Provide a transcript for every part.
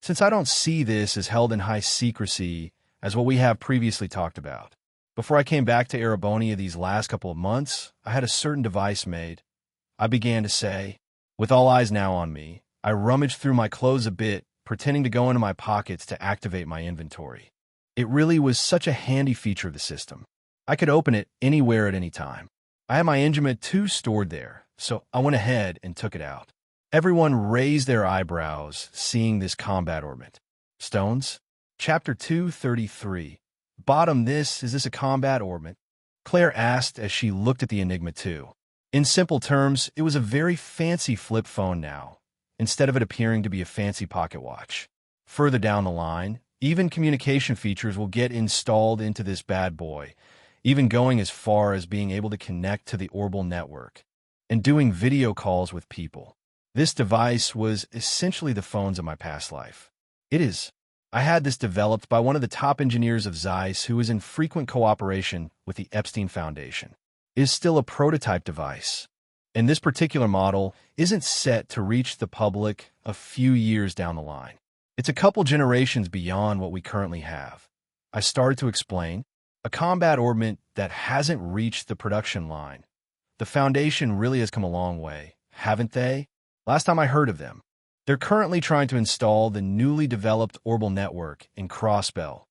since I don't see this as held in high secrecy as what we have previously talked about. Before I came back to Erebonia these last couple of months, I had a certain device made. I began to say, with all eyes now on me, I rummaged through my clothes a bit, pretending to go into my pockets to activate my inventory. It really was such a handy feature of the system. I could open it anywhere at any time. I had my Ingema 2 stored there, so I went ahead and took it out. Everyone raised their eyebrows, seeing this combat orbit. Stones? Chapter 233. Bottom, is this a combat orbit? Claire asked as she looked at the Enigma 2. In simple terms, it was a very fancy flip phone now, instead of it appearing to be a fancy pocket watch. Further down the line, even communication features will get installed into this bad boy, even going as far as being able to connect to the Orbital network and doing video calls with people. This device was essentially the phones of my past life. It is. I had this developed by one of the top engineers of Zeiss who is in frequent cooperation with the Epstein Foundation. It is still a prototype device, and this particular model isn't set to reach the public a few years down the line. It's a couple generations beyond what we currently have. I started to explain, a combat orbit that hasn't reached the production line. The Foundation really has come a long way, haven't they? Last time I heard of them, they're currently trying to install the newly developed Orbital network in Crossbell.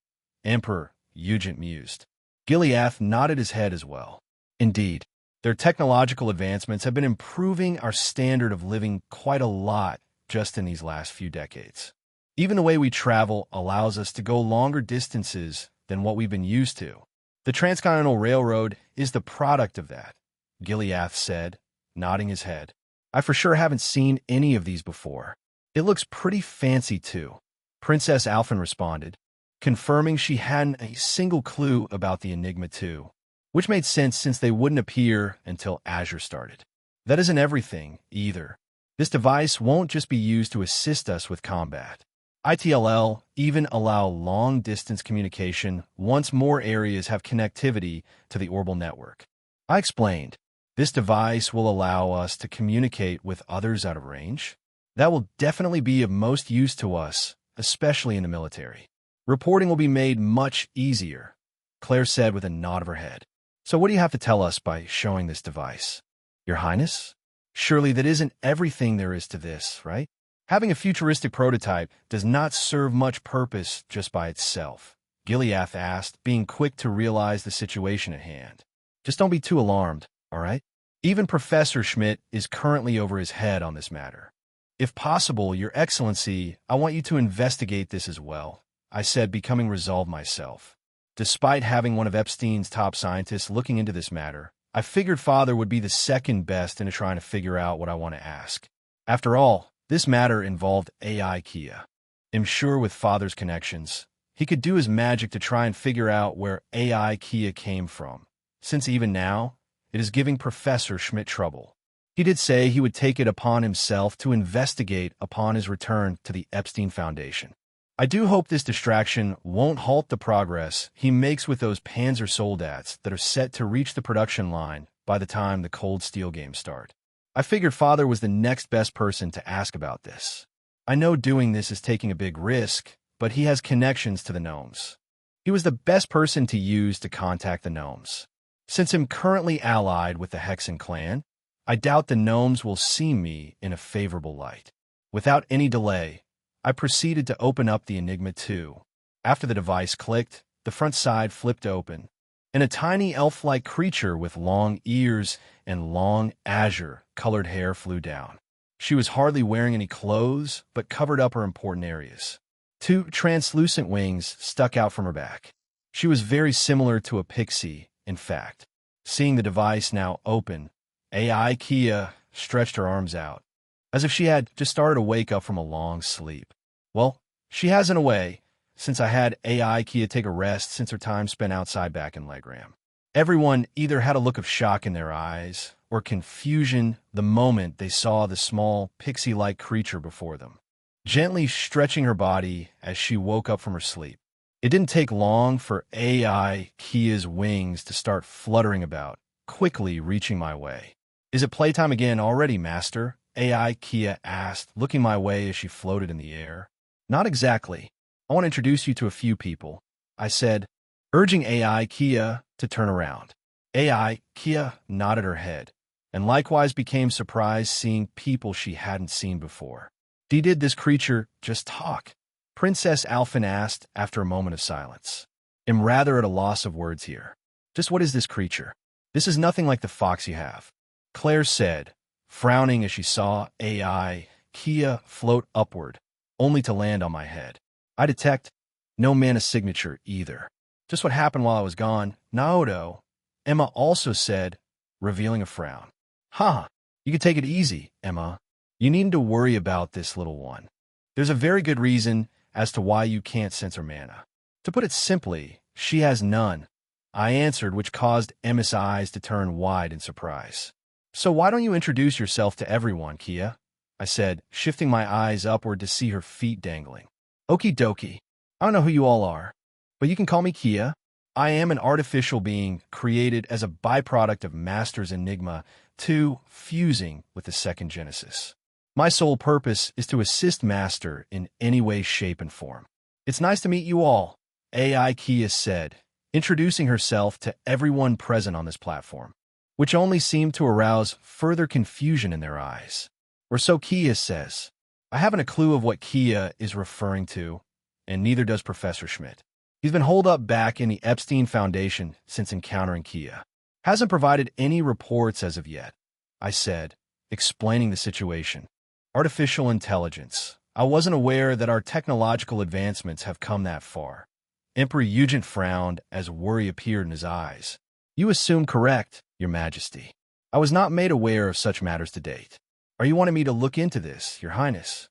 Emperor Eugent mused. Gileath nodded his head as well. Indeed, their technological advancements have been improving our standard of living quite a lot just in these last few decades. Even the way we travel allows us to go longer distances than what we've been used to. The Transcontinental Railroad is the product of that, Gileath said, nodding his head. I for sure haven't seen any of these before. It looks pretty fancy too, Princess Alphen responded, confirming she hadn't a single clue about the Enigma 2, which made sense since they wouldn't appear until Azure started. That isn't everything, either. This device won't just be used to assist us with combat. ITLL even allow long-distance communication once more areas have connectivity to the Orbital network. I explained, this device will allow us to communicate with others out of range. That will definitely be of most use to us, especially in the military. Reporting will be made much easier, Claire said with a nod of her head. So what do you have to tell us by showing this device? Your Highness? Surely that isn't everything there is to this, right? Having a futuristic prototype does not serve much purpose just by itself, Gileath asked, being quick to realize the situation at hand. Just don't be too alarmed, all right? Even Professor Schmidt is currently over his head on this matter. If possible, Your Excellency, I want you to investigate this as well, I said, becoming resolved myself. Despite having one of Epstein's top scientists looking into this matter, I figured Father would be the second best into trying to figure out what I want to ask. After all, this matter involved AI Kia. I'm sure with Father's connections, he could do his magic to try and figure out where AI Kia came from, since even now, it is giving Professor Schmidt trouble. He did say he would take it upon himself to investigate upon his return to the Epstein Foundation. I do hope this distraction won't halt the progress he makes with those Panzer Soldats that are set to reach the production line by the time the Cold Steel games start. I figured Father was the next best person to ask about this. I know doing this is taking a big risk, but he has connections to the gnomes. He was the best person to use to contact the gnomes. Since I'm currently allied with the Hexen clan, I doubt the gnomes will see me in a favorable light. Without any delay, I proceeded to open up the Enigma 2. After the device clicked, the front side flipped open, and a tiny elf-like creature with long ears and long azure-colored hair flew down. She was hardly wearing any clothes, but covered up her important areas. Two translucent wings stuck out from her back. She was very similar to a pixie, in fact. Seeing the device now open, AI Kia stretched her arms out, as if she had just started to wake up from a long sleep. Well, she has in a way, since I had AI Kia take a rest since her time spent outside back in Legram. Everyone either had a look of shock in their eyes or confusion the moment they saw the small, pixie-like creature before them, gently stretching her body as she woke up from her sleep. It didn't take long for AI Kia's wings to start fluttering about, quickly reaching my way. Is it playtime again already, Master? AI Kia asked, looking my way as she floated in the air. Not exactly. I want to introduce you to a few people, I said, urging AI Kia to turn around. AI Kia nodded her head, and likewise became surprised seeing people she hadn't seen before. Did this creature just talk? Princess Alphen asked after a moment of silence. I'm rather at a loss of words here. Just what is this creature? This is nothing like the fox you have, Claire said, frowning as she saw AI Kia float upward, only to land on my head. I detect no mana signature either. Just what happened while I was gone, Naoto, Emma also said, revealing a frown. Ha! You can take it easy, Emma. You needn't to worry about this little one. There's a very good reason as to why you can't sense her mana. To put it simply, she has none, I answered, which caused Emma's eyes to turn wide in surprise. So why don't you introduce yourself to everyone, Kia? I said, shifting my eyes upward to see her feet dangling. Okie dokie. I don't know who you all are, but you can call me Kia. I am an artificial being created as a byproduct of Master's Enigma 2 fusing with the second Genesis. My sole purpose is to assist Master in any way, shape, and form. It's nice to meet you all, AI Kia said, introducing herself to everyone present on this platform, which only seemed to arouse further confusion in their eyes. Or so Kia says. I haven't a clue of what Kia is referring to, and neither does Professor Schmidt. He's been holed up back in the Epstein Foundation since encountering Kia. Hasn't provided any reports as of yet, I said, explaining the situation. Artificial intelligence. I wasn't aware that our technological advancements have come that far. Emperor Eugent frowned as worry appeared in his eyes. You assume correct, Your Majesty. I was not made aware of such matters to date. Are you wanting me to look into this, Your Highness?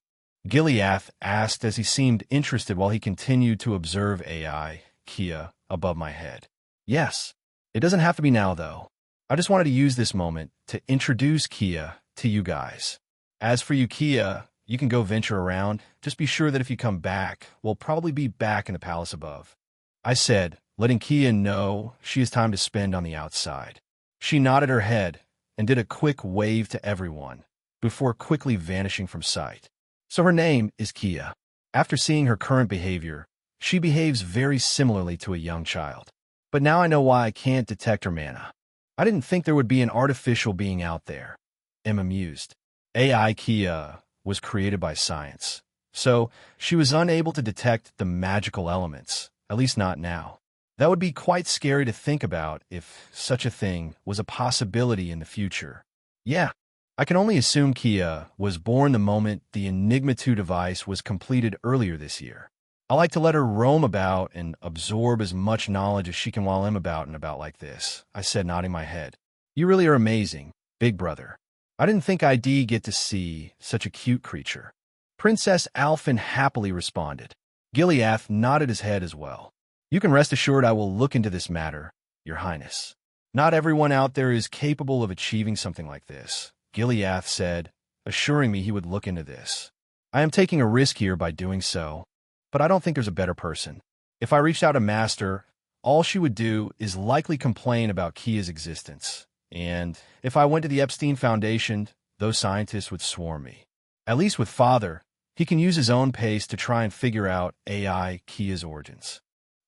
Gileath asked as he seemed interested while he continued to observe AI, Kia, above my head. Yes. It doesn't have to be now, though. I just wanted to use this moment to introduce Kia to you guys. As for you, Kia, you can go venture around. Just be sure that if you come back, we'll probably be back in the palace above, I said, letting Kia know she has time to spend on the outside. She nodded her head and did a quick wave to everyone before quickly vanishing from sight. So her name is Kia. After seeing her current behavior, she behaves very similarly to a young child. But now I know why I can't detect her mana. I didn't think there would be an artificial being out there. Emma mused. AI Kia was created by science, so she was unable to detect the magical elements, at least not now. That would be quite scary to think about if such a thing was a possibility in the future. Yeah, I can only assume Kia was born the moment the Enigma 2 device was completed earlier this year. I like to let her roam about and absorb as much knowledge as she can while I'm about and about like this, I said, nodding my head. You really are amazing, big brother. I didn't think I'd get to see such a cute creature. Princess Alphen happily responded. Gileath nodded his head as well. You can rest assured I will look into this matter, Your Highness. Not everyone out there is capable of achieving something like this, Gileath said, assuring me he would look into this. I am taking a risk here by doing so, but I don't think there's a better person. If I reached out to Master, all she would do is likely complain about Kia's existence. And if I went to the Epstein Foundation, those scientists would swarm me. At least with Father, he can use his own pace to try and figure out AI Kia's origins.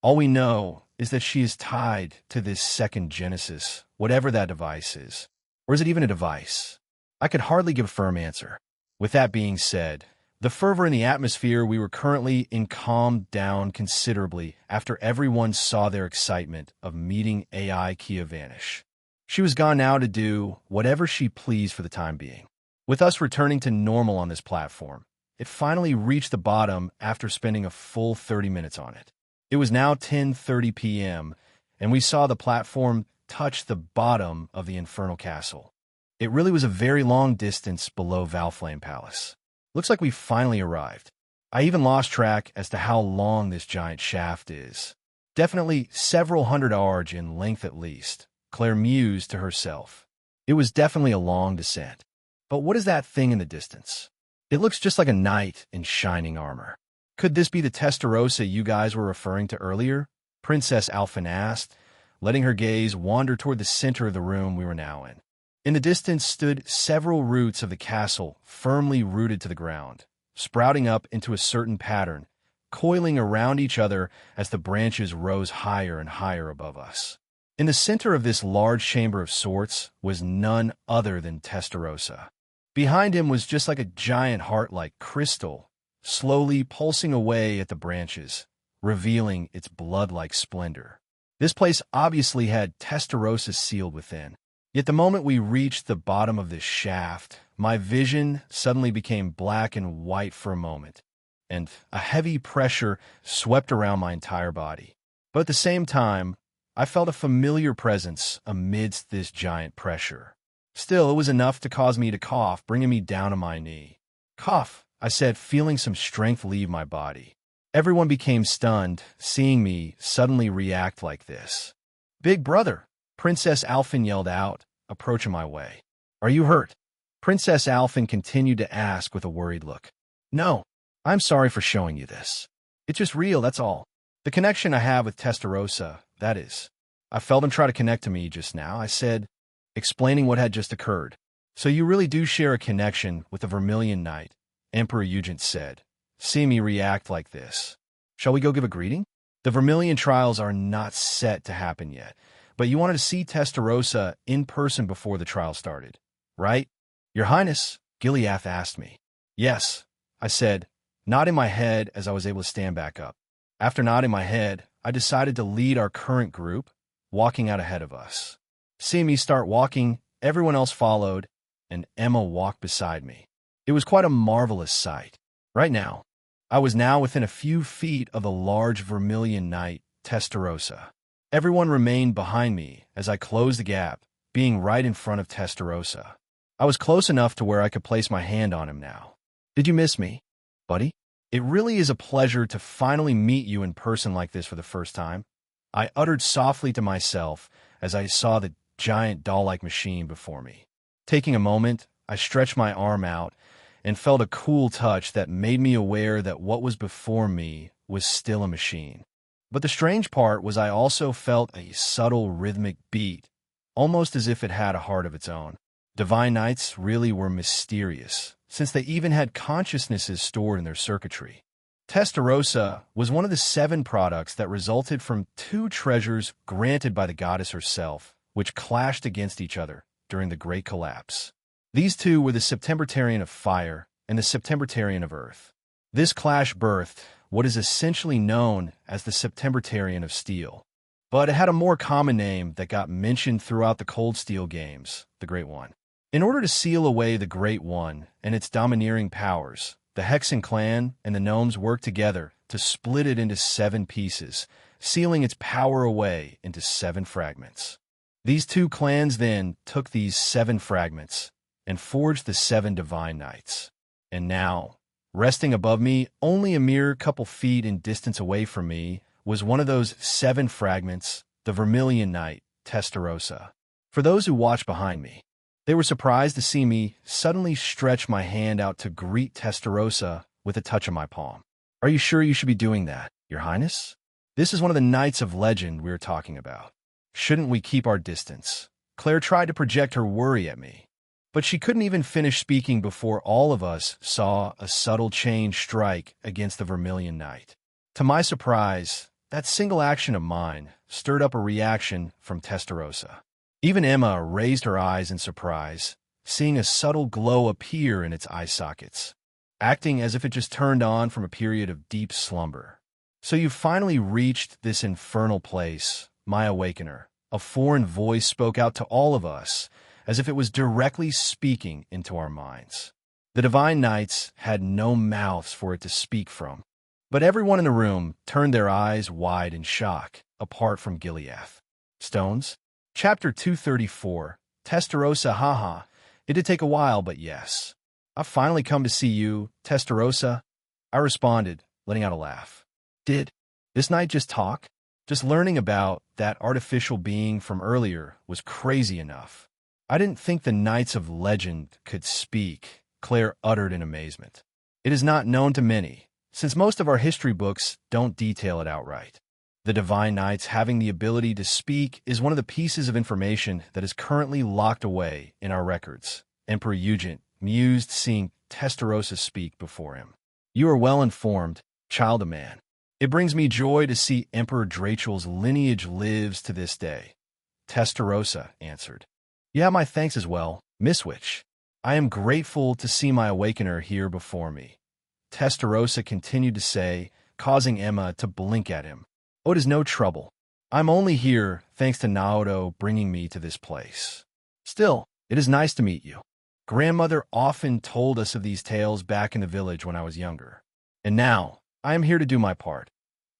All we know is that she is tied to this second Genesis, whatever that device is. Or is it even a device? I could hardly give a firm answer. With that being said, the fervor in the atmosphere we were currently in calmed down considerably after everyone saw their excitement of meeting AI Kia vanish. She was gone now to do whatever she pleased for the time being. With us returning to normal on this platform, it finally reached the bottom after spending a full 30 minutes on it. It was now 10:30 p.m., and we saw the platform touch the bottom of the Infernal Castle. It really was a very long distance below Valflame Palace. Looks like we finally arrived. I even lost track as to how long this giant shaft is. Definitely several hundred arge in length at least, Claire mused to herself. It was definitely a long descent. But what is that thing in the distance? It looks just like a knight in shining armor. Could this be the Testarossa you guys were referring to earlier? Princess Alphen asked, letting her gaze wander toward the center of the room we were now in. In the distance stood several roots of the castle firmly rooted to the ground, sprouting up into a certain pattern, coiling around each other as the branches rose higher and higher above us. In the center of this large chamber of sorts was none other than Testarossa. Behind him was just like a giant heart-like crystal, slowly pulsing away at the branches, revealing its blood-like splendor. This place obviously had Testarossa sealed within. Yet the moment we reached the bottom of this shaft, my vision suddenly became black and white for a moment, and a heavy pressure swept around my entire body. But at the same time, I felt a familiar presence amidst this giant pressure. Still, it was enough to cause me to cough, bringing me down to my knee. "Cough," I said, feeling some strength leave my body. Everyone became stunned, seeing me suddenly react like this. "Big brother," Princess Alphen yelled out, approaching my way. "Are you hurt?" Princess Alphen continued to ask with a worried look. "No, I'm sorry for showing you this. It's just real, that's all. The connection I have with Testarossa, that is. I felt him try to connect to me just now," I said, explaining what had just occurred. "So you really do share a connection with the Vermilion Knight," Emperor Eugent said, seeing me react like this. "Shall we go give a greeting? The Vermilion trials are not set to happen yet, but you wanted to see Testarossa in person before the trial started, right? Your Highness," Gileath asked me. "Yes," I said, nodding my head as I was able to stand back up. After nodding my head, I decided to lead our current group, walking out ahead of us. Seeing me start walking, everyone else followed, and Emma walked beside me. It was quite a marvelous sight. Right now, I was now within a few feet of the large Vermilion Knight, Testarossa. Everyone remained behind me as I closed the gap, being right in front of Testarossa. I was close enough to where I could place my hand on him now. "Did you miss me, buddy? It really is a pleasure to finally meet you in person like this for the first time," I uttered softly to myself as I saw the giant doll-like machine before me. Taking a moment, I stretched my arm out and felt a cool touch that made me aware that what was before me was still a machine. But the strange part was I also felt a subtle rhythmic beat, almost as if it had a heart of its own. Divine Knights really were mysterious, since they even had consciousnesses stored in their circuitry. Testarossa was one of the 7 products that resulted from 2 treasures granted by the goddess herself, which clashed against each other during the Great Collapse. These 2 were the Septembertarian of Fire and the Septembertarian of Earth. This clash birthed what is essentially known as the Septembertarian of Steel, but it had a more common name that got mentioned throughout the Cold Steel games, the Great One. In order to seal away the Great One and its domineering powers, the Hexen clan and the gnomes worked together to split it into 7 pieces, sealing its power away into 7 fragments. These 2 clans then took these 7 fragments and forged the 7 Divine Knights. And now, resting above me, only a mere couple feet in distance away from me, was one of those 7 fragments, the Vermilion Knight, Testarossa. For those who watched behind me, they were surprised to see me suddenly stretch my hand out to greet Testarossa with a touch of my palm. "Are you sure you should be doing that, Your Highness? This is one of the Knights of Legend we were talking about. Shouldn't we keep our distance?" Claire tried to project her worry at me, but she couldn't even finish speaking before all of us saw a subtle change strike against the Vermilion Knight. To my surprise, that single action of mine stirred up a reaction from Testarossa. Even Emma raised her eyes in surprise, seeing a subtle glow appear in its eye sockets, acting as if it just turned on from a period of deep slumber. "So you've finally reached this infernal place, my awakener," a foreign voice spoke out to all of us, as if it was directly speaking into our minds. The Divine Knights had no mouths for it to speak from, but everyone in the room turned their eyes wide in shock, apart from Gileath. Stones? Chapter 234, Testarossa, haha. It did take a while, but yes. "I've finally come to see you, Testarossa," I responded, letting out a laugh. "Did this knight just talk? Just learning about that artificial being from earlier was crazy enough. I didn't think the Knights of Legend could speak," Claire uttered in amazement. "It is not known to many, since most of our history books don't detail it outright. The Divine Knights having the ability to speak is one of the pieces of information that is currently locked away in our records," Emperor Eugent mused, seeing Testarossa speak before him. You are well informed, child of man. It brings me joy to see Emperor Drachel's lineage lives to this day. Testarossa answered. You have my thanks as well, Miss Witch. I am grateful to see my awakener here before me. Testarossa continued to say, causing Emma to blink at him. Oh, it is no trouble. I'm only here thanks to Naoto bringing me to this place. Still, it is nice to meet you. Grandmother often told us of these tales back in the village when I was younger. And now, I am here to do my part,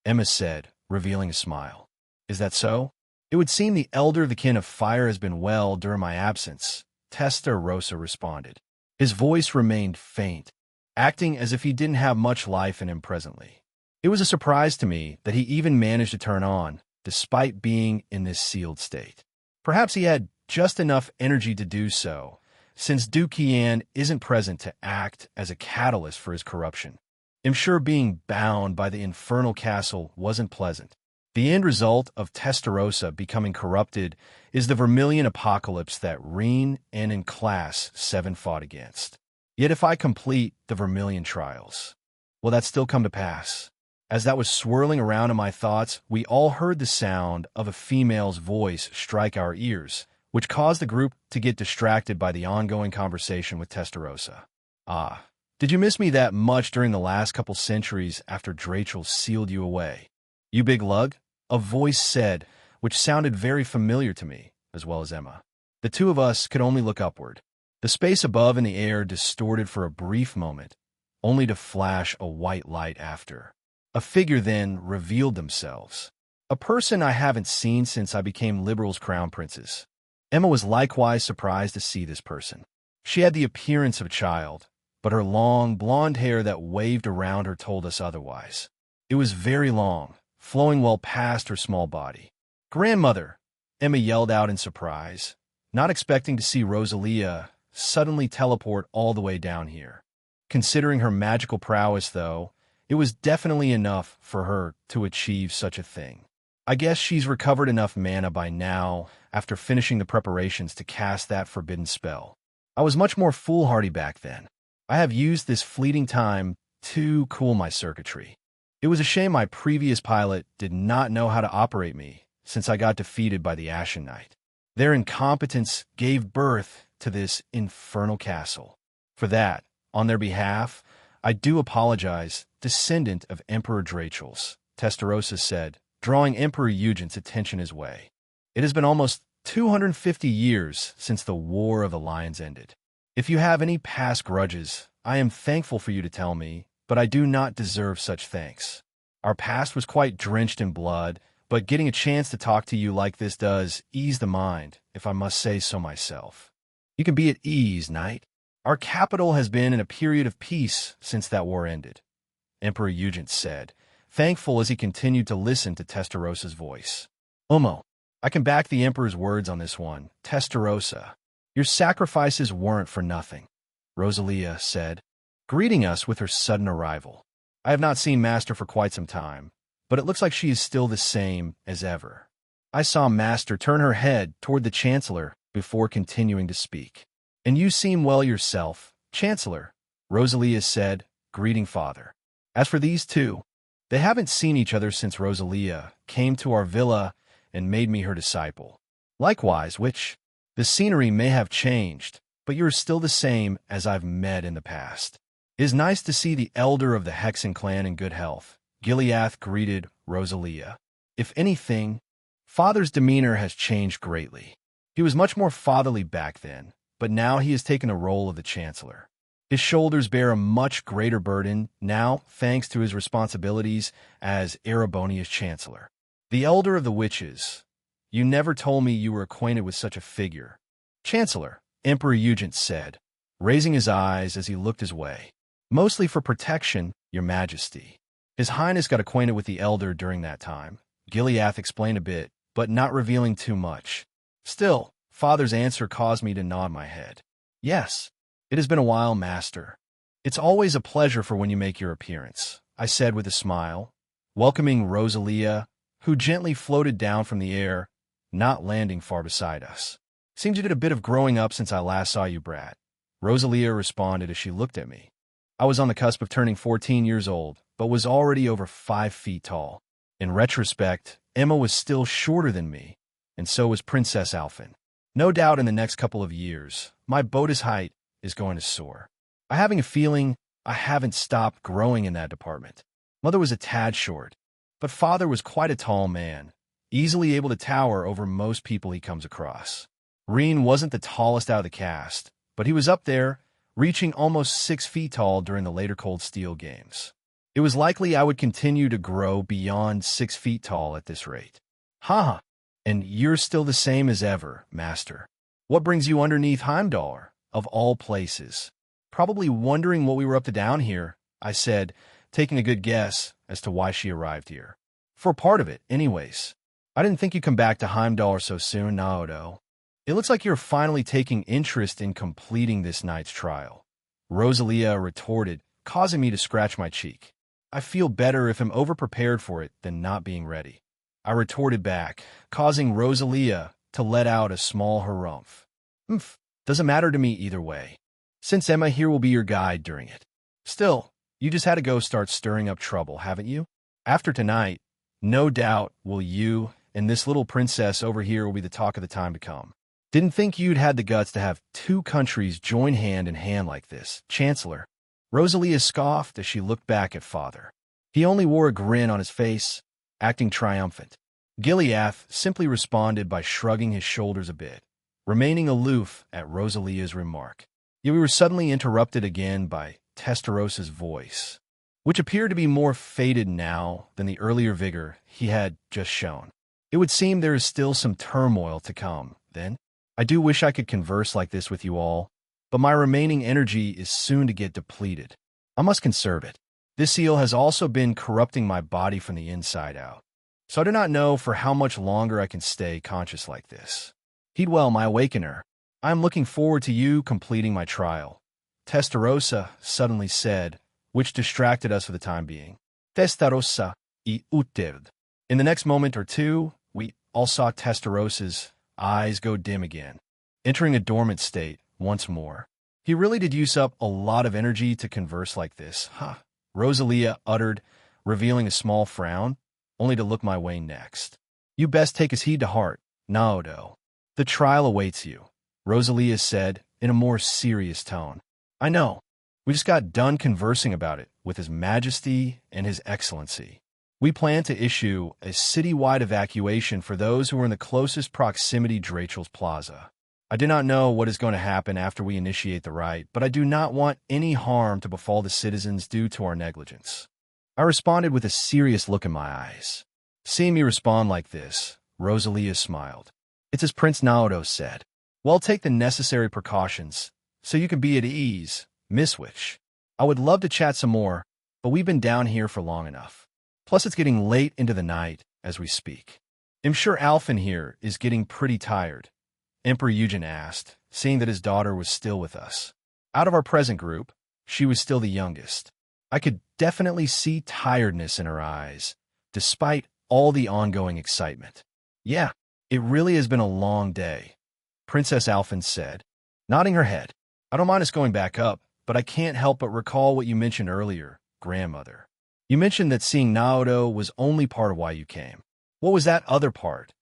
Emma said, revealing a smile. Is that so? It would seem the elder of the kin of fire has been well during my absence, Testarossa responded. His voice remained faint, acting as if he didn't have much life in him presently. It was a surprise to me that he even managed to turn on, despite being in this sealed state. Perhaps he had just enough energy to do so, since Duke Yan isn't present to act as a catalyst for his corruption. I'm sure being bound by the infernal castle wasn't pleasant. The end result of Testarossa becoming corrupted is the Vermilion apocalypse that Reen and in Class 7 fought against. Yet if I complete the Vermilion trials, will that still come to pass? As that was swirling around in my thoughts, we all heard the sound of a female's voice strike our ears, which caused the group to get distracted by the ongoing conversation with Testarossa. Ah, did you miss me that much during the last couple centuries after Drachel sealed you away? You big lug? A voice said, which sounded very familiar to me, as well as Emma. The two of us could only look upward. The space above in the air distorted for a brief moment, only to flash a white light after. A figure then revealed themselves. A person I haven't seen since I became Liberal's crown princess. Emma was likewise surprised to see this person. She had the appearance of a child, but her long, blonde hair that waved around her told us otherwise. It was very long, flowing well past her small body. Grandmother, Emma yelled out in surprise, not expecting to see Rosalia suddenly teleport all the way down here. Considering her magical prowess, though, it was definitely enough for her to achieve such a thing. I guess she's recovered enough mana by now after finishing the preparations to cast that forbidden spell. I was much more foolhardy back then. I have used this fleeting time to cool my circuitry. It was a shame my previous pilot did not know how to operate me, since I got defeated by the Ashen Knight. Their incompetence gave birth to this infernal castle. For that, on their behalf, I do apologize, descendant of Emperor Drachel's, Testarossa said, drawing Emperor Eugen's attention his way. It has been almost 250 years since the War of the Lions ended. If you have any past grudges, I am thankful for you to tell me, but I do not deserve such thanks. Our past was quite drenched in blood, but getting a chance to talk to you like this does ease the mind, if I must say so myself. You can be at ease, Knight. Our capital has been in a period of peace since that war ended, Emperor Eugen said, thankful as he continued to listen to Testarossa's voice. Omo, I can back the Emperor's words on this one, Testarossa. Your sacrifices weren't for nothing, Rosalia said, greeting us with her sudden arrival. I have not seen Master for quite some time, but it looks like she is still the same as ever. I saw Master turn her head toward the Chancellor before continuing to speak. And you seem well yourself, Chancellor, Rosalia said, greeting Father. As for these two, they haven't seen each other since Rosalia came to our villa and made me her disciple. Likewise, which, the scenery may have changed, but you're still the same as I've met in the past. It is nice to see the elder of the Hexen clan in good health, Gileath greeted Rosalia. If anything, Father's demeanor has changed greatly. He was much more fatherly back then, but now he has taken the role of the Chancellor. His shoulders bear a much greater burden now, thanks to his responsibilities as Erebonia's Chancellor. The elder of the witches, you never told me you were acquainted with such a figure. Chancellor, Emperor Eugen said, raising his eyes as he looked his way. Mostly for protection, your majesty. His Highness got acquainted with the elder during that time. Gileath explained a bit, but not revealing too much. Still, Father's answer caused me to nod my head. Yes, it has been a while, Master. It's always a pleasure for when you make your appearance, I said with a smile, welcoming Rosalia, who gently floated down from the air, not landing far beside us. Seems you did a bit of growing up since I last saw you, brat. Rosalia responded as she looked at me. I was on the cusp of turning 14 years old, but was already over 5 feet tall. In retrospect, Emma was still shorter than me, and so was Princess Alphen. No doubt in the next couple of years, my Boda's height is going to soar. I'm having a feeling I haven't stopped growing in that department. Mother was a tad short, but father was quite a tall man, easily able to tower over most people he comes across. Reen wasn't the tallest out of the cast, but he was up there, reaching almost 6 feet tall during the later Cold Steel games. It was likely I would continue to grow beyond 6 feet tall at this rate. Haha, and you're still the same as ever, Master. What brings you underneath Heimdall, of all places? Probably wondering what we were up to down here, I said, taking a good guess as to why she arrived here. For part of it, anyways. I didn't think you'd come back to Heimdall so soon, Naoto. It looks like you're finally taking interest in completing this night's trial. Rosalia retorted, causing me to scratch my cheek. I feel better if I'm overprepared for it than not being ready. I retorted back, causing Rosalia to let out a small harumph. Doesn't matter to me either way, since Emma here will be your guide during it. Still, you just had to go start stirring up trouble, haven't you? After tonight, no doubt will you and this little princess over here will be the talk of the time to come. Didn't think you'd had the guts to have 2 countries join hand in hand like this, Chancellor. Rosalia scoffed as she looked back at father. He only wore a grin on his face, acting triumphant. Gileath simply responded by shrugging his shoulders a bit, remaining aloof at Rosalia's remark. Yet we were suddenly interrupted again by Testarosa's voice, which appeared to be more faded now than the earlier vigor he had just shown. It would seem there is still some turmoil to come, then. I do wish I could converse like this with you all, but my remaining energy is soon to get depleted. I must conserve it. This eel has also been corrupting my body from the inside out, so I do not know for how much longer I can stay conscious like this. Heed well, my awakener. I am looking forward to you completing my trial, Testarossa suddenly said, which distracted us for the time being. Testarossa y utevd. In the next moment or two, we all saw Testarossa's eyes go dim again, entering a dormant state once more. He really did use up a lot of energy to converse like this, huh? Rosalia uttered, revealing a small frown, only to look my way next. You best take his heed to heart, Naoto. The trial awaits you, Rosalia said in a more serious tone. I know. We just got done conversing about it with His Majesty and His Excellency. We plan to issue a city-wide evacuation for those who are in the closest proximity to Rachel's Plaza. I do not know what is going to happen after we initiate the rite, but I do not want any harm to befall the citizens due to our negligence. I responded with a serious look in my eyes. Seeing me respond like this, Rosalia smiled. It's as Prince Naoto said. Well, take the necessary precautions so you can be at ease, Miss Witch. I would love to chat some more, but we've been down here for long enough. Plus, it's getting late into the night as we speak. I'm sure Alphen here is getting pretty tired, Emperor Eugen asked, seeing that his daughter was still with us. Out of our present group, she was still the youngest. I could definitely see tiredness in her eyes, despite all the ongoing excitement. Yeah, it really has been a long day, Princess Alphen said, nodding her head. I don't mind us going back up, but I can't help but recall what you mentioned earlier, grandmother. You mentioned that seeing Naoto was only part of why you came. What was that other part?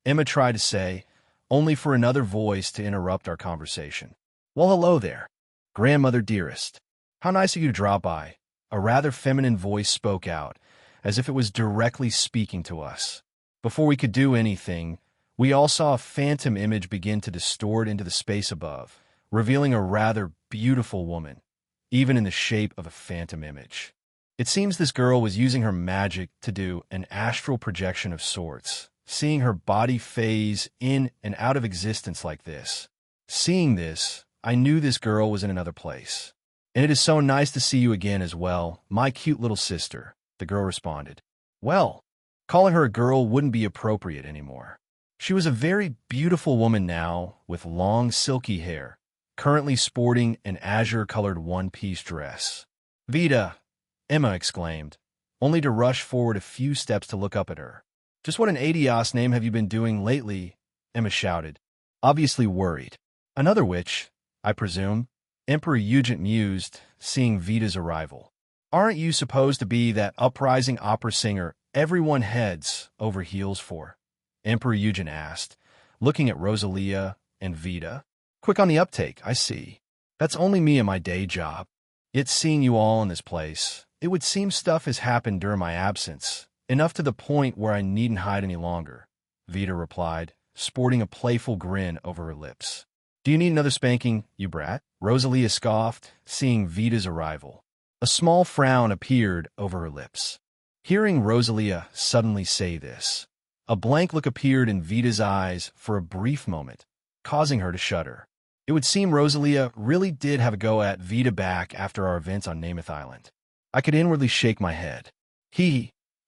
Emma tried to say, only for another voice to interrupt our conversation. Well, hello there, grandmother dearest. How nice of you to drop by. A rather feminine voice spoke out, as if it was directly speaking to us. Before we could do anything, we all saw a phantom image begin to distort into the space above, revealing a rather beautiful woman, even in the shape of a phantom image. It seems this girl was using her magic to do an astral projection of sorts, seeing her body phase in and out of existence like this. Seeing this, I knew this girl was in another place. And it is so nice to see you again as well, my cute little sister, the girl responded. Well, calling her a girl wouldn't be appropriate anymore. She was a very beautiful woman now, with long silky hair, currently sporting an azure-colored one-piece dress. Vita, Emma exclaimed, only to rush forward a few steps to look up at her. Just what an Adios name have you been doing lately? Emma shouted, obviously worried. Another witch, I presume, Emperor Eugen mused, seeing Vita's arrival. Aren't you supposed to be that uprising opera singer everyone heads over heels for? Emperor Eugen asked, looking at Rosalia and Vita. Quick on the uptake, I see. That's only me and my day job. Yet seeing you all in this place, it would seem stuff has happened during my absence, enough to the point where I needn't hide any longer, Vita replied, sporting a playful grin over her lips. Do you need another spanking, you brat? Rosalia scoffed, seeing Vita's arrival. A small frown appeared over her lips. Hearing Rosalia suddenly say this, a blank look appeared in Vita's eyes for a brief moment, causing her to shudder. It would seem Rosalia really did have a go at Vita back after our events on Namath Island. I could inwardly shake my head.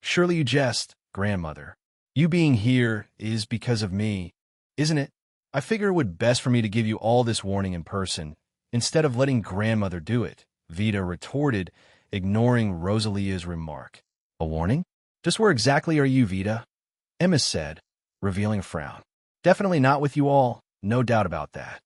Surely you jest, grandmother. You being here is because of me, isn't it? I figure it would best for me to give you all this warning in person, instead of letting grandmother do it, Vita retorted, ignoring Rosalia's remark. A warning? Just where exactly are you, Vita? Emma said, revealing a frown. Definitely not with you all, no doubt about that.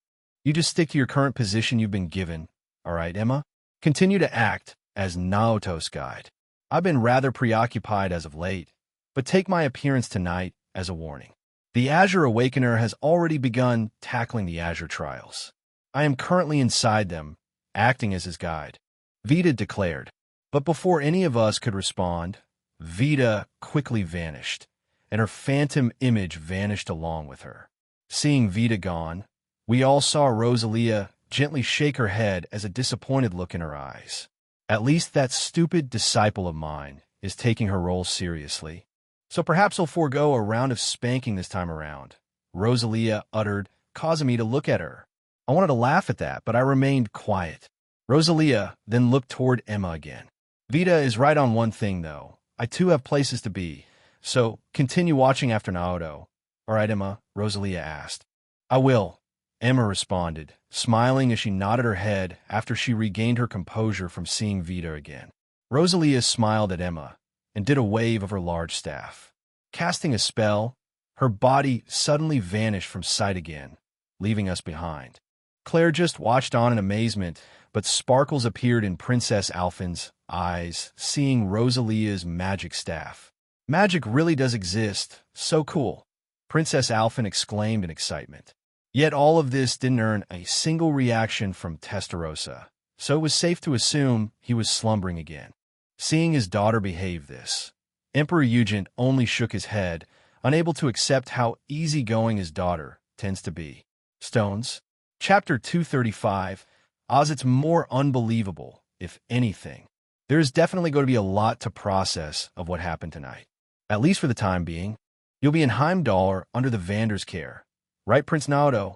You just stick to your current position you've been given, all right, Emma? Continue to act as Naoto's guide. I've been rather preoccupied as of late, but take my appearance tonight as a warning. The Azure Awakener has already begun tackling the Azure Trials. I am currently inside them, acting as his guide, Vita declared. But before any of us could respond, Vita quickly vanished, and her phantom image vanished along with her. Seeing Vita gone, we all saw Rosalia gently shake her head as a disappointed look in her eyes. At least that stupid disciple of mine is taking her role seriously. So perhaps he'll forego a round of spanking this time around, Rosalia uttered, causing me to look at her. I wanted to laugh at that, but I remained quiet. Rosalia then looked toward Emma again. Vita is right on one thing, though. I too have places to be, so continue watching after Naoto. All right, Emma, Rosalia asked. I will, Emma responded, smiling as she nodded her head after she regained her composure from seeing Vita again. Rosalia smiled at Emma and did a wave of her large staff. Casting a spell, her body suddenly vanished from sight again, leaving us behind. Claire just watched on in amazement, but sparkles appeared in Princess Alphen's eyes, seeing Rosalia's magic staff. Magic really does exist. So cool, Princess Alphen exclaimed in excitement. Yet all of this didn't earn a single reaction from Testarossa, so it was safe to assume he was slumbering again. Seeing his daughter behave this, Emperor Eugen only shook his head, unable to accept how easygoing his daughter tends to be. Stones. Chapter 235. Oz, it's more unbelievable, if anything. There is definitely going to be a lot to process of what happened tonight. At least for the time being. You'll be in Heimdall under the Vander's care. Right, Prince Naoto?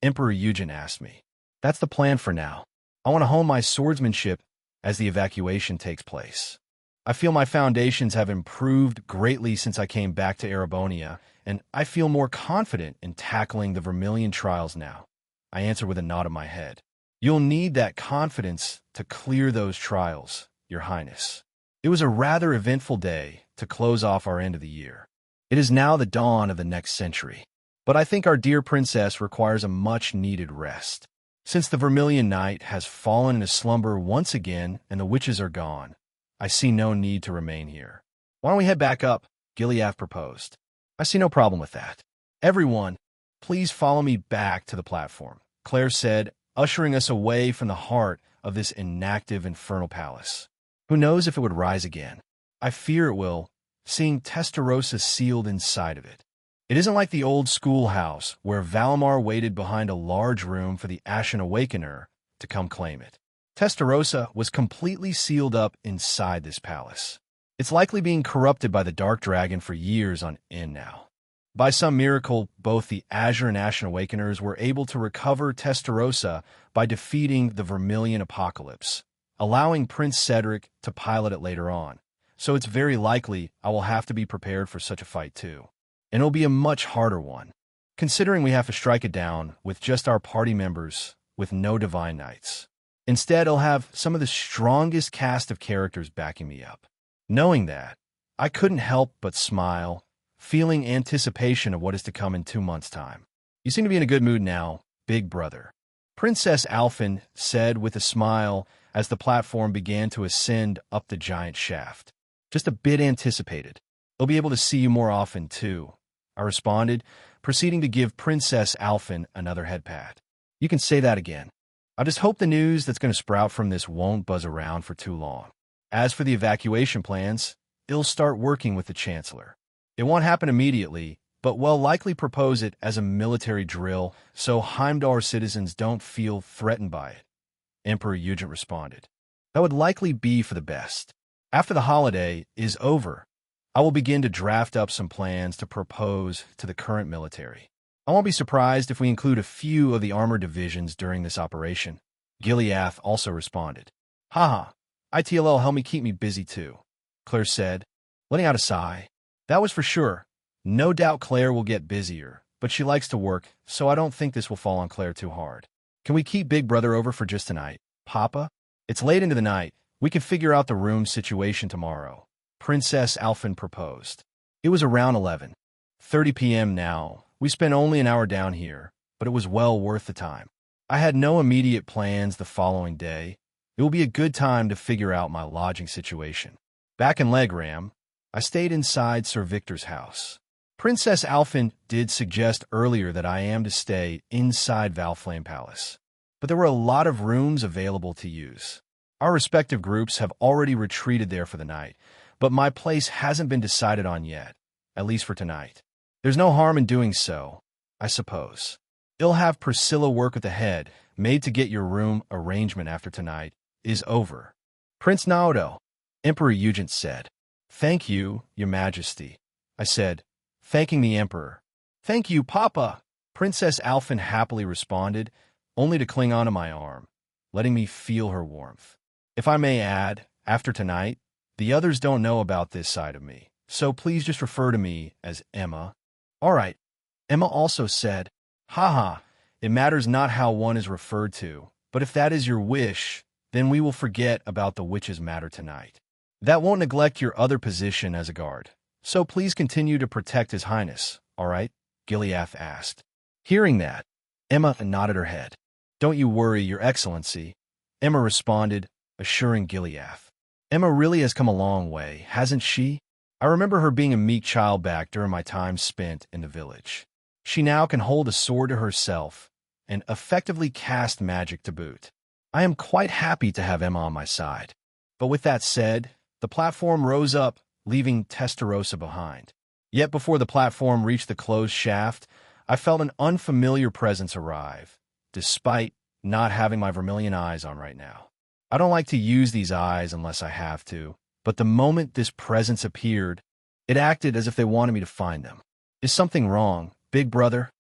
Emperor Eugen asked me. That's the plan for now. I want to hone my swordsmanship as the evacuation takes place. I feel my foundations have improved greatly since I came back to Erebonia, and I feel more confident in tackling the Vermilion trials now. I answered with a nod of my head. You'll need that confidence to clear those trials, Your Highness. It was a rather eventful day to close off our end of the year. It is now the dawn of the next century, but I think our dear princess requires a much-needed rest. Since the Vermilion Night has fallen into slumber once again and the witches are gone, I see no need to remain here. Why don't we head back up? Gilead proposed. I see no problem with that. Everyone, please follow me back to the platform, Claire said, ushering us away from the heart of this inactive infernal palace. Who knows if it would rise again? I fear it will, seeing Testarossa sealed inside of it. It isn't like the old schoolhouse where Valimar waited behind a large room for the Ashen Awakener to come claim it. Testarossa was completely sealed up inside this palace. It's likely being corrupted by the Dark Dragon for years on end now. By some miracle, both the Azure and Ashen Awakeners were able to recover Testarossa by defeating the Vermilion Apocalypse, allowing Prince Cedric to pilot it later on. So it's very likely I will have to be prepared for such a fight too. And it'll be a much harder one, considering we have to strike it down with just our party members with no Divine Knights. Instead, I'll have some of the strongest cast of characters backing me up. Knowing that, I couldn't help but smile, feeling anticipation of what is to come in 2 months' time. You seem to be in a good mood now, big brother. Princess Alphen said with a smile as the platform began to ascend up the giant shaft. Just a bit anticipated. They'll be able to see you more often, too, I responded, proceeding to give Princess Alphen another head pat. You can say that again. I just hope the news that's going to sprout from this won't buzz around for too long. As for the evacuation plans, they'll start working with the Chancellor. It won't happen immediately, but will likely propose it as a military drill so Heimdall citizens don't feel threatened by it. Emperor Eugent responded. That would likely be for the best. After the holiday is over, I will begin to draft up some plans to propose to the current military. I won't be surprised if we include a few of the armored divisions during this operation. Gileath also responded. Haha, ITLL helped me keep me busy too, Claire said, letting out a sigh. That was for sure. No doubt Claire will get busier, but she likes to work, so I don't think this will fall on Claire too hard. Can we keep Big Brother over for just tonight, Papa? It's late into the night. We can figure out the room situation tomorrow, Princess Alphen proposed. It was around 11:30 p.m. now. We spent only an hour down here, but it was well worth the time. I had no immediate plans the following day. It will be a good time to figure out my lodging situation. Back in Legram, I stayed inside Sir Victor's house. Princess Alphen did suggest earlier that I am to stay inside Valflame Palace, but there were a lot of rooms available to use. Our respective groups have already retreated there for the night, but my place hasn't been decided on yet, at least for tonight. There's no harm in doing so, I suppose. You'll have Priscilla work with the head, made to get your room arrangement after tonight is over. Prince Naoto, Emperor Eugent said. Thank you, Your Majesty, I said, thanking the Emperor. Thank you, Papa, Princess Alphen happily responded, only to cling onto my arm, letting me feel her warmth. If I may add, after tonight, the others don't know about this side of me, so please just refer to me as Emma. All right, Emma also said, haha, it matters not how one is referred to, but if that is your wish, then we will forget about the witch's matter tonight. That won't neglect your other position as a guard, so please continue to protect His Highness, all right? Gileath asked. Hearing that, Emma nodded her head. Don't you worry, Your Excellency, Emma responded, assuring Gileath. Emma really has come a long way, hasn't she? I remember her being a meek child back during my time spent in the village. She now can hold a sword to herself and effectively cast magic to boot. I am quite happy to have Emma on my side. But with that said, the platform rose up, leaving Testarossa behind. Yet before the platform reached the closed shaft, I felt an unfamiliar presence arrive, despite not having my vermilion eyes on right now. I don't like to use these eyes unless I have to, but the moment this presence appeared, it acted as if they wanted me to find them. Is something wrong, Big Brother?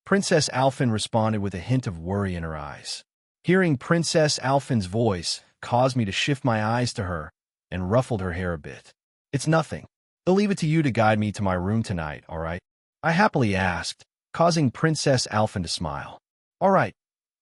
Princess Alphen responded with a hint of worry in her eyes. Hearing Princess Alphen's voice caused me to shift my eyes to her and ruffled her hair a bit. It's nothing. I'll leave it to you to guide me to my room tonight, all right? I happily asked, causing Princess Alphen to smile. All right,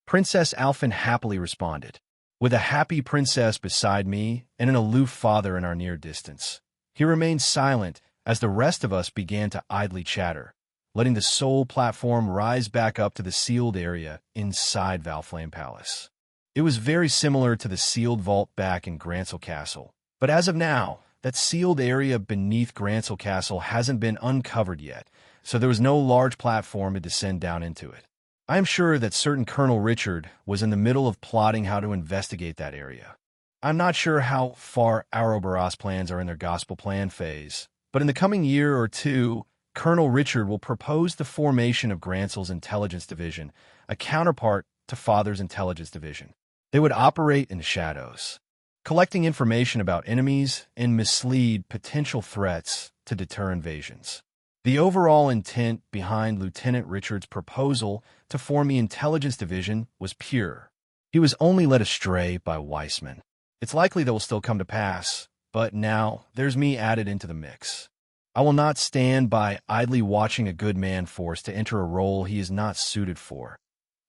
Princess Alphen happily responded. With a happy princess beside me and an aloof father in our near distance, he remained silent as the rest of us began to idly chatter, letting the sole platform rise back up to the sealed area inside Valflame Palace. It was very similar to the sealed vault back in Grancel Castle, but as of now, that sealed area beneath Grancel Castle hasn't been uncovered yet, so there was no large platform to descend down into it. I am sure that certain Colonel Richard was in the middle of plotting how to investigate that area. I'm not sure how far Ouroboros plans are in their gospel plan phase, but in the coming year or two, Colonel Richard will propose the formation of Grancel's Intelligence Division, a counterpart to Father's Intelligence Division. They would operate in the shadows, collecting information about enemies and mislead potential threats to deter invasions. The overall intent behind Lieutenant Richard's proposal to form the Intelligence Division was pure. He was only led astray by Weissman. It's likely that will still come to pass, but now there's me added into the mix. I will not stand by idly watching a good man forced to enter a role he is not suited for,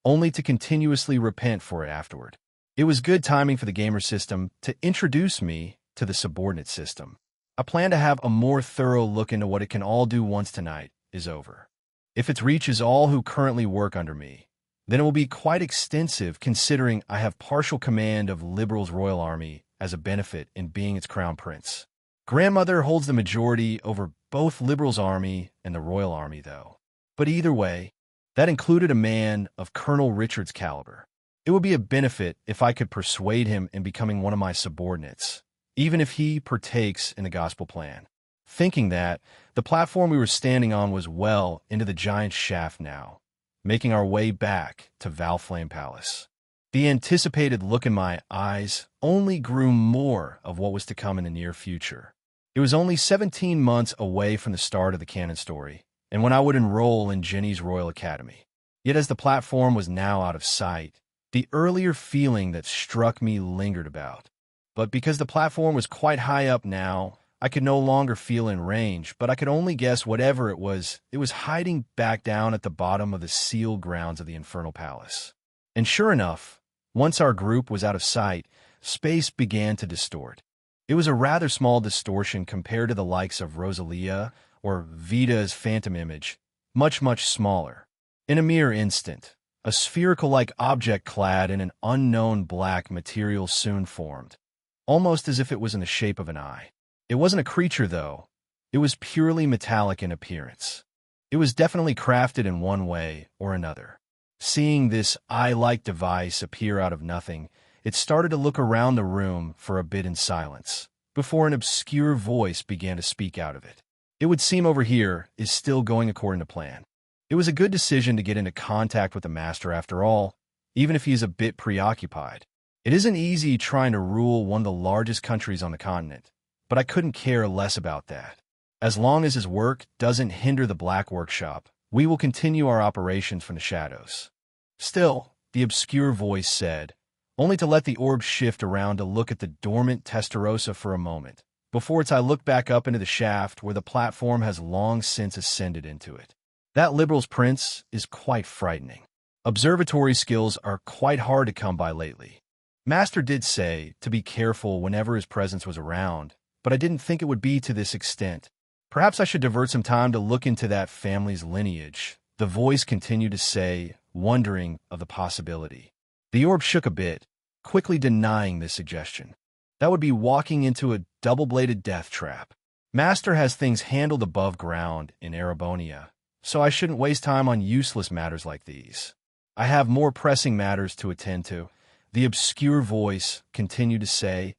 only to continuously repent for it afterward. It was good timing for the gamer system to introduce me to the subordinate system. I plan to have a more thorough look into what it can all do once tonight is over. If it reaches all who currently work under me, then it will be quite extensive considering I have partial command of Liberal's royal army as a benefit in being its crown prince. Grandmother holds the majority over both Liberal's army and the royal army, though. But either way, that included a man of Colonel Richard's caliber. It would be a benefit if I could persuade him in becoming one of my subordinates, even if he partakes in the gospel plan. Thinking that, the platform we were standing on was well into the giant shaft now, making our way back to Valflame Palace. The anticipated look in my eyes only grew more of what was to come in the near future. It was only 17 months away from the start of the canon story, and when I would enroll in Jenny's Royal Academy. Yet as the platform was now out of sight, the earlier feeling that struck me lingered about. But because the platform was quite high up now, I could no longer feel in range, but I could only guess whatever it was hiding back down at the bottom of the sealed grounds of the Infernal Palace. And sure enough, once our group was out of sight, space began to distort. It was a rather small distortion compared to the likes of Rosalia or Vita's phantom image, much, much smaller. In a mere instant, a spherical-like object clad in an unknown black material soon formed, almost as if it was in the shape of an eye. It wasn't a creature, though. It was purely metallic in appearance. It was definitely crafted in one way or another. Seeing this eye-like device appear out of nothing, it started to look around the room for a bit in silence, before an obscure voice began to speak out of it. It would seem over here is still going according to plan. It was a good decision to get into contact with the Master after all, even if he is a bit preoccupied. It isn't easy trying to rule one of the largest countries on the continent, but I couldn't care less about that. As long as his work doesn't hinder the Black Workshop, we will continue our operations from the shadows. Still, the obscure voice said, only to let the orb shift around to look at the dormant Testarossa for a moment, before its eye looked back up into the shaft where the platform has long since ascended into it. That Liberal's prince is quite frightening. Observatory skills are quite hard to come by lately. Master did say to be careful whenever his presence was around, but I didn't think it would be to this extent. Perhaps I should divert some time to look into that family's lineage, the voice continued to say, wondering of the possibility. The orb shook a bit, quickly denying this suggestion. That would be walking into a double-bladed death trap. Master has things handled above ground in Erebonia, so I shouldn't waste time on useless matters like these. I have more pressing matters to attend to, the obscure voice continued to say,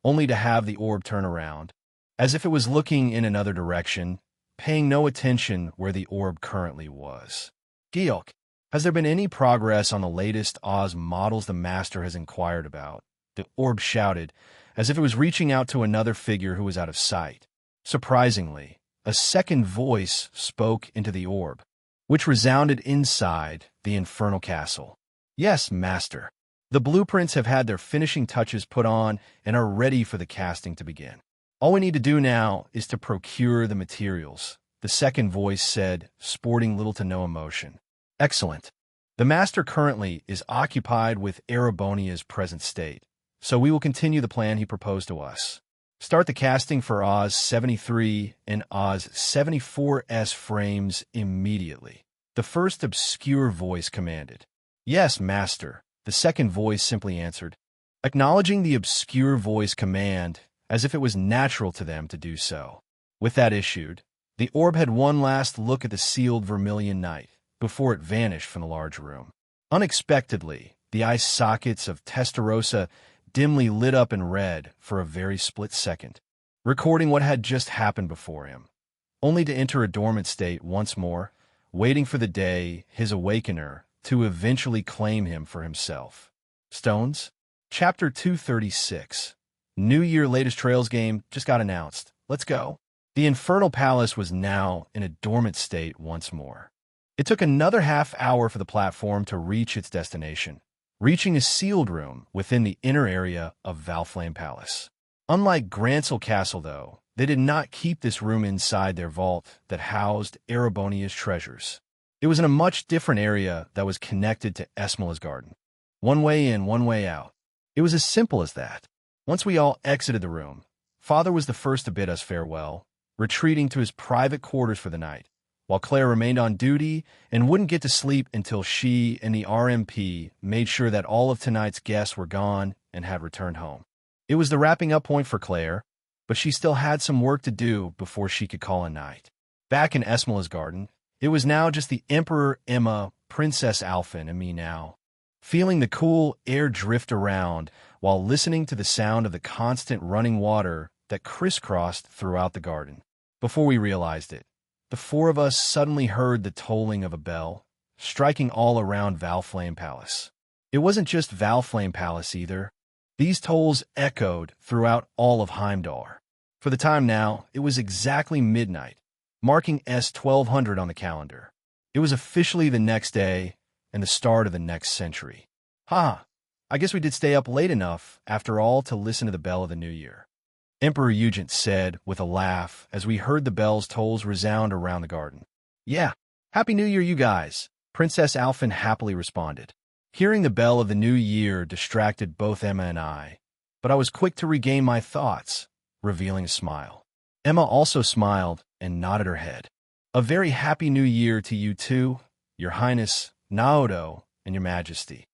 only to have the orb turn around, as if it was looking in another direction, paying no attention where the orb currently was. Georg, has there been any progress on the latest Oz models the Master has inquired about? The orb shouted, as if it was reaching out to another figure who was out of sight. Surprisingly, a second voice spoke into the orb, which resounded inside the infernal castle. Yes, Master. The blueprints have had their finishing touches put on and are ready for the casting to begin. All we need to do now is to procure the materials, the second voice said, sporting little to no emotion. Excellent. The Master currently is occupied with Erebonia's present state, so we will continue the plan he proposed to us. Start the casting for Oz 73 and Oz 74S frames immediately. The first obscure voice commanded. Yes, Master, the second voice simply answered, acknowledging the obscure voice command as if it was natural to them to do so. With that issued, the orb had one last look at the sealed vermilion night before it vanished from the large room. Unexpectedly, the eye sockets of Testarossa dimly lit up in red for a very split second, recording what had just happened before him, only to enter a dormant state once more, waiting for the day, his awakener, to eventually claim him for himself. Stones? Chapter 236. New Year latest Trails game just got announced. Let's go. The Infernal Palace was now in a dormant state once more. It took another half hour for the platform to reach its destination, reaching a sealed room within the inner area of Valflame Palace. Unlike Grancel Castle, though, they did not keep this room inside their vault that housed Erebonia's treasures. It was in a much different area that was connected to Esmela's garden. One way in, one way out. It was as simple as that. Once we all exited the room, Father was the first to bid us farewell, retreating to his private quarters for the night, while Claire remained on duty and wouldn't get to sleep until she and the RMP made sure that all of tonight's guests were gone and had returned home. It was the wrapping up point for Claire, but she still had some work to do before she could call a night. Back in Esmola's garden, it was now just the Emperor, Emma, Princess Alphen, and me now, feeling the cool air drift around while listening to the sound of the constant running water that crisscrossed throughout the garden. Before we realized it, the four of us suddenly heard the tolling of a bell, striking all around Valflame Palace. It wasn't just Valflame Palace either. These tolls echoed throughout all of Heimdall. For the time now, it was exactly midnight, marking S1200 on the calendar. It was officially the next day and the start of the next century. I guess we did stay up late enough, after all, to listen to the bell of the new year, Emperor Eugent said with a laugh as we heard the bell's tolls resound around the garden. Yeah, Happy New Year, you guys, Princess Alphen happily responded. Hearing the bell of the new year distracted both Emma and I, but I was quick to regain my thoughts, revealing a smile. Emma also smiled and nodded her head. A very happy new year to you too, Your Highness, Naoto, and Your Majesty,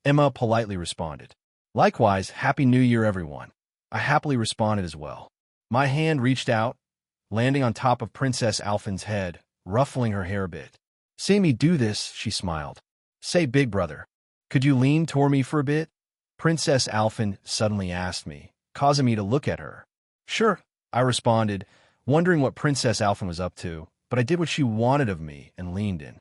Emma politely responded. Likewise, Happy New Year, everyone, I happily responded as well. My hand reached out, landing on top of Princess Alphen's head, ruffling her hair a bit. Seeing me do this, she smiled. Say, big brother, could you lean toward me for a bit? Princess Alphen suddenly asked me, causing me to look at her. Sure, I responded, wondering what Princess Alphen was up to, but I did what she wanted of me and leaned in.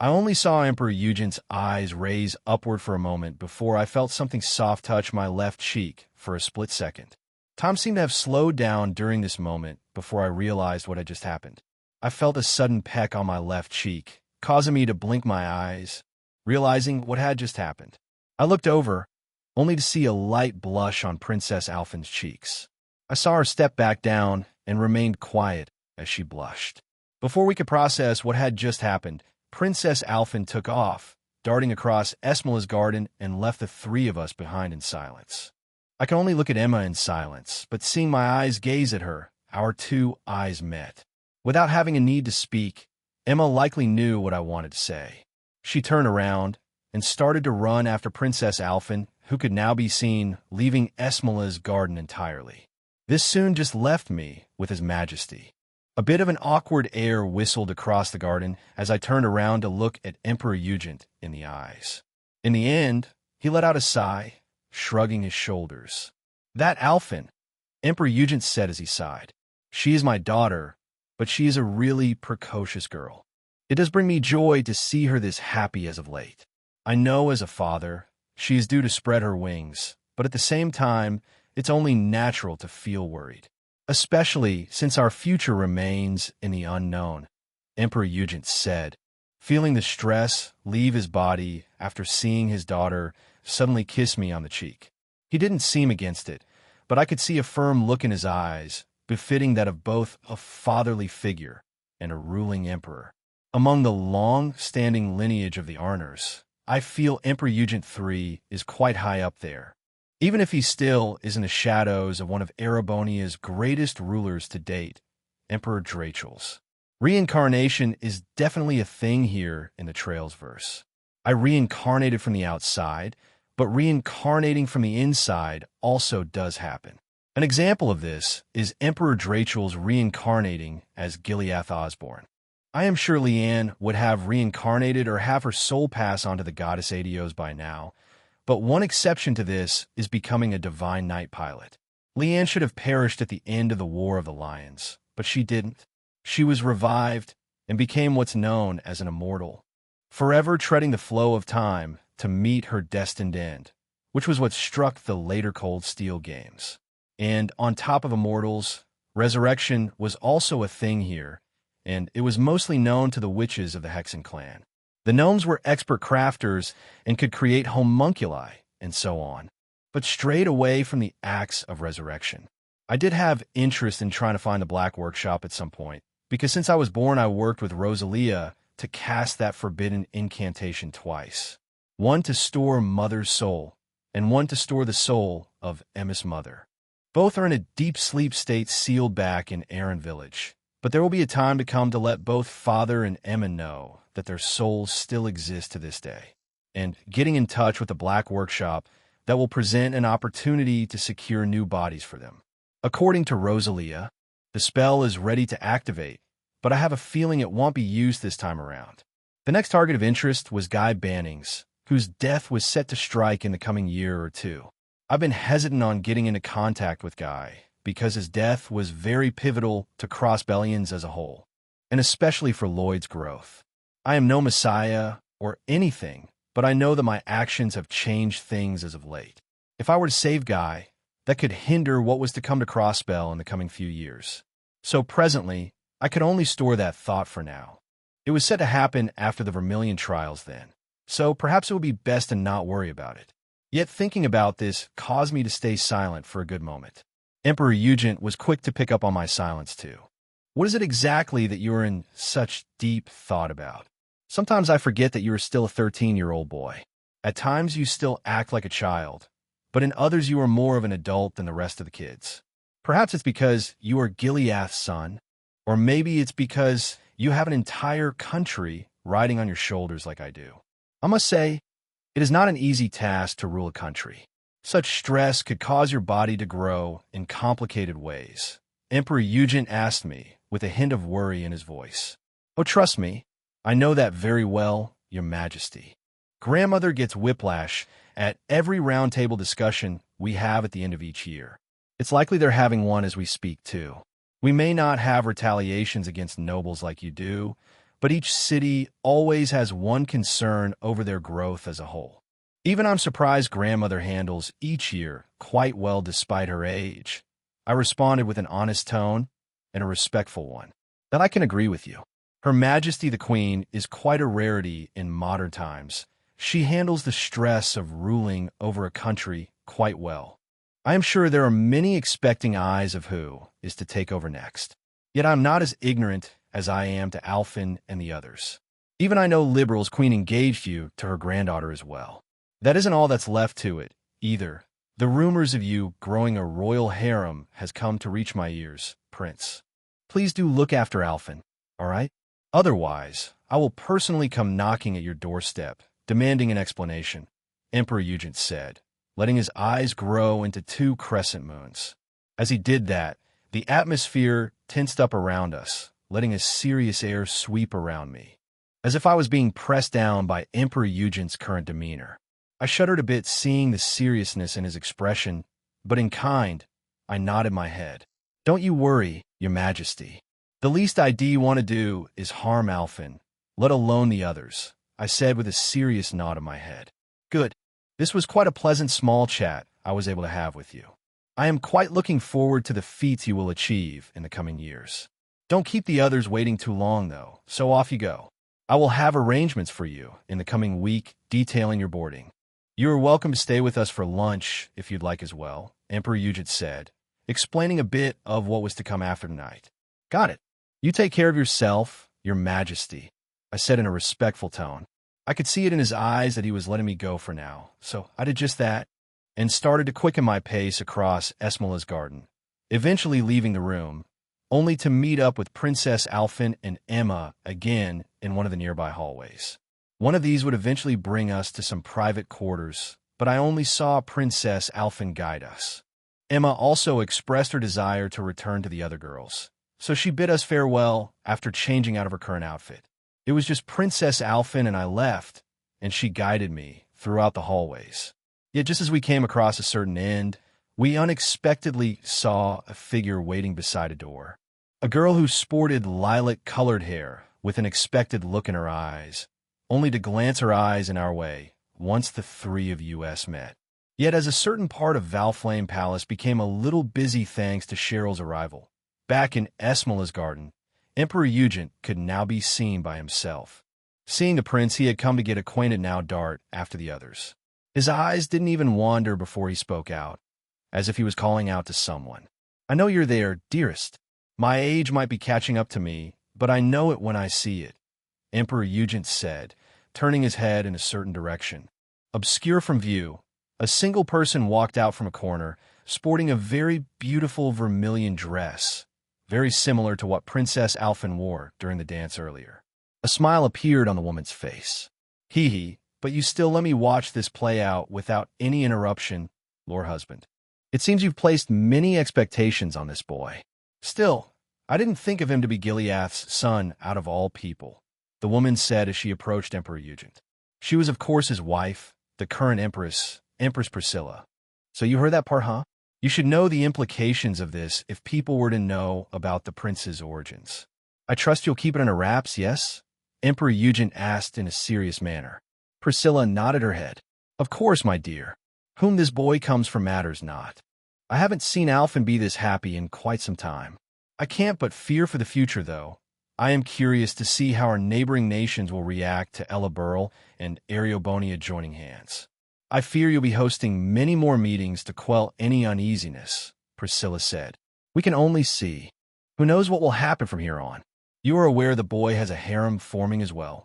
I only saw Emperor Eugen's eyes raise upward for a moment before I felt something soft touch my left cheek for a split second. Time seemed to have slowed down during this moment before I realized what had just happened. I felt a sudden peck on my left cheek, causing me to blink my eyes, realizing what had just happened. I looked over, only to see a light blush on Princess Alphen's cheeks. I saw her step back down and remained quiet as she blushed. Before we could process what had just happened, Princess Alphen took off, darting across Esmola's garden and left the three of us behind in silence. I could only look at Emma in silence, but seeing my eyes gaze at her, our two eyes met. Without having a need to speak, Emma likely knew what I wanted to say. She turned around and started to run after Princess Alphen, who could now be seen leaving Esmola's garden entirely. This soon just left me with His Majesty. A bit of an awkward air whistled across the garden as I turned around to look at Emperor Eugent in the eyes. In the end, he let out a sigh, shrugging his shoulders. That Alphen, Emperor Eugent said as he sighed. She is my daughter, but she is a really precocious girl. It does bring me joy to see her this happy as of late. I know as a father, she is due to spread her wings, but at the same time, it's only natural to feel worried. Especially since our future remains in the unknown, Emperor Eugent said, feeling the stress leave his body after seeing his daughter suddenly kiss me on the cheek. He didn't seem against it, but I could see a firm look in his eyes, befitting that of both a fatherly figure and a ruling emperor. Among the long-standing lineage of the Arnors, I feel Emperor Eugent III is quite high up there, even if he still is in the shadows of one of Erebonia's greatest rulers to date, Emperor Drachel's. Reincarnation is definitely a thing here in the Trails verse. I reincarnated from the outside, but reincarnating from the inside also does happen. An example of this is Emperor Drachel's reincarnating as Gileath Osborne. I am sure Leanne would have reincarnated or have her soul pass onto the goddess Adios by now, but one exception to this is becoming a divine night pilot. Leanne should have perished at the end of the War of the Lions, but she didn't. She was revived and became what's known as an immortal, forever treading the flow of time to meet her destined end, which was what struck the later Cold Steel games. And on top of immortals, resurrection was also a thing here, and it was mostly known to the witches of the Hexen clan. The gnomes were expert crafters and could create homunculi and so on, but strayed away from the acts of resurrection. I did have interest in trying to find the Black Workshop at some point, because since I was born I worked with Rosalia to cast that forbidden incantation twice. One to store Mother's soul, and one to store the soul of Emma's mother. Both are in a deep sleep state sealed back in Arryn Village, But there will be a time to come to let both Father and Emma know that their souls still exist to this day, and getting in touch with the Black Workshop that will present an opportunity to secure new bodies for them. According to Rosalia, the spell is ready to activate, but I have a feeling it won't be used this time around. The next target of interest was Guy Bannings, whose death was set to strike in the coming year or two. I've been hesitant on getting into contact with Guy because his death was very pivotal to Crossbellions as a whole, and especially for Lloyd's growth. I am no messiah or anything, but I know that my actions have changed things as of late. If I were to save Guy, that could hinder what was to come to Crossbell in the coming few years. So presently, I could only store that thought for now. It was set to happen after the Vermilion trials then, so perhaps it would be best to not worry about it. Yet thinking about this caused me to stay silent for a good moment. Emperor Eugent was quick to pick up on my silence too. What is it exactly that you are in such deep thought about? Sometimes I forget that you are still a 13-year-old boy. At times you still act like a child, but in others you are more of an adult than the rest of the kids. Perhaps it's because you are Gileath's son, or maybe it's because you have an entire country riding on your shoulders like I do. I must say, it is not an easy task to rule a country. Such stress could cause your body to grow in complicated ways. Emperor Eugent asked me, with a hint of worry in his voice. Oh, trust me, I know that very well, Your Majesty. Grandmother gets whiplash at every roundtable discussion we have at the end of each year. It's likely they're having one as we speak, too. We may not have retaliations against nobles like you do, but each city always has one concern over their growth as a whole. Even I'm surprised Grandmother handles each year quite well despite her age. I responded with an honest tone and a respectful one. That I can agree with you. Her Majesty the Queen is quite a rarity in modern times. She handles the stress of ruling over a country quite well. I am sure there are many expecting eyes of who is to take over next. Yet I'm not as ignorant as I am to Alphen and the others. Even I know Liberal's Queen engaged you to her granddaughter as well. That isn't all that's left to it, either. The rumors of you growing a royal harem has come to reach my ears, Prince. Please do look after Alphen, all right? Otherwise, I will personally come knocking at your doorstep, demanding an explanation, Emperor Eugent said, letting his eyes grow into 2 crescent moons. As he did that, the atmosphere tensed up around us, letting a serious air sweep around me, as if I was being pressed down by Emperor Eugent's current demeanor. I shuddered a bit seeing the seriousness in his expression, but in kind, I nodded my head. Don't you worry, Your Majesty. The least I want to do is harm Alphen, let alone the others, I said with a serious nod of my head. Good. This was quite a pleasant small chat I was able to have with you. I am quite looking forward to the feats you will achieve in the coming years. Don't keep the others waiting too long, though, so off you go. I will have arrangements for you in the coming week detailing your boarding. You are welcome to stay with us for lunch if you'd like as well, Emperor Eugent said, explaining a bit of what was to come after tonight. Got it. You take care of yourself, Your Majesty, I said in a respectful tone. I could see it in his eyes that he was letting me go for now, so I did just that and started to quicken my pace across Esmola's garden, eventually leaving the room, only to meet up with Princess Alphen and Emma again in one of the nearby hallways. One of these would eventually bring us to some private quarters, but I only saw Princess Alphen guide us. Emma also expressed her desire to return to the other girls, so she bid us farewell after changing out of her current outfit. It was just Princess Alphen and I left, and she guided me throughout the hallways. Yet just as we came across a certain end, we unexpectedly saw a figure waiting beside a door. A girl who sported lilac-colored hair with an expected look in her eyes, only to glance her eyes in our way once the 3 of us met. Yet as a certain part of Valflame Palace became a little busy thanks to Cheryl's arrival, back in Esmola's garden, Emperor Eugent could now be seen by himself. Seeing the prince he had come to get acquainted now dart after the others. His eyes didn't even wander before he spoke out, as if he was calling out to someone. I know you're there, dearest. My age might be catching up to me, but I know it when I see it, Emperor Eugent said, turning his head in a certain direction. Obscure from view, a single person walked out from a corner, sporting a very beautiful vermilion dress, very similar to what Princess Alphen wore during the dance earlier. A smile appeared on the woman's face. Hee, but you still let me watch this play out without any interruption, Lord Husband. It seems you've placed many expectations on this boy. Still, I didn't think of him to be Gileath's son out of all people, the woman said as she approached Emperor Eugen. She was, of course, his wife, the current Empress Priscilla. So you heard that part, huh? You should know the implications of this if people were to know about the prince's origins. I trust you'll keep it under wraps, yes? Emperor Eugen asked in a serious manner. Priscilla nodded her head. Of course, my dear. Whom this boy comes from matters not. I haven't seen Alphen be this happy in quite some time. I can't but fear for the future, though. I am curious to see how our neighboring nations will react to Ella Burl and Ariobonia joining hands. I fear you'll be hosting many more meetings to quell any uneasiness, Priscilla said. We can only see. Who knows what will happen from here on? You are aware the boy has a harem forming as well?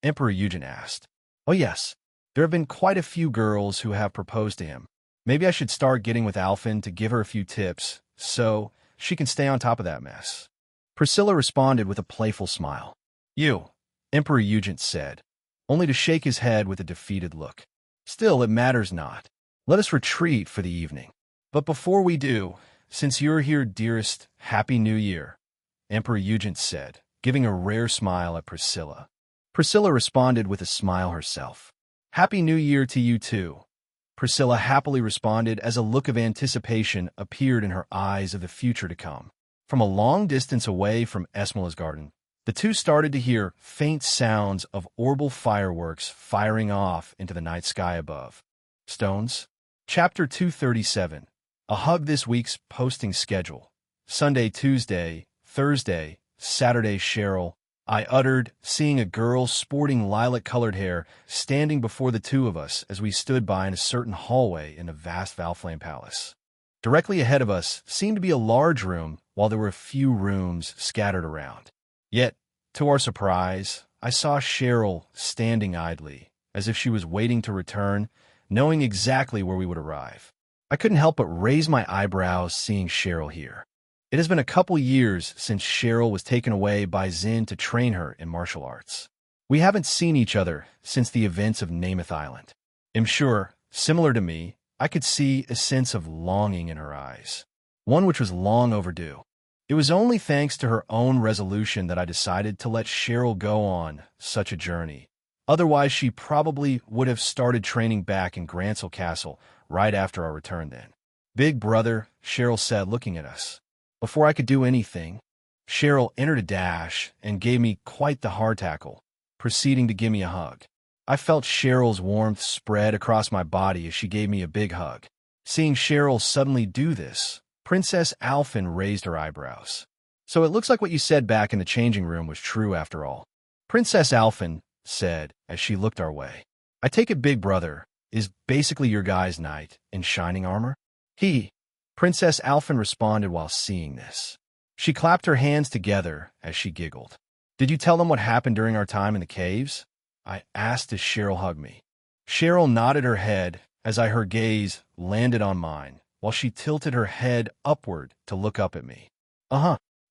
Emperor Eugen asked. Oh yes, there have been quite a few girls who have proposed to him. Maybe I should start getting with Alphen to give her a few tips, so she can stay on top of that mess. Priscilla responded with a playful smile. You, Emperor Eugen said, only to shake his head with a defeated look. Still, it matters not. Let us retreat for the evening. But before we do, since you're here, dearest, Happy New Year, Emperor Eugen said, giving a rare smile at Priscilla. Priscilla responded with a smile herself. Happy New Year to you too. Priscilla happily responded as a look of anticipation appeared in her eyes of the future to come. From a long distance away from Esmola's garden, the two started to hear faint sounds of orbital fireworks firing off into the night sky above. Stones. Chapter 237. A hug. This week's posting schedule. Sunday, Tuesday, Thursday, Saturday. Cheryl, I uttered, seeing a girl sporting lilac-colored hair standing before the two of us as we stood by in a certain hallway in a vast Valflame palace. Directly ahead of us seemed to be a large room, while there were a few rooms scattered around. Yet, to our surprise, I saw Cheryl standing idly, as if she was waiting to return, knowing exactly where we would arrive. I couldn't help but raise my eyebrows seeing Cheryl here. It has been a couple years since Cheryl was taken away by Zin to train her in martial arts. We haven't seen each other since the events of Namath Island. I'm sure, similar to me, I could see a sense of longing in her eyes, one which was long overdue. It was only thanks to her own resolution that I decided to let Cheryl go on such a journey. Otherwise, she probably would have started training back in Grancel Castle right after our return then. Big brother, Cheryl said, looking at us. Before I could do anything, Cheryl entered a dash and gave me quite the hard tackle, proceeding to give me a hug. I felt Cheryl's warmth spread across my body as she gave me a big hug. Seeing Cheryl suddenly do this, Princess Alphen raised her eyebrows. So it looks like what you said back in the changing room was true after all. Princess Alphen said as she looked our way. I take it Big Brother is basically your guy's knight in shining armor? Princess Alphen responded while seeing this. She clapped her hands together as she giggled. Did you tell them what happened during our time in the caves? I asked as Cheryl hugged me. Cheryl nodded her head as her gaze landed on mine, while she tilted her head upward to look up at me.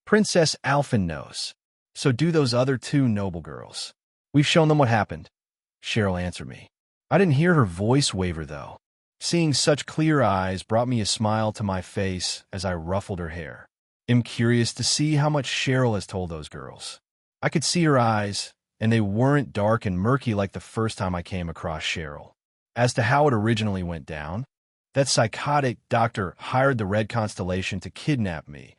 Princess Alphen knows. So do those other two noble girls. We've shown them what happened. Cheryl answered me. I didn't hear her voice waver, though. Seeing such clear eyes brought me a smile to my face as I ruffled her hair. I'm curious to see how much Cheryl has told those girls. I could see her eyes, and they weren't dark and murky like the first time I came across Cheryl. As to how it originally went down, that psychotic doctor hired the Red Constellation to kidnap me,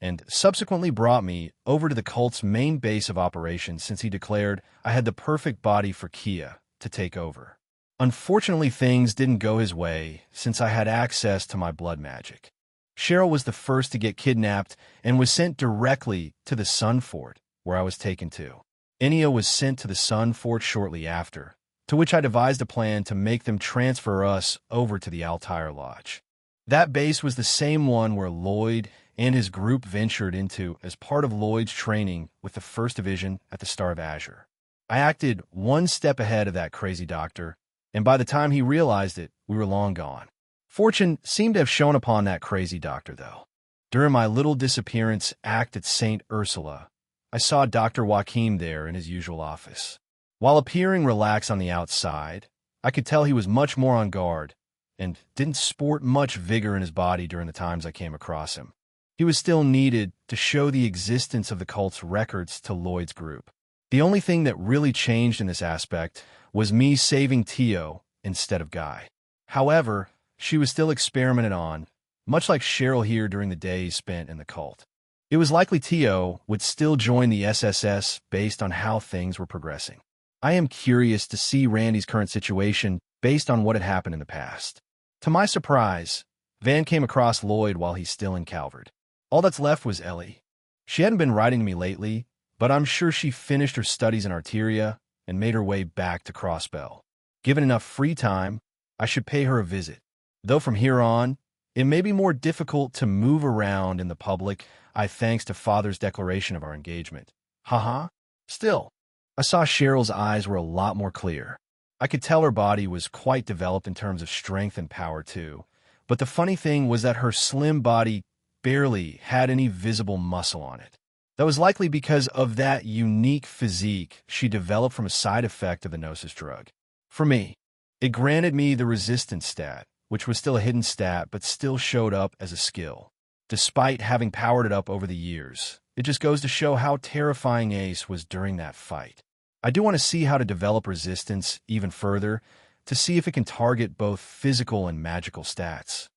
and subsequently brought me over to the cult's main base of operations since he declared I had the perfect body for Kia to take over. Unfortunately, things didn't go his way since I had access to my blood magic. Cheryl was the first to get kidnapped and was sent directly to the Sun Fort, where I was taken to. Enya was sent to the Sun Fort shortly after, to which I devised a plan to make them transfer us over to the Altair Lodge. That base was the same one where Lloyd and his group ventured into as part of Lloyd's training with the 1st Division at the Star of Azure. I acted one step ahead of that crazy doctor, and by the time he realized it, we were long gone. Fortune seemed to have shone upon that crazy doctor, though. During my little disappearance act at St. Ursula, I saw Dr. Joachim there in his usual office. While appearing relaxed on the outside, I could tell he was much more on guard and didn't sport much vigor in his body during the times I came across him. He was still needed to show the existence of the cult's records to Lloyd's group. The only thing that really changed in this aspect was me saving Tio instead of Guy. However, she was still experimented on, much like Cheryl here during the days spent in the cult. It was likely Tio would still join the SSS based on how things were progressing. I am curious to see Randy's current situation based on what had happened in the past. To my surprise, Van came across Lloyd while he's still in Calvert. All that's left was Ellie. She hadn't been writing to me lately, but I'm sure she finished her studies in Arteria and made her way back to Crossbell. Given enough free time, I should pay her a visit. Though from here on, it may be more difficult to move around in the public, thanks to Father's declaration of our engagement. Haha. Still, I saw Cheryl's eyes were a lot more clear. I could tell her body was quite developed in terms of strength and power too. But the funny thing was that her slim body barely had any visible muscle on it. That was likely because of that unique physique she developed from a side effect of the Gnosis drug. For me, it granted me the resistance stat, which was still a hidden stat but still showed up as a skill. Despite having powered it up over the years, it just goes to show how terrifying Ace was during that fight. I do want to see how to develop resistance even further, to see if it can target both physical and magical stats.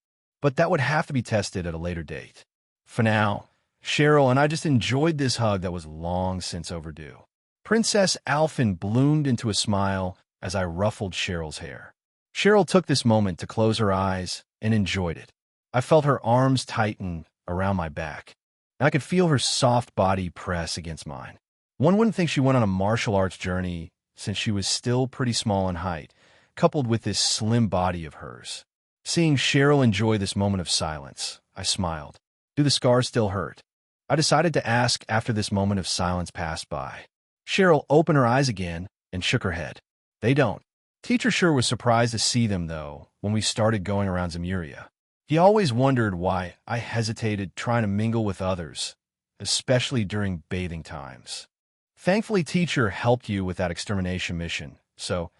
But that would have to be tested at a later date. For now, Cheryl and I just enjoyed this hug that was long since overdue. Princess Alphen bloomed into a smile as I ruffled Cheryl's hair. Cheryl took this moment to close her eyes and enjoyed it. I felt her arms tighten around my back, and I could feel her soft body press against mine. One wouldn't think she went on a martial arts journey since she was still pretty small in height, coupled with this slim body of hers. Seeing Cheryl enjoy this moment of silence, I smiled. Do the scars still hurt? I decided to ask after this moment of silence passed by. Cheryl opened her eyes again and shook her head. They don't. Teacher sure was surprised to see them, though, when we started going around Zemuria. He always wondered why I hesitated trying to mingle with others, especially during bathing times. Thankfully, Teacher helped you with that extermination mission, so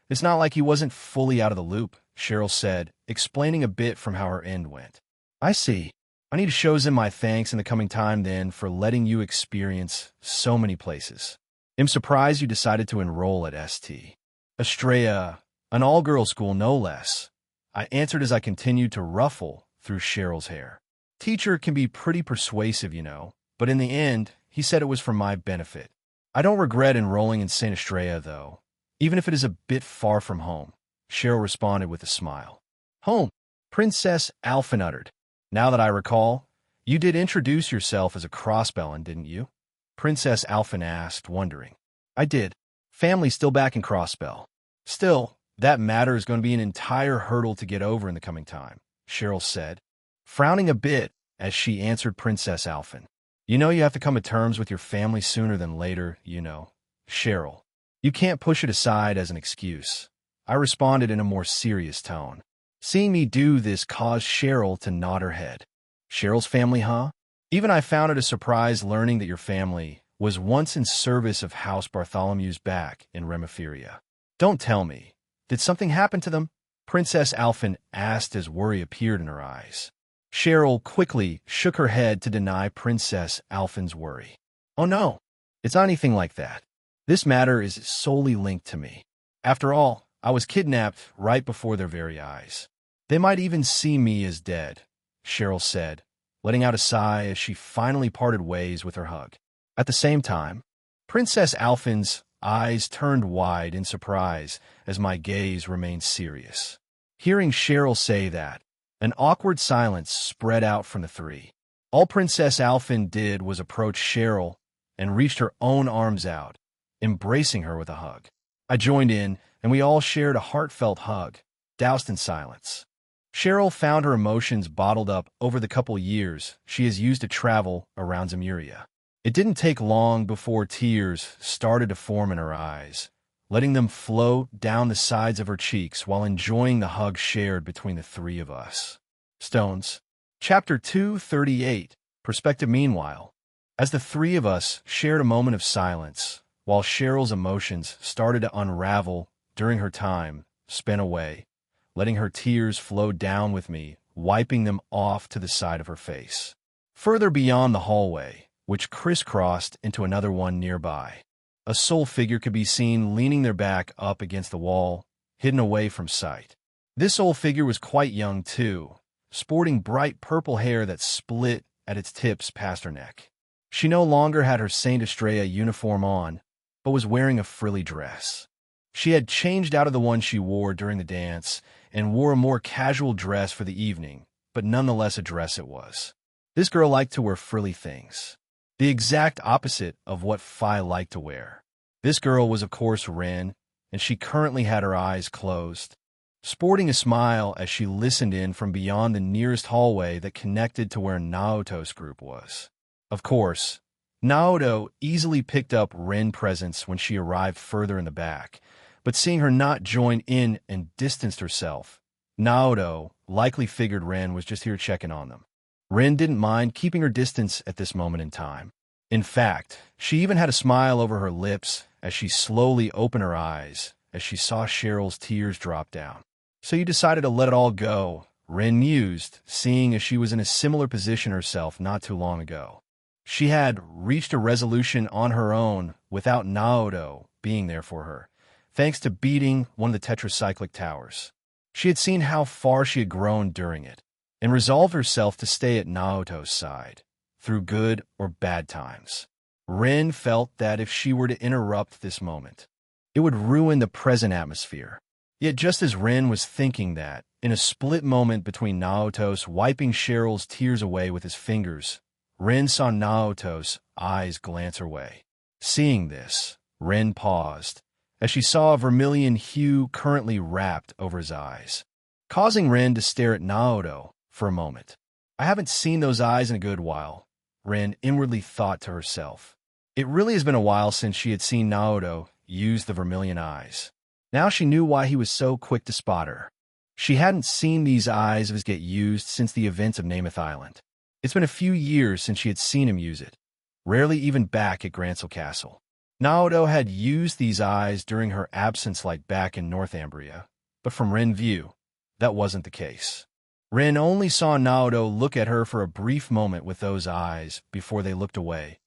it's not like he wasn't fully out of the loop, Cheryl said, explaining a bit from how her end went. I see. I need to show him my thanks in the coming time, then, for letting you experience so many places. I'm surprised you decided to enroll at ST. Estrella, an all-girls school no less, I answered as I continued to ruffle through Cheryl's hair. Teacher can be pretty persuasive, you know, but in the end, he said it was for my benefit. I don't regret enrolling in St. Estrella, though, even if it is a bit far from home, Cheryl responded with a smile. Home, Princess Alphen uttered. Now that I recall, you did introduce yourself as a Crossbellin, didn't you? Princess Alphen asked, wondering. I did. Family still back in Crossbell. Still, that matter is going to be an entire hurdle to get over in the coming time, Cheryl said, frowning a bit as she answered Princess Alphen. You know you have to come to terms with your family sooner than later, you know. Cheryl, you can't push it aside as an excuse. I responded in a more serious tone. Seeing me do this caused Cheryl to nod her head. Cheryl's family, huh? Even I found it a surprise learning that your family was once in service of House Bartholomew's back in Remiferia. Don't tell me. Did something happen to them? Princess Alphen asked as worry appeared in her eyes. Cheryl quickly shook her head to deny Princess Alphen's worry. Oh no, it's not anything like that. This matter is solely linked to me. After all, I was kidnapped right before their very eyes. They might even see me as dead, Cheryl said, letting out a sigh as she finally parted ways with her hug. At the same time, Princess Alphen's eyes turned wide in surprise as my gaze remained serious. Hearing Cheryl say that, an awkward silence spread out from the three. All Princess Alphen did was approach Cheryl and reached her own arms out, embracing her with a hug. I joined in, and we all shared a heartfelt hug, doused in silence. Cheryl found her emotions bottled up over the couple years she has used to travel around Zemuria. It didn't take long before tears started to form in her eyes, letting them flow down the sides of her cheeks while enjoying the hug shared between the three of us. Stones. Chapter 238, Perspective. Meanwhile, as the three of us shared a moment of silence, while Cheryl's emotions started to unravel during her time spent away, letting her tears flow down with me, wiping them off to the side of her face. Further beyond the hallway, which crisscrossed into another one nearby, a sole figure could be seen leaning their back up against the wall, hidden away from sight. This old figure was quite young, too, sporting bright purple hair that split at its tips past her neck. She no longer had her Saint Estrella uniform on, but was wearing a frilly dress. She had changed out of the one she wore during the dance and wore a more casual dress for the evening, but nonetheless a dress it was. This girl liked to wear frilly things, the exact opposite of what Phi liked to wear. This girl was, of course, Rin, and she currently had her eyes closed, sporting a smile as she listened in from beyond the nearest hallway that connected to where Naoto's group was. Of course, Naoto easily picked up Rin's presence when she arrived further in the back, but seeing her not join in and distanced herself, Naoto likely figured Rin was just here checking on them. Rin didn't mind keeping her distance at this moment in time. In fact, she even had a smile over her lips as she slowly opened her eyes as she saw Cheryl's tears drop down. So you decided to let it all go, Rin mused, seeing as she was in a similar position herself not too long ago. She had reached a resolution on her own without Naoto being there for her, thanks to beating one of the tetracyclic towers. She had seen how far she had grown during it, and resolved herself to stay at Naoto's side, through good or bad times. Rin felt that if she were to interrupt this moment, it would ruin the present atmosphere. Yet just as Rin was thinking that, in a split moment between Naoto's wiping Cheryl's tears away with his fingers, Rin saw Naoto's eyes glance her way. Seeing this, Rin paused, as she saw a vermilion hue currently wrapped over his eyes, causing Rin to stare at Naoto for a moment. I haven't seen those eyes in a good while, Rin inwardly thought to herself. It really has been a while since she had seen Naoto use the vermilion eyes. Now she knew why he was so quick to spot her. She hadn't seen these eyes of his get used since the events of Namath Island. It's been a few years since she had seen him use it, rarely even back at Grancel Castle. Naoto had used these eyes during her absence like back in Northumbria, but from Rin's view, that wasn't the case. Rin only saw Naoto look at her for a brief moment with those eyes before they looked away,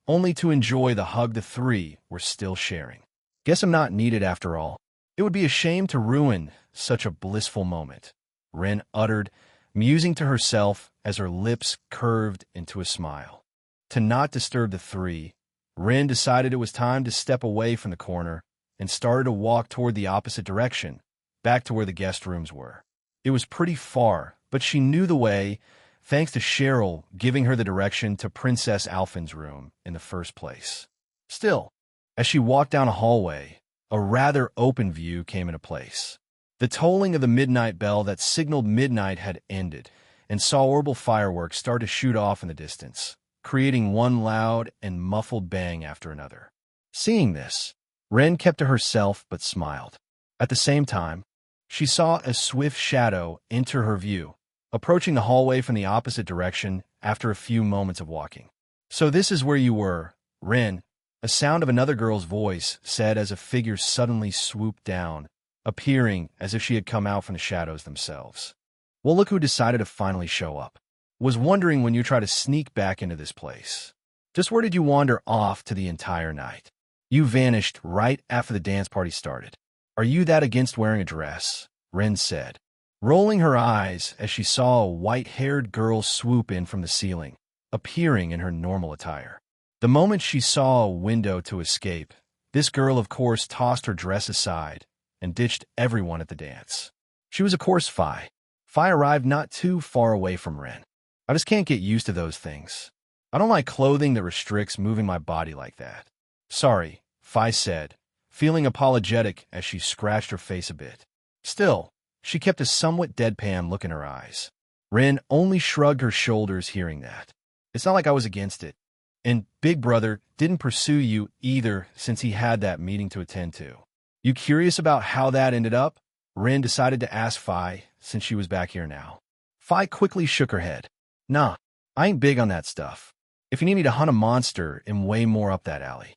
only to enjoy the hug the three were still sharing. Guess I'm not needed after all. It would be a shame to ruin such a blissful moment, Rin uttered, musing to herself as her lips curved into a smile. To not disturb the three, Rin decided it was time to step away from the corner and started to walk toward the opposite direction, back to where the guest rooms were. It was pretty far, but she knew the way, thanks to Cheryl giving her the direction to Princess Alphin's room in the first place. Still, as she walked down a hallway, a rather open view came into place. The tolling of the midnight bell that signaled midnight had ended, and saw orbital fireworks start to shoot off in the distance, creating one loud and muffled bang after another. Seeing this, Ren kept to herself but smiled. At the same time, she saw a swift shadow enter her view, approaching the hallway from the opposite direction after a few moments of walking. "So this is where you were, Ren," a sound of another girl's voice said as a figure suddenly swooped down, appearing as if she had come out from the shadows themselves. "Well, look who decided to finally show up. Was wondering when you tried to sneak back into this place. Just where did you wander off to the entire night? You vanished right after the dance party started. Are you that against wearing a dress?" Ren said, rolling her eyes as she saw a white-haired girl swoop in from the ceiling, appearing in her normal attire. The moment she saw a window to escape, this girl of course tossed her dress aside and ditched everyone at the dance. She was of course Phi. Phi arrived not too far away from Ren. "I just can't get used to those things. I don't like clothing that restricts moving my body like that." "Sorry," Phi said, feeling apologetic as she scratched her face a bit. Still, she kept a somewhat deadpan look in her eyes. Ren only shrugged her shoulders hearing that. "It's not like I was against it. And Big Brother didn't pursue you either since he had that meeting to attend to. You curious about how that ended up?" Ren decided to ask Phi since she was back here now. Phi quickly shook her head. Nah, I ain't big on that stuff. If you need me to hunt a monster, I'm way more up that alley.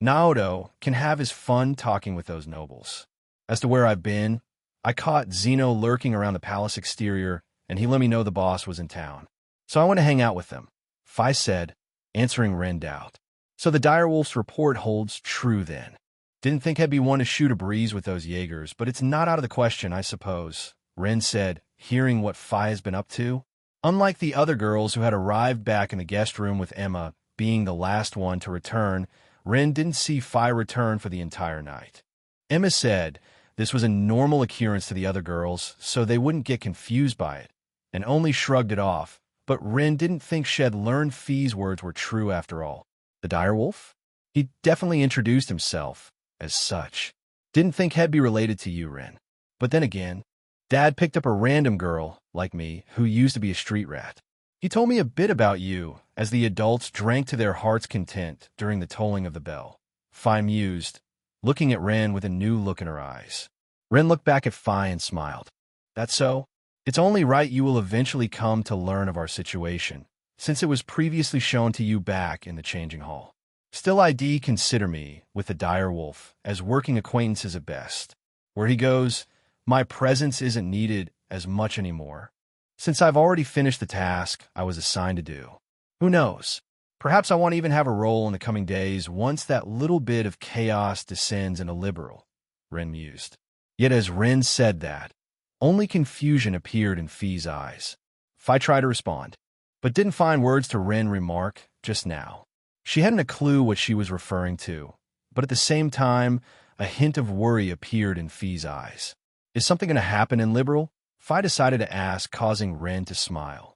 Naoto can have his fun talking with those nobles. As to where I've been, I caught Zeno lurking around the palace exterior, and he let me know the boss was in town. So I went to hang out with them, Phi said, answering Ren doubt. So the direwolf's report holds true then. Didn't think I'd be one to shoot a breeze with those Jaegers, but it's not out of the question, I suppose, Ren said, hearing what Phi has been up to. Unlike the other girls who had arrived back in the guest room with Emma, being the last one to return, Ren didn't see Phi return for the entire night. Emma said this was a normal occurrence to the other girls, so they wouldn't get confused by it, and only shrugged it off, but Ren didn't think she'd learned Phi's words were true after all. The direwolf? He definitely introduced himself as such. Didn't think he'd be related to you, Ren. But then again, Dad picked up a random girl, like me, who used to be a street rat. He told me a bit about you as the adults drank to their heart's content during the tolling of the bell. Phi mused, looking at Ren with a new look in her eyes. Ren looked back at Phi and smiled. That's so? It's only right you will eventually come to learn of our situation, since it was previously shown to you back in the changing hall. Still, I consider me, with the dire wolf, as working acquaintances at best. Where he goes, my presence isn't needed as much anymore, since I've already finished the task I was assigned to do. Who knows? Perhaps I won't even have a role in the coming days once that little bit of chaos descends into liberal, Ren mused. Yet as Ren said that, only confusion appeared in Phi's eyes. Phi tried to respond, but didn't find words to Ren remark just now. She hadn't a clue what she was referring to, but at the same time, a hint of worry appeared in Phi's eyes. Is something going to happen in Liberal? Phi decided to ask, causing Ren to smile.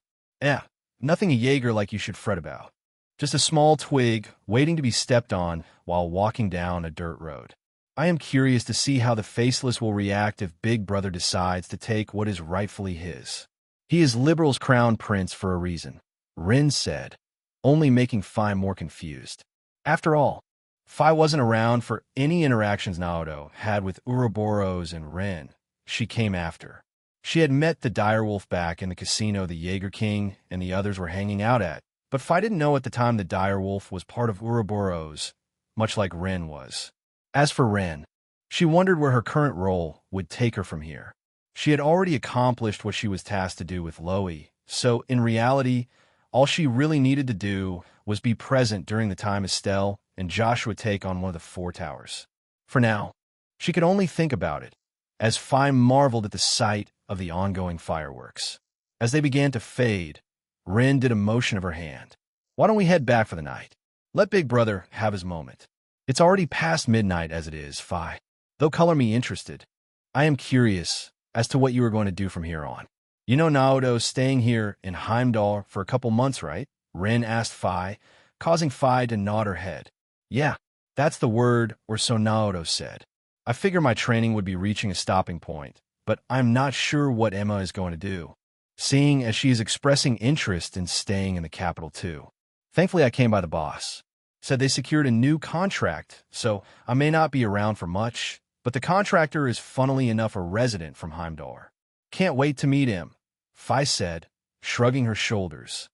Nothing a Jaeger like you should fret about. Just a small twig waiting to be stepped on while walking down a dirt road. I am curious to see how the Faceless will react if Big Brother decides to take what is rightfully his. He is Liberal's crown prince for a reason, Ren said, only making Phi more confused. After all, Phi wasn't around for any interactions Naoto had with Ouroboros and Ren. She came after. She had met the direwolf back in the casino the Jaeger King and the others were hanging out at, but Phi didn't know at the time the direwolf was part of Ouroboros, much like Ren was. As for Ren, she wondered where her current role would take her from here. She had already accomplished what she was tasked to do with Loey, so in reality, all she really needed to do was be present during the time Estelle and Joshua take on one of the 4 towers. For now, she could only think about it, as Phi marveled at the sight of the ongoing fireworks. As they began to fade, Ren did a motion of her hand. Why don't we head back for the night? Let Big Brother have his moment. It's already past midnight as it is, Phi. Though color me interested, I am curious as to what you are going to do from here on. You know Naoto's staying here in Heimdall for a couple months, right? Ren asked Phi, causing Phi to nod her head. Yeah, that's the word, or so Naoto said. I figure my training would be reaching a stopping point, but I'm not sure what Emma is going to do, seeing as she is expressing interest in staying in the capital too. Thankfully, I came by the boss. Said they secured a new contract, so I may not be around for much, but the contractor is funnily enough a resident from Heimdall. Can't wait to meet him, Phi said, shrugging her shoulders.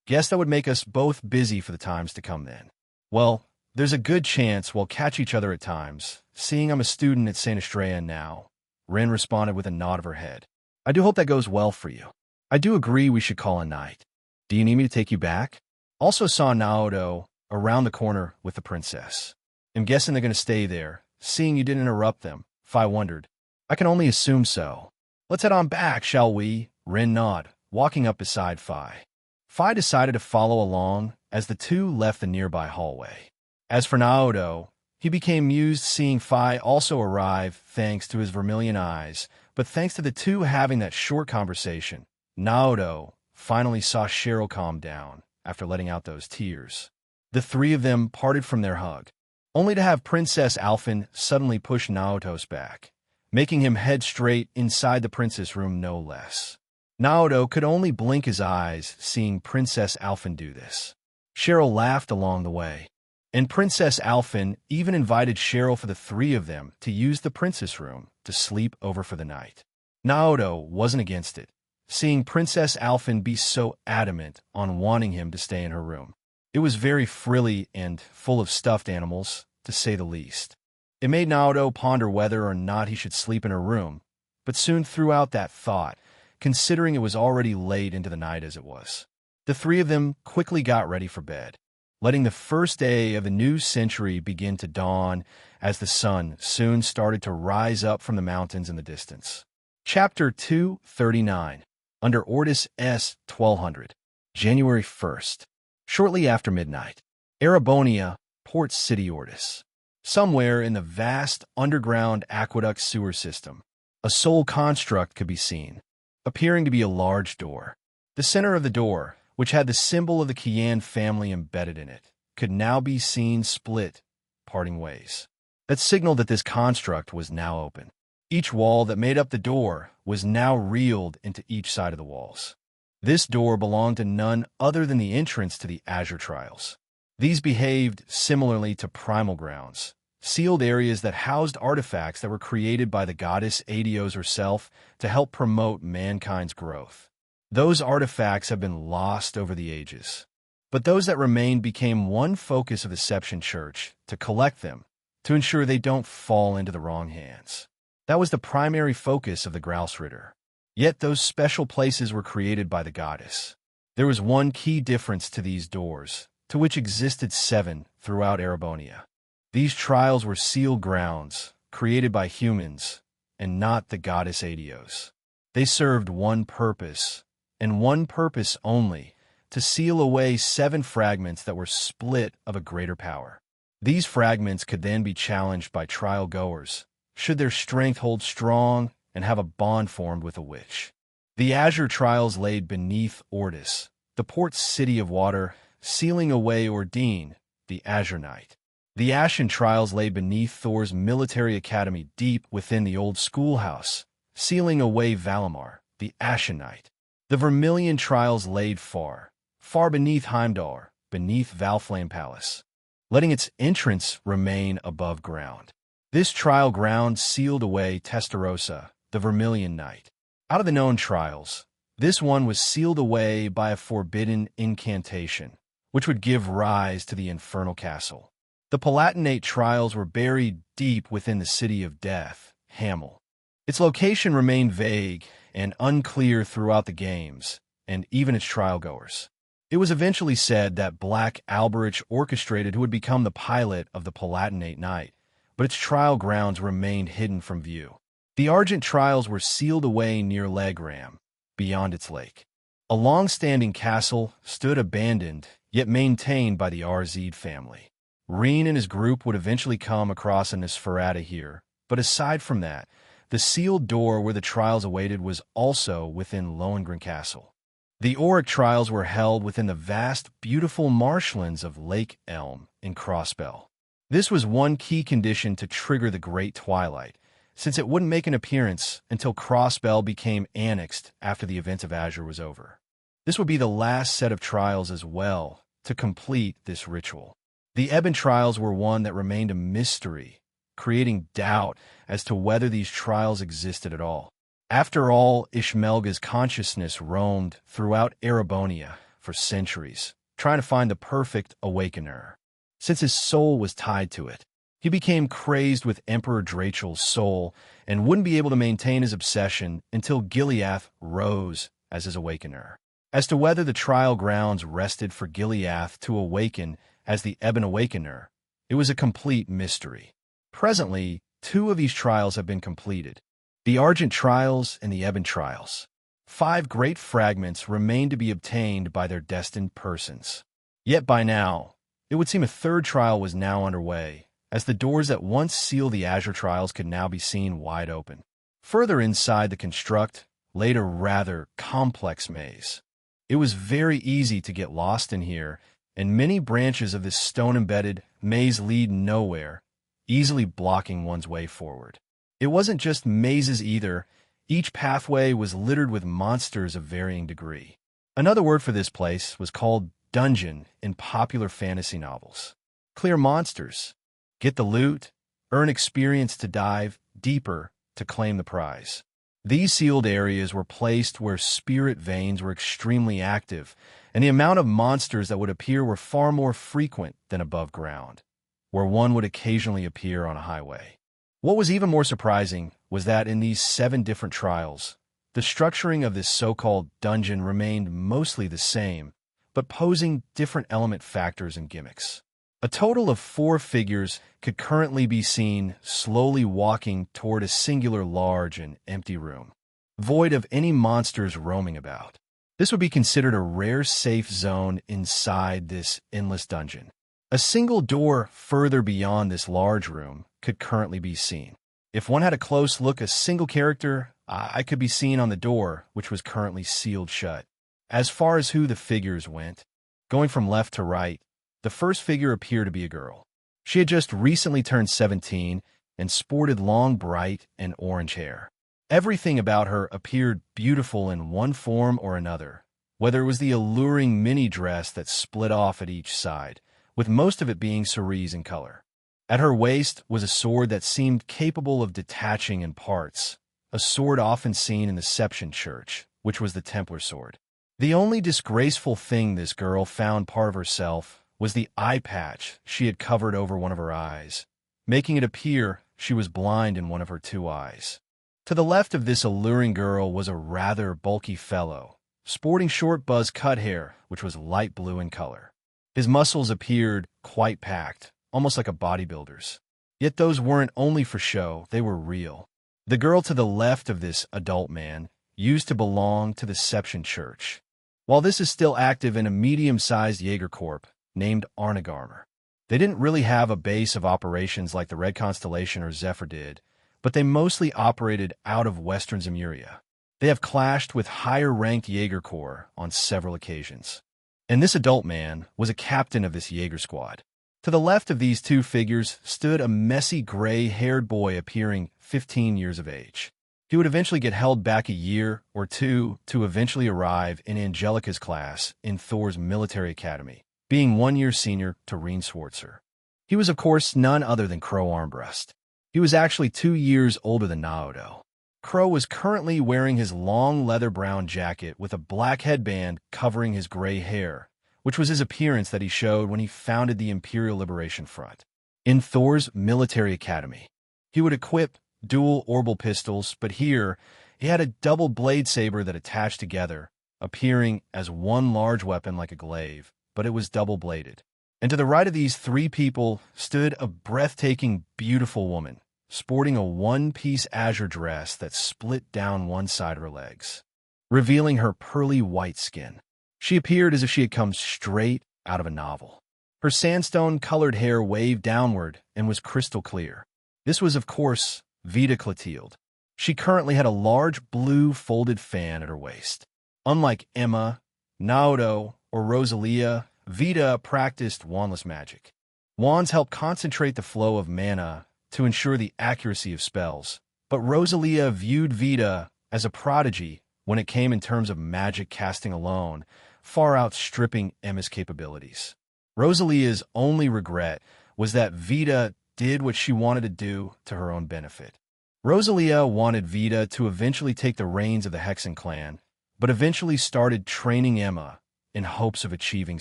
Guess that would make us both busy for the times to come then. Well, there's a good chance we'll catch each other at times, seeing I'm a student at St. Estrella now, Ren responded with a nod of her head. I do hope that goes well for you. I do agree we should call a night. Do you need me to take you back? Also saw Naoto around the corner with the princess. I'm guessing they're going to stay there, seeing you didn't interrupt them, Phi wondered. I can only assume so. Let's head on back, shall we? Ren nodded, walking up beside Phi. Phi decided to follow along as the two left the nearby hallway. As for Naoto, he became amused seeing Phi also arrive thanks to his vermilion eyes, but thanks to the two having that short conversation, Naoto finally saw Cheryl calm down after letting out those tears. The 3 of them parted from their hug, only to have Princess Alphen suddenly push Naoto's back, making him head straight inside the princess room no less. Naoto could only blink his eyes seeing Princess Alphen do this. Cheryl laughed along the way, and Princess Alphen even invited Cheryl for the 3 of them to use the princess room to sleep over for the night. Naoto wasn't against it, seeing Princess Alphen be so adamant on wanting him to stay in her room. It was very frilly and full of stuffed animals, to say the least. It made Naoto ponder whether or not he should sleep in her room, but soon threw out that thought, considering it was already late into the night as it was. The three of them quickly got ready for bed, letting the first day of the new century begin to dawn as the sun soon started to rise up from the mountains in the distance. Chapter 239. Under Ortis S. 1200. January 1st. Shortly after midnight. Erebonia, Port City Ortis. Somewhere in the vast underground aqueduct sewer system, a sole construct could be seen, appearing to be a large door. The center of the door, which had the symbol of the Qian family embedded in it, could now be seen split, parting ways. That signaled that this construct was now open. Each wall that made up the door was now reeled into each side of the walls. This door belonged to none other than the entrance to the Azure Trials. These behaved similarly to primal grounds, sealed areas that housed artifacts that were created by the goddess Adios herself to help promote mankind's growth. Those artifacts have been lost over the ages, but those that remained became one focus of the Seption Church to collect them, to ensure they don't fall into the wrong hands. That was the primary focus of the Grouse-Ritter. Yet those special places were created by the goddess. There was one key difference to these doors, to which existed 7 throughout Erebonia. These trials were sealed grounds, created by humans, and not the goddess Adios. They served one purpose, and one purpose only, to seal away 7 fragments that were split of a greater power. These fragments could then be challenged by trial goers, should their strength hold strong and have a bond formed with a witch. The Azure Trials laid beneath Ortis, the port city of water, sealing away Ordine, the Azure Knight. The Ashen Trials lay beneath Thor's military academy deep within the old schoolhouse, sealing away Valimar, the Ashen Knight. The Vermilion Trials laid far, far beneath Heimdall, beneath Valflame Palace, letting its entrance remain above ground. This trial ground sealed away Testarossa, the Vermilion Knight. Out of the known trials, this one was sealed away by a forbidden incantation, which would give rise to the Infernal Castle. The Palatinate trials were buried deep within the city of death, Hamel. Its location remained vague and unclear throughout the games, and even its trial-goers. It was eventually said that Black Alberich orchestrated who would become the pilot of the Palatinate Knight, but its trial grounds remained hidden from view. The Argent Trials were sealed away near Legram, beyond its lake. A long-standing castle stood abandoned, yet maintained by the Arzid family. Reen and his group would eventually come across a Nosferatu here, but aside from that, the sealed door where the trials awaited was also within Lohengrin Castle. The Auric Trials were held within the vast, beautiful marshlands of Lake Elm in Crossbell. This was one key condition to trigger the Great Twilight, since it wouldn't make an appearance until Crossbell became annexed after the event of Azure was over. This would be the last set of trials as well to complete this ritual. The Ebon Trials were one that remained a mystery, creating doubt as to whether these trials existed at all. After all, Ishmelga's consciousness roamed throughout Erebonia for centuries, trying to find the perfect awakener. Since his soul was tied to it, he became crazed with Emperor Drachel's soul and wouldn't be able to maintain his obsession until Gileath rose as his awakener. As to whether the trial grounds rested for Gileath to awaken as the Ebon Awakener, it was a complete mystery. Presently, 2 of these trials have been completed, the Argent Trials and the Ebon Trials. 5 great fragments remain to be obtained by their destined persons. Yet by now, it would seem a 3rd trial was now underway, as the doors that once sealed the Azure Trials could now be seen wide open. Further inside the construct laid a rather complex maze. It was very easy to get lost in here, and many branches of this stone-embedded maze lead nowhere, easily blocking one's way forward. It wasn't just mazes either. Each pathway was littered with monsters of varying degree. Another word for this place was called dungeon in popular fantasy novels. Clear monsters, get the loot, earn experience to dive deeper to claim the prize. These sealed areas were placed where spirit veins were extremely active, and the amount of monsters that would appear were far more frequent than above ground, where one would occasionally appear on a highway. What was even more surprising was that in these 7 different trials, the structuring of this so-called dungeon remained mostly the same, but posing different element factors and gimmicks. A total of 4 figures could currently be seen slowly walking toward a singular large and empty room, void of any monsters roaming about. This would be considered a rare safe zone inside this endless dungeon. A single door further beyond this large room could currently be seen. If one had a close look, a single character I could be seen on the door, which was currently sealed shut. As far as who the figures went, going from left to right, the first figure appeared to be a girl. She had just recently turned 17 and sported long, bright, and orange hair. Everything about her appeared beautiful in one form or another, whether it was the alluring mini dress that split off at each side, with most of it being cerise in color. At her waist was a sword that seemed capable of detaching in parts, a sword often seen in the Seption Church, which was the Templar sword. The only disgraceful thing this girl found part of herself was the eye patch she had covered over one of her eyes, making it appear she was blind in one of her 2 eyes. To the left of this alluring girl was a rather bulky fellow, sporting short buzz-cut hair, which was light blue in color. His muscles appeared quite packed, almost like a bodybuilder's. Yet those weren't only for show, they were real. The girl to the left of this adult man used to belong to the Seption Church. While this is still active in a medium-sized Jägerkorps named Arnegarmer. They didn't really have a base of operations like the Red Constellation or Zephyr did, but they mostly operated out of Western Zemuria. They have clashed with higher-ranked Jägerkorps on several occasions. And this adult man was a captain of this Jäger squad. To the left of these 2 figures stood a messy gray-haired boy appearing 15 years of age. He would eventually get held back a year or 2 to eventually arrive in Angelica's class in Thor's military academy, being 1 year senior to Reen Swartzer. He was, of course, none other than Crow Armbrust. He was actually 2 years older than Naoto. Crow was currently wearing his long leather brown jacket with a black headband covering his gray hair, which was his appearance that he showed when he founded the Imperial Liberation Front. In Thor's military academy, he would equip dual orbital pistols, but here he had a double blade saber that attached together, appearing as one large weapon like a glaive, but it was double-bladed. And to the right of these 3 people stood a breathtaking, beautiful woman, sporting a one-piece azure dress that split down one side of her legs, revealing her pearly white skin. She appeared as if she had come straight out of a novel. Her sandstone-colored hair waved downward and was crystal clear. This was, of course, Vita Clotilde. She currently had a large blue folded fan at her waist. Unlike Emma, Naoto, or Rosalia, Vita practiced wandless magic. Wands help concentrate the flow of mana to ensure the accuracy of spells, but Rosalia viewed Vita as a prodigy when it came in terms of magic casting alone, far outstripping Emma's capabilities. Rosalia's only regret was that Vita did what she wanted to do to her own benefit. Rosalia wanted Vita to eventually take the reins of the Hexen clan, but eventually started training Emma in hopes of achieving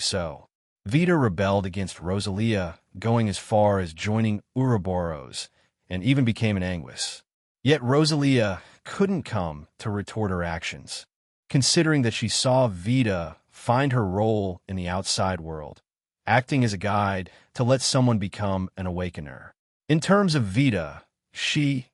so. Vita rebelled against Rosalia, going as far as joining Ouroboros, and even became an Anguis. Yet Rosalia couldn't come to retort her actions, considering that she saw Vita find her role in the outside world, acting as a guide to let someone become an awakener. In terms of Vita, she,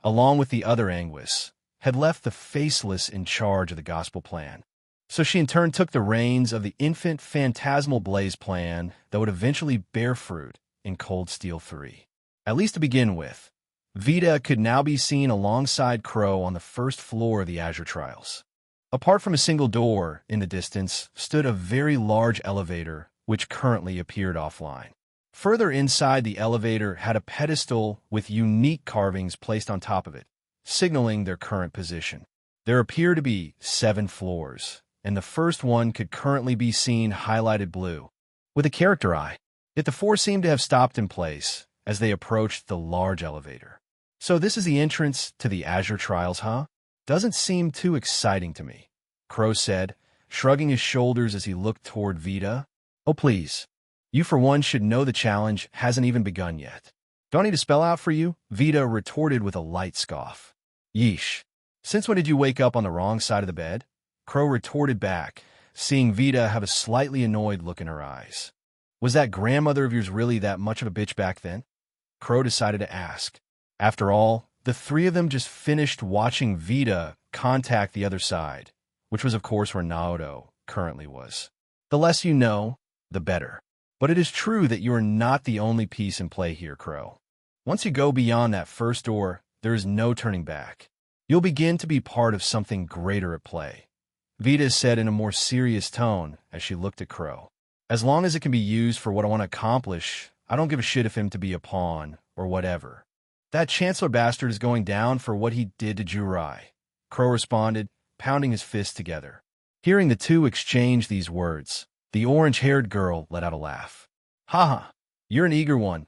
along with the other Anguis, had left the Faceless in charge of the Gospel Plan. So she in turn took the reins of the infant phantasmal blaze plan that would eventually bear fruit in Cold Steel 3. At least to begin with, Vita could now be seen alongside Crow on the first floor of the Azure Trials. Apart from a single door in the distance stood a very large elevator which currently appeared offline. Further inside, the elevator had a pedestal with unique carvings placed on top of it, signaling their current position. There appear to be 7 floors, and the first one could currently be seen highlighted blue, with a character eye. Yet the 4 seemed to have stopped in place as they approached the large elevator. So this is the entrance to the Azure Trials, huh? Doesn't seem too exciting to me, Crow said, shrugging his shoulders as he looked toward Vita. Oh, please. You for one should know the challenge hasn't even begun yet. Do I need to spell out for you? Vita retorted with a light scoff. Yeesh. Since when did you wake up on the wrong side of the bed? Crow retorted back, seeing Vita have a slightly annoyed look in her eyes. Was that grandmother of yours really that much of a bitch back then? Crow decided to ask. After all, the three of them just finished watching Vita contact the other side, which was of course where Naoto currently was. The less you know, the better. But it is true that you are not the only piece in play here, Crow. Once you go beyond that first door, there is no turning back. You'll begin to be part of something greater at play. Vita said in a more serious tone as she looked at Crow. As long as it can be used for what I want to accomplish, I don't give a shit if him to be a pawn or whatever. That Chancellor bastard is going down for what he did to Jurai, Crow responded, pounding his fists together. Hearing the two exchange these words, the orange-haired girl let out a laugh. Haha, you're an eager one,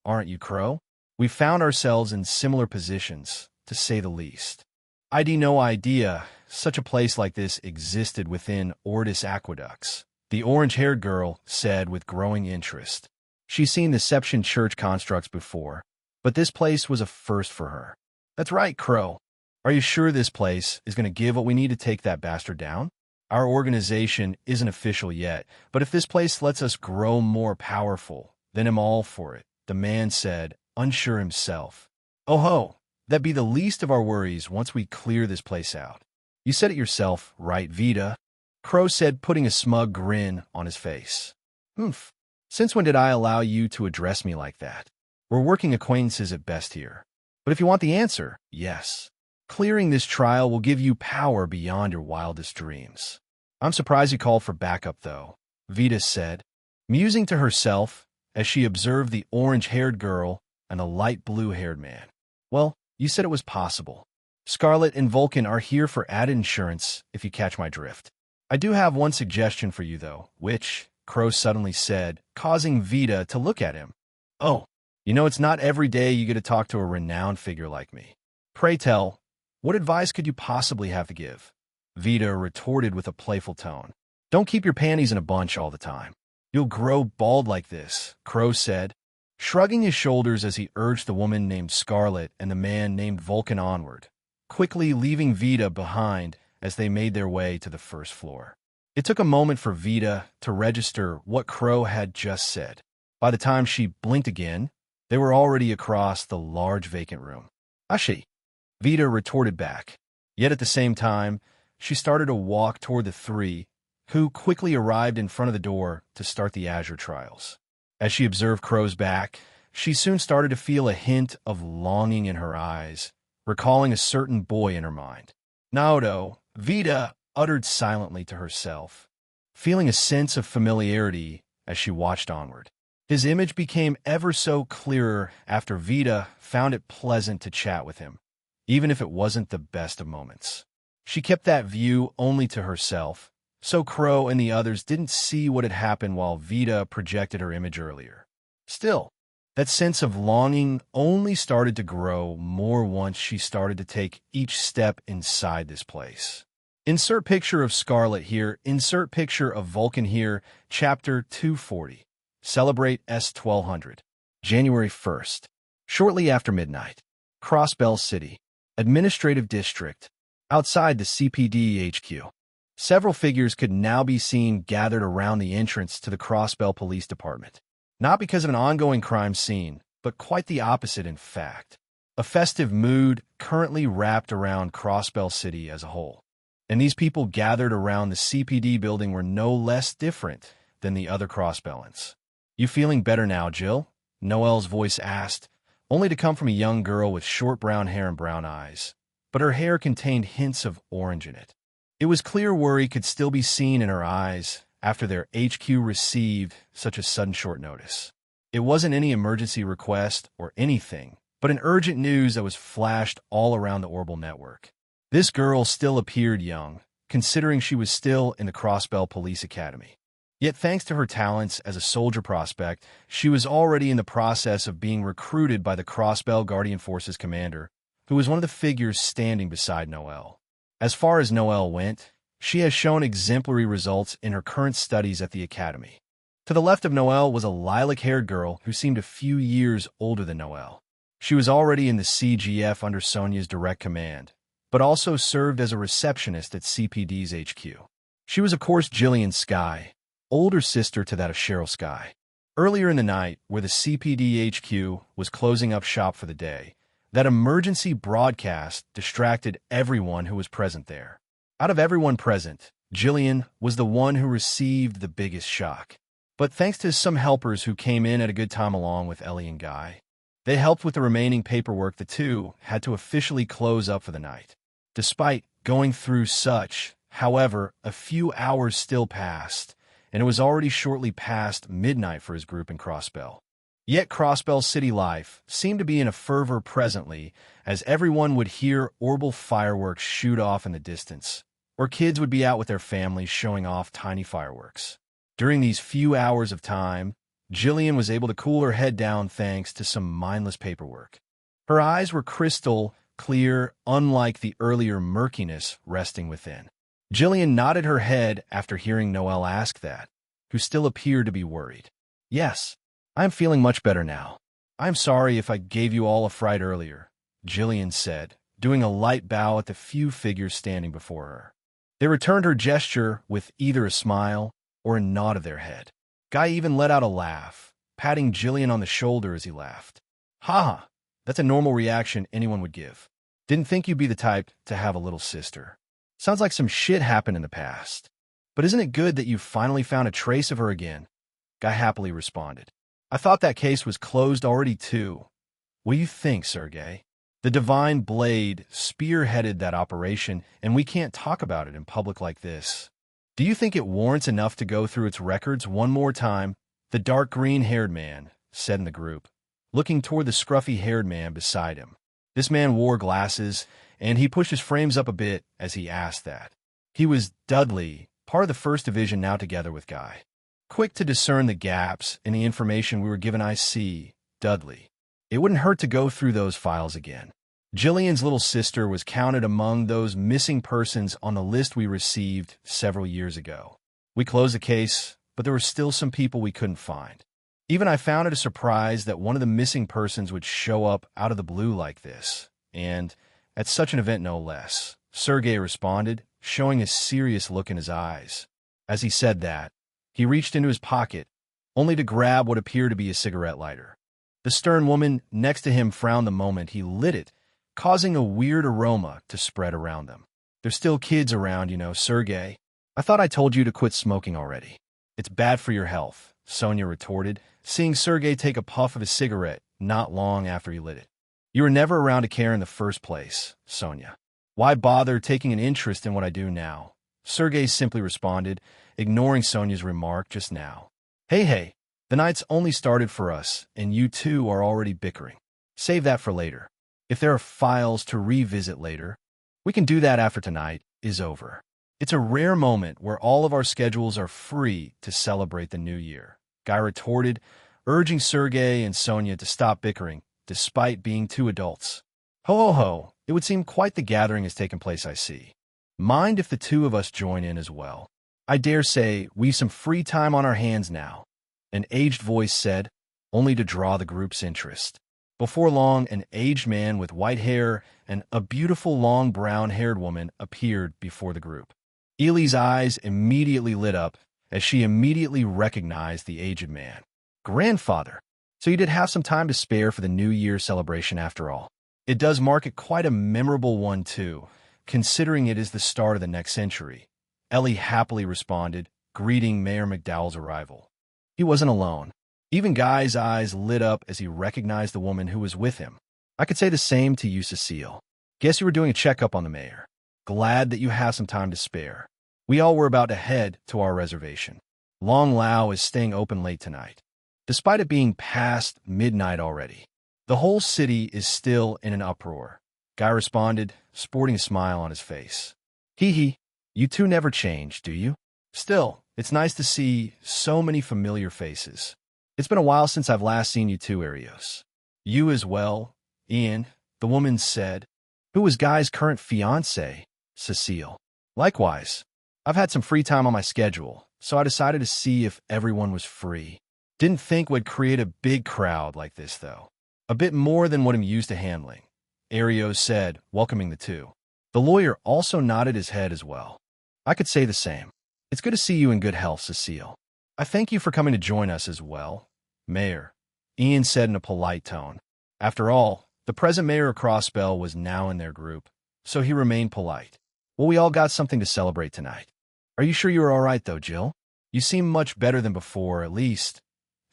aren't you, Crow? We found ourselves in similar positions, to say the least. I'd no idea such a place like this existed within Ordis Aqueducts, the orange-haired girl said with growing interest. She's seen the Seption Church constructs before, but this place was a first for her. That's right, Crow. Are you sure this place is going to give what we need to take that bastard down? Our organization isn't official yet, but if this place lets us grow more powerful, then I'm all for it, the man said, unsure himself. Oh ho, that'd be the least of our worries once we clear this place out. You said it yourself, right, Vita? Crow said, putting a smug grin on his face. Oomph. Since when did I allow you to address me like that? We're working acquaintances at best here. But if you want the answer, yes. Clearing this trial will give you power beyond your wildest dreams. I'm surprised you called for backup, though, Vita said, musing to herself as she observed the orange-haired girl and the light blue-haired man. Well, you said it was possible. Scarlet and Vulcan are here for added insurance, if you catch my drift. I do have one suggestion for you, though, which, Crow suddenly said, causing Vita to look at him. Oh, you know it's not every day you get to talk to a renowned figure like me. Pray tell, what advice could you possibly have to give? Vita retorted with a playful tone. Don't keep your panties in a bunch all the time. You'll grow bald like this, Crow said, shrugging his shoulders as he urged the woman named Scarlet and the man named Vulcan onward, quickly leaving Vita behind as they made their way to the first floor. It took a moment for Vita to register what Crow had just said. By the time she blinked again, they were already across the large vacant room. Ashi, Vita retorted back. Yet at the same time, she started to walk toward the three, who quickly arrived in front of the door to start the Azure trials. As she observed Crow's back, she soon started to feel a hint of longing in her eyes, recalling a certain boy in her mind. Naoto, Vita uttered silently to herself, feeling a sense of familiarity as she watched onward. His image became ever so clearer after Vita found it pleasant to chat with him, even if it wasn't the best of moments. She kept that view only to herself, so Crow and the others didn't see what had happened while Vita projected her image earlier. Still, that sense of longing only started to grow more once she started to take each step inside this place. Insert picture of Scarlet here, insert picture of Vulcan here, Chapter 240. Celebrate S1200. January 1st. Shortly after midnight. Crossbell City. Administrative District. Outside the CPD HQ. Several figures could now be seen gathered around the entrance to the Crossbell Police Department. Not because of an ongoing crime scene, but quite the opposite in fact. A festive mood currently wrapped around Crossbell City as a whole. And these people gathered around the CPD building were no less different than the other Crossbellans. You feeling better now, Jill? Noelle's voice asked, only to come from a young girl with short brown hair and brown eyes. But her hair contained hints of orange in it. It was clear worry could still be seen in her eyes after their HQ received such a sudden short notice. It wasn't any emergency request or anything, but an urgent news that was flashed all around the Orbital network. This girl still appeared young, considering she was still in the Crossbell Police Academy. Yet thanks to her talents as a soldier prospect, she was already in the process of being recruited by the Crossbell Guardian Forces commander, who was one of the figures standing beside Noelle. As far as Noelle went, she has shown exemplary results in her current studies at the academy. To the left of Noelle was a lilac-haired girl who seemed a few years older than Noelle. She was already in the CGF under Sonia's direct command, but also served as a receptionist at CPD's HQ. She was, of course, Jillian Skye, older sister to that of Cheryl Skye. Earlier in the night, where the CPD HQ was closing up shop for the day, that emergency broadcast distracted everyone who was present there. Out of everyone present, Jillian was the one who received the biggest shock. But thanks to some helpers who came in at a good time along with Ellie and Guy, they helped with the remaining paperwork the two had to officially close up for the night. Despite going through such, however, a few hours still passed, and it was already shortly past midnight for his group in Crossbell. Yet Crossbell city life seemed to be in a fervor presently, as everyone would hear orbital fireworks shoot off in the distance, or kids would be out with their families showing off tiny fireworks. During these few hours of time, Jillian was able to cool her head down thanks to some mindless paperwork. Her eyes were crystal clear, unlike the earlier murkiness resting within. Jillian nodded her head after hearing Noelle ask that, who still appeared to be worried. "Yes, I'm feeling much better now. I'm sorry if I gave you all a fright earlier," Jillian said, doing a light bow at the few figures standing before her. They returned her gesture with either a smile or a nod of their head. Guy even let out a laugh, patting Jillian on the shoulder as he laughed. "Ha! That's a normal reaction anyone would give. Didn't think you'd be the type to have a little sister. Sounds like some shit happened in the past. But isn't it good that you finally found a trace of her again?" Guy happily responded. "I thought that case was closed already too. What do you think, Sergei? The Divine Blade spearheaded that operation, and we can't talk about it in public like this. Do you think it warrants enough to go through its records one more time?" The dark green-haired man said in the group, looking toward the scruffy-haired man beside him. This man wore glasses, and he pushed his frames up a bit as he asked that. He was Dudley, part of the First Division, now together with Guy. Quick to discern the gaps in the information we were given. "I see, Dudley. It wouldn't hurt to go through those files again." Jillian's little sister was counted among those missing persons on the list we received several years ago. We closed the case, but there were still some people we couldn't find. Even I found it a surprise that one of the missing persons would show up out of the blue like this, and at such an event no less. Sergei responded, showing a serious look in his eyes. As he said that, he reached into his pocket, only to grab what appeared to be a cigarette lighter. The stern woman next to him frowned the moment he lit it, causing a weird aroma to spread around them. "There's still kids around, you know, Sergei. I thought I told you to quit smoking already. It's bad for your health," Sonia retorted, seeing Sergei take a puff of his cigarette not long after he lit it. "You were never around to care in the first place, Sonia. Why bother taking an interest in what I do now?" Sergei simply responded, ignoring Sonia's remark just now. Hey, the night's only started for us, and you two are already bickering. Save that for later. If there are files to revisit later, we can do that after tonight is over. It's a rare moment where all of our schedules are free to celebrate the new year," Guy retorted, urging Sergei and Sonia to stop bickering, despite being two adults. Ho, ho, ho, it would seem quite the gathering has taken place, I see. Mind if the two of us join in as well? I dare say we've some free time on our hands now," an aged voice said, only to draw the group's interest. Before long, an aged man with white hair and a beautiful long brown-haired woman appeared before the group. Ely's eyes immediately lit up as she immediately recognized the aged man. "Grandfather, so you did have some time to spare for the New Year celebration after all. It does mark it quite a memorable one too, considering it is the start of the next century," Ellie happily responded, greeting Mayor McDowell's arrival. He wasn't alone. Even Guy's eyes lit up as he recognized the woman who was with him. "I could say the same to you, Cecile. Guess you were doing a checkup on the mayor. Glad that you have some time to spare. We all were about to head to our reservation. Long Lao is staying open late tonight. Despite it being past midnight already, the whole city is still in an uproar," Guy responded, sporting a smile on his face. Hee, you two never change, do you? Still, it's nice to see so many familiar faces. It's been a while since I've last seen you two, Arios. You as well, Ian, the woman said, who was Guy's current fiancé, Cecile. Likewise. I've had some free time on my schedule, so I decided to see if everyone was free. Didn't think we'd create a big crowd like this, though. A bit more than what I'm used to handling, Arios said, welcoming the two. The lawyer also nodded his head as well. I could say the same. It's good to see you in good health, Cecile. I thank you for coming to join us as well, Mayor, Ian said in a polite tone. After all, the present mayor of Crossbell was now in their group, so he remained polite. Well, we all got something to celebrate tonight. Are you sure you're all right, though, Jill? You seem much better than before, at least.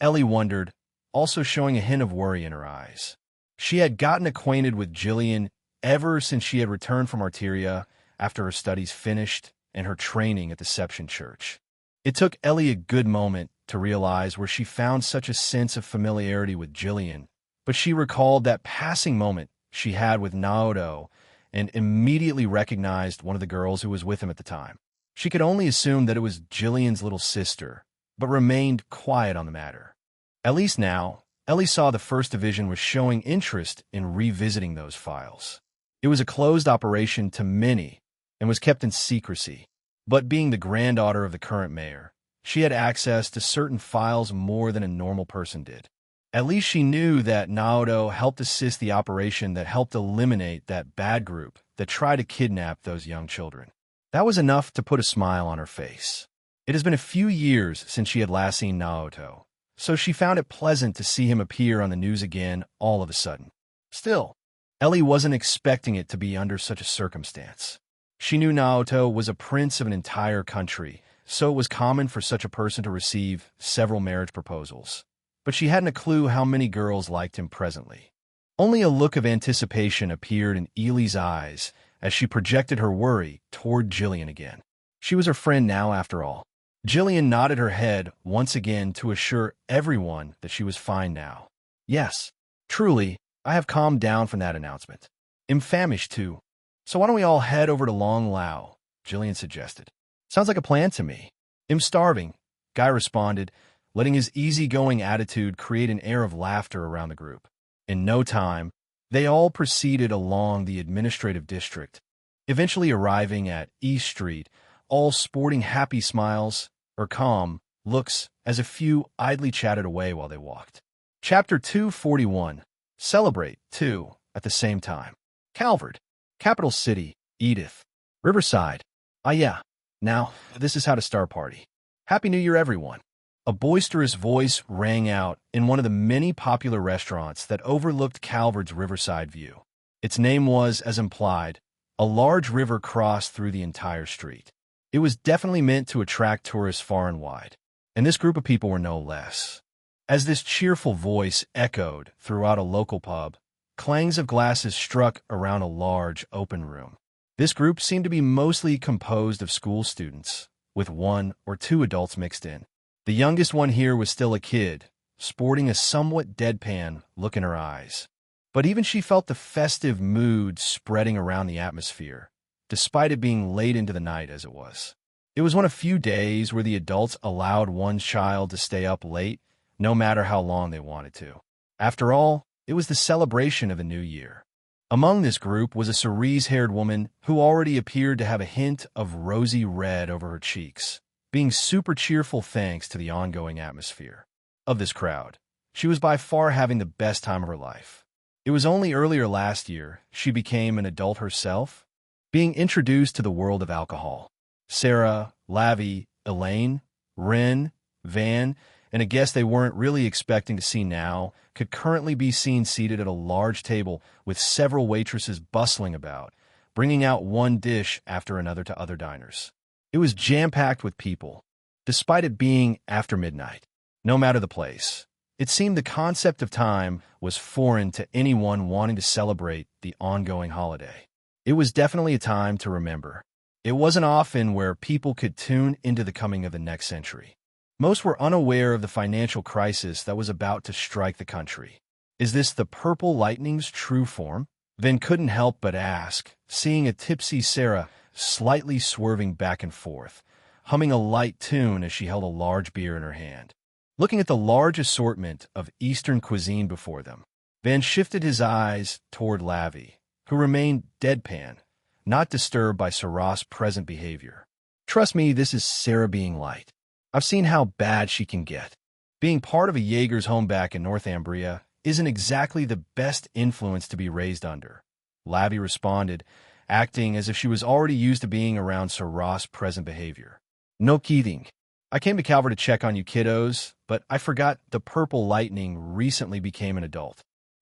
Ellie wondered, also showing a hint of worry in her eyes. She had gotten acquainted with Jillian ever since she had returned from Arteria after her studies finished and her training at Deception Church. It took Ellie a good moment to realize where she found such a sense of familiarity with Jillian, but she recalled that passing moment she had with Naoto and immediately recognized one of the girls who was with him at the time. She could only assume that it was Jillian's little sister, but remained quiet on the matter. At least now, Ellie saw the First Division was showing interest in revisiting those files. It was a closed operation to many and was kept in secrecy, but being the granddaughter of the current mayor, she had access to certain files more than a normal person did. At least she knew that Naoto helped assist the operation that helped eliminate that bad group that tried to kidnap those young children. That was enough to put a smile on her face. It has been a few years since she had last seen Naoto, so she found it pleasant to see him appear on the news again all of a sudden. Still, Ellie wasn't expecting it to be under such a circumstance. She knew Naoto was a prince of an entire country, so it was common for such a person to receive several marriage proposals. But she hadn't a clue how many girls liked him presently. Only a look of anticipation appeared in Ely's eyes as she projected her worry toward Jillian again. She was her friend now, after all. Jillian nodded her head once again to assure everyone that she was fine now. Yes, truly, I have calmed down from that announcement. I'm famished, too. So why don't we all head over to Long Lao, Jillian suggested. Sounds like a plan to me. I'm starving, Guy responded, letting his easygoing attitude create an air of laughter around the group. In no time, they all proceeded along the administrative district, eventually arriving at East Street, all sporting happy smiles or calm looks as a few idly chatted away while they walked. Chapter 241. Celebrate, too, at the same time. Calvert, capital city, Edith. Riverside. Ah yeah, now, this is how to start party. Happy New Year, everyone. A boisterous voice rang out in one of the many popular restaurants that overlooked Calvert's riverside view. Its name was, as implied, a large river crossed through the entire street. It was definitely meant to attract tourists far and wide, and this group of people were no less. As this cheerful voice echoed throughout a local pub, clangs of glasses struck around a large, open room. This group seemed to be mostly composed of school students, with one or two adults mixed in. The youngest one here was still a kid, sporting a somewhat deadpan look in her eyes. But even she felt the festive mood spreading around the atmosphere, despite it being late into the night as it was. It was one of few days where the adults allowed one child to stay up late, no matter how long they wanted to. After all, it was the celebration of a new year. Among this group was a cerise-haired woman who already appeared to have a hint of rosy red over her cheeks, being super cheerful thanks to the ongoing atmosphere. Of this crowd, she was by far having the best time of her life. It was only earlier last year she became an adult herself, being introduced to the world of alcohol. Sarah, Lavi, Elaine, Ren, Van, and a guest they weren't really expecting to see now could currently be seen seated at a large table with several waitresses bustling about, bringing out one dish after another to other diners. It was jam-packed with people, despite it being after midnight. No matter the place, it seemed the concept of time was foreign to anyone wanting to celebrate the ongoing holiday. It was definitely a time to remember. It wasn't often where people could tune into the coming of the next century. Most were unaware of the financial crisis that was about to strike the country. Is this the purple lightning's true form? Van couldn't help but ask, seeing a tipsy Sarah slightly swerving back and forth, humming a light tune as she held a large beer in her hand. Looking at the large assortment of Eastern cuisine before them, Van shifted his eyes toward Lavi, who remained deadpan, not disturbed by Sarah's present behavior. Trust me, this is Sarah being light. I've seen how bad she can get. Being part of a Jaeger's home back in Northumbria isn't exactly the best influence to be raised under. Lavi responded, acting as if she was already used to being around Sarah's present behavior. No kidding. I came to Calvert to check on you kiddos, but I forgot the purple lightning recently became an adult.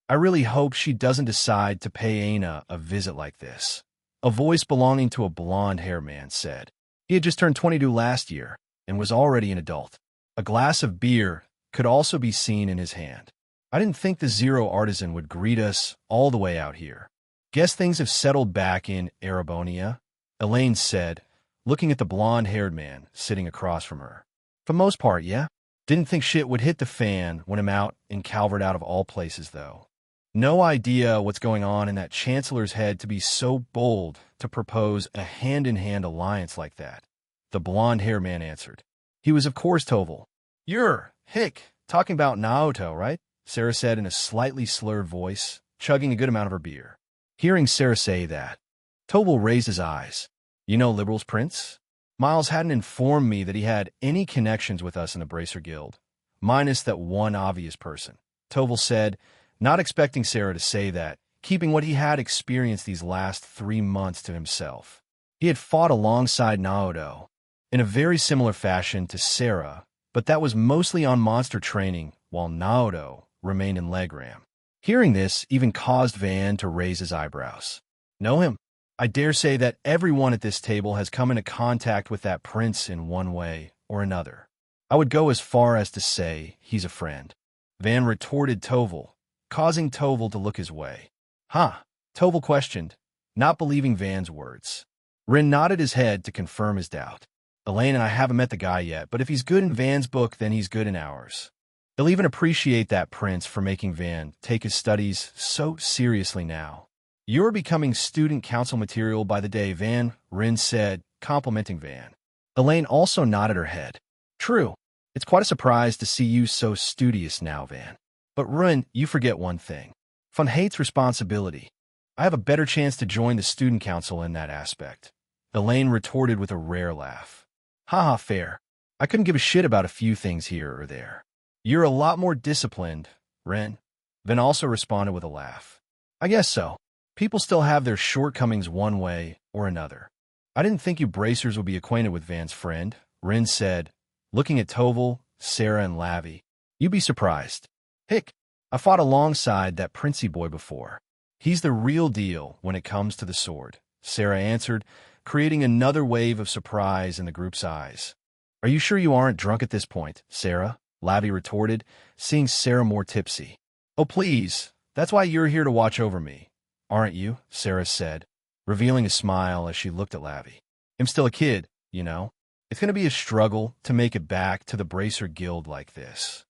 I really hope she doesn't decide to pay Aina a visit like this. A voice belonging to a blonde-haired man said. He had just turned 22 last year and was already an adult. A glass of beer could also be seen in his hand. I didn't think the Zero Artisan would greet us all the way out here. Guess things have settled back in Arabonia, Elaine said, looking at the blonde-haired man sitting across from her. For the most part, yeah. Didn't think shit would hit the fan when I'm out in Calvert out of all places, though. No idea what's going on in that chancellor's head to be so bold to propose a hand-in-hand alliance like that. The blonde-haired man answered. He was, of course, Toval. You're, talking about Naoto, right? Sarah said in a slightly slurred voice, chugging a good amount of her beer. Hearing Sarah say that, Toval raised his eyes. You know Liberals, Prince? Miles hadn't informed me that he had any connections with us in the Bracer Guild, minus that one obvious person. Toval said, not expecting Sarah to say that, keeping what he had experienced these last 3 months to himself. He had fought alongside Naoto, in a very similar fashion to Sarah, but that was mostly on monster training, while Naoto remained in Legram. Hearing this even caused Van to raise his eyebrows. Know him? I dare say that everyone at this table has come into contact with that prince in one way or another. I would go as far as to say he's a friend. Van retorted Toval, causing Toval to look his way. Huh? Toval questioned, not believing Van's words. Rin nodded his head to confirm his doubt. Elaine and I haven't met the guy yet, but if he's good in Van's book, then he's good in ours. He'll even appreciate that prince for making Van take his studies so seriously now. You're becoming student council material by the day, Van, Rin said, complimenting Van. Elaine also nodded her head. True. It's quite a surprise to see you so studious now, Van. But Rin, you forget one thing. Fun hates responsibility. I have a better chance to join the student council in that aspect. Elaine retorted with a rare laugh. Haha, fair. I couldn't give a shit about a few things here or there. You're a lot more disciplined, Ren. Van also responded with a laugh. I guess so. People still have their shortcomings one way or another. I didn't think you bracers would be acquainted with Van's friend, Rin said, looking at Toval, Sarah, and Lavi. You'd be surprised. I fought alongside that Princey boy before. He's the real deal when it comes to the sword, Sarah answered, creating another wave of surprise in the group's eyes. Are you sure you aren't drunk at this point, Sarah? Lavi retorted, seeing Sarah more tipsy. Oh, please. That's why you're here to watch over me. Aren't you? Sarah said, revealing a smile as she looked at Lavi. I'm still a kid, you know. It's going to be a struggle to make it back to the Bracer Guild like this.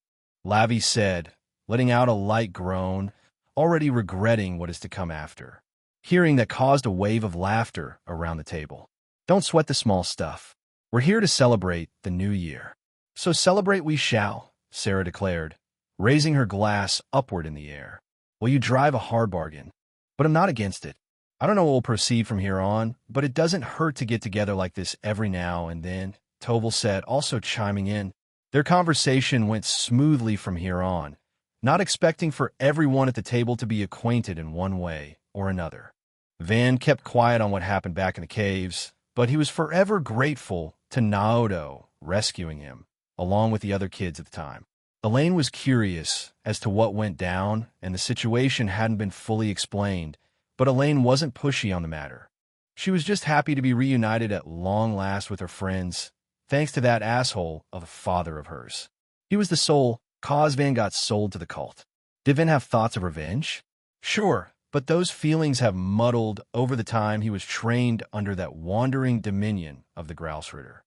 Lavi said, letting out a light groan, already regretting what is to come after. Hearing that caused a wave of laughter around the table. Don't sweat the small stuff. We're here to celebrate the new year. So celebrate we shall, Sarah declared, raising her glass upward in the air. Well, you drive a hard bargain, but I'm not against it. I don't know what we'll proceed from here on, but it doesn't hurt to get together like this every now and then, Toval said, also chiming in. Their conversation went smoothly from here on, not expecting for everyone at the table to be acquainted in one way or another. Van kept quiet on what happened back in the caves, but he was forever grateful to Naoto rescuing him, along with the other kids at the time. Elaine was curious as to what went down, and the situation hadn't been fully explained, but Elaine wasn't pushy on the matter. She was just happy to be reunited at long last with her friends, thanks to that asshole of a father of hers. He was the soul cause Van got sold to the cult. Did Van have thoughts of revenge? Sure, but those feelings have muddled over the time he was trained under that wandering dominion of the Grousritter.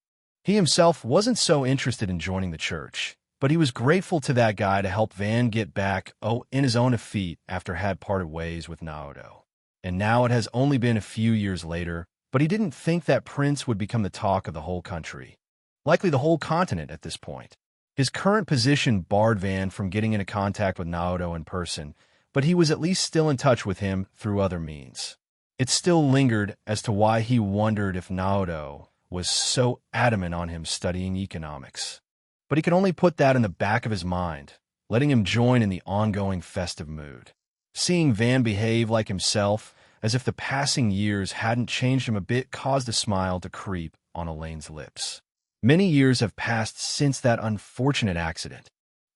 He himself wasn't so interested in joining the church, but he was grateful to that guy to help Van get back in his own feet after had parted ways with Naoto. And now it has only been a few years later, but he didn't think that Prince would become the talk of the whole country. Likely the whole continent at this point. His current position barred Van from getting into contact with Naoto in person, but he was at least still in touch with him through other means. It still lingered as to why he wondered if Naoto was so adamant on him studying economics. But he could only put that in the back of his mind, letting him join in the ongoing festive mood. Seeing Van behave like himself, as if the passing years hadn't changed him a bit, caused a smile to creep on Elaine's lips. Many years have passed since that unfortunate accident,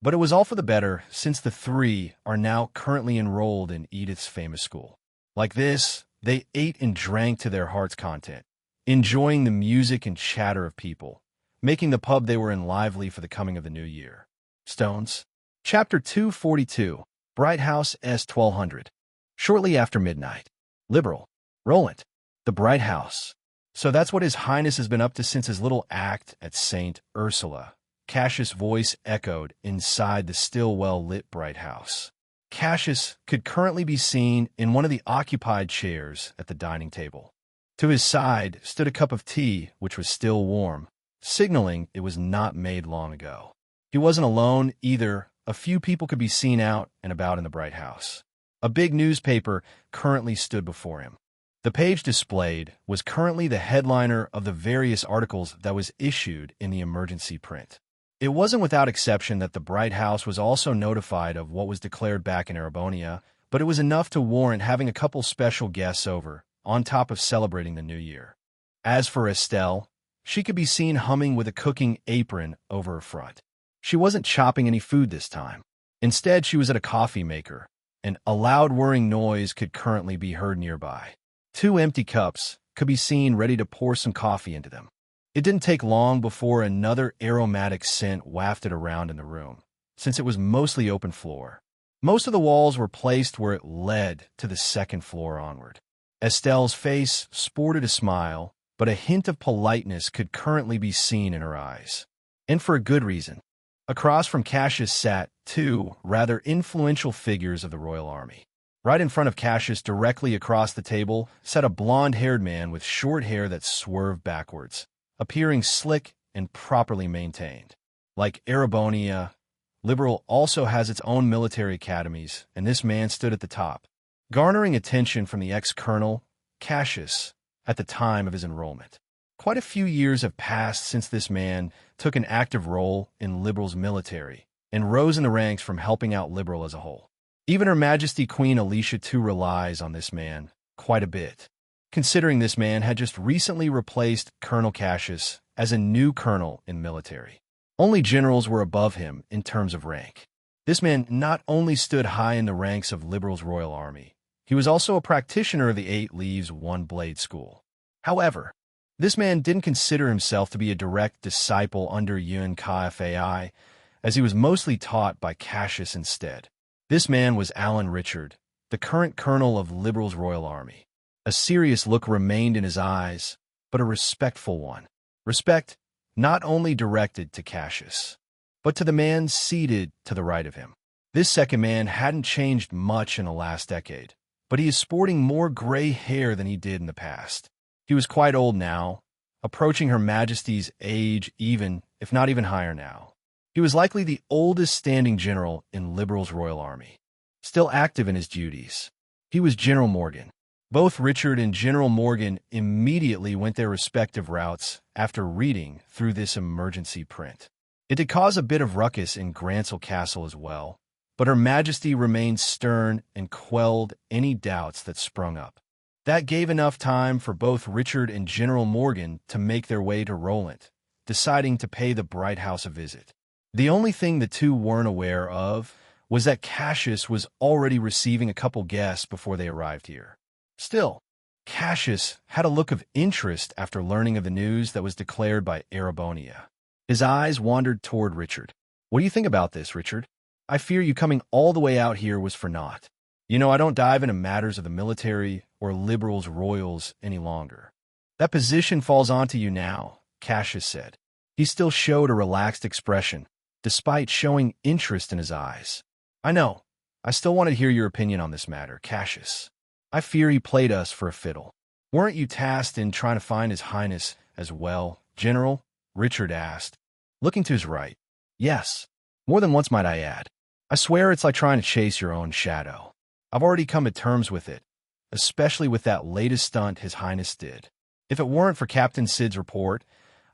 but it was all for the better since the three are now currently enrolled in Edith's famous school. Like this, they ate and drank to their heart's content, enjoying the music and chatter of people, making the pub they were in lively for the coming of the new year. Stones. Chapter 242, Bright House S1200. Shortly after midnight. Liberal. Roland. The Bright House. So that's what His Highness has been up to since his little act at St. Ursula. Cassius' voice echoed inside the still well-lit Bright House. Cassius could currently be seen in one of the occupied chairs at the dining table. To his side stood a cup of tea, which was still warm, signaling it was not made long ago. He wasn't alone either. A few people could be seen out and about in the Bright House. A big newspaper currently stood before him. The page displayed was currently the headliner of the various articles that was issued in the emergency print. It wasn't without exception that the Bright House was also notified of what was declared back in Erebonia, but it was enough to warrant having a couple special guests over, on top of celebrating the new year. As for Estelle, she could be seen humming with a cooking apron over her front. She wasn't chopping any food this time. Instead, she was at a coffee maker, and a loud whirring noise could currently be heard nearby. 2 empty cups could be seen ready to pour some coffee into them. It didn't take long before another aromatic scent wafted around in the room, since it was mostly open floor. Most of the walls were placed where it led to the second floor onward. Estelle's face sported a smile, but a hint of politeness could currently be seen in her eyes. And for a good reason. Across from Cassius sat 2 rather influential figures of the Royal Army. Right in front of Cassius, directly across the table, sat a blonde-haired man with short hair that swerved backwards, appearing slick and properly maintained. Like Erebonia, Liberal also has its own military academies, and this man stood at the top, garnering attention from the ex-colonel, Cassius, at the time of his enrollment. Quite a few years have passed since this man took an active role in Liberal's military and rose in the ranks from helping out Liberal as a whole. Even Her Majesty Queen Alicia too relies on this man quite a bit, considering this man had just recently replaced Colonel Cassius as a new colonel in military. Only generals were above him in terms of rank. This man not only stood high in the ranks of Liberal's Royal Army, he was also a practitioner of the 8 Leaves One Blade School. However, this man didn't consider himself to be a direct disciple under Yun Kfai, as he was mostly taught by Cassius instead. This man was Alan Richard, the current colonel of Liberal's Royal Army. A serious look remained in his eyes, but a respectful one. Respect not only directed to Cassius, but to the man seated to the right of him. This second man hadn't changed much in the last decade, but he is sporting more gray hair than he did in the past. He was quite old now, approaching Her Majesty's age even, if not even higher now. He was likely the oldest standing general in Liberal's Royal Army, still active in his duties. He was General Morgan. Both Richard and General Morgan immediately went their respective routes after reading through this emergency print. It did cause a bit of ruckus in Grancel Castle as well, but Her Majesty remained stern and quelled any doubts that sprung up. That gave enough time for both Richard and General Morgan to make their way to Roland, deciding to pay the Bright House a visit. The only thing the two weren't aware of was that Cassius was already receiving a couple guests before they arrived here. Still, Cassius had a look of interest after learning of the news that was declared by Erebonia. His eyes wandered toward Richard. "What do you think about this, Richard? I fear you coming all the way out here was for naught. You know, I don't dive into matters of the military or Liberals' royals any longer. That position falls onto you now," Cassius said. He still showed a relaxed expression, despite showing interest in his eyes. "I know. I still want to hear your opinion on this matter, Cassius. I fear he played us for a fiddle. Weren't you tasked in trying to find His Highness as well, General?" Richard asked, looking to his right. "Yes. More than once, might I add. I swear it's like trying to chase your own shadow. I've already come to terms with it. especially with that latest stunt His Highness did. If it weren't for Captain Sid's report,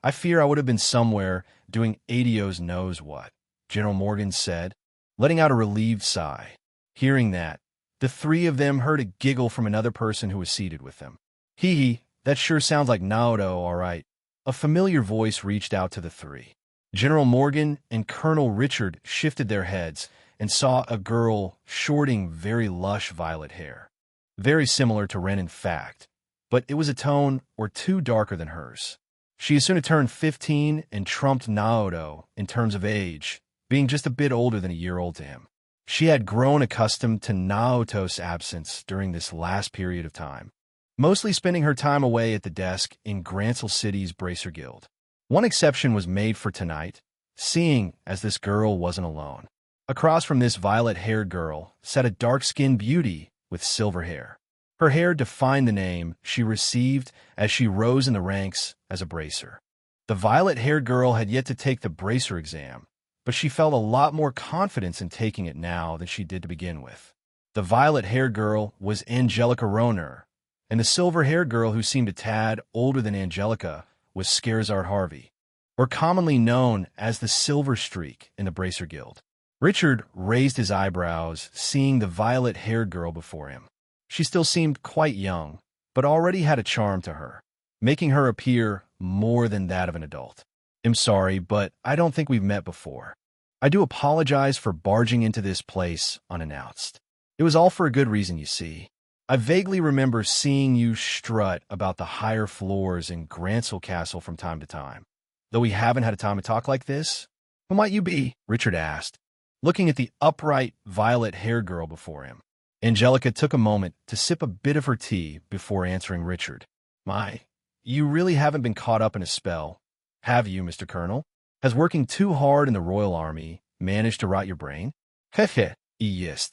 I fear I would have been somewhere doing ADO's knows what, General Morgan said, letting out a relieved sigh. Hearing that, the three of them heard a giggle from another person who was seated with them. Hee hee, that sure sounds like Naoto, all right. A familiar voice reached out to the three. General Morgan and Colonel Richard shifted their heads and saw a girl sporting very lush violet hair. Very similar to Ren in fact, but it was a tone or two darker than hers. She as soon as turned 15 and trumped Naoto in terms of age, being just a bit older than a year old to him. She had grown accustomed to Naoto's absence during this last period of time, mostly spending her time away at the desk in Grancel City's Bracer Guild. One exception was made for tonight, seeing as this girl wasn't alone. Across from this violet-haired girl sat a dark-skinned beauty with silver hair. Her hair defined the name she received as she rose in the ranks as a bracer. The violet-haired girl had yet to take the bracer exam, but she felt a lot more confidence in taking it now than she did to begin with. The violet-haired girl was Angelica Roner, and the silver-haired girl who seemed a tad older than Angelica was Scarizard Harvey, or commonly known as the Silver Streak in the Bracer Guild. Richard raised his eyebrows, seeing the violet-haired girl before him. She still seemed quite young, but already had a charm to her, making her appear more than that of an adult. I'm sorry, but I don't think we've met before. I do apologize for barging into this place unannounced. It was all for a good reason, you see. I vaguely remember seeing you strut about the higher floors in Grancel Castle from time to time. Though we haven't had a time to talk like this, who might you be? Richard asked, looking at the upright, violet-haired girl before him. Angelica took a moment to sip a bit of her tea before answering Richard. My, you really haven't been caught up in a spell, have you, Mr. Colonel? Has working too hard in the Royal Army managed to rot your brain? Heh, yes.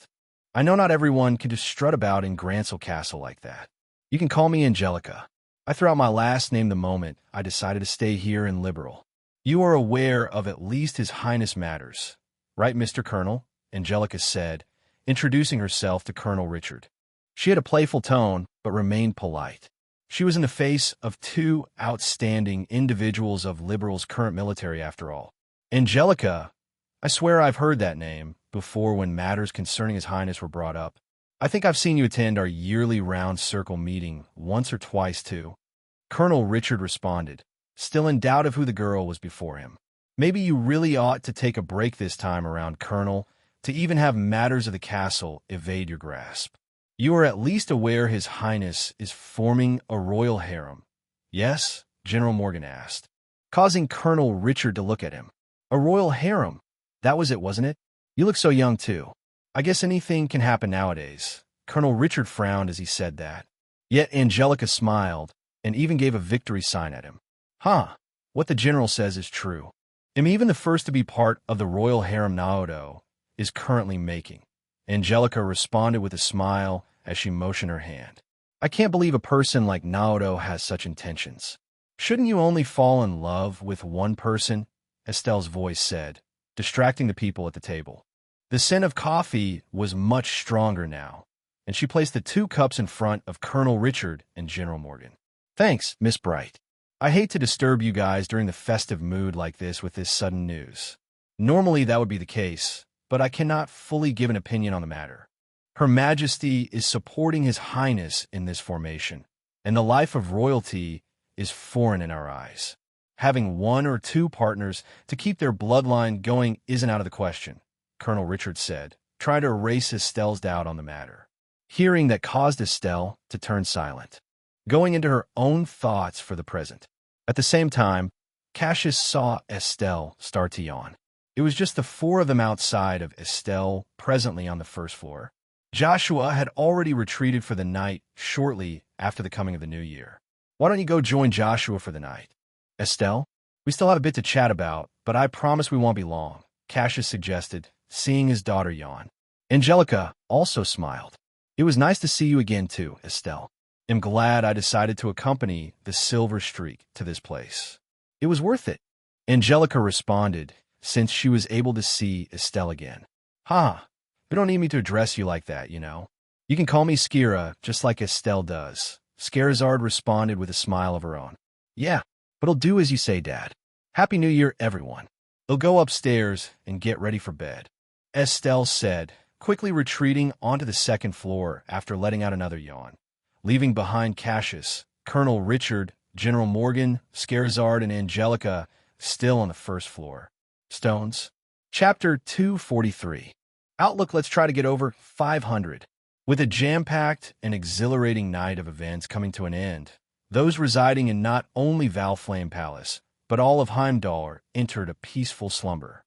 I know not everyone can just strut about in Grancel Castle like that. You can call me Angelica. I threw out my last name the moment I decided to stay here in Liberal. You are aware of at least His Highness matters, right, Mr. Colonel? Angelica said, introducing herself to Colonel Richard. She had a playful tone, but remained polite. She was in the face of two outstanding individuals of Liberal's current military, after all. Angelica, I swear I've heard that name before when matters concerning His Highness were brought up. I think I've seen you attend our yearly round circle meeting once or twice, too. Colonel Richard responded, still in doubt of who the girl was before him. Maybe you really ought to take a break this time around, Colonel, to even have matters of the castle evade your grasp. You are at least aware His Highness is forming a royal harem. Yes? General Morgan asked, causing Colonel Richard to look at him. A royal harem? That was it, wasn't it? You look so young, too. I guess anything can happen nowadays. Colonel Richard frowned as he said that. Yet Angelica smiled and even gave a victory sign at him. Huh, what the general says is true. I'm even the first to be part of the royal harem Naoto is currently making. Angelica responded with a smile as she motioned her hand. I can't believe a person like Naoto has such intentions. Shouldn't you only fall in love with one person? Estelle's voice said, distracting the people at the table. The scent of coffee was much stronger now, and she placed the 2 cups in front of Colonel Richard and General Morgan. Thanks, Miss Bright. I hate to disturb you guys during the festive mood like this with this sudden news. Normally that would be the case, but I cannot fully give an opinion on the matter. Her Majesty is supporting His Highness in this formation, and the life of royalty is foreign in our eyes. Having 1 or 2 partners to keep their bloodline going isn't out of the question, Colonel Richard said, trying to erase Estelle's doubt on the matter. Hearing that caused Estelle to turn silent, going into her own thoughts for the present. At the same time, Cassius saw Estelle start to yawn. It was just the 4 of them outside of Estelle, presently on the first floor. Joshua had already retreated for the night shortly after the coming of the new year. Why don't you go join Joshua for the night? Estelle, we still have a bit to chat about, but I promise we won't be long, Cassius suggested, seeing his daughter yawn. Angelica also smiled. It was nice to see you again too, Estelle. I'm glad I decided to accompany the Silver Streak to this place. It was worth it, Angelica responded, since she was able to see Estelle again. You don't need me to address you like that, you know. You can call me Skira, just like Estelle does. Scarizard responded with a smile of her own. Yeah, but I'll do as you say, Dad. Happy New Year, everyone. They'll go upstairs and get ready for bed, Estelle said, quickly retreating onto the second floor after letting out another yawn, leaving behind Cassius, Colonel Richard, General Morgan, Scarizard, and Angelica still on the first floor. Stones. Chapter 243. Outlook, let's try to get over 500. With a jam-packed and exhilarating night of events coming to an end, those residing in not only Valflame Palace, but all of Heimdall entered a peaceful slumber.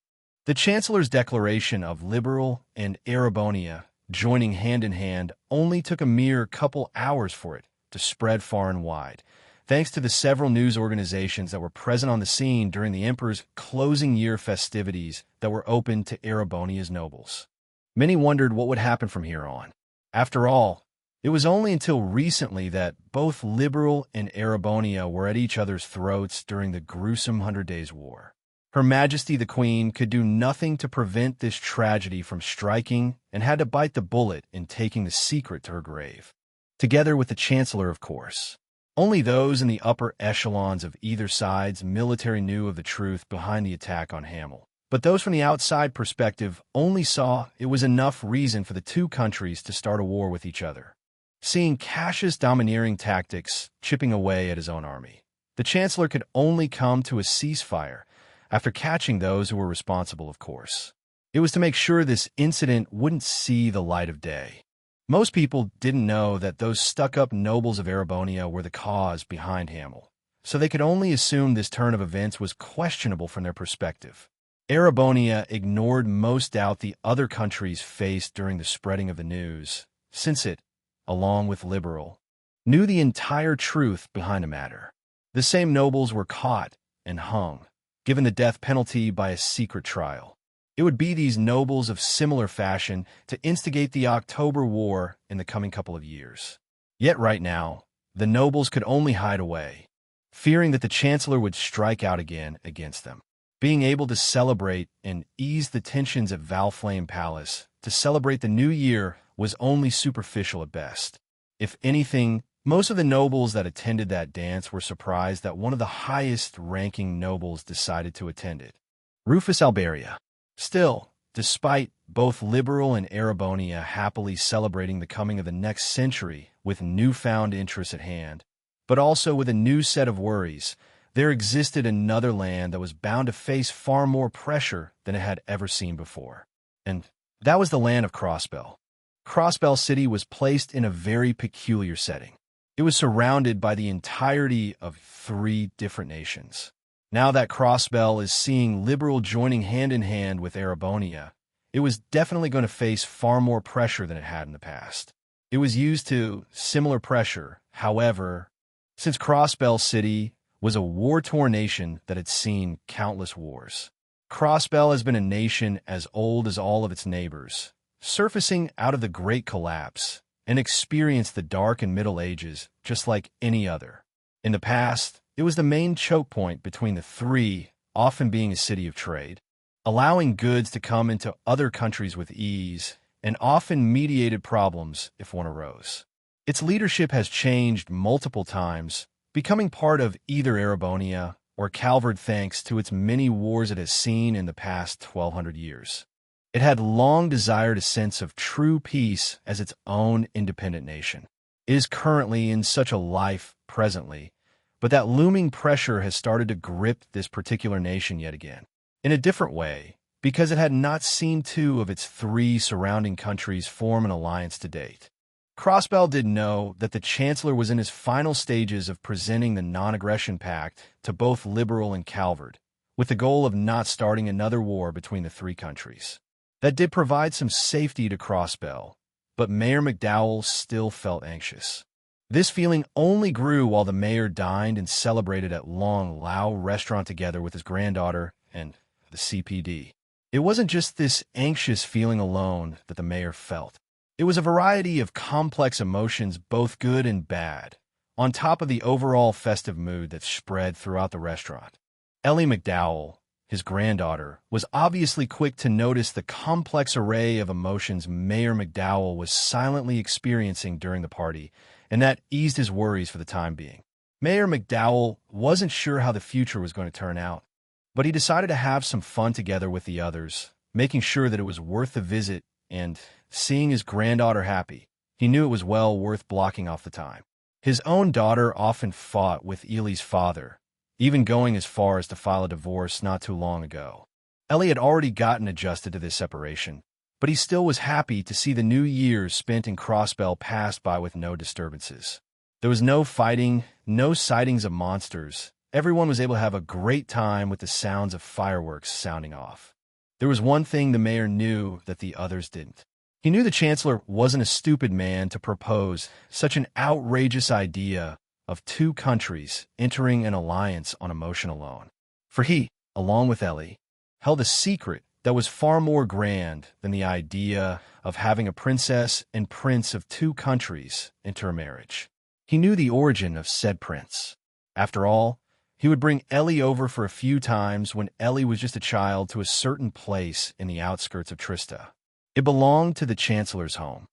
The Chancellor's declaration of Liberal and Erebonia joining hand in hand only took a mere couple hours for it to spread far and wide, thanks to the several news organizations that were present on the scene during the Emperor's closing year festivities that were open to Erebonia's nobles. Many wondered what would happen from here on. After all, it was only until recently that both Liberal and Erebonia were at each other's throats during the gruesome 100 Days' War. Her Majesty the Queen could do nothing to prevent this tragedy from striking and had to bite the bullet in taking the secret to her grave. Together with the Chancellor, of course. Only those in the upper echelons of either side's military knew of the truth behind the attack on Hamel. But those from the outside perspective only saw it was enough reason for the two countries to start a war with each other. Seeing Cassius' domineering tactics chipping away at his own army, the Chancellor could only come to a ceasefire after catching those who were responsible, of course. It was to make sure this incident wouldn't see the light of day. Most people didn't know that those stuck-up nobles of Erebonia were the cause behind Hamel, so they could only assume this turn of events was questionable from their perspective. Erebonia ignored most doubt the other countries faced during the spreading of the news, since it, along with Liberal, knew the entire truth behind the matter. The same nobles were caught and hung, given the death penalty by a secret trial. It would be these nobles of similar fashion to instigate the October War in the coming couple of years. Yet right now, the nobles could only hide away, fearing that the Chancellor would strike out again against them. Being able to celebrate and ease the tensions at Valflame Palace to celebrate the new year was only superficial at best. If anything, most of the nobles that attended that dance were surprised that one of the highest-ranking nobles decided to attend it. Rufus Alberia. Still, despite both Liberal and Erebonia happily celebrating the coming of the next century with newfound interests at hand, but also with a new set of worries, there existed another land that was bound to face far more pressure than it had ever seen before. And that was the land of Crossbell. Crossbell City was placed in a very peculiar setting. It was surrounded by the entirety of 3 different nations. Now that Crossbell is seeing Liberal joining hand in hand with Erebonia, it was definitely going to face far more pressure than it had in the past. It was used to similar pressure, however, since Crossbell City was a war-torn nation that had seen countless wars. Crossbell has been a nation as old as all of its neighbors, surfacing out of the Great Collapse, and experienced the Dark and Middle Ages just like any other. In the past, it was the main choke point between the 3, often being a city of trade, allowing goods to come into other countries with ease, and often mediated problems if one arose. Its leadership has changed multiple times, becoming part of either Erebonia or Calvard thanks to its many wars it has seen in the past 1,200 years. It had long desired a sense of true peace as its own independent nation. It is currently in such a life presently, but that looming pressure has started to grip this particular nation yet again, in a different way, because it had not seen 2 of its 3 surrounding countries form an alliance to date. Crossbell did know that the Chancellor was in his final stages of presenting the non-aggression pact to both Liberal and Calvard, with the goal of not starting another war between the 3 countries. That did provide some safety to Crossbell, but Mayor McDowell still felt anxious. This feeling only grew while the mayor dined and celebrated at Long Lao restaurant together with his granddaughter and the CPD. It wasn't just this anxious feeling alone that the mayor felt. It was a variety of complex emotions, both good and bad, on top of the overall festive mood that spread throughout the restaurant. Ellie McDowell, his granddaughter, was obviously quick to notice the complex array of emotions Mayor McDowell was silently experiencing during the party, and that eased his worries for the time being. Mayor McDowell wasn't sure how the future was going to turn out, but he decided to have some fun together with the others, making sure that it was worth the visit and seeing his granddaughter happy. He knew it was well worth blocking off the time. His own daughter often fought with Ellie's father, even going as far as to file a divorce not too long ago. Ellie had already gotten adjusted to this separation, but he still was happy to see the new years spent in Crossbell pass by with no disturbances. There was no fighting, no sightings of monsters. Everyone was able to have a great time with the sounds of fireworks sounding off. There was one thing the mayor knew that the others didn't. He knew the chancellor wasn't a stupid man to propose such an outrageous idea of two countries entering an alliance on emotion alone. For he, along with Ellie, held a secret that was far more grand than the idea of having a princess and prince of two countries enter a marriage. He knew the origin of said prince. After all, he would bring Ellie over for a few times when Ellie was just a child to a certain place in the outskirts of Trista. It belonged to the chancellor's home,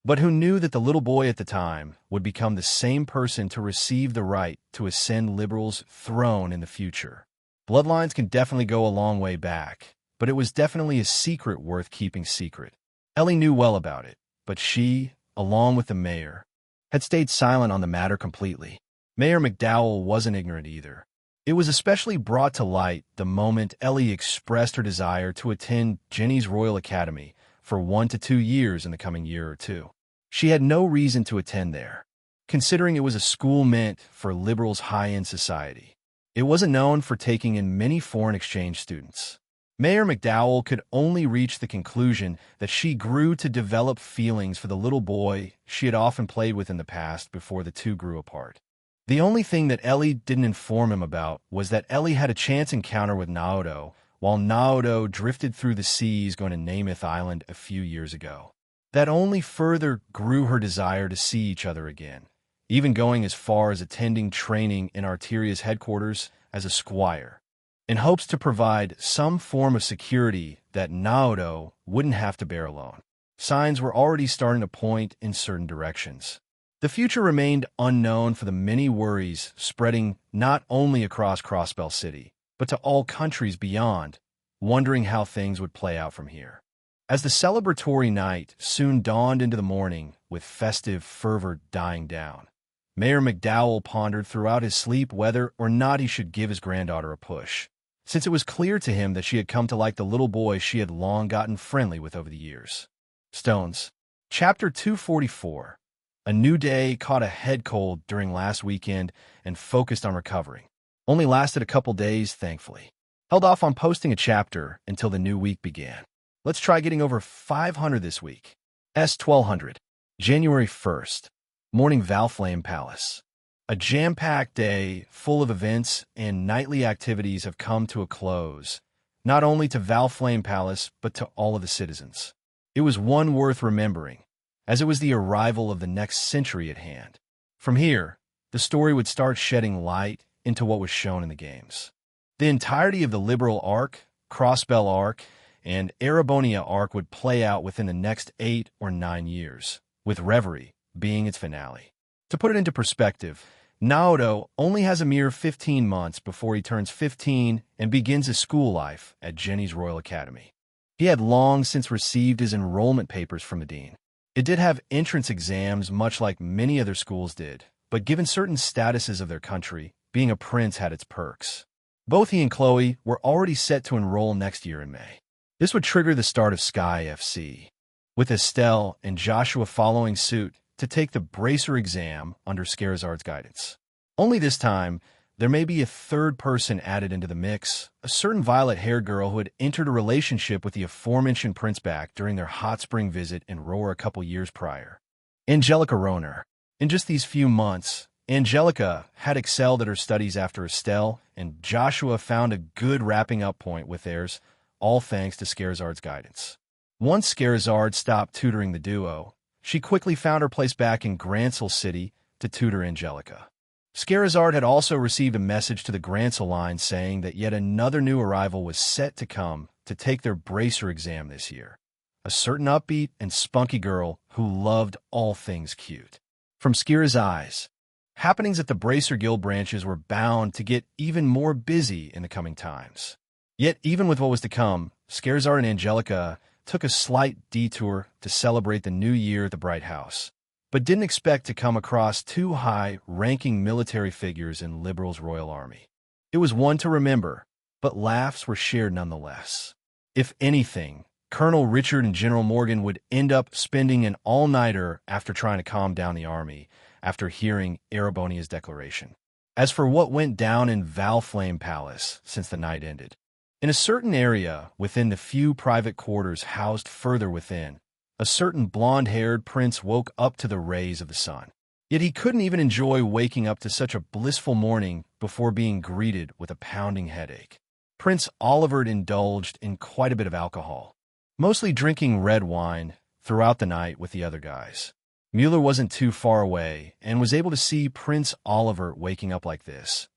but who knew that the little boy at the time would become the same person to receive the right to ascend Liberal's throne in the future. Bloodlines can definitely go a long way back, but it was definitely a secret worth keeping secret. Ellie knew well about it, but she, along with the mayor, had stayed silent on the matter completely. Mayor McDowell wasn't ignorant either. It was especially brought to light the moment Ellie expressed her desire to attend Jenny's Royal Academy for 1 to 2 years in the coming year or two. She had no reason to attend there, considering it was a school meant for Liberals' high-end society. It wasn't known for taking in many foreign exchange students. Mayor McDowell could only reach the conclusion that she grew to develop feelings for the little boy she had often played with in the past before the two grew apart. The only thing that Ellie didn't inform him about was that Ellie had a chance encounter with Naoto while Naoto drifted through the seas going to Namath Island a few years ago. That only further grew her desire to see each other again, even going as far as attending training in Arteria's headquarters as a squire, in hopes to provide some form of security that Naoto wouldn't have to bear alone. Signs were already starting to point in certain directions. The future remained unknown for the many worries spreading not only across Crossbell City, but to all countries beyond, wondering how things would play out from here. As the celebratory night soon dawned into the morning with festive fervor dying down, Mayor McDowell pondered throughout his sleep whether or not he should give his granddaughter a push, since it was clear to him that she had come to like the little boy she had long gotten friendly with over the years. Stones. Chapter 244. A new day caught a head cold during last weekend and focused on recovering. Only lasted a couple days, thankfully. Held off on posting a chapter until the new week began. Let's try getting over 500 this week. S1200. January 1st. Morning Valflame Palace. A jam-packed day full of events and nightly activities have come to a close, not only to Valflame Palace, but to all of the citizens. It was one worth remembering, as it was the arrival of the next century at hand. From here, the story would start shedding light into what was shown in the games. The entirety of the Liberal arc, Crossbell arc, and Erebonia arc would play out within the next 8 or 9 years, with Reverie being its finale. To put it into perspective, Naoto only has a mere 15 months before he turns 15 and begins his school life at Jenny's Royal Academy. He had long since received his enrollment papers from the dean. It did have entrance exams much like many other schools did, but given certain statuses of their country, being a prince had its perks. Both he and Chloe were already set to enroll next year in May. This would trigger the start of Sky FC, with Estelle and Joshua following suit to take the Bracer exam under Scarizard's guidance. Only this time, there may be a third person added into the mix, a certain violet-haired girl who had entered a relationship with the aforementioned prince back during their hot spring visit in Roar a couple years prior. Angelica Roner. In just these few months, Angelica had excelled at her studies after Estelle, and Joshua found a good wrapping-up point with theirs, all thanks to Scarizard's guidance. Once Scarizard stopped tutoring the duo, she quickly found her place back in Grancel City to tutor Angelica. Scarizard had also received a message to the Grancel line saying that yet another new arrival was set to come to take their bracer exam this year. A certain upbeat and spunky girl who loved all things cute. From Skira's eyes, happenings at the Bracer Guild branches were bound to get even more busy in the coming times. Yet, even with what was to come, Scarizard and Angelica took a slight detour to celebrate the new year at the Bright House, but didn't expect to come across two high-ranking military figures in Liberal's Royal Army. It was one to remember, but laughs were shared nonetheless. If anything, Colonel Richard and General Morgan would end up spending an all-nighter after trying to calm down the army after hearing Erebonia's declaration. As for what went down in Valflame Palace since the night ended, in a certain area within the few private quarters housed further within, a certain blonde-haired prince woke up to the rays of the sun. Yet he couldn't even enjoy waking up to such a blissful morning before being greeted with a pounding headache. Prince Oliver indulged in quite a bit of alcohol, mostly drinking red wine throughout the night with the other guys. Mueller wasn't too far away and was able to see Prince Oliver waking up like this,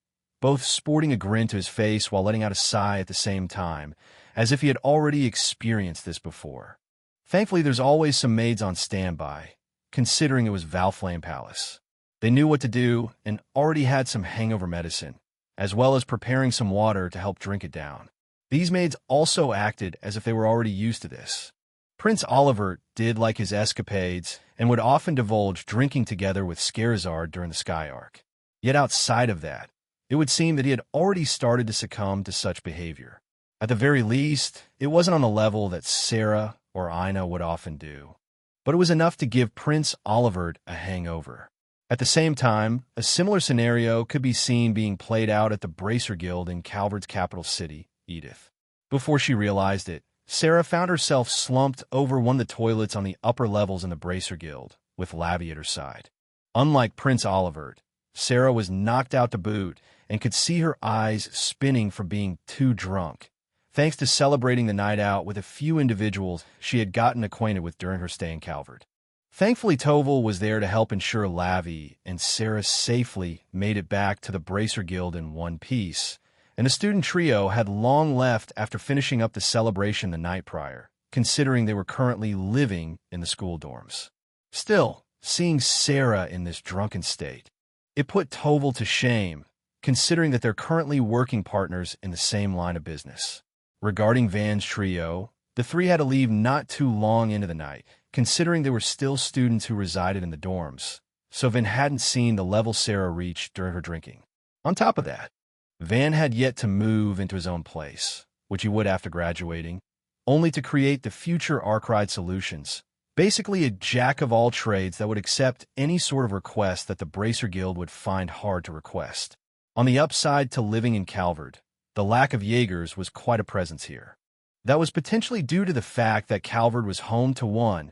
both sporting a grin to his face while letting out a sigh at the same time, as if he had already experienced this before. Thankfully, there's always some maids on standby, considering it was Valflame Palace. They knew what to do and already had some hangover medicine, as well as preparing some water to help drink it down. These maids also acted as if they were already used to this. Prince Oliver did like his escapades and would often divulge drinking together with Scarizard during the Sky Arc. Yet outside of that, it would seem that he had already started to succumb to such behavior. At the very least, it wasn't on the level that Sarah or Ina would often do, but it was enough to give Prince Oliver a hangover. At the same time, a similar scenario could be seen being played out at the Bracer Guild in Calvard's capital city, Edith. Before she realized it, Sarah found herself slumped over one of the toilets on the upper levels in the Bracer Guild, with Labby at her side. Unlike Prince Oliver, Sarah was knocked out to boot and could see her eyes spinning from being too drunk, thanks to celebrating the night out with a few individuals she had gotten acquainted with during her stay in Calvard. Thankfully, Toval was there to help ensure Lavy and Sarah safely made it back to the Bracer Guild in one piece, and the student trio had long left after finishing up the celebration the night prior, considering they were currently living in the school dorms. Still, seeing Sarah in this drunken state, it put Toval to shame, considering that they're currently working partners in the same line of business. Regarding Van's trio, the three had to leave not too long into the night, considering they were still students who resided in the dorms, so Van hadn't seen the level Sarah reached during her drinking. On top of that, Van had yet to move into his own place, which he would after graduating, only to create the future Arkride Solutions, basically a jack-of-all-trades that would accept any sort of request that the Bracer Guild would find hard to request. On the upside to living in Calvard, the lack of Jaegers was quite a presence here. That was potentially due to the fact that Calvard was home to one,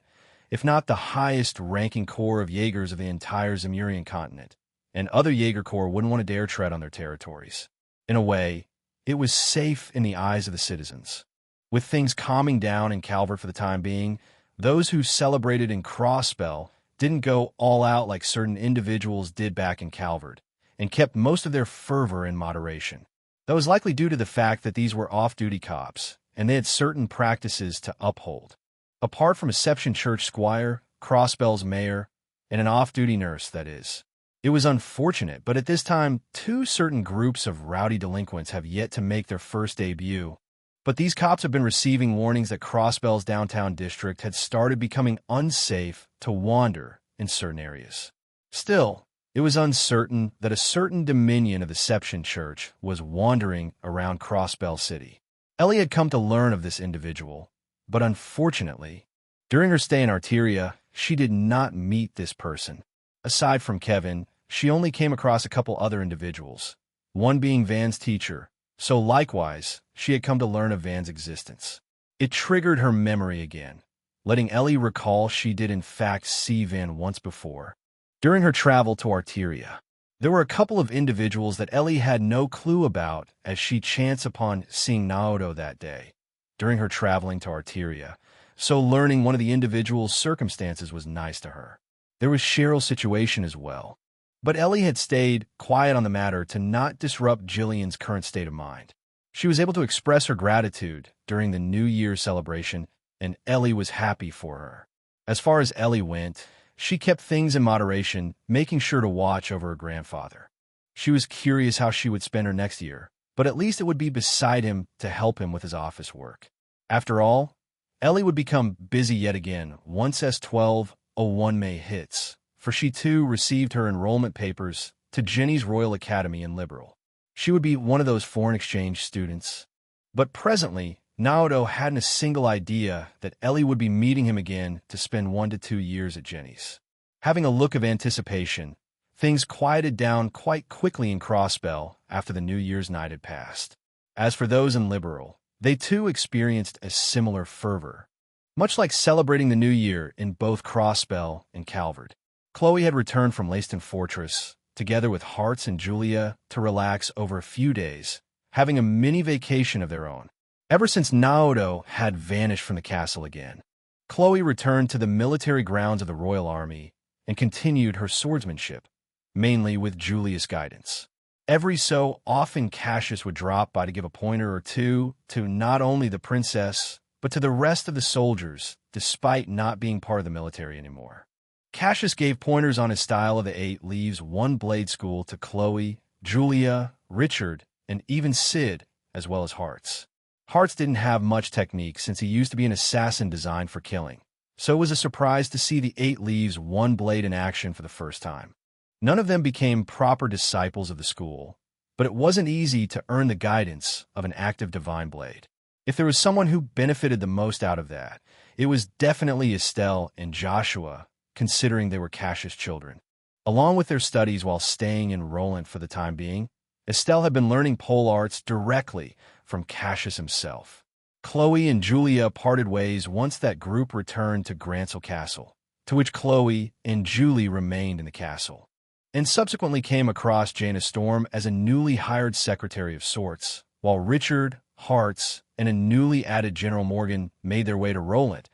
if not the highest-ranking corps of Jaegers of the entire Zemurian continent, and other Jaeger corps wouldn't want to dare tread on their territories. In a way, it was safe in the eyes of the citizens. With things calming down in Calvard for the time being, those who celebrated in Crossspell didn't go all out like certain individuals did back in Calvard, and kept most of their fervor in moderation. That was likely due to the fact that these were off-duty cops, and they had certain practices to uphold. Apart from Asception Church Squire, Crossspell's mayor, and an off-duty nurse, that is. It was unfortunate, but at this time, two certain groups of rowdy delinquents have yet to make their first debut. But these cops have been receiving warnings that Crossspell's downtown district had started becoming unsafe to wander in certain areas. Still, it was uncertain that a certain dominion of the Asception Church was wandering around Crossspell City. Ellie had come to learn of this individual, but unfortunately, during her stay in Arteria, she did not meet this person. Aside from Kevin, she only came across a couple other individuals, one being Van's teacher, so likewise, she had come to learn of Van's existence. It triggered her memory again, letting Ellie recall she did in fact see Van once before. During her travel to Arteria, there were a couple of individuals that Ellie had no clue about as she chanced upon seeing Naoto that day, during her traveling to Arteria, so learning one of the individual's circumstances was nice to her. There was Cheryl's situation as well. But Ellie had stayed quiet on the matter to not disrupt Jillian's current state of mind. She was able to express her gratitude during the New Year's celebration, and Ellie was happy for her. As far as Ellie went, she kept things in moderation, making sure to watch over her grandfather. She was curious how she would spend her next year, but at least it would be beside him to help him with his office work. After all, Ellie would become busy yet again once S1201 May hits, for she too received her enrollment papers to Jenny's Royal Academy in Liberal. She would be one of those foreign exchange students. But presently, Naoto hadn't a single idea that Ellie would be meeting him again to spend 1 to 2 years at Jenny's. Having a look of anticipation, things quieted down quite quickly in Crossbell after the New Year's night had passed. As for those in Liberal, they too experienced a similar fervor. Much like celebrating the New Year in both Crossbell and Calvert, Chloe had returned from Leyston Fortress, together with Hartz and Julia, to relax over a few days, having a mini vacation of their own. Ever since Naoto had vanished from the castle again, Chloe returned to the military grounds of the Royal Army and continued her swordsmanship, mainly with Julia's guidance. Every so often Cassius would drop by to give a pointer or two to not only the princess, but to the rest of the soldiers, despite not being part of the military anymore. Cassius gave pointers on his style of the 8 Leaves 1 Blade School to Chloe, Julia, Richard, and even Sid, as well as Hartz. Hartz didn't have much technique since he used to be an assassin designed for killing, so it was a surprise to see the 8 Leaves 1 Blade in action for the first time. None of them became proper disciples of the school, but it wasn't easy to earn the guidance of an active divine blade. If there was someone who benefited the most out of that, it was definitely Estelle and Joshua, considering they were Cassius' children. Along with their studies while staying in Roland for the time being, Estelle had been learning pole arts directly from Cassius himself. Chloe and Julia parted ways once that group returned to Grancel Castle, to which Chloe and Julie remained in the castle, and subsequently came across Jaina Storm as a newly hired secretary of sorts, while Richard, Hartz, and a newly added General Morgan made their way to Roland,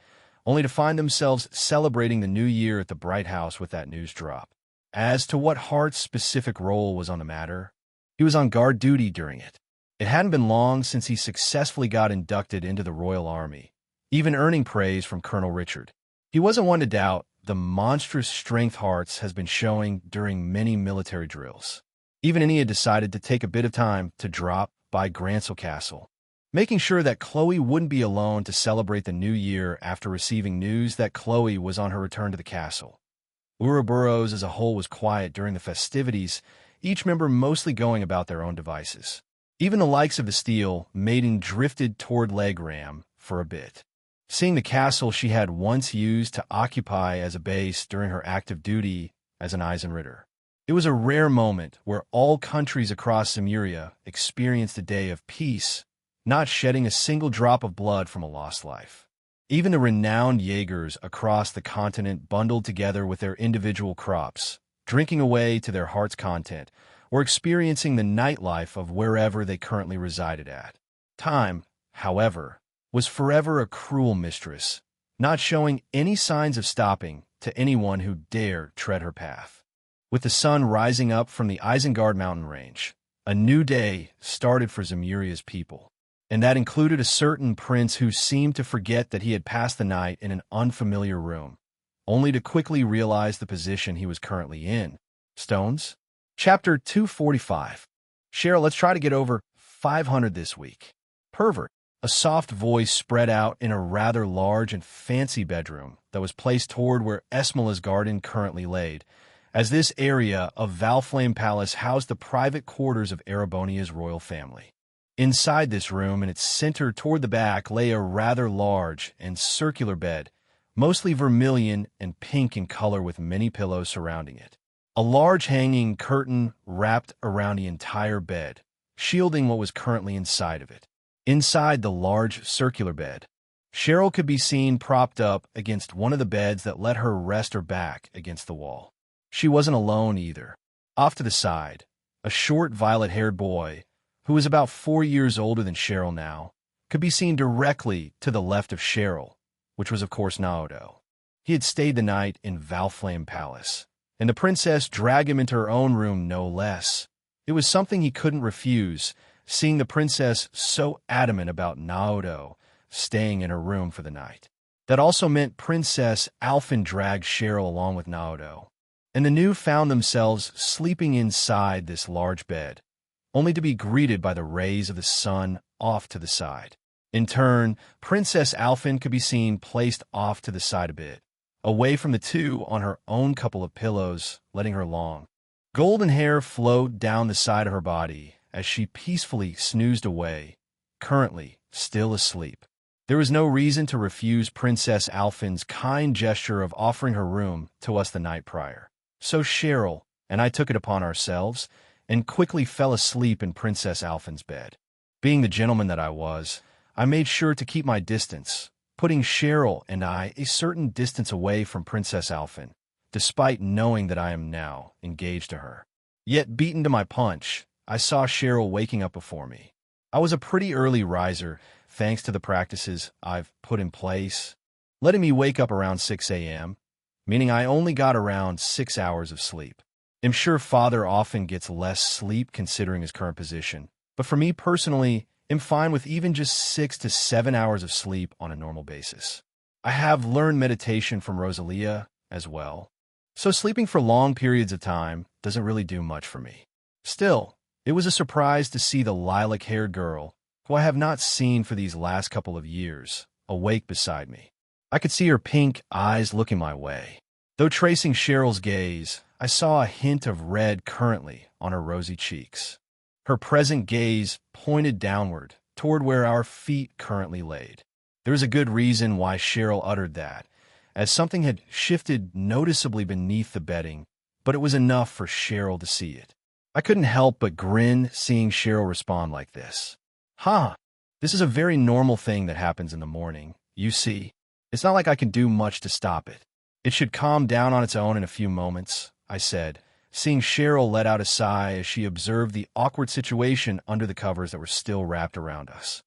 only to find themselves celebrating the new year at the Bright House with that news drop. As to what Hart's specific role was on the matter, he was on guard duty during it. It hadn't been long since he successfully got inducted into the Royal Army, even earning praise from Colonel Richard. He wasn't one to doubt the monstrous strength Hartz has been showing during many military drills. Even he had decided to take a bit of time to drop by Grancel Castle, making sure that Chloe wouldn't be alone to celebrate the new year after receiving news that Chloe was on her return to the castle. Ouroboros as a whole was quiet during the festivities, each member mostly going about their own devices. Even the likes of the Steel maiden drifted toward Legram for a bit, seeing the castle she had once used to occupy as a base during her active duty as an Eisenritter. It was a rare moment where all countries across Zemuria experienced a day of peace, not shedding a single drop of blood from a lost life. Even the renowned Jaegers across the continent bundled together with their individual crops, drinking away to their heart's content, or experiencing the nightlife of wherever they currently resided at. Time, however, was forever a cruel mistress, not showing any signs of stopping to anyone who dared tread her path. With the sun rising up from the Isengard mountain range, a new day started for Zemuria's people, and that included a certain prince who seemed to forget that he had passed the night in an unfamiliar room, only to quickly realize the position he was currently in. Stones? Chapter 245. Cheryl, let's try to get over 500 this week. Pervert. A soft voice spread out in a rather large and fancy bedroom that was placed toward where Esmela's garden currently laid, as this area of Valflame Palace housed the private quarters of Erebonia's royal family. Inside this room, in its center toward the back, lay a rather large and circular bed, mostly vermilion and pink in color with many pillows surrounding it. A large hanging curtain wrapped around the entire bed, shielding what was currently inside of it. Inside the large circular bed, Cheryl could be seen propped up against one of the beds that let her rest her back against the wall. She wasn't alone either. Off to the side, a short violet-haired boy, who was about 4 years older than Cheryl now, could be seen directly to the left of Cheryl, which was of course Naoto. He had stayed the night in Valflame Palace, and the princess dragged him into her own room no less. It was something he couldn't refuse, seeing the princess so adamant about Naoto staying in her room for the night. That also meant Princess Alphen dragged Cheryl along with Naoto, and the new found themselves sleeping inside this large bed, only to be greeted by the rays of the sun off to the side. In turn, Princess Alphen could be seen placed off to the side a bit, away from the two on her own couple of pillows, letting her long golden hair flowed down the side of her body as she peacefully snoozed away, currently still asleep. There was no reason to refuse Princess Alphen's kind gesture of offering her room to us the night prior. So Cheryl and I took it upon ourselves and quickly fell asleep in Princess Alphen's bed. Being the gentleman that I was, I made sure to keep my distance, putting Cheryl and I a certain distance away from Princess Alphen, despite knowing that I am now engaged to her. Yet beaten to my punch, I saw Cheryl waking up before me. I was a pretty early riser, thanks to the practices I've put in place, letting me wake up around 6 a.m., meaning I only got around 6 hours of sleep. I'm sure father often gets less sleep considering his current position, but for me personally, I'm fine with even just 6 to 7 hours of sleep on a normal basis. I have learned meditation from Rosalia as well, so sleeping for long periods of time doesn't really do much for me. Still, it was a surprise to see the lilac-haired girl, who I have not seen for these last couple of years, awake beside me. I could see her pink eyes looking my way. Though tracing Cheryl's gaze, I saw a hint of red currently on her rosy cheeks. Her present gaze pointed downward, toward where our feet currently laid. There was a good reason why Cheryl uttered that, as something had shifted noticeably beneath the bedding, but it was enough for Cheryl to see it. I couldn't help but grin seeing Cheryl respond like this. This is a very normal thing that happens in the morning. You see, it's not like I can do much to stop it. It should calm down on its own in a few moments, I said, seeing Cheryl let out a sigh as she observed the awkward situation under the covers that were still wrapped around us.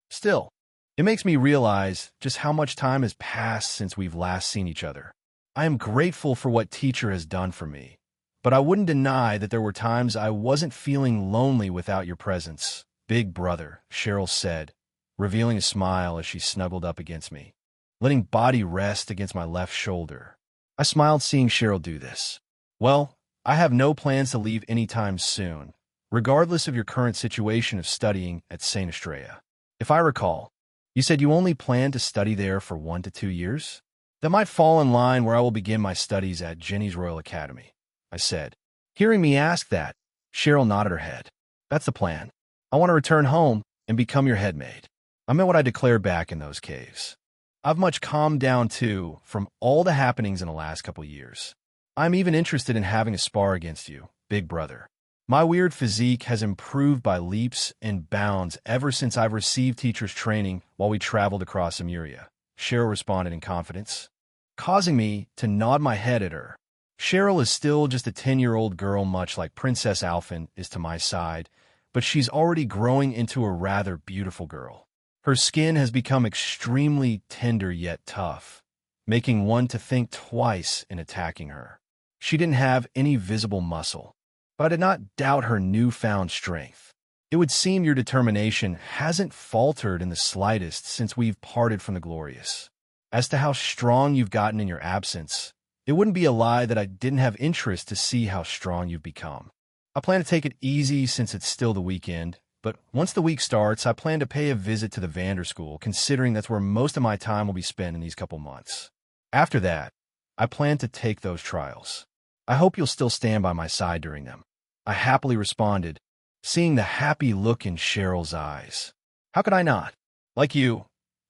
Still, it makes me realize just how much time has passed since we've last seen each other. I am grateful for what teacher has done for me, but I wouldn't deny that there were times I wasn't feeling lonely without your presence, big brother, Cheryl said, revealing a smile as she snuggled up against me, letting body rest against my left shoulder. I smiled seeing Cheryl do this. Well, I have no plans to leave anytime soon, regardless of your current situation of studying at St. Estrella. If I recall, you said you only plan to study there for 1 to 2 years? That might fall in line where I will begin my studies at Jenny's Royal Academy, I said. Hearing me ask that, Cheryl nodded her head. That's the plan. I want to return home and become your headmaid. I meant what I declared back in those caves. I've much calmed down, too, from all the happenings in the last couple years. I'm even interested in having a spar against you, big brother. My weird physique has improved by leaps and bounds ever since I've received teacher's training while we traveled across Emuria, Cheryl responded in confidence, causing me to nod my head at her. Cheryl is still just a 10-year-old girl, much like Princess Alphen is to my side, but she's already growing into a rather beautiful girl. Her skin has become extremely tender yet tough, making one to think twice in attacking her. She didn't have any visible muscle, but I did not doubt her newfound strength. It would seem your determination hasn't faltered in the slightest since we've parted from the glorious. As to how strong you've gotten in your absence, it wouldn't be a lie that I didn't have interest to see how strong you've become. I plan to take it easy since it's still the weekend, but once the week starts, I plan to pay a visit to the Vanderschool, considering that's where most of my time will be spent in these couple months. After that, I plan to take those trials. I hope you'll still stand by my side during them. I happily responded, seeing the happy look in Cheryl's eyes. How could I not? Like you,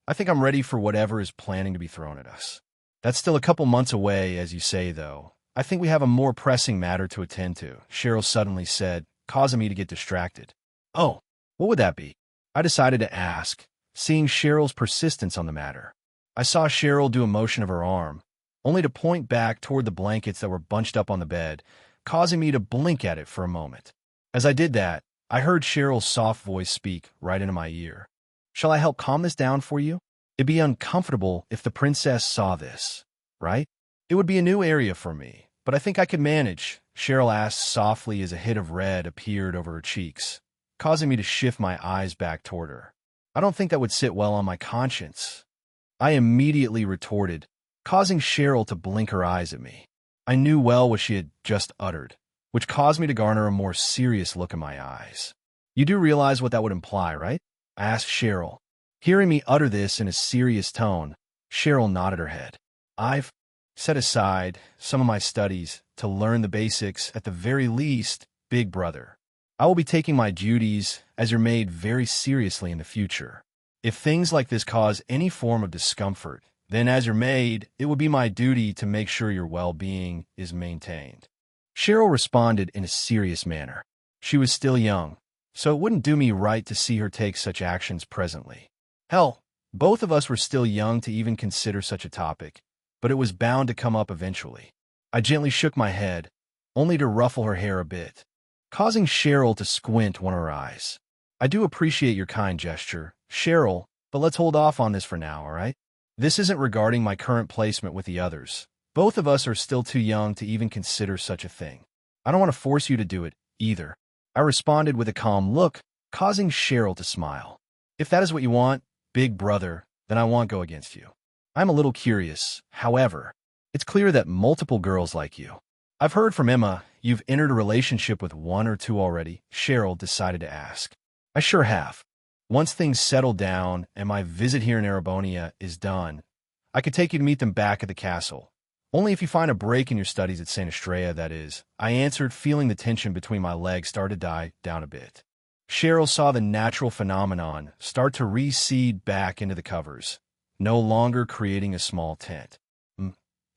I think I'm ready for whatever is planning to be thrown at us. That's still a couple months away, as you say, though. I think we have a more pressing matter to attend to, Cheryl suddenly said, causing me to get distracted. Oh, what would that be? I decided to ask, seeing Cheryl's persistence on the matter. I saw Cheryl do a motion of her arm, only to point back toward the blankets that were bunched up on the bed, causing me to blink at it for a moment. As I did that, I heard Cheryl's soft voice speak right into my ear. Shall I help calm this down for you? It'd be uncomfortable if the princess saw this, right? It would be a new area for me, but but I think I could manage, Cheryl asked softly as a hint of red appeared over her cheeks, causing me to shift my eyes back toward her. I don't think that would sit well on my conscience, I immediately retorted, causing Cheryl to blink her eyes at me. I knew well what she had just uttered, which caused me to garner a more serious look in my eyes. You do realize what that would imply, right? I asked Cheryl. Hearing me utter this in a serious tone, Cheryl nodded her head. I've set aside some of my studies to learn the basics, at the very least, big brother. I will be taking my duties as your maid very seriously in the future. If things like this cause any form of discomfort, then as your maid, it would be my duty to make sure your well-being is maintained. Cheryl responded in a serious manner. She was still young, so it wouldn't do me right to see her take such actions presently. Hell, both of us were still young to even consider such a topic, but it was bound to come up eventually. I gently shook my head, only to ruffle her hair a bit, causing Cheryl to squint one of her eyes. I do appreciate your kind gesture, Cheryl, but let's hold off on this for now, all right? This isn't regarding my current placement with the others. Both of us are still too young to even consider such a thing. I don't want to force you to do it, either. I responded with a calm look, causing Cheryl to smile. If that is what you want, big brother, then I won't go against you. I'm a little curious, however. It's clear that multiple girls like you. I've heard from Emma you've entered a relationship with one or two already, Cheryl decided to ask. I sure have. Once things settle down and my visit here in Erebonia is done, I could take you to meet them back at the castle. Only if you find a break in your studies at St. Estrella, that is, I answered, feeling the tension between my legs start to die down a bit. Cheryl saw the natural phenomenon start to recede back into the covers, no longer creating a small tent.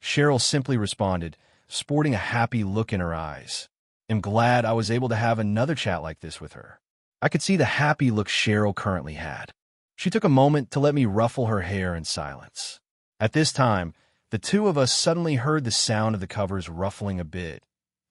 Cheryl simply responded, sporting a happy look in her eyes. I'm glad I was able to have another chat like this with her. I could see the happy look Cheryl currently had. She took a moment to let me ruffle her hair in silence. At this time, the two of us suddenly heard the sound of the covers ruffling a bit,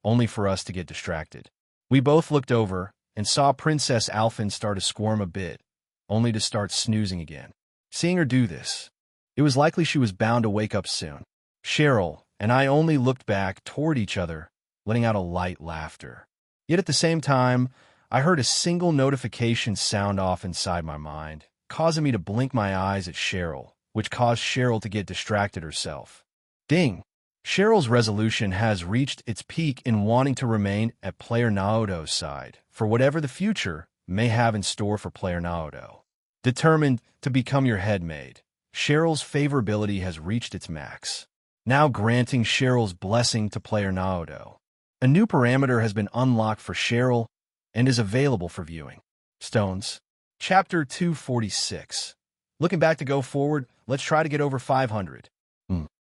only for us to get distracted. We both looked over and saw Princess Alphen start to squirm a bit, only to start snoozing again. Seeing her do this, it was likely she was bound to wake up soon. Cheryl and I only looked back toward each other, letting out a light laughter. Yet at the same time, I heard a single notification sound off inside my mind, causing me to blink my eyes at Cheryl, which caused Cheryl to get distracted herself. Ding! Cheryl's resolution has reached its peak in wanting to remain at Player Naoto's side for whatever the future may have in store for Player Naoto. Determined to become your head maid, Cheryl's favorability has reached its max, now granting Cheryl's blessing to Player Naoto. A new parameter has been unlocked for Cheryl and is available for viewing. Stones. Chapter 246. Looking back to go forward, let's try to get over 500.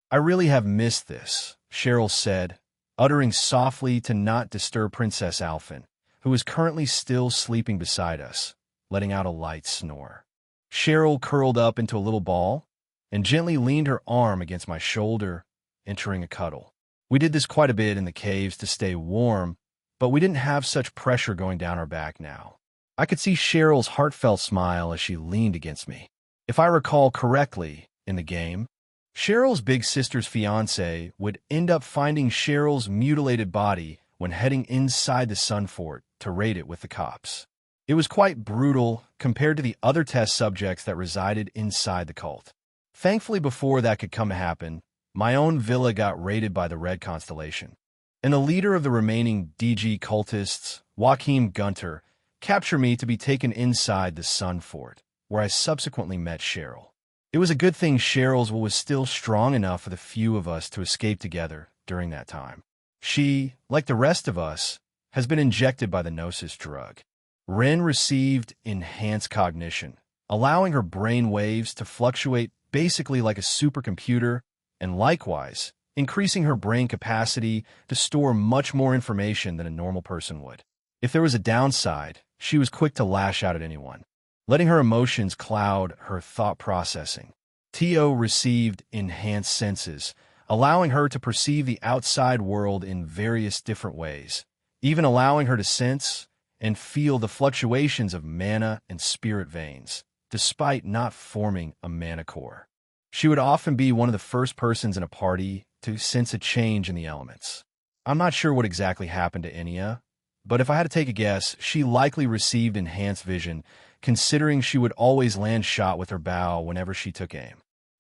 I really have missed this, Cheryl said, uttering softly to not disturb Princess Alphen, who is currently still sleeping beside us, letting out a light snore. Cheryl curled up into a little ball and gently leaned her arm against my shoulder, entering a cuddle. We did this quite a bit in the caves to stay warm, but we didn't have such pressure going down our back now. I could see Cheryl's heartfelt smile as she leaned against me. If I recall correctly, in the game, Cheryl's big sister's fiancé would end up finding Cheryl's mutilated body when heading inside the Sun Fort to raid it with the cops. It was quite brutal compared to the other test subjects that resided inside the cult. Thankfully, before that could come to happen, my own villa got raided by the Red Constellation, and the leader of the remaining DG cultists, Joachim Gunter, captured me to be taken inside the Sun Fort, where I subsequently met Cheryl. It was a good thing Cheryl's will was still strong enough for the few of us to escape together during that time. She, like the rest of us, has been injected by the Gnosis drug. Ren received enhanced cognition, allowing her brain waves to fluctuate basically like a supercomputer, and likewise, increasing her brain capacity to store much more information than a normal person would. If there was a downside, she was quick to lash out at anyone, letting her emotions cloud her thought processing. Tio received enhanced senses, allowing her to perceive the outside world in various different ways, even allowing her to sense and feel the fluctuations of mana and spirit veins, despite not forming a mana core. She would often be one of the first persons in a party to sense a change in the elements. I'm not sure what exactly happened to Enya, but if I had to take a guess, she likely received enhanced vision, considering she would always land shot with her bow whenever she took aim.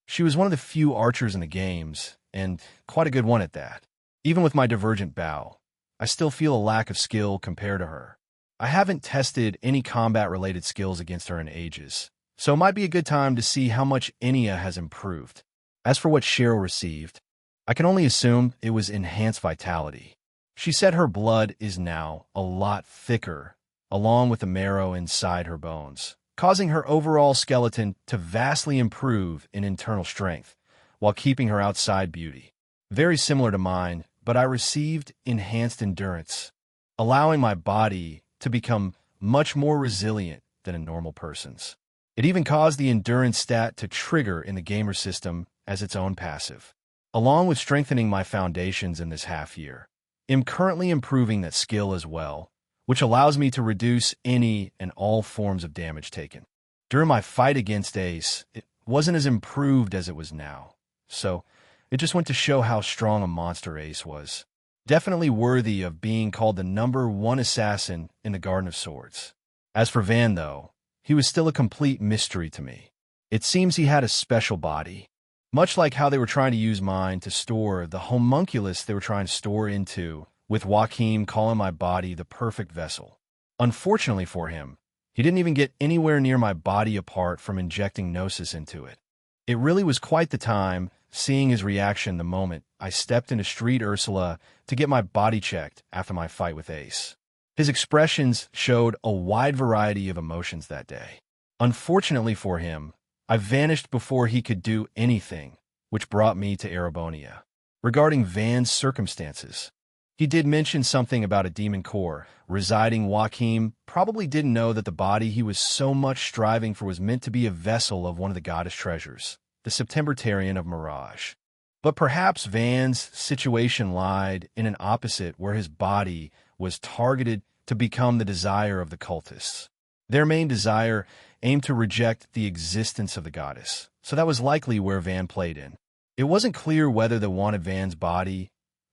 She was one of the few archers in the games, and quite a good one at that. Even with my divergent bow, I still feel a lack of skill compared to her. I haven't tested any combat-related skills against her in ages, so it might be a good time to see how much Enya has improved. As for what Cheryl received, I can only assume it was enhanced vitality. She said her blood is now a lot thicker, along with the marrow inside her bones, causing her overall skeleton to vastly improve in internal strength, while keeping her outside beauty. Very similar to mine, but I received enhanced endurance, allowing my body to become much more resilient than a normal person's. It even caused the endurance stat to trigger in the gamer system as its own passive. Along with strengthening my foundations in this half year, I'm currently improving that skill as well, which allows me to reduce any and all forms of damage taken. During my fight against Ace, it wasn't as improved as it was now, so it just went to show how strong a monster Ace was. Definitely worthy of being called the #1 assassin in the Garden of Swords. As for Van, though, he was still a complete mystery to me. It seems he had a special body, much like how they were trying to use mine to store the homunculus they were trying to store into, with Joachim calling my body the perfect vessel. Unfortunately for him, he didn't even get anywhere near my body apart from injecting Gnosis into it. It really was quite the time seeing his reaction the moment I stepped into Street Ursula to get my body checked after my fight with Ace. His expressions showed a wide variety of emotions that day. Unfortunately for him, I vanished before he could do anything, which brought me to Erebonia. Regarding Van's circumstances, he did mention something about a demon core residing. Joachim probably didn't know that the body he was so much striving for was meant to be a vessel of one of the goddess treasures, the Septembertarian of Mirage. But perhaps Van's situation lied in an opposite where his body was targeted to become the desire of the cultists. Their main desire aimed to reject the existence of the goddess, so that was likely where Van played in. It wasn't clear whether they wanted Van's body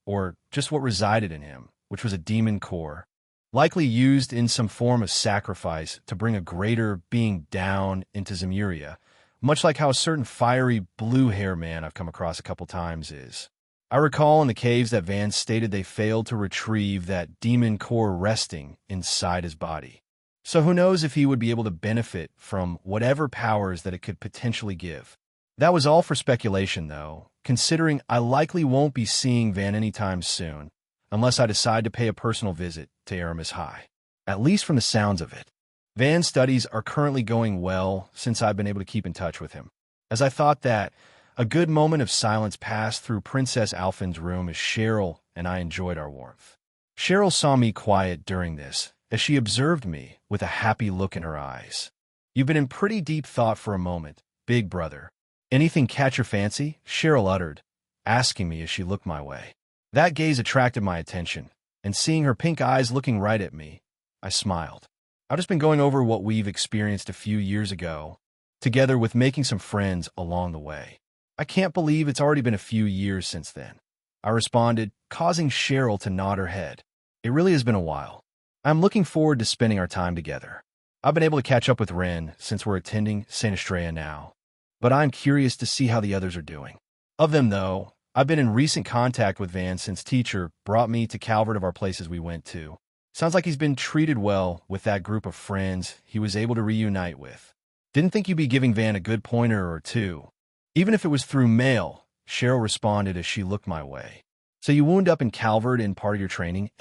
or just what resided in him, which was a demon core, likely used in some form of sacrifice to bring a greater being down into Zemuria, much like how a certain fiery blue-hair man I've come across a couple times is. I recall in the caves that Van stated they failed to retrieve that demon core resting inside his body. So who knows if he would be able to benefit from whatever powers that it could potentially give. That was all for speculation, though, considering I likely won't be seeing Van anytime soon, unless I decide to pay a personal visit to Aramis High. At least from the sounds of it. Van's studies are currently going well since I've been able to keep in touch with him, as I thought that a good moment of silence passed through Princess Alphin's room as Cheryl and I enjoyed our warmth. Cheryl saw me quiet during this, as she observed me with a happy look in her eyes. "You've been in pretty deep thought for a moment, big brother. Anything catch your fancy?" Cheryl uttered, asking me as she looked my way. That gaze attracted my attention, and seeing her pink eyes looking right at me, I smiled. I've just been going over what we've experienced a few years ago, together with making some friends along the way. "I can't believe it's already been a few years since then," I responded, causing Cheryl to nod her head. "It really has been a while. I'm looking forward to spending our time together. I've been able to catch up with Ren since we're attending St. Estrella now, but I'm curious to see how the others are doing. Of them, though, I've been in recent contact with Van since Teacher brought me to Calvert of our places we went to. Sounds like he's been treated well with that group of friends he was able to reunite with. Didn't think you'd be giving Van a good pointer or two, even if it was through mail," Cheryl responded as she looked my way. "So you wound up in Calvert in part of your training?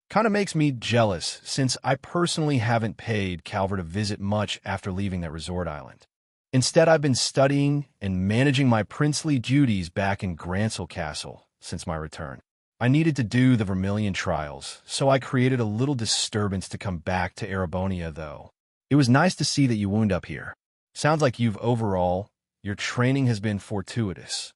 Kind of makes me jealous, since I personally haven't paid Calvert a visit much after leaving that resort island. Instead, I've been studying and managing my princely duties back in Grancel Castle since my return. I needed to do the Vermilion trials, so I created a little disturbance to come back to Erebonia, though. It was nice to see that you wound up here. Sounds like your training has been fortuitous."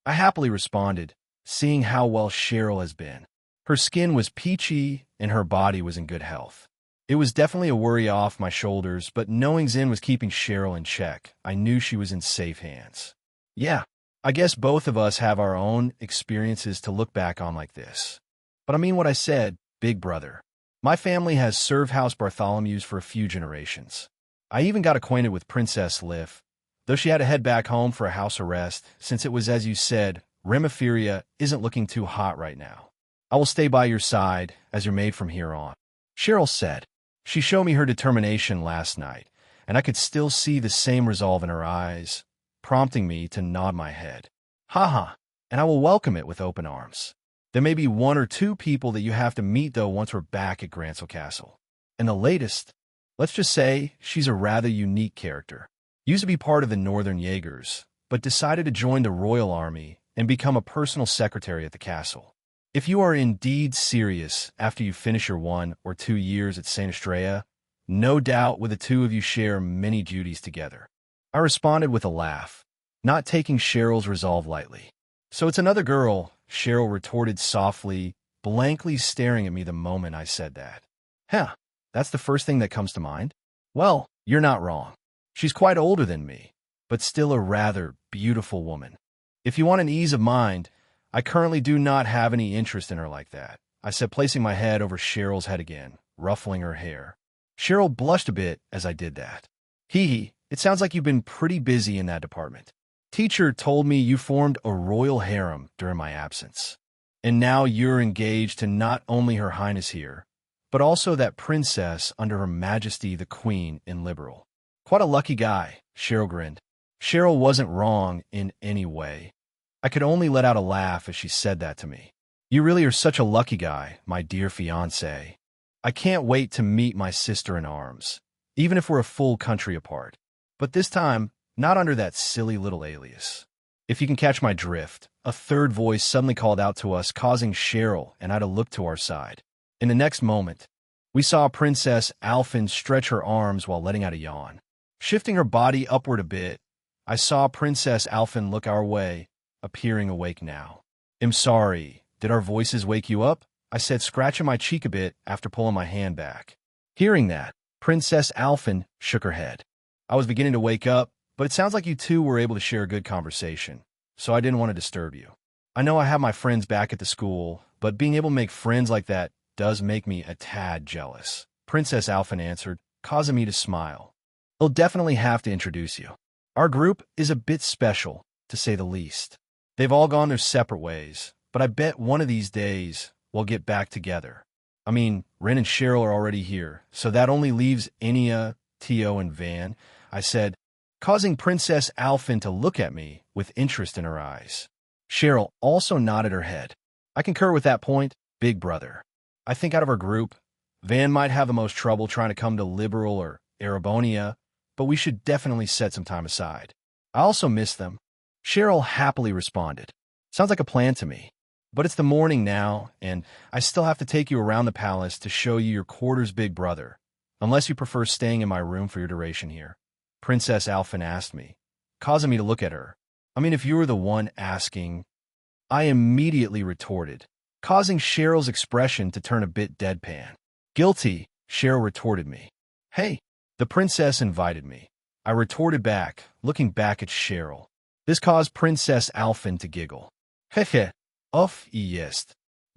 I happily responded, seeing how well Cheryl has been. Her skin was peachy, and her body was in good health. It was definitely a worry off my shoulders, but knowing Zen was keeping Cheryl in check, I knew she was in safe hands. Yeah, I guess both of us have our own experiences to look back on like this. But I mean what I said, big brother. My family has served House Bartholomew's for a few generations. I even got acquainted with Princess Liv, though she had to head back home for a house arrest, since it was, as you said, Remophiria isn't looking too hot right now. I will stay by your side as your maid from here on. Cheryl said. She showed me her determination last night, and I could still see the same resolve in her eyes, prompting me to nod my head. Ha, and I will welcome it with open arms. There may be one or two people that you have to meet, though, once we're back at Gransel Castle. And the latest, let's just say she's a rather unique character. Used to be part of the Northern Jaegers, but decided to join the Royal Army and become a personal secretary at the castle. If you are indeed serious after you finish your 1 or 2 years at St. Estrella, no doubt will the two of you share many duties together. I responded with a laugh, not taking Cheryl's resolve lightly. So it's another girl, Cheryl retorted softly, blankly staring at me the moment I said that. Huh, that's the first thing that comes to mind? Well, you're not wrong. She's quite older than me, but still a rather beautiful woman. If you want an ease of mind, I currently do not have any interest in her like that, I said, placing my head over Cheryl's head again, ruffling her hair. Cheryl blushed a bit as I did that. Hee, it sounds like you've been pretty busy in that department. Teacher told me you formed a royal harem during my absence. And now you're engaged to not only Her Highness here, but also that princess under Her Majesty the Queen in Liberal. Quite a lucky guy, Cheryl grinned. Cheryl wasn't wrong in any way. I could only let out a laugh as she said that to me. You really are such a lucky guy, my dear fiancé. I can't wait to meet my sister-in-arms, even if we're a full country apart. But this time, not under that silly little alias. If you can catch my drift, a third voice suddenly called out to us, causing Cheryl and I to look to our side. In the next moment, we saw Princess Alphen stretch her arms while letting out a yawn. Shifting her body upward a bit, I saw Princess Alphen look our way, appearing awake now. I'm sorry, did our voices wake you up? I said, scratching my cheek a bit after pulling my hand back. Hearing that, Princess Alphen shook her head. I was beginning to wake up, but it sounds like you two were able to share a good conversation, so I didn't want to disturb you. I know I have my friends back at the school, but being able to make friends like that does make me a tad jealous. Princess Alphen answered, causing me to smile. I'll definitely have to introduce you. Our group is a bit special, to say the least. They've all gone their separate ways, but I bet one of these days we'll get back together. I mean, Ren and Cheryl are already here, so that only leaves Enya, Tio, and Van, I said, causing Princess Alphen to look at me with interest in her eyes. Cheryl also nodded her head. I concur with that point, big brother. I think out of our group, Van might have the most trouble trying to come to Liberal or Erebonia, but we should definitely set some time aside. I also miss them. Cheryl happily responded. Sounds like a plan to me. But it's the morning now, and I still have to take you around the palace to show you your quarters, big brother, unless you prefer staying in my room for your duration here. Princess Alphen asked me, causing me to look at her. I mean, if you were the one asking, I immediately retorted, causing Cheryl's expression to turn a bit deadpan. Guilty, Cheryl retorted me. Hey, the princess invited me. I retorted back, looking back at Cheryl. This caused Princess Alphen to giggle. Hehe, uff, yes.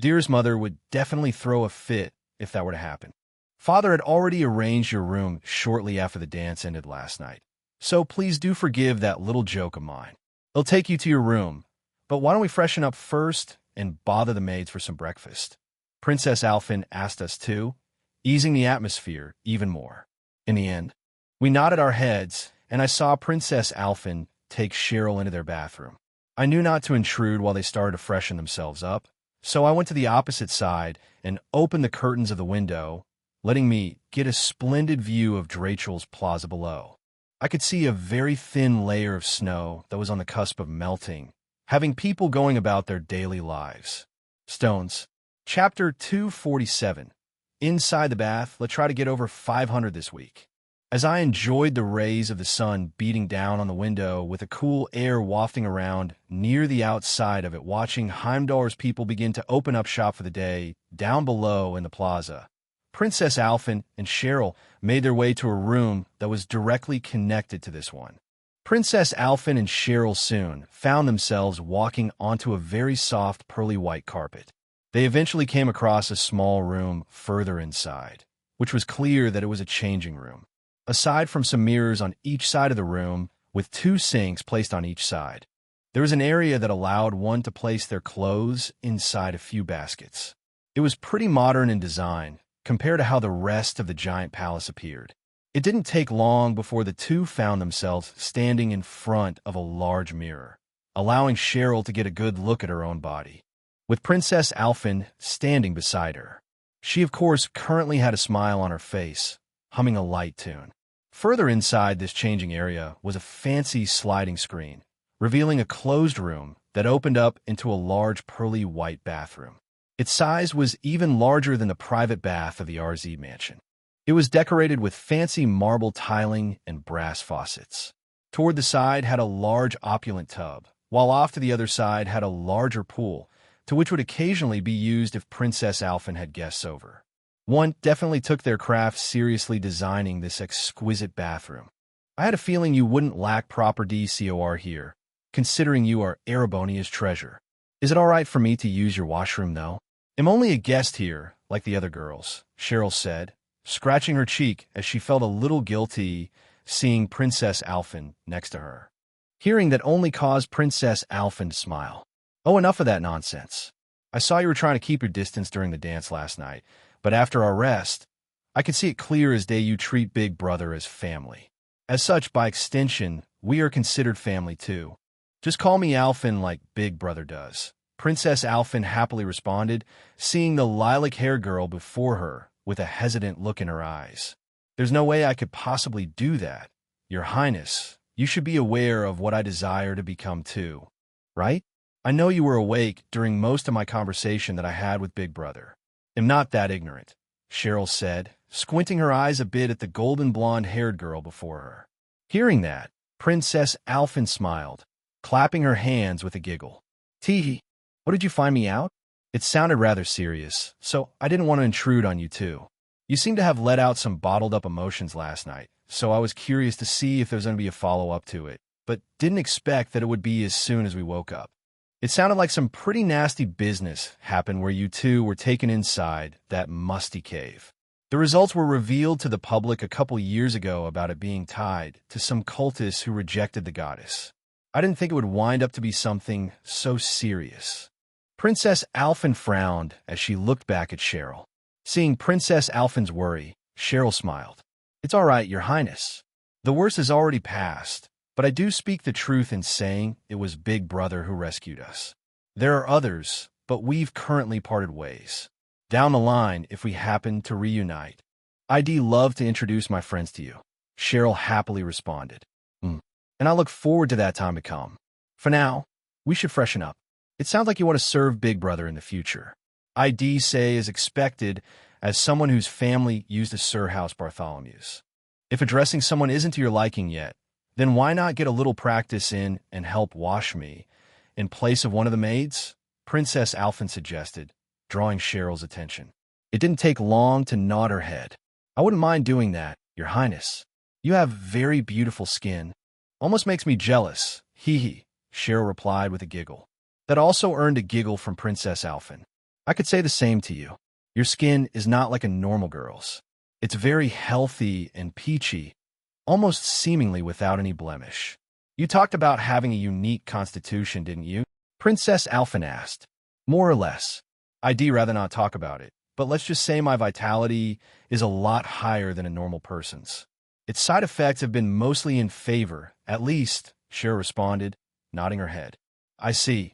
Dearest mother would definitely throw a fit if that were to happen. Father had already arranged your room shortly after the dance ended last night, so please do forgive that little joke of mine. It'll take you to your room, but why don't we freshen up first and bother the maids for some breakfast? Princess Alphen asked us to, easing the atmosphere even more. In the end, we nodded our heads, and I saw Princess Alphen take Cheryl into their bathroom. I knew not to intrude while they started to freshen themselves up, so I went to the opposite side and opened the curtains of the window, letting me get a splendid view of Drachel's plaza below. I could see a very thin layer of snow that was on the cusp of melting, having people going about their daily lives. Stones. Chapter 247. Inside the bath, let's try to get over 500 this week. As I enjoyed the rays of the sun beating down on the window with a cool air wafting around near the outside of it, watching Heimdallr's people begin to open up shop for the day down below in the plaza, Princess Alphen and Cheryl made their way to a room that was directly connected to this one. Princess Alphen and Cheryl soon found themselves walking onto a very soft pearly white carpet. They eventually came across a small room further inside, which was clear that it was a changing room. Aside from some mirrors on each side of the room, with 2 sinks placed on each side, there was an area that allowed one to place their clothes inside a few baskets. It was pretty modern in design, compared to how the rest of the giant palace appeared. It didn't take long before the two found themselves standing in front of a large mirror, allowing Cheryl to get a good look at her own body, with Princess Alphen standing beside her. She, of course, currently had a smile on her face, humming a light tune. Further inside this changing area was a fancy sliding screen, revealing a closed room that opened up into a large pearly white bathroom. Its size was even larger than the private bath of the RZ mansion. It was decorated with fancy marble tiling and brass faucets. Toward the side had a large opulent tub, while off to the other side had a larger pool, to which would occasionally be used if Princess Alphen had guests over. One definitely took their craft seriously designing this exquisite bathroom. I had a feeling you wouldn't lack proper decor here, considering you are Erebonia's treasure. Is it all right for me to use your washroom, though? I'm only a guest here, like the other girls, Cheryl said, scratching her cheek as she felt a little guilty seeing Princess Alphen next to her. Hearing that only caused Princess Alphen to smile. Oh, enough of that nonsense. I saw you were trying to keep your distance during the dance last night, but after our rest, I can see it clear as day you treat Big Brother as family. As such, by extension, we are considered family too. Just call me Alphen like Big Brother does. Princess Alphen happily responded, seeing the lilac-haired girl before her with a hesitant look in her eyes. There's no way I could possibly do that. Your Highness, you should be aware of what I desire to become too, right? I know you were awake during most of my conversation that I had with Big Brother. I'm not that ignorant, Cheryl said, squinting her eyes a bit at the golden blonde-haired girl before her. Hearing that, Princess Alphen smiled, clapping her hands with a giggle. Tee, what did you find me out? It sounded rather serious, so I didn't want to intrude on you too. You seem to have let out some bottled-up emotions last night, so I was curious to see if there was going to be a follow-up to it, but didn't expect that it would be as soon as we woke up. It sounded like some pretty nasty business happened where you two were taken inside that musty cave. The results were revealed to the public a couple years ago about it being tied to some cultists who rejected the goddess. I didn't think it would wind up to be something so serious. Princess Alphen frowned as she looked back at Cheryl. Seeing Princess Alphen's worry, Cheryl smiled. It's all right, Your Highness. The worst has already passed. But I do speak the truth in saying it was Big Brother who rescued us. There are others, but we've currently parted ways. Down the line, if we happen to reunite, I'd love to introduce my friends to you, Cheryl happily responded. And I look forward to that time to come. For now, we should freshen up. It sounds like you want to serve Big Brother in the future. I'd say as expected as someone whose family used a Sir House Bartholomew's. If addressing someone isn't to your liking yet, then why not get a little practice in and help wash me in place of one of the maids? Princess Alphen suggested, drawing Cheryl's attention. It didn't take long to nod her head. I wouldn't mind doing that, Your Highness. You have very beautiful skin. Almost makes me jealous. Hee, Cheryl replied with a giggle. That also earned a giggle from Princess Alphen. I could say the same to you. Your skin is not like a normal girl's. It's very healthy and peachy, almost seemingly without any blemish. You talked about having a unique constitution, didn't you? Princess Alphen asked. More or less. I'd rather not talk about it, but let's just say my vitality is a lot higher than a normal person's. Its side effects have been mostly in favor, at least, Cheryl responded, nodding her head. I see,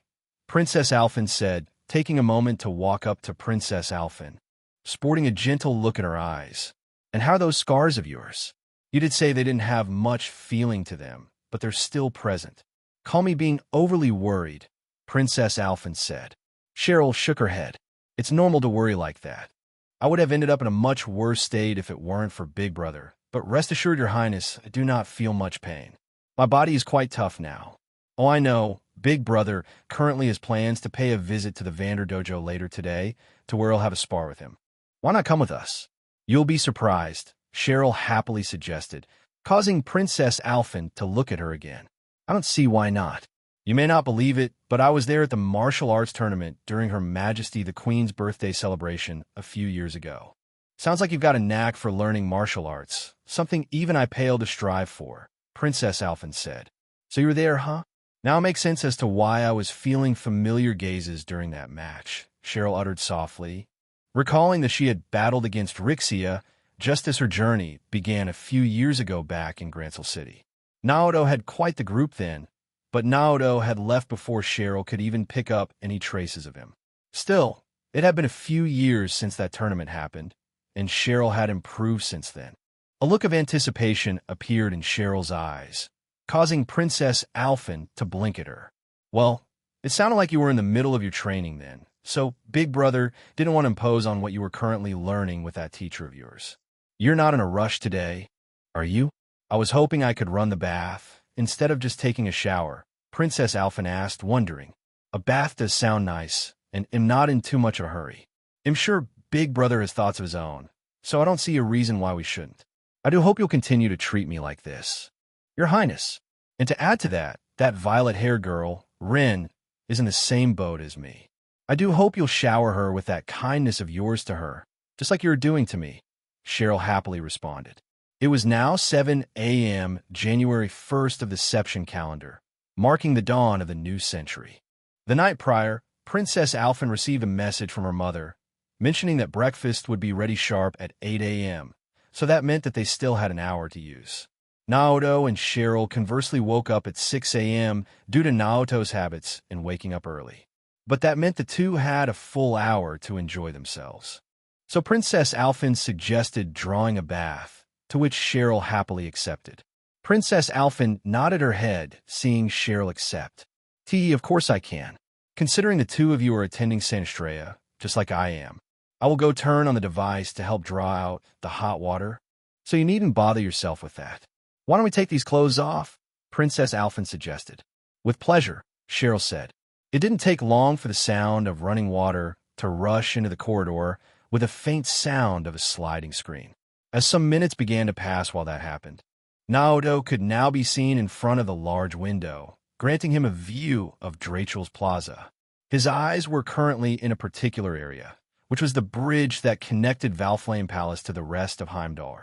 Princess Alphen said, taking a moment to walk up to Princess Alphen, sporting a gentle look in her eyes. And how are those scars of yours? You did say they didn't have much feeling to them, but they're still present. Call me being overly worried, Princess Alphen said. Cheryl shook her head. It's normal to worry like that. I would have ended up in a much worse state if it weren't for Big Brother, but rest assured, Your Highness, I do not feel much pain. My body is quite tough now. Oh, I know, Big Brother currently has plans to pay a visit to the Vander Dojo later today, to where I'll have a spar with him. Why not come with us? You'll be surprised, Cheryl happily suggested, causing Princess Alphen to look at her again. I don't see why not. You may not believe it, but I was there at the martial arts tournament during Her Majesty the Queen's birthday celebration a few years ago. Sounds like you've got a knack for learning martial arts, something even I pale to strive for, Princess Alphen said. So you were there, huh? Now it makes sense as to why I was feeling familiar gazes during that match, Cheryl uttered softly, recalling that she had battled against Rixia just as her journey began a few years ago back in Grancel City. Naoto had quite the group then, but Naoto had left before Cheryl could even pick up any traces of him. Still, it had been a few years since that tournament happened, and Cheryl had improved since then. A look of anticipation appeared in Cheryl's eyes, causing Princess Alphen to blink at her. Well, it sounded like you were in the middle of your training then, so Big Brother didn't want to impose on what you were currently learning with that teacher of yours. You're not in a rush today, are you? I was hoping I could run the bath instead of just taking a shower, Princess Alphen asked, wondering. A bath does sound nice, and am not in too much of a hurry. I'm sure Big Brother has thoughts of his own, so I don't see a reason why we shouldn't. I do hope you'll continue to treat me like this, Your Highness. And to add to that, that violet-haired girl, Rin, is in the same boat as me. I do hope you'll shower her with that kindness of yours to her, just like you're doing to me, Cheryl happily responded. It was now 7 a.m., January 1st of the Seption calendar, marking the dawn of the new century. The night prior, Princess Alphen received a message from her mother, mentioning that breakfast would be ready sharp at 8 a.m., so that meant that they still had an hour to use. Naoto and Cheryl conversely woke up at 6 a.m. due to Naoto's habits in waking up early. But that meant the two had a full hour to enjoy themselves. So Princess Alphen suggested drawing a bath, to which Cheryl happily accepted. Princess Alphen nodded her head, seeing Cheryl accept. Of course I can. Considering the two of you are attending Sanstrea, just like I am, I will go turn on the device to help draw out the hot water, so you needn't bother yourself with that. Why don't we take these clothes off? Princess Alphen suggested. With pleasure, Cheryl said. It didn't take long for the sound of running water to rush into the corridor with a faint sound of a sliding screen. As some minutes began to pass while that happened, Naoto could now be seen in front of the large window, granting him a view of Drachel's Plaza. His eyes were currently in a particular area, which was the bridge that connected Valflame Palace to the rest of Heimdall.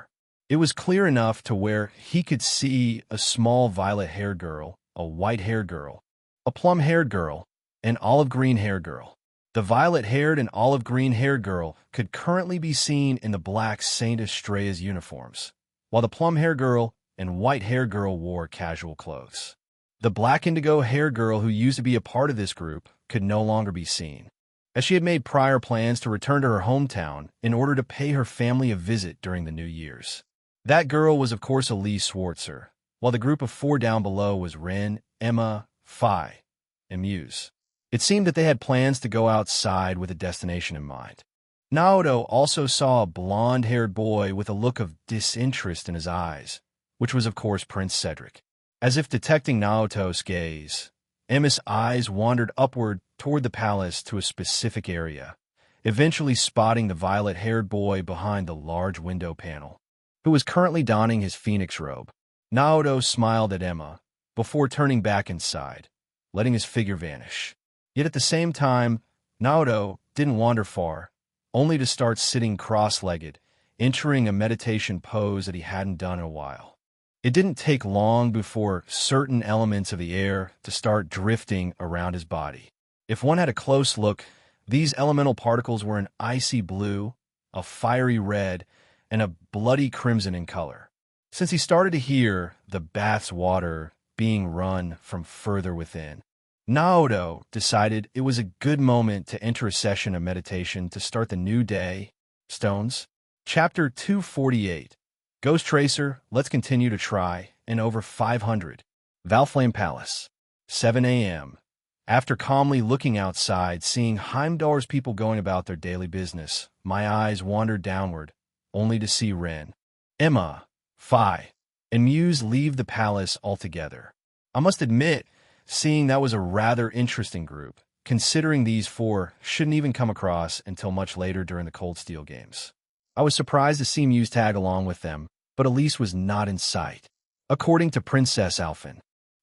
It was clear enough to where he could see a small violet-haired girl, a white-haired girl, a plum-haired girl, an olive-green-haired girl. The violet-haired and olive-green-haired girl could currently be seen in the black Saint Estrea's uniforms, while the plum-haired girl and white-haired girl wore casual clothes. The black indigo-haired girl who used to be a part of this group could no longer be seen, as she had made prior plans to return to her hometown in order to pay her family a visit during the New Year's. That girl was, of course, Elise Schwartzer, while the group of four down below was Ren, Emma, Phi, and Muse. It seemed that they had plans to go outside with a destination in mind. Naoto also saw a blonde-haired boy with a look of disinterest in his eyes, which was, of course, Prince Cedric. As if detecting Naoto's gaze, Emma's eyes wandered upward toward the palace to a specific area, eventually spotting the violet-haired boy behind the large window panel, who was currently donning his phoenix robe. Naoto smiled at Emma before turning back inside, letting his figure vanish. Yet at the same time, Naoto didn't wander far, only to start sitting cross-legged, entering a meditation pose that he hadn't done in a while. It didn't take long before certain elements of the air to start drifting around his body. If one had a close look, these elemental particles were an icy blue, a fiery red, and a bloody crimson in color. Since he started to hear the bath's water being run from further within, Naoto decided it was a good moment to enter a session of meditation to start the new day. Stones. Chapter 248. Ghost Tracer, let's continue to try, and over 500. Valflame Palace. 7 a.m. After calmly looking outside, seeing Heimdall's people going about their daily business, my eyes wandered downward, only to see Ren, Emma, Phi, and Muse leave the palace altogether. I must admit, seeing that was a rather interesting group, considering these four shouldn't even come across until much later during the Cold Steel games. I was surprised to see Muse tag along with them, but Elise was not in sight. According to Princess Alphen,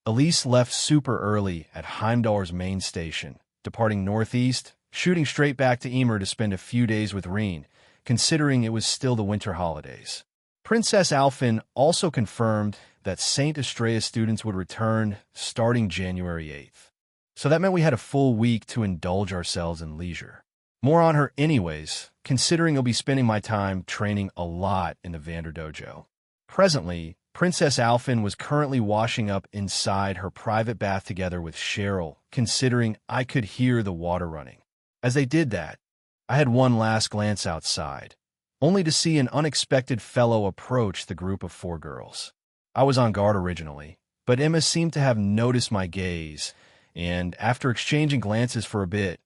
Elise left super early at Heimdallr's main station, departing northeast, shooting straight back to Emer to spend a few days with Reen, considering it was still the winter holidays. Princess Alphen also confirmed that St. Estrella students would return starting January 8th. So that meant we had a full week to indulge ourselves in leisure. More on her anyways, considering I'll be spending my time training a lot in the Vander Dojo. Presently, Princess Alphen was currently washing up inside her private bath together with Cheryl, considering I could hear the water running. As they did that, I had one last glance outside, only to see an unexpected fellow approach the group of 4 girls. I was on guard originally, but Emma seemed to have noticed my gaze, and after exchanging glances for a bit,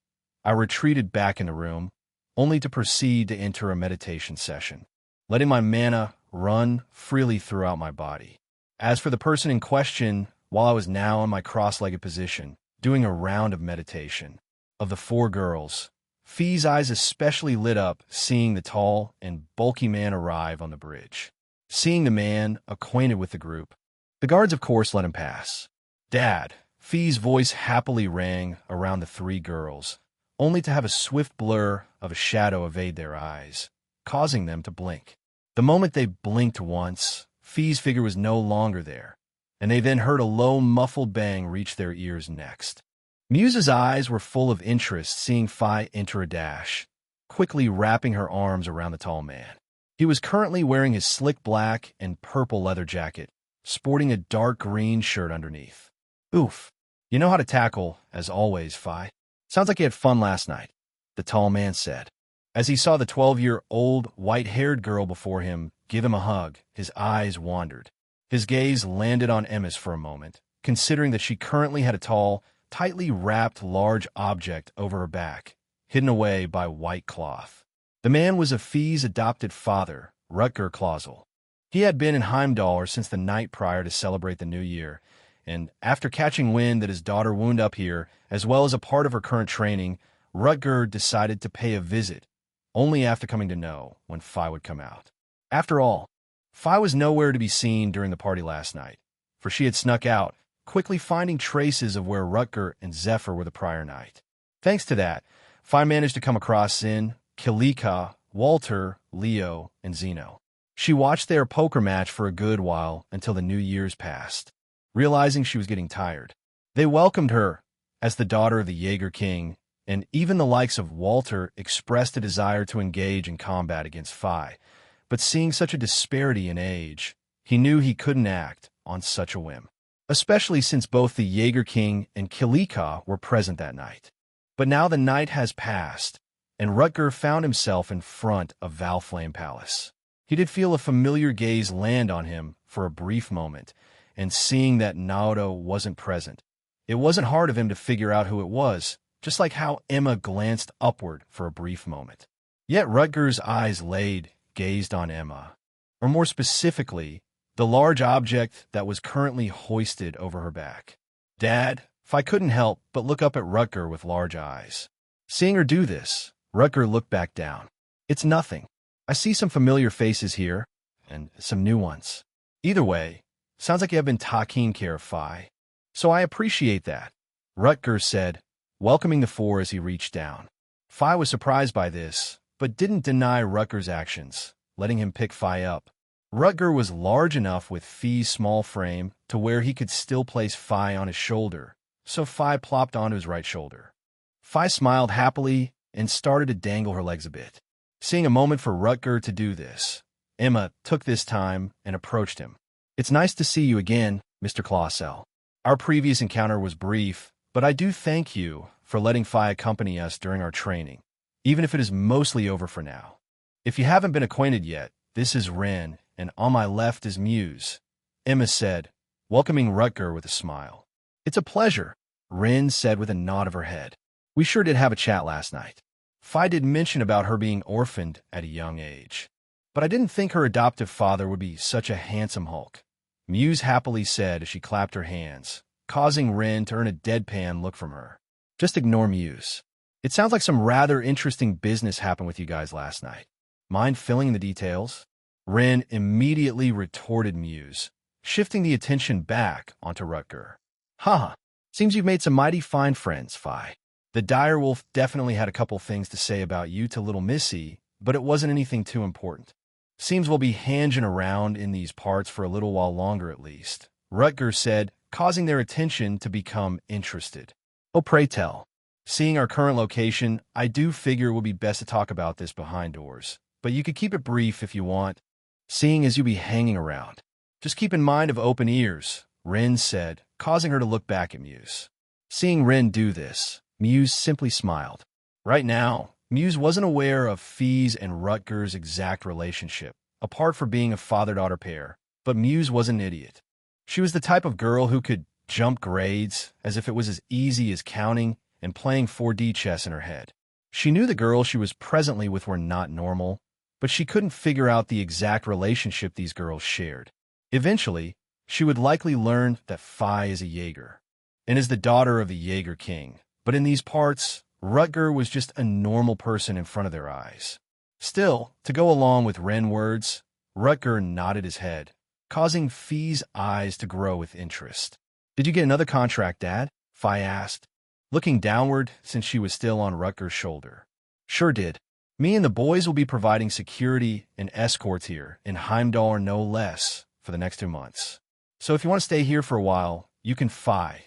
I retreated back in the room, only to proceed to enter a meditation session, letting my mana run freely throughout my body. As for the person in question, while I was now in my cross-legged position, doing a round of meditation, of the 4 girls, Fee's eyes especially lit up seeing the tall and bulky man arrive on the bridge. Seeing the man acquainted with the group, the guards of course let him pass. "Dad," Fee's voice happily rang around the 3 girls, only to have a swift blur of a shadow evade their eyes, causing them to blink. The moment they blinked once, Fee's figure was no longer there, and they then heard a low, muffled bang reach their ears next. Muse's eyes were full of interest seeing Fi enter a dash, quickly wrapping her arms around the tall man. He was currently wearing his slick black and purple leather jacket, sporting a dark green shirt underneath. "Oof. You know how to tackle, as always, Fi. Sounds like you had fun last night," the tall man said. As he saw the 12-year-old white-haired girl before him give him a hug, his eyes wandered. His gaze landed on Emma's for a moment, considering that she currently had a tall, tightly wrapped large object over her back, hidden away by white cloth. The man was of Fee's adopted father, Rutger Clausel. He had been in Heimdall since the night prior to celebrate the new year, and after catching wind that his daughter wound up here, as well as a part of her current training, Rutger decided to pay a visit, only after coming to know when Fi would come out. After all, Fi was nowhere to be seen during the party last night, for she had snuck out, quickly finding traces of where Rutger and Zephyr were the prior night. Thanks to that, Fi managed to come across Sin, Kilika, Walter, Leo, and Zeno. She watched their poker match for a good while until the New Year's passed. Realizing she was getting tired, they welcomed her as the daughter of the Jaeger King, and even the likes of Walter expressed a desire to engage in combat against Fi. But seeing such a disparity in age, he knew he couldn't act on such a whim, especially since both the Jaeger King and Kilika were present that night. But now the night has passed, and Rutger found himself in front of Valflame Palace. He did feel a familiar gaze land on him for a brief moment, and seeing that Naoto wasn't present, it wasn't hard of him to figure out who it was, just like how Emma glanced upward for a brief moment. Yet Rutger's eyes gazed on Emma, or more specifically, the large object that was currently hoisted over her back. "Dad," Fi couldn't help but look up at Rutger with large eyes. Seeing her do this, Rutger looked back down. "It's nothing. I see some familiar faces here, and some new ones. Either way, sounds like you have been taking care of Fi. So I appreciate that," Rutger said, welcoming the 4 as he reached down. Fi was surprised by this, but didn't deny Rutger's actions, letting him pick Fi up. Rutger was large enough with Fi's small frame to where he could still place Fi on his shoulder, so Fi plopped onto his right shoulder. Fi smiled happily and started to dangle her legs a bit. Seeing a moment for Rutger to do this, Emma took this time and approached him. "It's nice to see you again, Mr. Clausel. Our previous encounter was brief, but I do thank you for letting Fi accompany us during our training, even if it is mostly over for now. If you haven't been acquainted yet, this is Ren, and on my left is Muse," Emma said, welcoming Rutger with a smile. "It's a pleasure," Ren said with a nod of her head. "We sure did have a chat last night. Fi did mention about her being orphaned at a young age, but I didn't think her adoptive father would be such a handsome hulk," Muse happily said as she clapped her hands, causing Ren to earn a deadpan look from her. "Just ignore Muse. It sounds like some rather interesting business happened with you guys last night. Mind filling in the details?" Ren immediately retorted Muse, shifting the attention back onto Rutger. Haha, seems you've made some mighty fine friends, Fi. The dire wolf definitely had a couple things to say about you to little Missy, but it wasn't anything too important. Seems we'll be hanging around in these parts for a little while longer at least, Rutger said, causing their attention to become interested. Oh, pray tell. Seeing our current location, I do figure it would be best to talk about this behind doors, but you could keep it brief if you want, seeing as you be hanging around. Just keep in mind of open ears, Rin said, causing her to look back at Muse. Seeing Rin do this, Muse simply smiled. Right now, Muse wasn't aware of Fi's and Rutger's exact relationship, apart from being a father-daughter pair, but Muse was an idiot. She was the type of girl who could jump grades as if it was as easy as counting and playing 4D chess in her head. She knew the girls she was presently with were not normal, but she couldn't figure out the exact relationship these girls shared. Eventually, she would likely learn that Fi is a Jaeger, and is the daughter of the Jaeger king. But in these parts, Rutger was just a normal person in front of their eyes. Still, to go along with Ren words, Rutger nodded his head, causing Fi's eyes to grow with interest. Did you get another contract, Dad? Fi asked, looking downward since she was still on Rutger's shoulder. Sure did. Me and the boys will be providing security and escorts here in Heimdall no less for the next 2 months. So if you want to stay here for a while, you can Fi,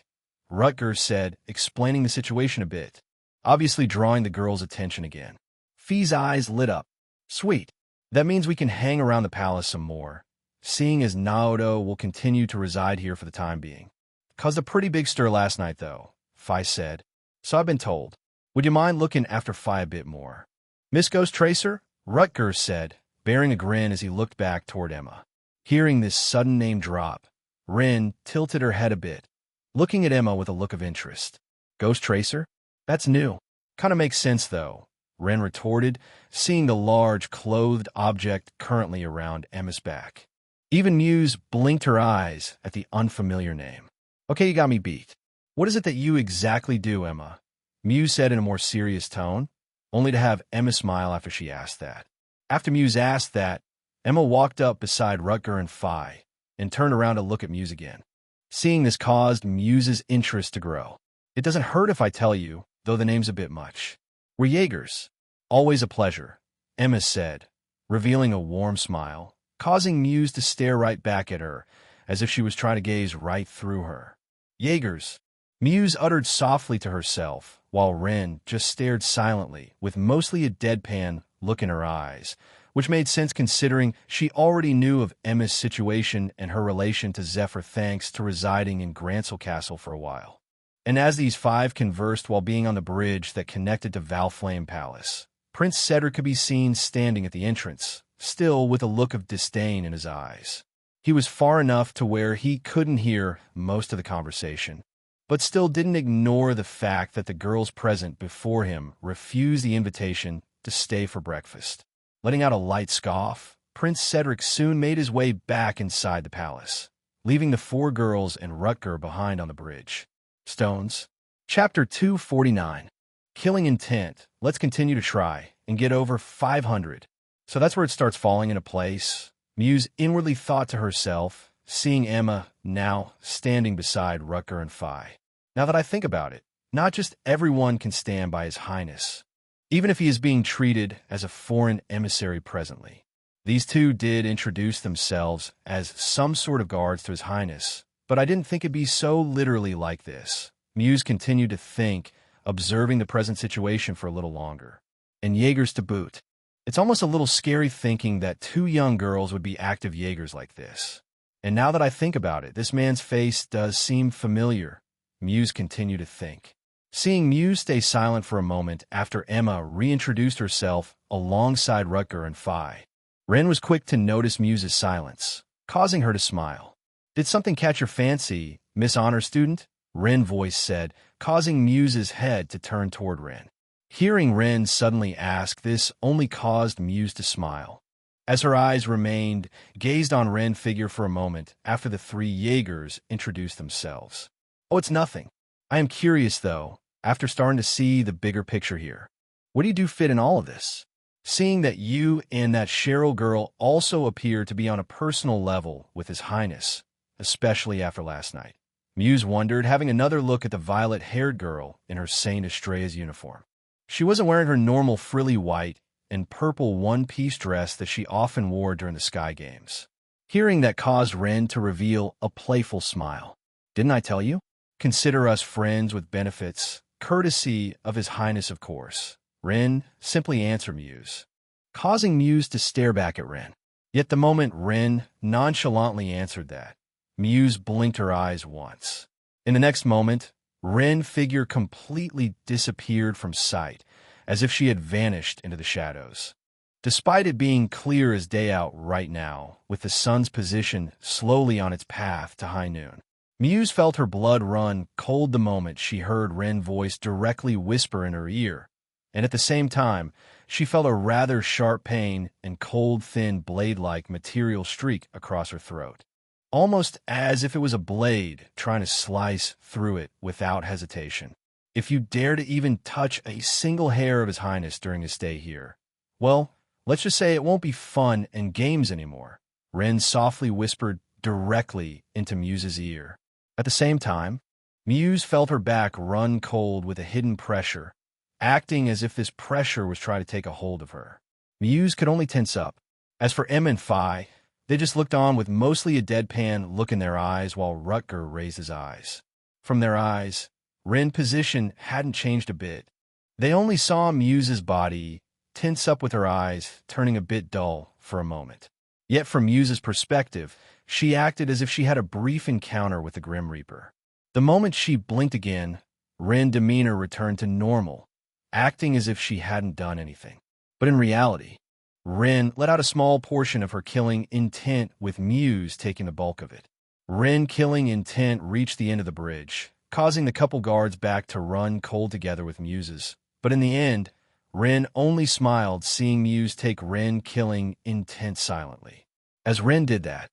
Rutger said, explaining the situation a bit, obviously drawing the girl's attention again. Fi's eyes lit up. Sweet. That means we can hang around the palace some more, seeing as Naoto will continue to reside here for the time being. Caused a pretty big stir last night, though, Fi said. So I've been told. Would you mind looking after Fi a bit more? Miss Ghost Tracer? Rutger said, bearing a grin as he looked back toward Emma. Hearing this sudden name drop, Rin tilted her head a bit, looking at Emma with a look of interest. Ghost Tracer? That's new. Kinda makes sense, though, Rin retorted, seeing the large, clothed object currently around Emma's back. Even Muse blinked her eyes at the unfamiliar name. Okay, you got me beat. What is it that you exactly do, Emma? Muse said in a more serious tone, only to have Emma smile after she asked that. After Muse asked that, Emma walked up beside Rutger and Fi and turned around to look at Muse again. Seeing this caused Muse's interest to grow. It doesn't hurt if I tell you, though the name's a bit much. We're Jaegers. Always a pleasure, Emma said, revealing a warm smile, causing Muse to stare right back at her, as if she was trying to gaze right through her. Jaegers, Muse uttered softly to herself, while Rin just stared silently, with mostly a deadpan look in her eyes, which made sense considering she already knew of Emma's situation and her relation to Zephyr thanks to residing in Grancel Castle for a while. And as these five conversed while being on the bridge that connected to Valflame Palace, Prince Cedric could be seen standing at the entrance, still with a look of disdain in his eyes. He was far enough to where he couldn't hear most of the conversation, but still didn't ignore the fact that the girls present before him refused the invitation to stay for breakfast. Letting out a light scoff, Prince Cedric soon made his way back inside the palace, leaving the four girls and Rutger behind on the bridge. Stones. Chapter 249. Killing Intent. Let's continue to try and get over 500. So that's where it starts falling into place. Muse inwardly thought to herself, seeing Emma now standing beside Rutger and Fi. Now that I think about it, not just everyone can stand by His Highness, even if he is being treated as a foreign emissary presently. These two did introduce themselves as some sort of guards to His Highness, but I didn't think it'd be so literally like this. Muse continued to think, observing the present situation for a little longer. And Jaegers to boot. It's almost a little scary thinking that two young girls would be active Jaegers like this. And now that I think about it, this man's face does seem familiar, Muse continued to think. Seeing Muse stay silent for a moment after Emma reintroduced herself alongside Rutger and Fi, Ren was quick to notice Muse's silence, causing her to smile. Did something catch your fancy, Miss Honor Student? Ren voice said, causing Muse's head to turn toward Ren. Hearing Ren suddenly ask this only caused Muse to smile, as her eyes remained gazed on Ren figure for a moment after the three Jaegers introduced themselves. Oh, it's nothing. I am curious, though, after starting to see the bigger picture here. What do you do fit in all of this? Seeing that you and that Cheryl girl also appear to be on a personal level with His Highness, especially after last night. Muse wondered, having another look at the violet-haired girl in her Saint Estrea's uniform. She wasn't wearing her normal frilly white and purple one-piece dress that she often wore during the Sky Games. Hearing that caused Ren to reveal a playful smile. "Didn't I tell you? Consider us friends with benefits, courtesy of His Highness, of course." Ren simply answered Muse, causing Muse to stare back at Ren. Yet the moment Ren nonchalantly answered that, Muse blinked her eyes once. In the next moment, Ren's figure completely disappeared from sight, as if she had vanished into the shadows. Despite it being clear as day out right now, with the sun's position slowly on its path to high noon, Muse felt her blood run cold the moment she heard Ren's voice directly whisper in her ear, and at the same time, she felt a rather sharp pain and cold, thin, blade-like material streak across her throat, almost as if it was a blade trying to slice through it without hesitation. "If you dare to even touch a single hair of His Highness during his stay here, well, let's just say it won't be fun and games anymore," Ren softly whispered directly into Muse's ear. At the same time, Muse felt her back run cold with a hidden pressure, acting as if this pressure was trying to take a hold of her. Muse could only tense up. As for Emma and Phi, they just looked on with mostly a deadpan look in their eyes while Rutger raised his eyes. From their eyes, Ren's position hadn't changed a bit. They only saw Muse's body tense up with her eyes turning a bit dull for a moment. Yet from Muse's perspective, she acted as if she had a brief encounter with the Grim Reaper. The moment she blinked again, Ren's demeanor returned to normal, acting as if she hadn't done anything. But in reality, Ren let out a small portion of her killing intent, with Muse taking the bulk of it. Ren's killing intent reached the end of the bridge, causing the couple guards back to run cold together with Muse's. But in the end, Ren only smiled, seeing Muse take Ren's killing intent silently. As Ren did that,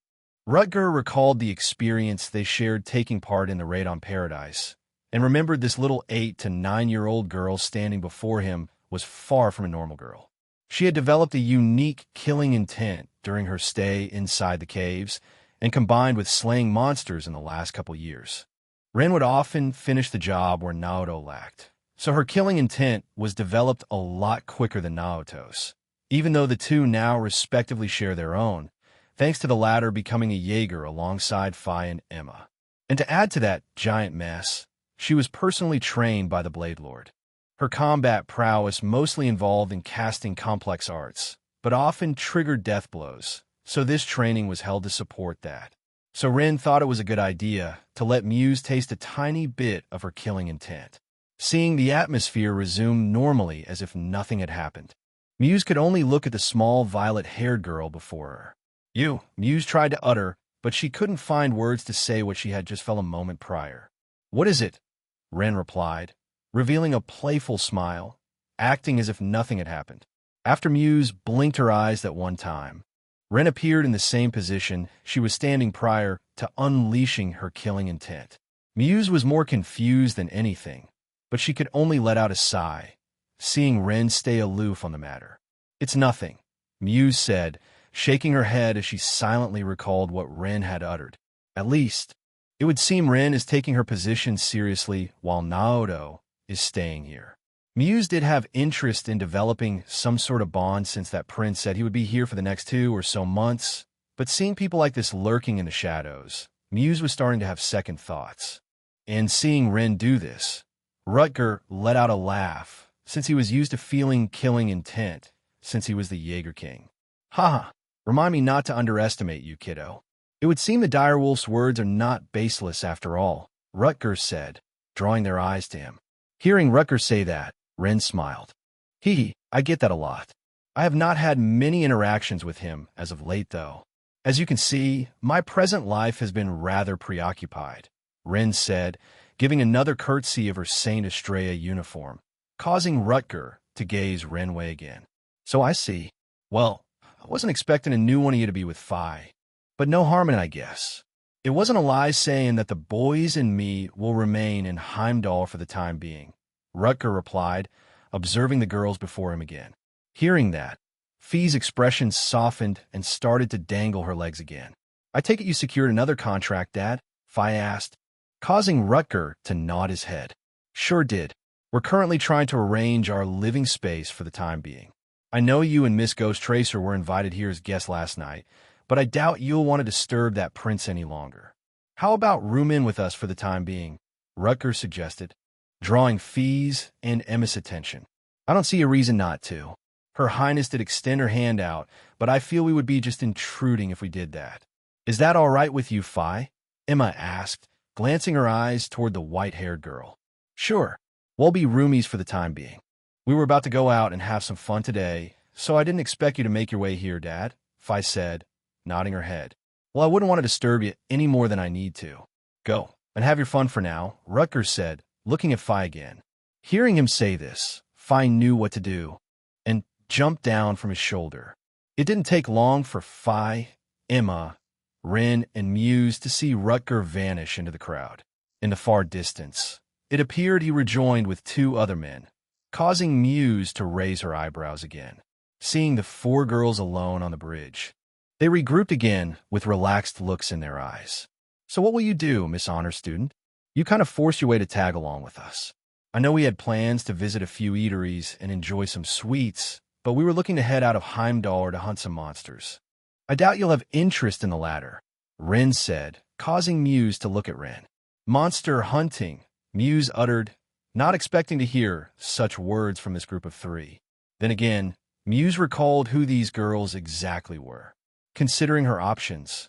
Rutger recalled the experience they shared taking part in the raid on Paradise, and remembered this little 8 to 9-year-old girl standing before him was far from a normal girl. She had developed a unique killing intent during her stay inside the caves, and combined with slaying monsters in the last couple years. Ren would often finish the job where Naoto lacked, so her killing intent was developed a lot quicker than Naoto's, even though the two now respectively share their own, thanks to the latter becoming a Jaeger alongside Phi and Emma. And to add to that giant mess, she was personally trained by the Blade Lord. Her combat prowess mostly involved in casting complex arts, but often triggered death blows, so this training was held to support that. So Ren thought it was a good idea to let Muse taste a tiny bit of her killing intent. Seeing the atmosphere resume normally as if nothing had happened, Muse could only look at the small violet-haired girl before her. "You," Muse tried to utter, but she couldn't find words to say what she had just felt a moment prior. "What is it?" Ren replied, revealing a playful smile, acting as if nothing had happened. After Muse blinked her eyes that one time, Ren appeared in the same position she was standing prior to unleashing her killing intent. Muse was more confused than anything, but she could only let out a sigh, seeing Ren stay aloof on the matter. "It's nothing," Muse said, shaking her head as she silently recalled what Ren had uttered. At least, it would seem Ren is taking her position seriously while Naoto is staying here. Muse did have interest in developing some sort of bond since that prince said he would be here for the next 2 or so months, but seeing people like this lurking in the shadows, Muse was starting to have second thoughts. And seeing Ren do this, Rutger let out a laugh, since he was used to feeling killing intent since he was the Jaeger King. "Haha, remind me not to underestimate you, kiddo. It would seem the direwolf's words are not baseless after all," Rutger said, drawing their eyes to him. Hearing Rutger say that, Ren smiled. "Hee, I get that a lot. I have not had many interactions with him as of late, though. As you can see, my present life has been rather preoccupied," Ren said, giving another curtsy of her Saint Estrella uniform, causing Rutger to gaze Ren way again. "So I see. Well, I wasn't expecting a new one of you to be with Phi, but no harm in it, I guess. It wasn't a lie saying that the boys and me will remain in Heimdall for the time being," Rutger replied, observing the girls before him again. Hearing that, Phi's expression softened and started to dangle her legs again. "I take it you secured another contract, Dad?" Phi asked, causing Rutger to nod his head. Sure did. We're currently trying to arrange our living space for the time being. I know you and Miss Ghost Tracer were invited here as guests last night, but I doubt you'll want to disturb that prince any longer. How about room in with us for the time being? Rutger suggested, drawing Fee's and Emma's attention. I don't see a reason not to. Her Highness did extend her hand out, but I feel we would be just intruding if we did that. Is that all right with you, Fi? Emma asked, glancing her eyes toward the white-haired girl. Sure. We'll be roomies for the time being. We were about to go out and have some fun today, so I didn't expect you to make your way here, Dad, Fi said, nodding her head. Well, I wouldn't want to disturb you any more than I need to. Go, and have your fun for now, Rutger said, looking at Fi again. Hearing him say this, Fi knew what to do, and jumped down from his shoulder. It didn't take long for Fi, Emma, Ren, and Muse to see Rutger vanish into the crowd. In the far distance, it appeared he rejoined with two other men, causing Muse to raise her eyebrows again. Seeing the four girls alone on the bridge, they regrouped again with relaxed looks in their eyes. So what will you do, Miss Honor Student? You kind of forced your way to tag along with us. I know we had plans to visit a few eateries and enjoy some sweets, but we were looking to head out of Heimdall to hunt some monsters. I doubt you'll have interest in the latter, Ren said, causing Muse to look at Ren. Monster hunting, Muse uttered, not expecting to hear such words from this group of three. Then again, Muse recalled who these girls exactly were. Considering her options,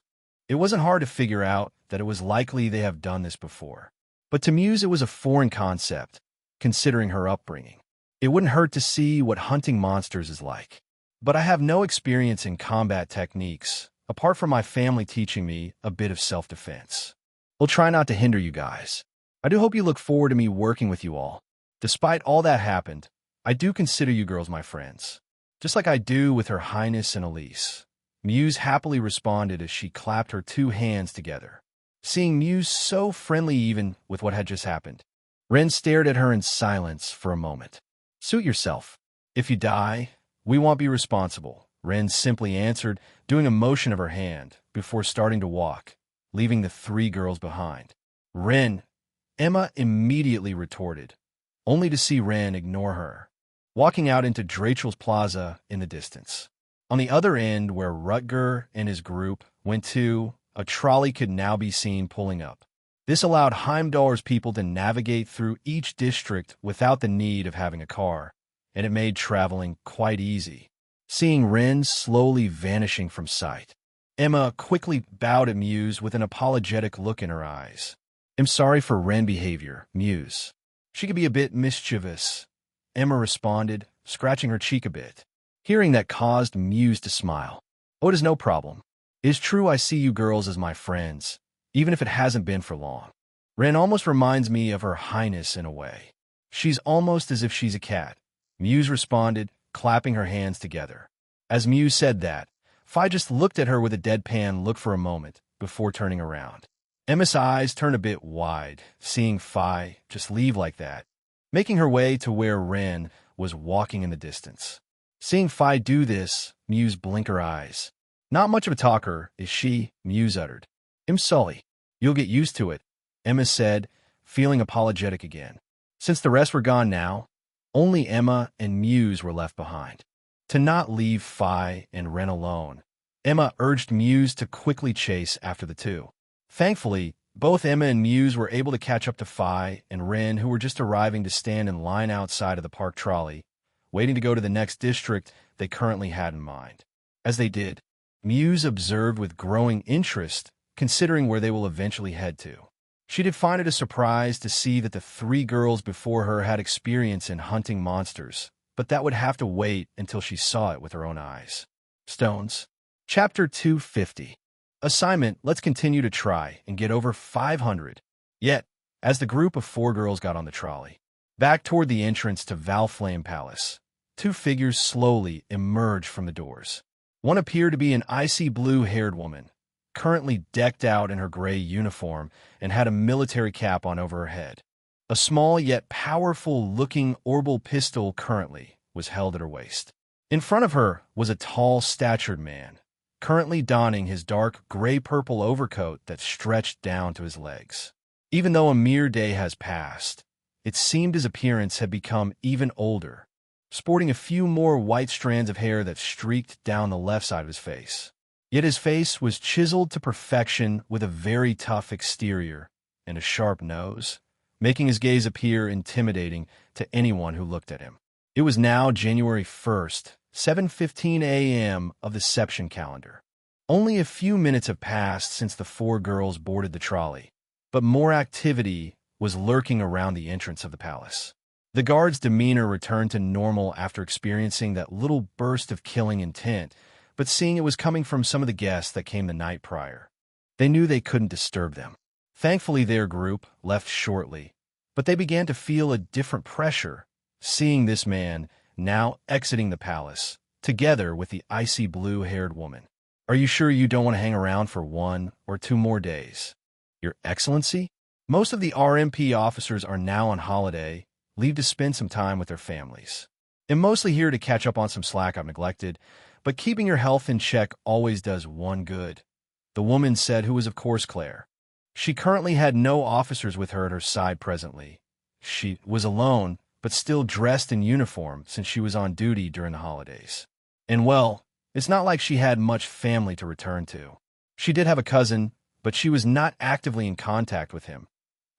it wasn't hard to figure out that it was likely they have done this before. But to Muse, it was a foreign concept, considering her upbringing. It wouldn't hurt to see what hunting monsters is like. But I have no experience in combat techniques, apart from my family teaching me a bit of self-defense. We'll try not to hinder you guys. I do hope you look forward to me working with you all. Despite all that happened, I do consider you girls my friends, just like I do with Her Highness and Elise. Muse happily responded as she clapped her two hands together. Seeing Muse so friendly even with what had just happened, Ren stared at her in silence for a moment. Suit yourself. If you die, we won't be responsible, Ren simply answered, doing a motion of her hand before starting to walk, leaving the three girls behind. Ren, Emma immediately retorted, only to see Ren ignore her, walking out into Drachel's Plaza in the distance. On the other end, where Rutger and his group went to, a trolley could now be seen pulling up. This allowed Heimdall's people to navigate through each district without the need of having a car, and it made traveling quite easy. Seeing Ren slowly vanishing from sight, Emma quickly bowed at Muse with an apologetic look in her eyes. I'm sorry for Ren behavior, Muse. She could be a bit mischievous, Emma responded, scratching her cheek a bit. Hearing that caused Muse to smile. Oh, it is no problem. It is true I see you girls as my friends, even if it hasn't been for long. Ren almost reminds me of Her Highness in a way. She's almost as if she's a cat, Muse responded, clapping her hands together. As Muse said that, Fi just looked at her with a deadpan look for a moment before turning around. Emma's eyes turned a bit wide, seeing Fi just leave like that, making her way to where Ren was walking in the distance. Seeing Fi do this, Muse blinked her eyes. Not much of a talker, is she? Muse uttered. I'm Sully. You'll get used to it, Emma said, feeling apologetic again. Since the rest were gone now, only Emma and Muse were left behind. To not leave Fi and Ren alone, Emma urged Muse to quickly chase after the two. Thankfully, both Emma and Muse were able to catch up to Fi and Ren, who were just arriving to stand in line outside of the park trolley, waiting to go to the next district they currently had in mind. As they did, Muse observed with growing interest, considering where they will eventually head to. She did find it a surprise to see that the three girls before her had experience in hunting monsters, but that would have to wait until she saw it with her own eyes. Stones. Chapter 250. Assignment, let's continue to try and get over 500. Yet, as the group of four girls got on the trolley, back toward the entrance to Valflame Palace, two figures slowly emerged from the doors. One appeared to be an icy blue-haired woman, currently decked out in her gray uniform and had a military cap on over her head. A small yet powerful-looking orbital pistol currently was held at her waist. In front of her was a tall-statured man, currently donning his dark gray-purple overcoat that stretched down to his legs. Even though a mere day has passed, it seemed his appearance had become even older, sporting a few more white strands of hair that streaked down the left side of his face. Yet his face was chiseled to perfection with a very tough exterior and a sharp nose, making his gaze appear intimidating to anyone who looked at him. It was now January 1st, 7:15 a.m. of the Seption calendar. Only a few minutes have passed since the four girls boarded the trolley, but more activity was lurking around the entrance of the palace. The guard's demeanor returned to normal after experiencing that little burst of killing intent, but seeing it was coming from some of the guests that came the night prior. They knew they couldn't disturb them. Thankfully, their group left shortly, but they began to feel a different pressure, seeing this man now exiting the palace, together with the icy blue-haired woman. Are you sure you don't want to hang around for 1 or 2 more days? Your Excellency? Most of the RMP officers are now on holiday, leave to spend some time with their families. I'm mostly here to catch up on some slack I've neglected, but keeping your health in check always does one good, the woman said, who was of course Claire. She currently had no officers with her at her side presently. She was alone, but still dressed in uniform since she was on duty during the holidays. And well, it's not like she had much family to return to. She did have a cousin, but she was not actively in contact with him,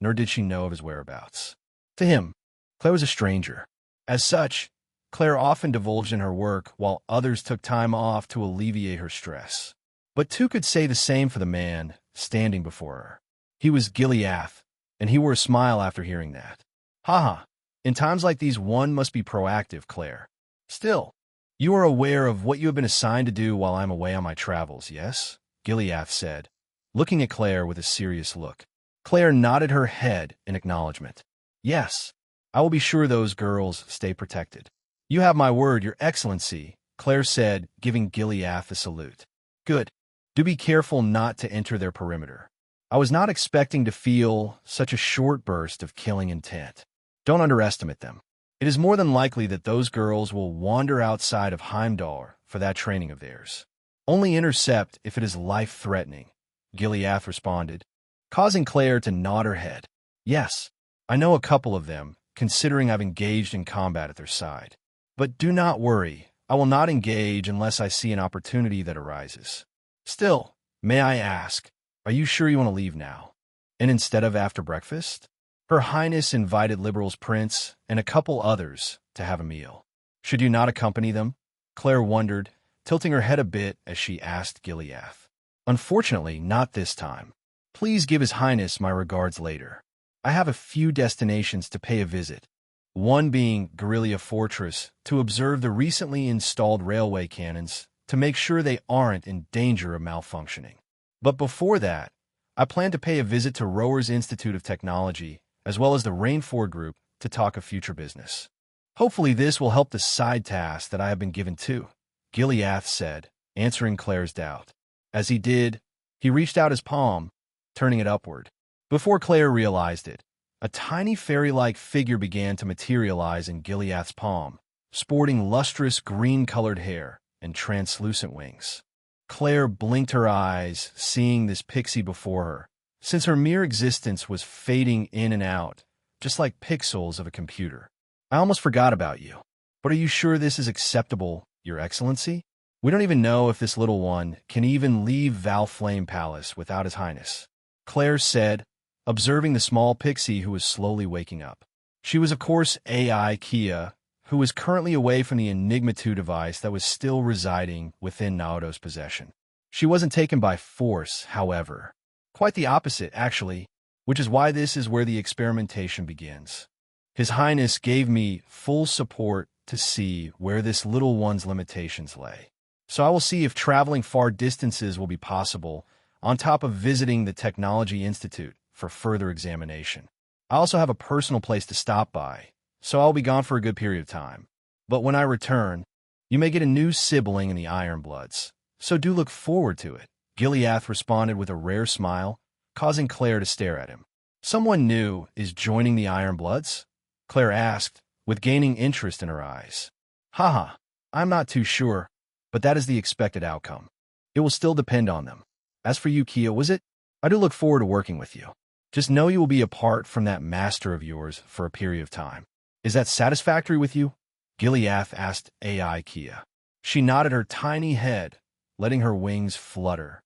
nor did she know of his whereabouts. To him, Claire was a stranger. As such, Claire often divulged in her work while others took time off to alleviate her stress. But two could say the same for the man standing before her. He was Gileath, and he wore a smile after hearing that. Haha, in times like these one must be proactive, Claire. Still, you are aware of what you have been assigned to do while I'm away on my travels, yes? Gileath said, looking at Claire with a serious look. Claire nodded her head in acknowledgement. Yes, I will be sure those girls stay protected. You have my word, Your Excellency, Claire said, giving Gileath a salute. Good. Do be careful not to enter their perimeter. I was not expecting to feel such a short burst of killing intent. Don't underestimate them. It is more than likely that those girls will wander outside of Heimdall for that training of theirs. Only intercept if it is life-threatening, Gileath responded, causing Claire to nod her head. Yes, I know a couple of them, considering I've engaged in combat at their side. But do not worry, I will not engage unless I see an opportunity that arises. Still, may I ask, are you sure you want to leave now? And instead of after breakfast? Her Highness invited Liberal's Prince and a couple others to have a meal. Should you not accompany them? Claire wondered, tilting her head a bit as she asked Gileath. Unfortunately, not this time. Please give His Highness my regards later. I have a few destinations to pay a visit, one being Guerrilla Fortress to observe the recently installed railway cannons to make sure they aren't in danger of malfunctioning. But before that, I plan to pay a visit to Rowers Institute of Technology, as well as the Rainford Group, to talk of future business. Hopefully this will help the side task that I have been given too, Gileath said, answering Claire's doubt. As he did, he reached out his palm, turning it upward. Before Claire realized it, a tiny fairy-like figure began to materialize in Gileath's palm, sporting lustrous green-colored hair and translucent wings. Claire blinked her eyes, seeing this pixie before her, since her mere existence was fading in and out, just like pixels of a computer. I almost forgot about you. But are you sure this is acceptable, Your Excellency? We don't even know if this little one can even leave Valflame Palace without His Highness, Claire said, observing the small pixie who was slowly waking up. She was, of course, AI Kia, who was currently away from the Enigma 2 device that was still residing within Naoto's possession. She wasn't taken by force, however. Quite the opposite, actually, which is why this is where the experimentation begins. His Highness gave me full support to see where this little one's limitations lay. So I will see if traveling far distances will be possible, on top of visiting the Technology Institute for further examination. I also have a personal place to stop by, so I'll be gone for a good period of time. But when I return, you may get a new sibling in the Ironbloods, so do look forward to it. Gileath responded with a rare smile, causing Claire to stare at him. Someone new is joining the Ironbloods? Claire asked, with gaining interest in her eyes. Haha, I'm not too sure, but that is the expected outcome. It will still depend on them. As for you, Kia, was it? I do look forward to working with you. Just know you will be apart from that master of yours for a period of time. Is that satisfactory with you? Gileath asked AI Kia. She nodded her tiny head, letting her wings flutter.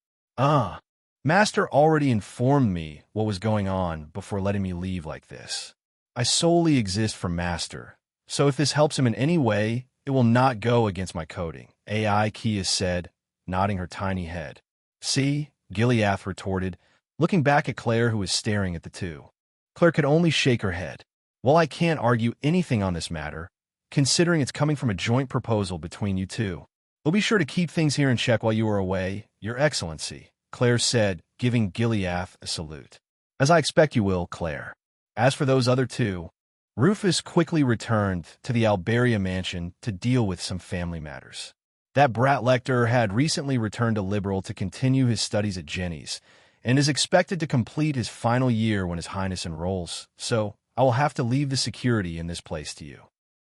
Master already informed me what was going on before letting me leave like this. I solely exist for Master, so if this helps him in any way, it will not go against my coding, AI Kia said, nodding her tiny head. See, Gileath retorted, looking back at Claire, who was staring at the two. Claire could only shake her head. Well, I can't argue anything on this matter, considering it's coming from a joint proposal between you two. We'll be sure to keep things here in check while you are away, Your Excellency, Claire said, giving Gileath a salute. As I expect you will, Claire. As for those other two, Rufus quickly returned to the Alberia mansion to deal with some family matters. That brat Lecter had recently returned to Liberal to continue his studies at Jenny's, and is expected to complete his final year when His Highness enrolls, so I will have to leave the security in this place to you.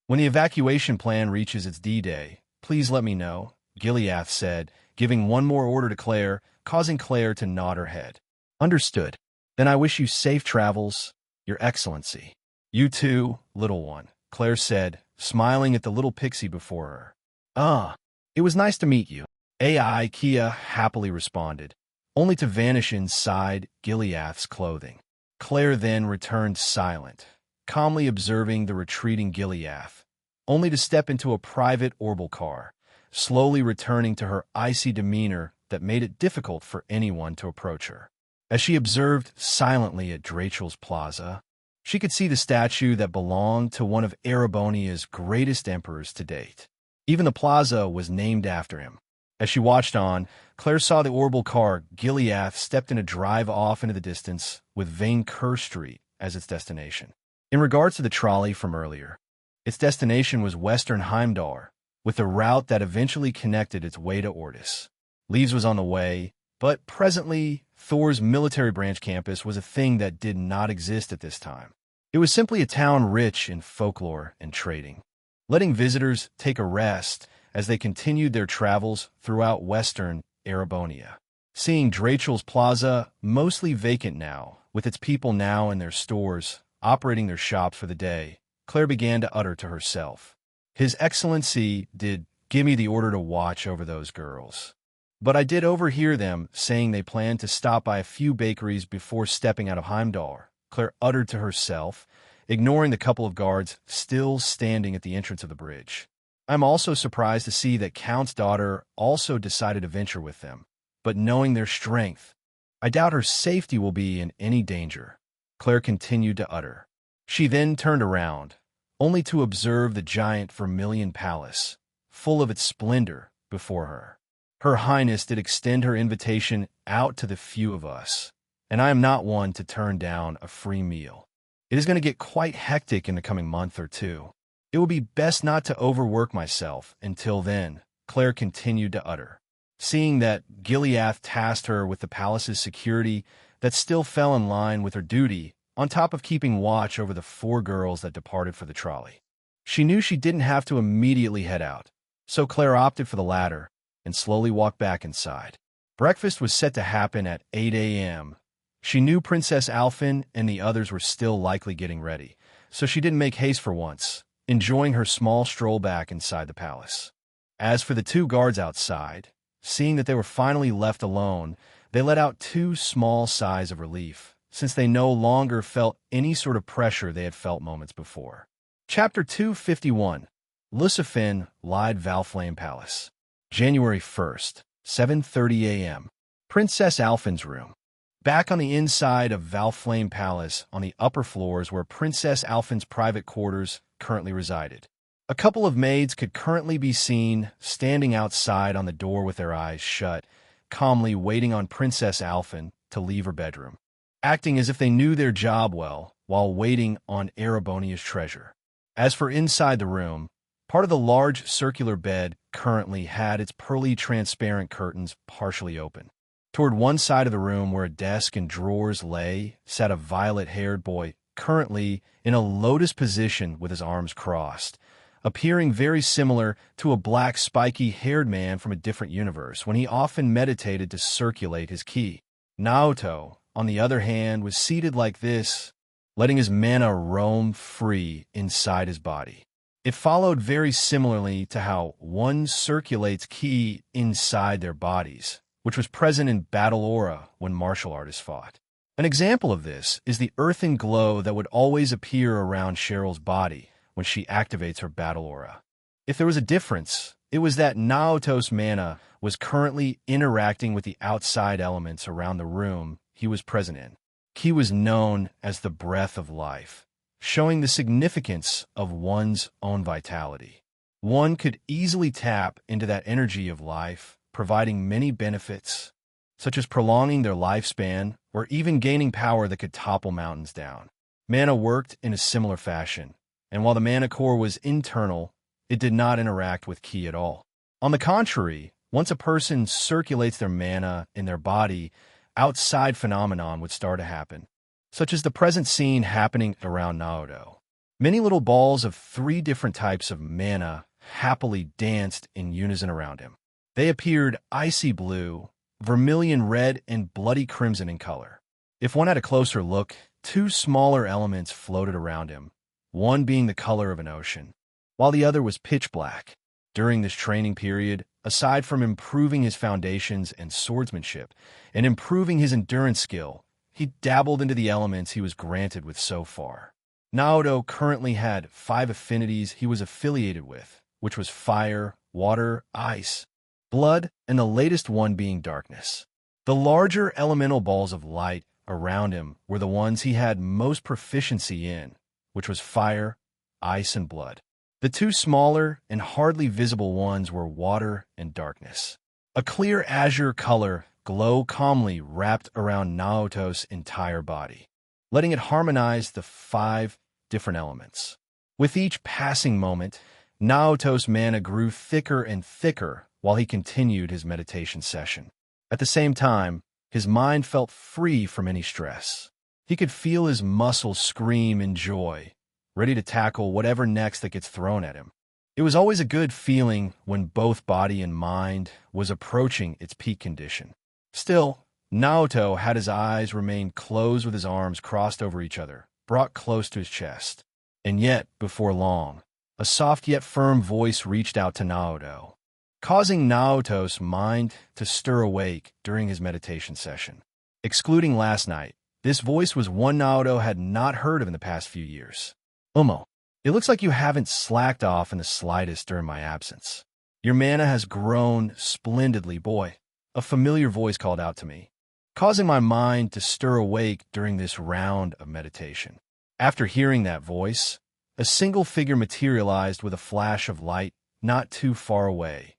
When the evacuation plan reaches its D-Day, please let me know, Gileath said, giving one more order to Claire, causing Claire to nod her head. Understood. Then I wish you safe travels, Your Excellency. You too, little one, Claire said, smiling at the little pixie before her. It was nice to meet you, AI Kia happily responded, only to vanish inside Gileath's clothing. Claire then returned silent, calmly observing the retreating Gileath, only to step into a private orbital car, slowly returning to her icy demeanor that made it difficult for anyone to approach her. As she observed silently at Drachel's Plaza, she could see the statue that belonged to one of Erebonia's greatest emperors to date. Even the plaza was named after him. As she watched on, Claire saw the orbital car Gileath stepped in a drive off into the distance with Vane Kerr Street as its destination. In regards to the trolley from earlier, its destination was Western Heimdall, with a route that eventually connected its way to Ortis. Leaves was on the way, but presently Thor's military branch campus was a thing that did not exist at this time. It was simply a town rich in folklore and trading, letting visitors take a rest as they continued their travels throughout western Erebonia. Seeing Drachel's Plaza mostly vacant now, with its people now in their stores, operating their shops for the day, Claire began to utter to herself, His Excellency did give me the order to watch over those girls. But I did overhear them saying they planned to stop by a few bakeries before stepping out of Heimdall, Claire uttered to herself, ignoring the couple of guards still standing at the entrance of the bridge. I'm also surprised to see that Count's daughter also decided to venture with them, but knowing their strength, I doubt her safety will be in any danger, Claire continued to utter. She then turned around, only to observe the giant Vermilion Palace, full of its splendor, before her. Her Highness did extend her invitation out to the few of us, and I am not one to turn down a free meal. It is going to get quite hectic in the coming month or two. It will be best not to overwork myself until then, Claire continued to utter. Seeing that Gileath tasked her with the palace's security that still fell in line with her duty, on top of keeping watch over the 4 girls that departed for the trolley. She knew she didn't have to immediately head out, so Claire opted for the latter and slowly walked back inside. Breakfast was set to happen at 8 a.m. She knew Princess Alphen and the others were still likely getting ready, so she didn't make haste for once, enjoying her small stroll back inside the palace. As for the 2 guards outside, seeing that they were finally left alone, they let out 2 small sighs of relief, since they no longer felt any sort of pressure they had felt moments before. Chapter 251, Lucifin Lied Valflame Palace. January 1st, 7:30 a.m. Princess Alphen's room. Back on the inside of Valflame Palace, on the upper floors where Princess Alphen's private quarters currently resided. A couple of maids could currently be seen standing outside on the door with their eyes shut, calmly waiting on Princess Alphen to leave her bedroom, acting as if they knew their job well while waiting on Erebonia's treasure. As for inside the room, part of the large circular bed currently had its pearly transparent curtains partially open. Toward one side of the room where a desk and drawers lay sat a violet-haired boy, currently in a lotus position with his arms crossed, appearing very similar to a black spiky-haired man from a different universe when he often meditated to circulate his ki. Naoto, on the other hand, was seated like this, letting his mana roam free inside his body. It followed very similarly to how one circulates ki inside their bodies, which was present in battle aura when martial artists fought. An example of this is the earthen glow that would always appear around Cheryl's body when she activates her battle aura. If there was a difference, it was that Naoto's mana was currently interacting with the outside elements around the room he was present in. Ki was known as the breath of life, showing the significance of one's own vitality. One could easily tap into that energy of life, providing many benefits, such as prolonging their lifespan or even gaining power that could topple mountains down. Mana worked in a similar fashion, and while the mana core was internal, it did not interact with ki at all. On the contrary, once a person circulates their mana in their body, outside phenomenon would start to happen, such as the present scene happening around Naoto. Many little balls of 3 different types of mana happily danced in unison around him. They appeared icy blue, vermilion red, and bloody crimson in color. If one had a closer look, 2 smaller elements floated around him, one being the color of an ocean, while the other was pitch black. During this training period, aside from improving his foundations and swordsmanship, and improving his endurance skill, he dabbled into the elements he was granted with so far. Naoto currently had 5 affinities he was affiliated with, which was fire, water, ice, blood, and the latest one being darkness. The larger elemental balls of light around him were the ones he had most proficiency in, which was fire, ice, and blood. The 2 smaller and hardly visible ones were water and darkness. A clear azure color glow calmly wrapped around Naoto's entire body, letting it harmonize the 5 different elements. With each passing moment, Naoto's mana grew thicker and thicker while he continued his meditation session. At the same time, his mind felt free from any stress. He could feel his muscles scream in joy, ready to tackle whatever next that gets thrown at him. It was always a good feeling when both body and mind was approaching its peak condition. Still, Naoto had his eyes remain closed with his arms crossed over each other, brought close to his chest. And yet, before long, a soft yet firm voice reached out to Naoto, causing Naoto's mind to stir awake during his meditation session. Excluding last night, this voice was one Naoto had not heard of in the past few years. Umo, it looks like you haven't slacked off in the slightest during my absence. Your mana has grown splendidly, boy. A familiar voice called out to me, causing my mind to stir awake during this round of meditation. After hearing that voice, a single figure materialized with a flash of light not too far away,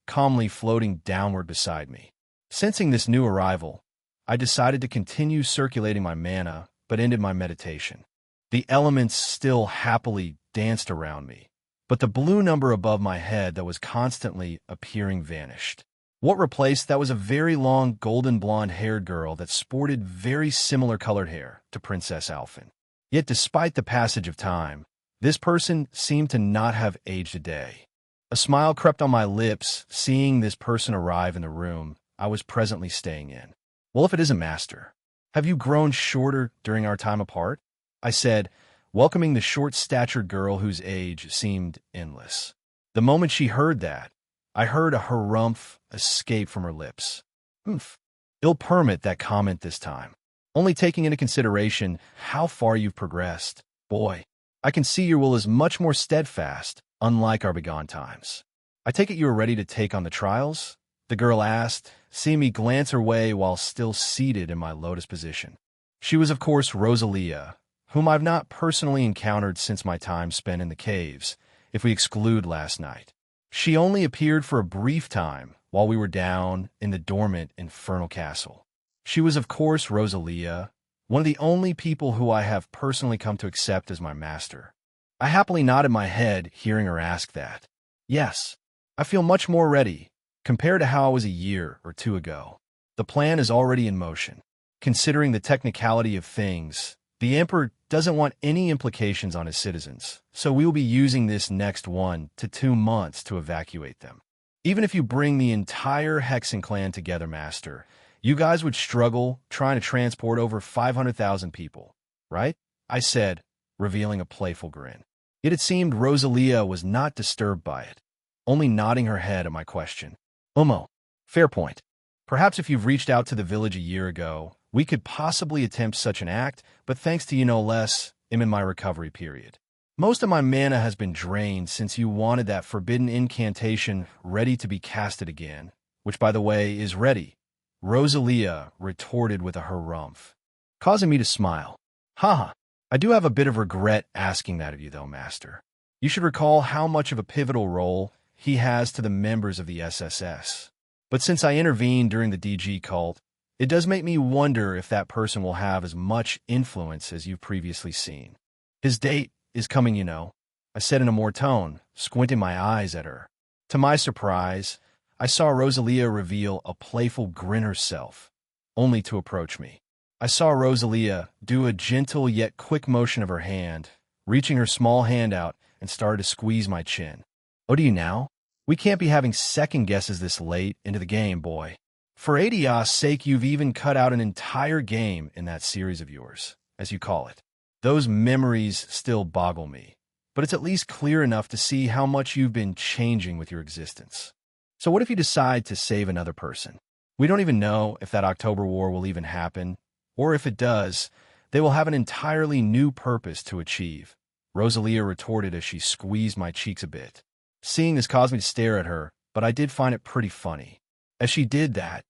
calmly floating downward beside me. Sensing this new arrival, I decided to continue circulating my mana, but ended my meditation. The elements still happily danced around me, but the blue number above my head that was constantly appearing vanished. What replaced that was a very long golden blonde-haired girl that sported very similar colored hair to Princess Alphen. Yet despite the passage of time, this person seemed to not have aged a day. A smile crept on my lips seeing this person arrive in the room I was presently staying in. Well, if it isn't Master, have you grown shorter during our time apart? I said, welcoming the short-statured girl whose age seemed endless. The moment she heard that, I heard a harumph escape from her lips. Oomph. I'll permit that comment this time, only taking into consideration how far you've progressed. Boy, I can see your will is much more steadfast, unlike our begone times. I take it you are ready to take on the trials? The girl asked, seeing me glance her way while still seated in my lotus position. She was, of course, Rosalia, whom I've not personally encountered since my time spent in the caves, if we exclude last night. She only appeared for a brief time while we were down in the dormant infernal castle. She was, of course, Rosalia, one of the only people who I have personally come to accept as my master. I happily nodded my head, hearing her ask that. Yes, I feel much more ready, compared to how I was a year or 2 ago. The plan is already in motion. Considering the technicality of things, the Emperor doesn't want any implications on his citizens, so we will be using this next 1 to 2 months to evacuate them. Even if you bring the entire Hexen clan together, Master, You guys would struggle trying to transport over 500,000 people, right? I said, revealing a playful grin. Yet it seemed Rosalia was not disturbed by it, only nodding her head at my question. Omo, fair point. Perhaps if you've reached out to the village a year ago, we could possibly attempt such an act, but thanks to you no less, I'm in my recovery period. Most of my mana has been drained since you wanted that forbidden incantation ready to be casted again, which, by the way, is ready, Rosalia retorted with a harumph, causing me to smile. Haha, I do have a bit of regret asking that of you, though, Master. You should recall how much of a pivotal role he has to the members of the SSS. But since I intervened during the DG cult, it does make me wonder if that person will have as much influence as you've previously seen. His date is coming, you know, I said in a more tone, squinting my eyes at her. To my surprise, I saw Rosalia reveal a playful grin herself, only to approach me. I saw Rosalia do a gentle yet quick motion of her hand, reaching her small hand out and started to squeeze my chin. Oh, do you now? We can't be having second guesses this late into the game, boy. For ADIA's sake, you've even cut out an entire game in that series of yours, as you call it. Those memories still boggle me, but it's at least clear enough to see how much you've been changing with your existence. So what if you decide to save another person? We don't even know if that October War will even happen, or if it does, they will have an entirely new purpose to achieve, Rosalia retorted as she squeezed my cheeks a bit. Seeing this caused me to stare at her, but I did find it pretty funny. As she did that,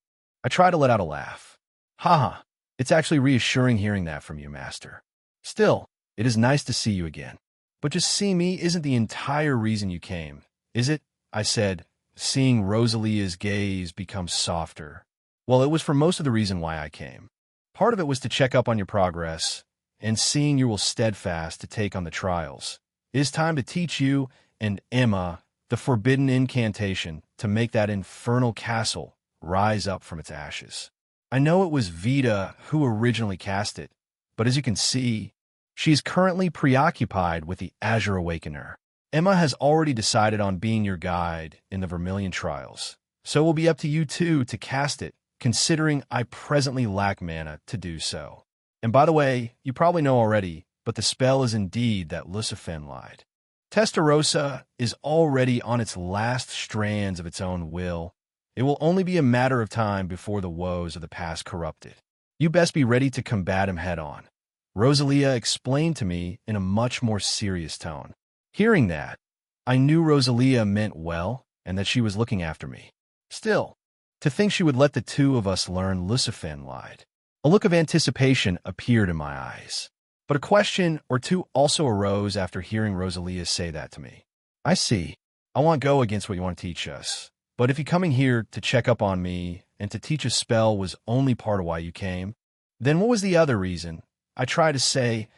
I tried to let out a laugh. Haha, it's actually reassuring hearing that from you, Master. Still, it is nice to see you again. But just seeing me isn't the entire reason you came, is it? I said, seeing Rosalia's gaze become softer. Well, it was for most of the reason why I came. Part of it was to check up on your progress, and seeing you will steadfast to take on the trials. It is time to teach you and Emma the forbidden incantation to make that infernal castle rise up from its ashes. I know it was Vita who originally cast it, but as you can see, she's currently preoccupied with the Azure Awakener. Emma has already decided on being your guide in the Vermilion Trials, so it will be up to you two to cast it, considering I presently lack mana to do so. And by the way, you probably know already, but the spell is indeed that Lucifen lied. Testarossa is already on its last strands of its own will. It will only be a matter of time before the woes of the past corrupt it. You best be ready to combat him head-on, Rosalia explained to me in a much more serious tone. Hearing that, I knew Rosalia meant well and that she was looking after me. Still, to think she would let the two of us learn Lucifen lied. A look of anticipation appeared in my eyes. But a question or two also arose after hearing Rosalia say that to me. I see. I won't go against what you want to teach us. But if you coming here to check up on me and to teach a spell was only part of why you came, then what was the other reason? I tried to say,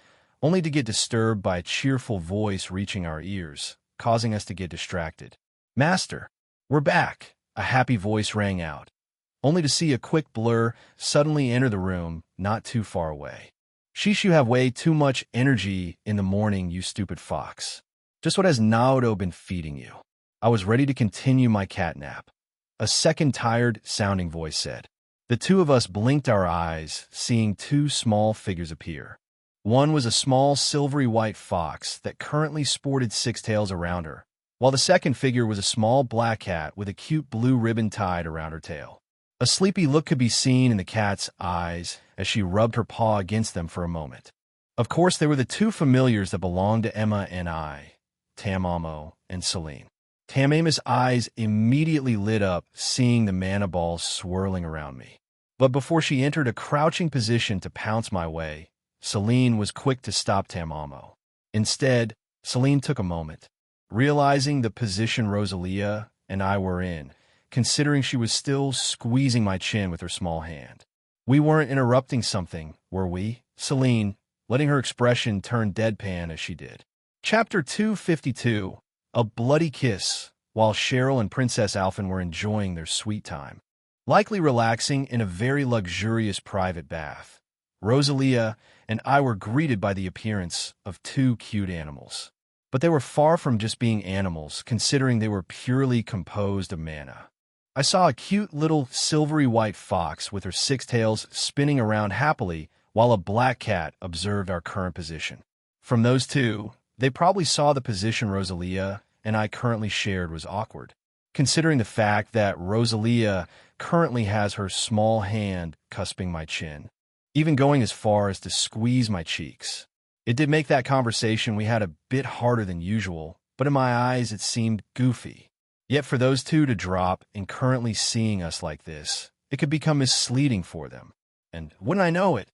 only to get disturbed by a cheerful voice reaching our ears, causing us to get distracted. Master, we're back, a happy voice rang out, only to see a quick blur suddenly enter the room not too far away. Sheesh, you have way too much energy in the morning, you stupid fox. Just what has Naoto been feeding you? I was ready to continue my catnap. A second tired-sounding voice said. The two of us blinked our eyes, seeing two small figures appear. One was a small silvery white fox that currently sported six tails around her, while the second figure was a small black cat with a cute blue ribbon tied around her tail. A sleepy look could be seen in the cat's eyes as she rubbed her paw against them for a moment. Of course, they were the two familiars that belonged to Emma and I, Tamamo and Celine. Tamamo's eyes immediately lit up, seeing the mana balls swirling around me. But before she entered a crouching position to pounce my way, Celine was quick to stop Tamamo. Instead, Celine took a moment, realizing the position Rosalia and I were in, considering she was still squeezing my chin with her small hand. We weren't interrupting something, were we? Celine, letting her expression turn deadpan as she did. Chapter 252, A Bloody Kiss, while Cheryl and Princess Alphen were enjoying their sweet time, likely relaxing in a very luxurious private bath. Rosalia and I were greeted by the appearance of two cute animals. But they were far from just being animals, considering they were purely composed of mana. I saw a cute little silvery white fox with her six tails spinning around happily while a black cat observed our current position. From those two, they probably saw the position Rosalia and I currently shared was awkward, considering the fact that Rosalia currently has her small hand cusping my chin, even going as far as to squeeze my cheeks. It did make that conversation we had a bit harder than usual, but in my eyes it seemed goofy. Yet for those two to drop and currently seeing us like this, it could become misleading for them. And wouldn't I know it,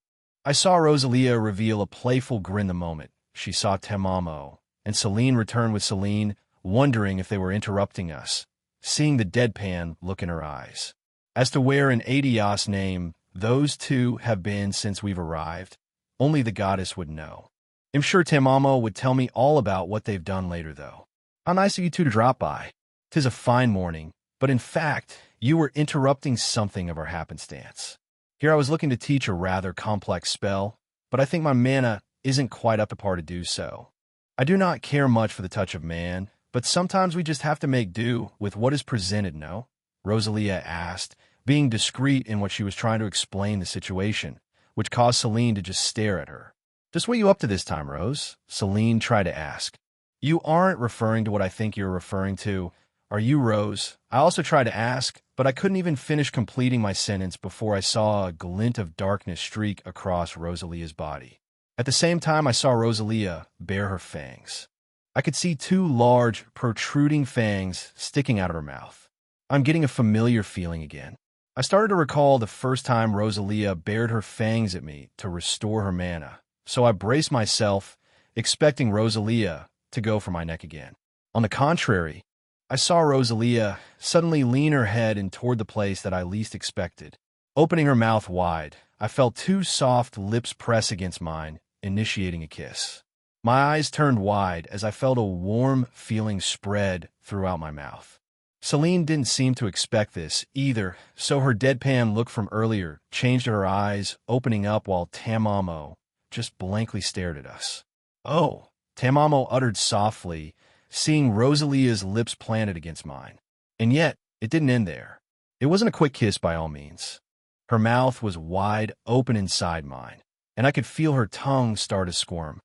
I saw Rosalia reveal a playful grin the moment she saw Temamo, and Celine returned with Celine, wondering if they were interrupting us, seeing the deadpan look in her eyes. As to where in Adios name those two have been since we've arrived, only the goddess would know. I'm sure Temamo would tell me all about what they've done later, though. How nice of you two to drop by. 'Tis a fine morning, but in fact, you were interrupting something of our happenstance. Here I was looking to teach a rather complex spell, but I think my mana isn't quite up to par to do so. I do not care much for the touch of man, but sometimes we just have to make do with what is presented, no? Rosalia asked, being discreet in what she was trying to explain the situation, which caused Celine to just stare at her. Just what you up to this time, Rose? Celine tried to ask. You aren't referring to what I think you're referring to, are you, Rose? I also tried to ask, but I couldn't even finish completing my sentence before I saw a glint of darkness streak across Rosalia's body. At the same time, I saw Rosalia bare her fangs. I could see two large, protruding fangs sticking out of her mouth. I'm getting a familiar feeling again. I started to recall the first time Rosalia bared her fangs at me to restore her mana, so I braced myself, expecting Rosalia to go for my neck again. On the contrary, I saw Rosalia suddenly lean her head in toward the place that I least expected. Opening her mouth wide, I felt two soft lips press against mine, initiating a kiss. My eyes turned wide as I felt a warm feeling spread throughout my mouth. Celine didn't seem to expect this either, so her deadpan look from earlier changed to her eyes opening up while Tamamo just blankly stared at us. Oh, Tamamo uttered softly, seeing Rosalia's lips planted against mine. And yet, it didn't end there. It wasn't a quick kiss by all means. Her mouth was wide open inside mine, and I could feel her tongue start to squirm.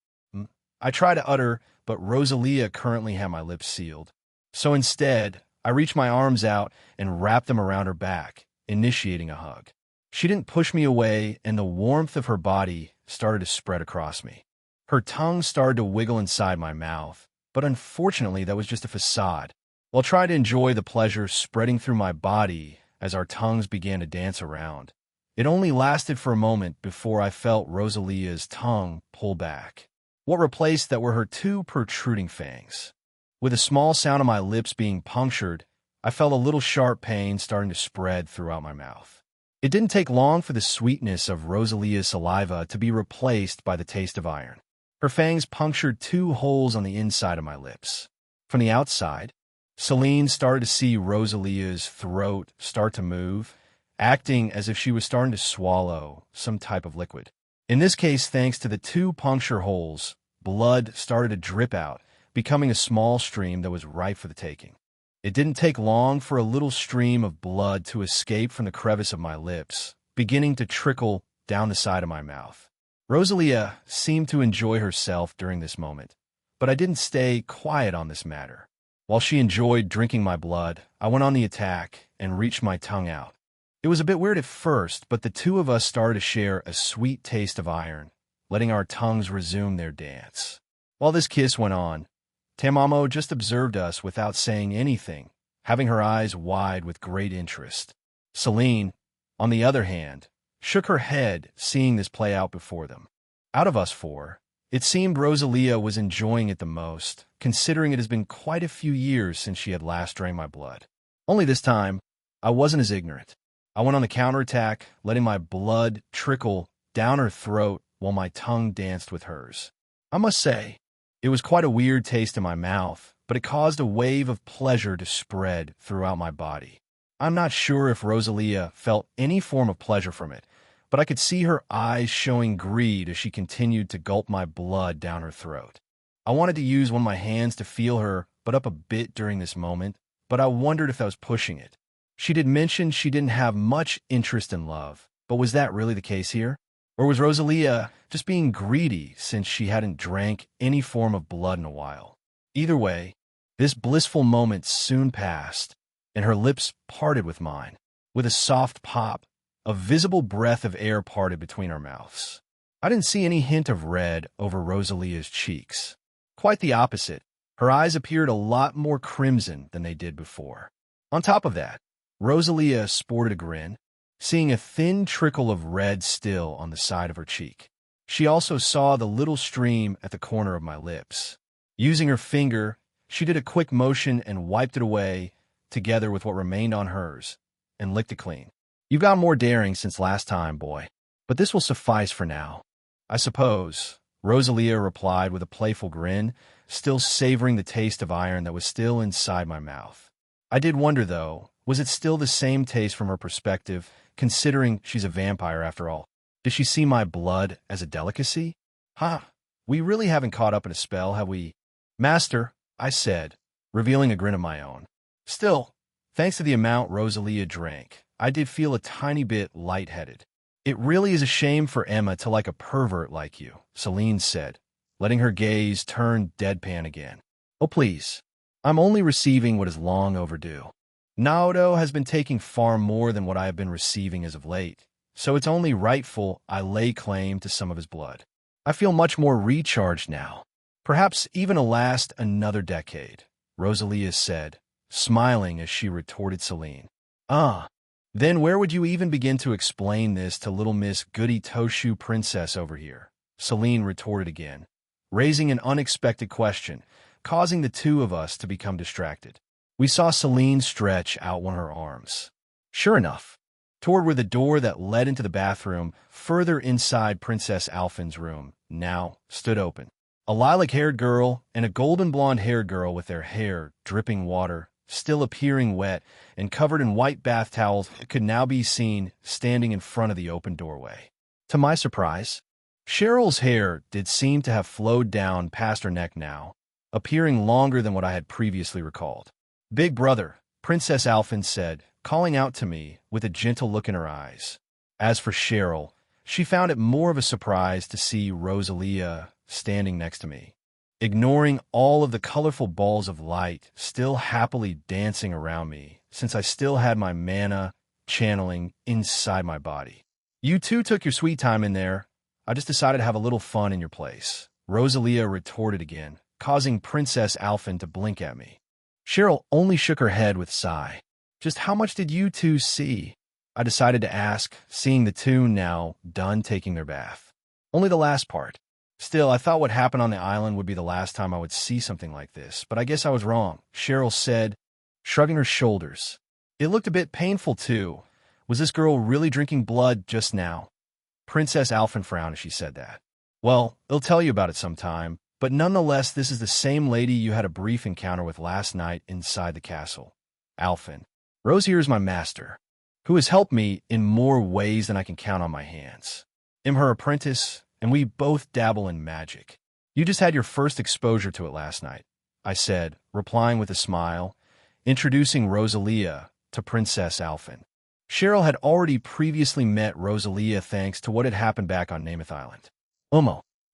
I tried to utter, but Rosalia currently had my lips sealed. So instead, I reached my arms out and wrapped them around her back, initiating a hug. She didn't push me away, and the warmth of her body started to spread across me. Her tongue started to wiggle inside my mouth, but unfortunately that was just a facade. While trying to enjoy the pleasure spreading through my body as our tongues began to dance around, it only lasted for a moment before I felt Rosalia's tongue pull back. What replaced that were her two protruding fangs. With a small sound of my lips being punctured, I felt a little sharp pain starting to spread throughout my mouth. It didn't take long for the sweetness of Rosalia's saliva to be replaced by the taste of iron. Her fangs punctured two holes on the inside of my lips. From the outside, Celine started to see Rosalia's throat start to move, acting as if she was starting to swallow some type of liquid. In this case, thanks to the two puncture holes, blood started to drip out, becoming a small stream that was ripe for the taking. It didn't take long for a little stream of blood to escape from the crevice of my lips, beginning to trickle down the side of my mouth. Rosalia seemed to enjoy herself during this moment, but I didn't stay quiet on this matter. While she enjoyed drinking my blood, I went on the attack and reached my tongue out. It was a bit weird at first, but the two of us started to share a sweet taste of iron, letting our tongues resume their dance. While this kiss went on, Tamamo just observed us without saying anything, having her eyes wide with great interest. Celine, on the other hand, shook her head, seeing this play out before them. Out of us four, it seemed Rosalia was enjoying it the most, considering it has been quite a few years since she had last drained my blood. Only this time, I wasn't as ignorant. I went on the counterattack, letting my blood trickle down her throat while my tongue danced with hers. I must say, it was quite a weird taste in my mouth, but it caused a wave of pleasure to spread throughout my body. I'm not sure if Rosalia felt any form of pleasure from it, but I could see her eyes showing greed as she continued to gulp my blood down her throat. I wanted to use one of my hands to feel her butt up a bit during this moment, but I wondered if I was pushing it. She did mention she didn't have much interest in love, but was that really the case here? Or was Rosalia just being greedy since she hadn't drank any form of blood in a while? Either way, this blissful moment soon passed, and her lips parted with mine. With a soft pop, a visible breath of air parted between our mouths. I didn't see any hint of red over Rosalia's cheeks. Quite the opposite. Her eyes appeared a lot more crimson than they did before. On top of that, Rosalia sported a grin, seeing a thin trickle of red still on the side of her cheek. She also saw the little stream at the corner of my lips. Using her finger, she did a quick motion and wiped it away, together with what remained on hers, and licked it clean. You've got more daring since last time, boy, but this will suffice for now. I suppose, Rosalia replied with a playful grin, still savoring the taste of iron that was still inside my mouth. I did wonder, though, was it still the same taste from her perspective, considering she's a vampire after all? Did she see my blood as a delicacy? We really haven't caught up in a spell, have we? Master, I said, revealing a grin of my own. Still, thanks to the amount Rosalia drank, I did feel a tiny bit lightheaded. It really is a shame for Emma to like a pervert like you, Celine said, letting her gaze turn deadpan again. Oh, please. I'm only receiving what is long overdue. Naoto has been taking far more than what I have been receiving as of late, so it's only rightful I lay claim to some of his blood. I feel much more recharged now. Perhaps even last another decade, Rosalia said, smiling as she retorted Celine. Then where would you even begin to explain this to little Miss Goody Two-Shoe Princess over here? Celine retorted again, raising an unexpected question, causing the two of us to become distracted. We saw Celine stretch out one of her arms. Sure enough, toward where the door that led into the bathroom, further inside Princess Alphen's room, now stood open. A lilac-haired girl and a golden blonde-haired girl with their hair dripping water, still appearing wet and covered in white bath towels, could now be seen standing in front of the open doorway. To my surprise, Cheryl's hair did seem to have flowed down past her neck now, appearing longer than what I had previously recalled. Big brother, Princess Alphen said, calling out to me with a gentle look in her eyes. As for Cheryl, she found it more of a surprise to see Rosalia standing next to me, ignoring all of the colorful balls of light still happily dancing around me, since I still had my mana channeling inside my body. You two took your sweet time in there. I just decided to have a little fun in your place, Rosalia retorted again, causing Princess Alphen to blink at me. Cheryl only shook her head with a sigh. Just how much did you two see? I decided to ask, seeing the two now done taking their bath. Only the last part. Still, I thought what happened on the island would be the last time I would see something like this, but I guess I was wrong, Cheryl said, shrugging her shoulders. It looked a bit painful, too. Was this girl really drinking blood just now? Princess Alphen frowned as she said that. Well, they'll tell you about it sometime, but nonetheless, this is the same lady you had a brief encounter with last night inside the castle. Alphen. Rose here is my master, who has helped me in more ways than I can count on my hands. I'm her apprentice, and we both dabble in magic. You just had your first exposure to it last night, I said, replying with a smile, introducing Rosalia to Princess Alphen. Cheryl had already previously met Rosalia thanks to what had happened back on Namath Island.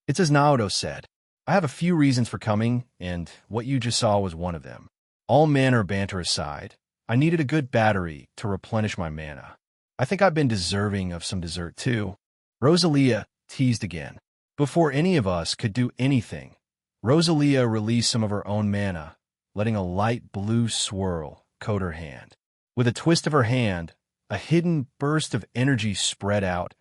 It's as Naoto said. I have a few reasons for coming, and what you just saw was one of them. All manner banter aside, I needed a good battery to replenish my mana. I think I've been deserving of some dessert too. Rosalia teased again. Before any of us could do anything, Rosalia released some of her own mana, letting a light blue swirl coat her hand. With a twist of her hand, a hidden burst of energy spread out,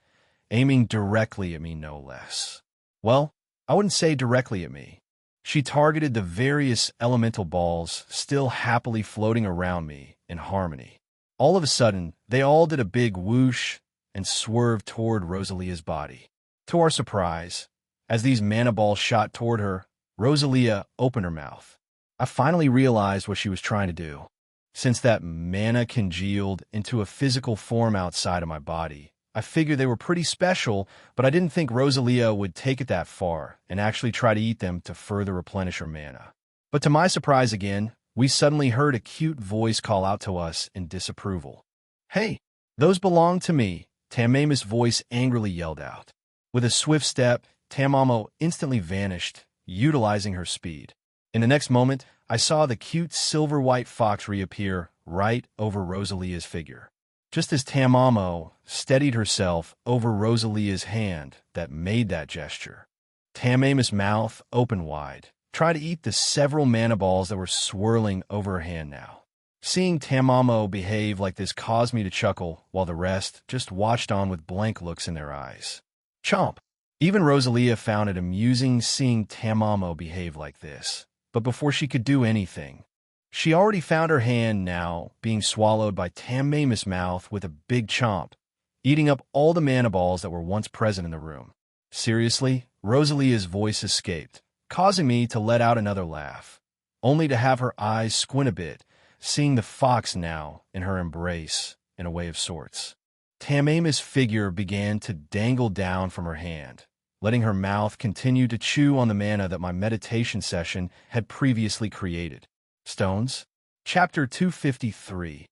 aiming directly at me no less. Well, I wouldn't say directly at me. She targeted the various elemental balls still happily floating around me in harmony. All of a sudden, they all did a big whoosh and swerved toward Rosalia's body. To our surprise, as these mana balls shot toward her, Rosalia opened her mouth. I finally realized what she was trying to do. Since that mana congealed into a physical form outside of my body, I figured they were pretty special, but I didn't think Rosalia would take it that far and actually try to eat them to further replenish her mana. But to my surprise again, we suddenly heard a cute voice call out to us in disapproval. "Hey, those belong to me," Tamama's voice angrily yelled out. With a swift step, Tamamo instantly vanished, utilizing her speed. In the next moment, I saw the cute silver-white fox reappear right over Rosalia's figure. Just as Tamamo steadied herself over Rosalia's hand that made that gesture, Tamama's mouth opened wide, trying to eat the several mana balls that were swirling over her hand now. Seeing Tamamo behave like this caused me to chuckle, while the rest just watched on with blank looks in their eyes. Chomp! Even Rosalia found it amusing seeing Tamamo behave like this. But before she could do anything, she already found her hand now being swallowed by Tamama's mouth with a big chomp, eating up all the mana balls that were once present in the room. Seriously, Rosalia's voice escaped, causing me to let out another laugh, only to have her eyes squint a bit, seeing the fox now in her embrace in a way of sorts. Tamama's figure began to dangle down from her hand, letting her mouth continue to chew on the mana that my meditation session had previously created. Stones? Chapter 253.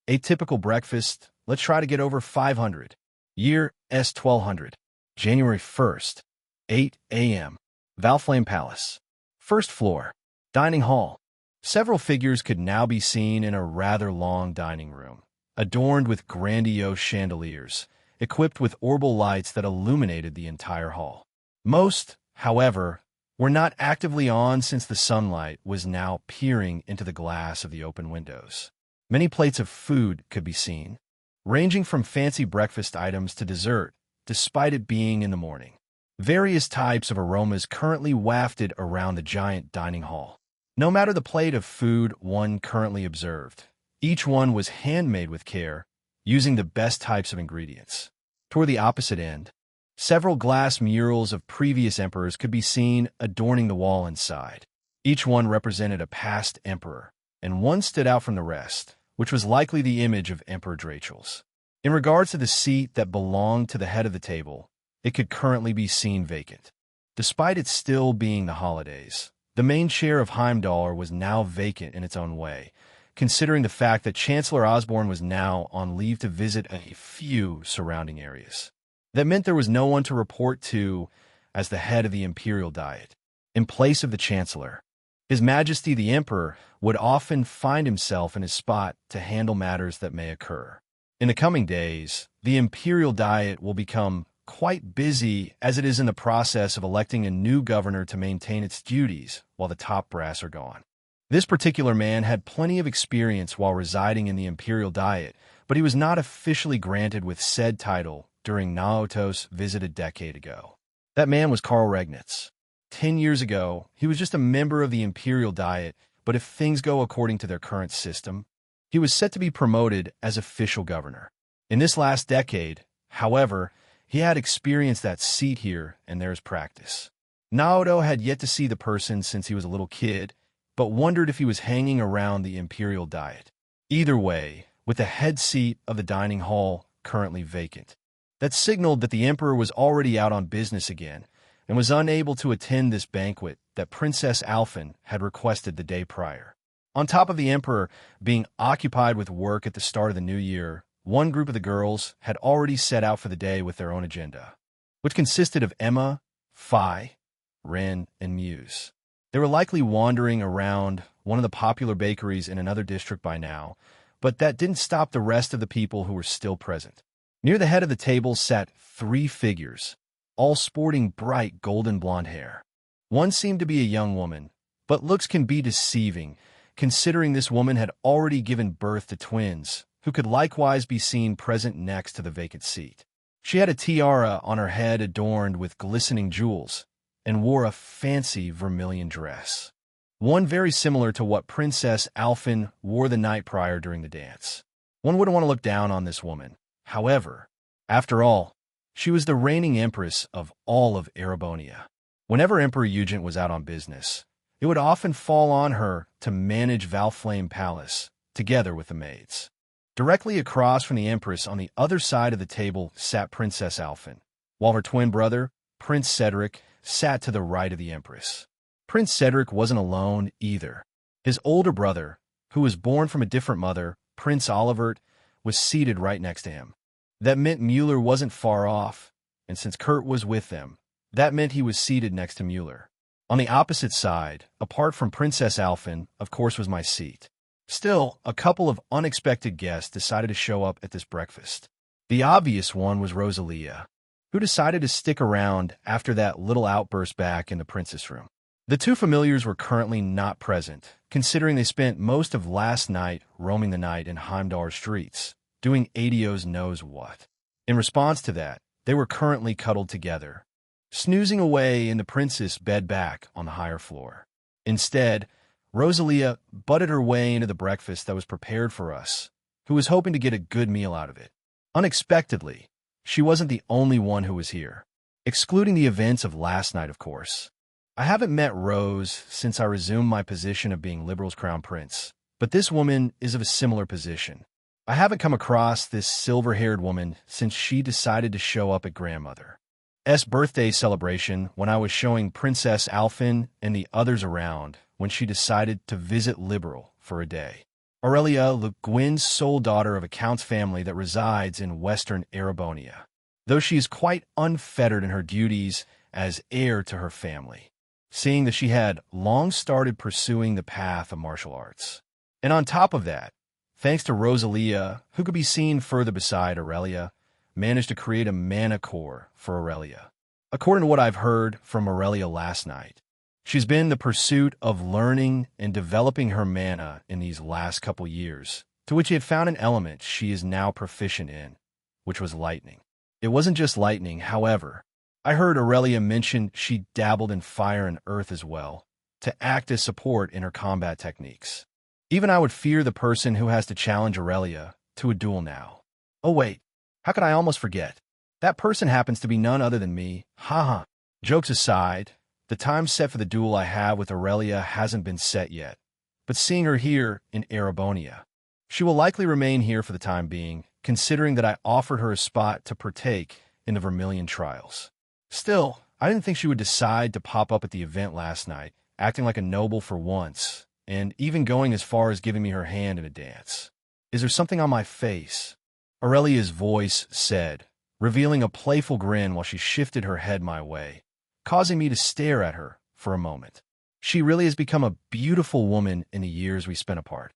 Atypical breakfast. Let's try to get over 500. Year S1200. January 1st. 8 a.m. Valflame Palace. First floor. Dining hall. Several figures could now be seen in a rather long dining room, adorned with grandiose chandeliers, equipped with orbital lights that illuminated the entire hall. Most, however, were not actively on since the sunlight was now peering into the glass of the open windows. Many plates of food could be seen, ranging from fancy breakfast items to dessert, despite it being in the morning. Various types of aromas currently wafted around the giant dining hall. No matter the plate of food one currently observed, each one was handmade with care, using the best types of ingredients. Toward the opposite end, several glass murals of previous emperors could be seen adorning the wall inside. Each one represented a past emperor, and one stood out from the rest, which was likely the image of Emperor Drachel's. In regards to the seat that belonged to the head of the table, it could currently be seen vacant. Despite it still being the holidays, the main chair of Heimdall was now vacant in its own way, considering the fact that Chancellor Osborne was now on leave to visit a few surrounding areas. That meant there was no one to report to as the head of the Imperial Diet. In place of the Chancellor, His Majesty the Emperor would often find himself in his spot to handle matters that may occur. In the coming days, the Imperial Diet will become quite busy as it is in the process of electing a new governor to maintain its duties while the top brass are gone. This particular man had plenty of experience while residing in the Imperial Diet, but he was not officially granted with said title during Naoto's visit a decade ago. That man was Karl Regnitz. 10 years ago, he was just a member of the Imperial Diet, but if things go according to their current system, he was set to be promoted as official governor. In this last decade, however, he had experienced that seat here and there's practice. Naoto had yet to see the person since he was a little kid, but wondered if he was hanging around the Imperial Diet. Either way, with the head seat of the dining hall currently vacant, that signaled that the Emperor was already out on business again and was unable to attend this banquet that Princess Alphen had requested the day prior. On top of the Emperor being occupied with work at the start of the new year, one group of the girls had already set out for the day with their own agenda, which consisted of Emma, Phi, Ren, and Muse. They were likely wandering around one of the popular bakeries in another district by now, but that didn't stop the rest of the people who were still present. Near the head of the table sat 3 figures, all sporting bright golden blonde hair. One seemed to be a young woman, but looks can be deceiving, considering this woman had already given birth to twins, who could likewise be seen present next to the vacant seat. She had a tiara on her head adorned with glistening jewels, and wore a fancy vermilion dress, one very similar to what Princess Alphen wore the night prior during the dance. One wouldn't want to look down on this woman. However, after all, she was the reigning empress of all of Erebonia. Whenever Emperor Eugent was out on business, it would often fall on her to manage Valflame Palace, together with the maids. Directly across from the Empress on the other side of the table sat Princess Alphen, while her twin brother, Prince Cedric, sat to the right of the Empress. Prince Cedric wasn't alone either. His older brother, who was born from a different mother, Prince Olivert, was seated right next to him. That meant Mueller wasn't far off, and since Kurt was with them, that meant he was seated next to Mueller. On the opposite side, apart from Princess Alphen, of course, was my seat. Still, a couple of unexpected guests decided to show up at this breakfast. The obvious one was Rosalia, who decided to stick around after that little outburst back in the princess room. The two familiars were currently not present, considering they spent most of last night roaming the night in Heimdallr streets, doing Adio's knows what. In response to that, they were currently cuddled together, snoozing away in the princess' bed back on the higher floor. Instead, Rosalia butted her way into the breakfast that was prepared for us, who was hoping to get a good meal out of it. Unexpectedly, she wasn't the only one who was here, excluding the events of last night, of course. I haven't met Rose since I resumed my position of being Liberal's crown prince, but this woman is of a similar position. I haven't come across this silver-haired woman since she decided to show up at grandmother's birthday celebration when I was showing Princess Alphen and the others around when she decided to visit Liberal for a day. Aurelia Le Guin's sole daughter of a count's family that resides in western Erebonia, though she is quite unfettered in her duties as heir to her family, seeing that she had long started pursuing the path of martial arts. And on top of that, thanks to Rosalia, who could be seen further beside Aurelia, managed to create a mana core for Aurelia. According to what I've heard from Aurelia last night, she's been in the pursuit of learning and developing her mana in these last couple years, to which she had found an element she is now proficient in, which was lightning. It wasn't just lightning, however. I heard Aurelia mention she dabbled in fire and earth as well, to act as support in her combat techniques. Even I would fear the person who has to challenge Aurelia to a duel now. Oh wait, how could I almost forget? That person happens to be none other than me. Haha. Jokes aside, the time set for the duel I have with Aurelia hasn't been set yet, but seeing her here in Erebonia, she will likely remain here for the time being, considering that I offered her a spot to partake in the Vermilion trials. Still, I didn't think she would decide to pop up at the event last night, acting like a noble for once, and even going as far as giving me her hand in a dance. Is there something on my face? Aurelia's voice said, revealing a playful grin while she shifted her head my way, causing me to stare at her for a moment. She really has become a beautiful woman in the years we spent apart.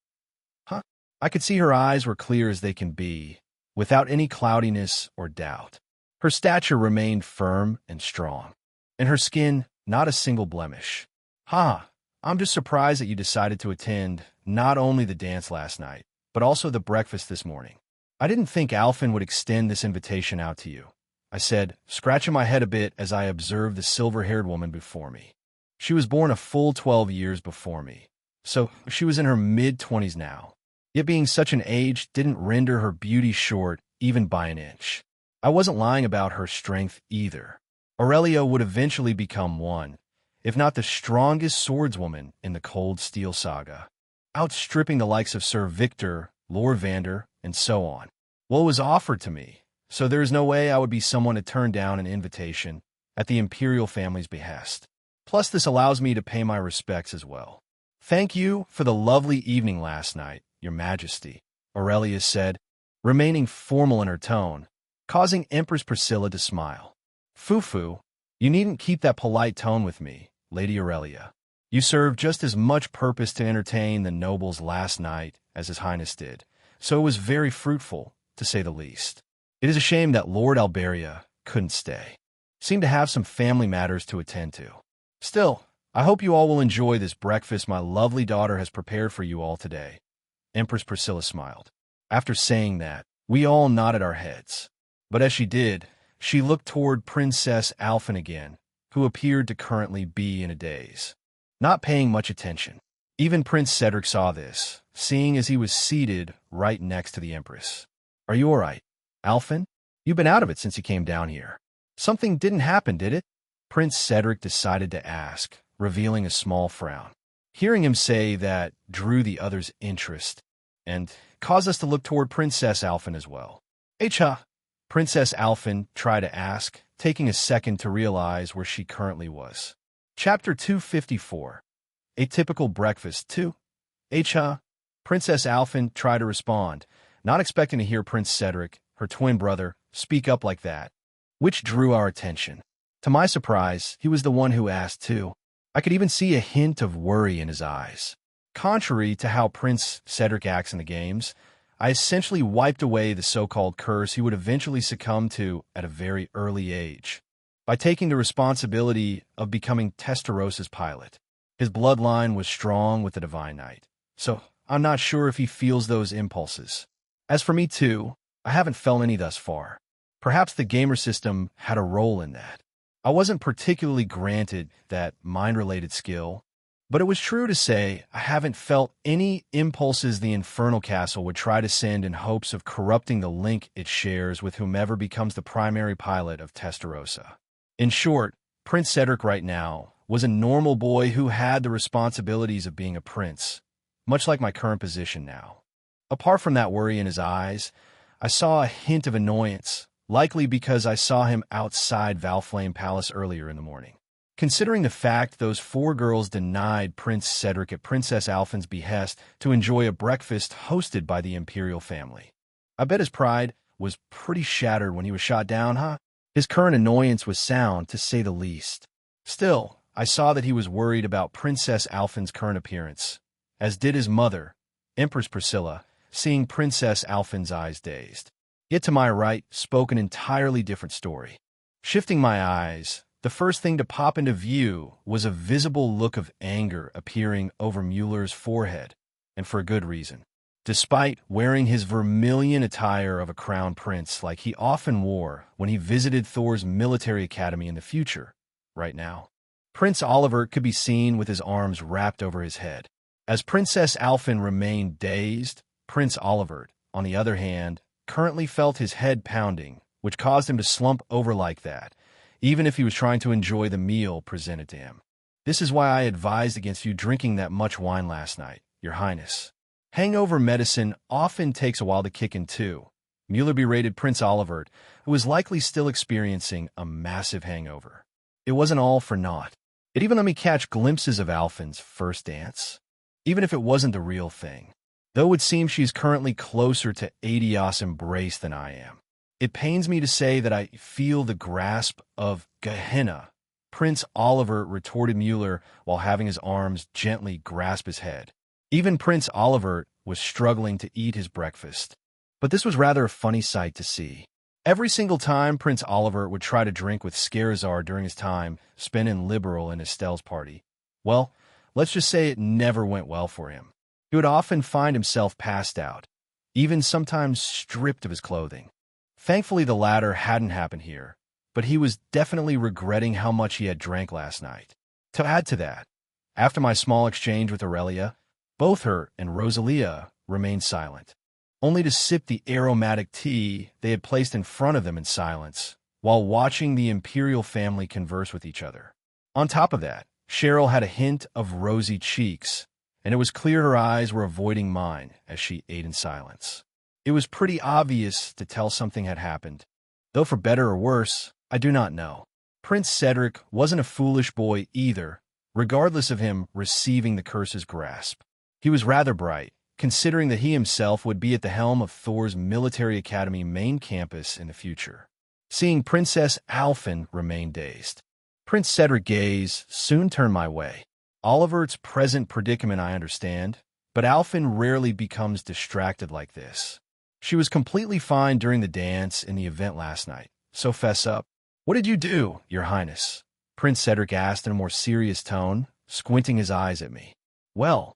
Huh? I could see her eyes were clear as they can be, without any cloudiness or doubt. Her stature remained firm and strong, and her skin not a single blemish. I'm just surprised that you decided to attend not only the dance last night, but also the breakfast this morning. I didn't think Alphen would extend this invitation out to you, I said, scratching my head a bit as I observed the silver-haired woman before me. She was born a full 12 years before me, so she was in her mid-20s now. Yet being such an age didn't render her beauty short even by an inch. I wasn't lying about her strength either. Aurelia would eventually become one, if not the strongest swordswoman in the Cold Steel saga, outstripping the likes of Sir Victor, Lord Vander, and so on. Well, it was offered to me, so there is no way I would be someone to turn down an invitation at the imperial family's behest. Plus, this allows me to pay my respects as well. Thank you for the lovely evening last night, Your Majesty, Aurelia said, remaining formal in her tone, causing Empress Priscilla to smile. Fufu, you needn't keep that polite tone with me, Lady Aurelia. You served just as much purpose to entertain the nobles last night as His Highness did, so it was very fruitful, to say the least. It is a shame that Lord Alberia couldn't stay. Seemed to have some family matters to attend to. Still, I hope you all will enjoy this breakfast my lovely daughter has prepared for you all today. Empress Priscilla smiled. After saying that, we all nodded our heads. But as she did, she looked toward Princess Alphen again, who appeared to currently be in a daze, not paying much attention. Even Prince Cedric saw this, seeing as he was seated right next to the Empress. Are you all right, Alphen? You've been out of it since you came down here. Something didn't happen, did it? Prince Cedric decided to ask, revealing a small frown. Hearing him say that drew the other's interest, and caused us to look toward Princess Alphen as well. Princess Alphen tried to ask, taking a second to realize where she currently was. Chapter 254. A typical breakfast, too. Princess Alphen tried to respond, not expecting to hear Prince Cedric, her twin brother, speak up like that, which drew our attention. To my surprise, he was the one who asked too. I could even see a hint of worry in his eyes. Contrary to how Prince Cedric acts in the games, I essentially wiped away the so-called curse he would eventually succumb to at a very early age by taking the responsibility of becoming Testarosa's pilot. His bloodline was strong with the Divine Knight, so I'm not sure if he feels those impulses. As for me too, I haven't felt any thus far. Perhaps the gamer system had a role in that. I wasn't particularly granted that mind-related skill, but it was true to say I haven't felt any impulses the Infernal Castle would try to send in hopes of corrupting the link it shares with whomever becomes the primary pilot of Testarossa. In short, Prince Cedric right now was a normal boy who had the responsibilities of being a prince, much like my current position now. Apart from that worry in his eyes, I saw a hint of annoyance, likely because I saw him outside Valflame Palace earlier in the morning. Considering the fact those 4 girls denied Prince Cedric at Princess Alphen's behest to enjoy a breakfast hosted by the imperial family. I bet his pride was pretty shattered when he was shot down, huh? His current annoyance was sound, to say the least. Still, I saw that he was worried about Princess Alphen's current appearance, as did his mother, Empress Priscilla, seeing Princess Alphen's eyes dazed. Yet to my right spoke an entirely different story. Shifting my eyes, the first thing to pop into view was a visible look of anger appearing over Mueller's forehead, and for a good reason. Despite wearing his vermilion attire of a crown prince like he often wore when he visited Thor's military academy in the future, right now, Prince Oliver could be seen with his arms wrapped over his head. As Princess Alphen remained dazed, Prince Oliver, on the other hand, currently felt his head pounding, which caused him to slump over like that, even if he was trying to enjoy the meal presented to him. This is why I advised against you drinking that much wine last night, Your Highness. Hangover medicine often takes a while to kick in too. Mueller berated Prince Oliver, who was likely still experiencing a massive hangover. It wasn't all for naught. It even let me catch glimpses of Alphen's first dance, even if it wasn't the real thing. Though it seems she's currently closer to Adios' embrace than I am. It pains me to say that I feel the grasp of Gehenna, Prince Oliver retorted Mueller while having his arms gently grasp his head. Even Prince Oliver was struggling to eat his breakfast. But this was rather a funny sight to see. Every single time Prince Oliver would try to drink with Scarazar during his time spent in Liberal and Estelle's party, well, let's just say it never went well for him. He would often find himself passed out, even sometimes stripped of his clothing. Thankfully, the latter hadn't happened here, but he was definitely regretting how much he had drank last night. To add to that, after my small exchange with Aurelia, both her and Rosalia remained silent, only to sip the aromatic tea they had placed in front of them in silence, while watching the imperial family converse with each other. On top of that, Cheryl had a hint of rosy cheeks, and it was clear her eyes were avoiding mine as she ate in silence. It was pretty obvious to tell something had happened, though for better or worse, I do not know. Prince Cedric wasn't a foolish boy either, regardless of him receiving the curse's grasp. He was rather bright, considering that he himself would be at the helm of Thor's military academy main campus in the future. Seeing Princess Alphen remain dazed, Prince Cedric's gaze soon turned my way. Oliver's present predicament I understand, but Alphen rarely becomes distracted like this. She was completely fine during the dance in the event last night, so fess up. What did you do, Your Highness? Prince Cedric asked in a more serious tone, squinting his eyes at me. Well,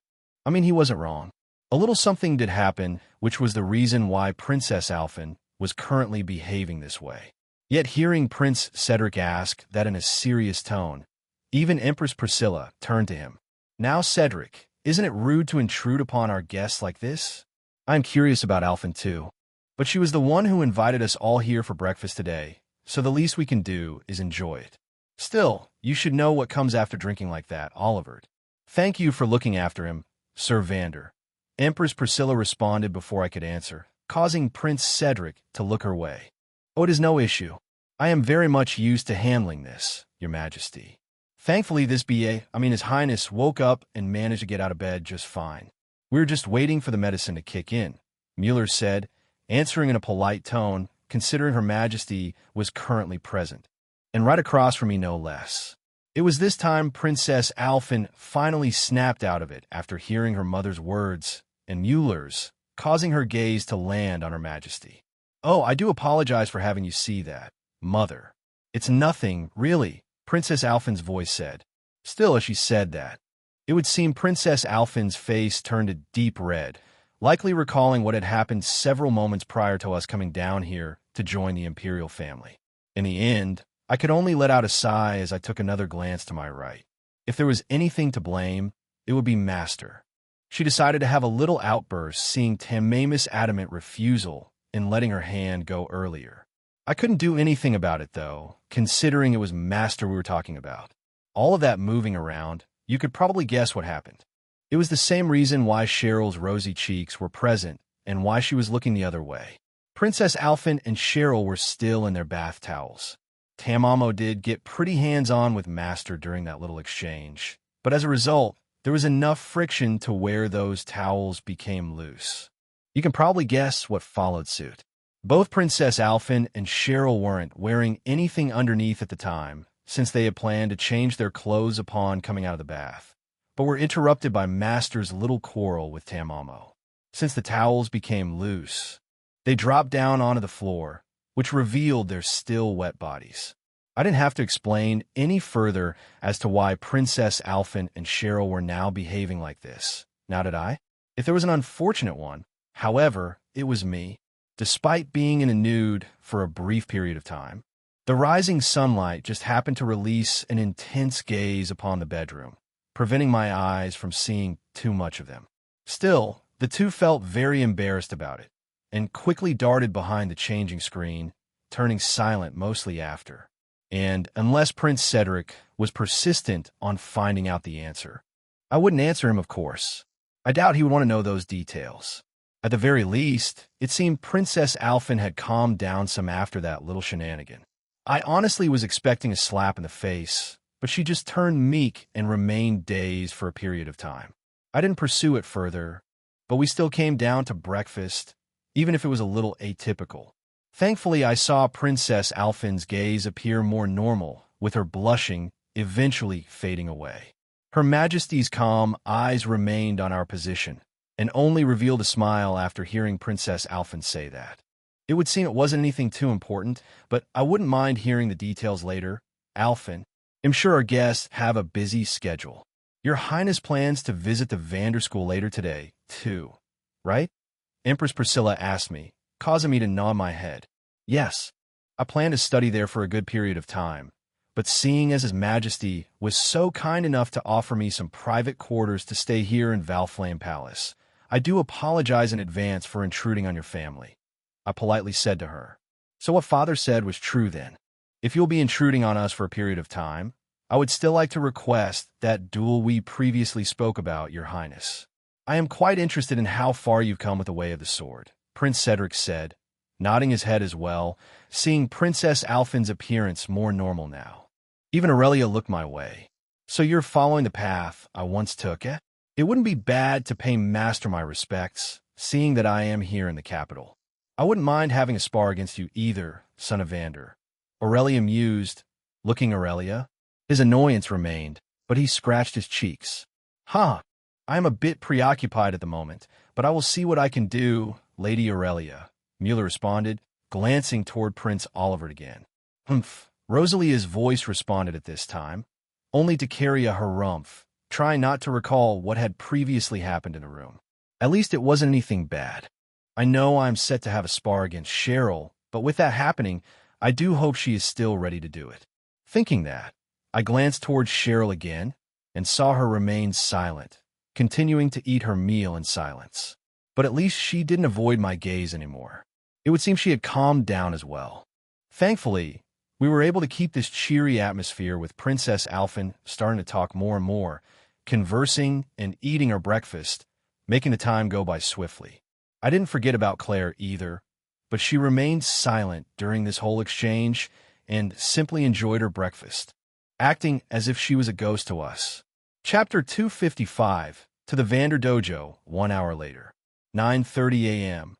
he wasn't wrong. A little something did happen, which was the reason why Princess Alphen was currently behaving this way. Yet hearing Prince Cedric ask that in a serious tone, even Empress Priscilla turned to him. Now, Cedric, isn't it rude to intrude upon our guests like this? I'm curious about Alphen too, but she was the one who invited us all here for breakfast today, so the least we can do is enjoy it. Still, you should know what comes after drinking like that, Oliver. Thank you for looking after him, Sir Vander. Empress Priscilla responded before I could answer, causing Prince Cedric to look her way. Oh, it is no issue. I am very much used to handling this, Your Majesty. Thankfully, His Highness woke up and managed to get out of bed just fine. "We're just waiting for the medicine to kick in," Mueller said, answering in a polite tone, considering Her Majesty was currently present. And right across from me, no less. It was this time Princess Alphen finally snapped out of it after hearing her mother's words and Mueller's, causing her gaze to land on Her Majesty. "Oh, I do apologize for having you see that, Mother." "It's nothing, really," Princess Alphen's voice said. Still, as she said that, it would seem Princess Alphen's face turned a deep red, likely recalling what had happened several moments prior to us coming down here to join the imperial family. In the end, I could only let out a sigh as I took another glance to my right. If there was anything to blame, it would be Master. She decided to have a little outburst seeing Tamamis' adamant refusal in letting her hand go earlier. I couldn't do anything about it, though, considering it was Master we were talking about. All of that moving around, you could probably guess what happened. It was the same reason why Cheryl's rosy cheeks were present and why she was looking the other way. Princess Alphen and Cheryl were still in their bath towels. Tamamo did get pretty hands-on with Master during that little exchange, but as a result, there was enough friction to where those towels became loose. You can probably guess what followed suit. Both Princess Alphen and Cheryl weren't wearing anything underneath at the time, since they had planned to change their clothes upon coming out of the bath, but were interrupted by Master's little quarrel with Tamamo. Since the towels became loose, they dropped down onto the floor, which revealed their still wet bodies. I didn't have to explain any further as to why Princess Alphen and Cheryl were now behaving like this, now did I? If there was an unfortunate one, however, it was me. Despite being in a nude for a brief period of time, the rising sunlight just happened to release an intense gaze upon the bedroom, preventing my eyes from seeing too much of them. Still, the two felt very embarrassed about it, and quickly darted behind the changing screen, turning silent mostly after. And unless Prince Cedric was persistent on finding out the answer, I wouldn't answer him, of course. I doubt he would want to know those details. At the very least, it seemed Princess Alphen had calmed down some after that little shenanigan. I honestly was expecting a slap in the face, but she just turned meek and remained dazed for a period of time. I didn't pursue it further, but we still came down to breakfast, even if it was a little atypical. Thankfully, I saw Princess Alphen's gaze appear more normal, with her blushing eventually fading away. Her Majesty's calm eyes remained on our position, and only revealed a smile after hearing Princess Alphen say that. It would seem it wasn't anything too important, but I wouldn't mind hearing the details later. "Alphen, I'm sure our guests have a busy schedule. Your Highness plans to visit the Vanderschool later today, too, right?" Empress Priscilla asked me, causing me to nod my head. "Yes, I plan to study there for a good period of time, but seeing as His Majesty was so kind enough to offer me some private quarters to stay here in Valflame Palace, I do apologize in advance for intruding on your family," I politely said to her. "So what Father said was true then. If you'll be intruding on us for a period of time, I would still like to request that duel we previously spoke about, Your Highness. I am quite interested in how far you've come with the Way of the Sword," Prince Cedric said, nodding his head as well, seeing Princess Alphen's appearance more normal now. Even Aurelia looked my way. "So you're following the path I once took, eh? It wouldn't be bad to pay Master my respects, seeing that I am here in the capital. I wouldn't mind having a spar against you either, son of Vander." Aurelia mused, looking Aurelia. His annoyance remained, but he scratched his cheeks. "Huh, I am a bit preoccupied at the moment, but I will see what I can do, Lady Aurelia," Mueller responded, glancing toward Prince Oliver again. "Humph," Rosalia's voice responded at this time, only to carry a harumph, trying not to recall what had previously happened in the room. At least it wasn't anything bad. I know I'm set to have a spar against Cheryl, but with that happening, I do hope she is still ready to do it. Thinking that, I glanced towards Cheryl again and saw her remain silent, continuing to eat her meal in silence. But at least she didn't avoid my gaze anymore. It would seem she had calmed down as well. Thankfully, we were able to keep this cheery atmosphere with Princess Alphen starting to talk more and more, conversing and eating her breakfast, making the time go by swiftly. I didn't forget about Claire either, but she remained silent during this whole exchange and simply enjoyed her breakfast, acting as if she was a ghost to us. Chapter 255, to the Vander Dojo 1 hour later. 9:30 a.m.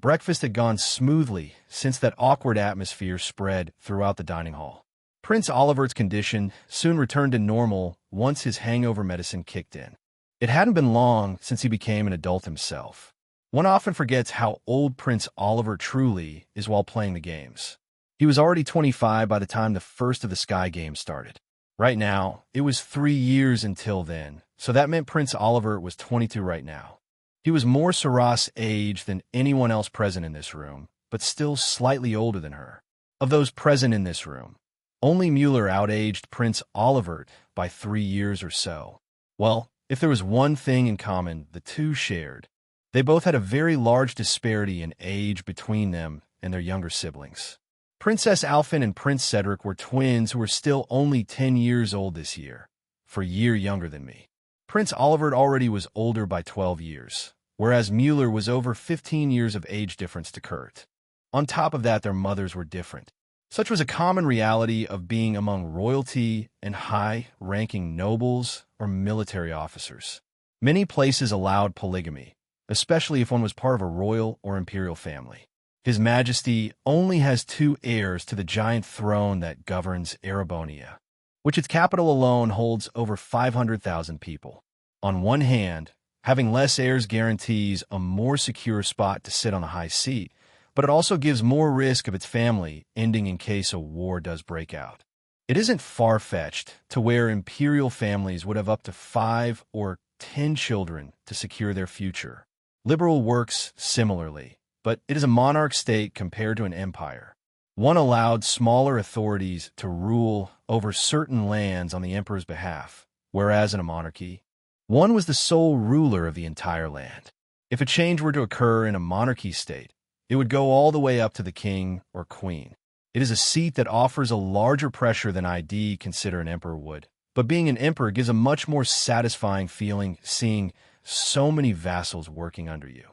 Breakfast had gone smoothly since that awkward atmosphere spread throughout the dining hall. Prince Oliver's condition soon returned to normal once his hangover medicine kicked in. It hadn't been long since he became an adult himself. One often forgets how old Prince Oliver truly is while playing the games. He was already 25 by the time the first of the Sky Games started. Right now, it was 3 years until then, so that meant Prince Oliver was 22 right now. He was more Sarah's age than anyone else present in this room, but still slightly older than her. Of those present in this room, only Mueller outaged Prince Oliver by 3 years or so. Well, if there was one thing in common the two shared, they both had a very large disparity in age between them and their younger siblings. Princess Alphen and Prince Cedric were twins who were still only 10 years old this year, for a year younger than me. Prince Oliver already was older by 12 years, whereas Mueller was over 15 years of age difference to Kurt. On top of that, their mothers were different. Such was a common reality of being among royalty and high-ranking nobles or military officers. Many places allowed polygamy, especially if one was part of a royal or imperial family. His Majesty only has 2 heirs to the giant throne that governs Erebonia, which its capital alone holds over 500,000 people. On one hand, having less heirs guarantees a more secure spot to sit on the high seat, but it also gives more risk of its family ending in case a war does break out. It isn't far-fetched to where imperial families would have up to 5 or 10 children to secure their future. Liberal works similarly, but it is a monarch state compared to an empire. One allowed smaller authorities to rule over certain lands on the emperor's behalf, whereas in a monarchy, one was the sole ruler of the entire land. If a change were to occur in a monarchy state, it would go all the way up to the king or queen. It is a seat that offers a larger pressure than I'd consider an emperor would, but being an emperor gives a much more satisfying feeling seeing so many vassals working under you.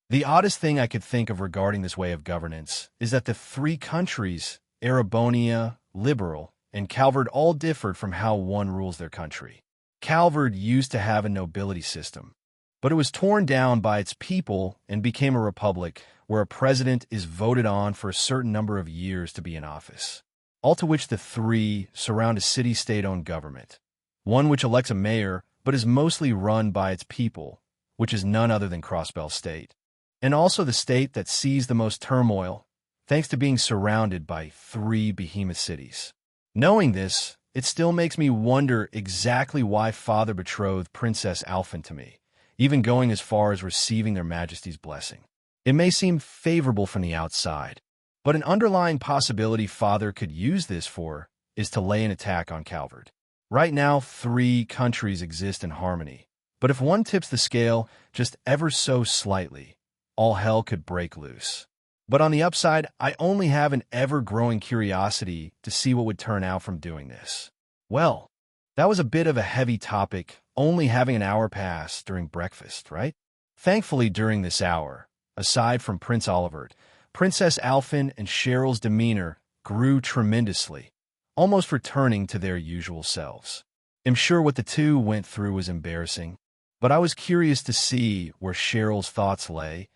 The oddest thing I could think of regarding this way of governance is that the 3 countries, Erebonia, Liberal, and Calvard, all differed from how one rules their country. Calvard used to have a nobility system, but it was torn down by its people and became a republic where a president is voted on for a certain number of years to be in office. All to which the 3 surround a city-state-owned government, one which elects a mayor but is mostly run by its people, which is none other than Crossbell State. And also the state that sees the most turmoil, thanks to being surrounded by 3 behemoth cities. Knowing this, it still makes me wonder exactly why Father betrothed Princess Alphen to me, even going as far as receiving their Majesty's blessing. It may seem favorable from the outside, but an underlying possibility Father could use this for is to lay an attack on Calvard. Right now, 3 countries exist in harmony, but if one tips the scale just ever so slightly, all hell could break loose. But on the upside, I only have an ever-growing curiosity to see what would turn out from doing this. Well, that was a bit of a heavy topic, only having an hour pass during breakfast, right? Thankfully, during this hour, aside from Prince Oliver, Princess Alphen and Cheryl's demeanor grew tremendously, almost returning to their usual selves. I'm sure what the 2 went through was embarrassing, but I was curious to see where Cheryl's thoughts lay,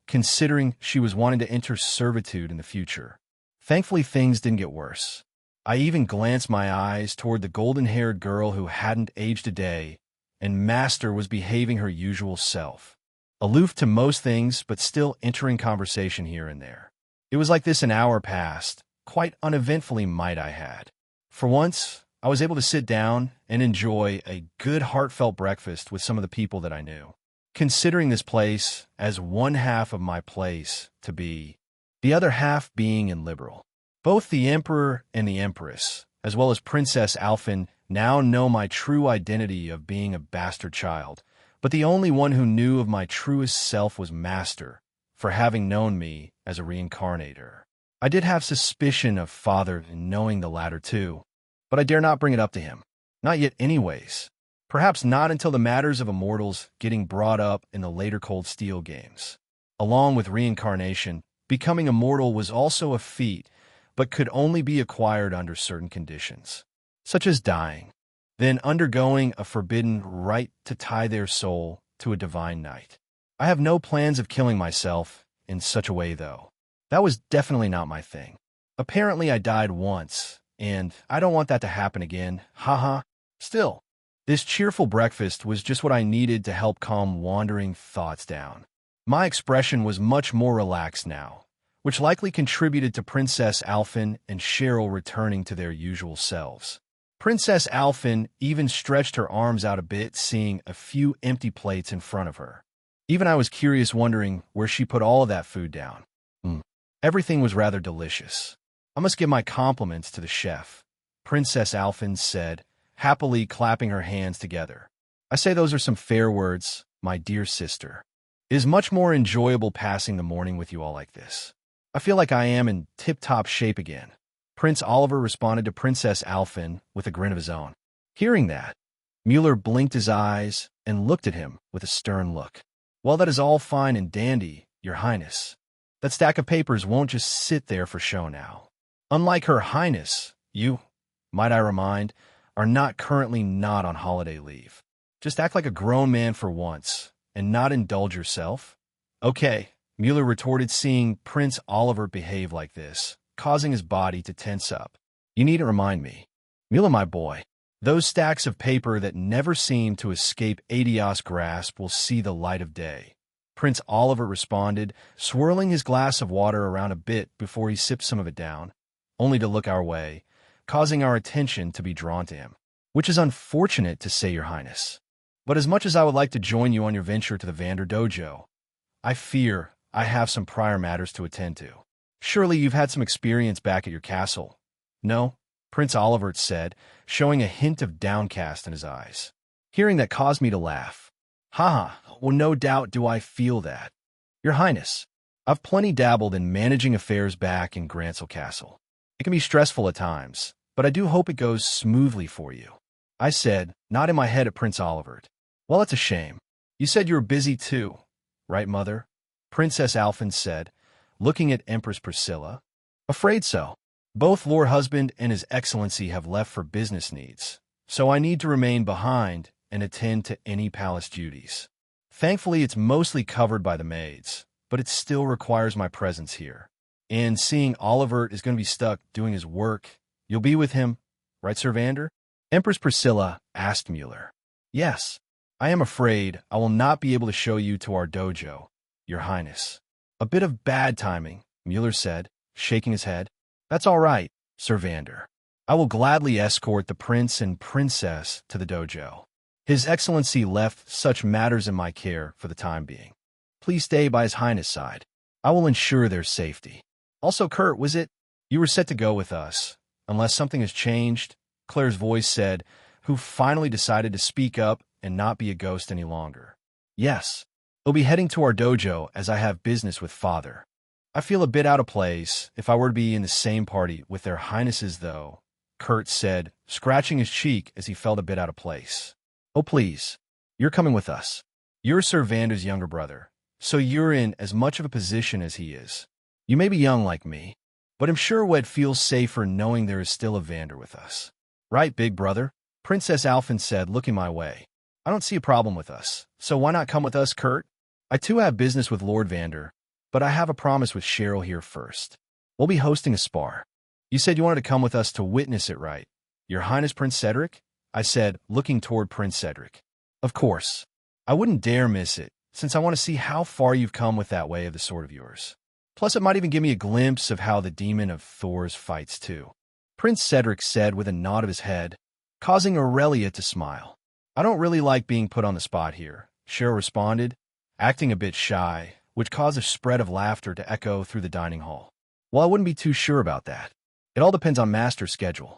considering she was wanting to enter servitude in the future. Thankfully, things didn't get worse. I even glanced my eyes toward the golden-haired girl who hadn't aged a day, and Master was behaving her usual self, aloof to most things but still entering conversation here and there. It was like this an hour past, quite uneventfully might I add. For once, I was able to sit down and enjoy a good heartfelt breakfast with some of the people that I knew. Considering this place as one half of my place to be, the other half being in Liberal. Both the Emperor and the Empress, as well as Princess Alphen, now know my true identity of being a bastard child, but the only one who knew of my truest self was Master, for having known me as a reincarnator. I did have suspicion of Father in knowing the latter too, but I dare not bring it up to him. Not yet anyways. Perhaps not until the matters of immortals getting brought up in the later Cold Steel games. Along with reincarnation, becoming immortal was also a feat, but could only be acquired under certain conditions, such as dying, then undergoing a forbidden rite to tie their soul to a divine night. I have no plans of killing myself in such a way, though. That was definitely not my thing. Apparently, I died once, and I don't want that to happen again. Haha. Still, this cheerful breakfast was just what I needed to help calm wandering thoughts down. My expression was much more relaxed now, which likely contributed to Princess Alphen and Cheryl returning to their usual selves. Princess Alphen even stretched her arms out a bit, seeing a few empty plates in front of her. Even I was curious, wondering where she put all of that food down. Everything was rather delicious. I must give my compliments to the chef, Princess Alphen said, happily clapping her hands together. I say those are some fair words, my dear sister. It is much more enjoyable passing the morning with you all like this. I feel like I am in tip-top shape again. Prince Oliver responded to Princess Alphen with a grin of his own. Hearing that, Mueller blinked his eyes and looked at him with a stern look. Well, that is all fine and dandy, Your Highness. That stack of papers won't just sit there for show now. Unlike Her Highness, you, might I remind, are currently not on holiday leave. Just act like a grown man for once, and not indulge yourself. Okay, Mueller retorted, seeing Prince Oliver behave like this, causing his body to tense up. You needn't remind me. Mueller, my boy, those stacks of paper that never seem to escape Adios' grasp will see the light of day. Prince Oliver responded, swirling his glass of water around a bit before he sipped some of it down, only to look our way, causing our attention to be drawn to him. Which is unfortunate to say, Your Highness. But as much as I would like to join you on your venture to the Vander Dojo, I fear I have some prior matters to attend to. Surely you've had some experience back at your castle. No? Prince Oliver said, showing a hint of downcast in his eyes. Hearing that caused me to laugh. Haha, well, no doubt do I feel that. Your Highness, I've plenty dabbled in managing affairs back in Grancel Castle. It can be stressful at times, but I do hope it goes smoothly for you. I said, nodding my head at Prince Oliver. Well, it's a shame. You said you were busy too, right, Mother? Princess Alphen said, looking at Empress Priscilla. Afraid so. Both Lord Husband and His Excellency have left for business needs, so I need to remain behind and attend to any palace duties. Thankfully, it's mostly covered by the maids, but it still requires my presence here. And seeing Oliver is going to be stuck doing his work, you'll be with him, right, Sir Vander? Empress Priscilla asked Mueller. Yes, I am afraid I will not be able to show you to our dojo, Your Highness. A bit of bad timing, Mueller said, shaking his head. That's all right, Sir Vander. I will gladly escort the prince and princess to the dojo. His Excellency left such matters in my care for the time being. Please stay by His Highness' side. I will ensure their safety. Also, Kurt, was it? You were set to go with us, unless something has changed, Claire's voice said, who finally decided to speak up and not be a ghost any longer. Yes, I'll be heading to our dojo as I have business with Father. I feel a bit out of place if I were to be in the same party with their highnesses, though, Kurt said, scratching his cheek as he felt a bit out of place. Oh, please, you're coming with us. You're Sir Vander's younger brother, so you're in as much of a position as he is. You may be young like me, but I'm sure Wed feels safer knowing there is still a Vander with us. Right, big brother? Princess Alphen said, looking my way. I don't see a problem with us, so why not come with us, Kurt? I too have business with Lord Vander, but I have a promise with Cheryl here first. We'll be hosting a spar. You said you wanted to come with us to witness it, right? Your Highness Prince Cedric? I said, looking toward Prince Cedric. Of course. I wouldn't dare miss it, since I want to see how far you've come with that way of the sword of yours. Plus, it might even give me a glimpse of how the demon of Thor's fights too. Prince Cedric said with a nod of his head, causing Aurelia to smile. I don't really like being put on the spot here, Cheryl responded, acting a bit shy, which caused a spread of laughter to echo through the dining hall. Well, I wouldn't be too sure about that. It all depends on Master's schedule.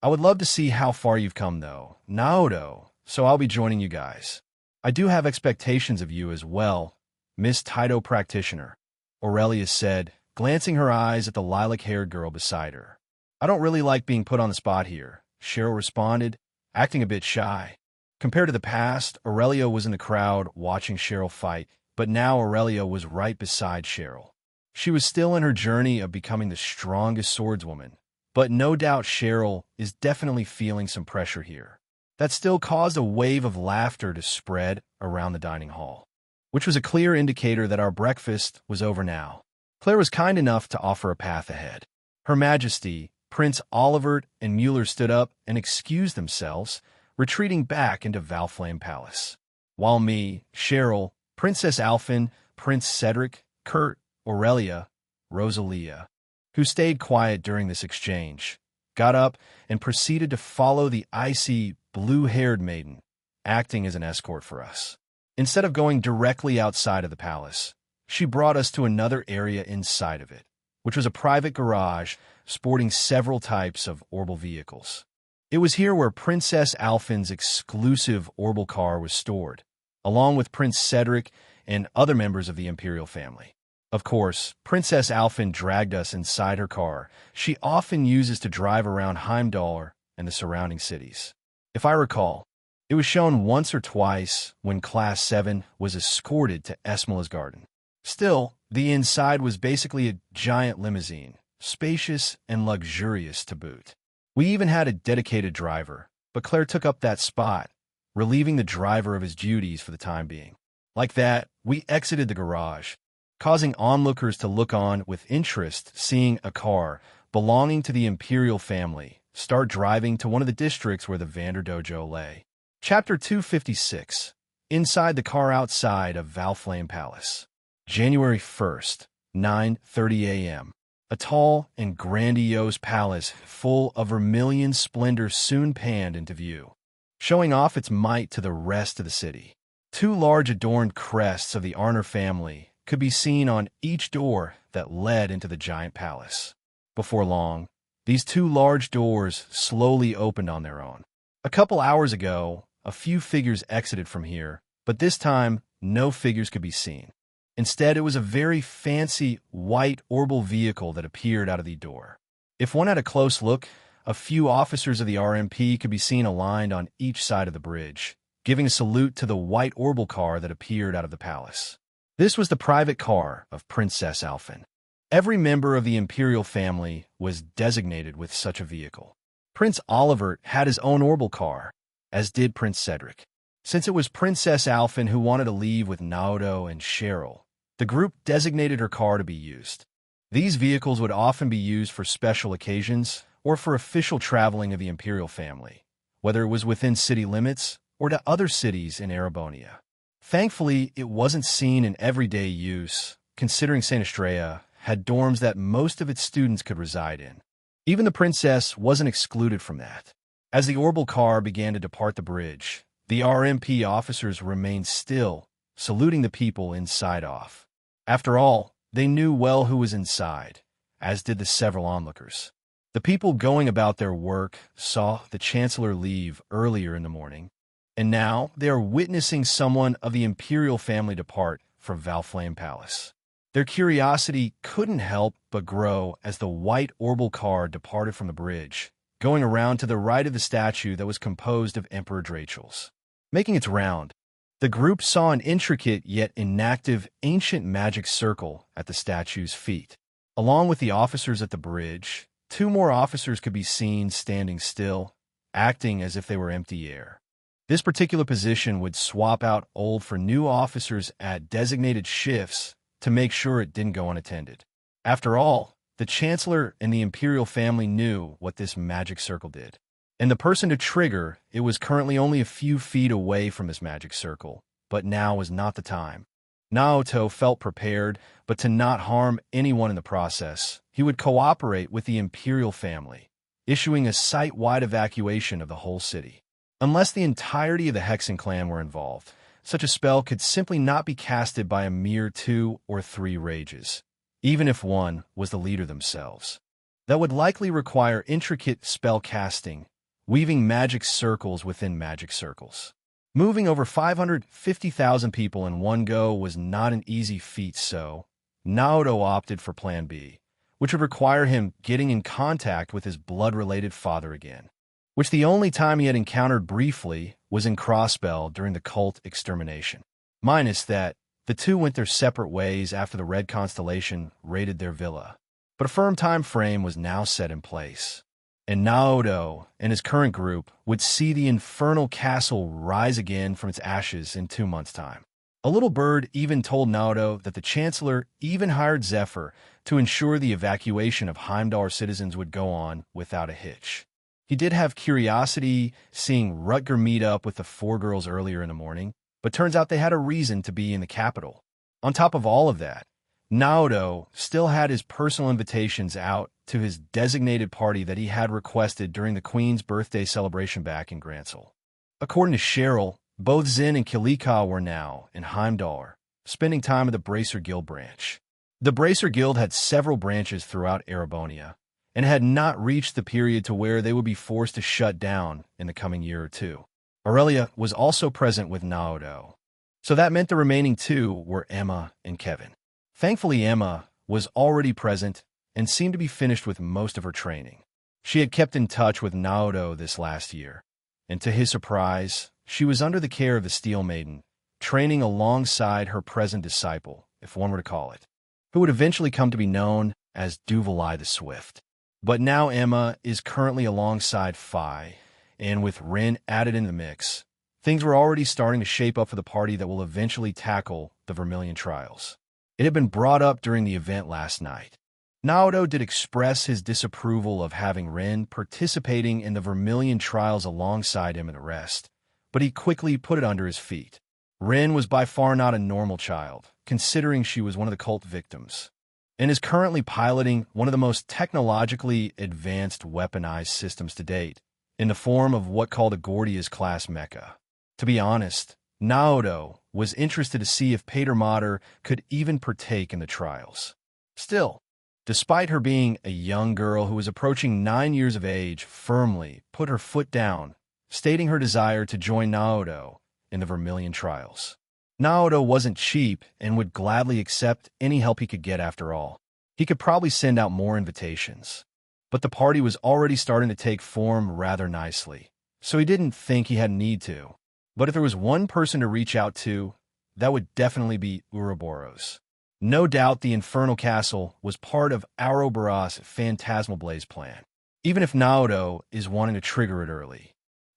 I would love to see how far you've come, though, Naoto, so I'll be joining you guys. I do have expectations of you as well, Miss Taito Practitioner, Aurelia said, glancing her eyes at the lilac-haired girl beside her. I don't really like being put on the spot here, Cheryl responded, acting a bit shy. Compared to the past, Aurelia was in the crowd watching Cheryl fight, but now Aurelia was right beside Cheryl. She was still in her journey of becoming the strongest swordswoman, but no doubt Cheryl is definitely feeling some pressure here. that still caused a wave of laughter to spread around the dining hall, which was a clear indicator that our breakfast was over now. Claire was kind enough to offer a path ahead. Her Majesty, Prince Olivert and Mueller stood up and excused themselves, retreating back into Valflame Palace. While me, Cheryl, Princess Alphen, Prince Cedric, Kurt, Aurelia, Rosalia, who stayed quiet during this exchange, got up and proceeded to follow the icy, blue-haired maiden, acting as an escort for us. Instead of going directly outside of the palace, she brought us to another area inside of it, which was a private garage sporting several types of orbital vehicles. It was here where Princess Alphen's exclusive orbital car was stored, along with Prince Cedric and other members of the imperial family. Of course, Princess Alphen dragged us inside her car she often uses to drive around Heimdall and the surrounding cities. If I recall, it was shown once or twice when Class 7 was escorted to Esmola's garden. Still, the inside was basically a giant limousine, spacious and luxurious to boot. We even had a dedicated driver, but Claire took up that spot, relieving the driver of his duties for the time being. Like that, we exited the garage, causing onlookers to look on with interest seeing a car belonging to the imperial family start driving to one of the districts where the Vander Dojo lay. Chapter 256. Inside the car outside of Valflame Palace. January 1st, 9:30 a.m. A tall and grandiose palace full of vermilion splendor soon panned into view, showing off its might to the rest of the city. Two large adorned crests of the Arner family could be seen on each door that led into the giant palace. Before long, these two large doors slowly opened on their own. A couple hours ago, a few figures exited from here, but this time, no figures could be seen. Instead, it was a very fancy white orbital vehicle that appeared out of the door. If one had a close look, a few officers of the RMP could be seen aligned on each side of the bridge, giving a salute to the white orbital car that appeared out of the palace. This was the private car of Princess Alphen. Every member of the imperial family was designated with such a vehicle. Prince Olivert had his own orbital car, as did Prince Cedric. Since it was Princess Alphen who wanted to leave with Naoto and Cheryl, the group designated her car to be used. These vehicles would often be used for special occasions or for official traveling of the imperial family, whether it was within city limits or to other cities in Erebonia. Thankfully, it wasn't seen in everyday use, considering St. Estrella had dorms that most of its students could reside in. Even the princess wasn't excluded from that. As the orbital car began to depart the bridge, the RMP officers remained still, saluting the people inside off. After all, they knew well who was inside, as did the several onlookers. The people going about their work saw the Chancellor leave earlier in the morning, and now they are witnessing someone of the imperial family depart from Valflame Palace. Their curiosity couldn't help but grow as the white orbital car departed from the bridge, going around to the right of the statue that was composed of Emperor Drachel's. Making its round, the group saw an intricate yet inactive ancient magic circle at the statue's feet. Along with the officers at the bridge, two more officers could be seen standing still, acting as if they were empty air. This particular position would swap out old for new officers at designated shifts to make sure it didn't go unattended. After all, the Chancellor and the Imperial family knew what this magic circle did. And the person to trigger it was currently only a few feet away from this magic circle, but now was not the time. Naoto felt prepared, but to not harm anyone in the process, he would cooperate with the Imperial family, issuing a site-wide evacuation of the whole city. Unless the entirety of the Hexen clan were involved, such a spell could simply not be casted by a mere 2 or 3 rages, even if one was the leader themselves. That would likely require intricate spell casting, weaving magic circles within magic circles. Moving over 550,000 people in one go was not an easy feat, so Naoto opted for Plan B, which would require him getting in contact with his blood-related father again, which the only time he had encountered briefly was in Crossbell during the cult extermination. Minus that, the two went their separate ways after the Red Constellation raided their villa. But a firm time frame was now set in place. and Naoto and his current group would see the infernal castle rise again from its ashes in 2 months' time. A little bird even told Naoto that the Chancellor even hired Zephyr to ensure the evacuation of Heimdall citizens would go on without a hitch. He did have curiosity seeing Rutger meet up with the four girls earlier in the morning, but turns out they had a reason to be in the capital. On top of all of that, Naoto still had his personal invitations out to his designated party that he had requested during the Queen's birthday celebration back in Gransel. According to Cheryl, both Zin and Kilika were now in Heimdall, spending time at the Bracer Guild branch. The Bracer Guild had several branches throughout Erebonia, and had not reached the period to where they would be forced to shut down in the coming year or two. Aurelia was also present with Naoto, so that meant the remaining two were Emma and Kevin. Thankfully, Emma was already present and seemed to be finished with most of her training. She had kept in touch with Naoto this last year, and to his surprise, she was under the care of the Steel Maiden, training alongside her present disciple, if one were to call it, who would eventually come to be known as Duvalai the Swift. But now Emma is currently alongside Phi, and with Rin added in the mix, things were already starting to shape up for the party that will eventually tackle the Vermilion Trials. It had been brought up during the event last night. Naoto did express his disapproval of having Rin participating in the Vermilion Trials alongside him and the rest, but he quickly put it under his feet. Rin was by far not a normal child, considering she was one of the cult victims, and is currently piloting one of the most technologically advanced weaponized systems to date, in the form of what called a Gordias-class mecha. To be honest, Naoto was interested to see if Pater Mater could even partake in the trials. Still, despite her being a young girl who was approaching 9 years of age, firmly put her foot down, stating her desire to join Naoto in the Vermilion Trials. Naoto wasn't cheap and would gladly accept any help he could get after all. He could probably send out more invitations. But the party was already starting to take form rather nicely, so he didn't think he had need to. But if there was one person to reach out to, that would definitely be Ouroboros. No doubt the Infernal Castle was part of Ouroboros' Phantasmal Blaze plan. Even if Naoto is wanting to trigger it early,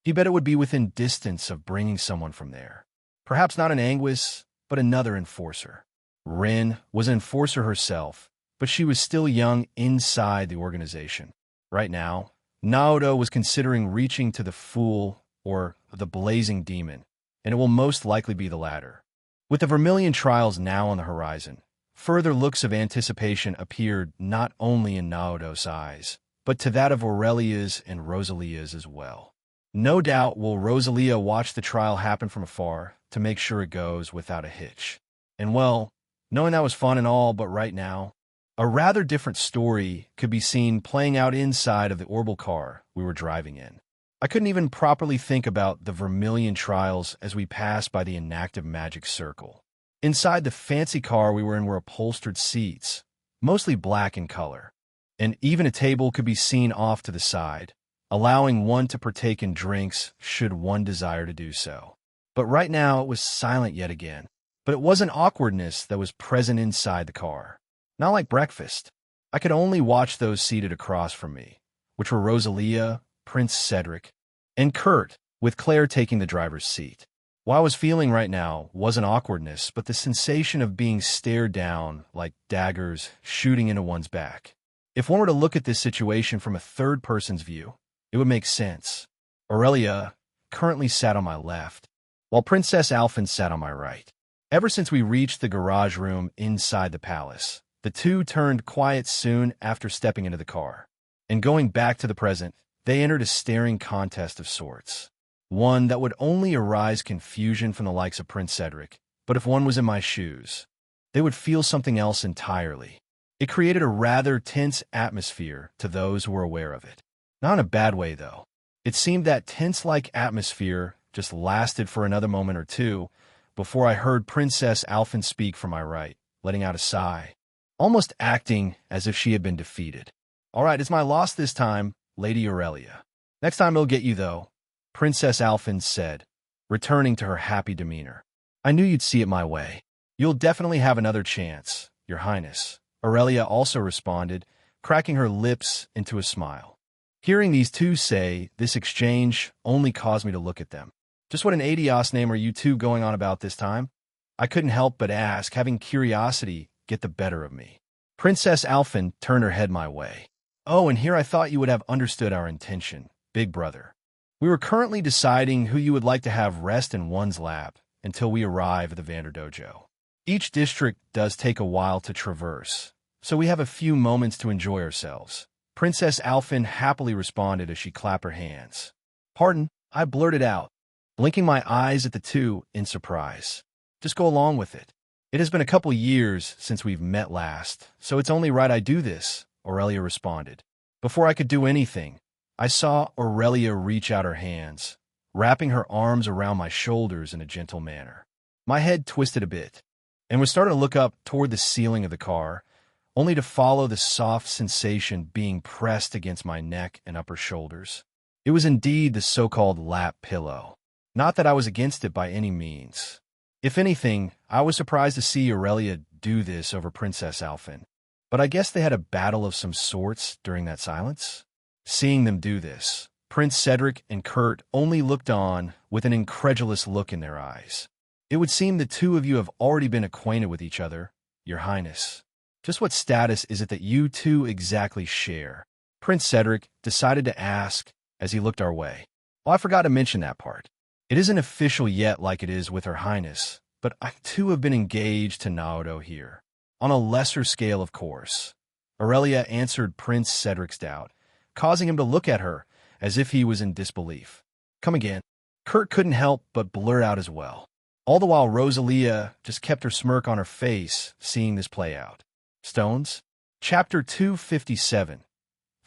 he bet it would be within distance of bringing someone from there. Perhaps not an Anguis, but another enforcer. Rin was an enforcer herself, but she was still young inside the organization. Right now, Naoto was considering reaching to the Fool or the Blazing Demon, and it will most likely be the latter. With the Vermilion Trials now on the horizon, further looks of anticipation appeared not only in Naoto's eyes, but to that of Aurelia's and Rosalia's as well. No doubt will Rosalia watch the trial happen from afar to make sure it goes without a hitch. And well, knowing that was fun and all, but right now, a rather different story could be seen playing out inside of the Orbital car we were driving in. I couldn't even properly think about the Vermilion Trials as we passed by the inactive magic circle. Inside the fancy car we were in were upholstered seats, mostly black in color, and even a table could be seen off to the side, allowing one to partake in drinks should one desire to do so. But right now it was silent yet again. But it wasn't awkwardness that was present inside the car. Not like breakfast. I could only watch those seated across from me, which were Rosalia, Prince Cedric, and Kurt, with Claire taking the driver's seat. What I was feeling right now wasn't awkwardness, but the sensation of being stared down like daggers shooting into one's back. If one were to look at this situation from a third person's view, it would make sense. Aurelia currently sat on my left, while Princess Alphyn sat on my right. Ever since we reached the garage room inside the palace, the two turned quiet soon after stepping into the car. And going back to the present, they entered a staring contest of sorts. One that would only arise confusion from the likes of Prince Cedric, but if one was in my shoes, they would feel something else entirely. It created a rather tense atmosphere to those who were aware of it. Not in a bad way, though. It seemed that tense-like atmosphere just lasted for another moment or two before I heard Princess Alphyn speak from my right, letting out a sigh, almost acting as if she had been defeated. "All right, it's my loss this time, Lady Aurelia. Next time it'll get you, though," Princess Alphyn said, returning to her happy demeanor. "I knew you'd see it my way. You'll definitely have another chance, Your Highness," Aurelia also responded, cracking her lips into a smile. Hearing these two say this exchange only caused me to look at them. Just what an adios name are you two going on about this time? I couldn't help but ask, having curiosity get the better of me. Princess Alphen turned her head my way. Oh, and here I thought you would have understood our intention, big brother. We were currently deciding who you would like to have rest in one's lap until we arrive at the Vander Dojo. Each district does take a while to traverse, so we have a few moments to enjoy ourselves. Princess Alphen happily responded as she clapped her hands. Pardon, I blurted out, blinking my eyes at the two in surprise. Just go along with it. It has been a couple years since we've met last, so it's only right I do this, Aurelia responded. Before I could do anything, I saw Aurelia reach out her hands, wrapping her arms around my shoulders in a gentle manner. My head twisted a bit, and was starting to look up toward the ceiling of the car, only to follow the soft sensation being pressed against my neck and upper shoulders. It was indeed the so-called lap pillow. Not that I was against it by any means. If anything, I was surprised to see Aurelia do this over Princess Alphen. But I guess they had a battle of some sorts during that silence. Seeing them do this, Prince Cedric and Kurt only looked on with an incredulous look in their eyes. It would seem the two of you have already been acquainted with each other, Your Highness. Just what status is it that you two exactly share? Prince Cedric decided to ask as he looked our way. Oh, I forgot to mention that part. It isn't official yet like it is with Her Highness, but I too have been engaged to Naoto here. On a lesser scale, of course. Aurelia answered Prince Cedric's doubt, causing him to look at her as if he was in disbelief. Come again. Kurt couldn't help but blurt out as well. All the while Rosalia just kept her smirk on her face, seeing this play out. Stones? Chapter 257.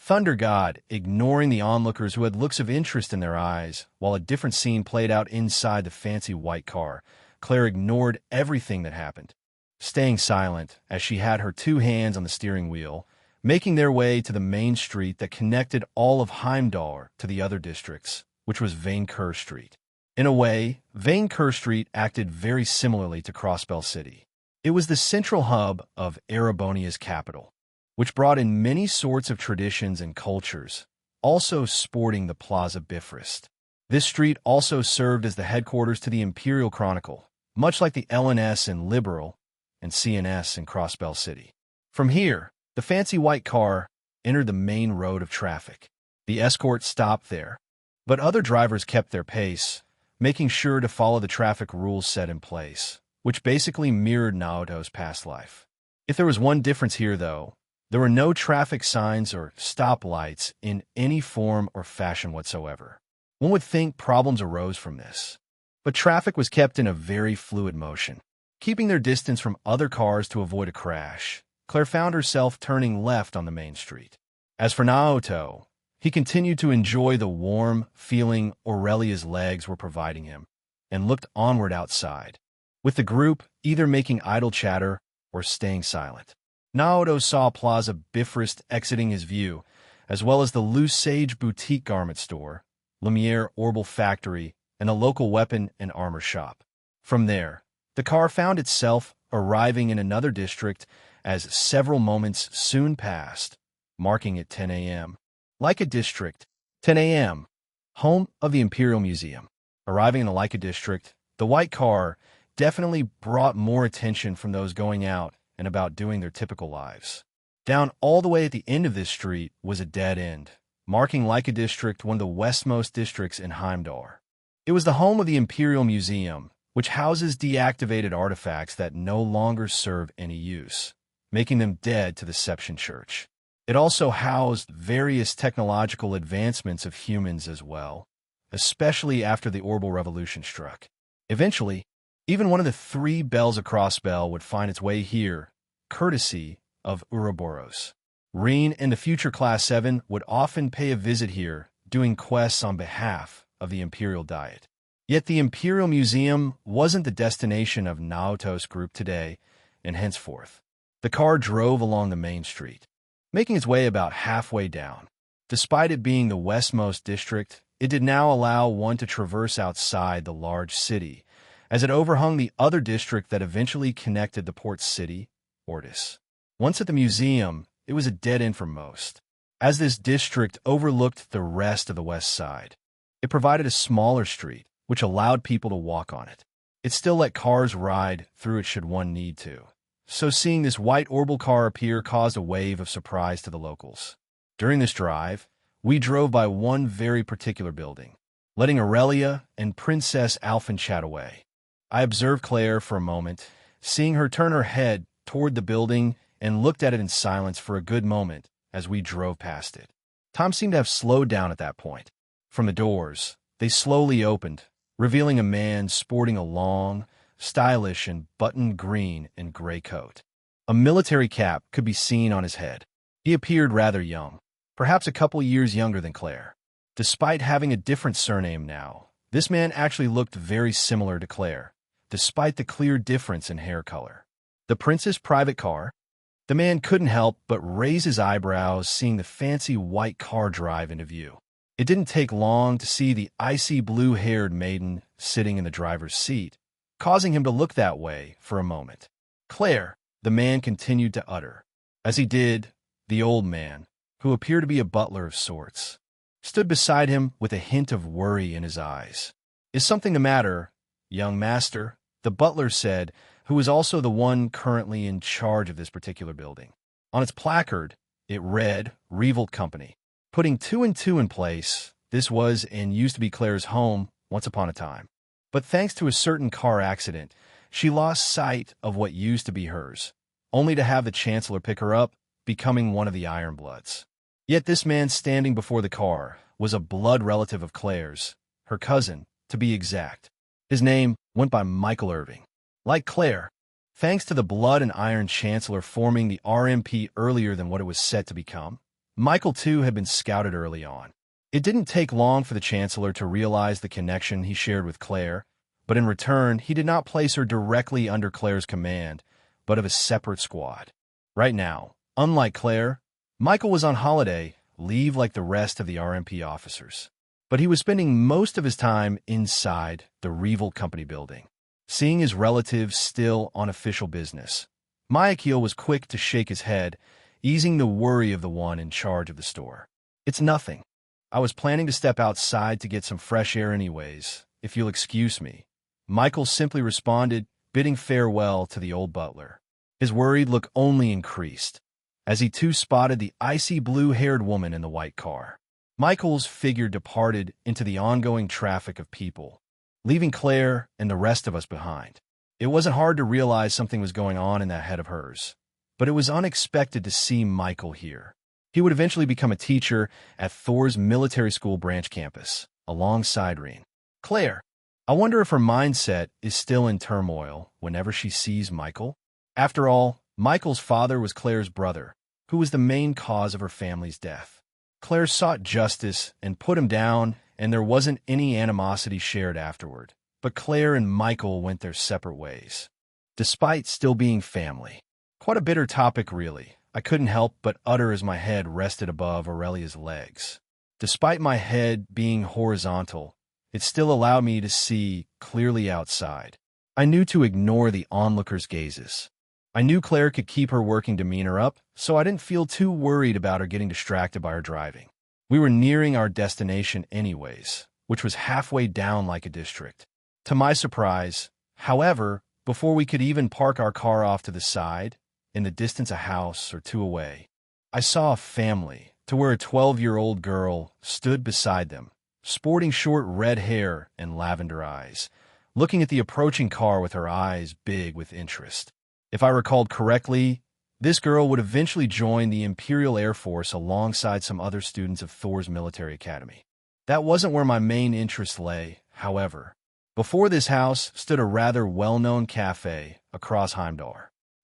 Thunder God, ignoring the onlookers who had looks of interest in their eyes, while a different scene played out inside the fancy white car. Claire ignored everything that happened, staying silent as she had her two hands on the steering wheel, making their way to the main street that connected all of Heimdall to the other districts, which was Vainkur Street. In a way, Vainkur Street acted very similarly to Crossbell City. It was the central hub of Erebonia's capital, which brought in many sorts of traditions and cultures, also sporting the Plaza Bifrost. This street also served as the headquarters to the Imperial Chronicle, much like the LNS in Liberal and CNS in Crossbell City. From here, the fancy white car entered the main road of traffic. The escort stopped there, but other drivers kept their pace, making sure to follow the traffic rules set in place, which basically mirrored Naoto's past life. If there was one difference here, though, there were no traffic signs or stoplights in any form or fashion whatsoever. One would think problems arose from this, but traffic was kept in a very fluid motion. Keeping their distance from other cars to avoid a crash, Claire found herself turning left on the main street. As for Naoto, he continued to enjoy the warm feeling Aurelia's legs were providing him, and looked onward outside, with the group either making idle chatter or staying silent. Naoto saw Plaza Bifrost exiting his view, as well as the Loose Sage boutique garment store, Lumiere Orbal Factory, and a local weapon and armor shop. From there, the car found itself arriving in another district as several moments soon passed, marking it 10 a.m. Leica District, 10 a.m., home of the Imperial Museum. Arriving in the Leica District, the white car definitely brought more attention from those going out and about doing their typical lives. Down all the way at the end of this street was a dead end, marking Leica District one of the westmost districts in Heimdall. It was the home of the Imperial Museum, which houses deactivated artifacts that no longer serve any use, making them dead to the Seption Church. It also housed various technological advancements of humans as well, especially after the Orbital Revolution struck. Eventually, even one of the three bells across Bell would find its way here, courtesy of Ouroboros. Reen and the future Class 7 would often pay a visit here, doing quests on behalf of the Imperial Diet. Yet the Imperial Museum wasn't the destination of Naoto's group today and henceforth. The car drove along the main street, making its way about halfway down. Despite it being the westmost district, it did now allow one to traverse outside the large city, as it overhung the other district that eventually connected the port city, Ortis. Once at the museum, it was a dead end for most. as this district overlooked the rest of the west side. It provided a smaller street, which allowed people to walk on it. It still let cars ride through it should one need to. So seeing this white orbital car appear caused a wave of surprise to the locals. During this drive, we drove by one very particular building, letting Aurelia and Princess Alphen chat away. I observed Claire for a moment, seeing her turn her head toward the building and looked at it in silence for a good moment as we drove past it. Time seemed to have slowed down at that point. From the doors, they slowly opened, revealing a man sporting a long, stylish and buttoned green and gray coat. A military cap could be seen on his head. He appeared rather young, perhaps a couple years younger than Claire. Despite having a different surname now, this man actually looked very similar to Claire, despite the clear difference in hair color. The prince's private car? The man couldn't help but raise his eyebrows seeing the fancy white car drive into view. It didn't take long to see the icy blue-haired maiden sitting in the driver's seat, causing him to look that way for a moment. Claire, the man continued to utter. As he did, the old man, who appeared to be a butler of sorts, stood beside him with a hint of worry in his eyes. "Is something the matter, young master?" the butler said, who was also the one currently in charge of this particular building. On its placard, it read, "Revolt Company." Putting two and two in place, this was and used to be Claire's home once upon a time. But thanks to a certain car accident, she lost sight of what used to be hers, only to have the Chancellor pick her up, becoming one of the Ironbloods. Yet this man standing before the car was a blood relative of Claire's, her cousin, to be exact. His name went by Michael Irving. Like Claire, thanks to the blood and iron Chancellor forming the RMP earlier than what it was set to become, Michael too had been scouted early on. It didn't take long for the Chancellor to realize the connection he shared with Claire, but in return, he did not place her directly under Claire's command, but of a separate squad. Right now, unlike Claire, Michael was on holiday, leave like the rest of the RMP officers. But he was spending most of his time inside the Revolt Company building, seeing his relatives still on official business. Michael was quick to shake his head, easing the worry of the one in charge of the store. "It's nothing. I was planning to step outside to get some fresh air anyways, if you'll excuse me." Michael simply responded, bidding farewell to the old butler. His worried look only increased, as he too spotted the icy blue-haired woman in the white car. Michael's figure departed into the ongoing traffic of people, leaving Claire and the rest of us behind. It wasn't hard to realize something was going on in that head of hers, but it was unexpected to see Michael here. He would eventually become a teacher at Thor's military school branch campus, alongside Reen. Claire, I wonder if her mindset is still in turmoil whenever she sees Michael. After all, Michael's father was Claire's brother, who was the main cause of her family's death. Claire sought justice and put him down, and there wasn't any animosity shared afterward. But Claire and Michael went their separate ways, despite still being family. Quite a bitter topic, really. I couldn't help but utter as my head rested above Aurelia's legs. Despite my head being horizontal, it still allowed me to see clearly outside. I knew to ignore the onlookers' gazes. I knew Claire could keep her working demeanor up, so I didn't feel too worried about her getting distracted by her driving. We were nearing our destination anyways, which was halfway down like a district. To my surprise, however, before we could even park our car off to the side, in the distance a house or two away, I saw a family to where a 12-year-old girl stood beside them, sporting short red hair and lavender eyes, looking at the approaching car with her eyes big with interest. If I recalled correctly, this girl would eventually join the Imperial Air Force alongside some other students of Thor's military academy. That wasn't where my main interest lay, however. Before this house stood a rather well-known cafe across Heimdall.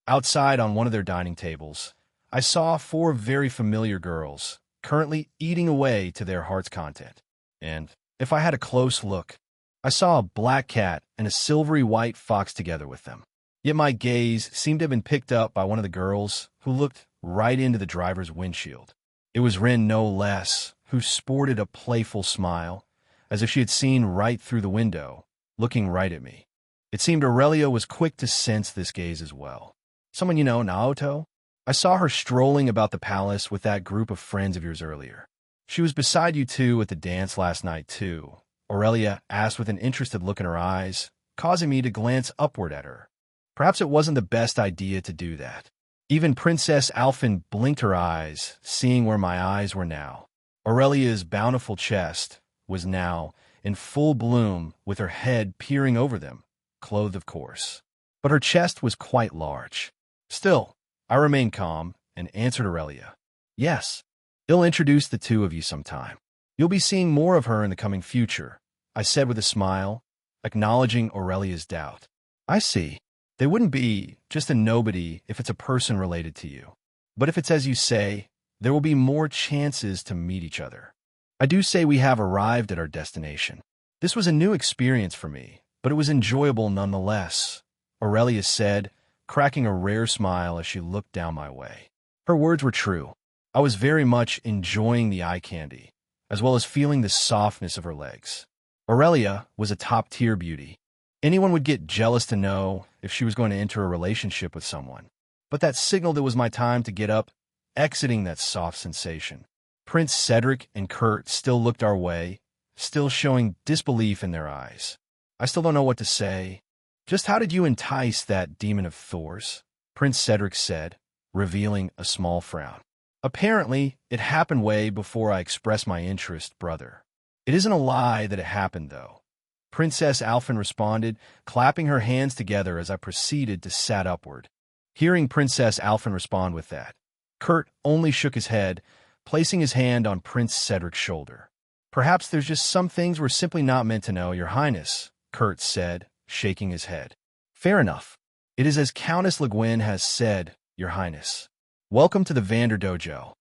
Outside on one of their dining tables, I saw 4 very familiar girls currently eating away to their heart's content. And if I had a close look, I saw a black cat and a silvery white fox together with them. Yet my gaze seemed to have been picked up by one of the girls who looked right into the driver's windshield. It was Rin, no less, who sported a playful smile, as if she had seen right through the window, looking right at me. It seemed Aurelia was quick to sense this gaze as well. "Someone you know, Naoto?" I saw her strolling about the palace with that group of friends of yours earlier. She was beside you two at the dance last night, too. Aurelia asked with an interested look in her eyes, causing me to glance upward at her. Perhaps it wasn't the best idea to do that. Even Princess Alphen blinked her eyes, seeing where my eyes were now. Aurelia's bountiful chest was now in full bloom, with her head peering over them, clothed of course. But her chest was quite large. Still, I remained calm and answered Aurelia. Yes, he'll introduce the two of you sometime. You'll be seeing more of her in the coming future, I said with a smile, acknowledging Aurelia's doubt. I see. They wouldn't be just a nobody if it's a person related to you. But if it's as you say, there will be more chances to meet each other. I do say we have arrived at our destination. This was a new experience for me, but it was enjoyable nonetheless, Aurelia said, cracking a rare smile as she looked down my way. Her words were true. I was very much enjoying the eye candy, as well as feeling the softness of her legs. Aurelia was a top-tier beauty. Anyone would get jealous to know if she was going to enter a relationship with someone. But that signaled it was my time to get up, exiting that soft sensation. Prince Cedric and Kurt still looked our way, still showing disbelief in their eyes. I still don't know what to say. Just how did you entice that demon of Thor's? Prince Cedric said, revealing a small frown. Apparently, it happened way before I expressed my interest, brother. It isn't a lie that it happened, though. Princess Alphen responded, clapping her hands together as I proceeded to sat upward. Hearing Princess Alphen respond with that, Kurt only shook his head, placing his hand on Prince Cedric's shoulder. Perhaps there's just some things we're simply not meant to know, Your Highness, Kurt said, shaking his head. Fair enough. It is as Countess Le Guin has said, Your Highness. Welcome to the Vander Dojo.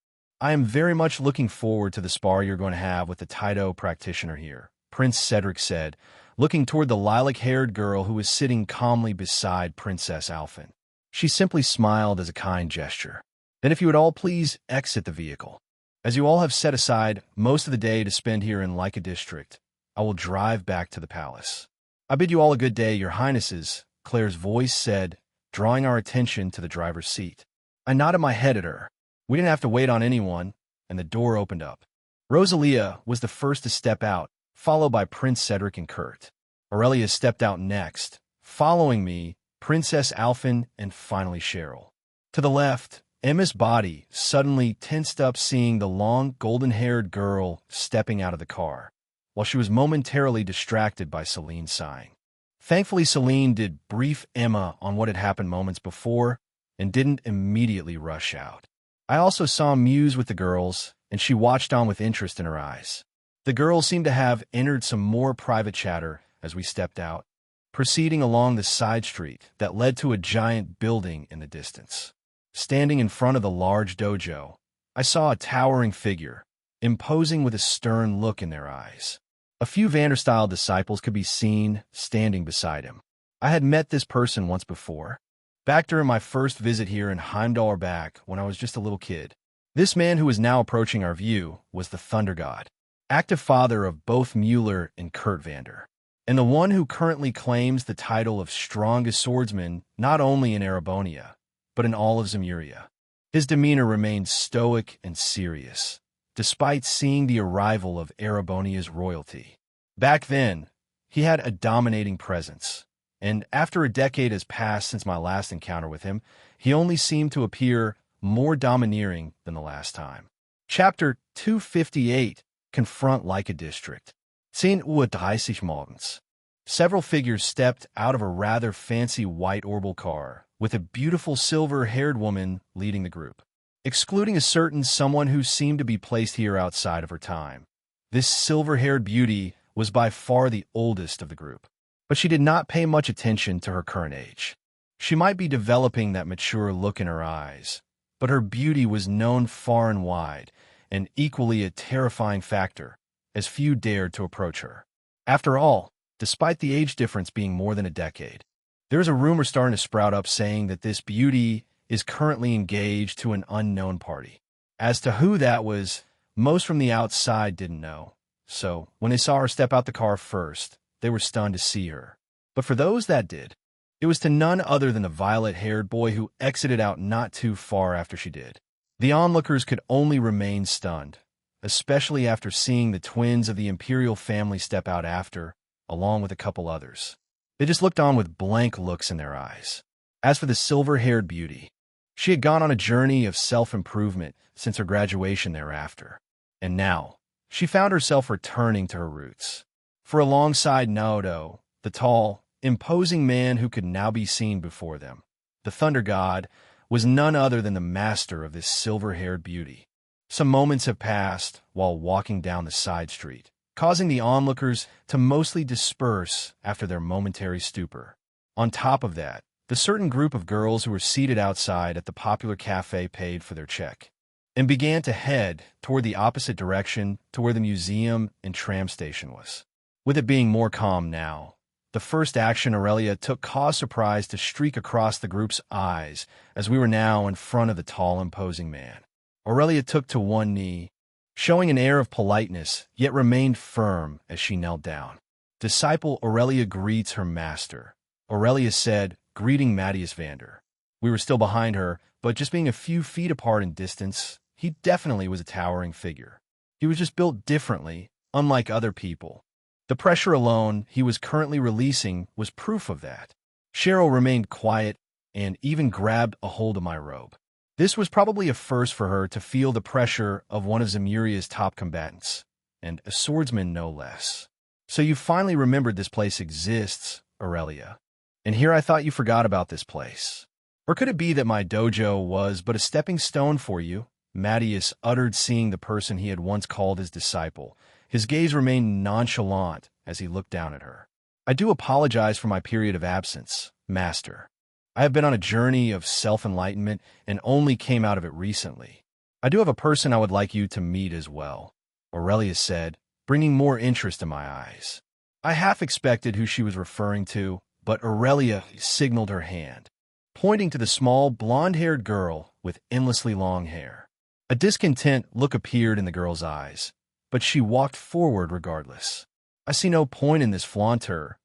I am very much looking forward to the spar you're going to have with the Taito practitioner here, Prince Cedric said, looking toward the lilac-haired girl who was sitting calmly beside Princess Alphen. She simply smiled as a kind gesture. Then if you would all please exit the vehicle. As you all have set aside most of the day to spend here in Leica District, I will drive back to the palace. I bid you all a good day, Your Highnesses, Claire's voice said, drawing our attention to the driver's seat. I nodded my head at her. We didn't have to wait on anyone, and the door opened up. Rosalia was the first to step out, followed by Prince Cedric and Kurt. Aurelia stepped out next, following me, Princess Alphen, and finally Cheryl. To the left, Emma's body suddenly tensed up seeing the long, golden-haired girl stepping out of the car, while she was momentarily distracted by Celine sighing. Thankfully, Celine did brief Emma on what had happened moments before and didn't immediately rush out. I also saw Muse with the girls, and she watched on with interest in her eyes. The girls seemed to have entered some more private chatter as we stepped out, proceeding along the side street that led to a giant building in the distance. Standing in front of the large dojo, I saw a towering figure, imposing with a stern look in their eyes. A few Vanderstyle disciples could be seen standing beside him. I had met this person once before, back during my first visit here in Heimdall back when I was just a little kid. This man who was now approaching our view was the Thunder God, active father of both Mueller and Kurt Vander, and the one who currently claims the title of strongest swordsman not only in Erebonia, but in all of Zemuria. His demeanor remained stoic and serious, despite seeing the arrival of Erebonia's royalty. Back then, he had a dominating presence, and after a decade has passed since my last encounter with him, he only seemed to appear more domineering than the last time. Chapter 258, Confront Leica District. 10:30 morgens. Several figures stepped out of a rather fancy white Orbal car, with a beautiful silver-haired woman leading the group, excluding a certain someone who seemed to be placed here outside of her time. This silver-haired beauty was by far the oldest of the group, but she did not pay much attention to her current age. She might be developing that mature look in her eyes, but her beauty was known far and wide, and equally a terrifying factor, as few dared to approach her. After all, despite the age difference being more than a decade, there is a rumor starting to sprout up saying that this beauty is currently engaged to an unknown party. As to who that was, most from the outside didn't know. So, when they saw her step out the car first, they were stunned to see her. But for those that did, It was to none other than the violet-haired boy who exited out not too far after she did. The onlookers could only remain stunned, especially after seeing the twins of the imperial family step out after, along with a couple others. They just looked on with blank looks in their eyes. As for the silver-haired beauty, she had gone on a journey of self-improvement since her graduation thereafter, and now she found herself returning to her roots. For alongside Naoto, the tall, imposing man who could now be seen before them, the Thunder God was none other than the master of this silver-haired beauty. Some moments have passed while walking down the side street, causing the onlookers to mostly disperse after their momentary stupor. On top of that, the certain group of girls who were seated outside at the popular cafe paid for their check and began to head toward the opposite direction to where the museum and tram station was. With it being more calm now, the first action Aurelia took caused surprise to streak across the group's eyes as we were now in front of the tall, imposing man. Aurelia took to one knee, showing an air of politeness, yet remained firm as she knelt down. Disciple Aurelia greets her master, Aurelia said, greeting Matthias Vander. We were still behind her, but just being a few feet apart in distance, he definitely was a towering figure. He was just built differently, unlike other people. The pressure alone he was currently releasing was proof of that. Cheryl remained quiet and even grabbed a hold of my robe. This was probably a first for her to feel the pressure of one of Zemuria's top combatants, and a swordsman no less. So you finally remembered this place exists, Aurelia. And here I thought you forgot about this place. Or could it be that my dojo was but a stepping stone for you? Matthias uttered, seeing the person he had once called his disciple. His gaze remained nonchalant as he looked down at her. I do apologize for my period of absence, Master. I have been on a journey of self-enlightenment and only came out of it recently. I do have a person I would like you to meet as well, Aurelia said, bringing more interest in my eyes. I half expected who she was referring to, but Aurelia signaled her hand, pointing to the small, blonde-haired girl with endlessly long hair. A discontent look appeared in the girl's eyes, but she walked forward regardless. I see no point in this flaunter,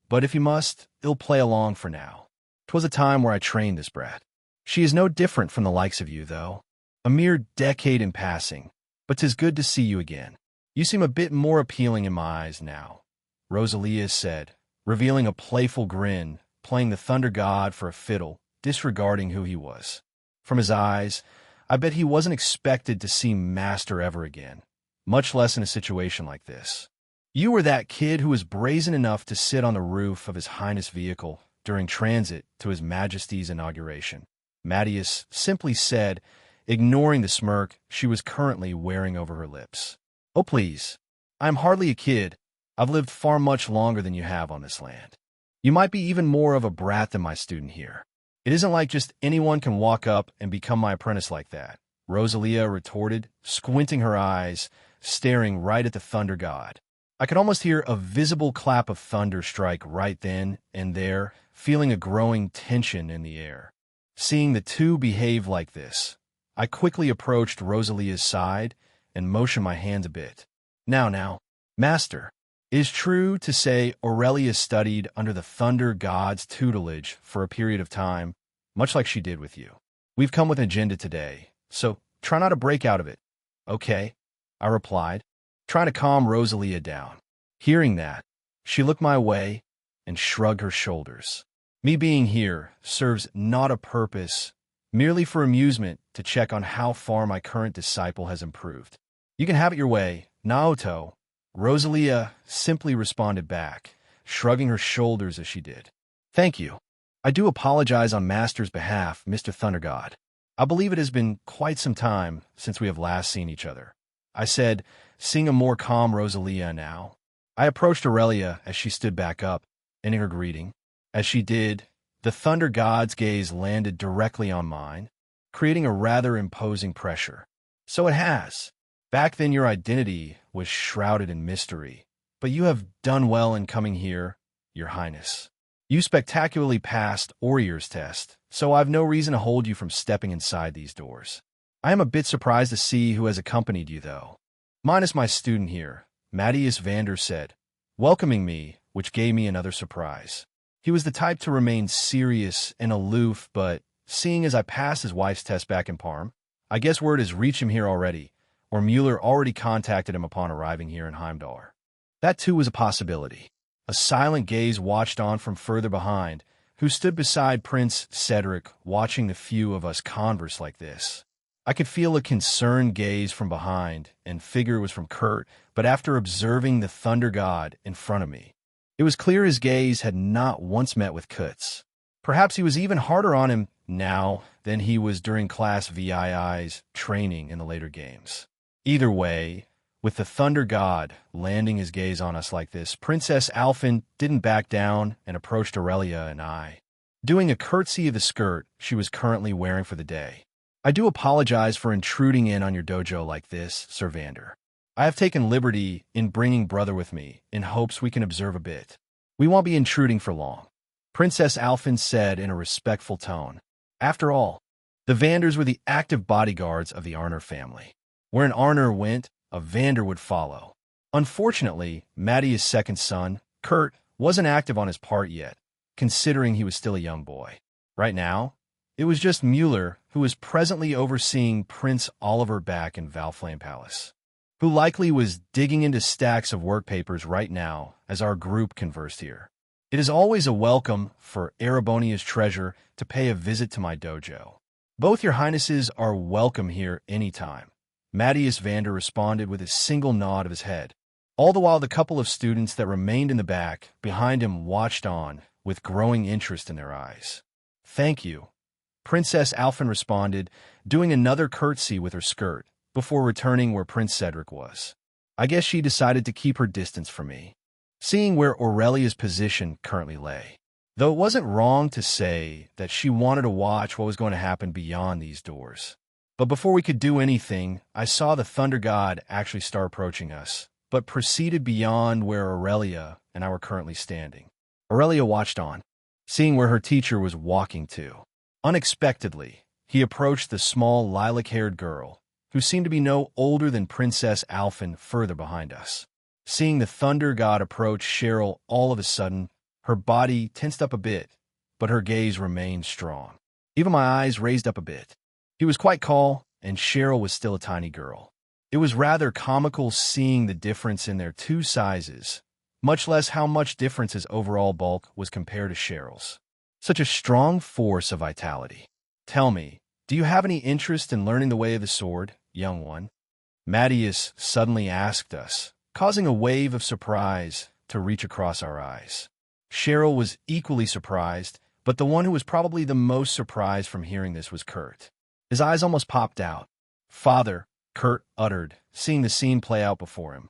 but if you must, it'll play along for now. 'Twas a time where I trained this brat. She is no different from the likes of you, though. A mere decade in passing, but 'tis good to see you again. You seem a bit more appealing in my eyes now, Rosalia said, revealing a playful grin, playing the Thunder God for a fiddle, disregarding who he was. From his eyes, I bet he wasn't expected to see Master ever again, much less in a situation like this. You were that kid who was brazen enough to sit on the roof of His Highness' vehicle during transit to His Majesty's inauguration, Matthias simply said, ignoring the smirk she was currently wearing over her lips. Oh, please. I am hardly a kid. I've lived far much longer than you have on this land. You might be even more of a brat than my student here. It isn't like just anyone can walk up and become my apprentice like that, Rosalia retorted, squinting her eyes, staring right at the Thunder God. I could almost hear a visible clap of thunder strike right then and there, feeling a growing tension in the air. Seeing the two behave like this, I quickly approached Rosalia's side and motioned my hands a bit. Now, Master, it is true to say Aurelia studied under the Thunder God's tutelage for a period of time, much like she did with you. We've come with an agenda today, so try not to break out of it. Okay, I replied, trying to calm Rosalia down. Hearing that, she looked my way and shrugged her shoulders. Me being here serves not a purpose, merely for amusement to check on how far my current disciple has improved. You can have it your way, Naoto, Rosalia simply responded back, shrugging her shoulders as she did. Thank you. I do apologize on Master's behalf, Mr. Thunder God. I believe it has been quite some time since we have last seen each other, I said, seeing a more calm Rosalia now. I approached Aurelia as she stood back up, ending her greeting. As she did, the Thunder God's gaze landed directly on mine, creating a rather imposing pressure. So it has. Back then your identity was shrouded in mystery, but you have done well in coming here, Your Highness. You spectacularly passed Aurier's test, so I've no reason to hold you from stepping inside these doors. I am a bit surprised to see who has accompanied you, though. Minus my student here, Matthias Vander said, welcoming me, which gave me another surprise. He was the type to remain serious and aloof, but seeing as I passed his wife's test back in Parm, I guess word has reached him here already, or Mueller already contacted him upon arriving here in Heimdall. That too was a possibility. A silent gaze watched on from further behind, who stood beside Prince Cedric, watching the few of us converse like this. I could feel a concerned gaze from behind, and figure was from Kurt, but after observing the Thunder God in front of me, it was clear his gaze had not once met with Kurt's. Perhaps he was even harder on him now than he was during Class VII's training in the later games. Either way, with the Thunder God landing his gaze on us like this, Princess Alphen didn't back down and approached Aurelia and I, doing a curtsy of the skirt she was currently wearing for the day. I do apologize for intruding in on your dojo like this, Sir Vander. I have taken liberty in bringing brother with me, in hopes we can observe a bit. We won't be intruding for long, Princess Alphen said in a respectful tone. After all, the Vanders were the active bodyguards of the Arner family. Where an Arner went, a Vander would follow. Unfortunately, Mattia's second son, Kurt, wasn't active on his part yet, considering he was still a young boy. Right now, it was just Mueller who was presently overseeing Prince Oliver back in Valflame Palace, who likely was digging into stacks of work papers right now as our group conversed here. It is always a welcome for Erebonia's treasure to pay a visit to my dojo. Both your highnesses are welcome here anytime, Mattias Vander responded with a single nod of his head. All the while the couple of students that remained in the back behind him watched on with growing interest in their eyes. Thank you, Princess Alphen responded, doing another curtsy with her skirt, before returning where Prince Cedric was. I guess she decided to keep her distance from me, seeing where Aurelia's position currently lay. Though it wasn't wrong to say that she wanted to watch what was going to happen beyond these doors. But before we could do anything, I saw the Thunder God actually start approaching us, but proceeded beyond where Aurelia and I were currently standing. Aurelia watched on, seeing where her teacher was walking to. Unexpectedly, he approached the small lilac-haired girl, who seemed to be no older than Princess Alphen further behind us. Seeing the Thunder God approach Cheryl all of a sudden, her body tensed up a bit, but her gaze remained strong. Even my eyes raised up a bit. He was quite tall, and Cheryl was still a tiny girl. It was rather comical seeing the difference in their two sizes, much less how much difference his overall bulk was compared to Cheryl's. Such a strong force of vitality. Tell me, do you have any interest in learning the way of the sword, young one? Mattias suddenly asked us, causing a wave of surprise to reach across our eyes. Cheryl was equally surprised, but the one who was probably the most surprised from hearing this was Kurt. His eyes almost popped out. Father, Kurt uttered, seeing the scene play out before him.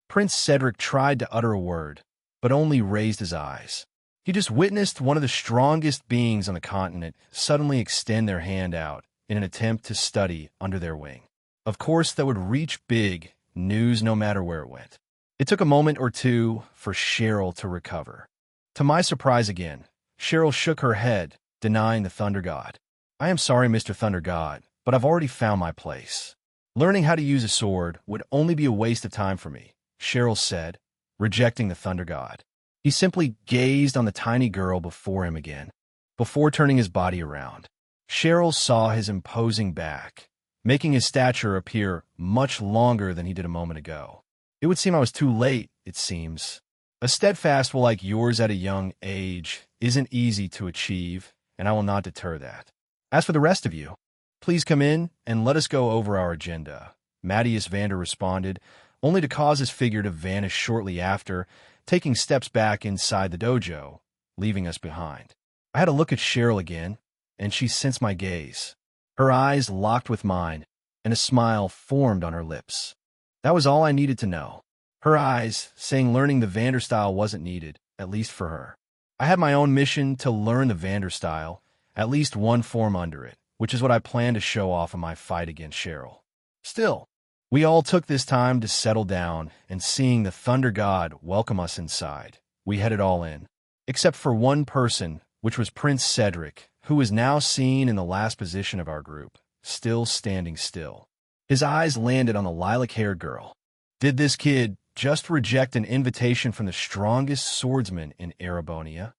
Prince Cedric tried to utter a word, but only raised his eyes. He just witnessed one of the strongest beings on the continent suddenly extend their hand out in an attempt to study under their wing. Of course, that would reach big news no matter where it went. It took a moment or two for Cheryl to recover. To my surprise again, Cheryl shook her head, denying the Thunder God. I am sorry, Mr. Thunder God, but I've already found my place. Learning how to use a sword would only be a waste of time for me, Cheryl said, rejecting the Thunder God. He simply gazed on the tiny girl before him again, before turning his body around. Cheryl saw his imposing back, making his stature appear much longer than he did a moment ago. It would seem I was too late, it seems. A steadfast will like yours at a young age isn't easy to achieve, and I will not deter that. As for the rest of you, please come in and let us go over our agenda, Mattias Vander responded, only to cause his figure to vanish shortly after, taking steps back inside the dojo, leaving us behind. I had a look at Cheryl again, and she sensed my gaze. Her eyes locked with mine, and a smile formed on her lips. That was all I needed to know. Her eyes saying learning the Vander style wasn't needed, at least for her. I had my own mission to learn the Vander style, at least one form under it, which is what I planned to show off in my fight against Cheryl. Still, we all took this time to settle down, and seeing the Thunder God welcome us inside, we headed all in. Except for one person, which was Prince Cedric, who was now seen in the last position of our group, still standing still. His eyes landed on the lilac-haired girl. Did this kid just reject an invitation from the strongest swordsman in Erebonia?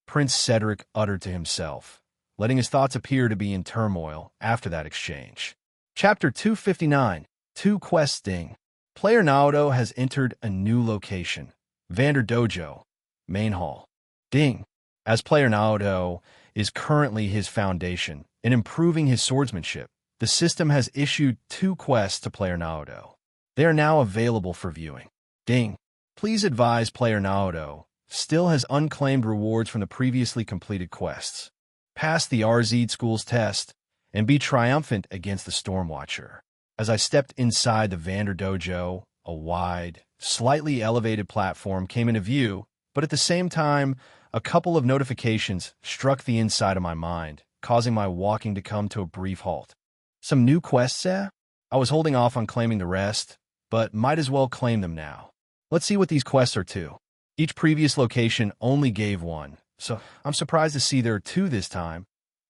Prince Cedric uttered to himself, letting his thoughts appear to be in turmoil after that exchange. Chapter 259, 2 Quests Ding. Player Naoto has entered a new location, Vander Dojo, Main Hall. Ding. As Player Naoto is currently his foundation in improving his swordsmanship, the system has issued 2 quests to Player Naoto. They are now available for viewing. Ding. Please advise Player Naoto still has unclaimed rewards from the previously completed quests. Pass the RZ School's test and be triumphant against the Stormwatcher. As I stepped inside the Vander Dojo, a wide, slightly elevated platform came into view, but at the same time, a couple of notifications struck the inside of my mind, causing my walking to come to a brief halt. Some new quests, eh? I was holding off on claiming the rest, but might as well claim them now. Let's see what these quests are to. Each previous location only gave 1, so I'm surprised to see there are 2 this time.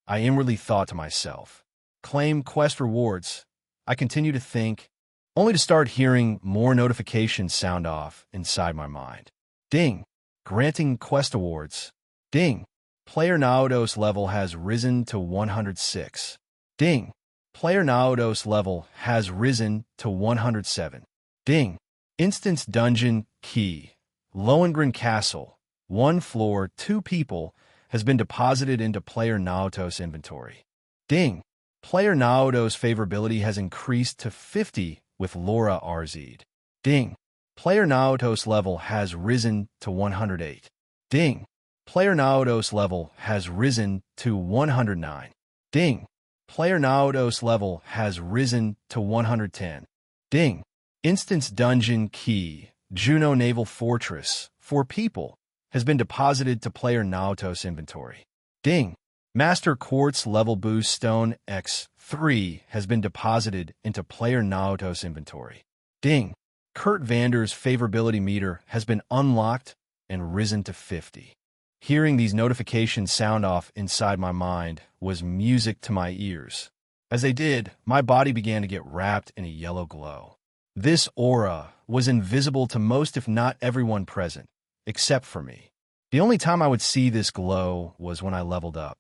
I inwardly thought to myself. Claim quest rewards. I continue to think, only to start hearing more notifications sound off inside my mind. Ding. Granting quest awards. Ding. Player Naoto's level has risen to 106. Ding. Player Naoto's level has risen to 107. Ding. Instance Dungeon Key. Lohengrin Castle. 1 floor, 2 people has been deposited into Player Naoto's inventory. Ding. Player Naoto's favorability has increased to 50 with Laura RZ'd. Ding. Player Naoto's level has risen to 108. Ding. Player Naoto's level has risen to 109. Ding. Player Naoto's level has risen to 110. Ding. Instance Dungeon Key. Juno Naval Fortress. 4 people has been deposited to Player Naoto's inventory. Ding. Master Quartz Level Boost Stone X3 has been deposited into Player Naoto's inventory. Ding. Kurt Vander's favorability meter has been unlocked and risen to 50. Hearing these notifications sound off inside my mind was music to my ears. As they did, my body began to get wrapped in a yellow glow. This aura was invisible to most if not everyone present, except for me. The only time I would see this glow was when I leveled up.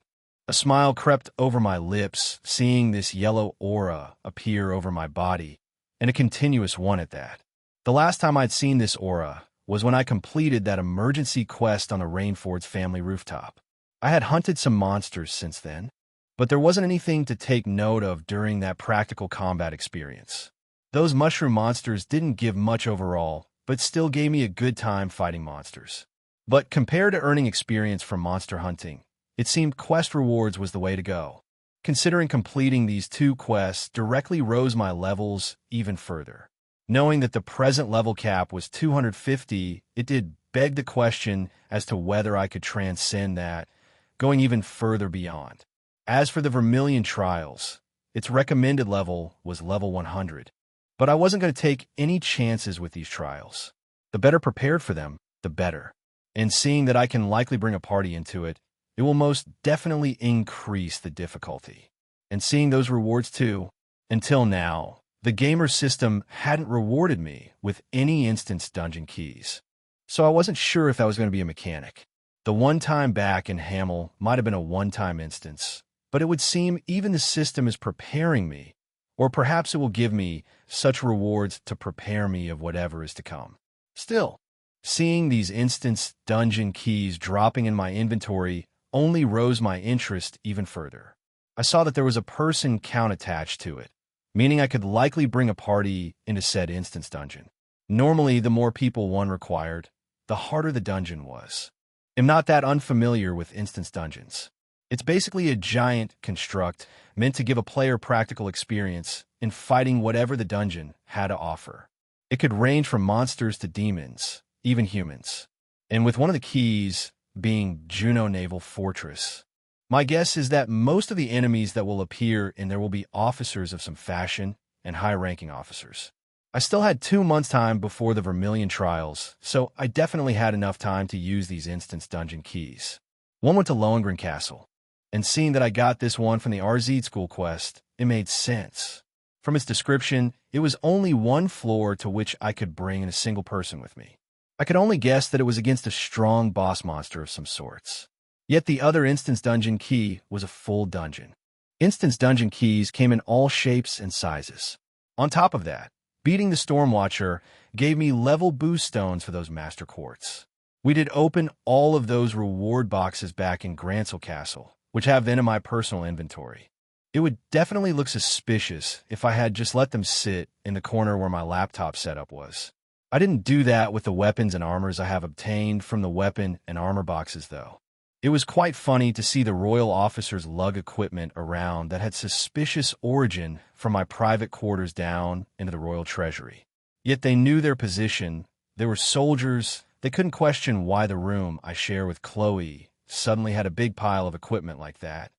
A smile crept over my lips, seeing this yellow aura appear over my body, and a continuous one at that. The last time I'd seen this aura was when I completed that emergency quest on the Rainford's family rooftop. I had hunted some monsters since then, but there wasn't anything to take note of during that practical combat experience. Those mushroom monsters didn't give much overall, but still gave me a good time fighting monsters. But compared to earning experience from monster hunting, it seemed quest rewards was the way to go. Considering completing these 2 quests directly rose my levels even further. Knowing that the present level cap was 250, it did beg the question as to whether I could transcend that, going even further beyond. As for the Vermilion Trials, its recommended level was level 100. But I wasn't going to take any chances with these trials. The better prepared for them, the better. And seeing that I can likely bring a party into it, it will most definitely increase the difficulty. And seeing those rewards too, until now, the gamer system hadn't rewarded me with any instance dungeon keys. So I wasn't sure if that was going to be a mechanic. The one-time back in Hamel might have been a one-time instance, but it would seem even the system is preparing me, or perhaps it will give me such rewards to prepare me of whatever is to come. Still, seeing these instance dungeon keys dropping in my inventory only rose my interest even further. I saw that there was a person count attached to it, meaning I could likely bring a party into said instance dungeon. Normally, the more people one required, the harder the dungeon was. I'm not that unfamiliar with instance dungeons. It's basically a giant construct meant to give a player practical experience in fighting whatever the dungeon had to offer. It could range from monsters to demons, even humans. And with one of the keys being Juno Naval Fortress, my guess is that most of the enemies that will appear in there will be officers of some fashion and high-ranking officers. I still had 2 months' time before the Vermilion Trials, so I definitely had enough time to use these instance dungeon keys. One went to Lohengrin Castle, and seeing that I got this one from the RZ School quest, it made sense. From its description, it was only 1 floor to which I could bring in a single person with me. I could only guess that it was against a strong boss monster of some sorts. Yet the other Instance Dungeon key was a full dungeon. Instance Dungeon keys came in all shapes and sizes. On top of that, beating the Stormwatcher gave me level boost stones for those Master Quartz. We did open all of those reward boxes back in Grancel Castle, which have been in my personal inventory. It would definitely look suspicious if I had just let them sit in the corner where my laptop setup was. I didn't do that with the weapons and armors I have obtained from the weapon and armor boxes, though. It was quite funny to see the royal officers lug equipment around that had suspicious origin from my private quarters down into the royal treasury. Yet they knew their position. They were soldiers. They couldn't question why the room I share with Chloe suddenly had a big pile of equipment like that.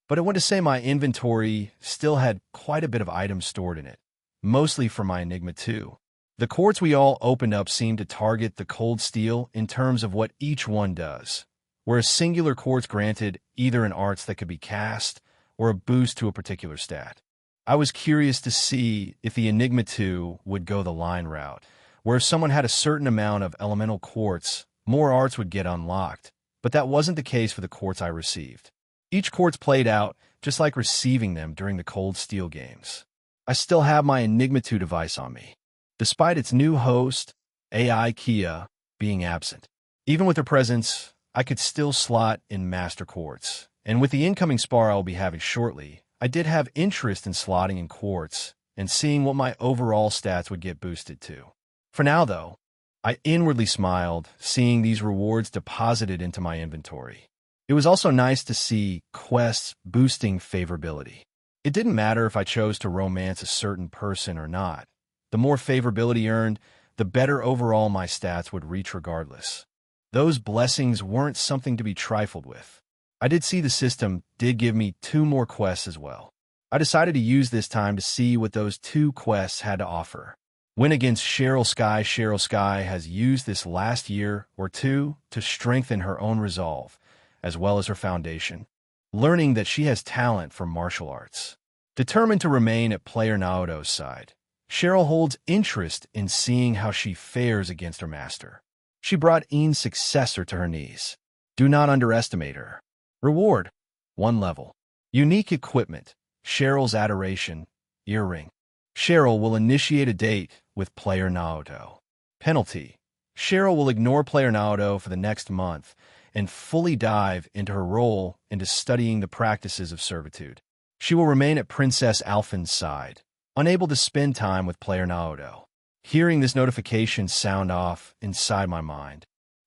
But I want to say my inventory still had quite a bit of items stored in it, mostly for my Enigma 2. The quartz we all opened up seemed to target the cold steel in terms of what each one does, where a singular quartz granted either an arts that could be cast or a boost to a particular stat. I was curious to see if the Enigma 2 would go the line route, where if someone had a certain amount of elemental quartz, more arts would get unlocked, but that wasn't the case for the quartz I received. Each quartz played out just like receiving them during the Cold Steel games. I still have my Enigma 2 device on me, despite its new host, AI Kia, being absent. Even with her presence, I could still slot in Master Quartz, and with the incoming spar I'll be having shortly, I did have interest in slotting in Quartz and seeing what my overall stats would get boosted to. For now, though, I inwardly smiled seeing these rewards deposited into my inventory. It was also nice to see quests boosting favorability. It didn't matter if I chose to romance a certain person or not. The more favorability earned, the better overall my stats would reach regardless. Those blessings weren't something to be trifled with. I did see the system did give me 2 more quests as well. I decided to use this time to see what those 2 quests had to offer. Win against Cheryl Sky. Cheryl Sky has used this last year or 2 to strengthen her own resolve, as well as her foundation, learning that she has talent for martial arts. Determined to remain at player Naoto's side, Cheryl holds interest in seeing how she fares against her master. She brought Ian's successor to her knees. Do not underestimate her. Reward: 1 level. Unique equipment: Cheryl's Adoration Earring. Cheryl will initiate a date with player Naoto. Penalty: Cheryl will ignore player Naoto for the next month and fully dive into her role into studying the practices of servitude. She will remain at Princess Alphen's side, unable to spend time with player Naoto. Hearing this notification sound off inside my mind,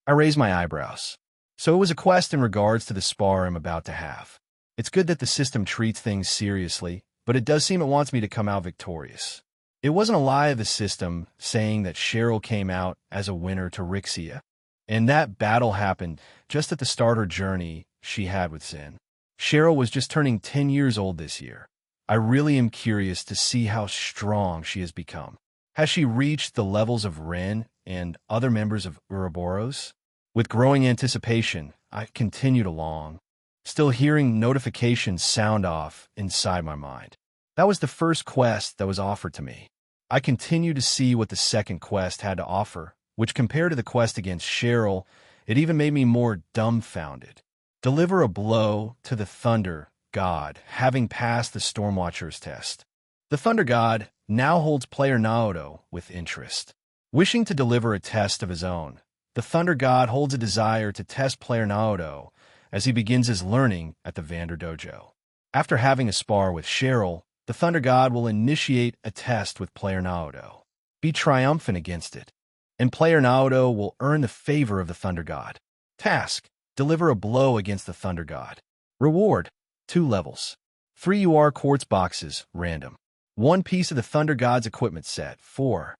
I raised my eyebrows. So it was a quest in regards to the spar I'm about to have. It's good that the system treats things seriously, but it does seem it wants me to come out victorious. It wasn't a lie of the system saying that Cheryl came out as a winner to Rixia, and that battle happened just at the start of her journey she had with Zen. Cheryl was just turning 10 years old this year. I really am curious to see how strong she has become. Has she reached the levels of Ren and other members of Ouroboros? With growing anticipation, I continued along, still hearing notifications sound off inside my mind. That was the first quest that was offered to me. I continued to see what the second quest had to offer, which compared to the quest against Cheryl, it even made me more dumbfounded. Deliver a blow to the Thunder God, having passed the Stormwatcher's test. The Thunder God now holds player Naoto with interest. Wishing to deliver a test of his own, the Thunder God holds a desire to test player Naoto as he begins his learning at the Vander Dojo. After having a spar with Cheryl, the Thunder God will initiate a test with player Naoto. Be triumphant against it, and player Naoto will earn the favor of the Thunder God. Task: deliver a blow against the Thunder God. Reward: 2 levels. 3 UR quartz boxes, random. 1 piece of the Thunder God's equipment set. 4.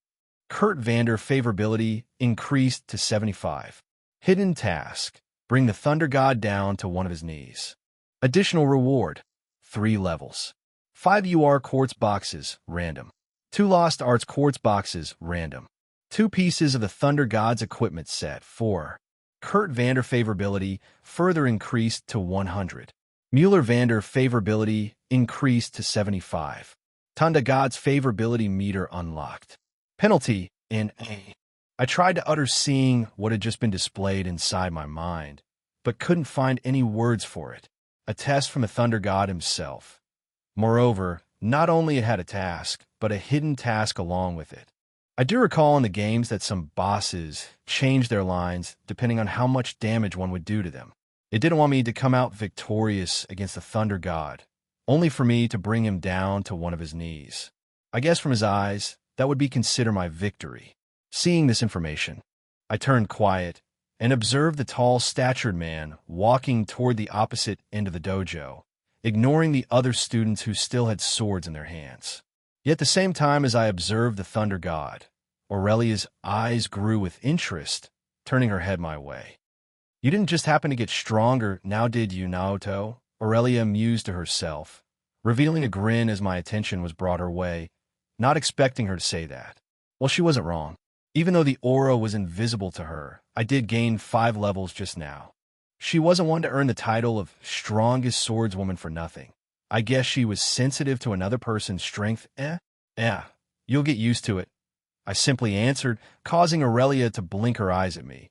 Kurt Vander favorability increased to 75. Hidden task: bring the Thunder God down to one of his knees. Additional reward: 3 levels. 5 UR quartz boxes, random. 2 Lost Arts quartz boxes, random. 2 pieces of the Thunder God's equipment set. 4. Kurt Vander favorability further increased to 100. Mueller Vander favorability increased to 75. Thunder God's favorability meter unlocked. Penalty: in A. I tried to utter seeing what had just been displayed inside my mind, but couldn't find any words for it. A test from the Thunder God himself. Moreover, not only it had a task, but a hidden task along with it. I do recall in the games that some bosses changed their lines depending on how much damage one would do to them. It didn't want me to come out victorious against the Thunder God, only for me to bring him down to one of his knees. I guess from his eyes, that would be considered my victory. Seeing this information, I turned quiet and observed the tall-statured man walking toward the opposite end of the dojo, ignoring the other students who still had swords in their hands. Yet at the same time as I observed the Thunder God, Aurelia's eyes grew with interest, turning her head my way. "You didn't just happen to get stronger, now did you, Naoto?" Aurelia mused to herself, revealing a grin as my attention was brought her way, not expecting her to say that. Well, she wasn't wrong. Even though the aura was invisible to her, I did gain 5 levels just now. She wasn't one to earn the title of strongest swordswoman for nothing. I guess she was sensitive to another person's strength. You'll get used to it, I simply answered, causing Aurelia to blink her eyes at me,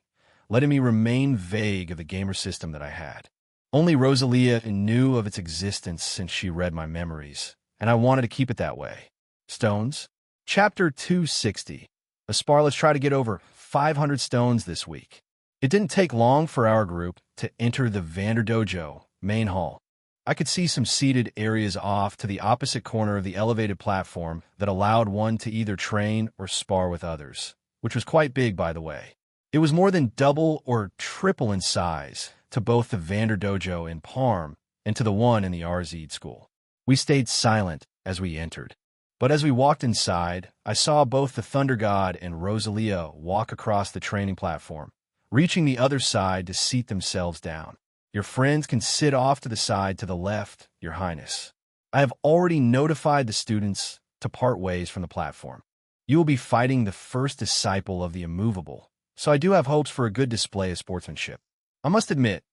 letting me remain vague of the gamer system that I had. Only Rosalia knew of its existence since she read my memories, and I wanted to keep it that way. Stones? Chapter 260. Aspar, let's try to get over 500 stones this week. It didn't take long for our group to enter the Vander Dojo main hall. I could see some seated areas off to the opposite corner of the elevated platform that allowed one to either train or spar with others, which was quite big, by the way. It was more than double or triple in size to both the Vander Dojo in Parm and to the one in the RZ school. We stayed silent as we entered. But as we walked inside, I saw both the Thunder God and Rosalia walk across the training platform, reaching the other side to seat themselves down. "Your friends can sit off to the side to the left, Your Highness. I have already notified the students to part ways from the platform. You will be fighting the first disciple of the immovable, so I do have hopes for a good display of sportsmanship. I must admit,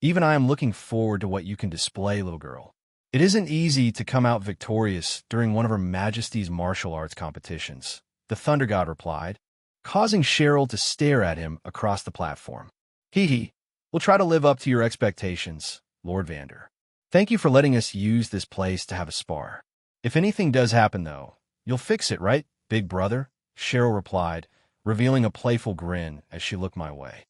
even I am looking forward to what you can display, little girl. It isn't easy to come out victorious during one of Her Majesty's martial arts competitions," the Thunder God replied, causing Cheryl to stare at him across the platform. "Hee. We'll try to live up to your expectations, Lord Vander. Thank you for letting us use this place to have a spar. If anything does happen, though, you'll fix it, right, big brother?" Cheryl replied, revealing a playful grin as she looked my way.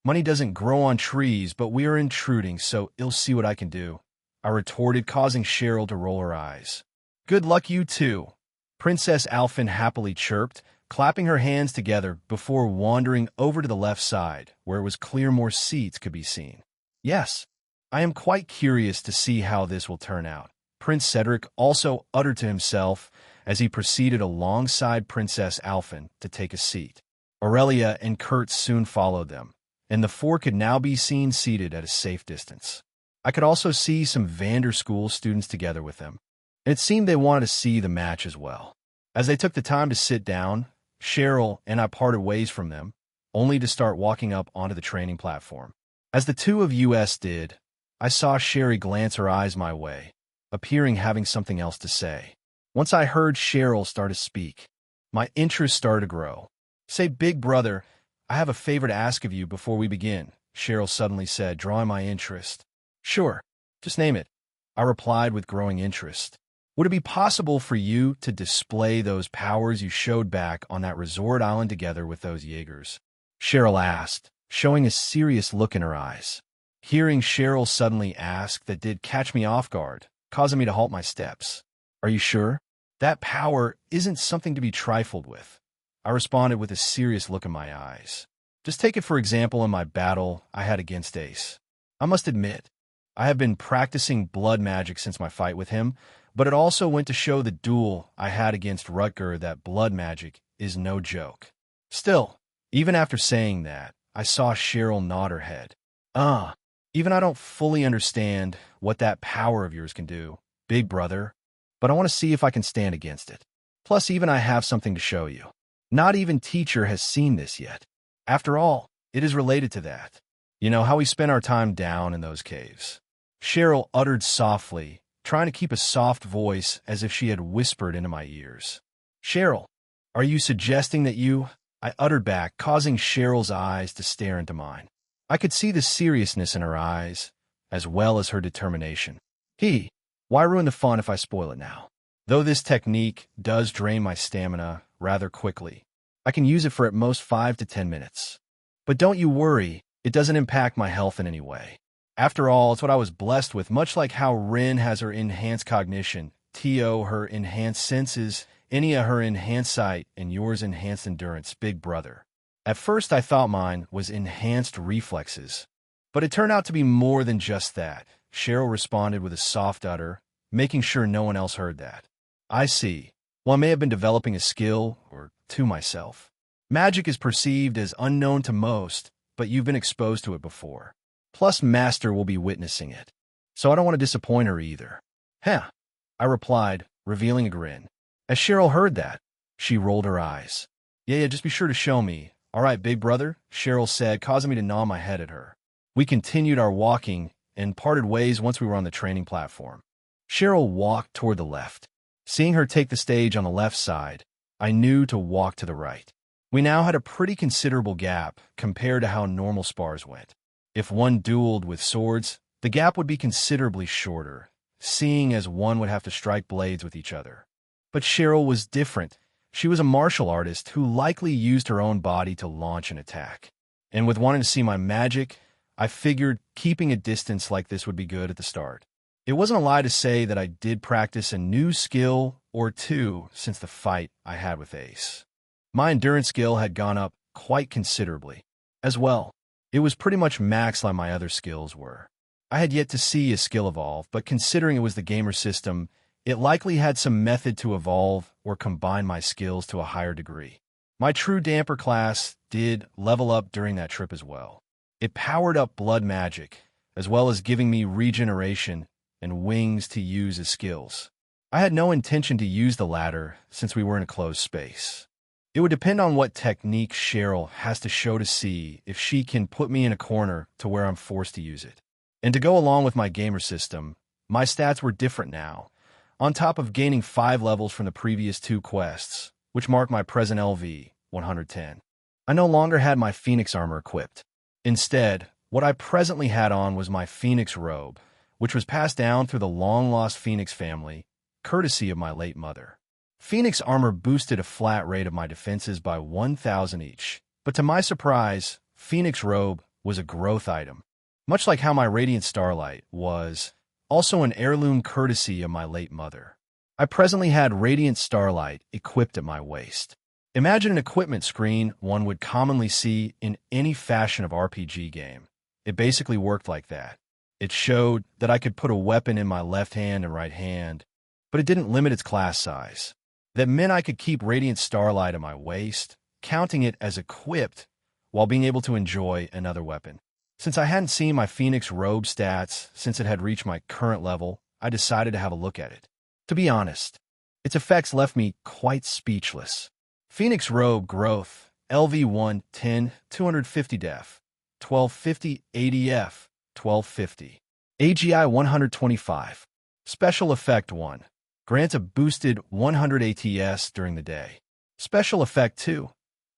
Money doesn't grow on trees, but we are intruding, so you'll see what I can do," I retorted, causing Cheryl to roll her eyes. "Good luck, you too," Princess Alphin happily chirped, clapping her hands together before wandering over to the left side, where it was clear more seats could be seen. "Yes, I am quite curious to see how this will turn out," Prince Cedric also uttered to himself as he proceeded alongside Princess Alphin to take a seat. Aurelia and Kurt soon followed them, and the 4 could now be seen seated at a safe distance. I could also see some Vander School students together with them, and it seemed they wanted to see the match as well. As they took the time to sit down, Cheryl and I parted ways from them, only to start walking up onto the training platform. As the two of us did, I saw Sherry glance her eyes my way, appearing having something else to say. Once I heard Cheryl start to speak, my interest started to grow. "Say, big brother, I have a favor to ask of you before we begin," Cheryl suddenly said, drawing my interest. "Sure, just name it," I replied with growing interest. "Would it be possible for you to display those powers you showed back on that resort island together with those Jaegers?" Cheryl asked, showing a serious look in her eyes. Hearing Cheryl suddenly ask that did catch me off guard, causing me to halt my steps. "Are you sure? That power isn't something to be trifled with," I responded with a serious look in my eyes. "Just take it for example in my battle I had against Ace. I must admit, I have been practicing blood magic since my fight with him, but it also went to show the duel I had against Rutger that blood magic is no joke." Still, even after saying that, I saw Cheryl nod her head. Even I don't fully understand what that power of yours can do, big brother, but I want to see if I can stand against it. Plus, even I have something to show you. Not even teacher has seen this yet. After all, it is related to that. You know how we spent our time down in those caves." Cheryl uttered softly, trying to keep a soft voice as if she had whispered into my ears. "Cheryl, are you suggesting that you—" I uttered back, causing Cheryl's eyes to stare into mine. I could see the seriousness in her eyes, as well as her determination. Why ruin the fun if I spoil it now? Though this technique does drain my stamina rather quickly, I can use it for at most 5 to 10 minutes. But don't you worry, it doesn't impact my health in any way. After all, it's what I was blessed with, much like how Rin has her enhanced cognition, Tio her enhanced senses, Enya her enhanced sight, and yours enhanced endurance, big brother. At first I thought mine was enhanced reflexes, but it turned out to be more than just that. Cheryl responded with a soft utter, making sure no one else heard that. I see. Well, I may have been developing a skill, or two myself. Magic is perceived as unknown to most, but you've been exposed to it before. Plus, Master will be witnessing it. So I don't want to disappoint her either. Huh, I replied, revealing a grin. As Cheryl heard that, she rolled her eyes. Yeah, just be sure to show me. All right, big brother, Cheryl said, causing me to nod my head at her. We continued our walking and parted ways once we were on the training platform. Cheryl walked toward the left. Seeing her take the stage on the left side, I knew to walk to the right. We now had a pretty considerable gap compared to how normal spars went. If one dueled with swords, the gap would be considerably shorter, seeing as one would have to strike blades with each other. But Cheryl was different. She was a martial artist who likely used her own body to launch an attack. And with wanting to see my magic, I figured keeping a distance like this would be good at the start. It wasn't a lie to say that I did practice a new skill or two since the fight I had with Ace. My endurance skill had gone up quite considerably. As well, it was pretty much maxed like my other skills were. I had yet to see a skill evolve, but considering it was the gamer system, it likely had some method to evolve or combine my skills to a higher degree. My true damper class did level up during that trip as well. It powered up blood magic, as well as giving me regeneration and wings to use as skills. I had no intention to use the latter since we were in a closed space. It would depend on what technique Cheryl has to show to see if she can put me in a corner to where I'm forced to use it. And to go along with my gamer system, my stats were different now, on top of gaining 5 levels from the previous 2 quests, which marked my present LV, 110. I no longer had my Phoenix armor equipped. Instead, what I presently had on was my Phoenix robe, which was passed down through the long-lost Phoenix family, courtesy of my late mother. Phoenix armor boosted a flat rate of my defenses by 1,000 each, but to my surprise, Phoenix robe was a growth item, much like how my Radiant Starlight was, also an heirloom courtesy of my late mother. I presently had Radiant Starlight equipped at my waist. Imagine an equipment screen one would commonly see in any fashion of RPG game. It basically worked like that. It showed that I could put a weapon in my left hand and right hand, but it didn't limit its class size. That meant I could keep Radiant Starlight at my waist, counting it as equipped while being able to enjoy another weapon. Since I hadn't seen my Phoenix robe stats since it had reached my current level, I decided to have a look at it. To be honest, its effects left me quite speechless. Phoenix robe growth, LV1 10, 250 def, 1250 ADF, 1250. AGI 125. Special Effect 1. Grants a boosted 100 ATS during the day. Special Effect 2.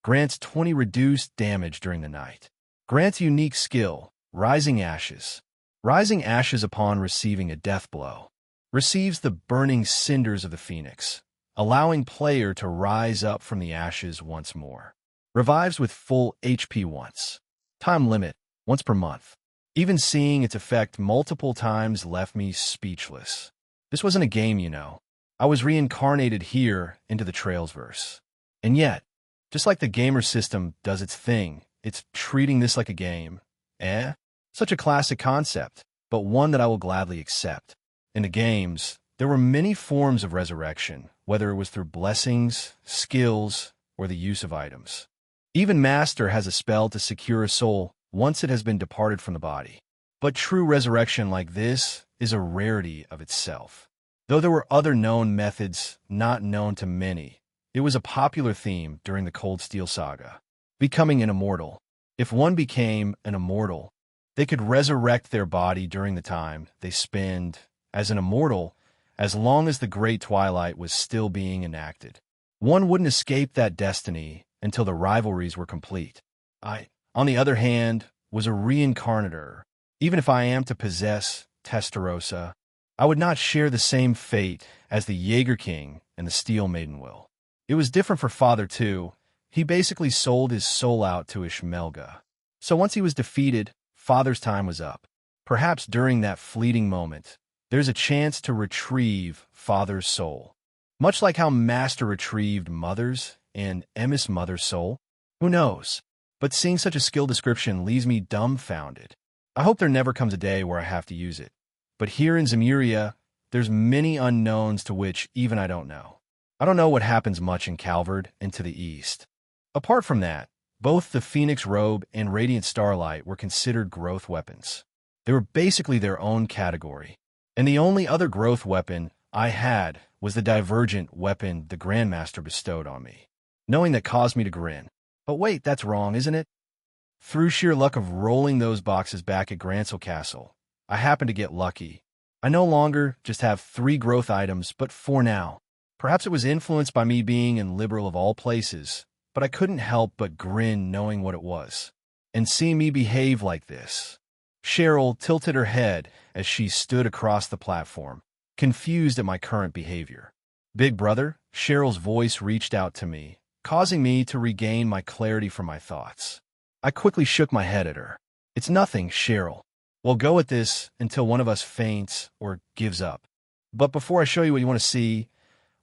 Grants 20 reduced damage during the night. Grants unique skill, Rising Ashes. Rising Ashes upon receiving a death blow. Receives the burning cinders of the Phoenix, allowing player to rise up from the ashes once more. Revives with full HP once. Time limit, once per month. Even seeing its effect multiple times left me speechless. This wasn't a game, you know. I was reincarnated here into the Trailsverse. And yet, just like the gamer system does its thing, it's treating this like a game. Such a classic concept, but one that I will gladly accept. In the games, there were many forms of resurrection, whether it was through blessings, skills, or the use of items. Even Master has a spell to secure a soul once it has been departed from the body. But true resurrection like this is a rarity of itself. Though there were other known methods not known to many, it was a popular theme during the Cold Steel saga. Becoming an immortal. If one became an immortal, they could resurrect their body during the time they spend as an immortal, as long as the Great Twilight was still being enacted. One wouldn't escape that destiny until the rivalries were complete. On the other hand, was a reincarnator. Even if I am to possess Testarossa, I would not share the same fate as the Jaeger King and the Steel Maiden will. It was different for Father, too. He basically sold his soul out to Ishmelga. So once he was defeated, Father's time was up. Perhaps during that fleeting moment, there's a chance to retrieve Father's soul. Much like how Master retrieved Mother's and Emis Mother's soul. Who knows? But seeing such a skill description leaves me dumbfounded. I hope there never comes a day where I have to use it. But here in Zemuria, there's many unknowns to which even I don't know. I don't know what happens much in Calvard and to the east. Apart from that, both the Phoenix Robe and Radiant Starlight were considered growth weapons. They were basically their own category. And the only other growth weapon I had was the divergent weapon the Grandmaster bestowed on me. Knowing that caused me to grin. But wait, that's wrong, isn't it? Through sheer luck of rolling those boxes back at Grancel Castle, I happened to get lucky. I no longer just have 3 growth items, but 4 now. Perhaps it was influenced by me being in Liberal of all places, but I couldn't help but grin knowing what it was. And seeing me behave like this. Cheryl tilted her head as she stood across the platform, confused at my current behavior. Big brother, Cheryl's voice reached out to me, causing me to regain my clarity from my thoughts. I quickly shook my head at her. It's nothing, Cheryl. We'll go at this until one of us faints or gives up. But before I show you what you want to see,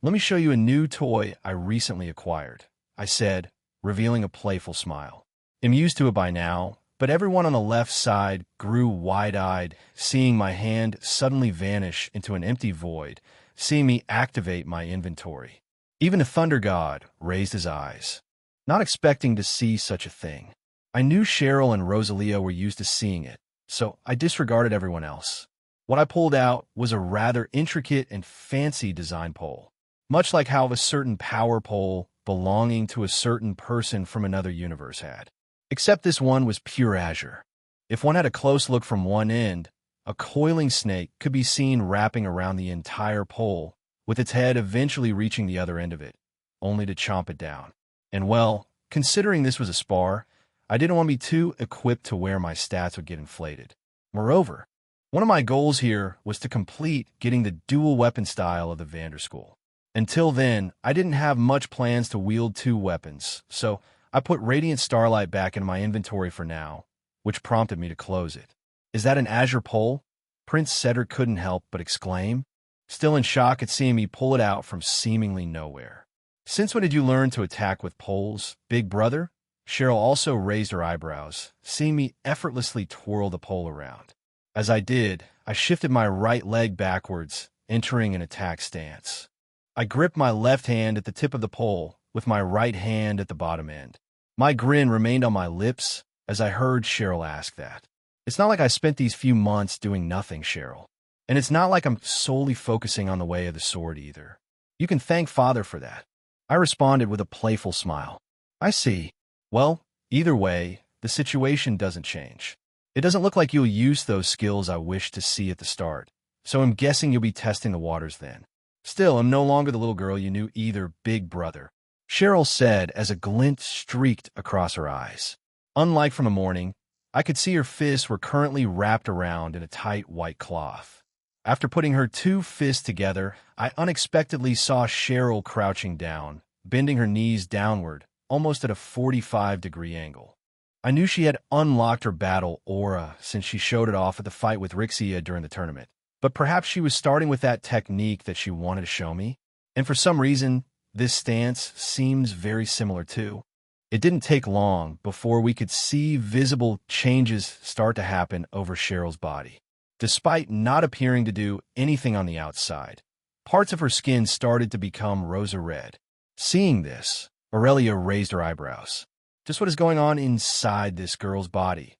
let me show you a new toy I recently acquired, I said, revealing a playful smile. I'm used to it by now, but everyone on the left side grew wide-eyed, seeing my hand suddenly vanish into an empty void, seeing me activate my inventory. Even the Thunder God raised his eyes, not expecting to see such a thing. I knew Cheryl and Rosalia were used to seeing it, so I disregarded everyone else. What I pulled out was a rather intricate and fancy design pole, much like how a certain power pole belonging to a certain person from another universe had. Except this one was pure azure. If one had a close look from one end, a coiling snake could be seen wrapping around the entire pole, with its head eventually reaching the other end of it, only to chomp it down. And well, considering this was a spar, I didn't want to be too equipped to where my stats would get inflated. Moreover, one of my goals here was to complete getting the dual weapon style of the Vanderschool. Until then, I didn't have much plans to wield 2 weapons, so I put Radiant Starlight back in my inventory for now, which prompted me to close it. Is that an azure pole? Prince Cedric couldn't help but exclaim, still in shock at seeing me pull it out from seemingly nowhere. Since when did you learn to attack with poles, big brother? Cheryl also raised her eyebrows, seeing me effortlessly twirl the pole around. As I did, I shifted my right leg backwards, entering an attack stance. I gripped my left hand at the tip of the pole, with my right hand at the bottom end. My grin remained on my lips as I heard Cheryl ask that. It's not like I spent these few months doing nothing, Cheryl. And it's not like I'm solely focusing on the way of the sword either. You can thank Father for that. I responded with a playful smile. I see. Well, either way, the situation doesn't change. It doesn't look like you'll use those skills I wished to see at the start, so I'm guessing you'll be testing the waters then. Still, I'm no longer the little girl you knew either, big brother. Cheryl said as a glint streaked across her eyes. Unlike from the morning, I could see her fists were currently wrapped around in a tight white cloth. After putting her 2 fists together, I unexpectedly saw Cheryl crouching down, bending her knees downward, almost at a 45-degree angle. I knew she had unlocked her battle aura since she showed it off at the fight with Rixia during the tournament. But perhaps she was starting with that technique that she wanted to show me. And for some reason, this stance seems very similar too. It didn't take long before we could see visible changes start to happen over Cheryl's body. Despite not appearing to do anything on the outside, parts of her skin started to become rosa red. Seeing this, Aurelia raised her eyebrows. Just what is going on inside this girl's body?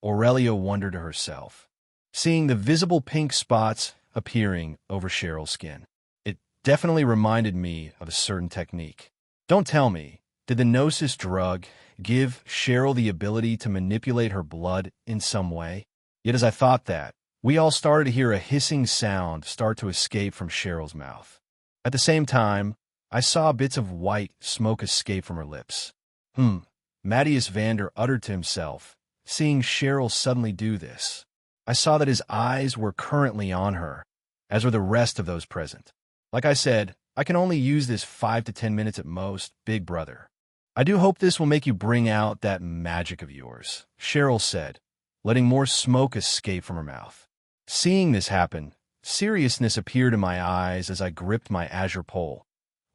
Aurelia wondered to herself, seeing the visible pink spots appearing over Cheryl's skin. It definitely reminded me of a certain technique. Don't tell me, did the Gnosis drug give Cheryl the ability to manipulate her blood in some way? Yet as I thought that, we all started to hear a hissing sound start to escape from Cheryl's mouth. At the same time, I saw bits of white smoke escape from her lips. Mattias Vander uttered to himself seeing Cheryl suddenly do this. I saw that his eyes were currently on her, as were the rest of those present. Like I said, I can only use this 5 to 10 minutes at most, big brother. I do hope this will make you bring out that magic of yours, Cheryl said, letting more smoke escape from her mouth. Seeing this happen, seriousness appeared in my eyes as I gripped my azure pole,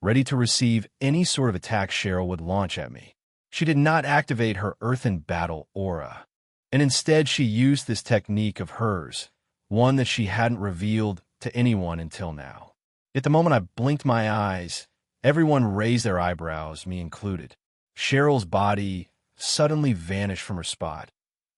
ready to receive any sort of attack Cheryl would launch at me. She did not activate her earthen battle aura, and instead she used this technique of hers, one that she hadn't revealed to anyone until now. At the moment I blinked my eyes, everyone raised their eyebrows, me included. Cheryl's body suddenly vanished from her spot,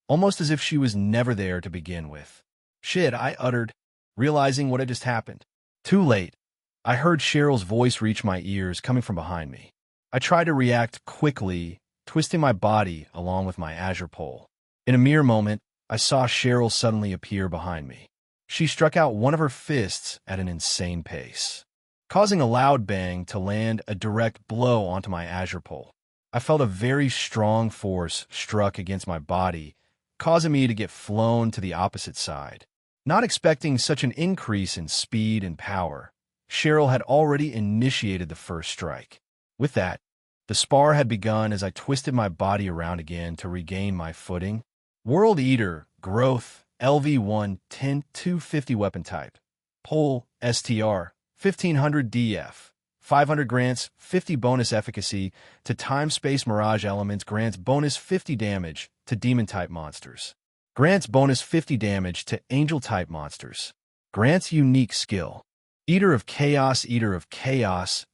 almost as if she was never there to begin with. Shit, I uttered, realizing what had just happened. Too late. I heard Cheryl's voice reach my ears coming from behind me. I tried to react quickly, twisting my body along with my azure pole. In a mere moment, I saw Cheryl suddenly appear behind me. She struck out one of her fists at an insane pace, causing a loud bang to land a direct blow onto my azure pole. I felt a very strong force struck against my body, causing me to get flown to the opposite side. Not expecting such an increase in speed and power, Cheryl had already initiated the first strike. With that, the spar had begun as I twisted my body around again to regain my footing. World Eater, Growth, LV1, 10-250 weapon type. Pole, STR, 1500 DF. 500 grants, 50 bonus efficacy to time-space mirage elements, grants bonus 50 damage to demon-type monsters. Grants bonus 50 damage to angel-type monsters. Grants unique skill. Eater of Chaos,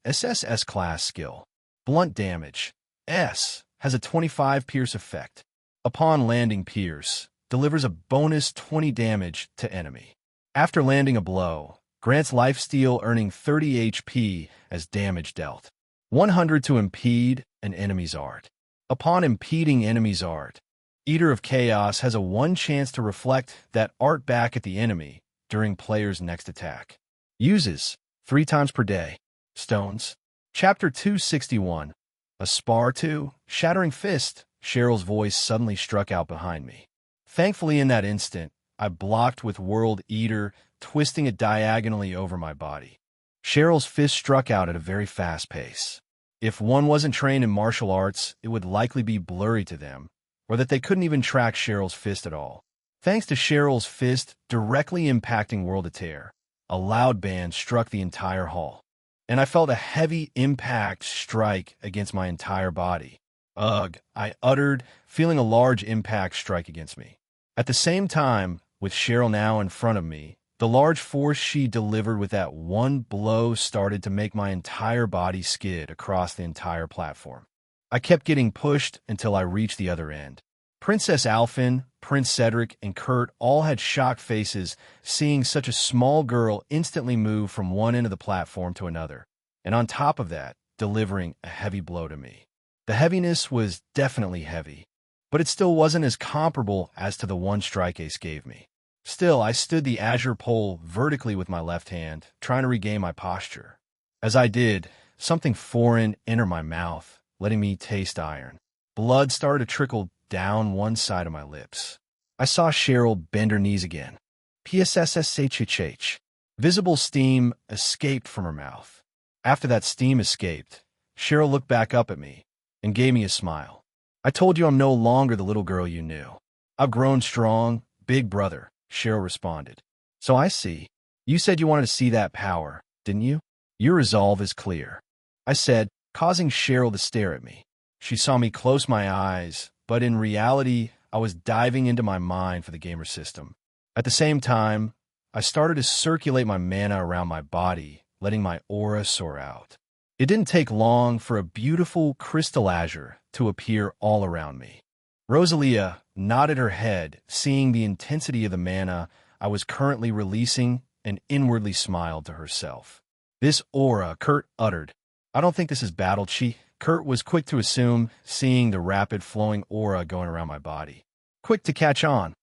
SSS class skill. Blunt damage. S has a 25 pierce effect. Upon landing pierce, delivers a bonus 20 damage to enemy. After landing a blow, grants lifesteal earning 30 HP as damage dealt. 100 to impede an enemy's art. Upon impeding enemy's art, Eater of Chaos has a 1 chance to reflect that art back at the enemy during player's next attack. Uses 3 times per day. Stones. Chapter 261. A Spar 2. Shattering Fist. Cheryl's voice suddenly struck out behind me. Thankfully, in that instant, I blocked with World Eater, twisting it diagonally over my body. Cheryl's fist struck out at a very fast pace. If one wasn't trained in martial arts, it would likely be blurry to them, or that they couldn't even track Cheryl's fist at all. Thanks to Cheryl's fist directly impacting World Eater, a loud bang struck the entire hall, and I felt a heavy impact strike against my entire body. Ugh, I uttered, feeling a large impact strike against me. At the same time, with Cheryl now in front of me, the large force she delivered with that one blow started to make my entire body skid across the entire platform. I kept getting pushed until I reached the other end. Princess Alphen, Prince Cedric, and Kurt all had shocked faces seeing such a small girl instantly move from one end of the platform to another, and on top of that, delivering a heavy blow to me. The heaviness was definitely heavy, but it still wasn't as comparable as to the one strike Ace gave me. Still, I stood the azure pole vertically with my left hand, trying to regain my posture. As I did, something foreign entered my mouth, letting me taste iron. Blood started to trickle down one side of my lips. I saw Cheryl bend her knees again. PSSSHHH. Visible steam escaped from her mouth. After that steam escaped, Cheryl looked back up at me and gave me a smile. I told you I'm no longer the little girl you knew. I've grown strong, big brother, Cheryl responded. So I see. You said you wanted to see that power, didn't you? Your resolve is clear, I said, causing Cheryl to stare at me. She saw me close my eyes, but in reality, I was diving into my mind for the gamer system. At the same time, I started to circulate my mana around my body, letting my aura soar out. It didn't take long for a beautiful crystal azure to appear all around me. Rosalia nodded her head, seeing the intensity of the mana I was currently releasing, and inwardly smiled to herself. This aura, Kurt uttered. I don't think this is battle chi. Kurt was quick to assume, seeing the rapid flowing aura going around my body. Quick to catch on,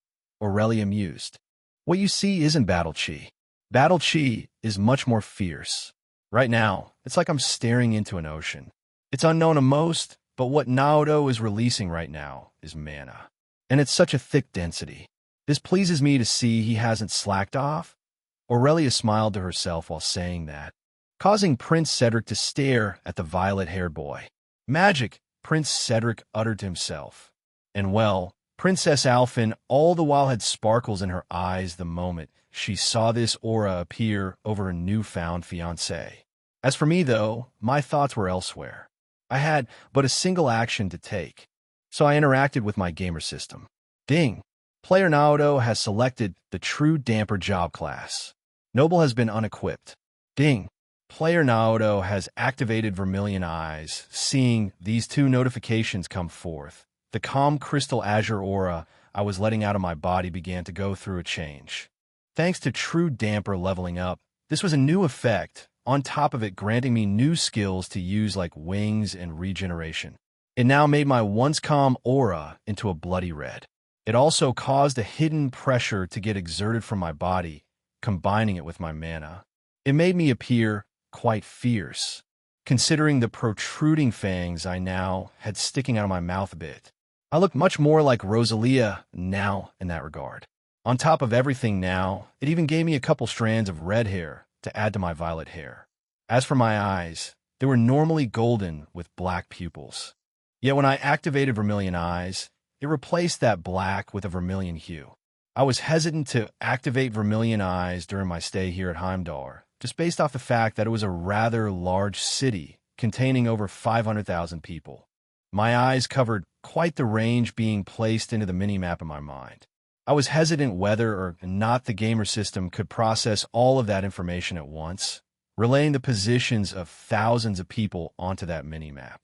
Aurelia mused. What you see isn't battle chi. Battle chi is much more fierce. Right now, it's like I'm staring into an ocean. It's unknown to most, but what Naoto is releasing right now is mana. and it's such a thick density. This pleases me to see he hasn't slacked off. Aurelia smiled to herself while saying that, causing Prince Cedric to stare at the violet-haired boy. Magic, Prince Cedric uttered to himself. And well, Princess Alphen all the while had sparkles in her eyes the moment she saw this aura appear over her newfound fiancé. As for me, though, my thoughts were elsewhere. I had but a single action to take, so I interacted with my gamer system. Ding! Player Naoto has selected the True Damper job class. Noble has been unequipped. Ding! Player Naoto has activated Vermilion Eyes. Seeing these two notifications come forth, the calm crystal azure aura I was letting out of my body began to go through a change. Thanks to True Damper leveling up, this was a new effect, on top of it granting me new skills to use like wings and regeneration. It now made my once calm aura into a bloody red. It also caused a hidden pressure to get exerted from my body, combining it with my mana. It made me appear quite fierce, considering the protruding fangs I now had sticking out of my mouth a bit. I looked much more like Rosalia now in that regard. On top of everything now, it even gave me a couple strands of red hair to add to my violet hair. As for my eyes, they were normally golden with black pupils. Yet when I activated Vermilion Eyes, it replaced that black with a vermilion hue. I was hesitant to activate Vermilion Eyes during my stay here at Heimdall, just based off the fact that it was a rather large city containing over 500,000 people. My eyes covered quite the range being placed into the minimap in my mind. I was hesitant whether or not the gamer system could process all of that information at once, relaying the positions of thousands of people onto that minimap.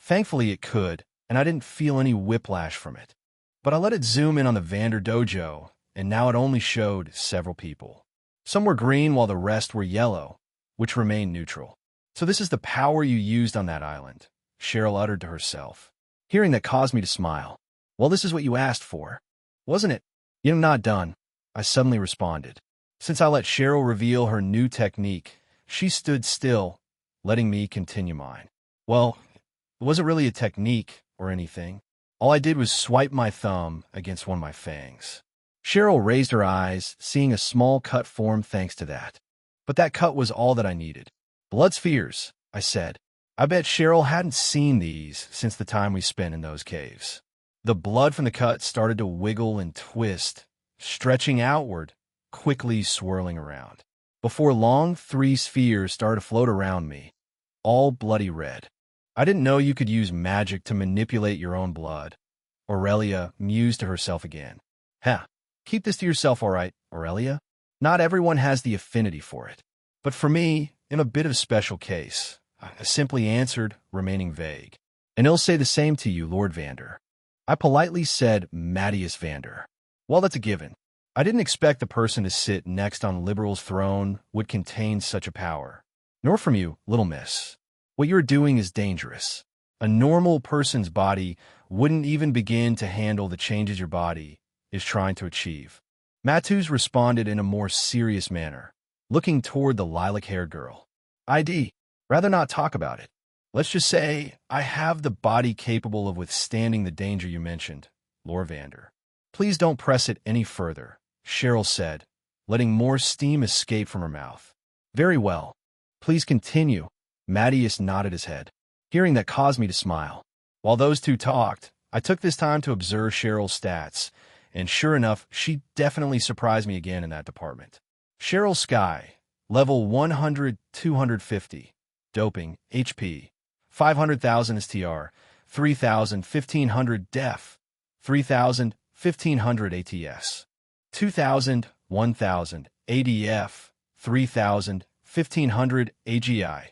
Thankfully it could, and I didn't feel any whiplash from it. But I let it zoom in on the Vander Dojo, and now it only showed several people. Some were green while the rest were yellow, which remained neutral. So this is the power you used on that island, Cheryl uttered to herself. Hearing that caused me to smile. Well, this is what you asked for, wasn't it? You're not done, I suddenly responded. Since I let Cheryl reveal her new technique, she stood still, letting me continue mine. Well, it wasn't really a technique or anything. All I did was swipe my thumb against one of my fangs. Cheryl raised her eyes, seeing a small cut form thanks to that. But that cut was all that I needed. Blood spheres, I said. I bet Cheryl hadn't seen these since the time we spent in those caves. The blood from the cut started to wiggle and twist, stretching outward, quickly swirling around. Before long, 3 spheres started to float around me, all bloody red. I didn't know you could use magic to manipulate your own blood. Aurelia mused to herself again. Keep this to yourself, all right, Aurelia. Not everyone has the affinity for it. But for me, I'm a bit of a special case. I simply answered, remaining vague. And he'll say the same to you, Lord Vander. I politely said Mattias Vander. Well, that's a given. I didn't expect the person to sit next on Liberal's throne would contain such a power. Nor from you, little miss. What you're doing is dangerous. A normal person's body wouldn't even begin to handle the changes your body is trying to achieve. Matus responded in a more serious manner, looking toward the lilac-haired girl. I'd rather not talk about it. Let's just say I have the body capable of withstanding the danger you mentioned, Lord Vander. Please don't press it any further, Cheryl said, letting more steam escape from her mouth. Very well. Please continue. Mattias nodded his head. Hearing that caused me to smile. While those two talked, I took this time to observe Cheryl's stats, and sure enough, she definitely surprised me again in that department. Cheryl Sky, level 100-250, doping, HP, 500,000 STR, 3,000, 1,500 def, 3,000, 1,500 ATS, 2,000, 1,000 ADF, 3,000, 1,500 AGI,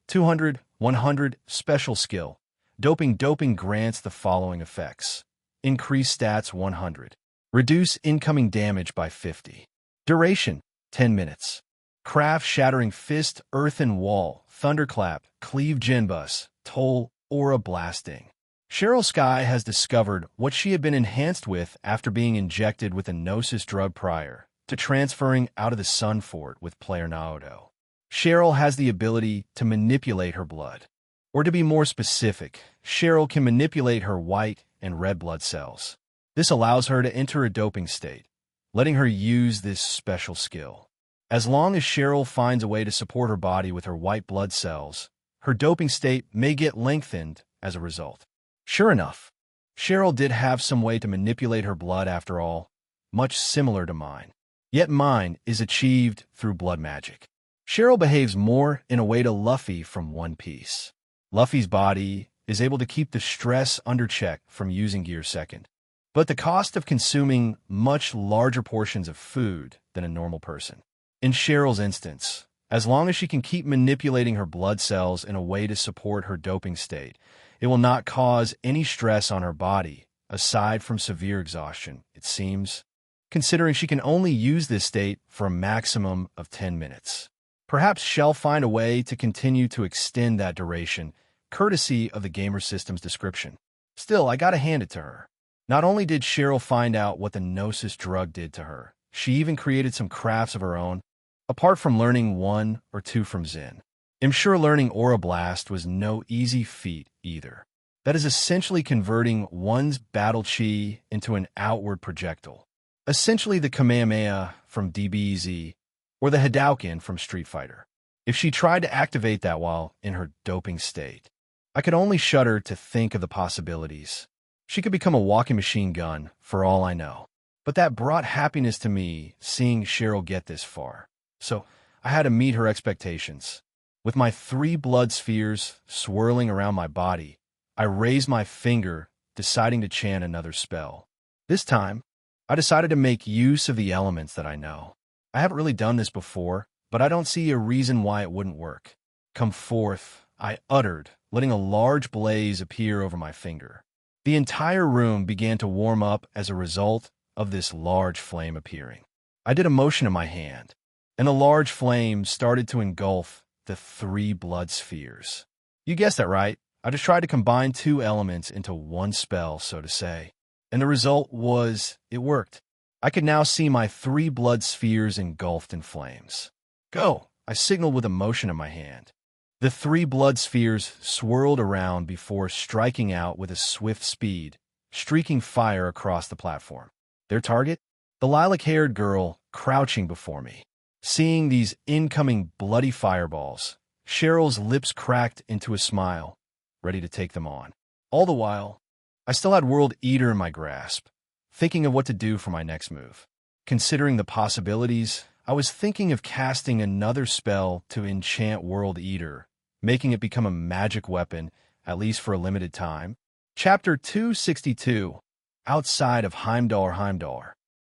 200, 100 special skill. Doping grants the following effects. Increase stats 100. Reduce incoming damage by 50. Duration, 10 minutes. Craft Shattering Fist, Earthen Wall, Thunderclap, Cleave Jinbus, Toll, Aura Blasting. Cheryl Sky has discovered what she had been enhanced with after being injected with a Gnosis drug prior to transferring out of the Sun Fort with player Naoto. Cheryl has the ability to manipulate her blood. Or to be more specific, Cheryl can manipulate her white and red blood cells. This allows her to enter a doping state, letting her use this special skill. As long as Cheryl finds a way to support her body with her white blood cells, her doping state may get lengthened as a result. Sure enough, Cheryl did have some way to manipulate her blood after all, much similar to mine. Yet mine is achieved through blood magic. Cheryl behaves more in a way to Luffy from One Piece. Luffy's body is able to keep the stress under check from using Gear Second, but the cost of consuming much larger portions of food than a normal person. In Cheryl's instance, as long as she can keep manipulating her blood cells in a way to support her doping state, it will not cause any stress on her body, aside from severe exhaustion, it seems, considering she can only use this state for a maximum of 10 minutes. Perhaps she'll find a way to continue to extend that duration, courtesy of the gamer system's description. Still, I gotta hand it to her. Not only did Cheryl find out what the Gnosis drug did to her, she even created some crafts of her own, apart from learning one or two from Zen. I'm sure learning Aura Blast was no easy feat either. That is essentially converting one's battle chi into an outward projectile. Essentially the Kamehameha from DBZ, or the Hadouken from Street Fighter. If she tried to activate that while in her doping state, I could only shudder to think of the possibilities. She could become a walking machine gun, for all I know. But that brought happiness to me, seeing Cheryl get this far. So I had to meet her expectations. With my 3 blood spheres swirling around my body, I raised my finger, deciding to chant another spell. This time, I decided to make use of the elements that I know. I haven't really done this before, but I don't see a reason why it wouldn't work. Come forth, I uttered, letting a large blaze appear over my finger. The entire room began to warm up as a result of this large flame appearing. I did a motion in my hand, and the large flame started to engulf the 3 blood spheres. You guessed that right. I just tried to combine 2 elements into one spell, so to say. And the result was, it worked. I could now see my 3 blood spheres engulfed in flames. Go! I signaled with a motion in my hand. The 3 blood spheres swirled around before striking out with a swift speed, streaking fire across the platform. Their target? The lilac-haired girl crouching before me. Seeing these incoming bloody fireballs, Cheryl's lips cracked into a smile, ready to take them on. All the while, I still had World Eater in my grasp, thinking of what to do for my next move. Considering the possibilities, I was thinking of casting another spell to enchant World Eater, making it become a magic weapon, at least for a limited time. Chapter 262, Outside of Heimdall.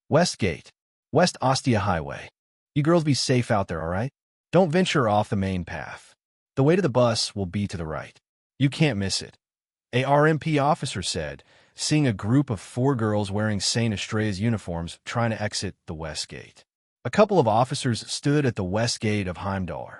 Westgate, West Ostia Highway. You girls be safe out there, all right? Don't venture off the main path. The way to the bus will be to the right. You can't miss it. A RMP officer said, seeing a group of 4 girls wearing St. Estrea's uniforms trying to exit the West Gate. A couple of officers stood at the West Gate of Heimdall.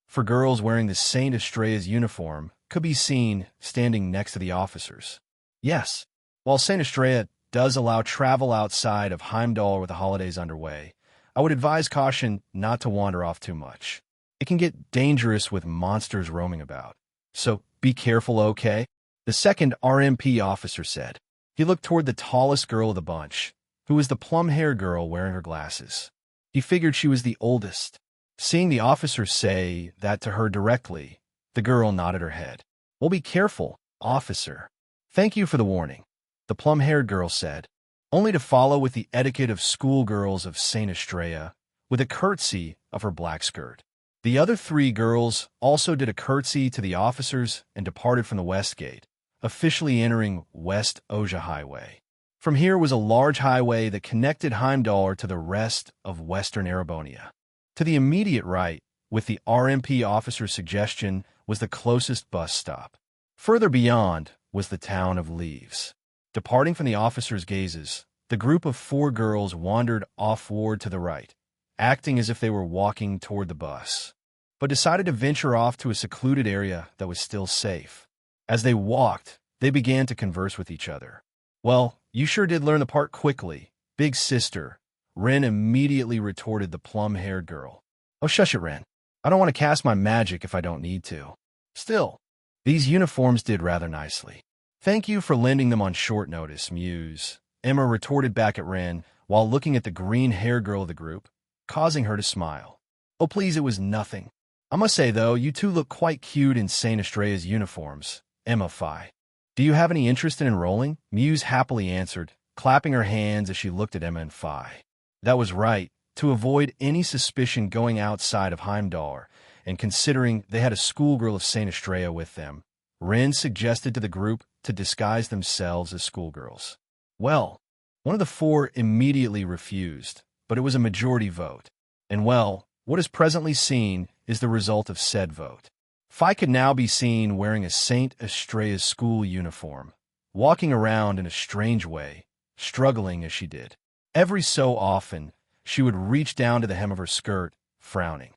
4 girls wearing the St. Estrea's uniform could be seen standing next to the officers. Yes, while St. Estrea does allow travel outside of Heimdall with the holidays underway, I would advise caution not to wander off too much. It can get dangerous with monsters roaming about. So be careful, okay? The second RMP officer said. He looked toward the tallest girl of the bunch, who was the plum-haired girl wearing her glasses. He figured she was the oldest. Seeing the officer say that to her directly, the girl nodded her head. Well, be careful, officer. Thank you for the warning, the plum-haired girl said, only to follow with the etiquette of schoolgirls of St. Estrea, with a curtsy of her black skirt. The other 3 girls also did a curtsy to the officers and departed from the West Gate, officially entering West Oja Highway. From here was a large highway that connected Heimdall to the rest of western Erebonia. To the immediate right, with the RMP officer's suggestion, was the closest bus stop. Further beyond was the town of Leaves. Departing from the officer's gazes, the group of 4 girls wandered offward to the right, acting as if they were walking toward the bus, but decided to venture off to a secluded area that was still safe. As they walked, they began to converse with each other. Well, you sure did learn the part quickly, big sister, Ren immediately retorted the plum-haired girl. Oh, shush it, Ren. I don't want to cast my magic if I don't need to. Still, these uniforms did rather nicely. Thank you for lending them on short notice, Muse. Emma retorted back at Ren while looking at the green-haired girl of the group, causing her to smile. Oh, please, it was nothing. I must say, though, you two look quite cute in Saint Estrella's uniforms, Emma Phi. Do you have any interest in enrolling? Muse happily answered, clapping her hands as she looked at Emma and Phi. That was right. To avoid any suspicion going outside of Heimdall, and considering they had a schoolgirl of Saint Estrella with them, Ren suggested to the group to disguise themselves as schoolgirls. Well, one of the four immediately refused, but it was a majority vote. And well, what is presently seen is the result of said vote. Phi could now be seen wearing a Saint Estrella's school uniform, walking around in a strange way, struggling as she did. Every so often, she would reach down to the hem of her skirt, frowning.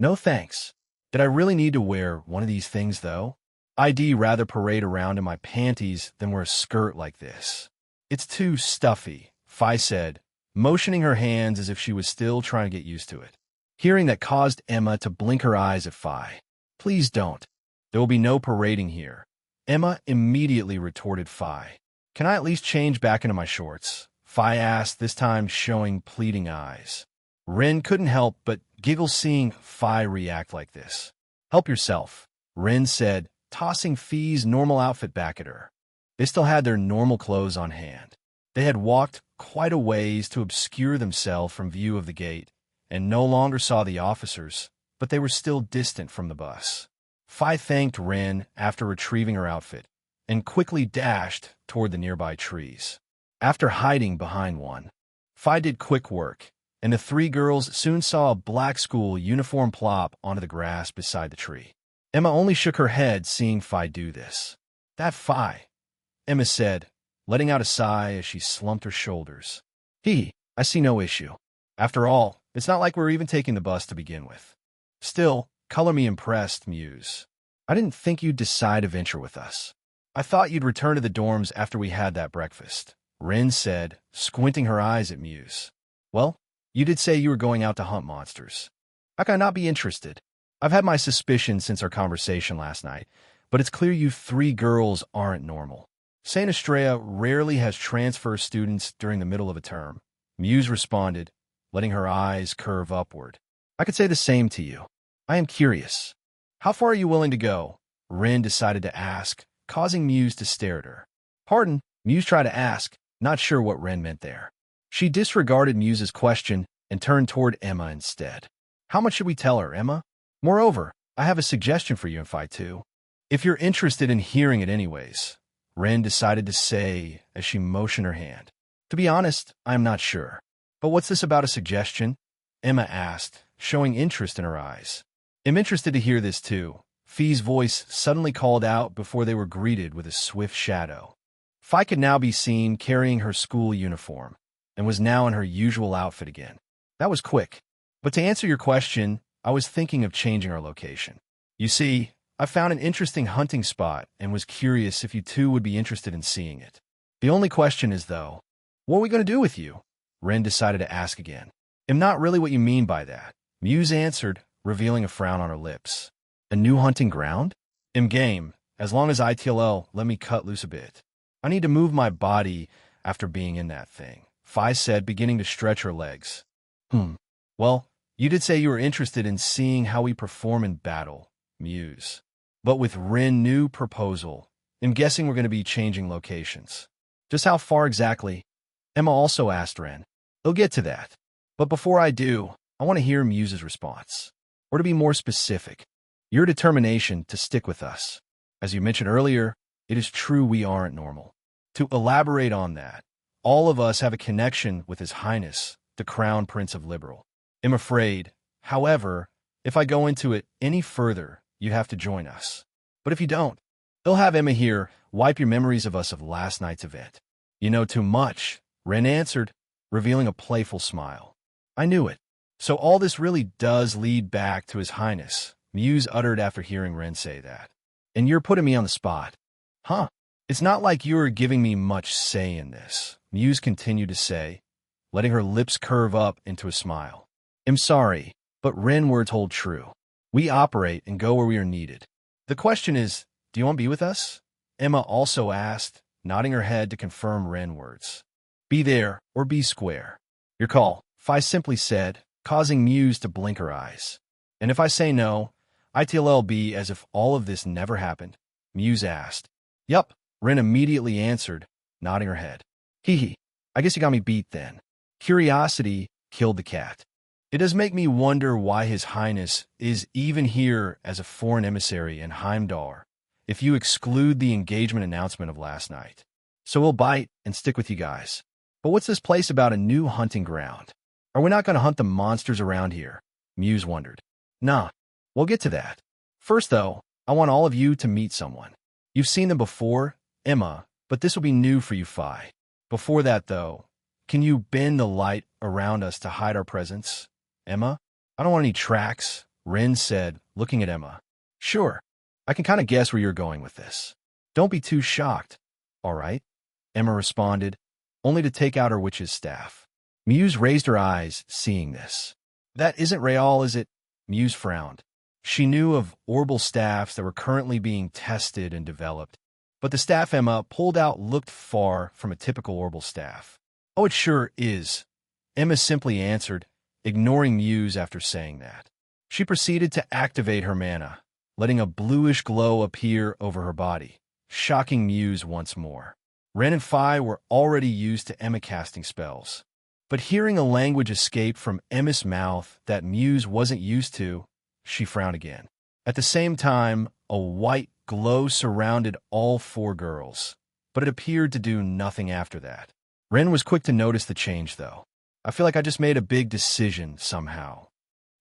No thanks. Did I really need to wear one of these things, though? I'd rather parade around in my panties than wear a skirt like this. It's too stuffy, Phi said, motioning her hands as if she was still trying to get used to it. Hearing that caused Emma to blink her eyes at Phi. Please don't. There will be no parading here. Emma immediately retorted Phi. Can I at least change back into my shorts? Phi asked, this time showing pleading eyes. Ren couldn't help but giggle seeing Phi react like this. Help yourself, Ren said, tossing Phi's normal outfit back at her. They still had their normal clothes on hand. They had walked quite a ways to obscure themselves from view of the gate, and no longer saw the officers, but they were still distant from the bus. Phi thanked Ren after retrieving her outfit, and quickly dashed toward the nearby trees. After hiding behind one, Phi did quick work, and the three girls soon saw a black school uniform plop onto the grass beside the tree. Emma only shook her head seeing Phi do this. That Phi, Emma said, letting out a sigh as she slumped her shoulders. I see no issue. After all, it's not like we're even taking the bus to begin with. Still, color me impressed, Muse. I didn't think you'd decide to venture with us. I thought you'd return to the dorms after we had that breakfast, Ren said, squinting her eyes at Muse. Well, you did say you were going out to hunt monsters. How can I not be interested? I've had my suspicions since our conversation last night, but it's clear you three girls aren't normal. Saint Estrella rarely has transfer students during the middle of a term, Muse responded, letting her eyes curve upward. I could say the same to you. I am curious. How far are you willing to go? Ren decided to ask, causing Muse to stare at her. Pardon, Muse tried to ask, not sure what Ren meant there. She disregarded Muse's question and turned toward Emma instead. How much should we tell her, Emma? Moreover, I have a suggestion for you in Fight 2. If you're interested in hearing it anyways, Ren decided to say as she motioned her hand. To be honest, I'm not sure. But what's this about a suggestion? Emma asked, showing interest in her eyes. I'm interested to hear this too. Phi's voice suddenly called out before they were greeted with a swift shadow. Phi could now be seen carrying her school uniform, and was now in her usual outfit again. That was quick. But to answer your question, I was thinking of changing our location. You see, I found an interesting hunting spot and was curious if you two would be interested in seeing it. The only question is, though, what are we going to do with you? Ren decided to ask again. I'm not really what you mean by that, Muse answered, revealing a frown on her lips. A new hunting ground? I'm game, as long as ITLL let me cut loose a bit. I need to move my body after being in that thing, Phi said, beginning to stretch her legs. Well, you did say you were interested in seeing how we perform in battle, Muse. But with Ren's new proposal, I'm guessing we're going to be changing locations. Just how far exactly? Emma also asked Ren. We'll get to that. But before I do, I want to hear Muse's response. Or to be more specific, your determination to stick with us. As you mentioned earlier, it is true we aren't normal. To elaborate on that, all of us have a connection with His Highness, the Crown Prince of Liberal. I'm afraid, however, if I go into it any further, you have to join us. But if you don't, they'll have Emma here wipe your memories of us of last night's event. You know too much, Ren answered, revealing a playful smile. I knew it. So all this really does lead back to His Highness, Muse uttered after hearing Ren say that. And you're putting me on the spot. Huh? It's not like you're giving me much say in this, Muse continued to say, letting her lips curve up into a smile. I'm sorry, but Ren words hold true. We operate and go where we are needed. The question is, do you want to be with us? Emma also asked, nodding her head to confirm Ren words. Be there or be square. Your call, Fi simply said, causing Muse to blink her eyes. And if I say no, ITLLB as if all of this never happened, Muse asked. Yup, Rin immediately answered, nodding her head. Hee hee, I guess you got me beat then. Curiosity killed the cat. It does make me wonder why His Highness is even here as a foreign emissary in Heimdall, if you exclude the engagement announcement of last night. So we'll bite and stick with you guys. But what's this place about a new hunting ground? Are we not going to hunt the monsters around here? Muse wondered. Nah, we'll get to that. First, though, I want all of you to meet someone. You've seen them before, Emma, but this will be new for you, Fi. Before that, though, can you bend the light around us to hide our presence? Emma? I don't want any tracks, Rin said, looking at Emma. Sure, I can kind of guess where you're going with this. Don't be too shocked. All right, Emma responded, only to take out her witch's staff. Muse raised her eyes, seeing this. That isn't real, is it? Muse frowned. She knew of orbal staffs that were currently being tested and developed, but the staff Emma pulled out looked far from a typical orbal staff. Oh, it sure is, Emma simply answered, ignoring Muse after saying that. She proceeded to activate her mana, letting a bluish glow appear over her body, shocking Muse once more. Ren and Fi were already used to Emma casting spells, but hearing a language escape from Emma's mouth that Muse wasn't used to, she frowned again. At the same time, a white glow surrounded all four girls, but it appeared to do nothing after that. Ren was quick to notice the change, though. I feel like I just made a big decision somehow.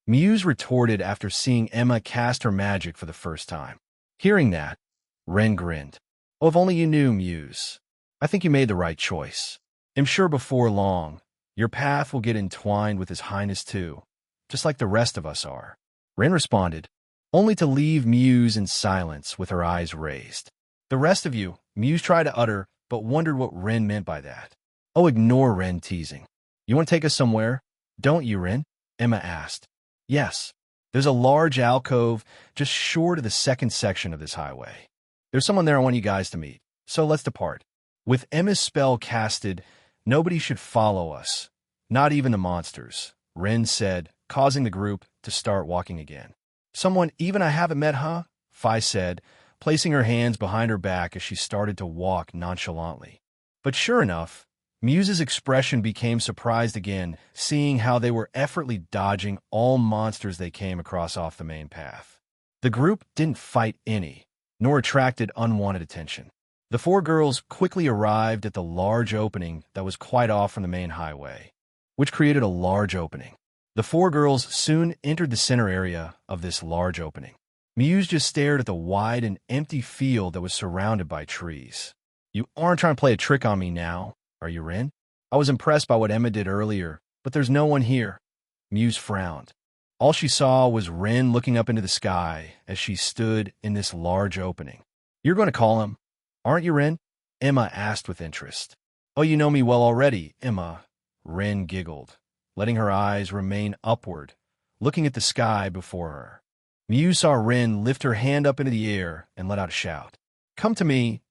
Muse retorted after seeing Emma cast her magic for the first time. Hearing that, Ren grinned. Oh, if only you knew, Muse. I think you made the right choice. I'm sure before long, your path will get entwined with His Highness too, just like the rest of us are. Ren responded, only to leave Muse in silence with her eyes raised. The rest of you, Muse tried to utter, but wondered what Ren meant by that. Oh, ignore Ren teasing. You want to take us somewhere? Don't you, Ren? Emma asked. Yes. There's a large alcove just short of the second section of this highway. There's someone there I want you guys to meet, so let's depart. With Emma's spell casted, nobody should follow us, not even the monsters, Ren said, causing the group to start walking again. Someone even I haven't met, huh? Fi said, placing her hands behind her back as she started to walk nonchalantly. But sure enough, Muse's expression became surprised again, seeing how they were effortlessly dodging all monsters they came across off the main path. The group didn't fight any, nor attracted unwanted attention. The four girls quickly arrived at the large opening that was quite off from the main highway, which created a large opening. The four girls soon entered the center area of this large opening. Muse just stared at the wide and empty field that was surrounded by trees. You aren't trying to play a trick on me now, are you, Ren? I was impressed by what Emma did earlier, but there's no one here. Muse frowned. All she saw was Ren looking up into the sky as she stood in this large opening. You're going to call him, aren't you, Ren? Emma asked with interest. Oh, you know me well already, Emma. Ren giggled, letting her eyes remain upward, looking at the sky before her. Muse saw Ren lift her hand up into the air and let out a shout. Come to me,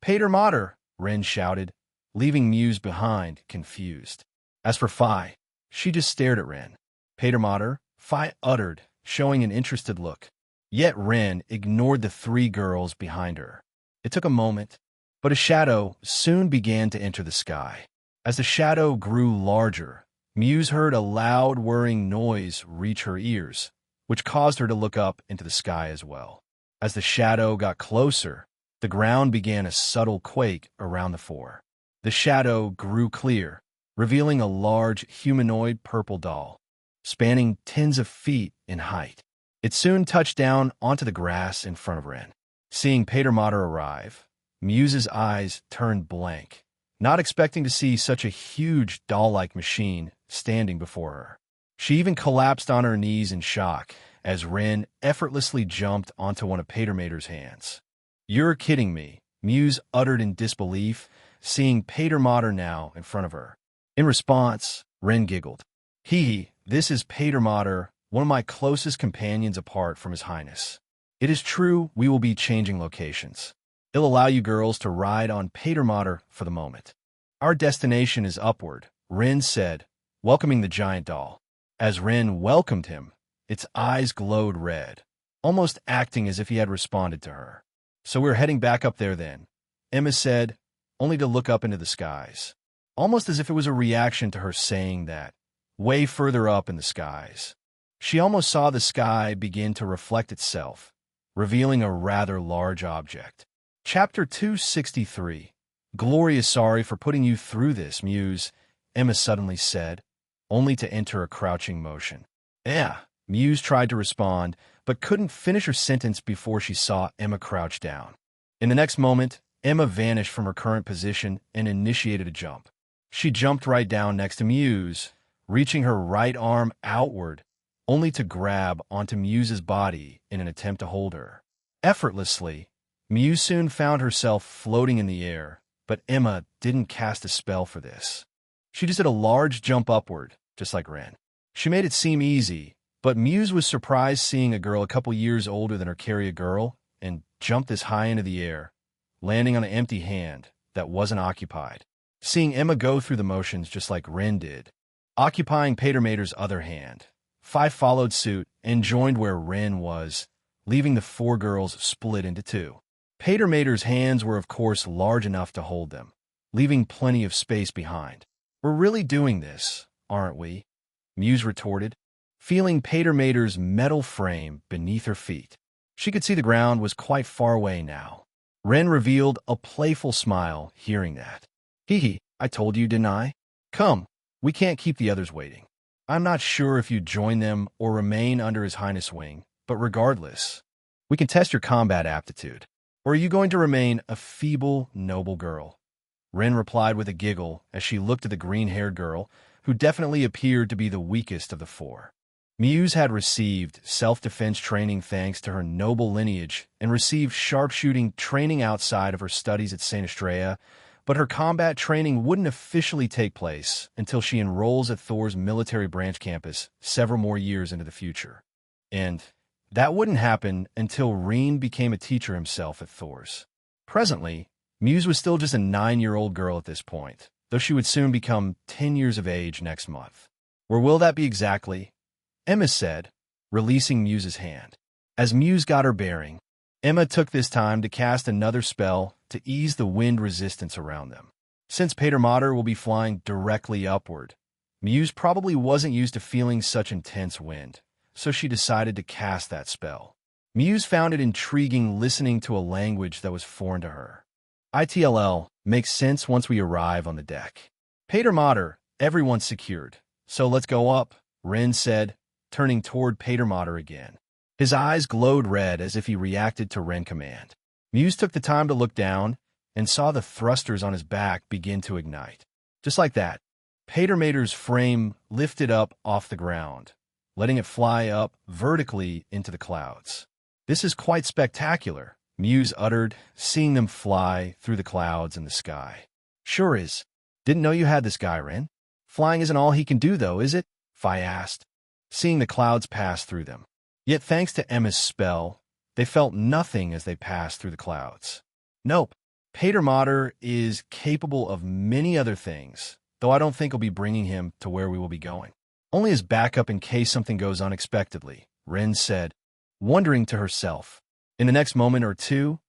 Pater Mater, Ren shouted, leaving Muse behind, confused. As for Fi, she just stared at Ren. Pater Mater, Fi uttered, showing an interested look. Yet Ren ignored the three girls behind her. It took a moment, but a shadow soon began to enter the sky. As the shadow grew larger, Muse heard a loud whirring noise reach her ears, which caused her to look up into the sky as well. As the shadow got closer, the ground began a subtle quake around the four. The shadow grew clear, revealing a large humanoid purple doll, spanning tens of feet in height. It soon touched down onto the grass in front of Ren. Seeing Pater Mater arrive, Muse's eyes turned blank, not expecting to see such a huge doll-like machine standing before her. She even collapsed on her knees in shock as Ren effortlessly jumped onto one of Pater Mater's hands. You're kidding me, Muse uttered in disbelief, seeing Pater Mater now in front of her. In response, Ren giggled. Hee, this is Pater Mater, one of my closest companions apart from His Highness. It is true we will be changing locations. It'll allow you girls to ride on Pater Mater for the moment. Our destination is upward, Rin said, welcoming the giant doll. As Rin welcomed him, its eyes glowed red, almost acting as if he had responded to her. So we're heading back up there then, Emma said, only to look up into the skies, almost as if it was a reaction to her saying that, way further up in the skies. She almost saw the sky begin to reflect itself, revealing a rather large object. Chapter 263. Glory is sorry for putting you through this, Muse, Emma suddenly said, only to enter a crouching motion. Yeah, Muse tried to respond, but couldn't finish her sentence before she saw Emma crouch down. In the next moment, Emma vanished from her current position and initiated a jump. She jumped right down next to Muse, reaching her right arm outward, only to grab onto Muse's body in an attempt to hold her. Effortlessly, Muse soon found herself floating in the air, but Emma didn't cast a spell for this. She just did a large jump upward, just like Ren. She made it seem easy, but Muse was surprised seeing a girl a couple years older than her carry a girl and jump this high into the air, landing on an empty hand that wasn't occupied. Seeing Emma go through the motions just like Ren did, occupying Patermater's other hand, Five followed suit and joined where Ren was, leaving the four girls split into two. Patermater's hands were of course large enough to hold them, leaving plenty of space behind. We're really doing this, aren't we? Muse retorted, feeling Patermater's metal frame beneath her feet. She could see the ground was quite far away now. Ren revealed a playful smile, hearing that. Hee, I told you, didn't I? Come, we can't keep the others waiting. I'm not sure if you join them or remain under His Highness' wing, but regardless, we can test your combat aptitude. Or are you going to remain a feeble, noble girl? Ren replied with a giggle as she looked at the green-haired girl, who definitely appeared to be the weakest of the four. Muse had received self-defense training thanks to her noble lineage and received sharpshooting training outside of her studies at St. Estrella, but her combat training wouldn't officially take place until she enrolls at Thor's military branch campus several more years into the future. And that wouldn't happen until Reen became a teacher himself at Thor's. Presently, Muse was still just a 9-year-old girl at this point, though she would soon become 10 years of age next month. Where will that be exactly? Emma said, releasing Muse's hand. As Muse got her bearing, Emma took this time to cast another spell to ease the wind resistance around them. Since Patermater will be flying directly upward, Muse probably wasn't used to feeling such intense wind, so she decided to cast that spell. Muse found it intriguing listening to a language that was foreign to her. ITLL makes sense once we arrive on the deck. Patermater, everyone's secured, so let's go up, Ren said, turning toward Patermater again. His eyes glowed red as if he reacted to Ren command. Muse took the time to look down and saw the thrusters on his back begin to ignite. Just like that, Patermater's frame lifted up off the ground, letting it fly up vertically into the clouds. This is quite spectacular, Muse uttered, seeing them fly through the clouds in the sky. Sure is. Didn't know you had this guy, Ren. Flying isn't all he can do, though, is it? Fi asked, seeing the clouds pass through them. Yet thanks to Emma's spell, they felt nothing as they passed through the clouds. Nope, Patermater is capable of many other things, though I don't think we'll be bringing him to where we will be going. Only as backup in case something goes unexpectedly, Ren said, wondering to herself. In the next moment or two,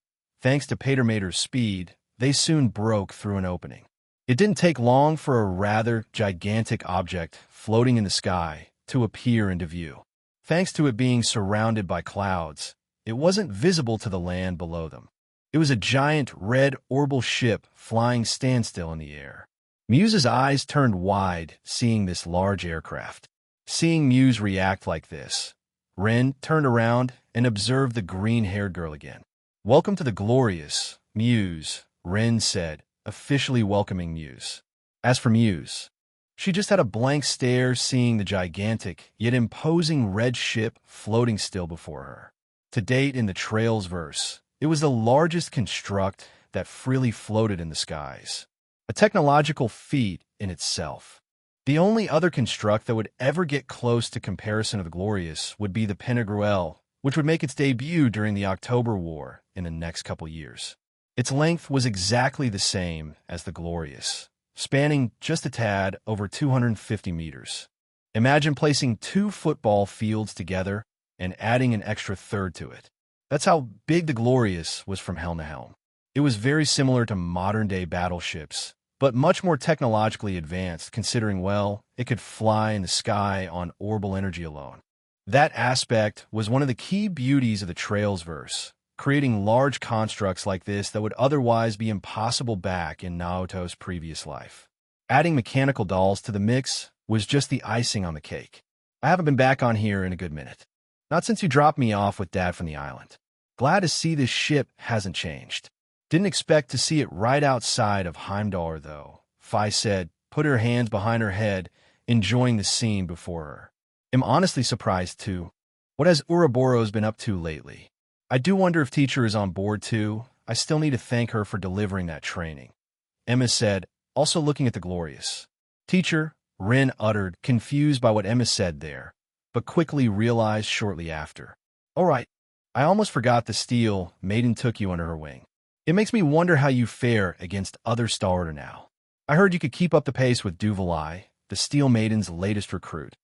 thanks to Patermater's speed, they soon broke through an opening. It didn't take long for a rather gigantic object floating in the sky to appear into view. Thanks to it being surrounded by clouds, it wasn't visible to the land below them. It was a giant red orbital ship flying standstill in the air. Muse's eyes turned wide, seeing this large aircraft. Seeing Muse react like this, Ren turned around and observed the green-haired girl again. Welcome to the glorious, Muse, Ren said, officially welcoming Muse. As for Muse, she just had a blank stare seeing the gigantic, yet imposing red ship floating still before her. To date in the Trails verse, it was the largest construct that freely floated in the skies. A technological feat in itself. The only other construct that would ever get close to comparison of the Glorious would be the Pentagruel, which would make its debut during the October War in the next couple years. Its length was exactly the same as the Glorious, spanning just a tad over 250 meters. Imagine placing two football fields together and adding an extra third to it. That's how big the Glorious was from helm to helm. It was very similar to modern-day battleships, but much more technologically advanced considering, well, it could fly in the sky on orbital energy alone. That aspect was one of the key beauties of the Trails verse, creating large constructs like this that would otherwise be impossible back in Naoto's previous life. Adding mechanical dolls to the mix was just the icing on the cake. I haven't been back on here in a good minute. Not since you dropped me off with Dad from the island. Glad to see this ship hasn't changed. Didn't expect to see it right outside of Heimdall, though, Fi said, put her hands behind her head, enjoying the scene before her. I'm honestly surprised, too. What has Ouroboros been up to lately? I do wonder if teacher is on board, too. I still need to thank her for delivering that training. Emma said, also looking at the Glorious. Teacher, Rin uttered, confused by what Emma said there, but quickly realized shortly after. All right, I almost forgot the steel maiden took you under her wing. It makes me wonder how you fare against other starter now. I heard you could keep up the pace with Duvalai, the Steel Maiden's latest recruit.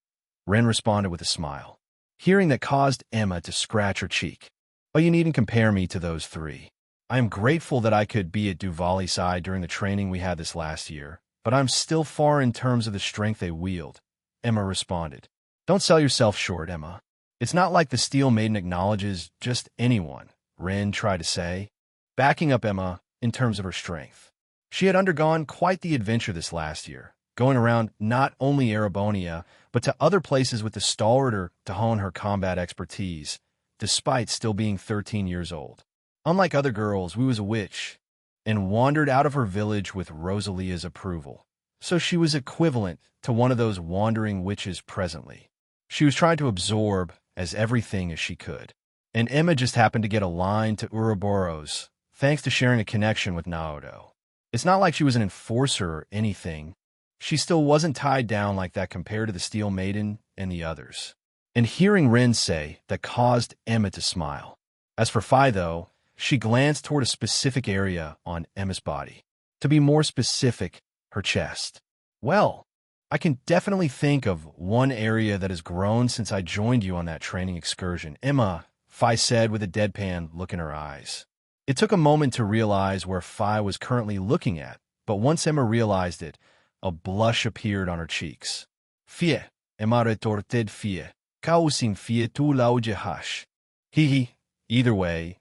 Ren responded with a smile. Hearing that caused Emma to scratch her cheek. Oh, you needn't compare me to those three. I am grateful that I could be at Duvali's side during the training we had this last year, but I'm still far in terms of the strength they wield, Emma responded. Don't sell yourself short, Emma. It's not like the Steel Maiden acknowledges just anyone, Ren tried to say, backing up Emma in terms of her strength. She had undergone quite the adventure this last year, going around not only Erebonia, but to other places with the stalwarter to hone her combat expertise, despite still being 13 years old. Unlike other girls, we was a witch, and wandered out of her village with Rosalia's approval. So she was equivalent to one of those wandering witches presently. She was trying to absorb as everything as she could. And Emma just happened to get aligned to Ouroboros, thanks to sharing a connection with Naoto. It's not like she was an enforcer or anything. She still wasn't tied down like that compared to the Steel Maiden and the others. And hearing Ren say that caused Emma to smile. As for Fi, though, she glanced toward a specific area on Emma's body. To be more specific, her chest. Well, I can definitely think of one area that has grown since I joined you on that training excursion. Emma, Fi said with a deadpan look in her eyes. It took a moment to realize where Fi was currently looking at, but once Emma realized it, a blush appeared on her cheeks. Fie, Emma retorted fie. Kausin fie tu lauge hash. Hee. Either way,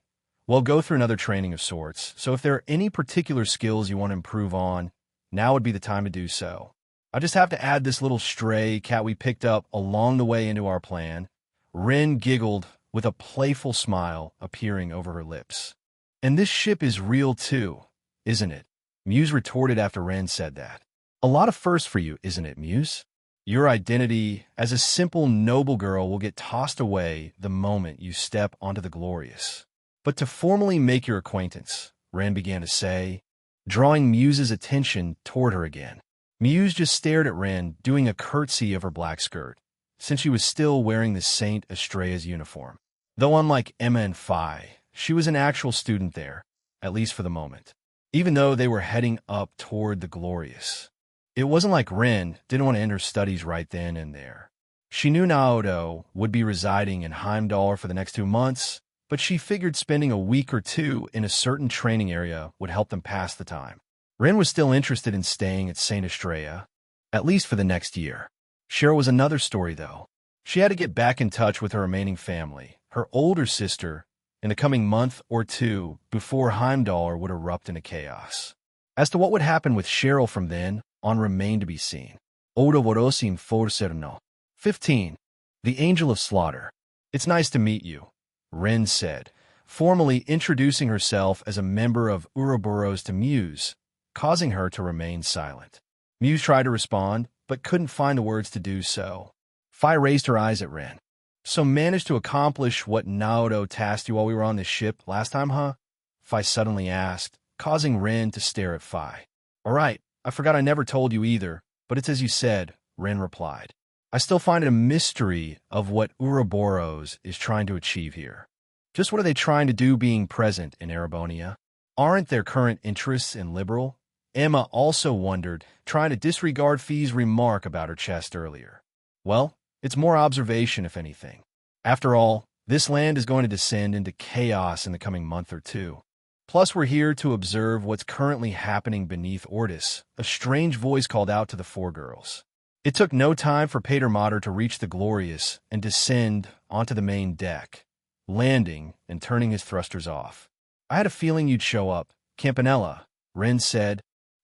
we'll go through another training of sorts, so if there are any particular skills you want to improve on, now would be the time to do so. I just have to add this little stray cat we picked up along the way into our plan. Rin giggled with a playful smile appearing over her lips. And this ship is real too, isn't it? Muse retorted after Ren said that. A lot of firsts for you, isn't it, Muse? Your identity as a simple noble girl will get tossed away the moment you step onto the Glorious. But to formally make your acquaintance, Ren began to say, drawing Muse's attention toward her again. Muse just stared at Ren, doing a curtsy of her black skirt, since she was still wearing the Saint Estrea's uniform. Though unlike Emma and Fi, she was an actual student there, at least for the moment, even though they were heading up toward the Glorious. It wasn't like Ren didn't want to end her studies right then and there. She knew Naoto would be residing in Heimdall for the next 2 months, but she figured spending a week or two in a certain training area would help them pass the time. Ren was still interested in staying at Saint Estrella, at least for the next year. Cheryl was another story, though. She had to get back in touch with her remaining family, her older sister, in the coming month or two before Heimdall would erupt into chaos. As to what would happen with Cheryl from then on remained to be seen. Ouroboros Forcerno. 15. The Angel of Slaughter. It's nice to meet you, Ren said, formally introducing herself as a member of Ouroboros to Muse, causing her to remain silent. Muse tried to respond, but couldn't find the words to do so. Fi raised her eyes at Ren. So managed to accomplish what Naoto tasked you while we were on this ship last time, huh? Fi suddenly asked, causing Ren to stare at Fi. All right, I forgot I never told you either, but it's as you said, Ren replied. I still find it a mystery of what Ouroboros is trying to achieve here. Just what are they trying to do being present in Erebonia? Aren't their current interests in liberal? Emma also wondered, trying to disregard Fee's remark about her chest earlier. Well, it's more observation, if anything. After all, this land is going to descend into chaos in the coming month or two. Plus, we're here to observe what's currently happening beneath Ortis, a strange voice called out to the four girls. It took no time for Pater Mater to reach the Glorious and descend onto the main deck, landing and turning his thrusters off. I had a feeling you'd show up, Campanella, Ren said,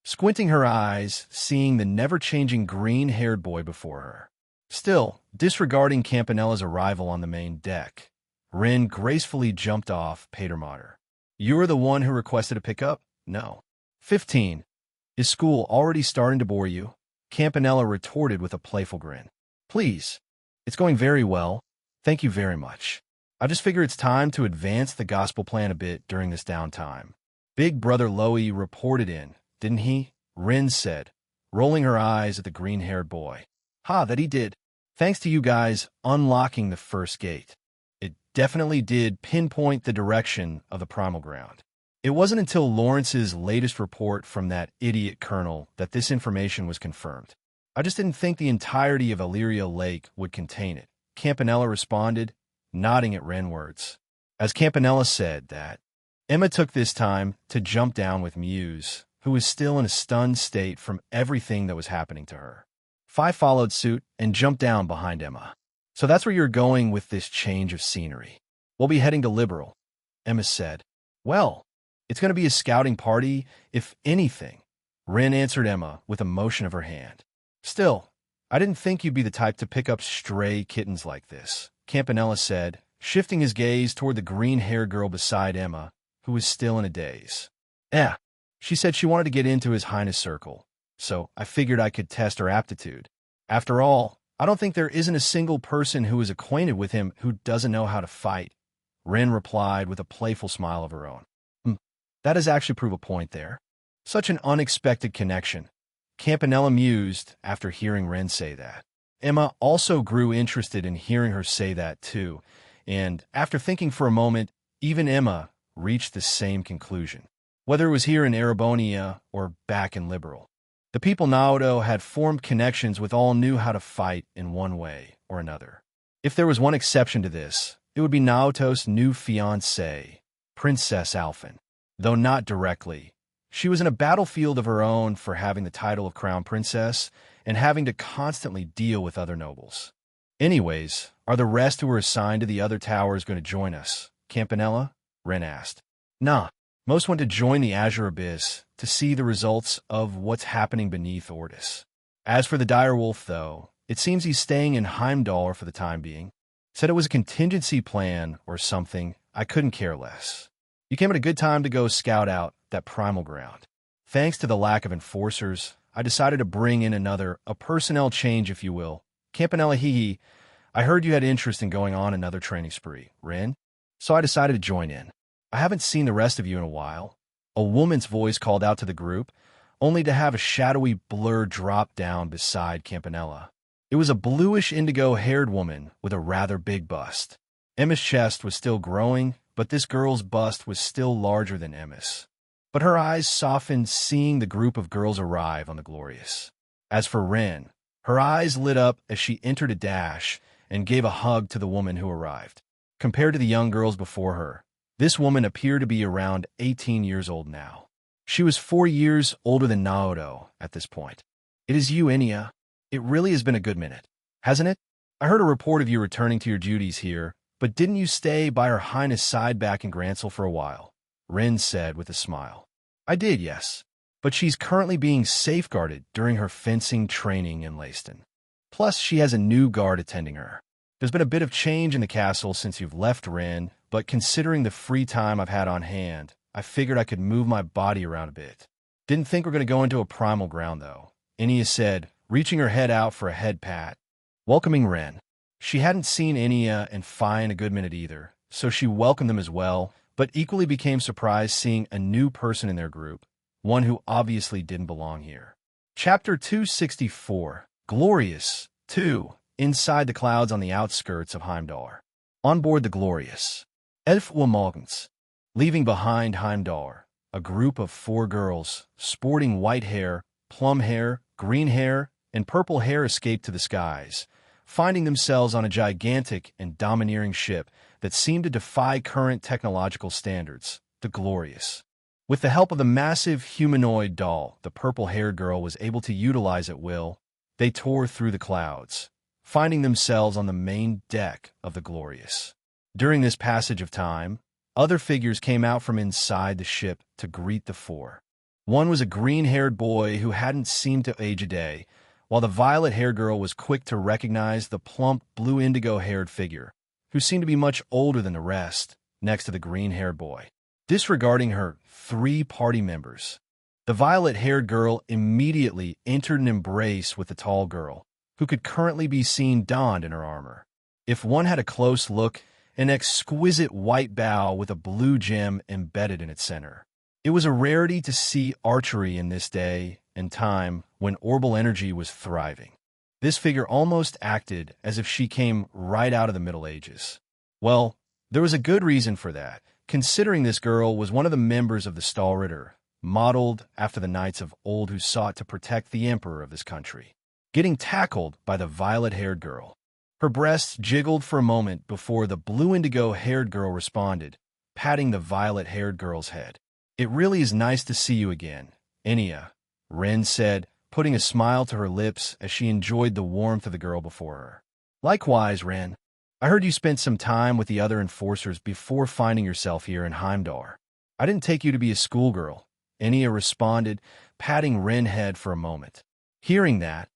squinting her eyes, seeing the never-changing green-haired boy before her. Still, disregarding Campanella's arrival on the main deck, Ren gracefully jumped off Pater Mater. You're the one who requested a pickup? No. 15. Is school already starting to bore you? Campanella retorted with a playful grin. Please. It's going very well. Thank you very much. I just figure it's time to advance the gospel plan a bit during this downtime. Big brother Loey reported in, didn't he? Rin said, rolling her eyes at the green-haired boy. Ha, that he did. Thanks to you guys unlocking the first gate. It definitely did pinpoint the direction of the primal ground. It wasn't until Lawrence's latest report from that idiot colonel that this information was confirmed. I just didn't think the entirety of Illyria Lake would contain it. Campanella responded, nodding at Ren words. As Campanella said that, Emma took this time to jump down with Muse, who was still in a stunned state from everything that was happening to her. Phi followed suit and jumped down behind Emma. So that's where you're going with this change of scenery. We'll be heading to Liberal, Emma said. Well, it's going to be a scouting party, if anything, Ren answered Emma with a motion of her hand. Still, I didn't think you'd be the type to pick up stray kittens like this, Campanella said, shifting his gaze toward the green-haired girl beside Emma, who was still in a daze. She said she wanted to get into His Highness circle, so I figured I could test her aptitude. After all, I don't think there isn't a single person who is acquainted with him who doesn't know how to fight, Ren replied with a playful smile of her own. That does actually prove a point there. Such an unexpected connection. Campanella mused after hearing Ren say that. Emma also grew interested in hearing her say that too, and after thinking for a moment, even Emma reached the same conclusion. Whether it was here in Erebonia or back in Liberal, the people Naoto had formed connections with all knew how to fight in one way or another. If there was one exception to this, it would be Naoto's new fiancée, Princess Alphen. Though not directly, she was in a battlefield of her own for having the title of Crown Princess and having to constantly deal with other nobles. Anyways, are the rest who were assigned to the other towers going to join us? Campanella? Ren asked. Nah, most went to join the Azure Abyss to see the results of what's happening beneath Ortis. As for the direwolf, though, it seems he's staying in Heimdall for the time being. Said it was a contingency plan or something. I couldn't care less. You came at a good time to go scout out that primal ground. Thanks to the lack of enforcers, I decided to bring in a personnel change, if you will. Campanella hee. I heard you had interest in going on another training spree, Ren. So I decided to join in. I haven't seen the rest of you in a while. A woman's voice called out to the group, only to have a shadowy blur drop down beside Campanella. It was a bluish indigo-haired woman with a rather big bust. Emma's chest was still growing, but this girl's bust was still larger than Emma's. But her eyes softened seeing the group of girls arrive on the Glorious. As for Ren, her eyes lit up as she entered a dash and gave a hug to the woman who arrived. Compared to the young girls before her, this woman appeared to be around 18 years old now. She was 4 years older than Naoto at this point. It is you, Enya. It really has been a good minute, hasn't it? I heard a report of you returning to your duties here, but didn't you stay by Her Highness' side back in Grancel for a while? Ren said with a smile. I did, yes, but she's currently being safeguarded during her fencing training in Leiston. Plus, she has a new guard attending her. There's been a bit of change in the castle since you've left, Ren, but considering the free time I've had on hand, I figured I could move my body around a bit. Didn't think we're going to go into a primal ground, though, Enya said, reaching her head out for a head pat. Welcoming Ren. She hadn't seen Enya and Phi in a good minute either, so she welcomed them as well, but equally became surprised seeing a new person in their group, one who obviously didn't belong here. Chapter 264, Glorious 2, Inside the Clouds on the Outskirts of Heimdall. On board the Glorious. Elf Morgens. Leaving behind Heimdall, a group of 4 girls, sporting white hair, plum hair, green hair, and purple hair escaped to the skies, finding themselves on a gigantic and domineering ship that seemed to defy current technological standards, the Glorious. With the help of the massive humanoid doll the purple-haired girl was able to utilize at will, they tore through the clouds, finding themselves on the main deck of the Glorious. During this passage of time, other figures came out from inside the ship to greet the 4. One was a green-haired boy who hadn't seemed to age a day, while the violet-haired girl was quick to recognize the plump, blue indigo-haired figure, who seemed to be much older than the rest, next to the green-haired boy. Disregarding her 3 party members, the violet-haired girl immediately entered an embrace with the tall girl, who could currently be seen donned in her armor. If one had a close look, an exquisite white bow with a blue gem embedded in its center. It was a rarity to see archery in this day and time when orbal energy was thriving. This figure almost acted as if she came right out of the Middle Ages. Well, there was a good reason for that, considering this girl was one of the members of the Stahlritter, modeled after the knights of old who sought to protect the emperor of this country. Getting tackled by the violet-haired girl. Her breasts jiggled for a moment before the blue indigo-haired girl responded, patting the violet-haired girl's head. "It really is nice to see you again, Enya," Ren said, putting a smile to her lips as she enjoyed the warmth of the girl before her. "Likewise, Ren. I heard you spent some time with the other enforcers before finding yourself here in Heimdall. I didn't take you to be a schoolgirl," Enya responded, patting Ren's head for a moment. Hearing that,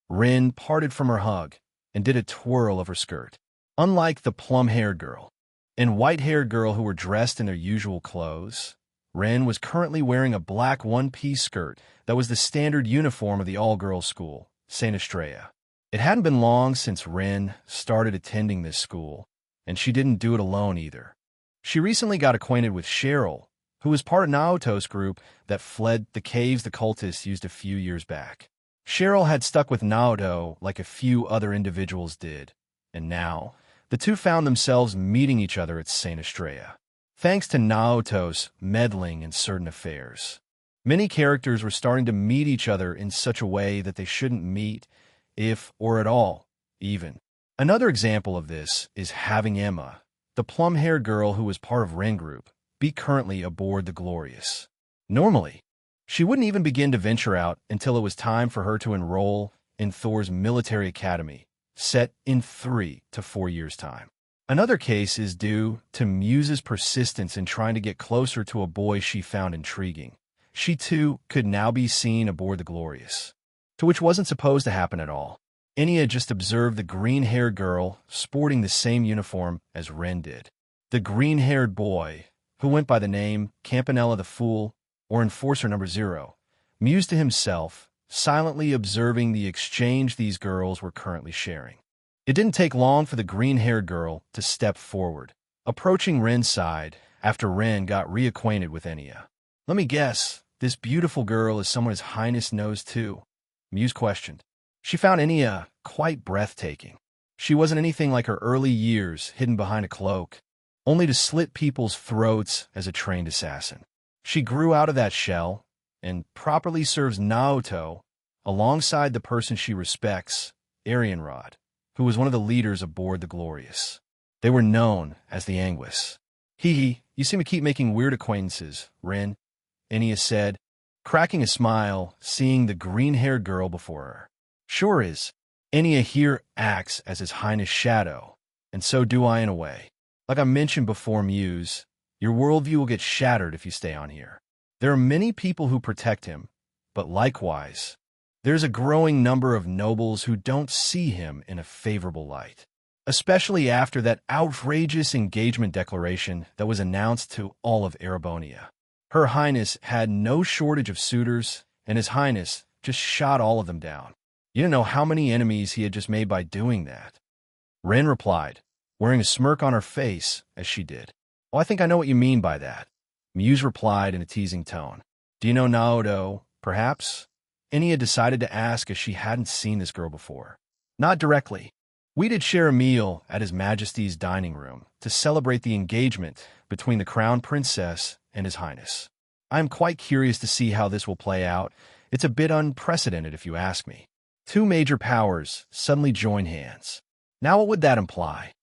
Ren parted from her hug and did a twirl of her skirt. Unlike the plum-haired girl and white-haired girl who were dressed in their usual clothes, Ren was currently wearing a black one-piece skirt that was the standard uniform of the all-girls school, St. Estrella. It hadn't been long since Ren started attending this school, and she didn't do it alone either. She recently got acquainted with Cheryl, who was part of Naoto's group that fled the caves the cultists used a few years back. Cheryl had stuck with Naoto like a few other individuals did, and now the two found themselves meeting each other at St. Estrella. Thanks to Naoto's meddling in certain affairs, many characters were starting to meet each other in such a way that they shouldn't meet, if or at all, even. Another example of this is having Emma, the plum-haired girl who was part of Ren Group, be currently aboard the Glorious. Normally, she wouldn't even begin to venture out until it was time for her to enroll in Thor's military academy, set in 3 to 4 years' time. Another case is due to Muse's persistence in trying to get closer to a boy she found intriguing. She, too, could now be seen aboard the Glorious, to which wasn't supposed to happen at all. Enya just observed the green-haired girl sporting the same uniform as Ren did. The green-haired boy, who went by the name Campanella the Fool, or Enforcer Number 0, mused to himself, silently observing the exchange these girls were currently sharing. It didn't take long for the green-haired girl to step forward, approaching Ren's side after Ren got reacquainted with Enya. "Let me guess, this beautiful girl is someone His Highness knows too?" Muse questioned. She found Enya quite breathtaking. She wasn't anything like her early years hidden behind a cloak, only to slit people's throats as a trained assassin. She grew out of that shell and properly serves Naoto alongside the person she respects, Arianrod, who was one of the leaders aboard the Glorious. They were known as the Anguis. "Hee, you seem to keep making weird acquaintances, Ren," Enya said, cracking a smile, seeing the green-haired girl before her. "Sure is. Enya here acts as His Highness' shadow, and so do I in a way. Like I mentioned before, Muse, your worldview will get shattered if you stay on here. There are many people who protect him, but likewise, there's a growing number of nobles who don't see him in a favorable light, especially after that outrageous engagement declaration that was announced to all of Erebonia. Her Highness had no shortage of suitors, and His Highness just shot all of them down. You didn't know how many enemies he had just made by doing that." Ren replied, wearing a smirk on her face as she did. "Oh, I think I know what you mean by that." Muse replied in a teasing tone. "Do you know Naoto, perhaps?" Enya decided to ask as she hadn't seen this girl before. "Not directly. We did share a meal at His Majesty's dining room to celebrate the engagement between the Crown Princess and His Highness. I am quite curious to see how this will play out. It's a bit unprecedented if you ask me. Two major powers suddenly join hands. Now what would that imply?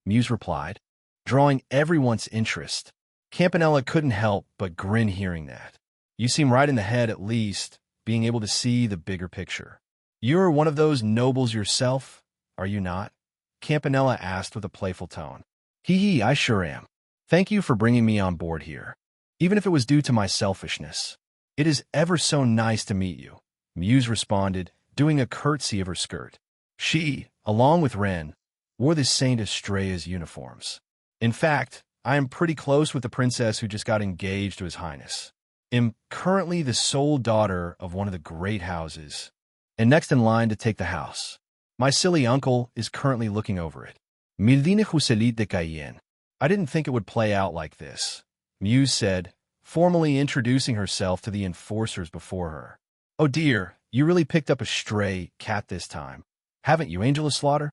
Muse replied, drawing everyone's interest. Campanella couldn't help but grin hearing that. You seem right in the head at least, being able to see the bigger picture. You're one of those nobles yourself, are you not? Campanella asked with a playful tone. Hee, I sure am. Thank you for bringing me on board here, even if it was due to my selfishness. It is ever so nice to meet you, Muse responded, doing a curtsy of her skirt. She, along with Ren, wore the Saint Estrella's uniforms. In fact, I am pretty close with the princess who just got engaged to His Highness. Am currently the sole daughter of one of the great houses, and next in line to take the house. My silly uncle is currently looking over it. Mildine Huselit de Cayenne. I didn't think it would play out like this, Muse said, formally introducing herself to the enforcers before her. Oh dear, you really picked up a stray cat this time, haven't you, Angel of Slaughter?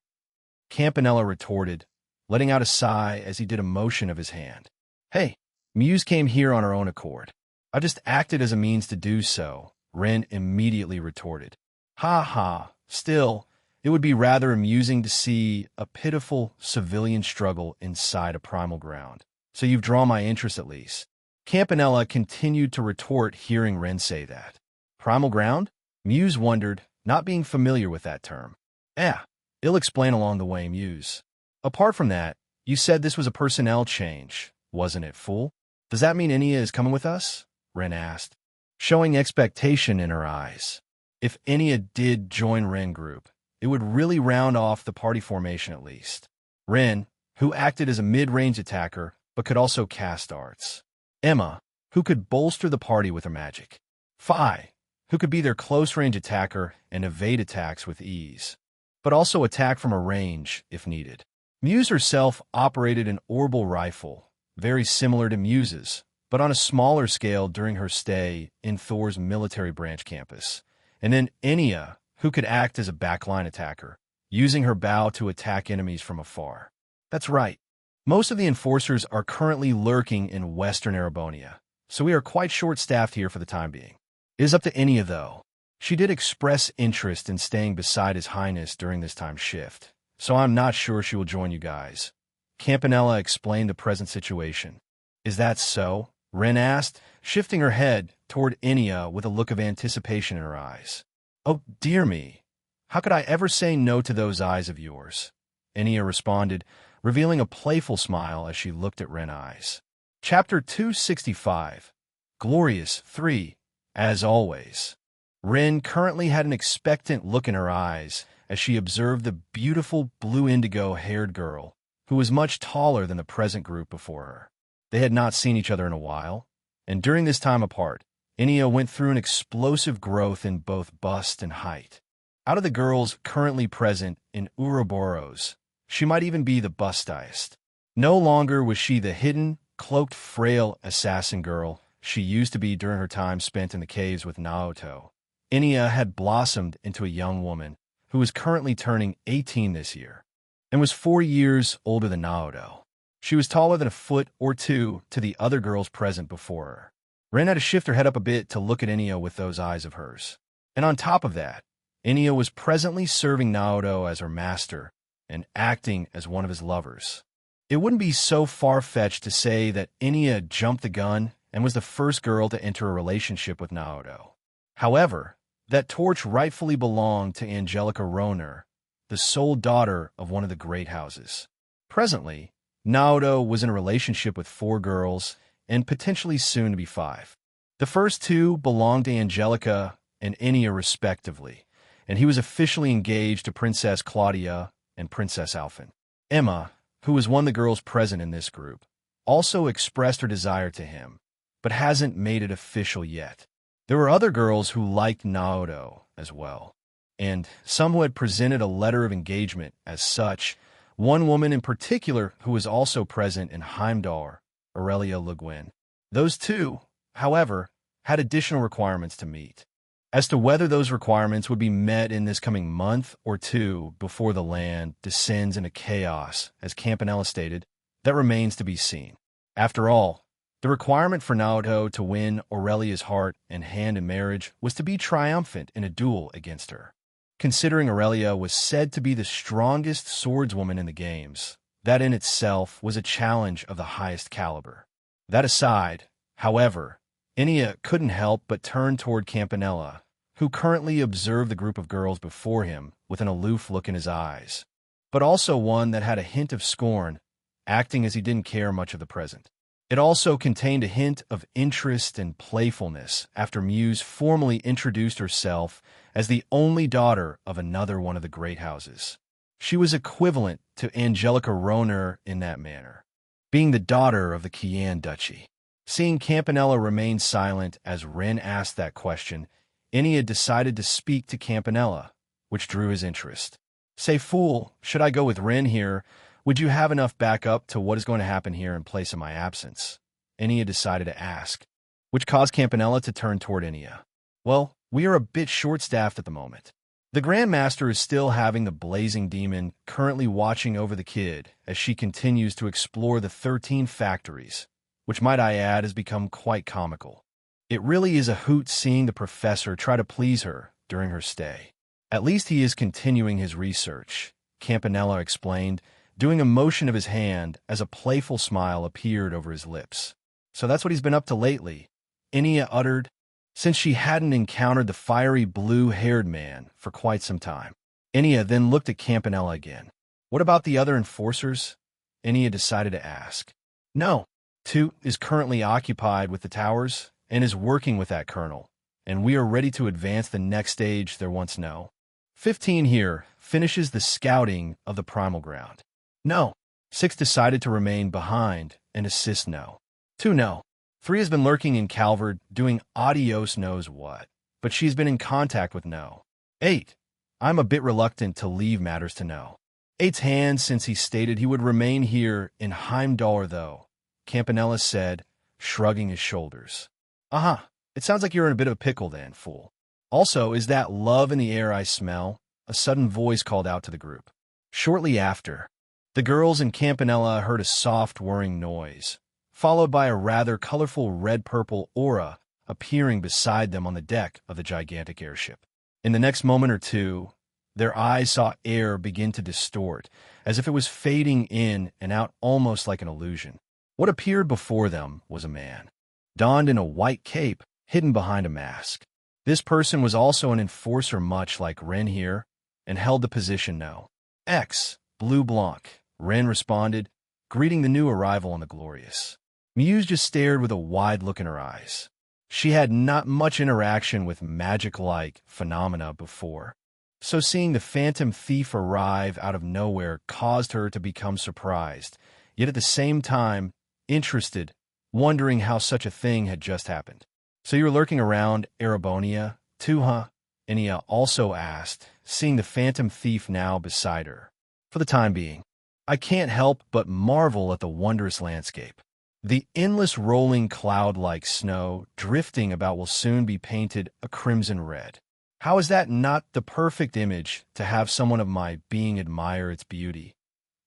Campanella retorted, letting out a sigh as he did a motion of his hand. Hey, Muse came here on her own accord. I just acted as a means to do so, Ren immediately retorted. Ha ha, still, it would be rather amusing to see a pitiful civilian struggle inside a primal ground. So you've drawn my interest at least. Campanella continued to retort hearing Ren say that. Primal ground? Muse wondered, not being familiar with that term. I'll explain along the way, Muse. Apart from that, you said this was a personnel change, wasn't it, fool? Does that mean Enya is coming with us? Ren asked, showing expectation in her eyes. If Enya did join Ren group, it would really round off the party formation at least. Ren, who acted as a mid-range attacker but could also cast arts. Emma, who could bolster the party with her magic. Fi, who could be their close-range attacker and evade attacks with ease, but also attack from a range if needed. Muse herself operated an orbital rifle, very similar to Muse's, but on a smaller scale during her stay in Thor's military branch campus. And then Enya, who could act as a backline attacker, using her bow to attack enemies from afar. That's right. Most of the enforcers are currently lurking in western Erebonia, so we are quite short-staffed here for the time being. It is up to Enya, though. She did express interest in staying beside His Highness during this time shift, so I'm not sure she will join you guys. Campanella explained the present situation. Is that so? Ren asked, shifting her head toward Enya with a look of anticipation in her eyes. Oh, dear me. How could I ever say no to those eyes of yours? Enya responded, revealing a playful smile as she looked at Ren's eyes. Chapter 265. Glorious 3. As always. Ren currently had an expectant look in her eyes as she observed the beautiful blue indigo-haired girl, who was much taller than the present group before her. They had not seen each other in a while, and during this time apart, Enya went through an explosive growth in both bust and height. Out of the girls currently present in Ouroboros, she might even be the bustiest. No longer was she the hidden, cloaked, frail assassin girl she used to be during her time spent in the caves with Naoto. Enya had blossomed into a young woman who was currently turning 18 this year, and was 4 years older than Naoto. She was taller than a foot or two to the other girls present before her. Ren had to shift her head up a bit to look at Enya with those eyes of hers. And on top of that, Enya was presently serving Naoto as her master and acting as one of his lovers. It wouldn't be so far-fetched to say that Enya jumped the gun and was the first girl to enter a relationship with Naoto. However, that torch rightfully belonged to Angelica Roner, the sole daughter of one of the great houses. Presently, Naoto was in a relationship with 4 girls, and potentially soon to be 5. The first 2 belonged to Angelica and Enya respectively, and he was officially engaged to Princess Claudia and Princess Alphen. Emma, who was one of the girls present in this group, also expressed her desire to him, but hasn't made it official yet. There were other girls who liked Naoto as well, and some who had presented a letter of engagement as such. One woman in particular who was also present in Heimdall, Aurelia Le Guin. Those 2, however, had additional requirements to meet. As to whether those requirements would be met in this coming month or 2 before the land descends into chaos, as Campanella stated, that remains to be seen. After all, The requirement for Naoto to win Aurelia's heart and hand in marriage was to be triumphant in a duel against her. Considering Aurelia was said to be the strongest swordswoman in the games, that in itself was a challenge of the highest caliber. That aside, however, Inia couldn't help but turn toward Campanella, who currently observed the group of girls before him with an aloof look in his eyes, but also one that had a hint of scorn, acting as he didn't care much of the present. It also contained a hint of interest and playfulness after Muse formally introduced herself as the only daughter of another one of the great houses. She was equivalent to Angelica Roner in that manner, being the daughter of the Qian Duchy. Seeing Campanella remain silent as Ren asked that question, Inia decided to speak to Campanella, which drew his interest. "Say, fool, should I go with Ren here? Would you have enough backup to what is going to happen here in place of my absence?" Inia decided to ask, which caused Campanella to turn toward Inia. "Well, we are a bit short-staffed at the moment. The Grandmaster is still having the Blazing Demon currently watching over the kid as she continues to explore the 13 factories, which, might I add, has become quite comical. It really is a hoot seeing the professor try to please her during her stay. At least he is continuing his research," Campanella explained, doing a motion of his hand as a playful smile appeared over his lips. "So that's what he's been up to lately," Inia uttered, since she hadn't encountered the fiery blue-haired man for quite some time. Inia then looked at Campanella again. "What about the other enforcers?" Inia decided to ask. "No. Toot is currently occupied with the towers and is working with that colonel, and we are ready to advance the next stage there once no. 15 here finishes the scouting of the primal ground. No. 6 decided to remain behind and assist No. 2 No. 3 has been lurking in Calvard doing adios knows what, but she's been in contact with No. 8. I'm a bit reluctant to leave matters to No. 8's hand since he stated he would remain here in Heimdall though," Campanella said, shrugging his shoulders. "Aha, it sounds like you're in a bit of a pickle then, fool. Also, is that love in the air I smell?" a sudden voice called out to the group. Shortly after, the girls and Campanella heard a soft whirring noise, followed by a rather colorful red-purple aura appearing beside them on the deck of the gigantic airship. In the next moment or two, their eyes saw air begin to distort, as if it was fading in and out almost like an illusion. What appeared before them was a man, donned in a white cape, hidden behind a mask. This person was also an enforcer much like Ren here, and held the position No. X, Blue Blanc, Ren responded, greeting the new arrival on the Glorious. Muse just stared with a wide look in her eyes. She had not much interaction with magic-like phenomena before, so seeing the Phantom Thief arrive out of nowhere caused her to become surprised, yet at the same time interested, wondering how such a thing had just happened. "So you were lurking around Erebonia, too, huh?" Inia also asked, seeing the Phantom Thief now beside her. "For the time being, I can't help but marvel at the wondrous landscape. The endless rolling cloud-like snow drifting about will soon be painted a crimson red. How is that not the perfect image to have someone of my being admire its beauty?"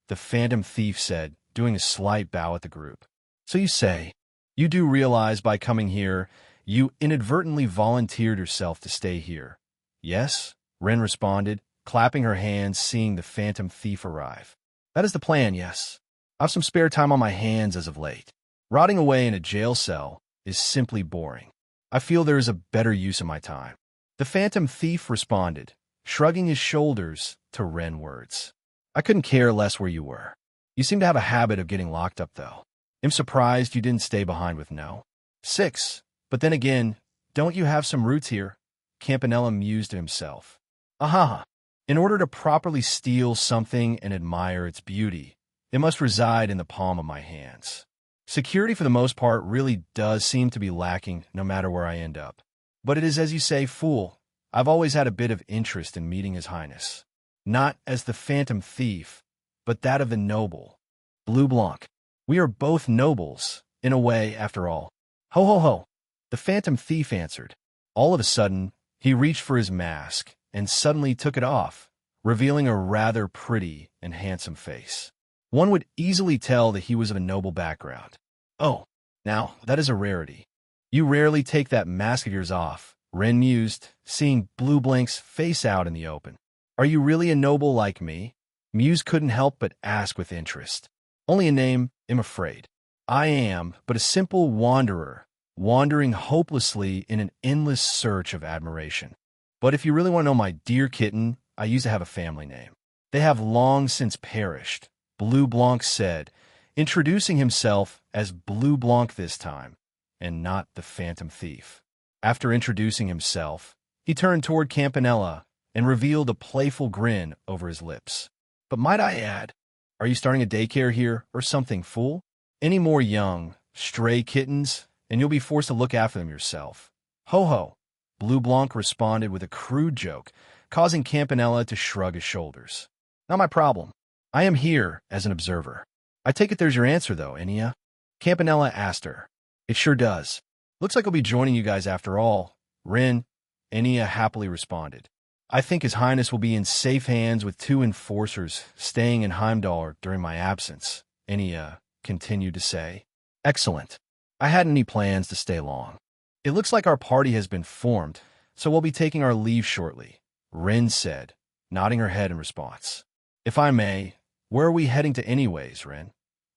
the Phantom Thief said, doing a slight bow at the group. "So you say, you do realize by coming here, you inadvertently volunteered yourself to stay here?" "Yes," Ren responded, clapping her hands seeing the Phantom Thief arrive. "That is the plan, yes. I've some spare time on my hands as of late. Rotting away in a jail cell is simply boring. I feel there is a better use of my time." The Phantom Thief responded, shrugging his shoulders to Ren words. "I couldn't care less where you were. You seem to have a habit of getting locked up, though. I'm surprised you didn't stay behind with No. 6. But then again, don't you have some roots here?" Campanella mused to himself. "Aha! In order to properly steal something and admire its beauty, it must reside in the palm of my hands. Security for the most part really does seem to be lacking no matter where I end up. But it is as you say, fool. I've always had a bit of interest in meeting His Highness. Not as the Phantom Thief, but that of the noble. Blue Blanc. We are both nobles, in a way, after all." "Ho, ho, ho," the Phantom Thief answered. All of a sudden, he reached for his mask and suddenly took it off, revealing a rather pretty and handsome face. One would easily tell that he was of a noble background. "Oh, Now, that is a rarity. You rarely take that mask of yours off, Ren mused, seeing Blue Blank's face out in the open. Are you really a noble like me? Muse couldn't help but ask with interest. Only a name, I'm afraid. I am but a simple wanderer, wandering hopelessly in an endless search of admiration. But if you really want to know my dear kitten, I used to have a family name. They have long since perished, Blue Blanc said, introducing himself as Blue Blanc this time, and not the Phantom Thief. After introducing himself, he turned toward Campanella and revealed a playful grin over his lips. But might I add, are you starting a daycare here or something, fool? Any more young, stray kittens, and you'll be forced to look after them yourself. Ho ho, Blue Blanc responded with a crude joke, causing Campanella to shrug his shoulders. Not my problem. I am here as an observer. I take it there's your answer, though, Enya? Campanella asked her. It sure does. Looks like I'll be joining you guys after all. Ren, Enya happily responded. I think His Highness will be in safe hands with 2 enforcers staying in Heimdall during my absence, Enya continued to say. Excellent. I hadn't any plans to stay long. It looks like our party has been formed, so we'll be taking our leave shortly, Ren said, nodding her head in response. If I may, where are we heading to anyways, Ren?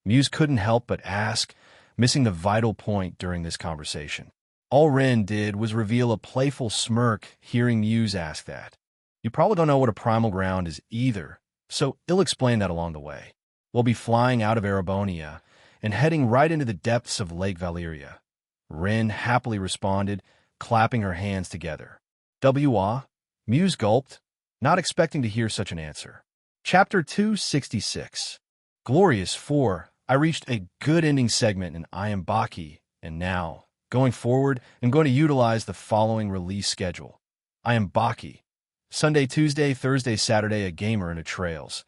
Muse couldn't help but ask, missing the vital point during this conversation. All Ren did was reveal a playful smirk hearing Muse ask that. You probably don't know what a primal ground is either, so I'll explain that along the way. We'll be flying out of Erebonia and heading right into the depths of Lake Valeria. Ren happily responded, clapping her hands together. W-ah? Muse gulped, not expecting to hear such an answer. Chapter 266. Glorious 4. I reached a good ending segment in I Am Baki, and now, going forward, I'm going to utilize the following release schedule. I Am Baki. Sunday, Tuesday, Thursday, Saturday, a gamer in a trails.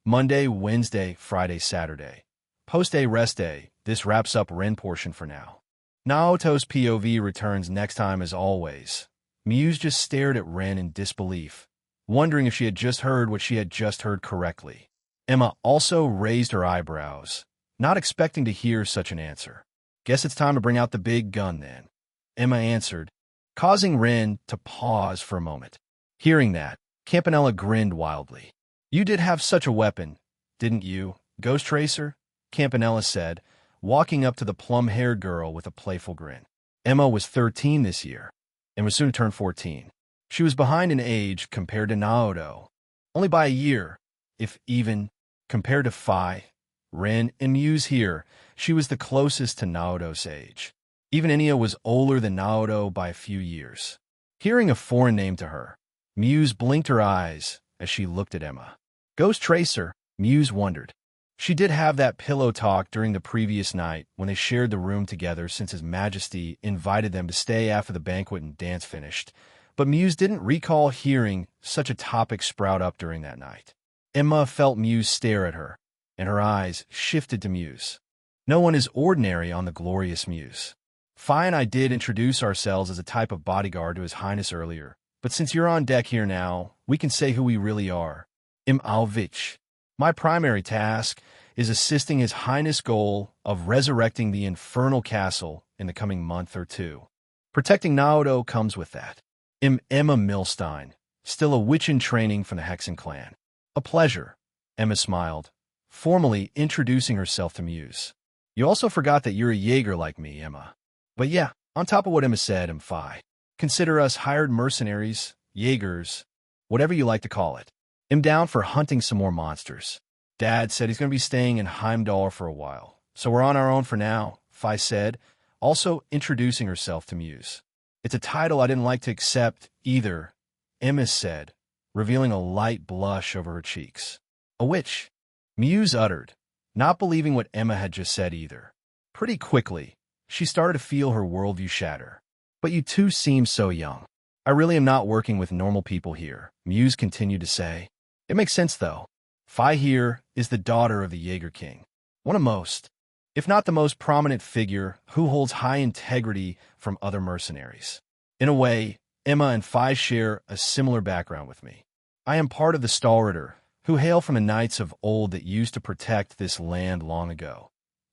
Monday, Wednesday, Friday, Saturday. Post-day, rest day. This wraps up Ren portion for now. Naoto's POV returns next time as always. Muse just stared at Ren in disbelief, wondering if she had just heard what she had just heard correctly. Emma also raised her eyebrows, not expecting to hear such an answer. Guess it's time to bring out the big gun then, Emma answered, causing Ren to pause for a moment. Hearing that, Campanella grinned wildly. You did have such a weapon, didn't you, Ghost Tracer? Campanella said, walking up to the plum-haired girl with a playful grin. Emma was 13 this year, and was soon to turn 14. She was behind in age compared to Naoto, only by a year, if even, compared to Phi, Ren, and Muse here, she was the closest to Naoto's age. Even Enya was older than Naoto by a few years. Hearing a foreign name to her, Muse blinked her eyes as she looked at Emma. Ghost Tracer, Muse wondered. She did have that pillow talk during the previous night when they shared the room together since His Majesty invited them to stay after the banquet and dance finished, but Muse didn't recall hearing such a topic sprout up during that night. Emma felt Muse stare at her, and her eyes shifted to Muse. No one is ordinary on the glorious Muse. Phi and I did introduce ourselves as a type of bodyguard to His Highness earlier, but since you're on deck here now, we can say who we really are. Im Alvich. My primary task is assisting His Highness' goal of resurrecting the infernal castle in the coming month or 2. Protecting Naoto comes with that. I'm Emma Milstein, still a witch in training from the Hexen clan. A pleasure, Emma smiled, formally introducing herself to Muse. You also forgot that you're a Jaeger like me, Emma. But yeah, on top of what Emma said, I'm Phi. Consider us hired mercenaries, Jaegers, whatever you like to call it. I'm down for hunting some more monsters. Dad said he's going to be staying in Heimdall for a while, so we're on our own for now, Phi said, also introducing herself to Muse. It's a title I didn't like to accept either, Emma said, revealing a light blush over her cheeks. A witch, Muse uttered, not believing what Emma had just said either. Pretty quickly, she started to feel her worldview shatter. But you two seem so young. I really am not working with normal people here, Muse continued to say. It makes sense, though. Phi here is the daughter of the Jaeger King, one of most, if not the most prominent figure who holds high integrity from other mercenaries. In a way, Emma and Phi share a similar background with me. I am part of the Stahlritter, who hail from the knights of old that used to protect this land long ago,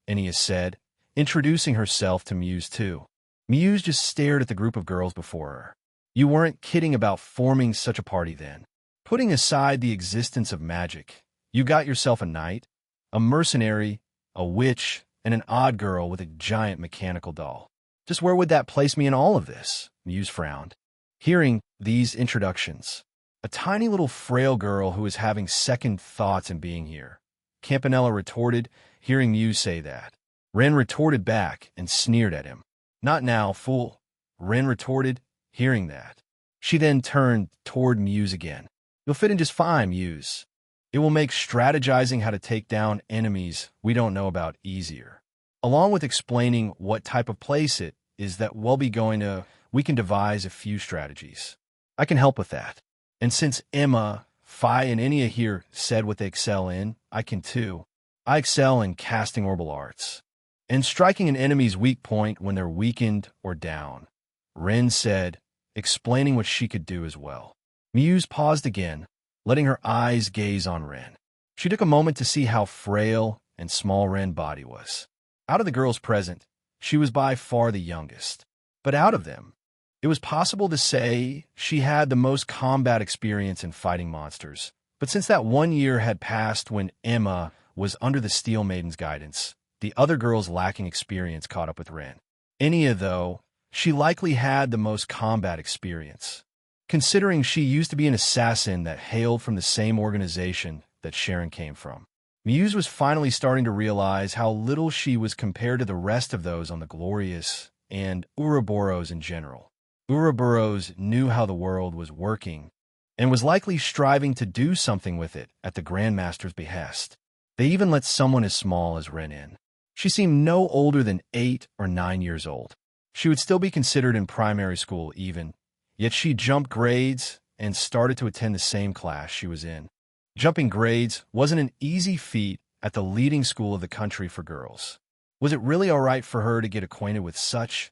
Enya said, introducing herself to Muse too. Muse just stared at the group of girls before her. You weren't kidding about forming such a party then. Putting aside the existence of magic, you got yourself a knight, a mercenary, a witch, and an odd girl with a giant mechanical doll. Just where would that place me in all of this? Muse frowned. Hearing these introductions, a tiny little frail girl who is having second thoughts in being here, Campanella retorted, hearing Muse say that. Ren retorted back and sneered at him. Not now, fool, Ren retorted, hearing that. She then turned toward Muse again. You'll fit in just fine, Muse. It will make strategizing how to take down enemies we don't know about easier. Along with explaining what type of place it is that we'll be going to, we can devise a few strategies. I can help with that. And since Emma, Phi, and Enya here said what they excel in, I can too. I excel in casting orbital arts and striking an enemy's weak point when they're weakened or down, Ren said, explaining what she could do as well. Muse paused again, letting her eyes gaze on Ren. She took a moment to see how frail and small Ren's body was. Out of the girls present, she was by far the youngest. But out of them, it was possible to say she had the most combat experience in fighting monsters. But since that 1 year had passed when Emma was under the Steel Maiden's guidance, the other girls lacking experience caught up with Ren. Enya, though, she likely had the most combat experience, considering she used to be an assassin that hailed from the same organization that Sharon came from. Muse was finally starting to realize how little she was compared to the rest of those on the Glorious and Ouroboros in general. Ouroboros knew how the world was working and was likely striving to do something with it at the Grandmaster's behest. They even let someone as small as Ren in. She seemed no older than 8 or 9 years old. She would still be considered in primary school even, yet she jumped grades and started to attend the same class she was in. Jumping grades wasn't an easy feat at the leading school of the country for girls. Was it really all right for her to get acquainted with such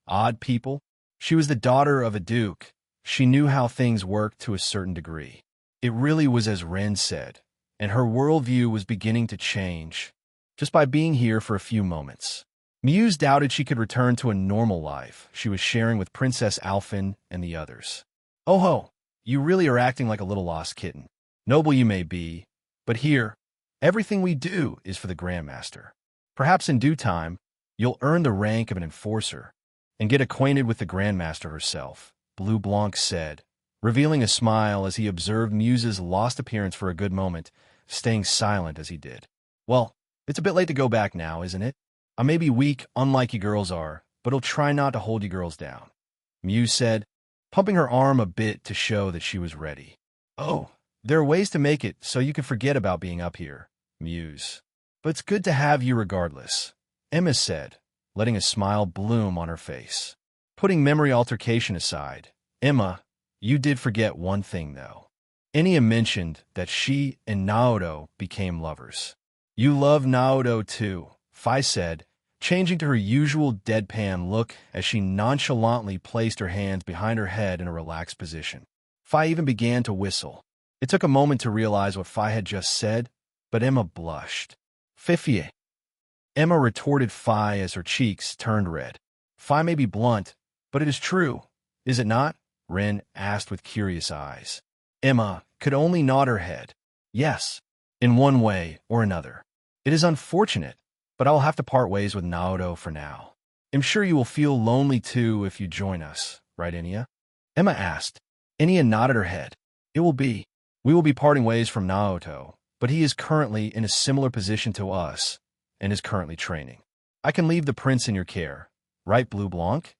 odd people? She was the daughter of a duke. She knew how things worked to a certain degree. It really was as Ren said, and her worldview was beginning to change just by being here for a few moments. Muse doubted she could return to a normal life she was sharing with Princess Alphen and the others. Oh ho, you really are acting like a little lost kitten. Noble you may be, but here, everything we do is for the Grandmaster. Perhaps in due time, you'll earn the rank of an enforcer and get acquainted with the Grandmaster herself, Blue Blanc said, revealing a smile as he observed Muse's lost appearance for a good moment, staying silent as he did. Well, it's a bit late to go back now, isn't it? I may be weak, unlike you girls are, but I'll try not to hold you girls down, Muse said, pumping her arm a bit to show that she was ready. Oh, there are ways to make it so you can forget about being up here, Muse. But it's good to have you regardless, Emma said, letting a smile bloom on her face. Putting memory altercation aside, Emma, you did forget one thing, though. Enya mentioned that she and Naoto became lovers. You love Naoto, too, Phi said, changing to her usual deadpan look as she nonchalantly placed her hands behind her head in a relaxed position. Phi even began to whistle. It took a moment to realize what Phi had just said, but Emma blushed. Fifie. Emma retorted Phi as her cheeks turned red. Phi may be blunt, but it is true, is it not? Ren asked with curious eyes. Emma could only nod her head. Yes, in one way or another. It is unfortunate, but I'll have to part ways with Naoto for now. I'm sure you will feel lonely too if you join us, right, Enya? Emma asked. Enya nodded her head. It will be. We will be parting ways from Naoto, but he is currently in a similar position to us and is currently training. I can leave the prince in your care, right, Blue Blanc?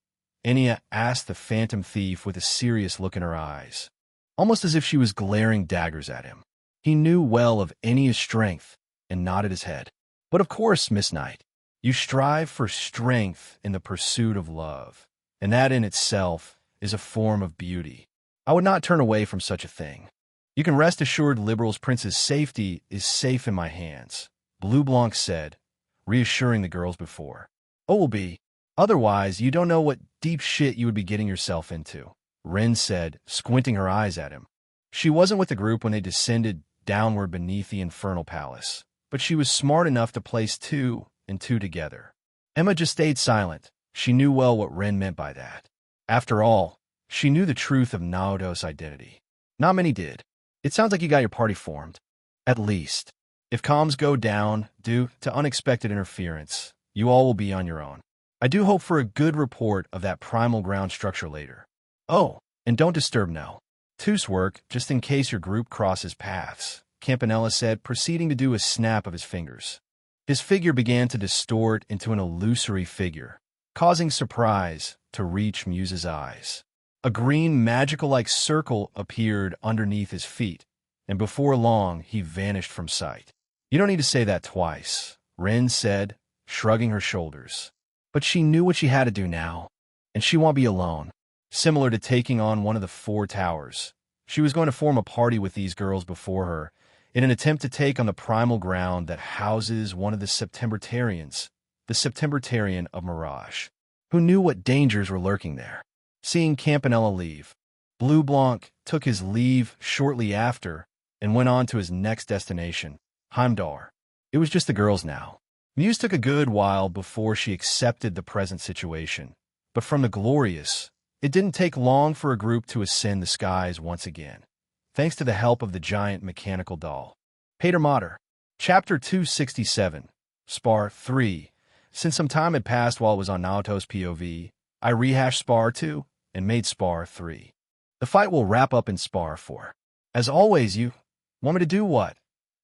Enya asked the phantom thief with a serious look in her eyes, almost as if she was glaring daggers at him. He knew well of Enya's strength and nodded his head. But of course, Miss Knight, you strive for strength in the pursuit of love, and that in itself is a form of beauty. I would not turn away from such a thing. You can rest assured Liberal's prince's safety is safe in my hands, Blue Blanc said, reassuring the girls before. Oh, will be. Otherwise, you don't know what deep shit you would be getting yourself into, Ren said, squinting her eyes at him. She wasn't with the group when they descended downward beneath the infernal palace, but she was smart enough to place 2 and 2 together. Emma just stayed silent. She knew well what Ren meant by that. After all, she knew the truth of Naoto's identity. Not many did. It sounds like you got your party formed. At least. If comms go down due to unexpected interference, you all will be on your own. I do hope for a good report of that primal ground structure later. Oh, and don't disturb No. Two's work, just in case your group crosses paths, Campanella said, proceeding to do a snap of his fingers. His figure began to distort into an illusory figure, causing surprise to reach Muse's eyes. A green magical-like circle appeared underneath his feet, and before long he vanished from sight. You don't need to say that twice, Ren said, shrugging her shoulders. But she knew what she had to do now, and she won't be alone. Similar to taking on one of the 4 towers, she was going to form a party with these girls before her in an attempt to take on the primal ground that houses one of the Septembertarians, the Septembertarian of Mirage. Who knew what dangers were lurking there? Seeing Campanella leave, Blue Blanc took his leave shortly after and went on to his next destination, Heimdall. It was just the girls now. Muse took a good while before she accepted the present situation, but from the glorious, it didn't take long for a group to ascend the skies once again, thanks to the help of the giant mechanical doll. Pater Mater. Chapter 267. Spar 3. Since some time had passed while it was on Naoto's POV, I rehashed Spar 2 and made Spar 3. The fight will wrap up in Spar 4. As always, you want me to do what?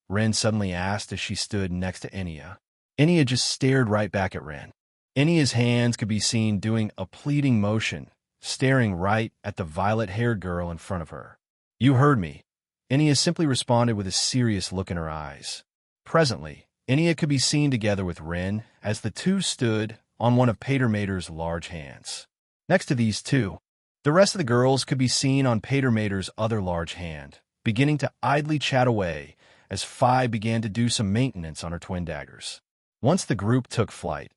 Ren suddenly asked as she stood next to Enya. Enya just stared right back at Ren. Enya's hands could be seen doing a pleading motion, staring right at the violet-haired girl in front of her. You heard me. Enya simply responded with a serious look in her eyes. Presently, Enya could be seen together with Ren as the two stood on one of Pater Mater's large hands. Next to these two, the rest of the girls could be seen on Pater Mater's other large hand, beginning to idly chat away as Phi began to do some maintenance on her twin daggers. Once the group took flight,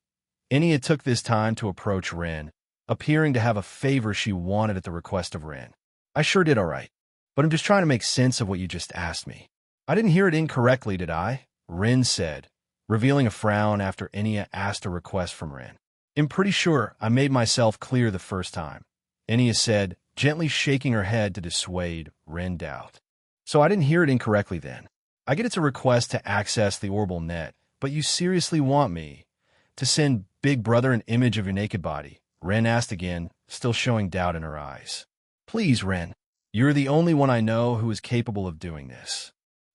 Enya took this time to approach Ren, appearing to have a favor she wanted at the request of Ren. I sure did all right, but I'm just trying to make sense of what you just asked me. I didn't hear it incorrectly, did I? Ren said, revealing a frown after Enya asked a request from Ren. I'm pretty sure I made myself clear the first time, Enya said, gently shaking her head to dissuade Ren doubt. So I didn't hear it incorrectly then. I get it's a request to access the orbital net, but you seriously want me to send Big Brother an image of your naked body? Ren asked again, still showing doubt in her eyes. Please, Ren. You're the only one I know who is capable of doing this.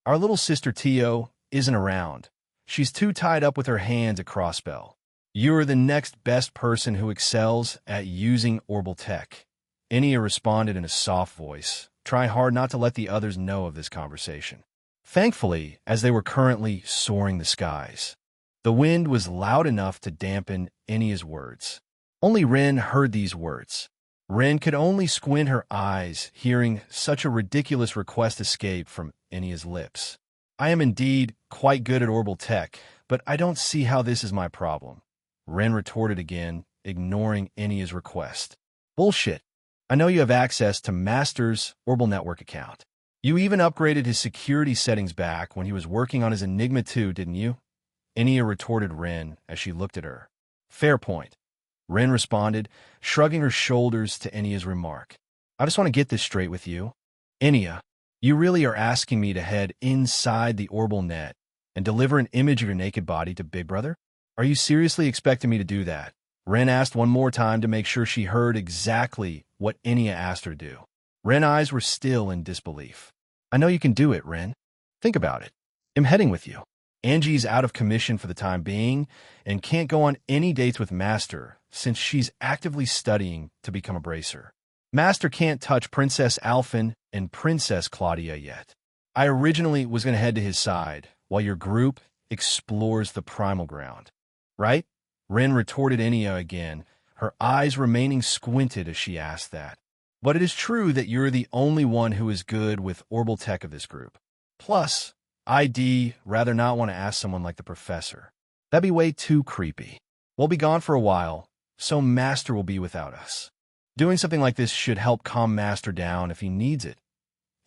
Our little sister Tio isn't around. She's too tied up with her hands at Crossbell. You're the next best person who excels at using orbital tech. Enya responded in a soft voice, trying hard not to let the others know of this conversation. Thankfully, as they were currently soaring the skies, the wind was loud enough to dampen Enya's words. Only Ren heard these words. Ren could only squint her eyes, hearing such a ridiculous request escape from Enya's lips. I am indeed quite good at orbital tech, but I don't see how this is my problem. Ren retorted again, ignoring Enya's request. Bullshit. I know you have access to Master's orbital network account. You even upgraded his security settings back when he was working on his Enigma 2, didn't you? Enya retorted Ren as she looked at her. Fair point. Ren responded, shrugging her shoulders to Enya's remark. I just want to get this straight with you. Enya, you really are asking me to head inside the orbital net and deliver an image of your naked body to Big Brother? Are you seriously expecting me to do that? Ren asked one more time to make sure she heard exactly what Enya asked her to do. Ren's eyes were still in disbelief. I know you can do it, Ren. Think about it. I'm heading with you. Angie's out of commission for the time being and can't go on any dates with Master since she's actively studying to become a bracer. Master can't touch Princess Alphen and Princess Claudia yet. I originally was going to head to his side while your group explores the primal ground. Right? Ren retorted Enya again, her eyes remaining squinted as she asked that. But it is true that you're the only one who is good with orbital tech of this group. Plus, I'd rather not want to ask someone like the professor. That'd be way too creepy. We'll be gone for a while, so Master will be without us. Doing something like this should help calm Master down if he needs it.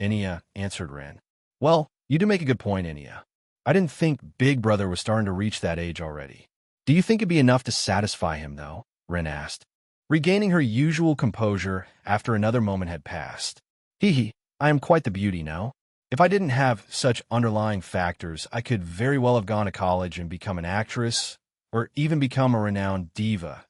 Enya answered Ren. Well, you do make a good point, Enya. I didn't think Big Brother was starting to reach that age already. Do you think it'd be enough to satisfy him, though? Ren asked, regaining her usual composure after another moment had passed. Hee, I am quite the beauty, no? If I didn't have such underlying factors, I could very well have gone to college and become an actress, or even become a renowned diva,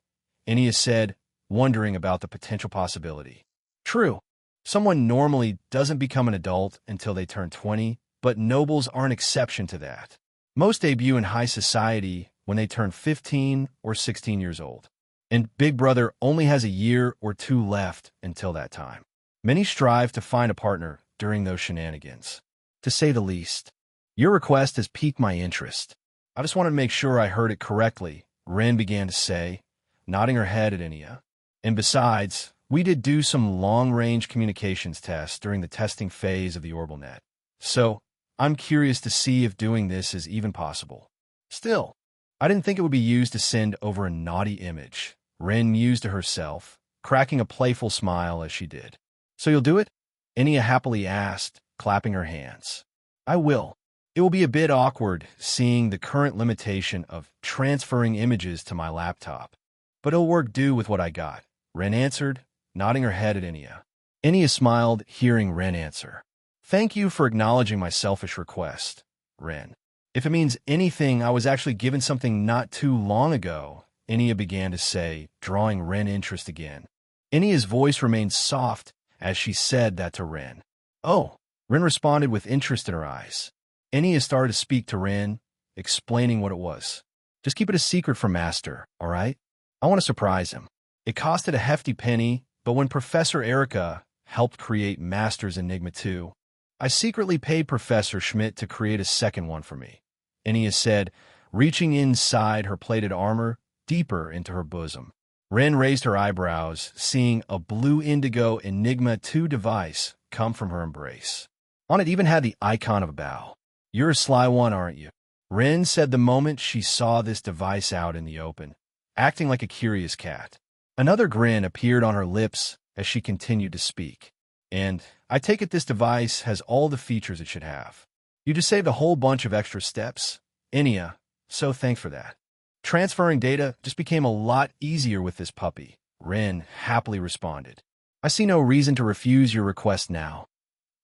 Enia said, wondering about the potential possibility. True, someone normally doesn't become an adult until they turn 20, but nobles are an exception to that. Most debut in high society when they turn 15 or 16 years old, and Big Brother only has a year or two left until that time. Many strive to find a partner during those shenanigans. To say the least, your request has piqued my interest. I just wanted to make sure I heard it correctly, Ren began to say, nodding her head at Enia. And besides, we did do some long-range communications tests during the testing phase of the orbital net. So, I'm curious to see if doing this is even possible. Still, I didn't think it would be used to send over a naughty image, Ren mused to herself, cracking a playful smile as she did. So you'll do it? Enia happily asked, clapping her hands. I will. It will be a bit awkward seeing the current limitation of transferring images to my laptop, but it'll work due with what I got, Ren answered, nodding her head at Enia. Enia smiled, hearing Ren answer. Thank you for acknowledging my selfish request, Ren. If it means anything, I was actually given something not too long ago, Enia began to say, drawing Ren interest again. Enia's voice remained soft as she said that to Ren. Oh, Ren responded with interest in her eyes. Enia started to speak to Ren, explaining what it was. Just keep it a secret from Master, all right? I want to surprise him. It costed a hefty penny, but when Professor Erica helped create Master's Enigma 2, I secretly paid Professor Schmidt to create a second one for me, Enia said, reaching inside her plated armor deeper into her bosom. Ren raised her eyebrows, seeing a blue indigo Enigma 2 device come from her embrace. On it even had the icon of a bow. You're a sly one, aren't you? Ren said the moment she saw this device out in the open, acting like a curious cat. Another grin appeared on her lips as she continued to speak. And I take it this device has all the features it should have. You just saved a whole bunch of extra steps, Enia, so thanks for that. Transferring data just became a lot easier with this puppy, Ren happily responded. I see no reason to refuse your request now,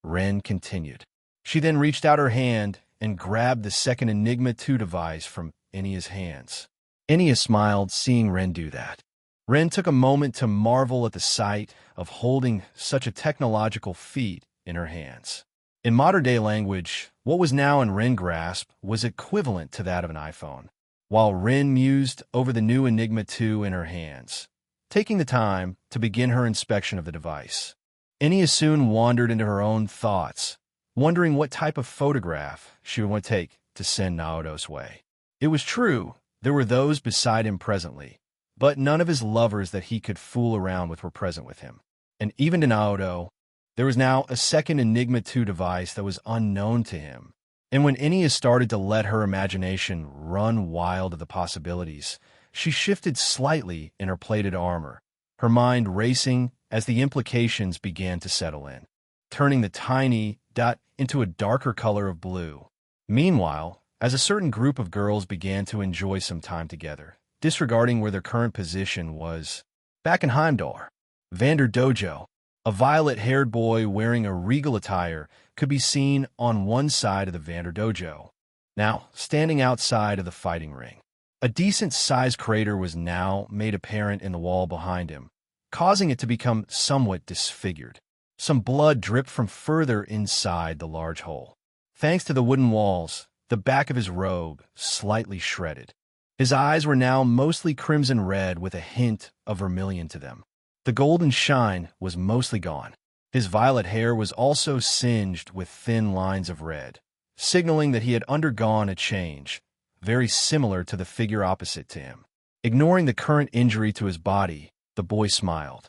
Ren continued. She then reached out her hand and grabbed the second Enigma 2 device from Enia's hands. Enia smiled, seeing Ren do that. Ren took a moment to marvel at the sight of holding such a technological feat in her hands. In modern-day language, what was now in Ren's grasp was equivalent to that of an iPhone. While Ren mused over the new Enigma 2 in her hands, taking the time to begin her inspection of the device. Enia soon wandered into her own thoughts, wondering what type of photograph she would want to take to send Naoto's way. It was true, there were those beside him presently, but none of his lovers that he could fool around with were present with him. And even to Naoto, there was now a second Enigma 2 device that was unknown to him. And when Enia started to let her imagination run wild of the possibilities, she shifted slightly in her plated armor, her mind racing as the implications began to settle in, turning the tiny dot into a darker color of blue. Meanwhile, as a certain group of girls began to enjoy some time together, disregarding where their current position was, back in Heimdall, Vander Dojo, a violet-haired boy wearing a regal attire could be seen on one side of the Vander Dojo, now standing outside of the fighting ring. A decent-sized crater was now made apparent in the wall behind him, causing it to become somewhat disfigured. Some blood dripped from further inside the large hole. Thanks to the wooden walls, the back of his robe slightly shredded. His eyes were now mostly crimson red with a hint of vermilion to them. The golden shine was mostly gone. His violet hair was also singed with thin lines of red, signaling that he had undergone a change, very similar to the figure opposite to him. Ignoring the current injury to his body, the boy smiled.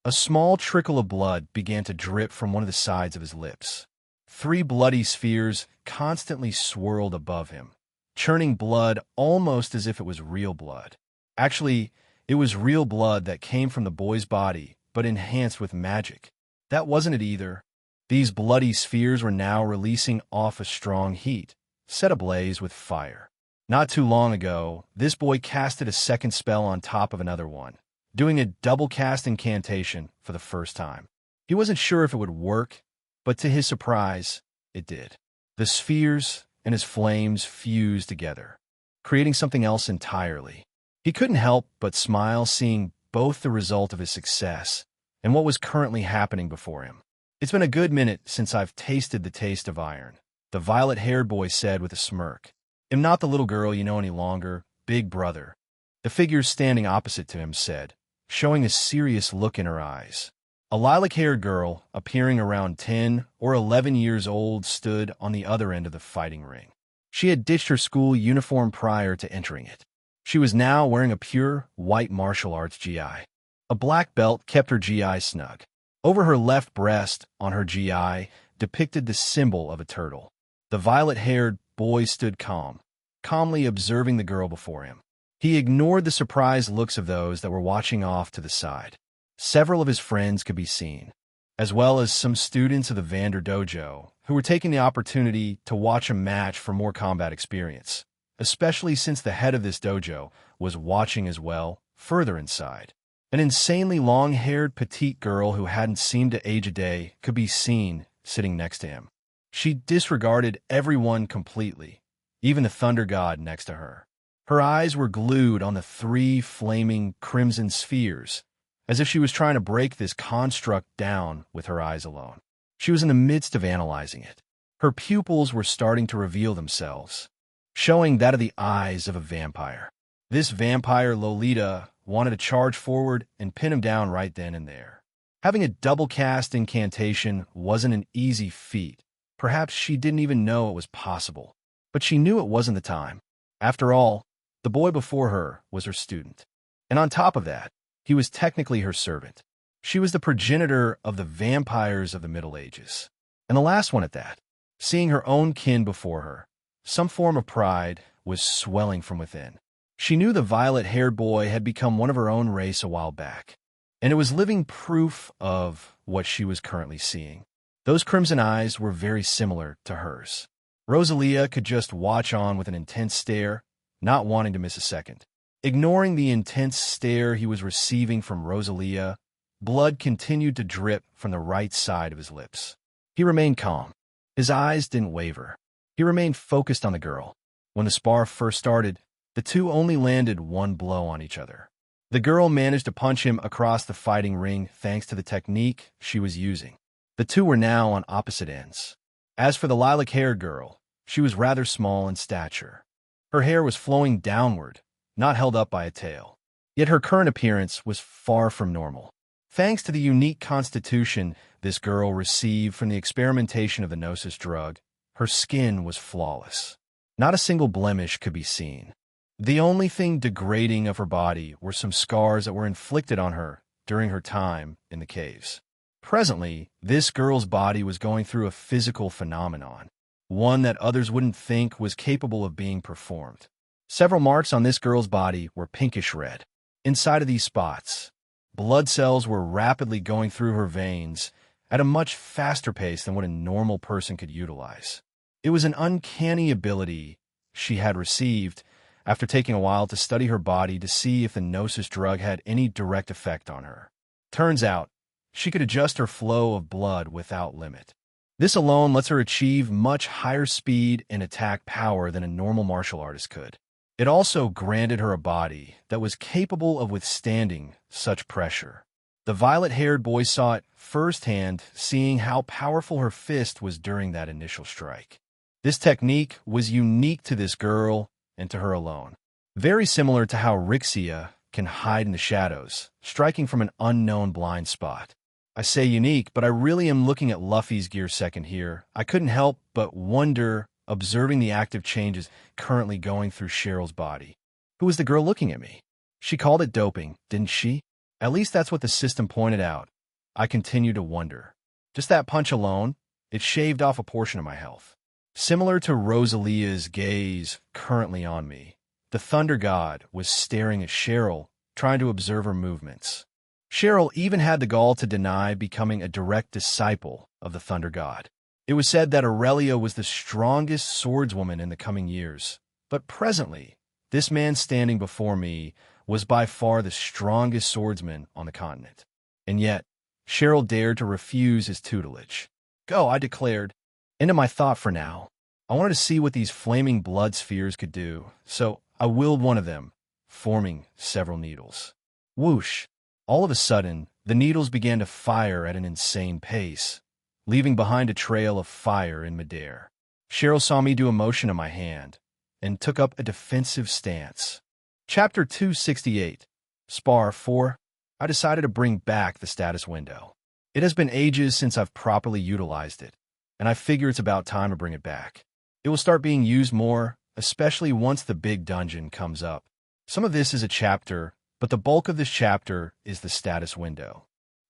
A small trickle of blood began to drip from one of the sides of his lips. 3 bloody spheres constantly swirled above him, churning blood almost as if it was real blood. Actually, it was real blood that came from the boy's body, but enhanced with magic. That wasn't it either. These bloody spheres were now releasing off a strong heat, set ablaze with fire. Not too long ago, this boy casted a second spell on top of another one, doing a double cast incantation for the first time. He wasn't sure if it would work, but to his surprise, it did. The spheres and his flames fused together, creating something else entirely. He couldn't help but smile seeing both the result of his success and what was currently happening before him. "It's been a good minute since I've tasted the taste of iron," the violet-haired boy said with a smirk. "I'm not the little girl you know any longer, big brother," the figure standing opposite to him said, showing a serious look in her eyes. A lilac-haired girl, appearing around 10 or 11 years old, stood on the other end of the fighting ring. She had ditched her school uniform prior to entering it. She was now wearing a pure, white martial arts GI. A black belt kept her GI snug. Over her left breast, on her GI, depicted the symbol of a turtle. The violet-haired boy stood calmly observing the girl before him. He ignored the surprised looks of those that were watching off to the side. Several of his friends could be seen, as well as some students of the Vander Dojo, who were taking the opportunity to watch a match for more combat experience, especially since the head of this dojo was watching as well, further inside. An insanely long-haired petite girl who hadn't seemed to age a day could be seen sitting next to him. She disregarded everyone completely, even the Thunder God next to her. Her eyes were glued on the 3 flaming crimson spheres, as if she was trying to break this construct down with her eyes alone. She was in the midst of analyzing it. Her pupils were starting to reveal themselves, showing that of the eyes of a vampire. This vampire Lolita wanted to charge forward and pin him down right then and there. Having a double cast incantation wasn't an easy feat. Perhaps she didn't even know it was possible, but she knew it wasn't the time. After all, the boy before her was her student. And on top of that, he was technically her servant. She was the progenitor of the vampires of the Middle Ages. And the last one at that. Seeing her own kin before her, some form of pride was swelling from within. She knew the violet-haired boy had become one of her own race a while back, and it was living proof of what she was currently seeing. Those crimson eyes were very similar to hers. Rosalia could just watch on with an intense stare, not wanting to miss a second. Ignoring the intense stare he was receiving from Rosalia, blood continued to drip from the right side of his lips. He remained calm. His eyes didn't waver. He remained focused on the girl. When the spar first started, the two only landed one blow on each other. The girl managed to punch him across the fighting ring thanks to the technique she was using. The two were now on opposite ends. As for the lilac-haired girl, she was rather small in stature. Her hair was flowing downward, not held up by a tail. Yet her current appearance was far from normal. Thanks to the unique constitution this girl received from the experimentation of the Gnosis drug, her skin was flawless. Not a single blemish could be seen. The only thing degrading of her body were some scars that were inflicted on her during her time in the caves. Presently, this girl's body was going through a physical phenomenon, one that others wouldn't think was capable of being performed. Several marks on this girl's body were pinkish red. Inside of these spots, blood cells were rapidly going through her veins at a much faster pace than what a normal person could utilize. It was an uncanny ability she had received after taking a while to study her body to see if the Gnosis drug had any direct effect on her. Turns out, she could adjust her flow of blood without limit. This alone lets her achieve much higher speed and attack power than a normal martial artist could. It also granted her a body that was capable of withstanding such pressure. The violet-haired boy saw it firsthand, seeing how powerful her fist was during that initial strike. This technique was unique to this girl and to her alone. Very similar to how Rixia can hide in the shadows, striking from an unknown blind spot. I say unique, but I really am looking at Luffy's gear second here. I couldn't help but wonder, observing the active changes currently going through Cheryl's body. Who was the girl looking at me? She called it doping, didn't she? At least that's what the system pointed out. I continue to wonder. Just that punch alone, it shaved off a portion of my health. Similar to Rosalia's gaze currently on me, the Thunder God was staring at Cheryl, trying to observe her movements. Cheryl even had the gall to deny becoming a direct disciple of the Thunder God. It was said that Aurelia was the strongest swordswoman in the coming years, But presently, this man standing before me was by far the strongest swordsman on the continent. And yet, Cheryl dared to refuse his tutelage. Go, I declared. Into my thought for now. I wanted to see what these flaming blood spheres could do, so I willed one of them, forming several needles. Whoosh! All of a sudden, the needles began to fire at an insane pace, leaving behind a trail of fire in midair. Cheryl saw me do a motion in my hand and took up a defensive stance. Chapter 268, Spar 4. I decided to bring back the status window. It has been ages since I've properly utilized it, and I figure it's about time to bring it back. It will start being used more, especially once the big dungeon comes up. Some of this is a chapter, but the bulk of this chapter is the status window.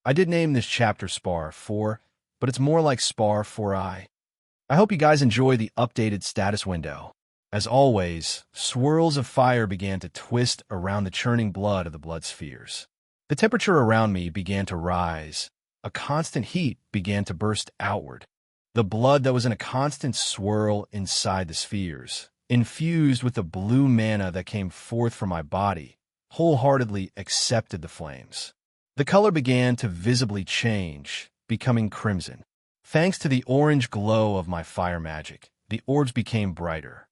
I did name this chapter Spar 4, but it's more like Spar 4i. I hope you guys enjoy the updated status window. As always, swirls of fire began to twist around the churning blood of the blood spheres. The temperature around me began to rise. A constant heat began to burst outward. The blood that was in a constant swirl inside the spheres, infused with the blue mana that came forth from my body, wholeheartedly accepted the flames. The color began to visibly change, becoming crimson. Thanks to the orange glow of my fire magic, the orbs became brighter.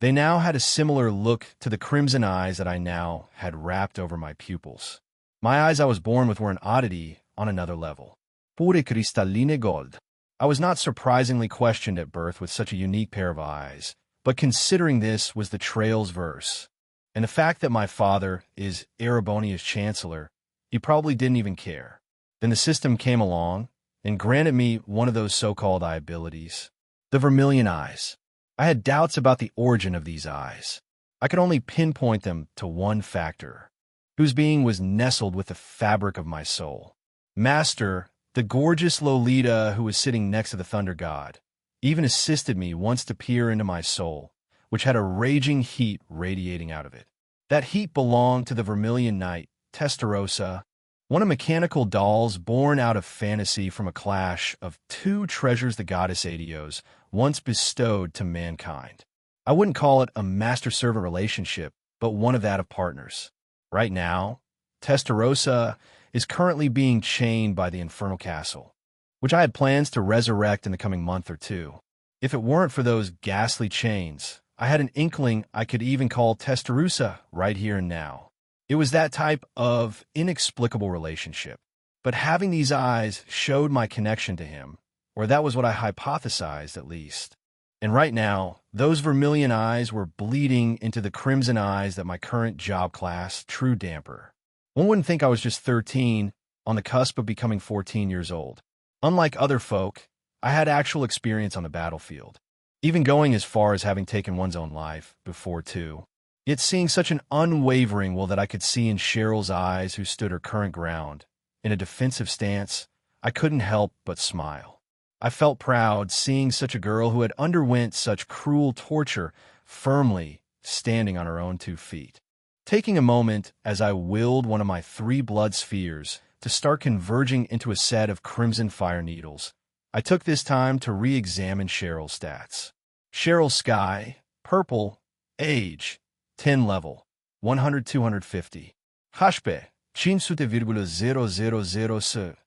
They now had a similar look to the crimson eyes that I now had wrapped over my pupils. My eyes I was born with were an oddity on another level. Pure cristalline gold. I was not surprisingly questioned at birth with such a unique pair of eyes, but considering this was the Trail's verse, and the fact that my father is Erebonia's chancellor, he probably didn't even care. Then the system came along and granted me one of those so-called eye abilities, the vermilion eyes. I had doubts about the origin of these eyes. I could only pinpoint them to one factor, whose being was nestled with the fabric of my soul. Master, the gorgeous Lolita who was sitting next to the Thunder God, even assisted me once to peer into my soul, which had a raging heat radiating out of it. That heat belonged to the Vermilion Knight, Testarossa, one of mechanical dolls born out of fantasy from a clash of two treasures the goddess Adios once bestowed to mankind. I wouldn't call it a master-servant relationship, but one of that of partners. Right now, Testarossa is currently being chained by the Infernal Castle, which I had plans to resurrect in the coming month or two. If it weren't for those ghastly chains, I had an inkling I could even call Testarossa right here and now. It was that type of inexplicable relationship. But having these eyes showed my connection to him, or that was what I hypothesized at least. And right now, those vermilion eyes were bleeding into the crimson eyes that my current job class, True Damper. One wouldn't think I was just 13, on the cusp of becoming 14 years old. Unlike other folk, I had actual experience on the battlefield, even going as far as having taken one's own life before too. Yet seeing such an unwavering will that I could see in Cheryl's eyes who stood her current ground, in a defensive stance, I couldn't help but smile. I felt proud seeing such a girl who had underwent such cruel torture firmly standing on her own 2 feet. Taking a moment as I willed one of my 3 blood spheres to start converging into a set of crimson fire needles, I took this time to re-examine Cheryl's stats. Cheryl's Sky, Purple, Age, 10 level, 100-250. HP, 5,000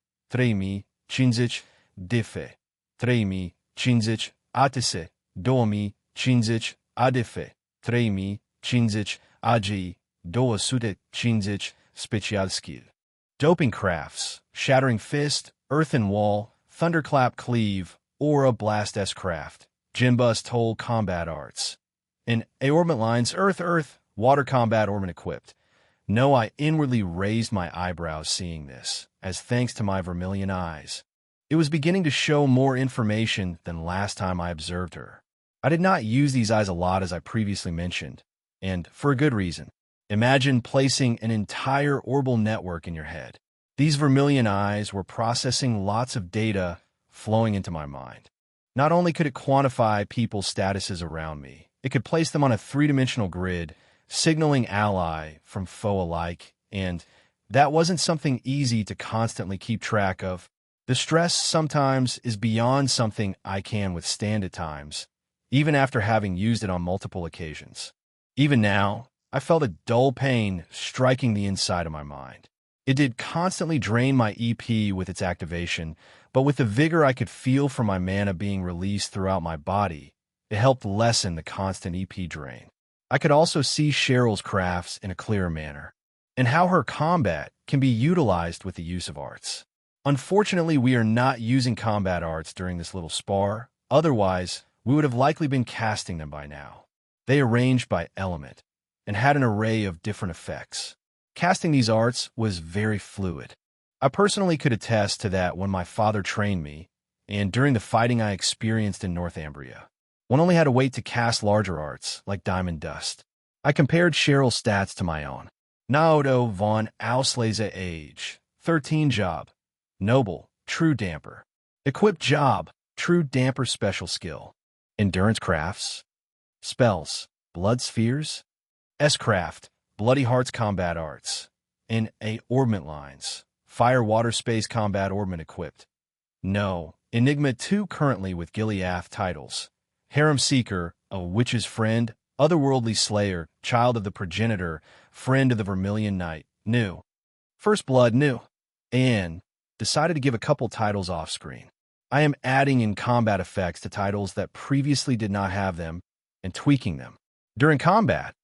3,000, 10, 3,000, ATC, 2,000, ADF, 3,000, AG, 215, Special Skill. Doping Crafts, Shattering Fist, Earthen Wall, Thunderclap Cleave, Aura Blast S-Craft, Jinbus Toll Combat Arts. In Aorbit Lines, Earth, Water Combat Ornament equipped. No, I inwardly raised my eyebrows seeing this, as thanks to my vermilion eyes, it was beginning to show more information than last time I observed her. I did not use these eyes a lot as I previously mentioned, and for a good reason. Imagine placing an entire orbal network in your head. These vermilion eyes were processing lots of data flowing into my mind. Not only could it quantify people's statuses around me, it could place them on a 3-dimensional grid, signaling ally from foe alike, and that wasn't something easy to constantly keep track of. The stress sometimes is beyond something I can withstand at times, even after having used it on multiple occasions. Even now, I felt a dull pain striking the inside of my mind. It did constantly drain my EP with its activation, but with the vigor I could feel from my mana being released throughout my body, it helped lessen the constant EP drain. I could also see Cheryl's crafts in a clearer manner, and how her combat can be utilized with the use of arts. Unfortunately, we are not using combat arts during this little spar, otherwise, we would have likely been casting them by now. They arranged by element, and had an array of different effects. Casting these arts was very fluid. I personally could attest to that when my father trained me, and during the fighting I experienced in Northumbria. One only had to wait to cast larger arts, like Diamond Dust. I compared Cheryl's stats to my own. Naoto von Auslese Age, 13 Job, Noble, True Damper. Equipped Job, True Damper Special Skill. Endurance Crafts. Spells, Blood Spheres. S-Craft, Bloody Hearts Combat Arts. And A Orbment Lines, Fire Water Space Combat Orbment equipped. No, Enigma 2 currently with Gileath titles. Harem Seeker, A Witch's Friend, Otherworldly Slayer, Child of the Progenitor, Friend of the Vermilion Knight, new. First Blood, new. And decided to give a couple titles off-screen. I am adding in combat effects to titles that previously did not have them and tweaking them. During combat,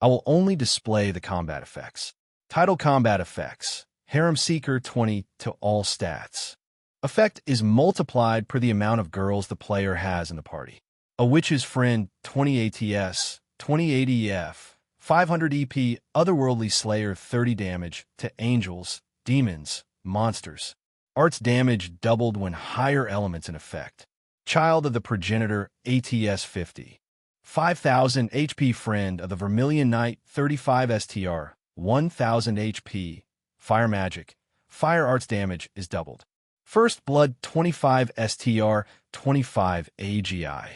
I will only display the combat effects. Title Combat Effects. Harem Seeker 20 to all stats. Effect is multiplied per the amount of girls the player has in the party. A Witch's Friend 20 ATS, 20 ADF, 500 EP, Otherworldly Slayer 30 damage to angels, demons, monsters. Arts damage doubled when higher elements in effect. Child of the Progenitor ATS 50. 5000 HP Friend of the Vermilion Knight 35 STR, 1000 HP. Fire Magic. Fire Arts damage is doubled. First Blood 25 STR, 25 AGI.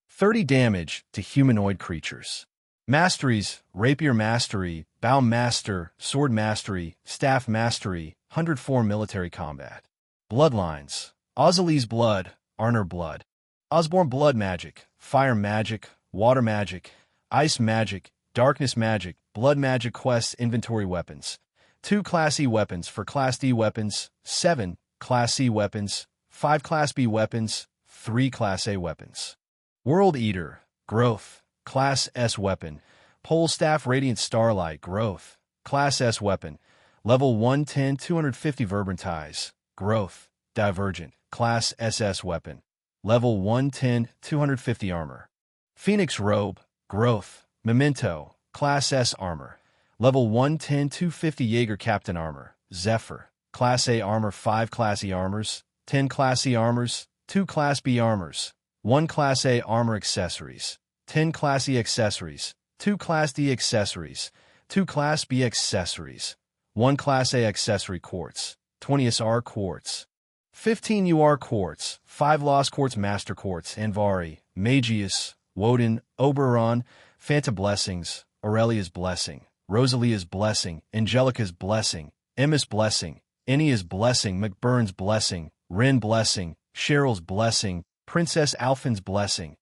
30 damage to humanoid creatures. Masteries, Rapier Mastery, Bow Master, Sword Mastery, Staff Mastery, 104 Military Combat. Bloodlines, Ozzy's Blood, Arnor Blood. Osborne Blood Magic, Fire Magic, Water Magic, Ice Magic, Darkness Magic, Blood Magic Quests Inventory Weapons. 2 Class E weapons for Class D weapons, 7 Class C weapons, 5 Class B weapons, 3 Class A weapons. World Eater, Growth, Class S weapon. Pole Staff Radiant Starlight, Growth, Class S weapon. Level 110 250 Verbantize, Growth, Divergent, Class SS weapon. Level 110 250 Armor. Phoenix Robe, Growth, Memento, Class S Armor. Level 110 250 Jaeger Captain Armor. Zephyr, Class A Armor 5 Class E Armors, 10 Class E Armors, 2 Class B Armors, 1 Class A Armor Accessories, 10 Class E Accessories, 2 Class D Accessories, 2 Class B Accessories, 1 Class A Accessory Quartz, 20 SR Quartz, 15 UR Quartz, 5 Lost Quartz Master Quartz, Anvari, Magius, Woden, Oberon, Phanta Blessings, Aurelia's Blessing, Rosalia's Blessing, Angelica's Blessing, Emma's Blessing, Ennia's Blessing, McBurn's Blessing, Ren Blessing, Cheryl's Blessing, Princess Alphin's Blessing,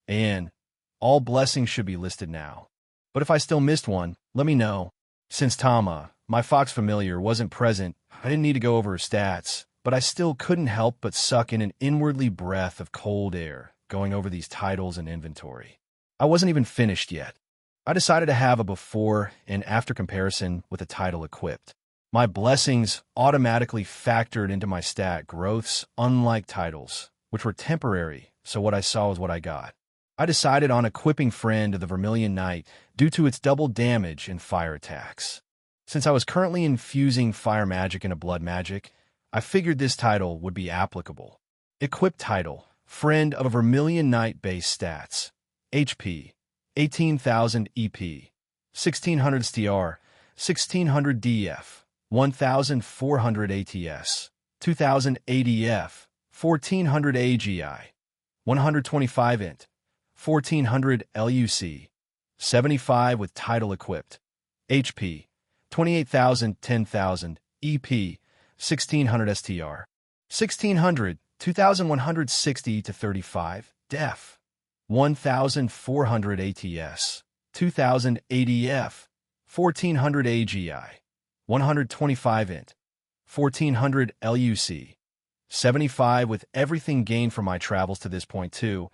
and all blessings should be listed now. But if I still missed one, let me know. Since Tama, my fox familiar, wasn't present, I didn't need to go over her stats, but I still couldn't help but suck in an inwardly breath of cold air going over these titles and inventory. I wasn't even finished yet. I decided to have a before and after comparison with the title equipped. My blessings automatically factored into my stat growths, unlike titles, which were temporary, so what I saw was what I got. I decided on equipping Friend of the Vermilion Knight due to its double damage and fire attacks. Since I was currently infusing fire magic into blood magic, I figured this title would be applicable. Equip title, Friend of a Vermilion Knight base stats. HP, 18,000 EP, 1600 STR, 1600 DF, 1,400 ATS, 2,000 ADF, 1,400 AGI, 125 INT, 1,400 LUC, 75 with title equipped, HP, 28,000, 10,000, EP, 1,600 STR, 1,600, 2,160 to 35, DEF, 1,400 ATS, 2000 ADF, 1400 AGI, 125 int, 1400 LUC, 75 with everything gained from my travels to this point too.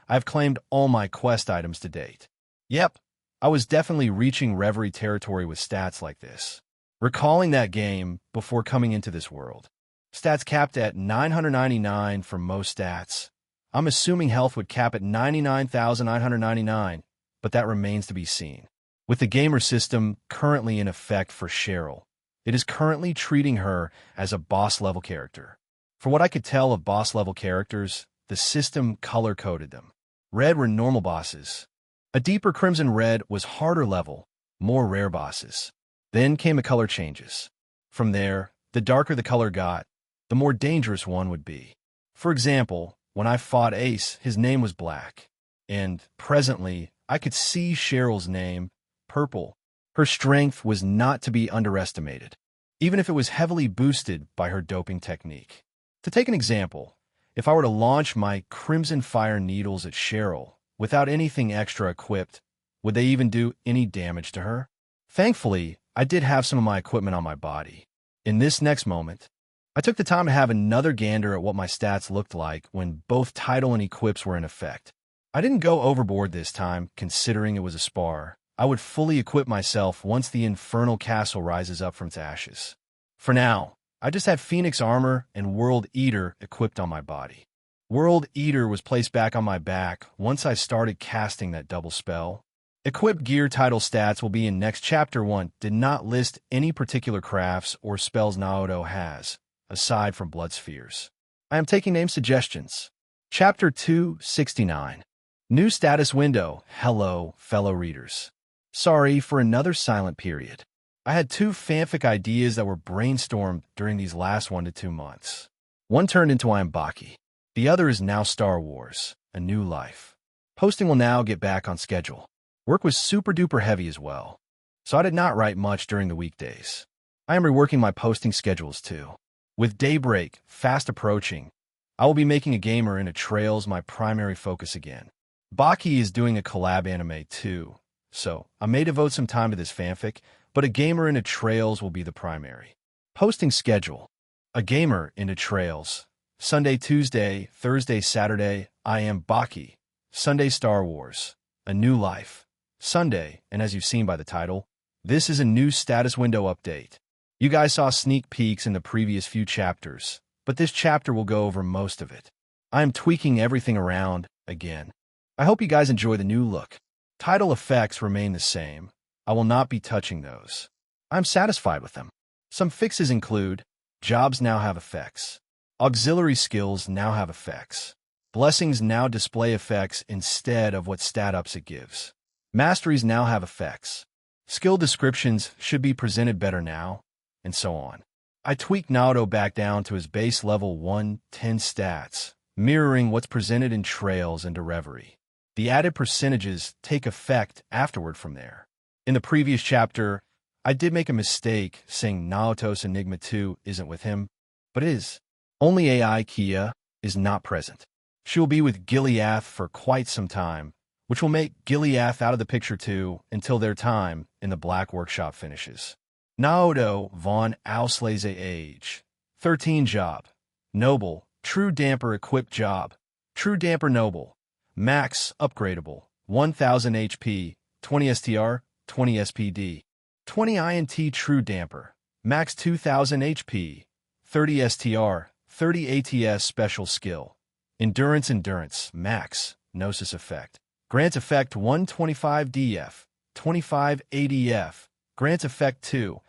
I've claimed all my quest items to date. Yep, I was definitely reaching Reverie territory with stats like this. Recalling that game before coming into this world. Stats capped at 999 for most stats. I'm assuming health would cap at 99,999, but that remains to be seen. With the gamer system currently in effect for Cheryl, it is currently treating her as a boss-level character. For what I could tell of boss-level characters, the system color-coded them. Red were normal bosses. A deeper crimson red was harder level, more rare bosses. Then came the color changes. From there, the darker the color got, the more dangerous one would be. For example, when I fought Ace, his name was black. And, presently, I could see Cheryl's name, purple. Her strength was not to be underestimated, even if it was heavily boosted by her doping technique. To take an example, if I were to launch my Crimson Fire needles at Cheryl without anything extra equipped, would they even do any damage to her? Thankfully, I did have some of my equipment on my body. In this next moment, I took the time to have another gander at what my stats looked like when both title and equips were in effect. I didn't go overboard this time, considering it was a spar. I would fully equip myself once the Infernal Castle rises up from its ashes. For now, I just had Phoenix Armor and World Eater equipped on my body. World Eater was placed back on my back once I started casting that double spell. Equipped gear title stats will be in next chapter 1. Did not list any particular crafts or spells Naoto has, aside from Blood Spheres. I am taking name suggestions. Chapter 269. New status window. Hello, fellow readers. Sorry for another silent period. I had 2 fanfic ideas that were brainstormed during these last 1 to 2 months. One turned into I Am Baki. The other is now Star Wars, A New Life. Posting will now get back on schedule. Work was super duper heavy as well, so I did not write much during the weekdays. I am reworking my posting schedules too. With daybreak fast approaching, I will be making a gamer in a Trails my primary focus again. Baki is doing a collab anime too, so I may devote some time to this fanfic, but a gamer in a Trails will be the primary. Posting schedule. A gamer in a Trails. Sunday, Tuesday, Thursday, Saturday, I Am Baki. Sunday, Star Wars, A New Life. Sunday, and as you've seen by the title, this is a new status window update. You guys saw sneak peeks in the previous few chapters, but this chapter will go over most of it. I am tweaking everything around, again. I hope you guys enjoy the new look. Title effects remain the same. I will not be touching those. I'm satisfied with them. Some fixes include, jobs now have effects. Auxiliary skills now have effects. Blessings now display effects instead of what stat ups it gives. Masteries now have effects. Skill descriptions should be presented better now, and so on. I tweaked Naoto back down to his base level 110 stats, mirroring what's presented in Trails and Reverie. The added percentages take effect afterward from there. In the previous chapter, I did make a mistake saying Naoto's Enigma 2 isn't with him, but is. Only AI Kia is not present. She will be with Gileath for quite some time, which will make Gileath out of the picture too until their time in the Black Workshop finishes. Naoto von Auslese Age. 13 job. Noble. True Damper equipped job. True Damper Noble. Max upgradable. 1000 HP. 20 STR. 20 SPD. 20 INT True Damper. Max 2000 HP. 30 STR. 30 ATS special skill. Endurance Max. Gnosis effect. Grants effect 125 DF, 25 ADF. Grants effect 2.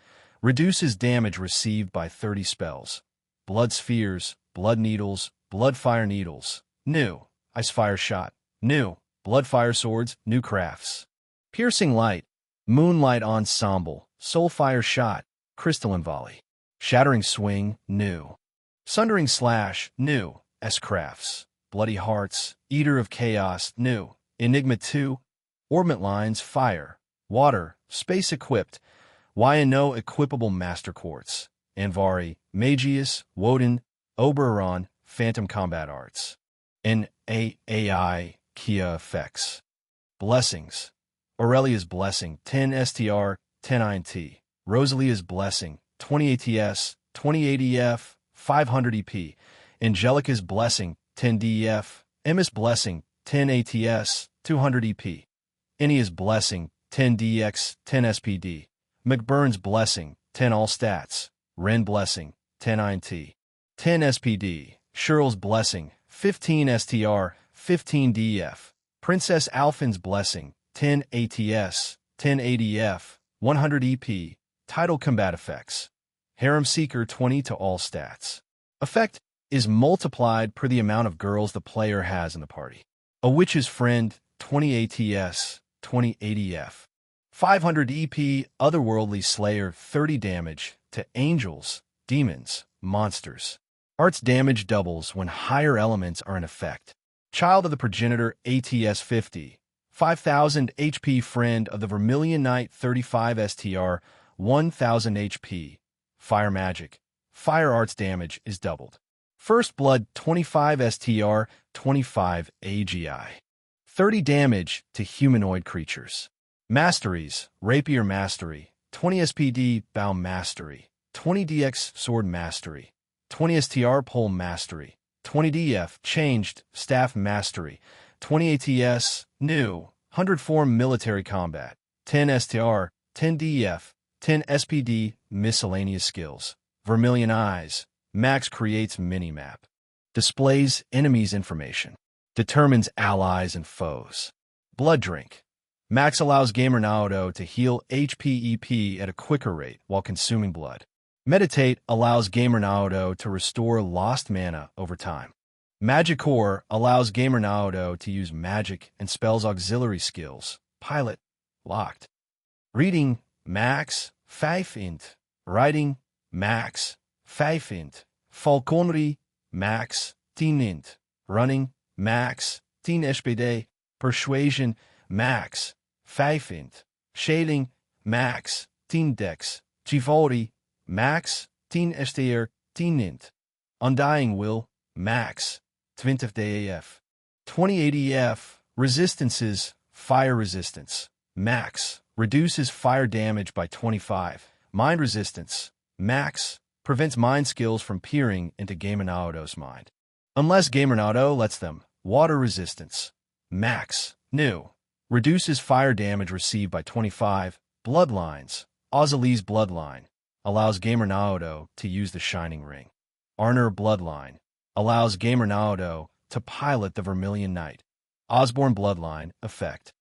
Reduces damage received by 30 spells. Blood Spheres, Blood Needles, Blood Fire Needles. New. Ice Fire Shot. New. Blood Fire Swords, New Crafts. Piercing Light. Moonlight Ensemble. Soulfire Shot. Crystalline Volley. Shattering Swing. New. Sundering Slash. New. S-Crafts. Bloody Hearts. Eater of Chaos. New. Enigma 2, Orbit Lines, Fire, Water, Space Equipped, YNO Equipable Master Quartz, Anvari, Magius, Woden, Oberon, Phantom Combat Arts, NAAI Kia Effects, Blessings, Aurelia's Blessing, 10 STR, 10 INT. Rosalia's Blessing, 20 ATS, 20 ADF, 500 EP. Angelica's Blessing, 10 DEF. Emma's Blessing, 10 ATS, 200 EP. Ennia's Blessing, 10 DX, 10 SPD. McBurn's Blessing, 10 All Stats. Ren Blessing, 10 INT. 10 SPD. Cheryl's Blessing, 15 STR, 15 DEF. Princess Alphin's Blessing, 10 ATS, 10 ADF, 100 EP. Title Combat Effects. Harem Seeker 20 to all stats. Effect is multiplied per the amount of girls the player has in the party. A Witch's Friend, 20 ATS, 20 ADF. 500 EP. Otherworldly Slayer, 30 damage to angels, demons, monsters. Arts damage doubles when higher elements are in effect. Child of the Progenitor, ATS 50. 5000 HP. Friend of the Vermilion Knight, 35 STR, 1000 HP. Fire Magic. Fire arts damage is doubled. First Blood, 25 STR, 25 AGI. 30 damage to humanoid creatures. Masteries. Rapier Mastery, 20 SPD. Bow Mastery, 20 DX. Sword Mastery, 20 STR. Pole Mastery, 20 DF. Changed Staff Mastery, 20 ATS. New 100 Form Military Combat, 10 STR, 10 DF, 10 SPD. Miscellaneous Skills. Vermilion Eyes. Max creates minimap. Displays enemies' information. Determines allies and foes. Blood Drink. Max allows gamer Naoto to heal HP EP at a quicker rate while consuming blood. Meditate allows gamer Naoto to restore lost mana over time. Magic Core allows gamer Naoto to use magic and spells auxiliary skills. Pilot. Locked. Reading. Max. 5 int. Writing. Max. 5 int. Falconry. Max. 10 int. Running. Max. 10 SPD. Persuasion. Max. 5 int. Shading. Max. 10 dex. Chivalry. Max. 10 STR. 10 int. Undying Will. Max. 20 DAF. 20 ADF. Resistances. Fire Resistance. Max. Reduces fire damage by 25. Mind Resistance. Max. Prevents mind skills from peering into Gamer Naoto's mind, unless Gamer Naoto lets them. Water Resistance. Max. New. Reduces fire damage received by 25. Bloodlines. Ozali's Bloodline. Allows Gamer Naoto to use the Shining Ring. Arnor Bloodline. Allows Gamer Naoto to pilot the Vermilion Knight. Osborne Bloodline Effect.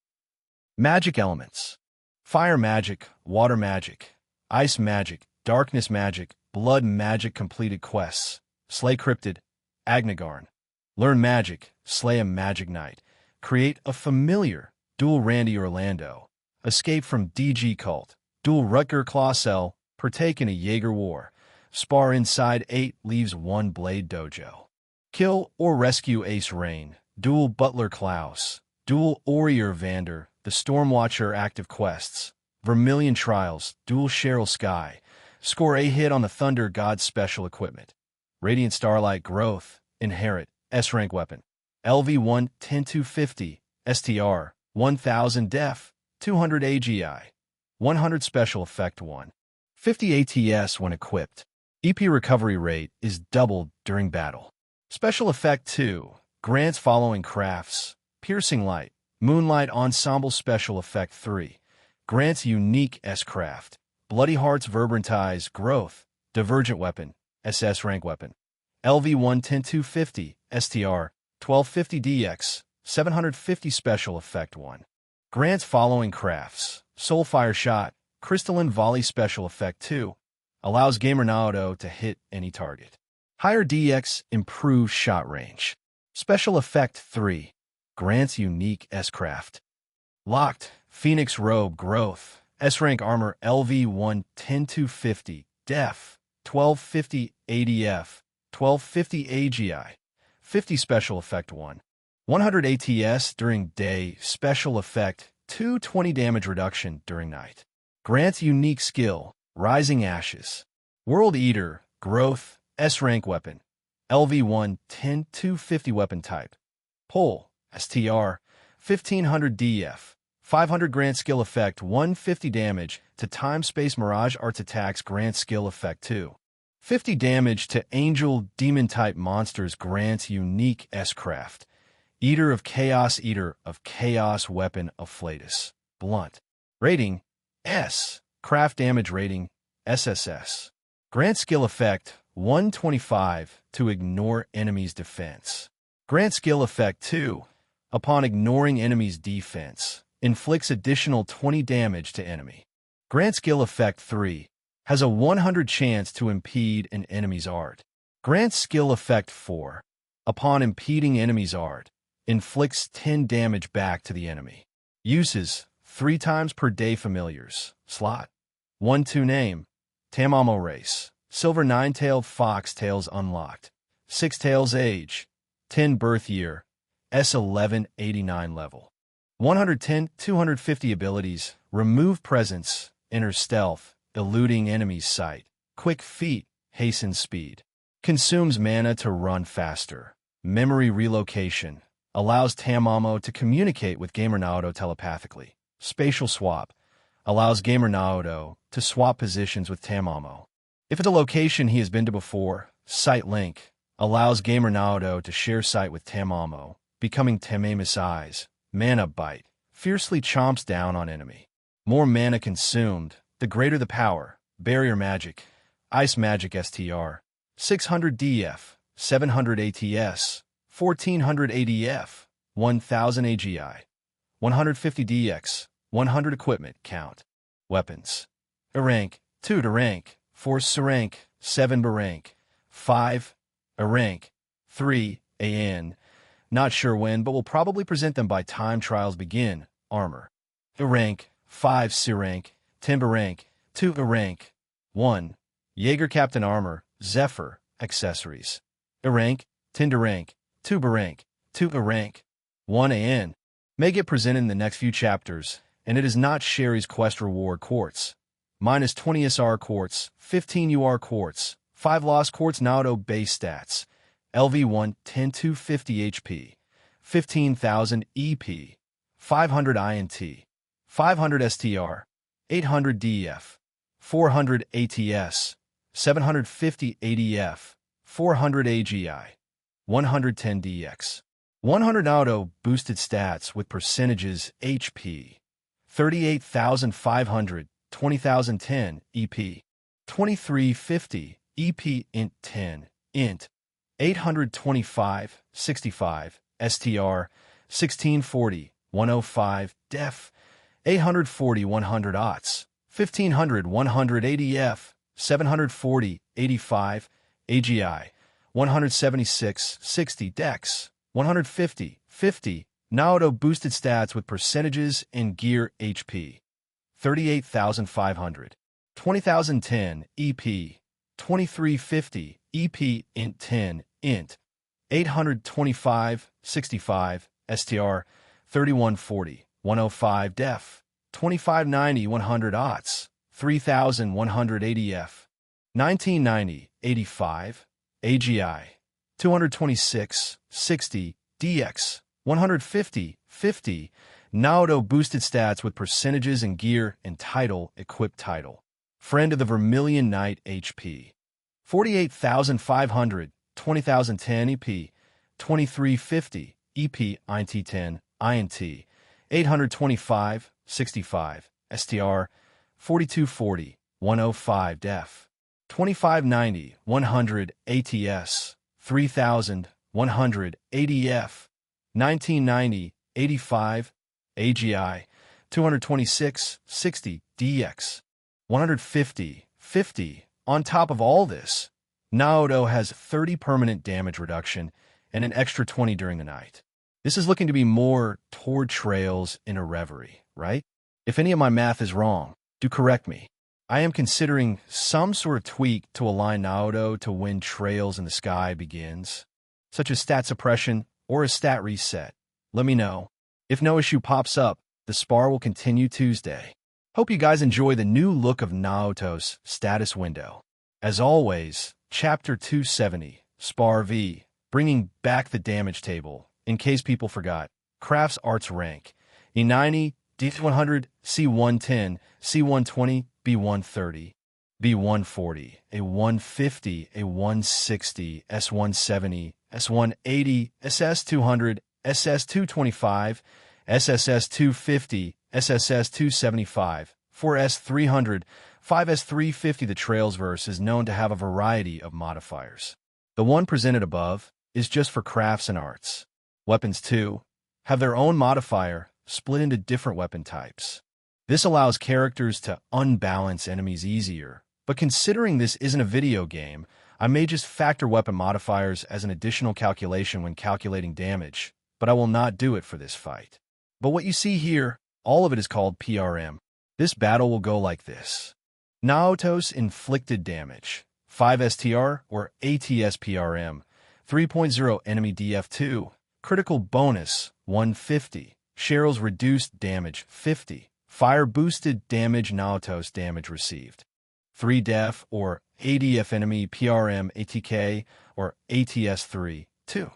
Magic Elements. Fire Magic. Water Magic. Ice Magic. Darkness Magic. Blood Magic. Completed quests. Slay Cryptid. Agnagarn. Learn Magic. Slay a Magic Knight. Create a familiar. Duel Randy Orlando. Escape from DG Cult. Duel Rutger Clausel. Partake in a Jaeger War. Spar inside 8. Leaves 1 Blade Dojo. Kill or rescue Ace Rain. Duel Butler Klaus. Duel Orier Vander. The Stormwatcher active quests. Vermilion Trials. Duel Cheryl Sky. Score a hit on the Thunder God special equipment. Radiant Starlight Growth. Inherit. S-rank weapon. LV1 10250. STR. 1000 Def. 200 AGI. 100 Special Effect 1. 50 ATS when equipped. EP recovery rate is doubled during battle. Special Effect 2. Grants following crafts. Piercing Light. Moonlight Ensemble Special Effect 3. Grants unique S-craft. Bloody Hearts Verbrantize Growth. Divergent Weapon. SS rank weapon. LV1 10250. STR. 1250 DX. 750 Special Effect 1. Grants following crafts. Soulfire Shot. Crystalline Volley Special Effect 2. Allows Gamer Naoto to hit any target. Higher DX improves shot range. Special Effect 3. Grants unique S-craft. Locked. Phoenix Robe Growth. S-rank armor LV1 10250. Def. 1250 ADF. 1250 AGI. 50 Special Effect 1. 100 ATS during day. Special Effect 2. 20 damage reduction during night. Grants unique skill. Rising Ashes. World Eater. Growth. S-rank weapon. LV1 10250 weapon type. Pole. STR. 1500 DF. 500 Grant Skill Effect 150 damage to Time Space Mirage Arts Attacks Grant Skill Effect 2. 50 damage to Angel Demon-type monsters grants unique S-Craft. Eater of Chaos Weapon of Flatus. Blunt. Rating S. Craft Damage Rating SSS. Grant Skill Effect 125 to ignore enemy's defense. Grant Skill Effect 2. Upon ignoring enemy's defense, inflicts additional 20 damage to enemy. Grant Skill Effect 3. Has a 100 chance to impede an enemy's art. Grant Skill Effect 4. Upon impeding enemy's art, inflicts 10 damage back to the enemy. Uses 3 times per day familiars. Slot 1-2 name. Tamamo Race. Silver 9-tailed fox tails unlocked. 6 tails age. 10 birth year. S1189 level. 110, 250 abilities. Remove presence. Enter stealth. Eluding enemy's sight. Quick feet. Hasten speed. Consumes mana to run faster. Memory relocation. Allows Tamamo to communicate with Gamer Naoto telepathically. Spatial swap. Allows Gamer Naoto to swap positions with Tamamo. If at a location he has been to before, Sight Link. Allows Gamer Naoto to share sight with Tamamo, becoming Tamamus Eyes. Mana Bite. Fiercely chomps down on enemy. More mana consumed, the greater the power. Barrier Magic. Ice Magic STR. 600 DF. 700 ATS. 1400 ADF. 1000 AGI. 150 DX. 100 Equipment Count. Weapons. A rank. 2 to rank. 4 rank. 7 to rank. 5. A rank. 3. AN. Not sure when, but will probably present them by time trials begin. Armor. A rank. 5 C rank. 10 to rank. 2 a rank. 1. Jaeger Captain Armor. Zephyr. Accessories. A rank. 10 to rank. 2 a rank. 2 a rank. 1 AN. May get presented in the next few chapters, and it is not Sherry's Quest Reward Quartz. Minus 20 SR Quartz. 15 UR Quartz. 5 Lost Quartz Naoto base stats. LV1 10250 HP. 15,000 EP. 500 INT. 500 STR. 800 DF. 400 ATS. 750 ADF. 400 AGI. 110 DX. 100 Naoto boosted stats with percentages HP. 38,500. 20,010 EP. 2350 EP int 10 int. 825 65 STR. 1640 105 def. 840 100 OTS. 1500 100 ADF. 740 85 AGI. 176 60 dex. 150 50 Naoto boosted stats with percentages and gear HP. 38,500. 20,010 EP. 2350 EP int 10 int. 825 65 STR. 3140 105 def. 2590 100 OTS. 3100 ADF. 1990 85 AGI. 226 60 DX. 150 50 Naoto boosted stats with percentages and gear and title equipped title. Friend of the Vermilion Knight HP. 48,500. 20,010 EP. 2350 EP INT 10 INT. 825 65 STR. 4240 105 def. 2590 100 ATS. 3100 ADF. 1990 85 AGI. 226 60 DX. 150 50. On top of all this, Naoto has 30 permanent damage reduction and an extra 20 during the night. This is looking to be more toward trails in a reverie, right? If any of my math is wrong, do correct me. I am considering some sort of tweak to align Naoto to when Trails in the Sky begins, such as stat suppression or a stat reset. Let me know. If no issue pops up, the spar will continue Tuesday. Hope you guys enjoy the new look of Naoto's status window. As always, Chapter 270, Spar V, bringing back the damage table. In case people forgot, Crafts Arts rank. E90 D100, C110, C120, B130, B140, A150, A160, S170, S180, SS200, SS225, SSS250, SSS275, 4S300, 5S350. The Trailsverse is known to have a variety of modifiers. The one presented above is just for crafts and arts. Weapons, too, have their own modifier, split into different weapon types. This allows characters to unbalance enemies easier, but considering this isn't a video game, I may just factor weapon modifiers as an additional calculation when calculating damage, but I will not do it for this fight. But what you see here, all of it is called PRM. This battle will go like this. Naoto's inflicted damage, 5 STR or ATS PRM, 3.0 enemy DF2, critical bonus, 150, Cheryl's reduced damage, 50, fire boosted damage, Naoto's damage received, 3 def or ADF enemy PRM ATK or ATS3, 2,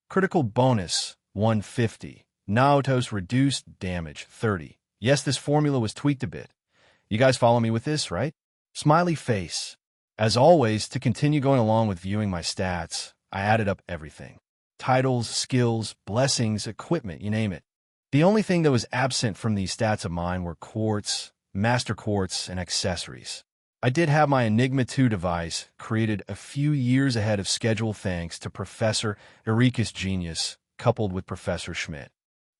critical bonus, 150, Naoto's reduced damage, 30. Yes, this formula was tweaked a bit. You guys follow me with this, right? Smiley face. As always, to continue going along with viewing my stats, I added up everything. Titles, skills, blessings, equipment, you name it. The only thing that was absent from these stats of mine were quartz, master quartz, and accessories. I did have my Enigma 2 device created a few years ahead of schedule thanks to Professor Erika's genius, coupled with Professor Schmidt.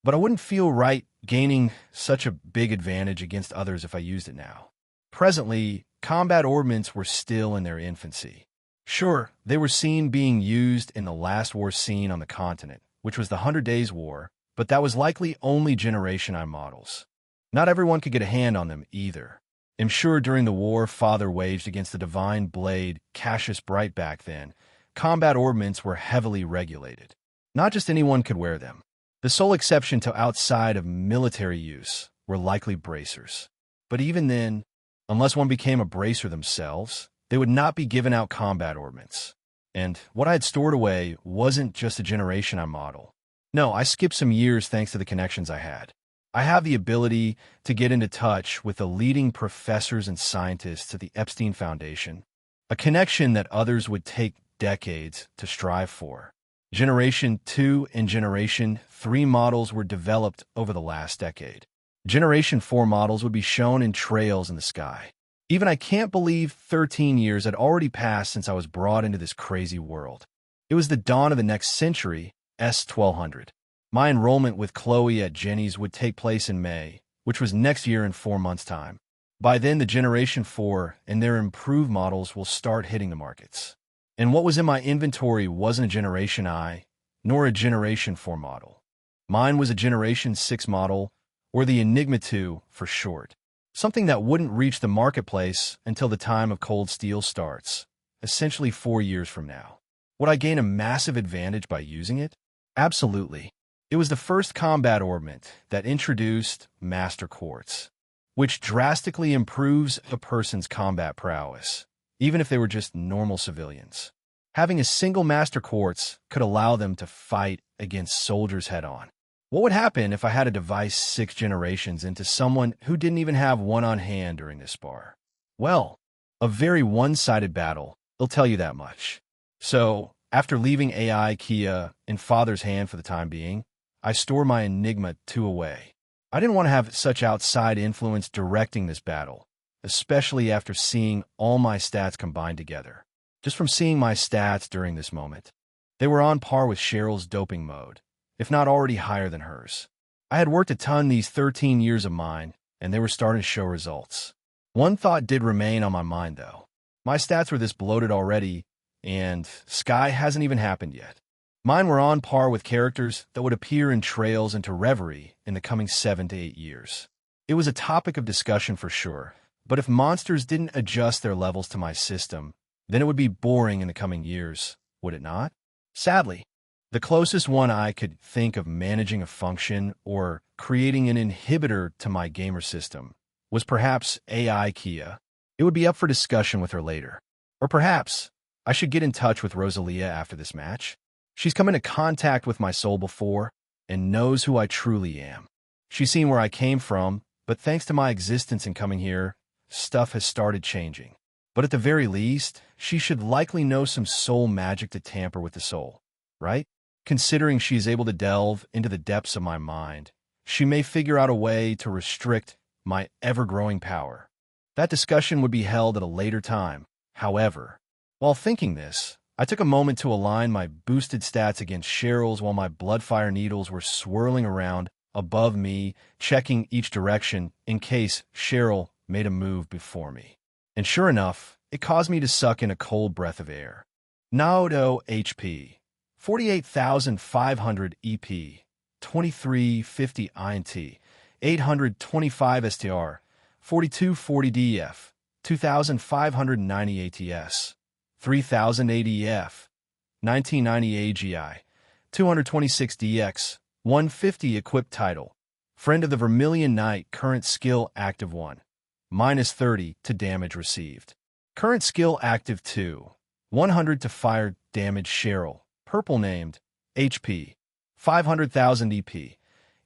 But I wouldn't feel right gaining such a big advantage against others if I used it now. Presently, combat ordnance were still in their infancy. Sure, they were seen being used in the last war scene on the continent, which was the 100 Days War, but that was likely only Generation I models. Not everyone could get a hand on them either. I'm sure during the war Father waged against the Divine Blade, Cassius Bright back then, combat ordnance were heavily regulated. Not just anyone could wear them. The sole exception to outside of military use were likely bracers. But even then, unless one became a bracer themselves, they would not be given out combat ordnance. And what I had stored away wasn't just a Generation I model. No, I skipped some years thanks to the connections I had. I have the ability to get into touch with the leading professors and scientists at the Epstein Foundation, a connection that others would take decades to strive for. Generation 2 and Generation 3 models were developed over the last decade. Generation 4 models would be shown in trails in the sky. Even I can't believe 13 years had already passed since I was brought into this crazy world. It was the dawn of the next century, S1200. My enrollment with Chloe at Jenny's would take place in May, which was next year in 4 months' time. By then, the Generation 4 and their improved models will start hitting the markets. And what was in my inventory wasn't a Generation I, nor a Generation 4 model. Mine was a Generation 6 model, or the Enigma 2 for short. Something that wouldn't reach the marketplace until the time of Cold Steel starts, essentially 4 years from now. Would I gain a massive advantage by using it? Absolutely. It was the first combat ornament that introduced Master Quartz, which drastically improves a person's combat prowess, even if they were just normal civilians. Having a single Master Quartz could allow them to fight against soldiers head-on. What would happen if I had to device 6 generations into someone who didn't even have one on hand during this spar? Well, a very one-sided battle, I'll tell you that much. So, after leaving AI Kia in Father's hand for the time being, I store my Enigma 2 away. I didn't want to have such outside influence directing this battle, especially after seeing all my stats combined together. Just from seeing my stats during this moment, they were on par with Cheryl's doping mode, if not already higher than hers. I had worked a ton these 13 years of mine, and they were starting to show results. One thought did remain on my mind, though. My stats were this bloated already, and Sky hasn't even happened yet. Mine were on par with characters that would appear in Trails into Reverie in the coming 7 to 8 years. It was a topic of discussion for sure, but if monsters didn't adjust their levels to my system, then it would be boring in the coming years, would it not? Sadly, the closest one I could think of managing a function or creating an inhibitor to my gamer system was perhaps AI Kia. It would be up for discussion with her later. Or perhaps I should get in touch with Rosalia after this match. She's come into contact with my soul before and knows who I truly am. She's seen where I came from, but thanks to my existence in coming here, stuff has started changing. But at the very least, she should likely know some soul magic to tamper with the soul, right? Considering she is able to delve into the depths of my mind, she may figure out a way to restrict my ever-growing power. That discussion would be held at a later time. However, while thinking this, I took a moment to align my boosted stats against Cheryl's while my bloodfire needles were swirling around above me, checking each direction in case Cheryl made a move before me. And sure enough, it caused me to suck in a cold breath of air. Naoto HP, 48,500 EP, 2350 INT, 825 STR, 4240 DF, 2590 ATS, 3080 EF, 1990 AGI, 226 DX, 150 equipped title. Friend of the Vermilion Knight, current skill active 1. Minus 30 to damage received. Current skill active 2. 100 to fire damage Cheryl. Purple named. HP. 500,000 EP.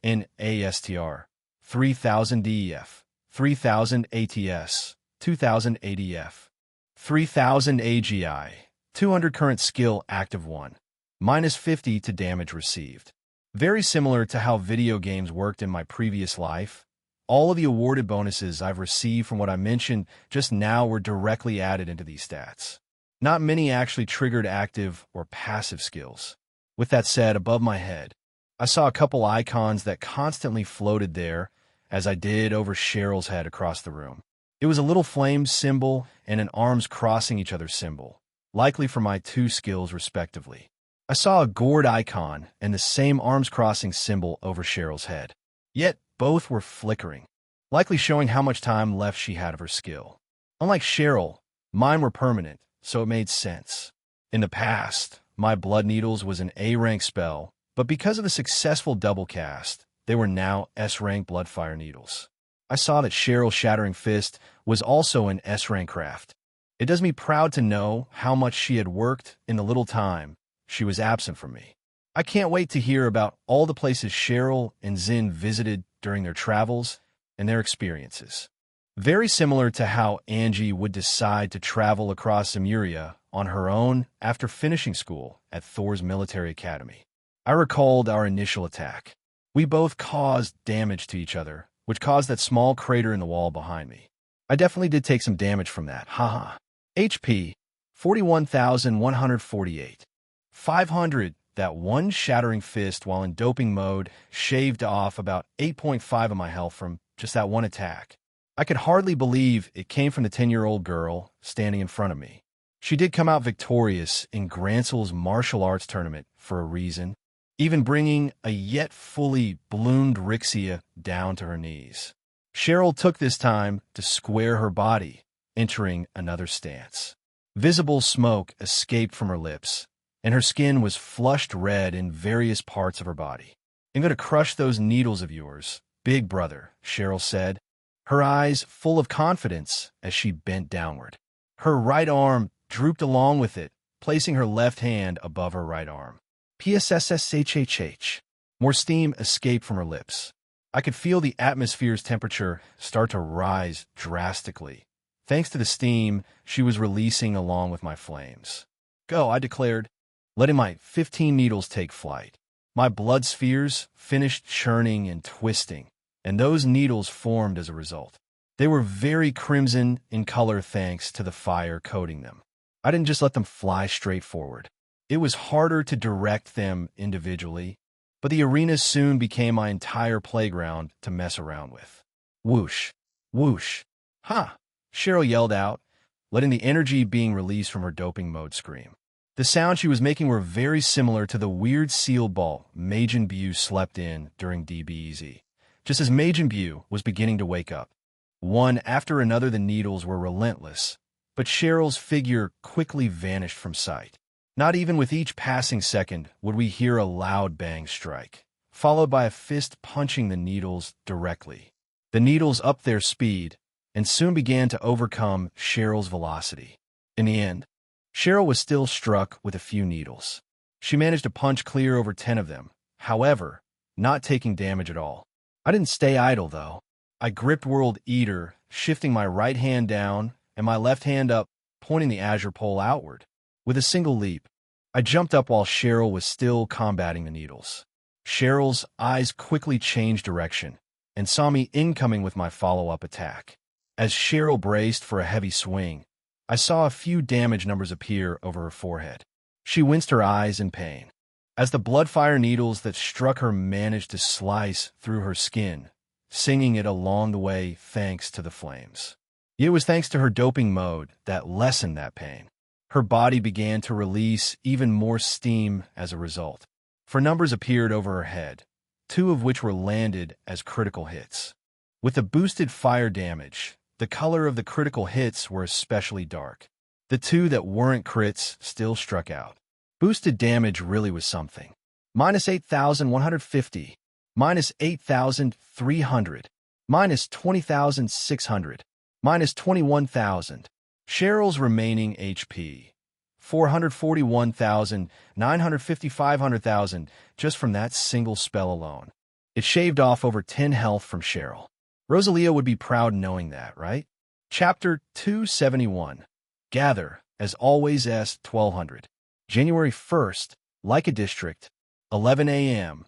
In ASTR. 3,000 DEF. 3,000 ATS. 2,000 ADF. 3,000 AGI. 200 current skill active 1. Minus 50 to damage received. Very similar to how video games worked in my previous life, all of the awarded bonuses I've received from what I mentioned just now were directly added into these stats. Not many actually triggered active or passive skills. With that said, above my head, I saw a couple icons that constantly floated there as I did over Cheryl's head across the room. It was a little flame symbol and an arms crossing each other symbol, likely for my two skills respectively. I saw a gourd icon and the same arms crossing symbol over Cheryl's head. Yet both were flickering, likely showing how much time left she had of her skill. Unlike Cheryl, mine were permanent, so it made sense. In the past, my Blood Needles was an A-rank spell, but because of the successful double cast, they were now S-rank Bloodfire Needles. I saw that Cheryl's Shattering Fist was also an S-rank craft. It does me proud to know how much she had worked in the little time she was absent from me. I can't wait to hear about all the places Cheryl and Zin visited during their travels and their experiences. Very similar to how Angie would decide to travel across Zemuria on her own after finishing school at Thor's military academy. I recalled our initial attack. We both caused damage to each other, which caused that small crater in the wall behind me. I definitely did take some damage from that, haha. HP, 41,148. 500, that one Shattering Fist while in doping mode shaved off about 8.5 of my health from just that one attack. I could hardly believe it came from the 10-year-old girl standing in front of me. She did come out victorious in Gransel's martial arts tournament for a reason, even bringing a yet fully bloomed Rixia down to her knees. Cheryl took this time to square her body, entering another stance. Visible smoke escaped from her lips, and her skin was flushed red in various parts of her body. "I'm going to crush those needles of yours, big brother," Cheryl said, her eyes full of confidence as she bent downward. Her right arm drooped along with it, placing her left hand above her right arm. PSSSHHH. More steam escaped from her lips. I could feel the atmosphere's temperature start to rise drastically, thanks to the steam she was releasing along with my flames. "Go," I declared, letting my 15 needles take flight. My blood spheres finished churning and twisting, and those needles formed as a result. They were very crimson in color thanks to the fire coating them. I didn't just let them fly straight forward. It was harder to direct them individually, but the arena soon became my entire playground to mess around with. Whoosh, whoosh, ha! Cheryl yelled out, letting the energy being released from her doping mode scream. The sounds she was making were very similar to the weird seal ball Majin Buu slept in during DBEZ. Just as Majin Buu was beginning to wake up, one after another the needles were relentless, but Cheryl's figure quickly vanished from sight. Not even with each passing second would we hear a loud bang strike, followed by a fist punching the needles directly. The needles upped their speed and soon began to overcome Cheryl's velocity. In the end, Cheryl was still struck with a few needles. She managed to punch clear over 10 of them, however, not taking damage at all. I didn't stay idle, though. I gripped World Eater, shifting my right hand down and my left hand up, pointing the azure pole outward. With a single leap, I jumped up while Cheryl was still combating the needles. Cheryl's eyes quickly changed direction and saw me incoming with my follow-up attack. As Cheryl braced for a heavy swing, I saw a few damage numbers appear over her forehead. She winced her eyes in pain as the blood-fire needles that struck her managed to slice through her skin, singing it along the way thanks to the flames. It was thanks to her doping mode that lessened that pain. Her body began to release even more steam as a result, for numbers appeared over her head, 2 of which were landed as critical hits. With the boosted fire damage, the color of the critical hits were especially dark. The 2 that weren't crits still struck out. Boosted damage really was something. Minus 8,150, minus 8,300, minus 20,600, minus 21,000. Cheryl's remaining HP, 441,000, 950, 500,000, just from that single spell alone. It shaved off over 10 health from Cheryl. Rosalia would be proud knowing that, right? Chapter 271. Gather, as always, S1200. January 1st, like a district, 11 a.m.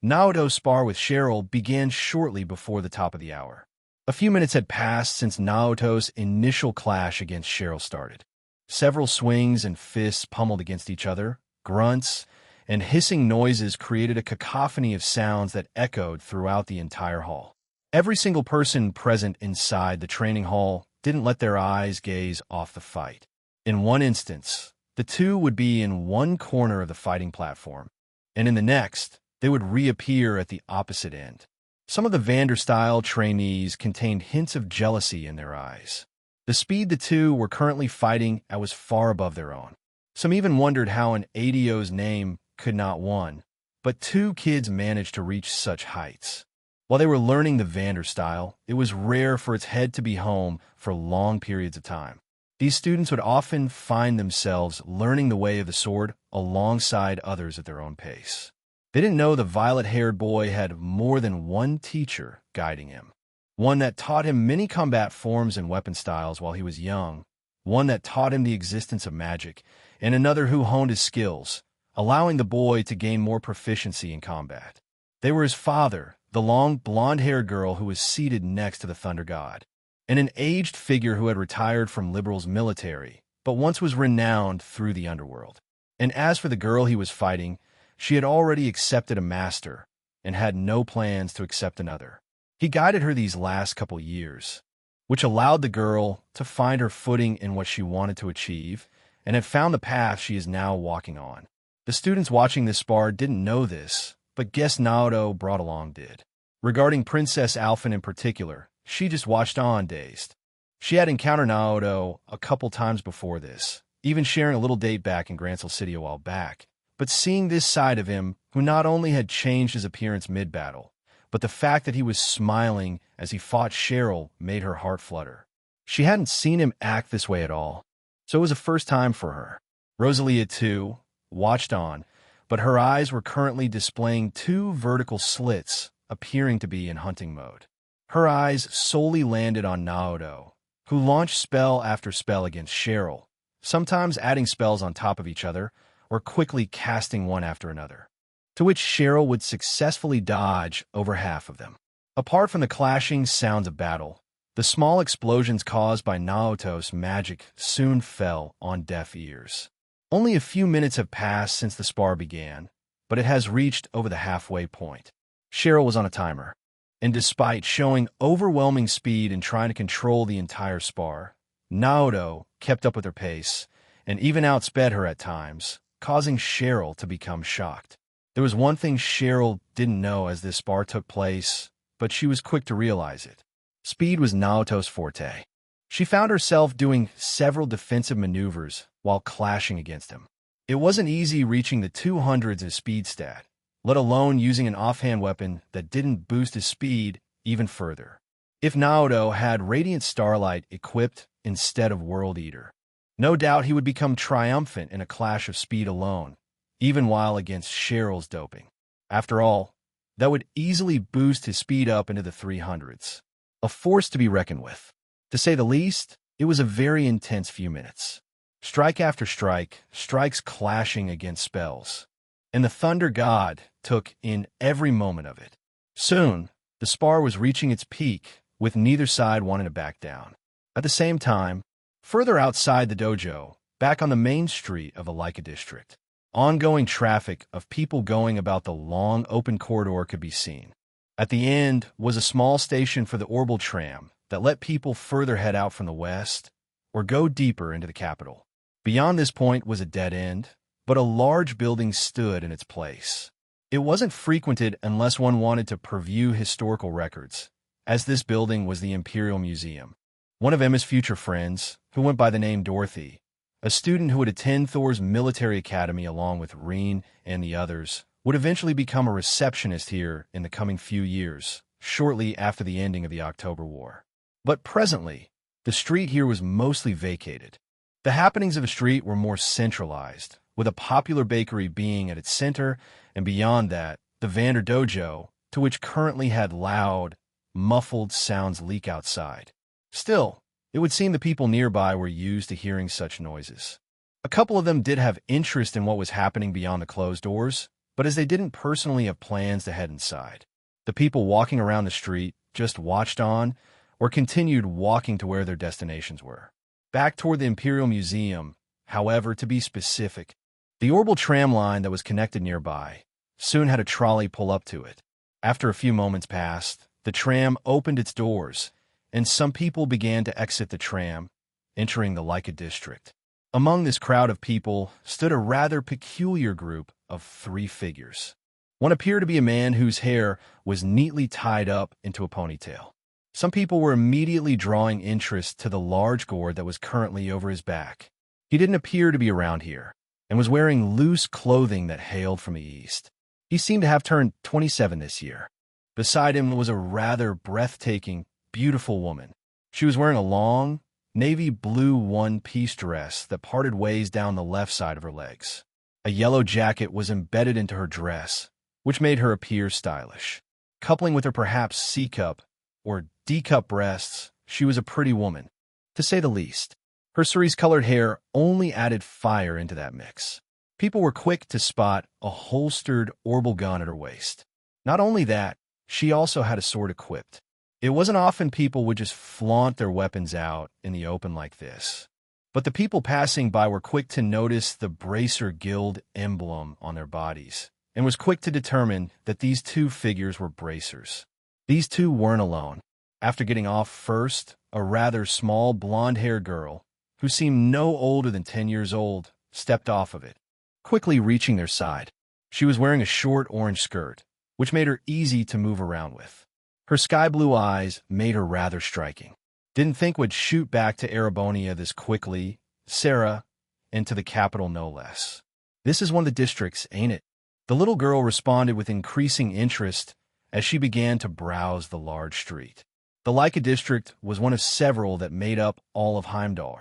Naoto's spar with Cheryl began shortly before the top of the hour. A few minutes had passed since Naoto's initial clash against Cheryl started. Several swings and fists pummeled against each other, grunts, and hissing noises created a cacophony of sounds that echoed throughout the entire hall. Every single person present inside the training hall didn't let their eyes gaze off the fight. In one instance, the 2 would be in one corner of the fighting platform, and in the next, they would reappear at the opposite end. Some of the Vanderstyle trainees contained hints of jealousy in their eyes. The speed the 2 were currently fighting at was far above their own. Some even wondered how an ADO's name could not won, but 2 kids managed to reach such heights. While they were learning the Vanderstyle, it was rare for its head to be home for long periods of time. These students would often find themselves learning the way of the sword alongside others at their own pace. They didn't know the violet-haired boy had more than one teacher guiding him. One that taught him many combat forms and weapon styles while he was young, one that taught him the existence of magic, and another who honed his skills, allowing the boy to gain more proficiency in combat. They were his father, the long, blonde-haired girl who was seated next to the Thunder God, and an aged figure who had retired from Liberal's military, but once was renowned through the underworld. And as for the girl he was fighting, she had already accepted a master and had no plans to accept another. He guided her these last couple years, which allowed the girl to find her footing in what she wanted to achieve and had found the path she is now walking on. The students watching this spar didn't know this, but guest Naoto brought along did. Regarding Princess Alphen in particular, she just watched on, dazed. She had encountered Naoto a couple times before this, even sharing a little date back in Grancel City a while back. But seeing this side of him, who not only had changed his appearance mid-battle, but the fact that he was smiling as he fought Cheryl made her heart flutter. She hadn't seen him act this way at all, so it was a first time for her. Rosalia, too, watched on, but her eyes were currently displaying 2 vertical slits, appearing to be in hunting mode. Her eyes solely landed on Naoto, who launched spell after spell against Cheryl, sometimes adding spells on top of each other, or quickly casting one after another, to which Cheryl would successfully dodge over half of them. Apart from the clashing sounds of battle, the small explosions caused by Naoto's magic soon fell on deaf ears. Only a few minutes have passed since the spar began, but it has reached over the halfway point. Cheryl was on a timer, and despite showing overwhelming speed in trying to control the entire spar, Naoto kept up with her pace and even outsped her at times, causing Cheryl to become shocked. There was one thing Cheryl didn't know as this spar took place, but she was quick to realize it. Speed was Naoto's forte. She found herself doing several defensive maneuvers while clashing against him. It wasn't easy reaching the 200s as speed stat, let alone using an offhand weapon that didn't boost his speed even further. If Naoto had Radiant Starlight equipped instead of World Eater, no doubt he would become triumphant in a clash of speed alone, even while against Cheryl's doping. After all, that would easily boost his speed up into the 300s. A force to be reckoned with. To say the least, it was a very intense few minutes. Strike after strike, strikes clashing against spells. And the Thunder God took in every moment of it. Soon, the spar was reaching its peak, with neither side wanting to back down. At the same time, further outside the dojo, back on the main street of the Leica district, ongoing traffic of people going about the long open corridor could be seen. At the end was a small station for the orbital tram that let people further head out from the west or go deeper into the capital. Beyond this point was a dead end, but a large building stood in its place. It wasn't frequented unless one wanted to preview historical records, as this building was the Imperial Museum. One of Emma's future friends, who went by the name Dorothy, a student who would attend Thor's military academy along with Reen and the others, would eventually become a receptionist here in the coming few years, shortly after the ending of the October War. But presently, the street here was mostly vacated. The happenings of the street were more centralized, with a popular bakery being at its center, and beyond that, the Vander Dojo, to which currently had loud, muffled sounds leak outside. Still, it would seem the people nearby were used to hearing such noises. A couple of them did have interest in what was happening beyond the closed doors, but as they didn't personally have plans to head inside, the people walking around the street just watched on or continued walking to where their destinations were. Back toward the Imperial Museum, however, to be specific, the orbital tram line that was connected nearby soon had a trolley pull up to it. After a few moments passed, the tram opened its doors, and some people began to exit the tram, entering the Leica district. Among this crowd of people stood a rather peculiar group of 3 figures. One appeared to be a man whose hair was neatly tied up into a ponytail. Some people were immediately drawing interest to the large gourd that was currently over his back. He didn't appear to be around here, and was wearing loose clothing that hailed from the east. He seemed to have turned 27 this year. Beside him was a rather breathtaking, beautiful woman. She was wearing a long, navy blue one-piece dress that parted ways down the left side of her legs. A yellow jacket was embedded into her dress, which made her appear stylish. Coupling with her perhaps C-cup or D-cup breasts, she was a pretty woman, to say the least. Her cerise-colored hair only added fire into that mix. People were quick to spot a holstered orbital gun at her waist. Not only that, she also had a sword equipped. It wasn't often people would just flaunt their weapons out in the open like this. But the people passing by were quick to notice the Bracer Guild emblem on their bodies, and was quick to determine that these 2 figures were bracers. These 2 weren't alone. After getting off first, a rather small blonde-haired girl, who seemed no older than 10 years old, stepped off of it, quickly reaching their side. She was wearing a short orange skirt, which made her easy to move around with. Her sky-blue eyes made her rather striking. Didn't think would shoot back to Erebonia this quickly, Sarah, and to the capital no less. This is one of the districts, ain't it? The little girl responded with increasing interest as she began to browse the large street. The Leica district was one of several that made up all of Heimdall.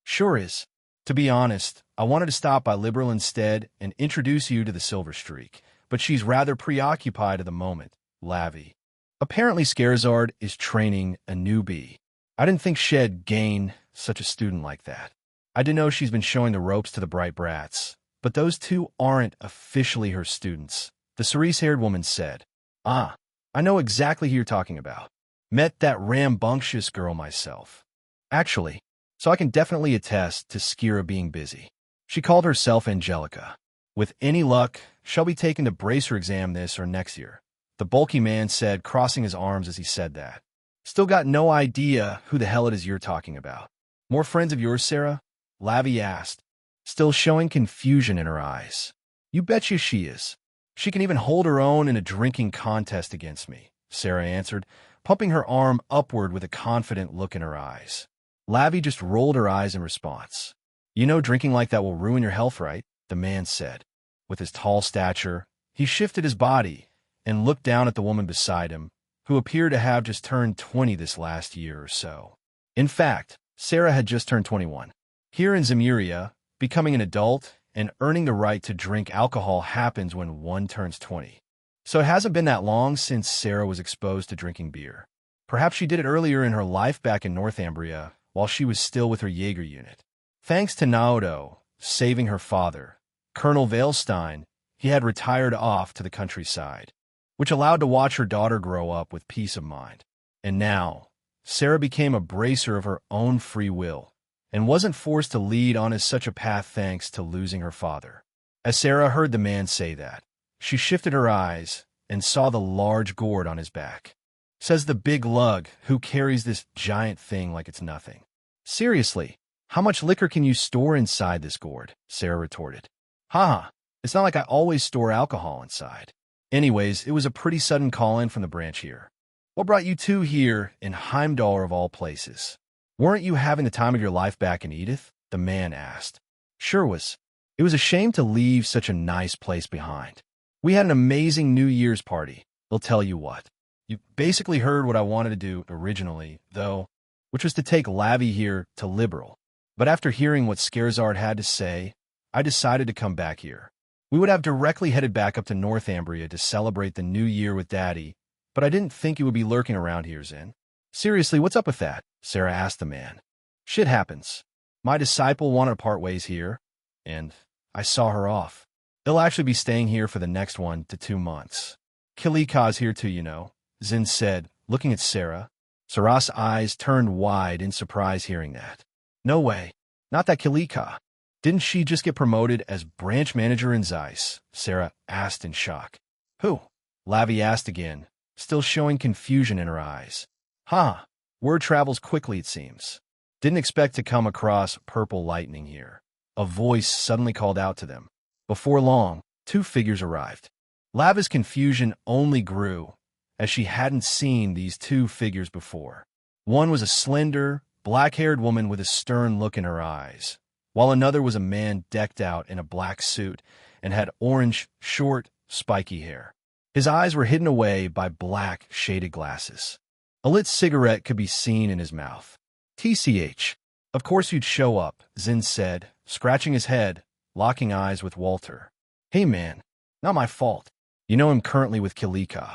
Sure is. To be honest, I wanted to stop by Liberal instead and introduce you to the Silver Streak, but she's rather preoccupied at the moment, Lavi. Apparently Scarizard is training a newbie. I didn't think she'd gain such a student like that. I didn't know she's been showing the ropes to the bright brats, but those 2 aren't officially her students, the cerise-haired woman said. Ah, I know exactly who you're talking about. Met that rambunctious girl myself. Actually, so I can definitely attest to Skira being busy. She called herself Angelica. With any luck, she'll be taking the bracer exam this or next year, the bulky man said, crossing his arms as he said that. Still got no idea who the hell it is you're talking about. More friends of yours, Sarah? Lavi asked, still showing confusion in her eyes. You betcha she is. She can even hold her own in a drinking contest against me, Sarah answered, pumping her arm upward with a confident look in her eyes. Lavi just rolled her eyes in response. You know drinking like that will ruin your health, right? The man said. With his tall stature, he shifted his body and looked down at the woman beside him, who appeared to have just turned 20 this last year or so. In fact, Sarah had just turned 21. Here in Zemuria, becoming an adult and earning the right to drink alcohol happens when one turns 20. So it hasn't been that long since Sarah was exposed to drinking beer. Perhaps she did it earlier in her life back in Northumbria while she was still with her Jaeger unit. Thanks to Naoto saving her father, Colonel Veilstein, he had retired off to the countryside, which allowed to watch her daughter grow up with peace of mind. And now, Sarah became a bracer of her own free will and wasn't forced to lead on as such a path thanks to losing her father. As Sarah heard the man say that, she shifted her eyes and saw the large gourd on his back. Says the big lug who carries this giant thing like it's nothing. Seriously, how much liquor can you store inside this gourd? Sarah retorted. Haha, it's not like I always store alcohol inside. Anyways, it was a pretty sudden call-in from the branch here. What brought you two here in Heimdall of all places? Weren't you having the time of your life back in Edith? The man asked. Sure was. It was a shame to leave such a nice place behind. We had an amazing New Year's party. I'll tell you what. You basically heard what I wanted to do originally, though, which was to take Lavi here to Liberal. But after hearing what Scarizard had to say, I decided to come back here. We would have directly headed back up to Northumbria to celebrate the new year with Daddy, but I didn't think you would be lurking around here, Zin. Seriously, what's up with that? Sarah asked the man. Shit happens. My disciple wanted to part ways here, and I saw her off. They'll actually be staying here for the next 1 to 2 months. Kilika's here too, you know, Zin said, looking at Sarah. Sarah's eyes turned wide in surprise hearing that. No way. Not that Kilika. Didn't she just get promoted as branch manager in Zeiss? Sarah asked in shock. Who? Lavi asked again, still showing confusion in her eyes. Huh. Word travels quickly, it seems. Didn't expect to come across purple lightning here. A voice suddenly called out to them. Before long, 2 figures arrived. Lavi's confusion only grew, as she hadn't seen these 2 figures before. One was a slender, black-haired woman with a stern look in her eyes, while another was a man decked out in a black suit and had orange, short, spiky hair. His eyes were hidden away by black, shaded glasses. A lit cigarette could be seen in his mouth. TCH. Of course you'd show up, Zin said, scratching his head, locking eyes with Walter. Hey man, not my fault. You know I'm currently with Kilika.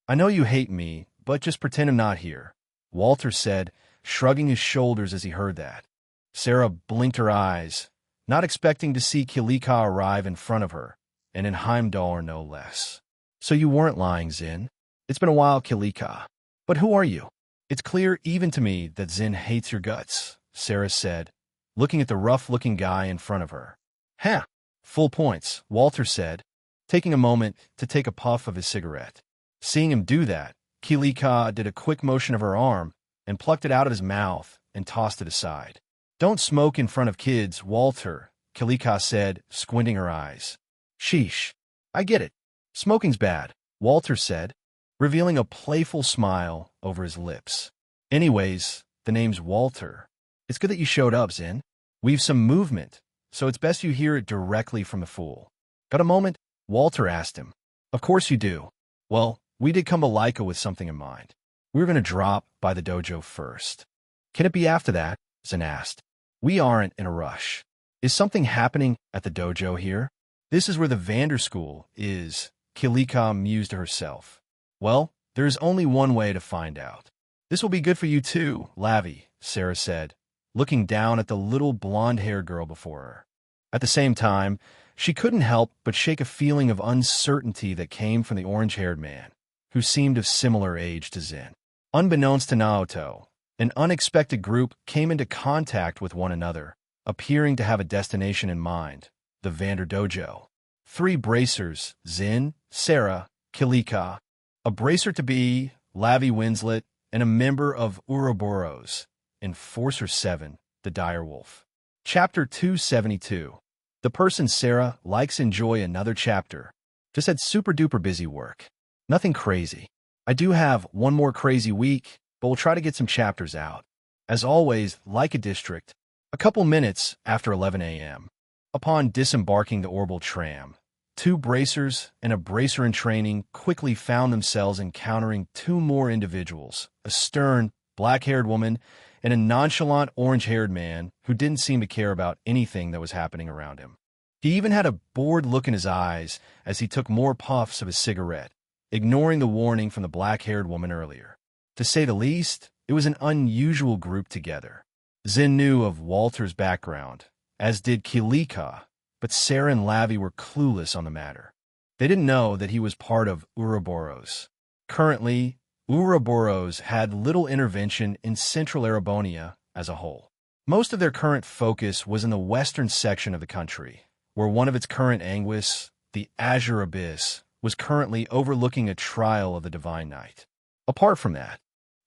I know you hate me, but just pretend I'm not here, Walter said, shrugging his shoulders as he heard that. Sarah blinked her eyes, not expecting to see Kilika arrive in front of her, and in Heimdall no less. So you weren't lying, Zin. It's been a while, Kilika. But who are you? It's clear even to me that Zin hates your guts, Sarah said, looking at the rough-looking guy in front of her. Huh, full points, Walter said, taking a moment to take a puff of his cigarette. Seeing him do that, Kilika did a quick motion of her arm and plucked it out of his mouth and tossed it aside. Don't smoke in front of kids, Walter, Kilika said, squinting her eyes. Sheesh. I get it. Smoking's bad, Walter said, revealing a playful smile over his lips. Anyways, the name's Walter. It's good that you showed up, Zin. We've some movement, so it's best you hear it directly from the fool. Got a moment? Walter asked him. Of course you do. Well, we did come to Laika with something in mind. We were going to drop by the dojo first. Can it be after that? Zin asked. We aren't in a rush. Is something happening at the dojo here? This is where the Vander School is, Kilika mused to herself. Well, there's only one way to find out. This will be good for you too, Lavi, Sarah said, looking down at the little blonde-haired girl before her. At the same time, she couldn't help but shake a feeling of uncertainty that came from the orange-haired man, who seemed of similar age to Zin. Unbeknownst to Naoto, an unexpected group came into contact with one another, appearing to have a destination in mind, the Vander Dojo. 3 bracers, Zin, Sarah, Kilika, a bracer-to-be, Lavi Winslet, and a member of Ouroboros, Enforcer 7, the Direwolf. Chapter 272. The person Sarah likes enjoy another chapter. Just had super-duper busy work. Nothing crazy. I do have one more crazy week, but we'll try to get some chapters out. As always, like a district, a couple minutes after 11 a.m. Upon disembarking the orbital tram, 2 bracers and a bracer in training quickly found themselves encountering 2 more individuals, a stern, black-haired woman and a nonchalant orange-haired man who didn't seem to care about anything that was happening around him. He even had a bored look in his eyes as he took more puffs of his cigarette, ignoring the warning from the black-haired woman earlier. To say the least, it was an unusual group together. Zin knew of Walter's background, as did Kilika, but Sarah and Lavi were clueless on the matter. They didn't know that he was part of Ouroboros. Currently, Ouroboros had little intervention in central Erebonia as a whole. Most of their current focus was in the western section of the country, where one of its current anguis, the Azure Abyss, was currently overlooking a trial of the Divine Knight. Apart from that,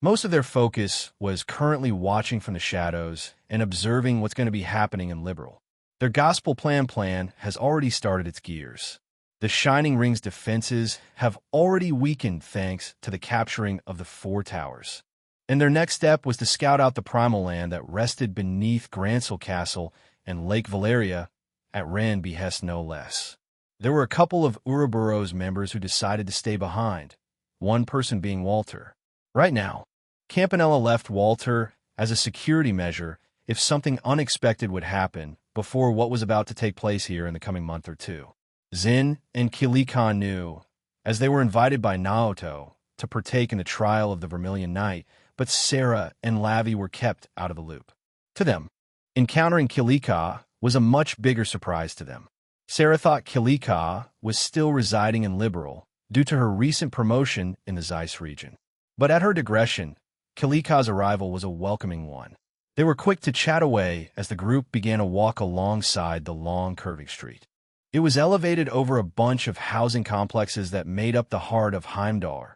most of their focus was currently watching from the shadows and observing what's going to be happening in Liberal. Their gospel plan has already started its gears. The Shining Ring's defenses have already weakened thanks to the capturing of the 4 towers. And their next step was to scout out the primal land that rested beneath Gransel Castle and Lake Valeria, at Ren behest no less. There were a couple of Ouroboros members who decided to stay behind, one person being Walter. Right now, Campanella left Walter as a security measure if something unexpected would happen before what was about to take place here in the coming month or two. Zin and Kilikan knew, as they were invited by Naoto to partake in the trial of the Vermilion Knight, but Sarah and Lavi were kept out of the loop. To them, encountering Kilika was a much bigger surprise to them. Sarah thought Kilika was still residing in Liberal due to her recent promotion in the Zeiss region. But at her digression, Kilika's arrival was a welcoming one. They were quick to chat away as the group began to walk alongside the long curving street. It was elevated over a bunch of housing complexes that made up the heart of Heimdall,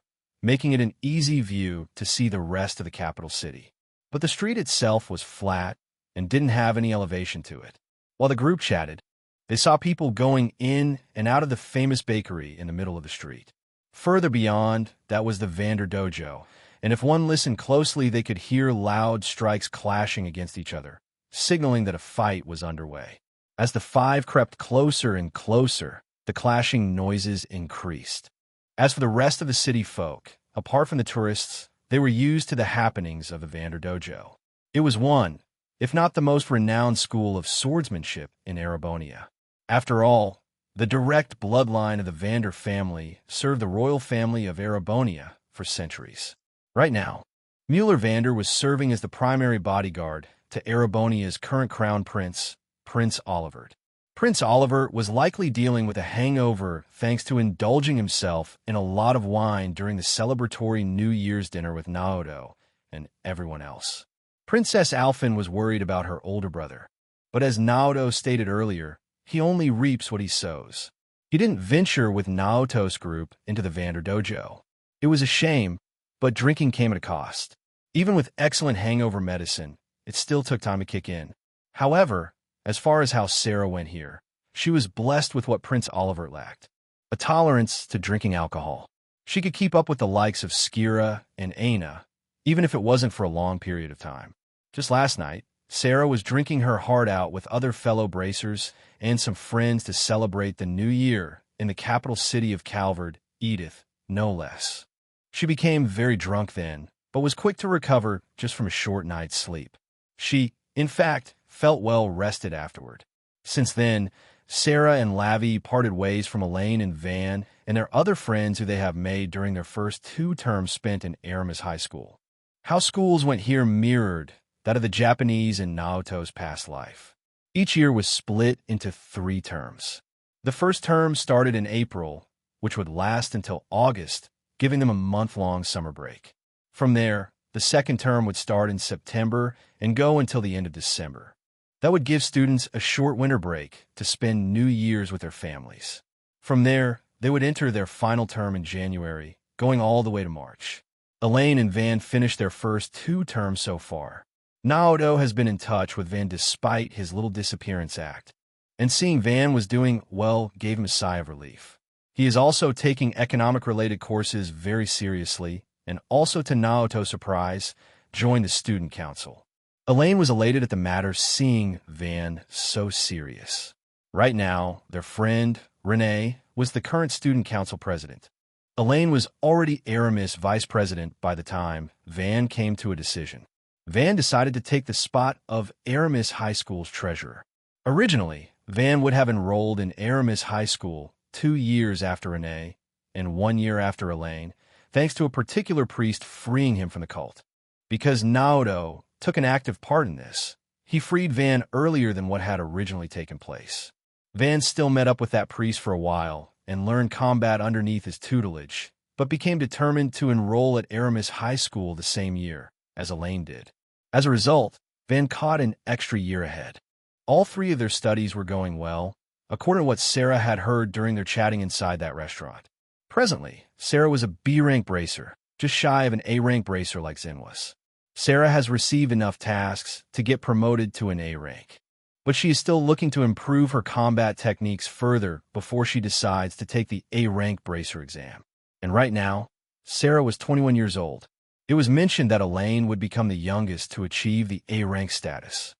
making it an easy view to see the rest of the capital city. But the street itself was flat and didn't have any elevation to it. While the group chatted, they saw people going in and out of the famous bakery in the middle of the street. Further beyond, that was the Vander Dojo, and if one listened closely, they could hear loud strikes clashing against each other, signaling that a fight was underway. As the 5 crept closer and closer, the clashing noises increased. As for the rest of the city folk, apart from the tourists, they were used to the happenings of the Vander Dojo. It was one, if not the most renowned school of swordsmanship in Erebonia. After all, the direct bloodline of the Vander family served the royal family of Erebonia for centuries. Right now, Mueller Vander was serving as the primary bodyguard to Erebonia's current crown prince, Prince Olivert. Prince Oliver was likely dealing with a hangover thanks to indulging himself in a lot of wine during the celebratory New Year's dinner with Naoto and everyone else. Princess Alphen was worried about her older brother, but as Naoto stated earlier, he only reaps what he sows. He didn't venture with Naoto's group into the Vander Dojo. It was a shame, but drinking came at a cost. Even with excellent hangover medicine, it still took time to kick in. However, as far as how Sarah went here, she was blessed with what Prince Oliver lacked, a tolerance to drinking alcohol. She could keep up with the likes of Skira and Aina, even if it wasn't for a long period of time. Just last night, Sarah was drinking her heart out with other fellow bracers and some friends to celebrate the new year in the capital city of Calvard, Edith, no less. She became very drunk then, but was quick to recover just from a short night's sleep. She, in fact, felt well rested afterward. Since then, Sarah and Lavi parted ways from Elaine and Van and their other friends who they have made during their first 2 terms spent in Aramis High School. How schools went here mirrored that of the Japanese in Naoto's past life. Each year was split into 3 terms. The first term started in April, which would last until August, giving them a month-long summer break. From there, the second term would start in September and go until the end of December. That would give students a short winter break to spend New Year's with their families. From there, they would enter their final term in January, going all the way to March. Elaine and Van finished their first 2 terms so far. Naoto has been in touch with Van despite his little disappearance act, and seeing Van was doing well gave him a sigh of relief. He is also taking economic-related courses very seriously, and also to Naoto's surprise, joined the student council. Elaine was elated at the matter seeing Van so serious. Right now, their friend, Renee, was the current student council president. Elaine was already Aramis vice president by the time Van came to a decision. Van decided to take the spot of Aramis High School's treasurer. Originally, Van would have enrolled in Aramis High School 2 years after Renee, and 1 year after Elaine, thanks to a particular priest freeing him from the cult. Because Naoto took an active part in this, he freed Van earlier than what had originally taken place. Van still met up with that priest for a while and learned combat underneath his tutelage, but became determined to enroll at Aramis High School the same year, as Elaine did. As a result, Van caught an extra year ahead. All three of their studies were going well, according to what Sarah had heard during their chatting inside that restaurant. Presently, Sarah was a B-rank bracer, just shy of an A-rank bracer like Zin was. Sarah has received enough tasks to get promoted to an A rank, but she is still looking to improve her combat techniques further before she decides to take the A-rank bracer exam. And right now, Sarah was 21 years old. It was mentioned that Elaine would become the youngest to achieve the A-rank status,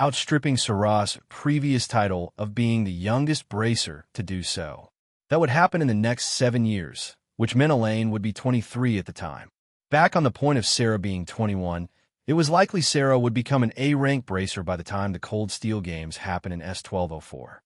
outstripping Sarah's previous title of being the youngest bracer to do so. That would happen in the next 7 years, which meant Elaine would be 23 at the time. Back on the point of Sarah being 21, it was likely Sarah would become an A-rank bracer by the time the Cold Steel Games happen in S1204.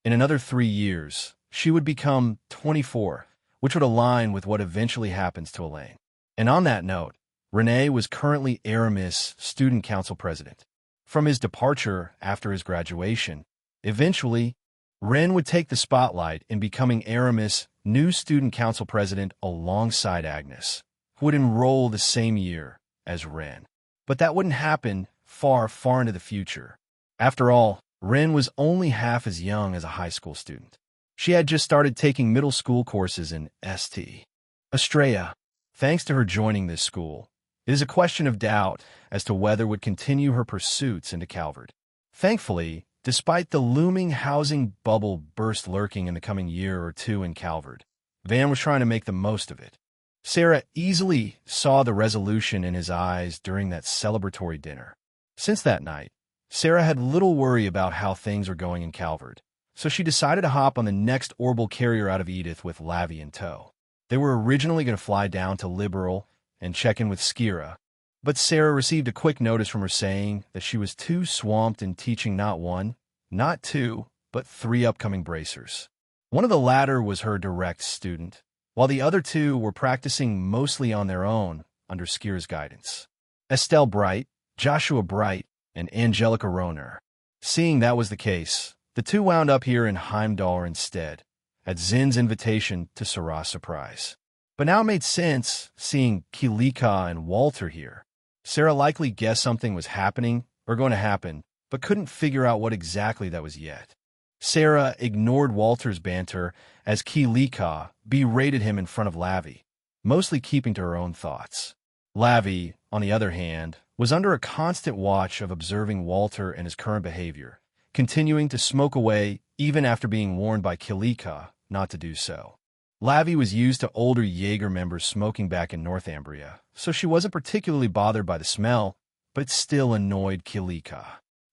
In another 3 years, she would become 24, which would align with what eventually happens to Elaine. And on that note, René was currently Aramis Student Council President. From his departure after his graduation, eventually, Ren would take the spotlight in becoming Aramis' new Student Council President alongside Agnes, who would enroll the same year as Ren. But that wouldn't happen far, far into the future. After all, Ren was only half as young as a high school student. She had just started taking middle school courses in St. Estrella. Thanks to her joining this school, it is a question of doubt as to whether would continue her pursuits into Calvert. Thankfully, despite the looming housing bubble burst lurking in the coming year or two in Calvert, Van was trying to make the most of it. Sarah easily saw the resolution in his eyes during that celebratory dinner. Since that night, Sarah had little worry about how things were going in Calvert, so she decided to hop on the next orbital carrier out of Edith with Lavi in tow. They were originally going to fly down to Liberal and check in with Skira, but Sarah received a quick notice from her saying that she was too swamped in teaching not one, not two, but 3 upcoming bracers. One of the latter was her direct student, while the other 2 were practicing mostly on their own under Skira's guidance. Estelle Bright, Joshua Bright, and Angelica Roner. Seeing that was the case, the 2 wound up here in Heimdall instead, at Zin's invitation to Sarah's surprise. But now it made sense seeing Kilika and Walter here. Sarah likely guessed something was happening or going to happen, but couldn't figure out what exactly that was yet. Sarah ignored Walter's banter as Kilika berated him in front of Lavi, mostly keeping to her own thoughts. Lavi, on the other hand, was under a constant watch of observing Walter and his current behavior, continuing to smoke away even after being warned by Kilika not to do so. Lavi was used to older Jaeger members smoking back in Northumbria, so she wasn't particularly bothered by the smell, but still annoyed Kilika.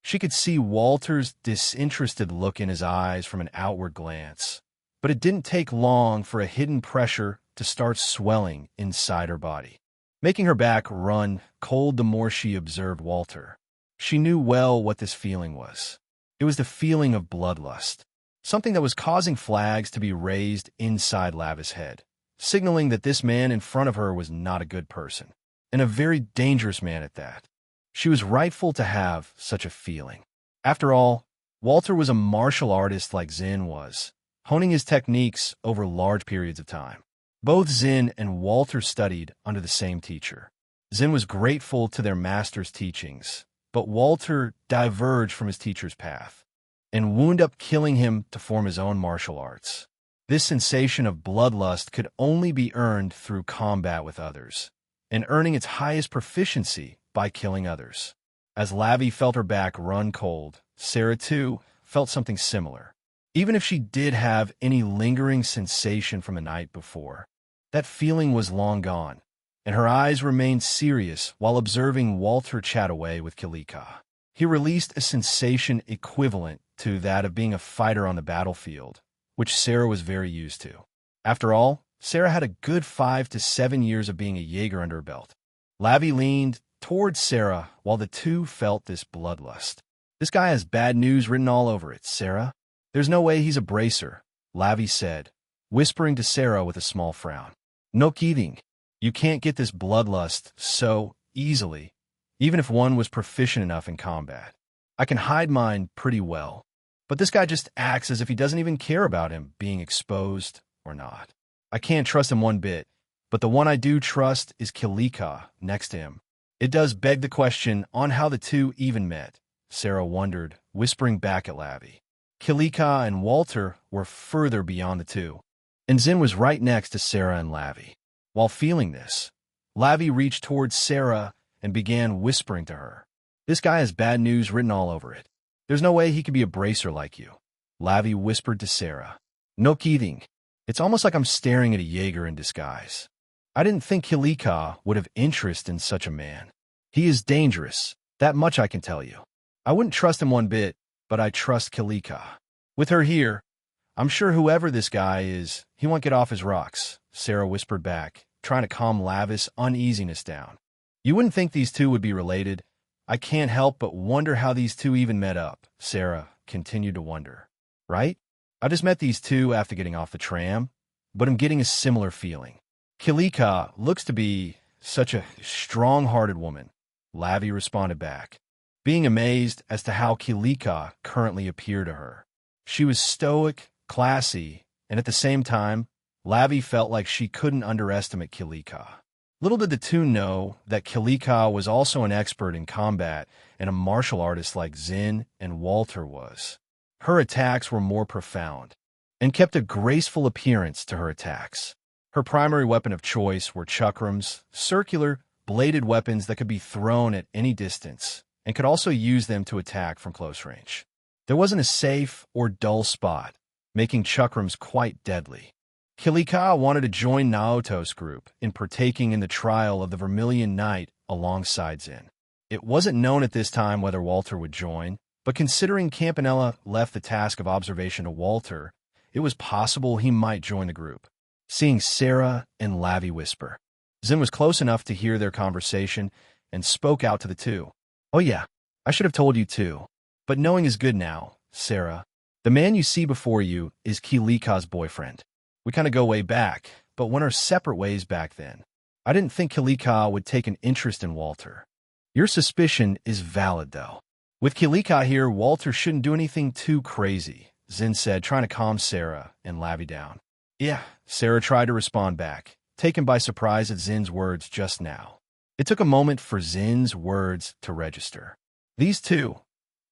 She could see Walter's disinterested look in his eyes from an outward glance, but it didn't take long for a hidden pressure to start swelling inside her body, making her back run cold the more she observed Walter. She knew well what this feeling was. It was the feeling of bloodlust, something that was causing flags to be raised inside Lavi's head, signaling that this man in front of her was not a good person, and a very dangerous man at that. She was rightful to have such a feeling. After all, Walter was a martial artist like Zin was, honing his techniques over large periods of time. Both Zin and Walter studied under the same teacher. Zin was grateful to their master's teachings, but Walter diverged from his teacher's path and wound up killing him to form his own martial arts. This sensation of bloodlust could only be earned through combat with others, and earning its highest proficiency by killing others. As Lavi felt her back run cold, Sarah, too, felt something similar. Even if she did have any lingering sensation from the night before, that feeling was long gone, and her eyes remained serious while observing Walter chat away with Kilika. He released a sensation equivalent to that of being a fighter on the battlefield, which Sarah was very used to. After all, Sarah had a good 5 to 7 years of being a Jaeger under her belt. Lavi leaned towards Sarah while the 2 felt this bloodlust. "This guy has bad news written all over it, Sarah. There's no way he's a bracer," Lavi said, whispering to Sarah with a small frown. No kidding. You can't get this bloodlust so easily, even if one was proficient enough in combat. I can hide mine pretty well, but this guy just acts as if he doesn't even care about him being exposed or not. I can't trust him one bit, but the one I do trust is Kilika next to him. It does beg the question on how the two even met, Sarah wondered, whispering back at Lavi. Kilika and Walter were further beyond the two, and Zin was right next to Sarah and Lavi. While feeling this, Lavi reached towards Sarah and began whispering to her. This guy has bad news written all over it. There's no way he could be a bracer like you. Lavi whispered to Sarah. No kidding. It's almost like I'm staring at a Jaeger in disguise. I didn't think Kilika would have interest in such a man. He is dangerous, that much I can tell you. I wouldn't trust him one bit, but I trust Kilika. With her here, I'm sure whoever this guy is, he won't get off his rocks, Sarah whispered back, trying to calm Lavi's uneasiness down. You wouldn't think these two would be related. I can't help but wonder how these two even met up, Sarah continued to wonder. Right? I just met these two after getting off the tram, but I'm getting a similar feeling. Kilika looks to be such a strong-hearted woman, Lavi responded back, being amazed as to how Kilika currently appeared to her. She was stoic, classy, and at the same time, Lavi felt like she couldn't underestimate Kilika. Little did the two know that Kilika was also an expert in combat and a martial artist like Zin and Walter was. Her attacks were more profound and kept a graceful appearance to her attacks. Her primary weapon of choice were chakrams, circular, bladed weapons that could be thrown at any distance and could also use them to attack from close range. There wasn't a safe or dull spot, making chakrams quite deadly. Kilika wanted to join Naoto's group in partaking in the trial of the Vermilion Knight alongside Zin. It wasn't known at this time whether Walter would join, but considering Campanella left the task of observation to Walter, it was possible he might join the group. Seeing Sarah and Lavi whisper, Zin was close enough to hear their conversation and spoke out to the two. Oh yeah, I should have told you too. But knowing is good now, Sarah. The man you see before you is Kilika's boyfriend. We kind of go way back, but went our separate ways back then. I didn't think Kilika would take an interest in Walter. Your suspicion is valid, though. With Kilika here, Walter shouldn't do anything too crazy, Zin said, trying to calm Sarah and Lavi down. Yeah, Sarah tried to respond back, taken by surprise at Zin's words just now. It took a moment for Zin's words to register. These two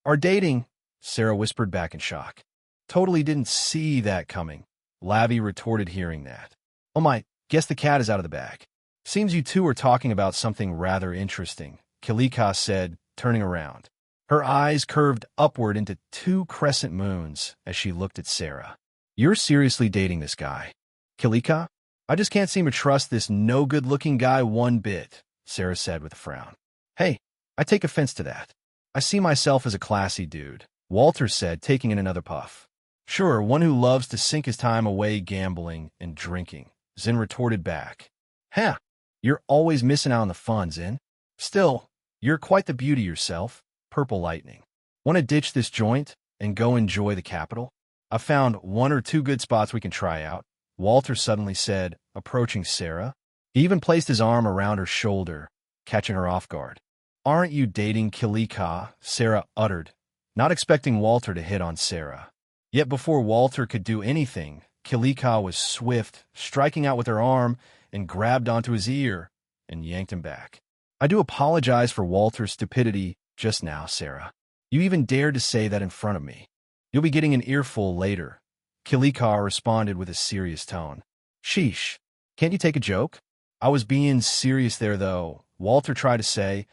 are dating, Sarah whispered back in shock. Totally didn't see that coming. Lavi retorted hearing that. Oh my, guess the cat is out of the bag. Seems you two are talking about something rather interesting, Kilika said, turning around. Her eyes curved upward into two crescent moons as she looked at Sarah. You're seriously dating this guy? Kilika? I just can't seem to trust this no-good-looking guy one bit, Sarah said with a frown. Hey, I take offense to that. I see myself as a classy dude, Walter said, taking in another puff. Sure, one who loves to sink his time away gambling and drinking, Zin retorted back. Huh, you're always missing out on the fun, Zin. Still, you're quite the beauty yourself, Purple Lightning. Want to ditch this joint and go enjoy the capital? I found one or two good spots we can try out, Walter suddenly said, approaching Sarah. He even placed his arm around her shoulder, catching her off guard. Aren't you dating Kilika? Sarah uttered, not expecting Walter to hit on Sarah. Yet before Walter could do anything, Kilika was swift, striking out with her arm and grabbed onto his ear and yanked him back. I do apologize for Walter's stupidity just now, Sarah. You even dared to say that in front of me. You'll be getting an earful later. Kilika responded with a serious tone. Sheesh, can't you take a joke? I was being serious there, though, Walter tried to say,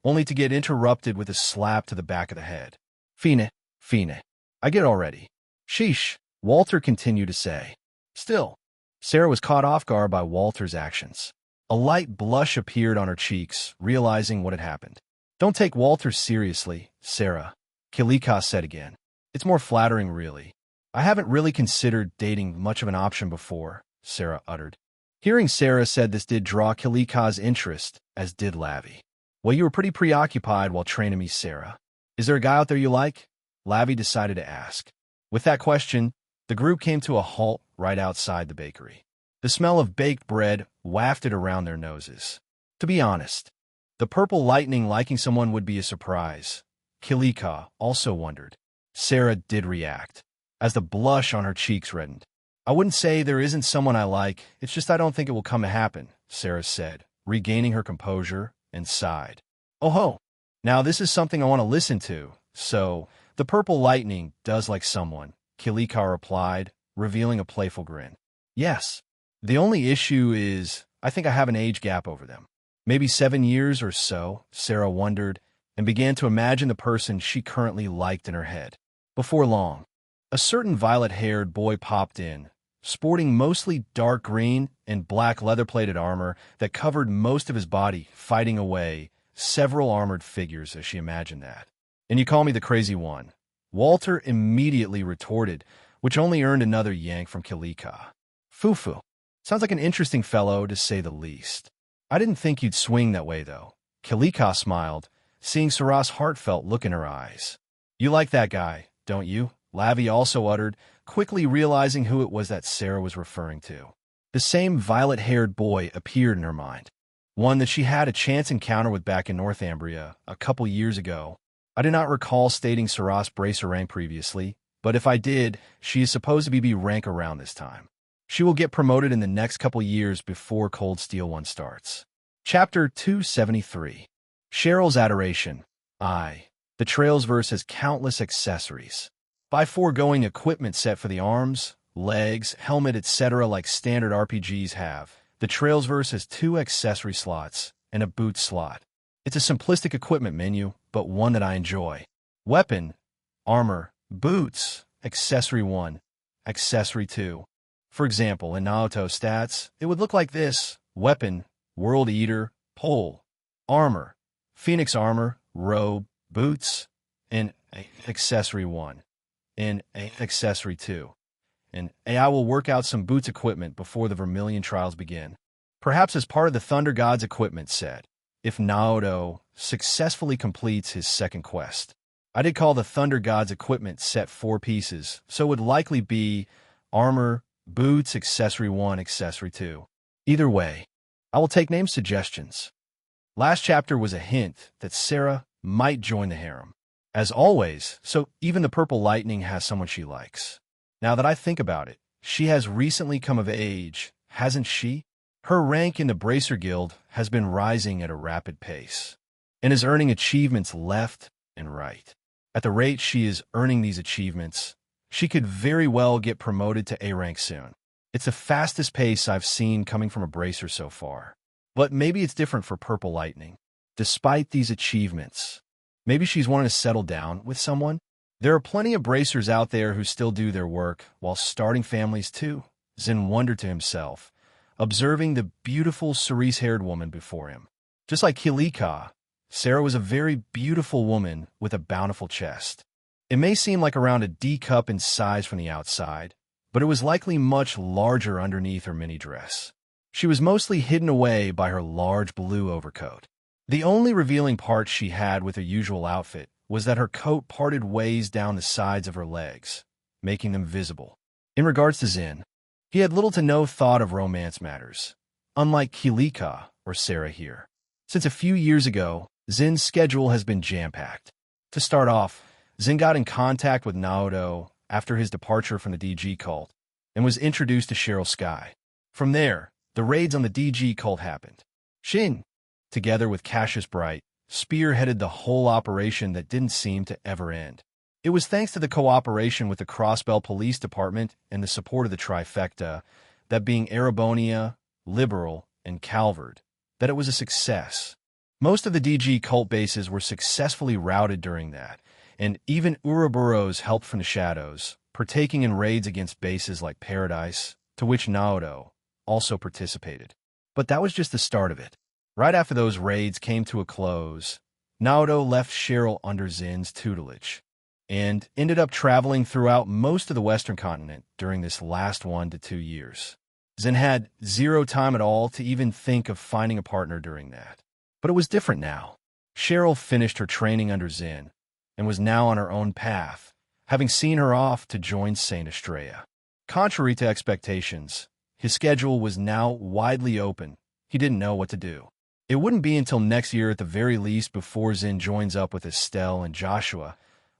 only to get interrupted with a slap to the back of the head. Fine, I get it already. Sheesh, Walter continued to say. Still, Sarah was caught off guard by Walter's actions. A light blush appeared on her cheeks, realizing what had happened. Don't take Walter seriously, Sarah, Kilika said again. It's more flattering, really. I haven't really considered dating much of an option before, Sarah uttered. Hearing Sarah said this did draw Kilika's interest, as did Lavi. Well, you were pretty preoccupied while training me, Sarah. Is there a guy out there you like? Lavi decided to ask. With that question, The group came to a halt right outside the bakery. The smell of baked bread wafted around their noses. To be honest, the purple lightning liking someone would be a surprise. Kilika also wondered. Sarah did react, as the blush on her cheeks reddened. I wouldn't say there isn't someone I like, it's just I don't think it will come to happen, Sarah said, regaining her composure, and sighed. Oh ho! Now this is something I want to listen to, so the purple lightning does like someone, Kilika replied, revealing a playful grin. Yes. The only issue is, I think I have an age gap over them. Maybe 7 years or so, Sarah wondered, and began to imagine the person she currently liked in her head. Before long, a certain violet-haired boy popped in, sporting mostly dark green and black leather-plated armor that covered most of his body, fighting away several armored figures as she imagined that. And you call me the crazy one, Walter immediately retorted, which only earned another yank from Kilika. Fufu. Sounds like an interesting fellow, to say the least. I didn't think you'd swing that way, though. Kilika smiled, seeing Sarah's heartfelt look in her eyes. You like that guy, don't you? Lavi also uttered, quickly realizing who it was that Sarah was referring to. The same violet-haired boy appeared in her mind, one that she had a chance encounter with back in Northumbria a couple years ago. I do not recall stating Sarah's bracer rank previously, but if I did, she is supposed to be B rank around this time. She will get promoted in the next couple years before Cold Steel 1 starts. Chapter 273. Cheryl's Adoration. The Trails verse has countless accessories. By foregoing equipment set for the arms, legs, helmet, etc. like standard RPGs have, the Trails verse has 2 accessory slots and a boot slot. It's a simplistic equipment menu, but one that I enjoy. Weapon, armor, boots, accessory 1, accessory 2. For example, in Naoto stats, it would look like this: weapon, World Eater, pole, armor, Phoenix armor, robe, boots, and accessory 1, and accessory 2. And I will work out some boots equipment before the Vermilion trials begin. Perhaps as part of the Thunder God's equipment set, if Naoto successfully completes his second quest. I did call the Thunder God's equipment set 4 pieces, so it would likely be armor, boots, accessory 1, accessory 2. Either way, I will take name suggestions. Last chapter was a hint that Sarah might join the harem. As always, so even the Purple Lightning has someone she likes. Now that I think about it, she has recently come of age, hasn't she? Her rank in the Bracer Guild has been rising at a rapid pace, and is earning achievements left and right. At the rate she is earning these achievements, she could very well get promoted to A rank soon. It's the fastest pace I've seen coming from a Bracer so far. But maybe it's different for Purple Lightning. Despite these achievements, maybe she's wanting to settle down with someone. There are plenty of Bracers out there who still do their work while starting families too, Zin wondered to himself, observing the beautiful cerise-haired woman before him. Just like Kilika, Sarah was a very beautiful woman with a bountiful chest. It may seem like around a D cup in size from the outside, but it was likely much larger underneath her mini dress. She was mostly hidden away by her large blue overcoat. The only revealing part she had with her usual outfit was that her coat parted ways down the sides of her legs, making them visible. In regards to Zin, he had little to no thought of romance matters, unlike Kilika or Sarah here. Since a few years ago, Zin's schedule has been jam-packed. To start off, Zin got in contact with Naoto after his departure from the DG cult, and was introduced to Cheryl Sky. From there, the raids on the DG cult happened. Shin, together with Cassius Bright, spearheaded the whole operation that didn't seem to ever end. It was thanks to the cooperation with the Crossbell Police Department and the support of the Trifecta, that being Erebonia, Liberal, and Calvard, that it was a success. Most of the DG cult bases were successfully routed during that, and even Ouroboros helped from the shadows, partaking in raids against bases like Paradise, to which Naoto also participated. But that was just the start of it. Right after those raids came to a close, Naoto left Cheryl under Zin's tutelage, and ended up traveling throughout most of the Western continent during this last 1 to 2 years. Zin had zero time at all to even think of finding a partner during that. But it was different now. Cheryl finished her training under Zin, and was now on her own path, having seen her off to join Saint Estrella. Contrary to expectations, his schedule was now widely open. He didn't know what to do. It wouldn't be until next year at the very least before Zin joins up with Estelle and Joshua,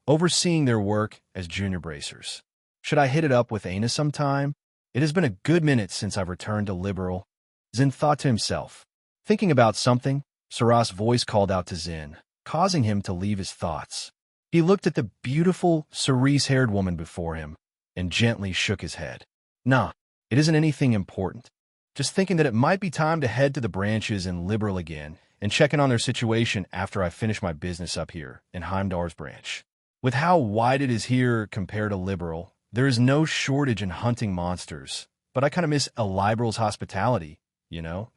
overseeing their work as junior bracers. Should I hit it up with Aina sometime? It has been a good minute since I've returned to Liberal, Zin thought to himself. Thinking about something, Sarah's voice called out to Zin, causing him to leave his thoughts. He looked at the beautiful, cerise-haired woman before him and gently shook his head. Nah, it isn't anything important. Just thinking that it might be time to head to the branches in Liberal again and check in on their situation after I finish my business up here in Heimdall's branch. With how wide it is here compared to Liberal, there is no shortage in hunting monsters, but I kind of miss a Liberal's hospitality,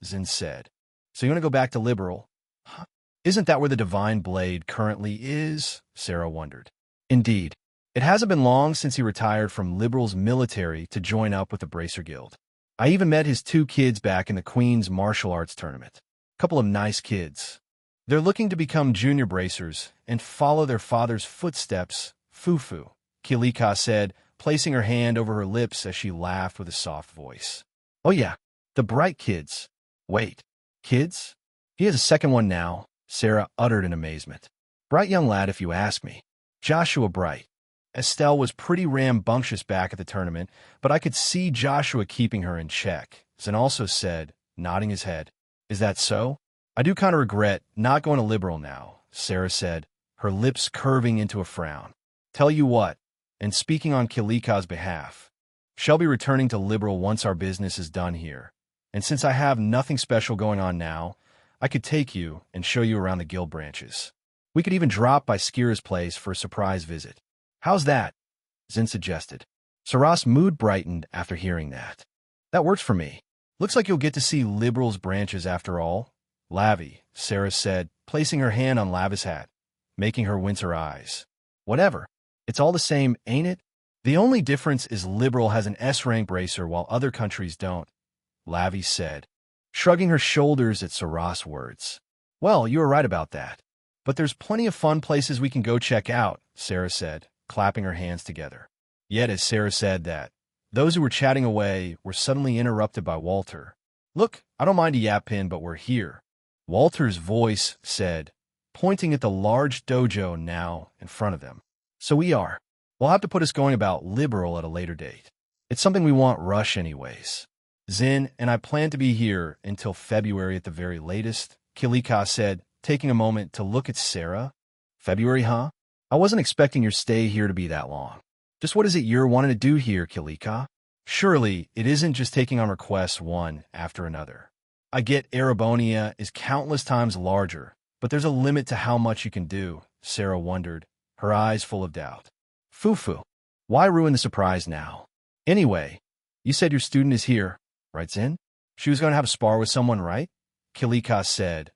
Zin said. So you want to go back to Liberal? Huh? Isn't that where the Divine Blade currently is? Sarah wondered. Indeed. It hasn't been long since he retired from Liberal's military to join up with the Bracer Guild. I even met his 2 kids back in the Queen's martial arts tournament. Couple of nice kids. They're looking to become junior bracers and follow their father's footsteps, Fufu, Kilika said, placing her hand over her lips as she laughed with a soft voice. Oh yeah, the Bright kids. Wait, kids? He has a second one now, Sarah uttered in amazement. Bright young lad if you ask me. Joshua Bright. Estelle was pretty rambunctious back at the tournament, but I could see Joshua keeping her in check. Zin also said, nodding his head. Is that so? I do kind of regret not going to Liberal now, Sarah said, her lips curving into a frown. Tell you what, and speaking on Kilika's behalf, shall be returning to Liberal once our business is done here. And since I have nothing special going on now, I could take you and show you around the guild branches. We could even drop by Skira's place for a surprise visit. How's that? Zin suggested. Sarah's mood brightened after hearing that. That works for me. Looks like you'll get to see Liberal's branches after all. Lavi, Sarah said, placing her hand on Lavi's hat, making her wince her eyes. Whatever. It's all the same, ain't it? The only difference is Liberal has an S-rank bracer while other countries don't, Lavi said, shrugging her shoulders at Sarah's words. Well, you were right about that. But there's plenty of fun places we can go check out, Sarah said, clapping her hands together. Yet as Sarah said that, those who were chatting away were suddenly interrupted by Walter. Look, I don't mind a yap pin, but we're here. Walter's voice said, pointing at the large dojo now in front of them. So we are. We'll have to put us going about Liberal at a later date. It's something we want rush anyways. Zin and I plan to be here until February at the very latest, Kilika said, taking a moment to look at Sarah. February, huh? I wasn't expecting your stay here to be that long. Just what is it you're wanting to do here, Kilika? Surely, it isn't just taking on requests one after another. I get Erebonia is countless times larger, but there's a limit to how much you can do, Sarah wondered, her eyes full of doubt. Fufu, why ruin the surprise now? Anyway, you said your student is here, right, Zin? She was going to have a spar with someone, right? Kilika said,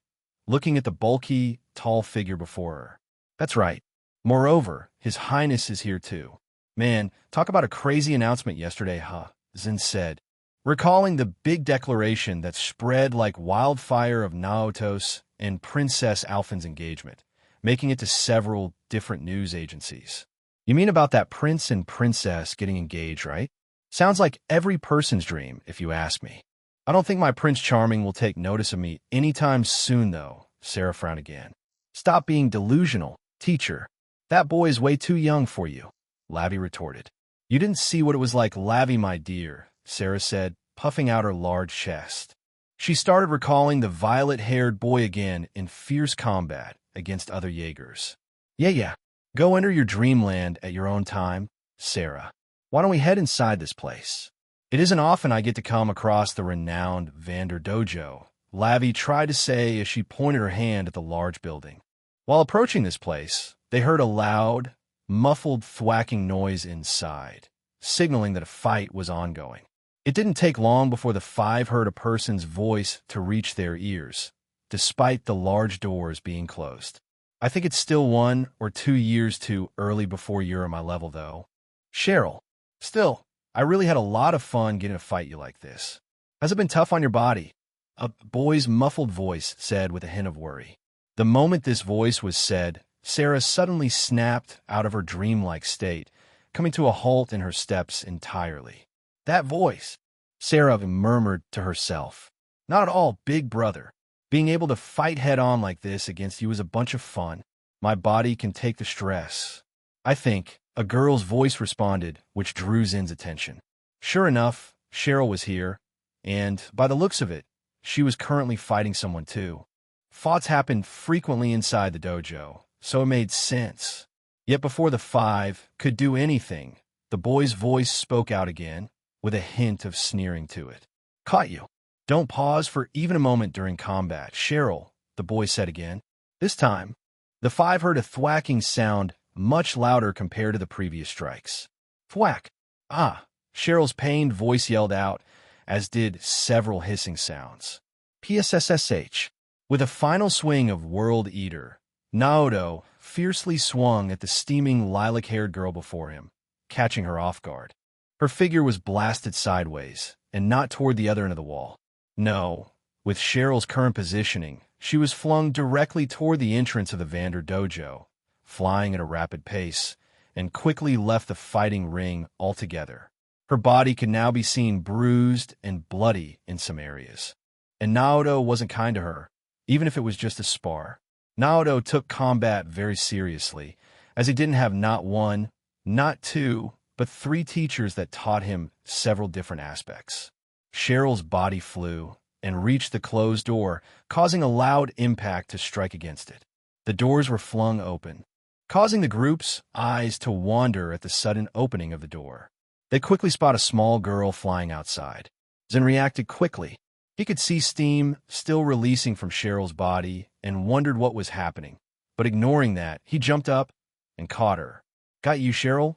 looking at the bulky, tall figure before her. That's right. Moreover, His Highness is here too. Man, talk about a crazy announcement yesterday, huh? Zin said, recalling the big declaration that spread like wildfire of Naotos and Princess Alphen's engagement, making it to several different news agencies. You mean about that prince and princess getting engaged, right? Sounds like every person's dream, if you ask me. I don't think my Prince Charming will take notice of me anytime soon, though, Sarah frowned again. Stop being delusional, teacher. That boy is way too young for you, Lavi retorted. You didn't see what it was like, Lavi, my dear, Sarah said, puffing out her large chest. She started recalling the violet-haired boy again in fierce combat against other Jaegers. Yeah. Go enter your dreamland at your own time, Sarah. Why don't we head inside this place? It isn't often I get to come across the renowned Vander Dojo, Lavi tried to say as she pointed her hand at the large building. While approaching this place, they heard a loud, muffled thwacking noise inside, signaling that a fight was ongoing. It didn't take long before the 5 heard a person's voice to reach their ears, despite the large doors being closed. I think it's still 1 or 2 years too early before you're at my level, though. Cheryl, still, I really had a lot of fun getting to fight you like this. Has it been tough on your body? A boy's muffled voice said with a hint of worry. The moment this voice was said, Sarah suddenly snapped out of her dreamlike state, coming to a halt in her steps entirely. That voice, Sarah murmured to herself. Not at all, big brother. Being able to fight head-on like this against you is a bunch of fun. My body can take the stress. I think, a girl's voice responded, which drew Zin's attention. Sure enough, Cheryl was here, and, by the looks of it, she was currently fighting someone too. Fights happened frequently inside the dojo, so it made sense. Yet before the five could do anything, the boy's voice spoke out again, with a hint of sneering to it. Caught you. Don't pause for even a moment during combat, Cheryl, the boy said again. This time, the five heard a thwacking sound much louder compared to the previous strikes. Thwack! Ah! Cheryl's pained voice yelled out, as did several hissing sounds. PSSSH. With a final swing of World Eater, Naoto fiercely swung at the steaming lilac-haired girl before him, catching her off guard. Her figure was blasted sideways, and not toward the other end of the wall. No, with Cheryl's current positioning, she was flung directly toward the entrance of the Vander Dojo, flying at a rapid pace, and quickly left the fighting ring altogether. Her body could now be seen bruised and bloody in some areas. And Naoto wasn't kind to her, even if it was just a spar. Naoto took combat very seriously, as he didn't have not one, not two, but 3 teachers that taught him several different aspects. Cheryl's body flew and reached the closed door, causing a loud impact to strike against it. The doors were flung open, causing the group's eyes to wander at the sudden opening of the door. They quickly spot a small girl flying outside. Zen reacted quickly. He could see steam still releasing from Cheryl's body and wondered what was happening. But ignoring that, he jumped up and caught her. Got you, Cheryl?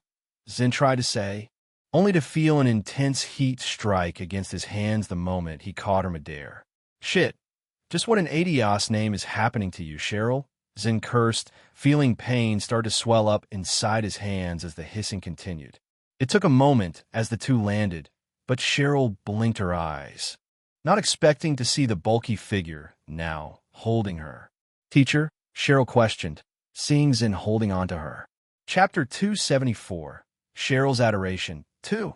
Zen tried to say, only to feel an intense heat strike against his hands the moment he caught her midair. Shit, just what an idiot's name is happening to you, Cheryl? Zen cursed, feeling pain start to swell up inside his hands as the hissing continued. It took a moment as the two landed, but Cheryl blinked her eyes, not expecting to see the bulky figure now holding her. Teacher? Cheryl questioned, seeing Zen holding on to her. Chapter 274, Cheryl's Adoration 2.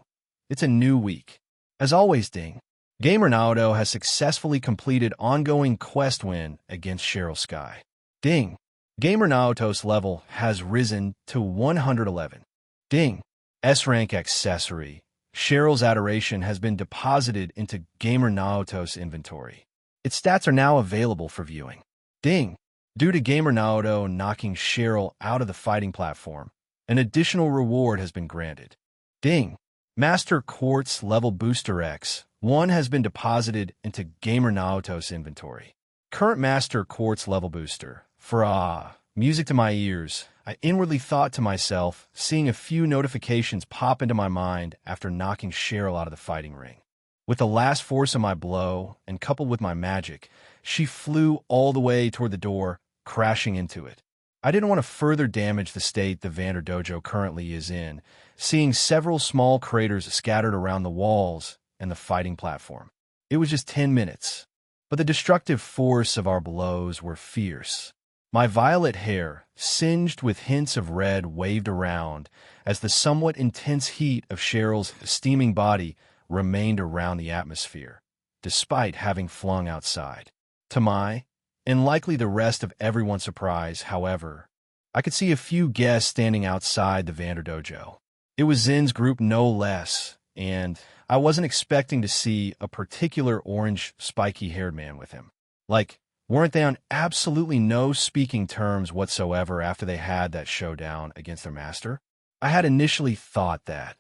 It's a new week. As always, Ding. Gamer Naoto has successfully completed ongoing quest win against Cheryl Sky. Ding. Gamer Naoto's level has risen to 111. Ding. S-rank accessory. Cheryl's Adoration has been deposited into Gamer Naoto's inventory. Its stats are now available for viewing. Ding. Due to Gamer Naoto knocking Cheryl out of the fighting platform, an additional reward has been granted. Ding. Master Quartz Level Booster X1 has been deposited into Gamer Naoto's inventory. Current Master Quartz Level Booster. For music to my ears, I inwardly thought to myself, seeing a few notifications pop into my mind after knocking Cheryl out of the fighting ring. With the last force of my blow, and coupled with my magic, she flew all the way toward the door, crashing into it. I didn't want to further damage the state the Vander Dojo currently is in, seeing several small craters scattered around the walls and the fighting platform. It was just 10 minutes, but the destructive force of our blows were fierce. My violet hair, singed with hints of red, waved around as the somewhat intense heat of Cheryl's steaming body remained around the atmosphere, despite having flung outside. To my, and likely the rest of everyone's surprise, however, I could see a few guests standing outside the Vander Dojo. It was Zen's group no less, and I wasn't expecting to see a particular orange, spiky-haired man with him. Like, weren't they on absolutely no speaking terms whatsoever after they had that showdown against their master? I had initially thought that,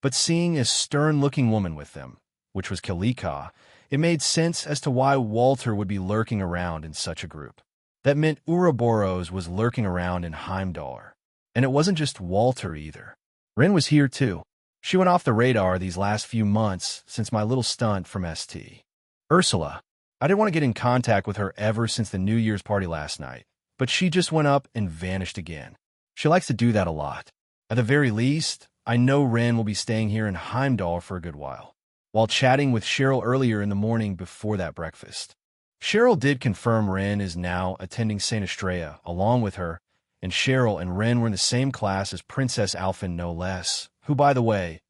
but seeing a stern-looking woman with them, which was Kalika, it made sense as to why Walter would be lurking around in such a group. That meant Ouroboros was lurking around in Heimdall. And it wasn't just Walter either. Rin was here too. She went off the radar these last few months since my little stunt from ST. Ursula. I didn't want to get in contact with her ever since the New Year's party last night, but she just went up and vanished again. She likes to do that a lot. At the very least, I know Ren will be staying here in Heimdall for a good while, while chatting with Cheryl earlier in the morning before that breakfast. Cheryl did confirm Ren is now attending St. Estrella along with her, and Cheryl and Ren were in the same class as Princess Alphen no less, who, by the way,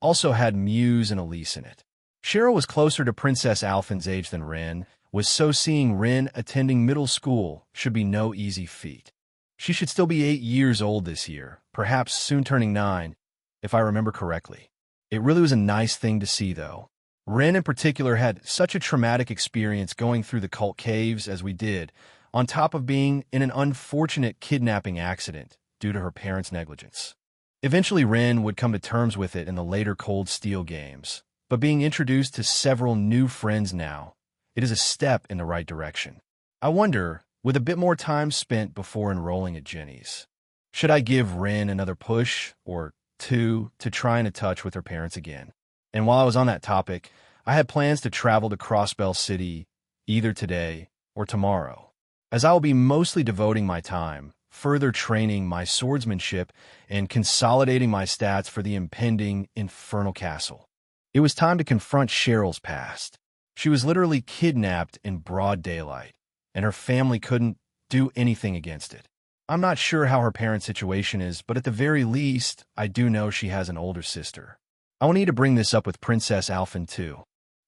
also had Muse and Elise in it. Cheryl was closer to Princess Alphen's age than Rin, so seeing Rin attending middle school should be no easy feat. She should still be 8 years old this year, perhaps soon turning 9, if I remember correctly. It really was a nice thing to see, though. Rin in particular had such a traumatic experience going through the cult caves as we did, on top of being in an unfortunate kidnapping accident due to her parents' negligence. Eventually, Rin would come to terms with it in the later Cold Steel games, but being introduced to several new friends now, it is a step in the right direction. I wonder, with a bit more time spent before enrolling at Jenny's, should I give Rin another push or two to try and in touch with her parents again? And while I was on that topic, I had plans to travel to Crossbell City either today or tomorrow, as I will be mostly devoting my time further training my swordsmanship and consolidating my stats for the impending Infernal Castle. It was time to confront Cheryl's past. She was literally kidnapped in broad daylight, and her family couldn't do anything against it. I'm not sure how her parents' situation is, but at the very least, I do know she has an older sister. I will need to bring this up with Princess Alphen too,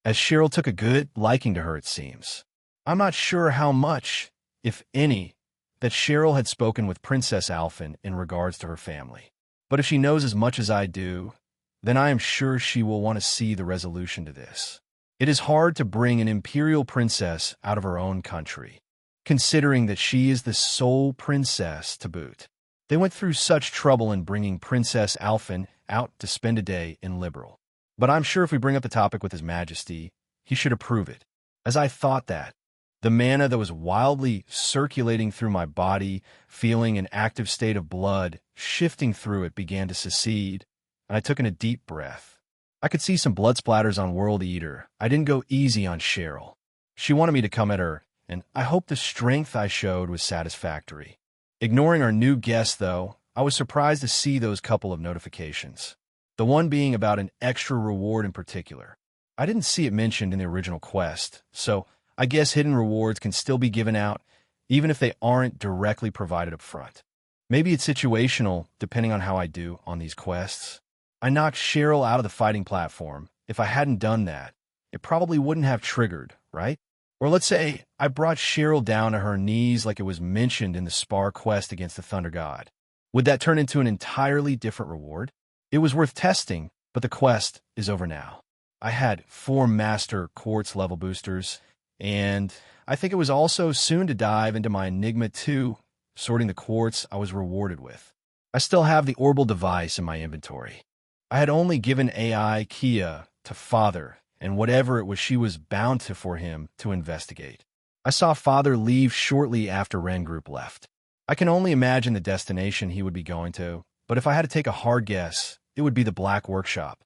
as Cheryl took a good liking to her, it seems. I'm not sure how much, if any, that Cheryl had spoken with Princess Alphen in regards to her family. But if she knows as much as I do, then I am sure she will want to see the resolution to this. It is hard to bring an imperial princess out of her own country, considering that she is the sole princess to boot. They went through such trouble in bringing Princess Alphen out to spend a day in Liberal. But I'm sure if we bring up the topic with His Majesty, he should approve it, as I thought that. The mana that was wildly circulating through my body, feeling an active state of blood shifting through it, began to secede, and I took in a deep breath. I could see some blood splatters on World Eater. I didn't go easy on Cheryl. She wanted me to come at her, and I hope the strength I showed was satisfactory. Ignoring our new guest, though, I was surprised to see those couple of notifications. The one being about an extra reward in particular. I didn't see it mentioned in the original quest, so I guess hidden rewards can still be given out, even if they aren't directly provided up front. Maybe it's situational, depending on how I do on these quests. I knocked Cheryl out of the fighting platform. If I hadn't done that, it probably wouldn't have triggered, right? Or let's say I brought Cheryl down to her knees like it was mentioned in the Spar quest against the Thunder God. Would that turn into an entirely different reward? It was worth testing, but the quest is over now. I had 4 Master Quartz level boosters, and I think it was also soon to dive into my Enigma 2, sorting the quartz I was rewarded with. I still have the Orbal device in my inventory. I had only given AI Kia to Father, and whatever it was she was bound to for him to investigate. I saw Father leave shortly after Ren Group left. I can only imagine the destination he would be going to, but if I had to take a hard guess, it would be the Black Workshop.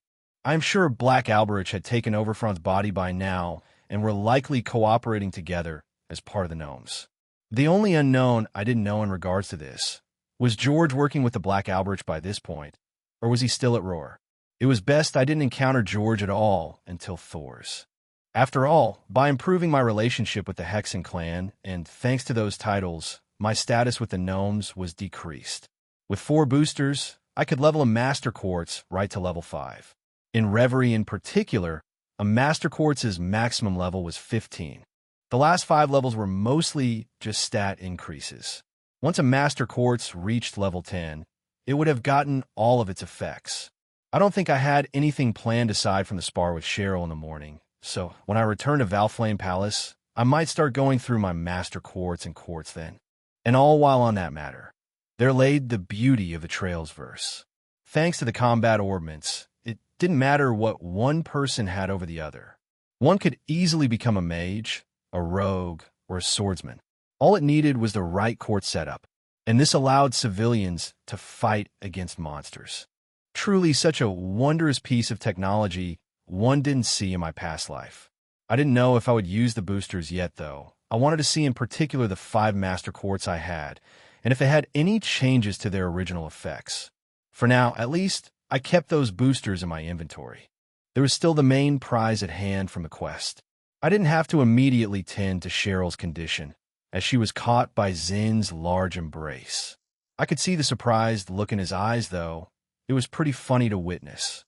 I am sure Black Alberich had taken over Fran's body by now, and were likely cooperating together as part of the gnomes. The only unknown I didn't know in regards to this was George working with the Black Alberich by this point, or was he still at Roar? It was best I didn't encounter George at all until Thor's. After all, by improving my relationship with the Hexen clan, and thanks to those titles, my status with the gnomes was decreased. With 4 boosters, I could level a Master Quartz right to level 5. In Reverie in particular, a Master Quartz's maximum level was 15. The last 5 levels were mostly just stat increases. Once a Master Quartz reached level 10, it would have gotten all of its effects. I don't think I had anything planned aside from the spar with Cheryl in the morning, so when I return to Valflame Palace, I might start going through my Master Quartz and Quartz then. And all while on that matter, there laid the beauty of the Trails verse. Thanks to the combat orbments, it didn't matter what one person had over the other. One could easily become a mage, a rogue, or a swordsman. All it needed was the right court setup, and this allowed civilians to fight against monsters. Truly such a wondrous piece of technology one didn't see in my past life. I didn't know if I would use the boosters yet, though. I wanted to see in particular the 5 Master Quartz I had, and if they had any changes to their original effects. For now, at least, I kept those boosters in my inventory. There was still the main prize at hand from the quest. I didn't have to immediately tend to Cheryl's condition, as she was caught by Zin's large embrace. I could see the surprised look in his eyes, though. It was pretty funny to witness.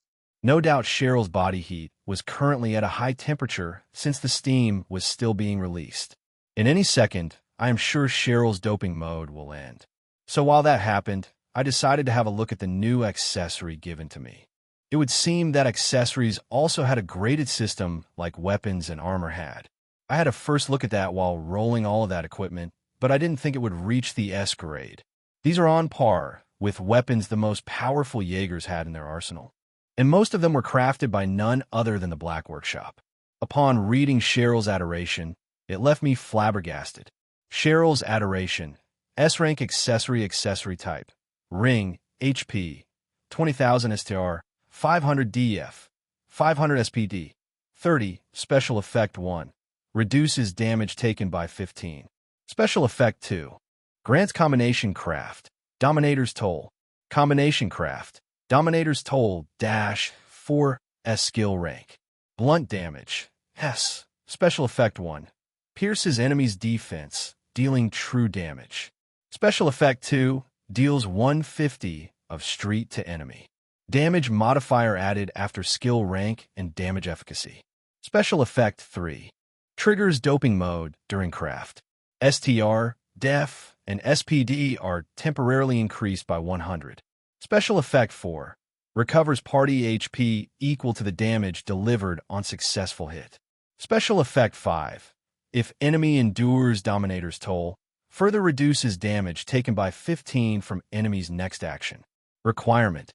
No doubt Cheryl's body heat was currently at a high temperature since the steam was still being released. In any second, I am sure Cheryl's doping mode will end. So while that happened, I decided to have a look at the new accessory given to me. It would seem that accessories also had a graded system like weapons and armor had. I had a first look at that while rolling all of that equipment, but I didn't think it would reach the S grade. These are on par with weapons the most powerful Jaegers had in their arsenal, and most of them were crafted by none other than the Black Workshop. Upon reading Cheryl's Adoration, it left me flabbergasted. Cheryl's Adoration, S-rank accessory type, ring, HP, 20,000 STR, 500 DF, 500 SPD, 30, special effect 1, reduces damage taken by 15. Special effect 2, grants combination craft, Dominator's Toll, combination craft, Dominator's Toll dash 4 S skill rank. Blunt damage, S, special effect 1, pierces enemy's defense, dealing true damage. Special effect 2, deals 150 of street to enemy. Damage modifier added after skill rank and damage efficacy. Special effect 3, triggers doping mode during craft. STR, Def, and SPD are temporarily increased by 100. Special effect 4, recovers party HP equal to the damage delivered on successful hit. Special effect 5, if enemy endures Dominator's Toll, further reduces damage taken by 15 from enemy's next action. Requirement,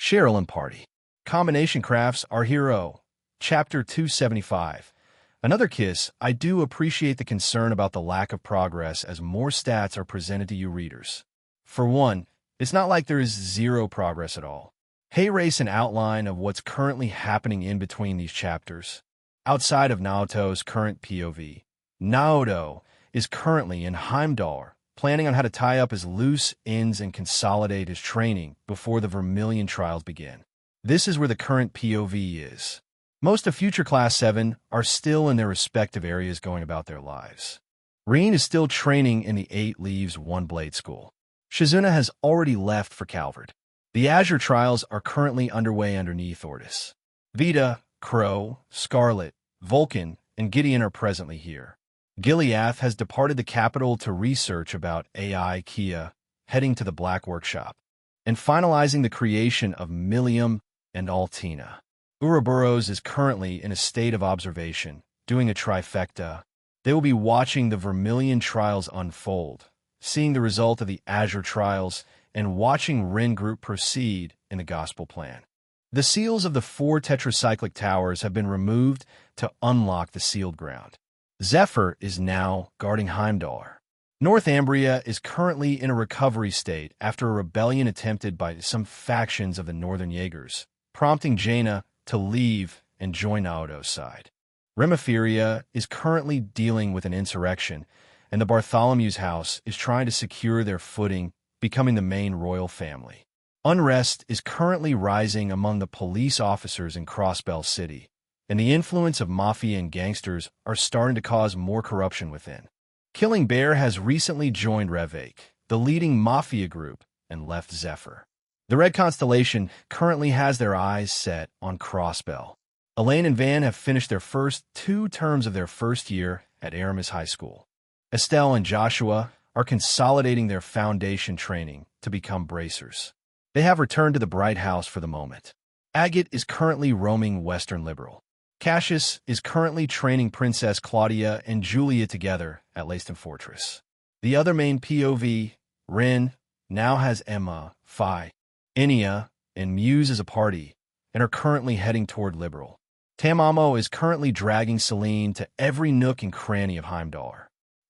Cheryl and Party. Combination crafts are hero. Chapter 275. Another kiss, I do appreciate the concern about the lack of progress as more stats are presented to you readers. For one, it's not like there is zero progress at all. Hey, race an outline of what's currently happening in between these chapters. Outside of Naoto's current POV, Naoto is currently in Heimdall, planning on how to tie up his loose ends and consolidate his training before the Vermilion trials begin. This is where the current POV is. Most of Future Class 7 are still in their respective areas going about their lives. Rin is still training in the 8 Leaves One Blade School. Shizuna has already left for Calvard. The Azure trials are currently underway underneath Ortis. Vita, Crow, Scarlet, Vulcan, and Gideon are presently here. Gileath has departed the capital to research about AI Kia, heading to the Black Workshop, and finalizing the creation of Millium and Altina. Ouroboros is currently in a state of observation, doing a trifecta. They will be watching the Vermilion trials unfold, seeing the result of the Azure trials, and watching Rin Group proceed in the gospel plan. The seals of the 4 tetracyclic towers have been removed to unlock the sealed ground. Zephyr is now guarding Heimdall. Northumbria is currently in a recovery state after a rebellion attempted by some factions of the Northern Jaegers, prompting Jaina to leave and join Naoto's side. Remophiria is currently dealing with an insurrection, and the Bartholomew's house is trying to secure their footing, becoming the main royal family. Unrest is currently rising among the police officers in Crossbell City, and the influence of mafia and gangsters are starting to cause more corruption within. Killing Bear has recently joined Revake, the leading mafia group, and left Zephyr. The Red Constellation currently has their eyes set on Crossbell. Elaine and Van have finished their first 2 terms of their first year at Aramis High School. Estelle and Joshua are consolidating their foundation training to become bracers. They have returned to the Bright House for the moment. Agate is currently roaming Western Liberal. Cassius is currently training Princess Claudia and Julia together at Leyston Fortress. The other main POV, Rin, now has Emma, Phi, Enya, and Muse as a party, and are currently heading toward Liberal. Tamamo is currently dragging Celine to every nook and cranny of Heimdall.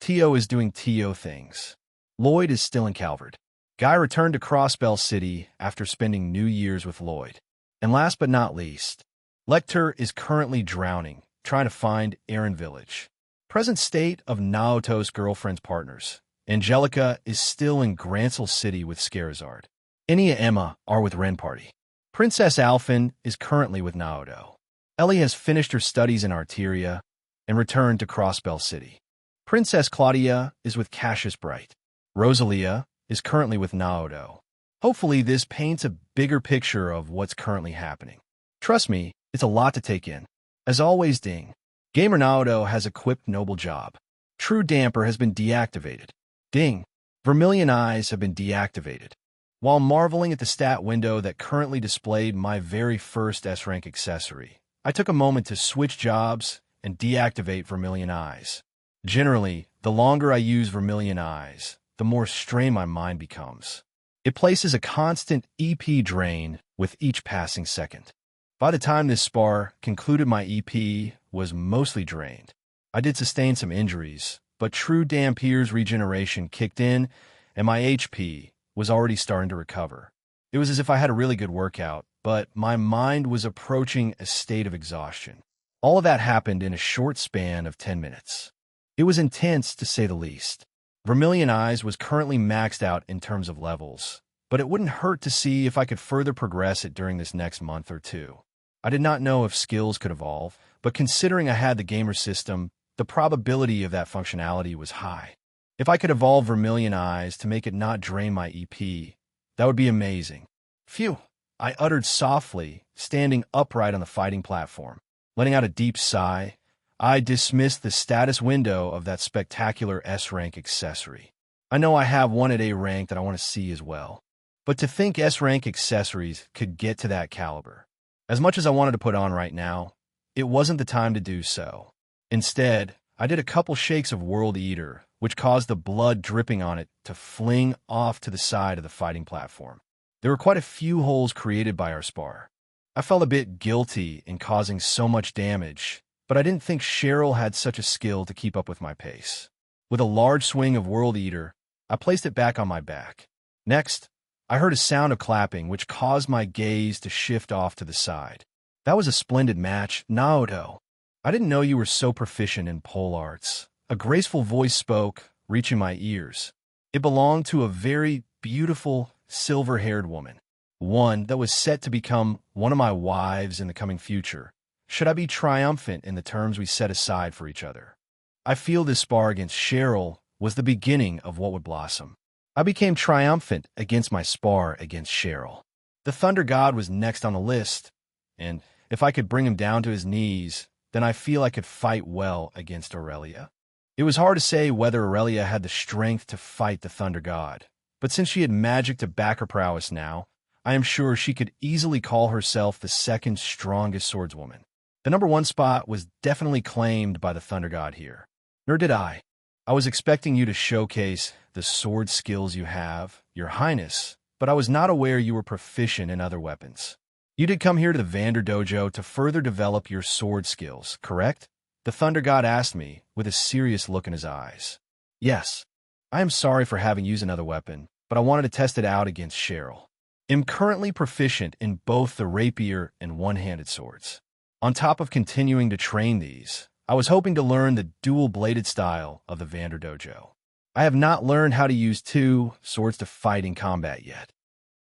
Tio is doing Tio things. Lloyd is still in Calvard. Guy returned to Crossbell City after spending New Year's with Lloyd. And last but not least, Lecter is currently drowning, trying to find Aaron Village. Present state of Naoto's girlfriend's partners. Angelica is still in Grancel City with Scarizard. Enya and Emma are with Ren Party. Princess Alphen is currently with Naoto. Ellie has finished her studies in Arteria and returned to Crossbell City. Princess Claudia is with Cassius Bright. Rosalia is currently with Naoto. Hopefully this paints a bigger picture of what's currently happening. Trust me, it's a lot to take in. As always, ding. Gamer Naoto has equipped Noble Job. True Damper has been deactivated. Ding. Vermilion Eyes have been deactivated. While marveling at the stat window that currently displayed my very first S-rank accessory, I took a moment to switch jobs and deactivate Vermilion Eyes. Generally, the longer I use Vermilion Eyes, the more strained my mind becomes. It places a constant EP drain with each passing second. By the time this spar concluded, my EP was mostly drained. I did sustain some injuries, but True Damper's regeneration kicked in, and my HP was already starting to recover. It was as if I had a really good workout, but my mind was approaching a state of exhaustion. All of that happened in a short span of 10 minutes. It was intense, to say the least. Vermilion Eyes was currently maxed out in terms of levels, but it wouldn't hurt to see if I could further progress it during this next month or two. I did not know if skills could evolve, but considering I had the gamer system, the probability of that functionality was high. If I could evolve Vermilion Eyes to make it not drain my EP, that would be amazing. Phew, I uttered softly, standing upright on the fighting platform. Letting out a deep sigh, I dismissed the status window of that spectacular S-rank accessory. I know I have one at A rank that I want to see as well. But to think S-rank accessories could get to that caliber. As much as I wanted to put on right now, it wasn't the time to do so. Instead, I did a couple shakes of World Eater, which caused the blood dripping on it to fling off to the side of the fighting platform. There were quite a few holes created by our spar. I felt a bit guilty in causing so much damage, but I didn't think Cheryl had such a skill to keep up with my pace. With a large swing of World Eater, I placed it back on my back. Next, I heard a sound of clapping, which caused my gaze to shift off to the side. That was a splendid match, Naoto. I didn't know you were so proficient in pole arts. A graceful voice spoke, reaching my ears. It belonged to a very beautiful, silver-haired woman. One that was set to become one of my wives in the coming future, should I be triumphant in the terms we set aside for each other. I feel this spar against Cheryl was the beginning of what would blossom. I became triumphant against my spar against Cheryl. The Thunder God was next on the list, and if I could bring him down to his knees, then I feel I could fight well against Aurelia. It was hard to say whether Aurelia had the strength to fight the Thunder God, but since she had magic to back her prowess now, I am sure she could easily call herself the second strongest swordswoman. The number one spot was definitely claimed by the Thunder God here. Nor did I. I was expecting you to showcase the sword skills you have, Your Highness, but I was not aware you were proficient in other weapons. You did come here to the Vander Dojo to further develop your sword skills, correct? The Thunder God asked me, with a serious look in his eyes. Yes. I am sorry for having used another weapon, but I wanted to test it out against Cheryl. I'm currently proficient in both the rapier and one-handed swords. On top of continuing to train these, I was hoping to learn the dual-bladed style of the Vander Dojo. I have not learned how to use two swords to fight in combat yet.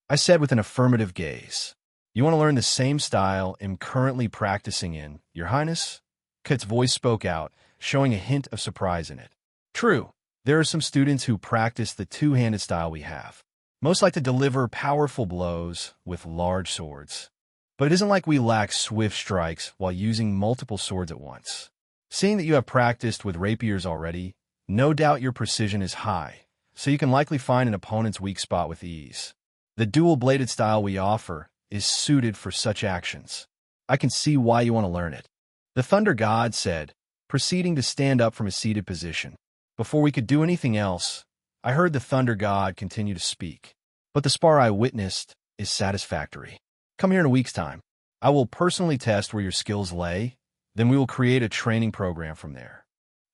I said with an affirmative gaze. You want to learn the same style I'm currently practicing in, Your Highness? Kat's voice spoke out, showing a hint of surprise in it. True, there are some students who practice the two-handed style we have. Most like to deliver powerful blows with large swords. But it isn't like we lack swift strikes while using multiple swords at once. Seeing that you have practiced with rapiers already, no doubt your precision is high, so you can likely find an opponent's weak spot with ease. The dual-bladed style we offer is suited for such actions. I can see why you want to learn it. The Thunder God said, proceeding to stand up from his seated position. Before we could do anything else, I heard the Thunder God continue to speak. But the spar I witnessed is satisfactory. Come here in a week's time. I will personally test where your skills lay, then we will create a training program from there.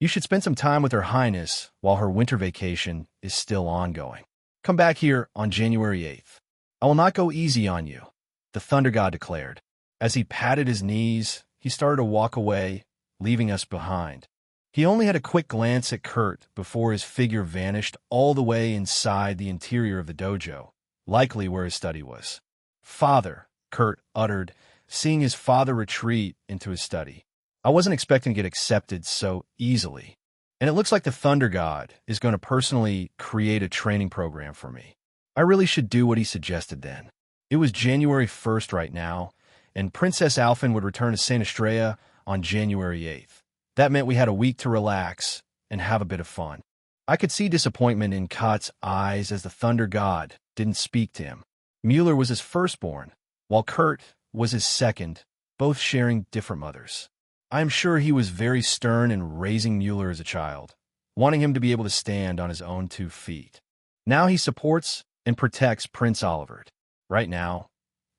You should spend some time with Her Highness while her winter vacation is still ongoing. Come back here on January 8th. I will not go easy on you, the Thunder God declared. As he patted his knees, he started to walk away, leaving us behind. He only had a quick glance at Kurt before his figure vanished all the way inside the interior of the dojo, likely where his study was. Father, Kurt uttered, seeing his father retreat into his study. I wasn't expecting to get accepted so easily, and it looks like the Thunder God is going to personally create a training program for me. I really should do what he suggested then. It was January 1st right now, and Princess Alphen would return to Saint Estrella on January 8th. That meant we had a week to relax and have a bit of fun. I could see disappointment in Kot's eyes as the Thunder God didn't speak to him. Mueller was his firstborn, while Kurt was his second, both sharing different mothers. I am sure he was very stern in raising Mueller as a child, wanting him to be able to stand on his own 2 feet. Now he supports and protects Prince Olivert. Right now,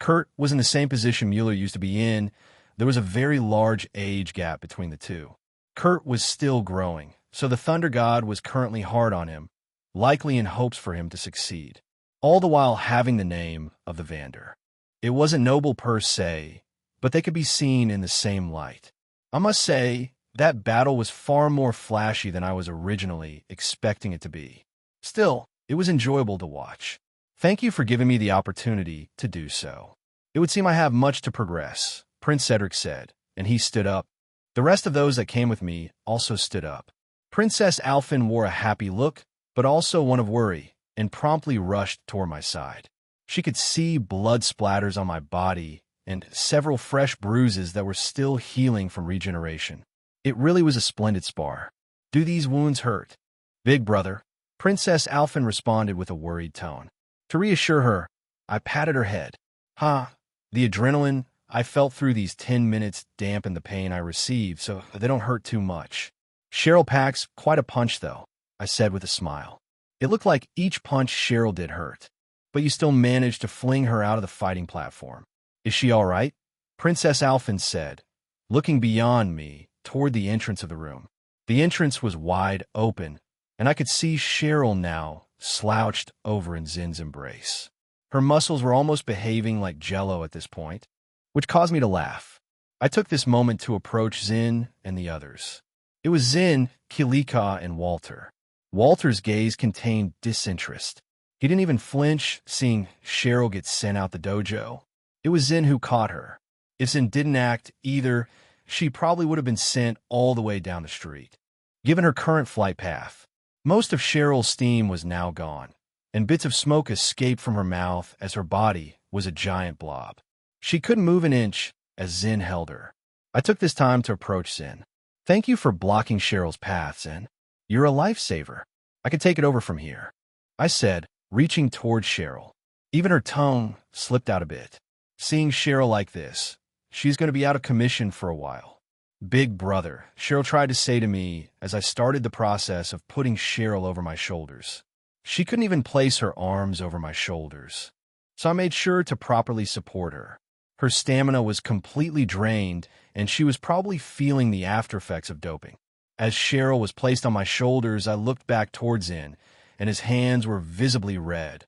Kurt was in the same position Mueller used to be in. There was a very large age gap between the two. Kurt was still growing, so the Thunder God was currently hard on him, likely in hopes for him to succeed, all the while having the name of the Vander. It wasn't noble per se, but they could be seen in the same light. I must say, that battle was far more flashy than I was originally expecting it to be. Still, it was enjoyable to watch. Thank you for giving me the opportunity to do so. It would seem I have much to progress, Prince Cedric said, and he stood up. The rest of those that came with me also stood up. Princess Alphen wore a happy look, but also one of worry, and promptly rushed toward my side. She could see blood splatters on my body and several fresh bruises that were still healing from regeneration. It really was a splendid spar. Do these wounds hurt? Big brother, Princess Alphen responded with a worried tone. To reassure her, I patted her head. The adrenaline I felt through these 10 minutes dampened the pain I received, so they don't hurt too much. Cheryl packs quite a punch, though, I said with a smile. It looked like each punch Cheryl did hurt, but you still managed to fling her out of the fighting platform. Is she all right? Princess Alphen said, looking beyond me toward the entrance of the room. The entrance was wide open, and I could see Cheryl now slouched over in Zin's embrace. Her muscles were almost behaving like Jell-O at this point, which caused me to laugh. I took this moment to approach Zin and the others. It was Zin, Kilika, and Walter. Walter's gaze contained disinterest. He didn't even flinch seeing Cheryl get sent out the dojo. It was Zin who caught her. If Zin didn't act either, she probably would have been sent all the way down the street. Given her current flight path, most of Cheryl's steam was now gone, and bits of smoke escaped from her mouth as her body was a giant blob. She couldn't move an inch as Zin held her. I took this time to approach Zin. Thank you for blocking Cheryl's path, Zin. You're a lifesaver. I can take it over from here, I said, reaching towards Cheryl. Even her tongue slipped out a bit. Seeing Cheryl like this, she's going to be out of commission for a while. Big brother, Cheryl tried to say to me as I started the process of putting Cheryl over my shoulders. She couldn't even place her arms over my shoulders, so I made sure to properly support her. Her stamina was completely drained, and she was probably feeling the aftereffects of doping. As Cheryl was placed on my shoulders, I looked back towards Zin, and his hands were visibly red,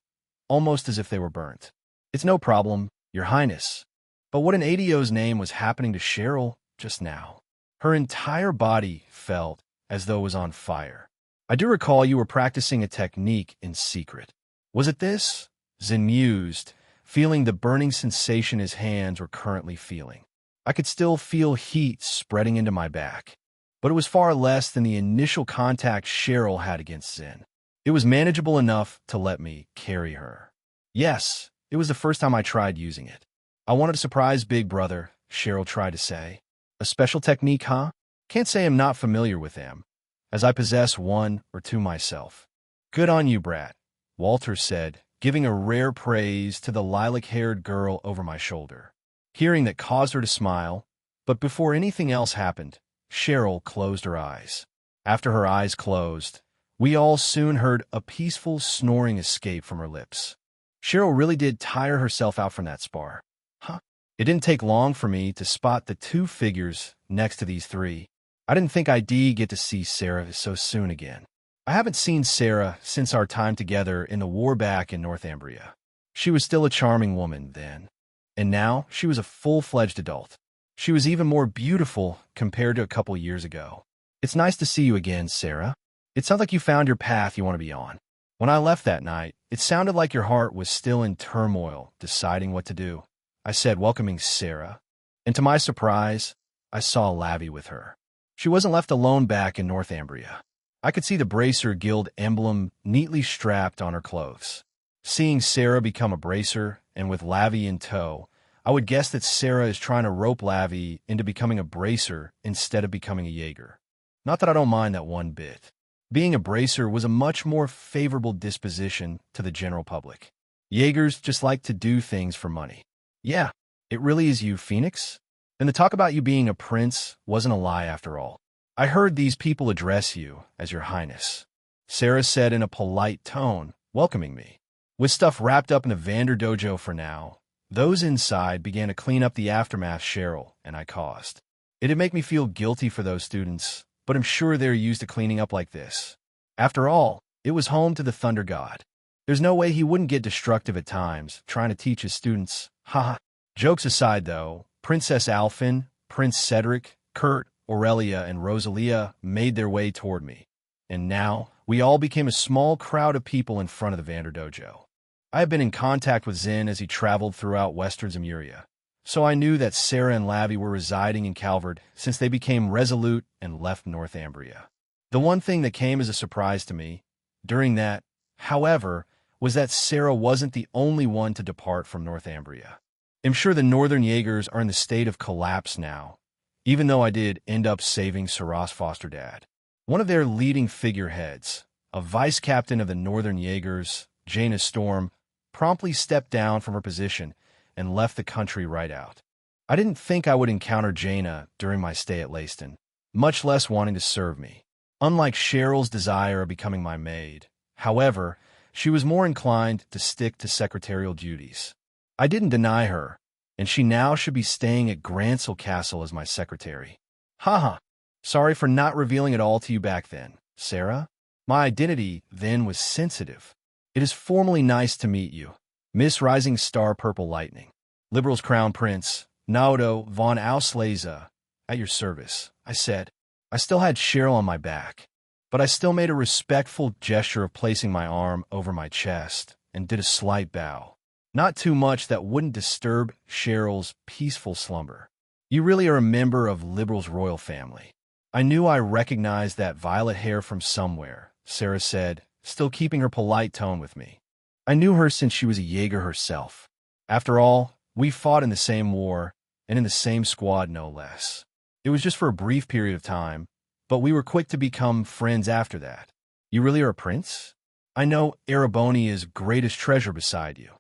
almost as if they were burnt. It's no problem, Your Highness. But what in ADO's name was happening to Cheryl just now? Her entire body felt as though it was on fire. I do recall you were practicing a technique in secret. Was it this? Zin mused, feeling the burning sensation his hands were currently feeling. I could still feel heat spreading into my back, but it was far less than the initial contact Cheryl had against Zin. It was manageable enough to let me carry her. Yes, it was the first time I tried using it. I wanted to surprise Big Brother, Cheryl tried to say. A special technique, huh? Can't say I'm not familiar with them, as I possess one or two myself. Good on you, brat, Walter said, giving a rare praise to the lilac-haired girl over my shoulder. Hearing that caused her to smile, but before anything else happened, Cheryl closed her eyes. After her eyes closed, we all soon heard a peaceful snoring escape from her lips. Cheryl really did tire herself out from that spar. It didn't take long for me to spot the two figures next to these three. I didn't think I'd get to see Sarah so soon again. I haven't seen Sarah since our time together in the war back in Northumbria. She was still a charming woman then, and now she was a full-fledged adult. She was even more beautiful compared to a couple years ago. It's nice to see you again, Sarah. It sounds like you found your path you want to be on. When I left that night, it sounded like your heart was still in turmoil, deciding what to do. I said, welcoming Sarah, and to my surprise, I saw Lavi with her. She wasn't left alone back in Northumbria. I could see the Bracer Guild emblem neatly strapped on her clothes. Seeing Sarah become a bracer, and with Lavi in tow, I would guess that Sarah is trying to rope Lavi into becoming a bracer instead of becoming a Jaeger. Not that I don't mind that one bit. Being a bracer was a much more favorable disposition to the general public. Jaegers just like to do things for money. Yeah, it really is you, Phoenix? And the talk about you being a prince wasn't a lie after all. I heard these people address you as your highness, Sarah said in a polite tone, welcoming me. With stuff wrapped up in the Vander dojo for now, those inside began to clean up the aftermath Cheryl and I caused. It'd make me feel guilty for those students, but I'm sure they're used to cleaning up like this. After all, it was home to the Thunder God. There's no way he wouldn't get destructive at times, trying to teach his students. Haha. Jokes aside, though, Princess Alphen, Prince Cedric, Kurt, Aurelia, and Rosalia made their way toward me. And now, we all became a small crowd of people in front of the Vander dojo. I had been in contact with Zin as he traveled throughout Western Zemuria, so I knew that Sarah and Lavi were residing in Calvard since they became resolute and left Northumbria. The one thing that came as a surprise to me, during that, however, was that Sarah wasn't the only one to depart from Northumbria. I'm sure the Northern Jaegers are in the state of collapse now, even though I did end up saving Sarah's foster dad. One of their leading figureheads, a vice captain of the Northern Jaegers, Jaina Storm, promptly stepped down from her position and left the country right out. I didn't think I would encounter Jaina during my stay at Leyston, much less wanting to serve me. Unlike Cheryl's desire of becoming my maid, however, she was more inclined to stick to secretarial duties. I didn't deny her, and she now should be staying at Gransel Castle as my secretary. Haha. Sorry for not revealing it all to you back then, Sarah. My identity then was sensitive. It is formally nice to meet you, Miss Rising Star Purple Lightning. Liberal's Crown Prince, Naoto von Auslese, at your service, I said. I still had Cheryl on my back, but I still made a respectful gesture of placing my arm over my chest and did a slight bow. Not too much that wouldn't disturb Cheryl's peaceful slumber. You really are a member of Liberal's royal family. I knew I recognized that violet hair from somewhere, Sarah said, still keeping her polite tone with me. I knew her since she was a Jaeger herself. After all, we fought in the same war, and in the same squad no less. It was just for a brief period of time, but we were quick to become friends after that. You really are a prince? I know Erebonia's greatest treasure beside you.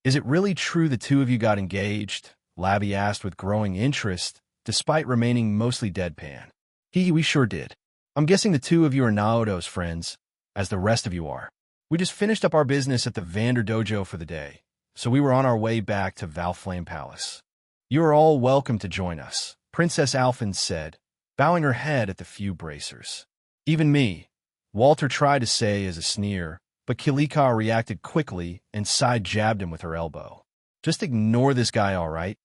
Is it really true the two of you got engaged? Lavi asked with growing interest, despite remaining mostly deadpan. We sure did. I'm guessing the two of you are Naoto's friends, as the rest of you are. We just finished up our business at the Vander dojo for the day, so we were on our way back to Valflame Palace. You are all welcome to join us, Princess Alphen said, bowing her head at the few bracers. Even me, Walter tried to say as a sneer, but Kilika reacted quickly and side-jabbed him with her elbow. Just ignore this guy, all right?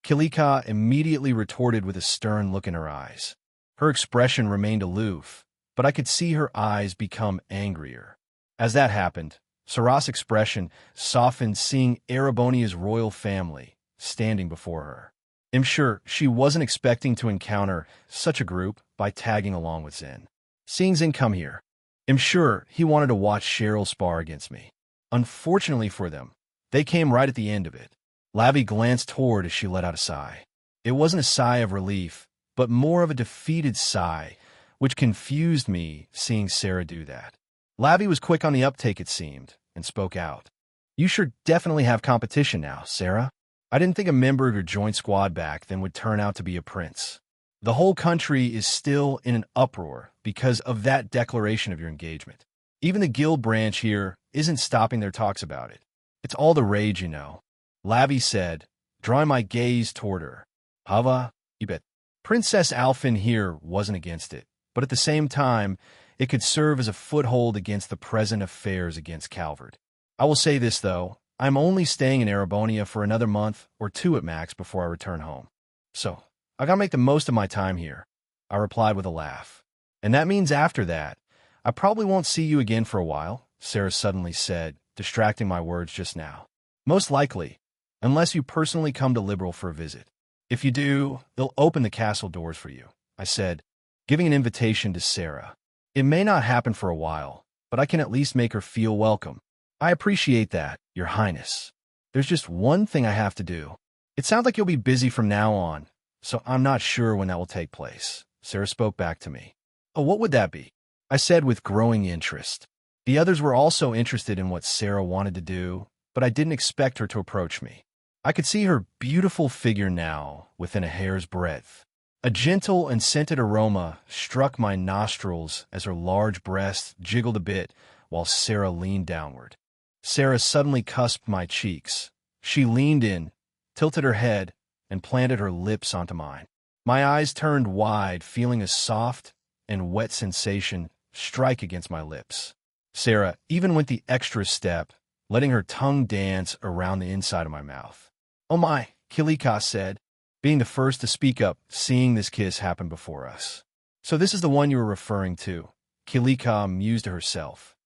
Kilika immediately retorted with a stern look in her eyes. Her expression remained aloof, but I could see her eyes become angrier. As that happened, Sarah's expression softened seeing Erebonia's royal family standing before her. I'm sure she wasn't expecting to encounter such a group by tagging along with Zin. Seeing Zin come here, I'm sure he wanted to watch Cheryl spar against me. Unfortunately for them, they came right at the end of it. Lavi glanced toward as she let out a sigh. It wasn't a sigh of relief, but more of a defeated sigh, which confused me seeing Sarah do that. Lavi was quick on the uptake, it seemed, and spoke out. You sure definitely have competition now, Sarah. I didn't think a member of your joint squad back then would turn out to be a prince. The whole country is still in an uproar because of that declaration of your engagement. Even the guild branch here isn't stopping their talks about it. It's all the rage, you know. Lavi said, drawing my gaze toward her. Hava, you bet. Princess Alphen here wasn't against it, but at the same time, it could serve as a foothold against the present affairs against Calvard. I will say this, though. I'm only staying in Erebonia for another month or two at max before I return home. So, I gotta make the most of my time here, I replied with a laugh. And that means after that, I probably won't see you again for a while, Sarah suddenly said, distracting my words just now. Most likely, unless you personally come to Liberal for a visit. If you do, they'll open the castle doors for you, I said, giving an invitation to Sarah. It may not happen for a while, but I can at least make her feel welcome. I appreciate that, Your Highness. There's just one thing I have to do. It sounds like you'll be busy from now on, so I'm not sure when that will take place. Sarah spoke back to me. Oh, what would that be? I said with growing interest. The others were also interested in what Sarah wanted to do, but I didn't expect her to approach me. I could see her beautiful figure now within a hair's breadth. A gentle and scented aroma struck my nostrils as her large breasts jiggled a bit while Sarah leaned downward. Sarah suddenly cusped my cheeks. She leaned in, tilted her head, and planted her lips onto mine. My eyes turned wide, feeling a soft and wet sensation strike against my lips. Sarah even went the extra step, letting her tongue dance around the inside of my mouth. "Oh my," Kilika said, being the first to speak up, seeing this kiss happen before us. "So this is the one you were referring to," Kilika mused to herself.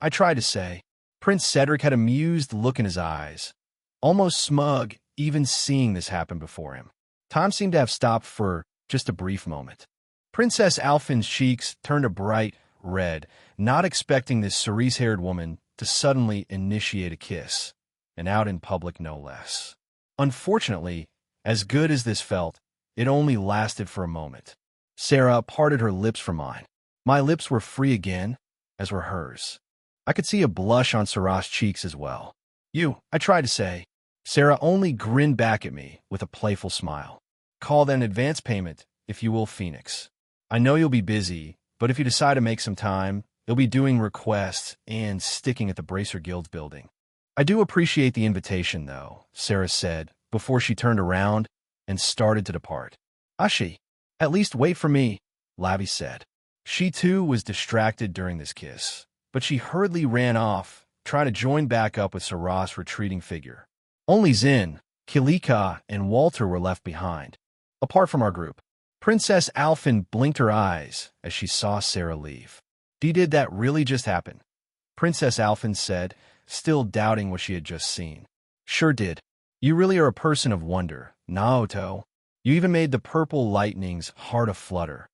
I tried to say. Prince Cedric had a amused look in his eyes, almost smug, even seeing this happen before him. Time seemed to have stopped for just a brief moment. Princess Alphin's cheeks turned a bright red, not expecting this cerise-haired woman to suddenly initiate a kiss, and out in public no less. Unfortunately, as good as this felt, it only lasted for a moment. Sarah parted her lips from mine. My lips were free again, as were hers. I could see a blush on Sarah's cheeks as well. I tried to say. Sarah only grinned back at me with a playful smile. "Call that an advance payment, if you will, Phoenix. I know you'll be busy, but if you decide to make some time, you'll be doing requests and sticking at the Bracer Guild's building." "I do appreciate the invitation, though," Sarah said, before she turned around and started to depart. "Ashi, at least wait for me," Lavi said. She too was distracted during this kiss, but she hurriedly ran off, trying to join back up with Sarah's retreating figure. Only Zin, Kilika, and Walter were left behind. Apart from our group, Princess Alphin blinked her eyes as she saw Sarah leave. Did that really just happen?" Princess Alphin said, still doubting what she had just seen. "Sure did. You really are a person of wonder, Naoto. You even made the purple lightning's heart aflutter,"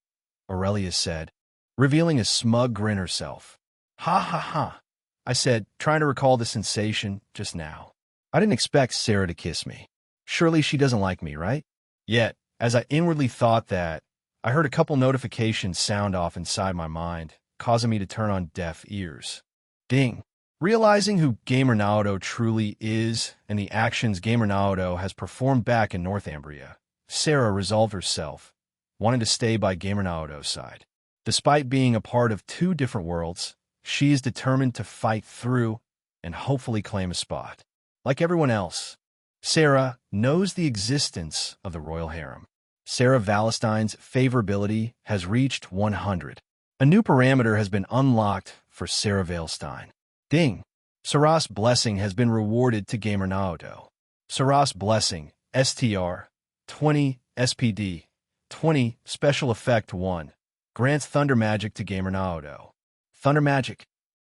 Aurelia said, revealing a smug grin herself. "Ha ha ha," I said, trying to recall the sensation just now. I didn't expect Sarah to kiss me. Surely she doesn't like me, right? Yet, as I inwardly thought that, I heard a couple notifications sound off inside my mind, causing me to turn on deaf ears. Ding. Realizing who Gamer Naoto truly is and the actions Gamer Naoto has performed back in Northumbria, Sarah resolved herself, wanting to stay by Gamer Naoto's side. Despite being a part of two different worlds, she is determined to fight through and hopefully claim a spot. Like everyone else, Sarah knows the existence of the royal harem. Sarah Valestine's favorability has reached 100. A new parameter has been unlocked for Sarah Valestine. Ding! Sarah's blessing has been rewarded to Gamer Naoto. Sarah's blessing, STR, 20 SPD, 20 Special Effect 1, grants Thunder Magic to Gamer Naoto. Thunder Magic.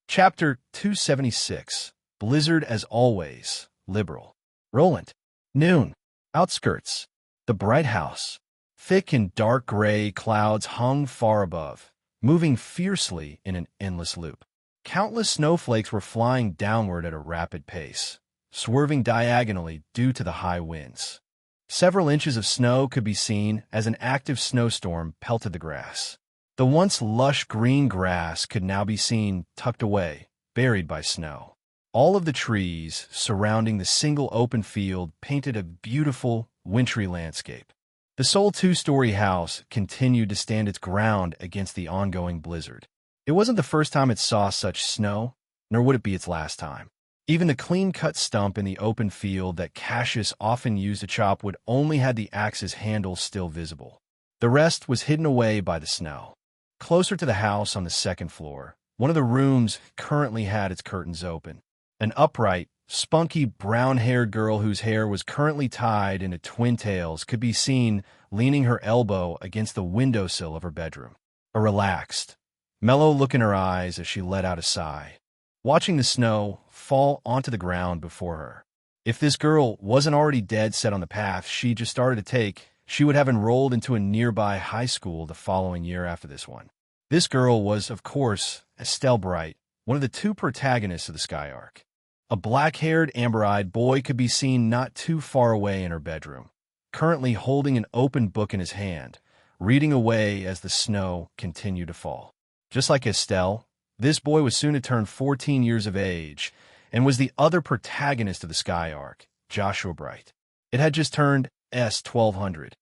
Chapter 276. Blizzard as always. Liberal. Roland. Noon. Outskirts. The bright house. Thick and dark gray clouds hung far above, moving fiercely in an endless loop. Countless snowflakes were flying downward at a rapid pace, swerving diagonally due to the high winds. Several inches of snow could be seen as an active snowstorm pelted the grass. The once lush green grass could now be seen tucked away, buried by snow. All of the trees surrounding the single open field painted a beautiful, wintry landscape. The sole two-story house continued to stand its ground against the ongoing blizzard. It wasn't the first time it saw such snow, nor would it be its last time. Even the clean-cut stump in the open field that Cassius often used to chop would only had the axe's handle still visible. The rest was hidden away by the snow. Closer to the house on the second floor, one of the rooms currently had its curtains open. An upright, spunky, brown-haired girl whose hair was currently tied into twin tails could be seen leaning her elbow against the windowsill of her bedroom. A relaxed, mellow look in her eyes as she let out a sigh, watching the snow fall onto the ground before her. If this girl wasn't already dead set on the path she just started to take, she would have enrolled into a nearby high school the following year after this one. This girl was, of course, Estelle Bright, one of the two protagonists of the Sky Arc. A black-haired, amber-eyed boy could be seen not too far away in her bedroom, currently holding an open book in his hand, reading away as the snow continued to fall. Just like Estelle, this boy was soon to turn 14 years of age and was the other protagonist of the Sky Arc, Joshua Bright. It had just turned S1200.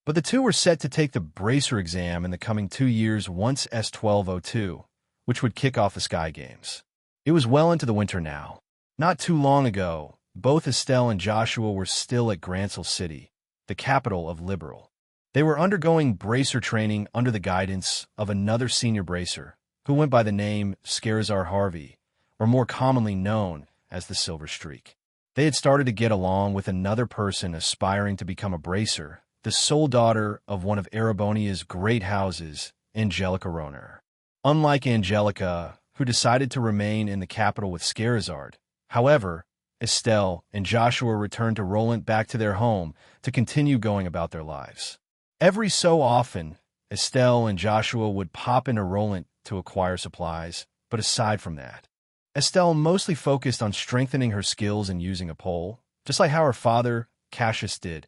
But the two were set to take the bracer exam in the coming 2 years once S1202, which would kick off the Sky Games. It was well into the winter now. Not too long ago, both Estelle and Joshua were still at Grantsell City, the capital of Liberal. They were undergoing bracer training under the guidance of another senior bracer, who went by the name Scarazar Harvey, or more commonly known as the Silver Streak. They had started to get along with another person aspiring to become a bracer, the sole daughter of one of Erebonia's great houses, Angelica Roner. Unlike Angelica, who decided to remain in the capital with Scarazard, however, Estelle and Joshua returned to Roland back to their home to continue going about their lives. Every so often, Estelle and Joshua would pop into Roland to acquire supplies, but aside from that, Estelle mostly focused on strengthening her skills in using a pole, just like how her father, Cassius, did,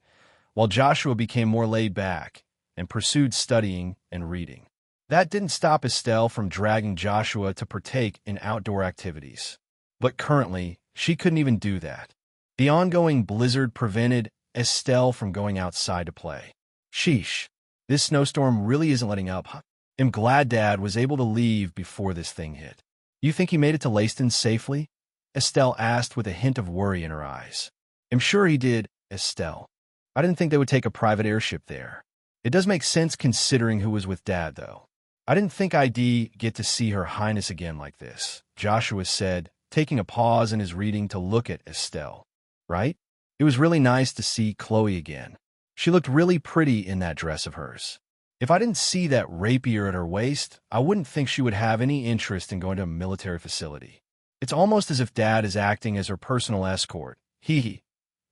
while Joshua became more laid back and pursued studying and reading. That didn't stop Estelle from dragging Joshua to partake in outdoor activities. But currently, she couldn't even do that. The ongoing blizzard prevented Estelle from going outside to play. Sheesh, this snowstorm really isn't letting up, huh? I'm glad Dad was able to leave before this thing hit. You think he made it to Leiston safely? Estelle asked with a hint of worry in her eyes. I'm sure he did, Estelle. I didn't think they would take a private airship there. It does make sense considering who was with Dad, though. I didn't think I'd get to see Her Highness again like this, Joshua said, taking a pause in his reading to look at Estelle. Right? It was really nice to see Chloe again. She looked really pretty in that dress of hers. If I didn't see that rapier at her waist, I wouldn't think she would have any interest in going to a military facility. It's almost as if Dad is acting as her personal escort. Hee,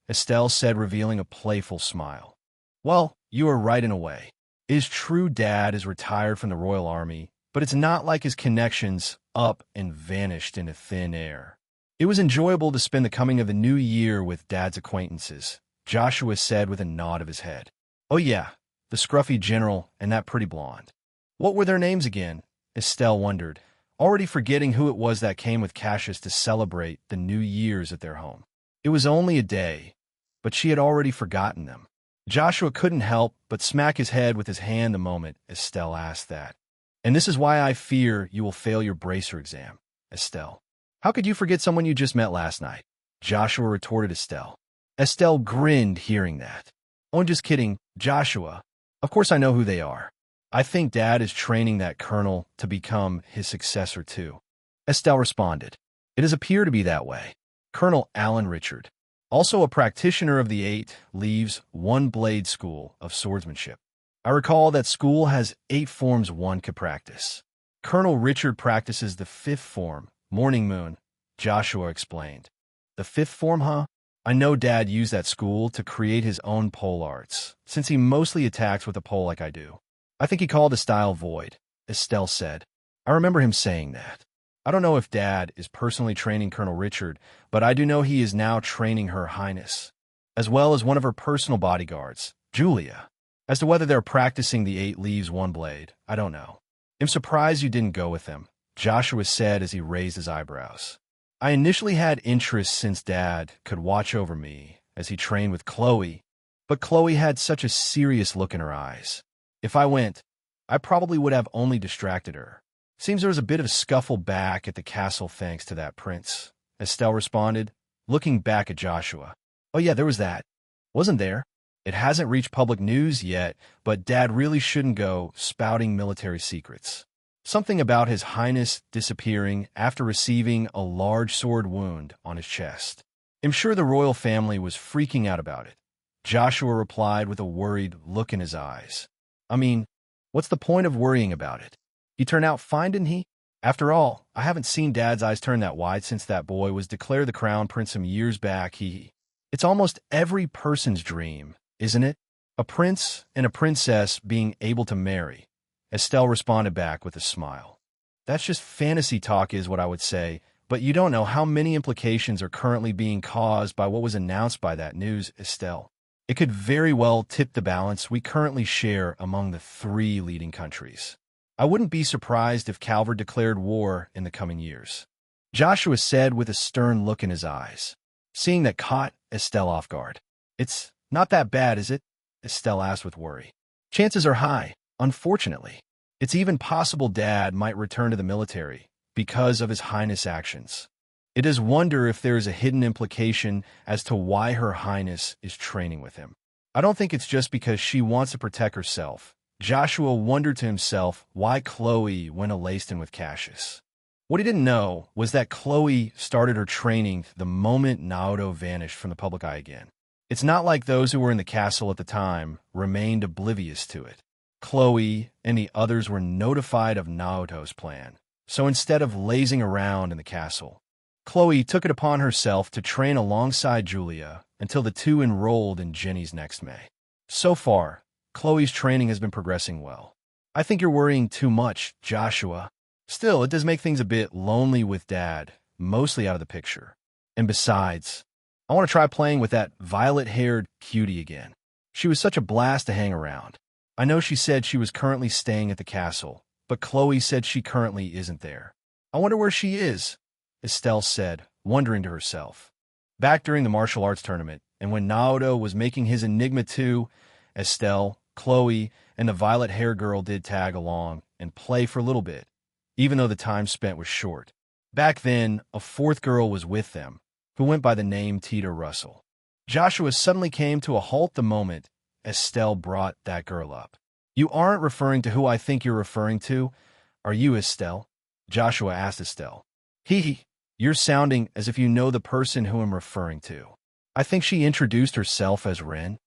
Estelle said, revealing a playful smile. Well, you are right in a way. It is true Dad is retired from the Royal Army, but it's not like his connections up and vanished into thin air. It was enjoyable to spend the coming of the new year with Dad's acquaintances, Joshua said with a nod of his head. Oh yeah, the scruffy general and that pretty blonde. What were their names again? Estelle wondered, already forgetting who it was that came with Cassius to celebrate the New Year's at their home. It was only a day, but she had already forgotten them. Joshua couldn't help but smack his head with his hand the moment Estelle asked that. And this is why I fear you will fail your bracer exam, Estelle. How could you forget someone you just met last night? Joshua retorted Estelle. Estelle grinned hearing that. Oh, I'm just kidding, Joshua. Of course I know who they are. I think Dad is training that colonel to become his successor too. Estelle responded. It does appear to be that way. Colonel Alan Richard, also a practitioner of the 8, leaves One Blade School of Swordsmanship. I recall that school has 8 forms one could practice. Colonel Richard practices the 5th form, Morning Moon, Joshua explained. The 5th form, huh? I know Dad used that school to create his own pole arts, since he mostly attacks with a pole like I do. I think he called the style Void, Estelle said. I remember him saying that. I don't know if Dad is personally training Colonel Richard, but I do know he is now training Her Highness, as well as one of her personal bodyguards, Julia. As to whether they're practicing the 8 leaves one blade, I don't know. I'm surprised you didn't go with them, Joshua said as he raised his eyebrows. I initially had interest since Dad could watch over me as he trained with Chloe, but Chloe had such a serious look in her eyes. If I went, I probably would have only distracted her. Seems there was a bit of a scuffle back at the castle thanks to that prince, Estelle responded, looking back at Joshua. Oh yeah, there was that. Wasn't there? It hasn't reached public news yet, but Dad really shouldn't go spouting military secrets. Something about His Highness disappearing after receiving a large sword wound on his chest. I'm sure the royal family was freaking out about it. Joshua replied with a worried look in his eyes. I mean, what's the point of worrying about it? He turned out fine, didn't he? After all, I haven't seen Dad's eyes turn that wide since that boy was declared the crown prince some years back. It's almost every person's dream, isn't it? A prince and a princess being able to marry. Estelle responded back with a smile. That's just fantasy talk is what I would say, But you don't know how many implications are currently being caused by what was announced by that news, Estelle. It could very well tip the balance we currently share among the three leading countries. I wouldn't be surprised if Calvert declared war in the coming years. Joshua said with a stern look in his eyes, seeing that caught Estelle off guard. It's not that bad, is it? Estelle asked with worry. Chances are high, unfortunately. It's even possible Dad might return to the military because of His Highness' actions. It does wonder if there is a hidden implication as to why Her Highness is training with him. I don't think it's just because she wants to protect herself. Joshua wondered to himself why Chloe went a-laced with Cassius. What he didn't know was that Chloe started her training the moment Naoto vanished from the public eye again. It's not like those who were in the castle at the time remained oblivious to it. Chloe and the others were notified of Naoto's plan, so instead of lazing around in the castle, Chloe took it upon herself to train alongside Julia until the two enrolled in Jenny's next May. So far, Chloe's training has been progressing well. I think you're worrying too much, Joshua. Still, it does make things a bit lonely with Dad, mostly out of the picture. And besides, I want to try playing with that violet-haired cutie again. She was such a blast to hang around. I know she said she was currently staying at the castle, but Chloe said she currently isn't there. I wonder where she is, Estelle said, wondering to herself. Back during the martial arts tournament, and when Naoto was making his Enigma 2, Estelle, Chloe, and the violet-haired girl did tag along and play for a little bit, even though the time spent was short. Back then, a fourth girl was with them, who went by the name Tita Russell. Joshua suddenly came to a halt the moment Estelle brought that girl up. You aren't referring to who I think you're referring to, are you, Estelle? Joshua asked Estelle. You're sounding as if you know the person who I'm referring to. I think she introduced herself as Ren,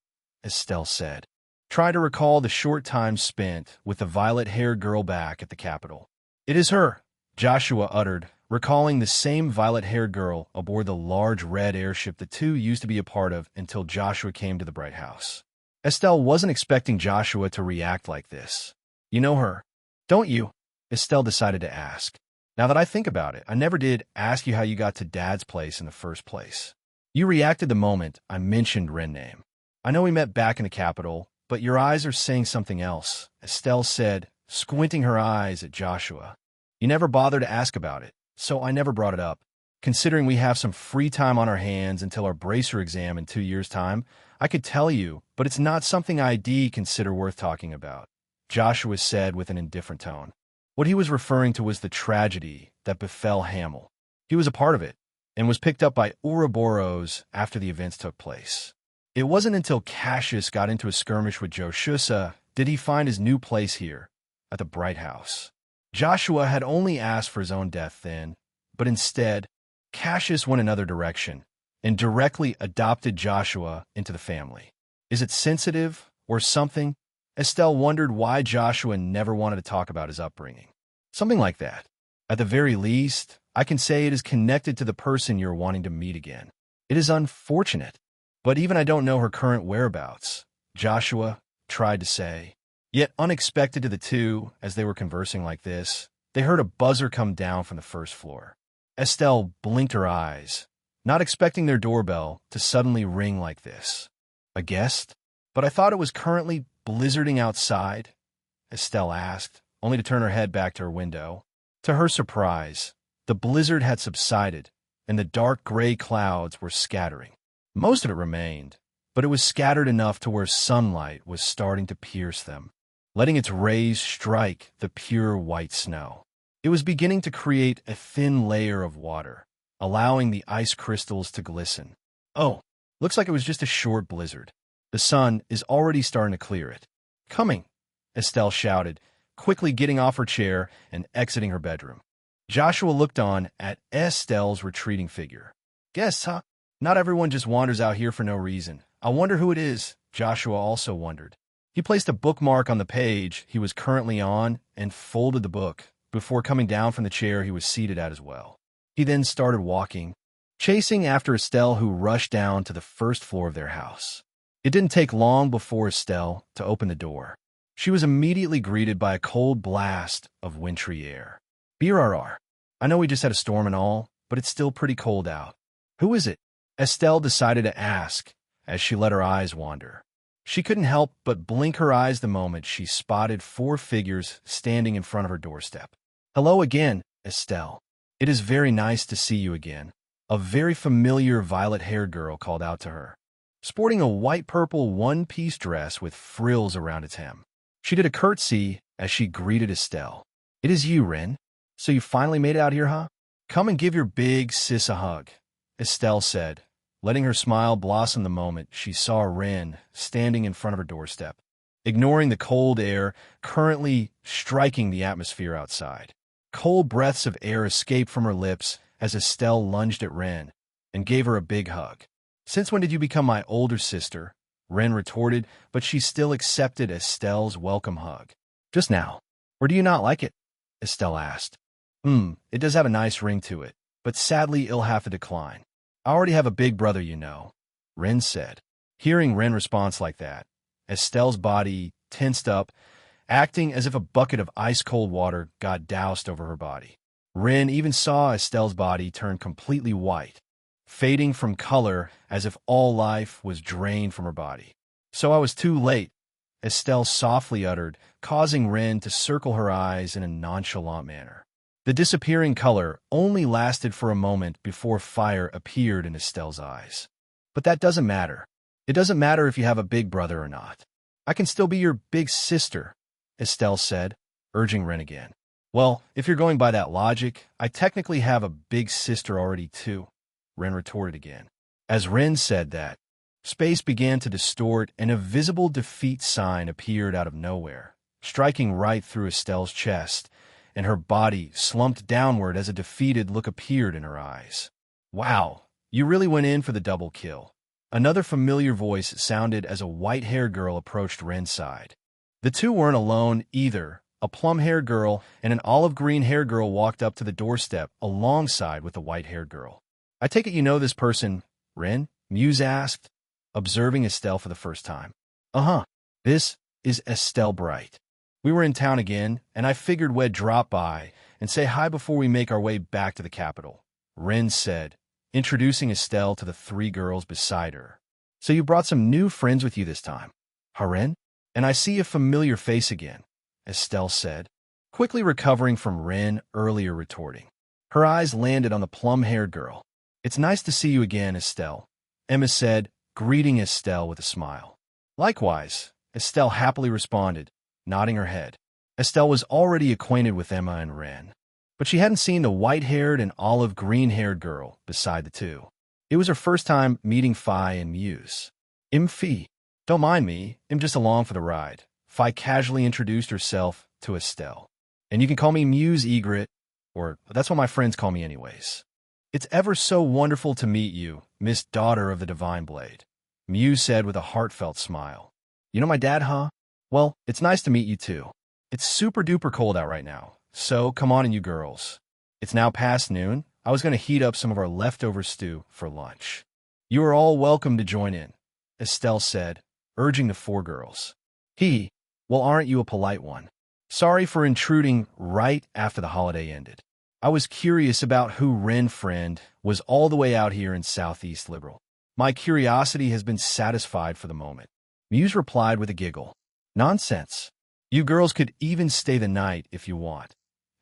Estelle said. Try to recall the short time spent with the violet-haired girl back at the capital. It is her, Joshua uttered, recalling the same violet-haired girl aboard the large red airship the two used to be a part of until Joshua came to the Bright House. Estelle wasn't expecting Joshua to react like this. You know her, don't you? Estelle decided to ask. Now that I think about it, I never did ask you how you got to Dad's place in the first place. You reacted the moment I mentioned Ren's name. I know we met back in the capital, but your eyes are saying something else, Estelle said, squinting her eyes at Joshua. You never bothered to ask about it, so I never brought it up. Considering we have some free time on our hands until our bracer exam in 2 years' time, I could tell you, but it's not something I'd consider worth talking about, Joshua said with an indifferent tone. What he was referring to was the tragedy that befell Hamel. He was a part of it, and was picked up by Ouroboros after the events took place. It wasn't until Cassius got into a skirmish with Joshusa did he find his new place here, at the Bright House. Joshua had only asked for his own death then, but instead, Cassius went another direction, and directly adopted Joshua into the family. Is it sensitive, or something? Estelle wondered why Joshua never wanted to talk about his upbringing. Something like that. At the very least, I can say it is connected to the person you're wanting to meet again. It is unfortunate, but even I don't know her current whereabouts, Joshua tried to say. Yet unexpected to the two, as they were conversing like this, they heard a buzzer come down from the first floor. Estelle blinked her eyes, not expecting their doorbell to suddenly ring like this. A guest? But I thought it was currently blizzarding outside, Estelle asked, only to turn her head back to her window. To her surprise, the blizzard had subsided, and the dark gray clouds were scattering. Most of it remained, but it was scattered enough to where sunlight was starting to pierce them, letting its rays strike the pure white snow. It was beginning to create a thin layer of water, allowing the ice crystals to glisten. Oh, looks like it was just a short blizzard. The sun is already starting to clear it. Coming, Estelle shouted, quickly getting off her chair and exiting her bedroom. Joshua looked on at Estelle's retreating figure. Guess, huh? Not everyone just wanders out here for no reason. I wonder who it is, Joshua also wondered. He placed a bookmark on the page he was currently on and folded the book before coming down from the chair he was seated at as well. He then started walking, chasing after Estelle, who rushed down to the first floor of their house. It didn't take long before Estelle to open the door. She was immediately greeted by a cold blast of wintry air. BRR. I know we just had a storm and all, but it's still pretty cold out. Who is it? Estelle decided to ask as she let her eyes wander. She couldn't help but blink her eyes the moment she spotted 4 figures standing in front of her doorstep. Hello again, Estelle. It is very nice to see you again. A very familiar violet-haired girl called out to her, sporting a white-purple one-piece dress with frills around its hem. She did a curtsy as she greeted Estelle. It is you, Ren. So you finally made it out here, huh? Come and give your big sis a hug, Estelle said, letting her smile blossom the moment she saw Ren standing in front of her doorstep, ignoring the cold air currently striking the atmosphere outside. Cold breaths of air escaped from her lips as Estelle lunged at Ren and gave her a big hug. Since when did you become my older sister? Ren retorted, but she still accepted Estelle's welcome hug. Just now. Or do you not like it? Estelle asked. It does have a nice ring to it, but sadly it'll have to decline. I already have a big brother, you know, Ren said. Hearing Ren's response like that, Estelle's body tensed up, acting as if a bucket of ice-cold water got doused over her body. Ren even saw Estelle's body turn completely white, fading from color as if all life was drained from her body. So I was too late, Estelle softly uttered, causing Ren to circle her eyes in a nonchalant manner. The disappearing color only lasted for a moment before fire appeared in Estelle's eyes. But that doesn't matter. It doesn't matter if you have a big brother or not. I can still be your big sister, Estelle said, urging Ren again. Well, if you're going by that logic, I technically have a big sister already too, Ren retorted again. As Ren said that, space began to distort and a visible defeat sign appeared out of nowhere, striking right through Estelle's chest, and her body slumped downward as a defeated look appeared in her eyes. Wow, you really went in for the double kill. Another familiar voice sounded as a white-haired girl approached Ren's side. The two weren't alone either. A plum-haired girl and an olive-green-haired girl walked up to the doorstep alongside with the white-haired girl. I take it you know this person, Ren? Muse asked, observing Estelle for the first time. Uh-huh. This is Estelle Bright. We were in town again, and I figured we'd drop by and say hi before we make our way back to the capital, Ren said, introducing Estelle to the 3 girls beside her. So you brought some new friends with you this time, huh, Ren? And I see a familiar face again, Estelle said, quickly recovering from Ren earlier retorting. Her eyes landed on the plum-haired girl. It's nice to see you again, Estelle, Emma said, greeting Estelle with a smile. Likewise, Estelle happily responded, nodding her head. Estelle was already acquainted with Emma and Ren, but she hadn't seen the white-haired and olive-green-haired girl beside the two. It was her first time meeting Phi and Muse. Fee. Don't mind me, I'm just along for the ride. Phi casually introduced herself to Estelle. And you can call me Muse Egret, or that's what my friends call me anyways. It's ever so wonderful to meet you, Miss Daughter of the Divine Blade, Muse said with a heartfelt smile. You know my dad, huh? Well, it's nice to meet you too. It's super-duper cold out right now, so come on in you girls. It's now past noon. I was going to heat up some of our leftover stew for lunch. You are all welcome to join in, Estelle said, urging the 4 girls. Well, aren't you a polite one? Sorry for intruding right after the holiday ended. I was curious about who Ren friend was all the way out here in Southeast Liberal. My curiosity has been satisfied for the moment. Muse replied with a giggle. Nonsense. You girls could even stay the night if you want,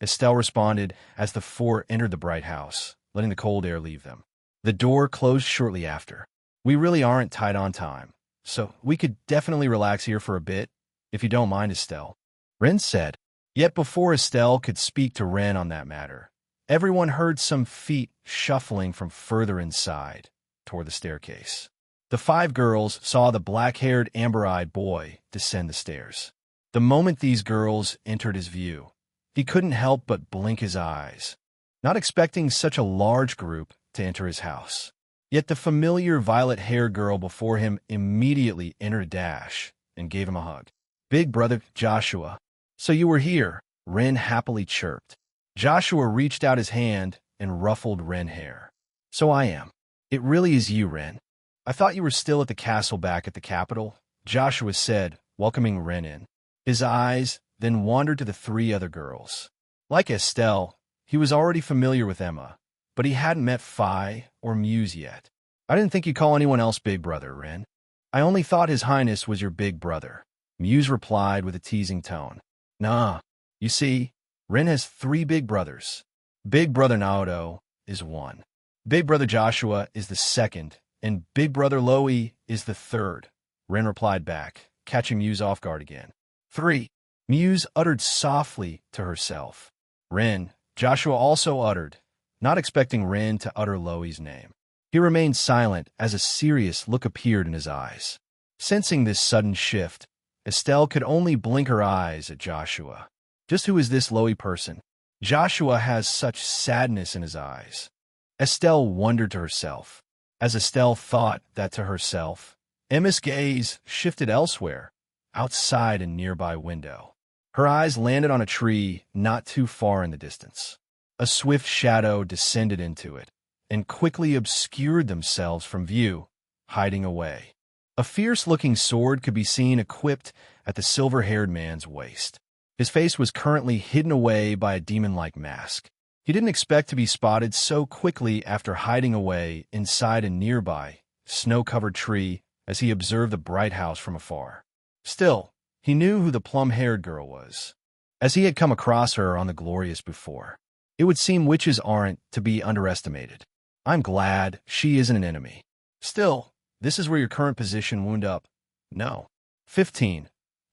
Estelle responded as the 4 entered the bright house, letting the cold air leave them. The door closed shortly after. We really aren't tight on time, so we could definitely relax here for a bit, if you don't mind, Estelle, Ren said. Yet before Estelle could speak to Ren on that matter, everyone heard some feet shuffling from further inside toward the staircase. The 5 girls saw the black-haired, amber-eyed boy descend the stairs. The moment these girls entered his view, he couldn't help but blink his eyes, not expecting such a large group to enter his house. Yet the familiar violet-haired girl before him immediately entered a dash and gave him a hug. Big brother Joshua. So you were here, Ren happily chirped. Joshua reached out his hand and ruffled Ren's hair. So I am. It really is you, Ren. I thought you were still at the castle back at the capital, Joshua said, welcoming Ren in. His eyes then wandered to the 3 other girls. Like Estelle, he was already familiar with Emma, but he hadn't met Phi or Muse yet. I didn't think you'd call anyone else Big Brother, Rin. I only thought His Highness was your big brother, Muse replied with a teasing tone. Nah, you see, Rin has 3 big brothers. Big Brother Naoto is 1. Big Brother Joshua is the 2nd, and Big Brother Loey is the 3rd, Rin replied back, catching Muse off guard again. 3, Muse uttered softly to herself. Rin, Joshua also uttered, not expecting Rin to utter Loey's name. He remained silent as a serious look appeared in his eyes. Sensing this sudden shift, Estelle could only blink her eyes at Joshua. Just who is this Loey person? Joshua has such sadness in his eyes. Estelle wondered to herself. As Estelle thought that to herself, Emma's gaze shifted elsewhere, outside a nearby window. Her eyes landed on a tree not too far in the distance. A swift shadow descended into it and quickly obscured themselves from view, hiding away. A fierce-looking sword could be seen equipped at the silver-haired man's waist. His face was currently hidden away by a demon-like mask. He didn't expect to be spotted so quickly after hiding away inside a nearby, snow-covered tree as he observed the bright house from afar. Still, he knew who the plum-haired girl was, as he had come across her on the Glorious before. It would seem witches aren't to be underestimated. I'm glad she isn't an enemy. Still, this is where your current position wound up. No. 15.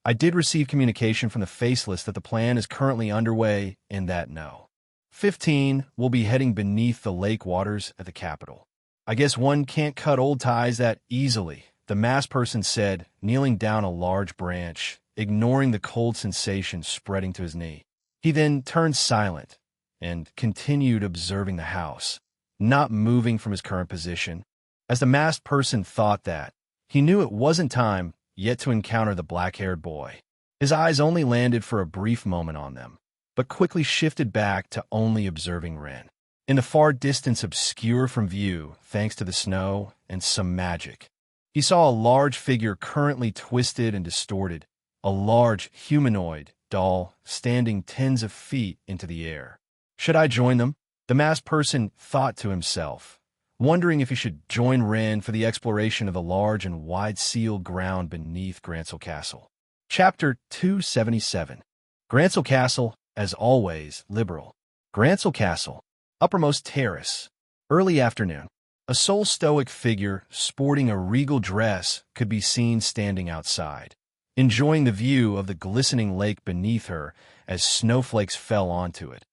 I did receive communication from the Faceless that the plan is currently underway and that no. 15 will be heading beneath the lake waters at the capital. I guess one can't cut old ties that easily, the masked person said, kneeling down a large branch, ignoring the cold sensation spreading to his knee. He then turned silent and continued observing the house, not moving from his current position. As the masked person thought that, he knew it wasn't time yet to encounter the black-haired boy. His eyes only landed for a brief moment on them, but quickly shifted back to only observing Rin. In the far distance, obscure from view thanks to the snow and some magic, he saw a large figure currently twisted and distorted, a large humanoid doll standing tens of feet into the air. Should I join them? The masked person thought to himself, wondering if he should join Rin for the exploration of the large and wide-sealed ground beneath Grancel Castle. Chapter 277. Grancel Castle, as always, liberal. Grancel Castle, uppermost terrace. Early afternoon. A sole stoic figure sporting a regal dress could be seen standing outside, enjoying the view of the glistening lake beneath her as snowflakes fell onto it,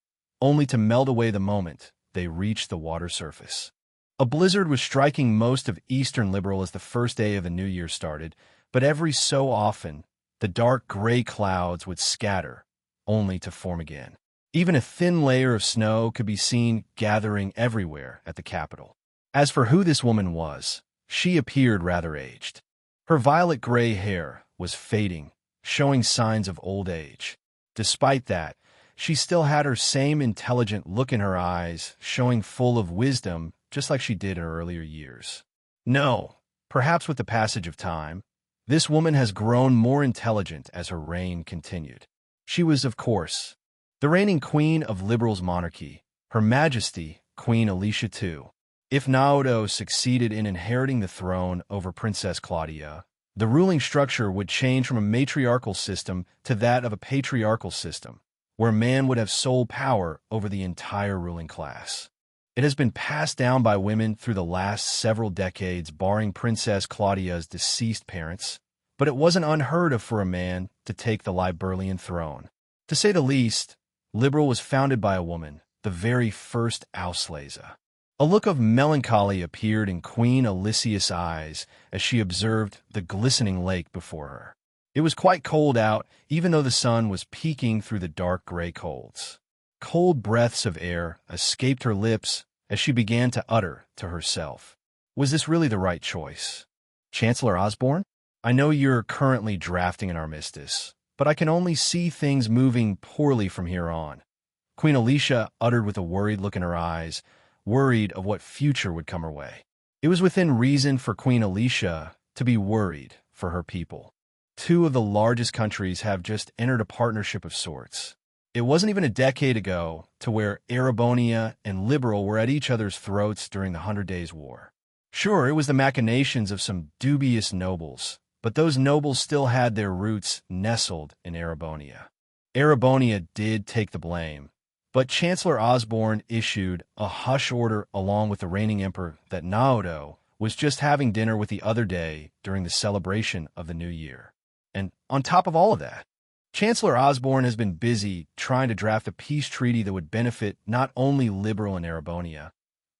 only to melt away the moment they reached the water surface. A blizzard was striking most of Eastern Liberal as the first day of the new year started, but every so often, the dark gray clouds would scatter, only to form again. Even a thin layer of snow could be seen gathering everywhere at the capital. As for who this woman was, she appeared rather aged. Her violet gray hair was fading, showing signs of old age. Despite that, she still had her same intelligent look in her eyes, showing full of wisdom, just like she did in her earlier years. No, perhaps with the passage of time, this woman has grown more intelligent as her reign continued. She was, of course, the reigning queen of Liberal's monarchy, Her Majesty, Queen Alicia II. If Naoto succeeded in inheriting the throne over Princess Claudia, the ruling structure would change from a matriarchal system to that of a patriarchal system, where man would have sole power over the entire ruling class. It has been passed down by women through the last several decades, barring Princess Claudia's deceased parents, but it wasn't unheard of for a man to take the Liberalian throne. To say the least, Liberal was founded by a woman, the very first Auslese. A look of melancholy appeared in Queen Alicia's eyes as she observed the glistening lake before her. It was quite cold out, even though the sun was peeking through the dark gray colds. Cold breaths of air escaped her lips as she began to utter to herself. Was this really the right choice? Chancellor Osborne? I know you're currently drafting an armistice, but I can only see things moving poorly from here on. Queen Alicia uttered with a worried look in her eyes, worried of what future would come her way. It was within reason for Queen Alicia to be worried for her people. Two of the largest countries have just entered a partnership of sorts. It wasn't even a decade ago to where Erebonia and Liberal were at each other's throats during the 100 Days' War. Sure, it was the machinations of some dubious nobles, but those nobles still had their roots nestled in Erebonia. Erebonia did take the blame, but Chancellor Osborne issued a hush order along with the reigning emperor that Naoto was just having dinner with the other day during the celebration of the new year. And on top of all of that, Chancellor Osborne has been busy trying to draft a peace treaty that would benefit not only Liberal and Erebonia,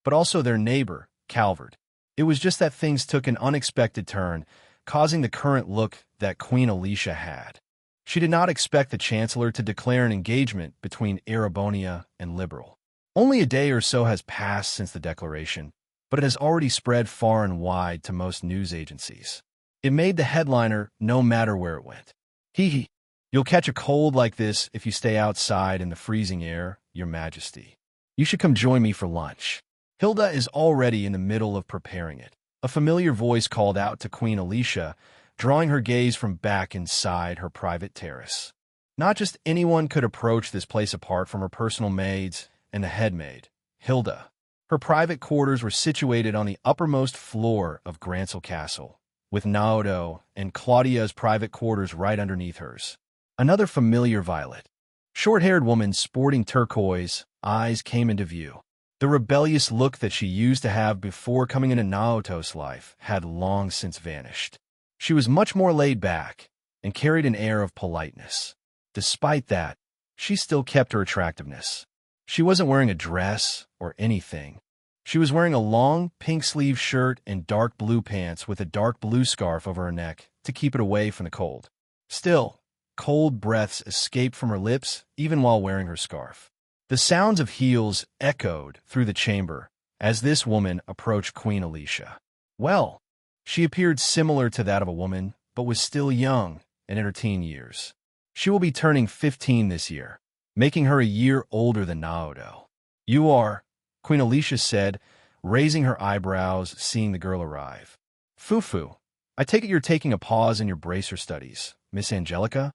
but also their neighbor, Calvert. It was just that things took an unexpected turn, causing the current look that Queen Alicia had. She did not expect the Chancellor to declare an engagement between Erebonia and Liberal. Only a day or so has passed since the declaration, but it has already spread far and wide to most news agencies. It made the headliner no matter where it went. Hee hee. You'll catch a cold like this if you stay outside in the freezing air, Your Majesty. You should come join me for lunch. Hilda is already in the middle of preparing it. A familiar voice called out to Queen Alicia, drawing her gaze from back inside her private terrace. Not just anyone could approach this place apart from her personal maids and the head maid, Hilda. Her private quarters were situated on the uppermost floor of Grancel Castle, with Naoto and Claudia's private quarters right underneath hers. Another familiar violet, short-haired woman sporting turquoise eyes came into view. The rebellious look that she used to have before coming into Naoto's life had long since vanished. She was much more laid back and carried an air of politeness. Despite that, she still kept her attractiveness. She wasn't wearing a dress or anything. She was wearing a long pink-sleeved shirt and dark blue pants with a dark blue scarf over her neck to keep it away from the cold. Still, cold breaths escaped from her lips even while wearing her scarf. The sounds of heels echoed through the chamber as this woman approached Queen Alicia. Well, she appeared similar to that of a woman, but was still young and in her teen years. She will be turning 15 this year, making her a year older than Naoto. You are, Queen Alicia said, raising her eyebrows, seeing the girl arrive. Fufu, I take it you're taking a pause in your bracer studies, Miss Angelica?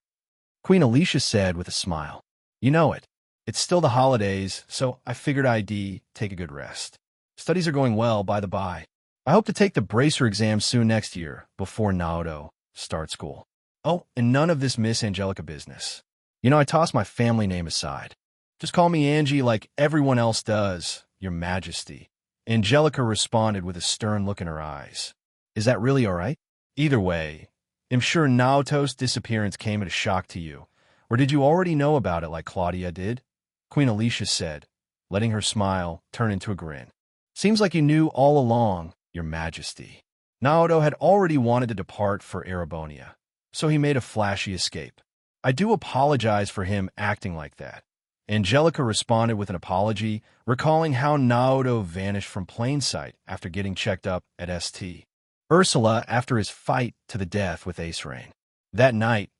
Queen Alicia said with a smile. You know it. It's still the holidays, so I figured I'd take a good rest. Studies are going well, by the by. I hope to take the bracer exam soon next year, before Naoto starts school. Oh, and none of this Miss Angelica business. You know, I toss my family name aside. Just call me Angie like everyone else does, Your Majesty. Angelica responded with a stern look in her eyes. Is that really all right? Either way, I'm sure Naoto's disappearance came as a shock to you. Or did you already know about it like Claudia did? Queen Alicia said, letting her smile turn into a grin. Seems like you knew all along, Your Majesty. Naoto had already wanted to depart for Erebonia, so he made a flashy escape. I do apologize for him acting like that. Angelica responded with an apology, recalling how Naoto vanished from plain sight after getting checked up at St. Ursula after his fight to the death with Ace Rain. That night,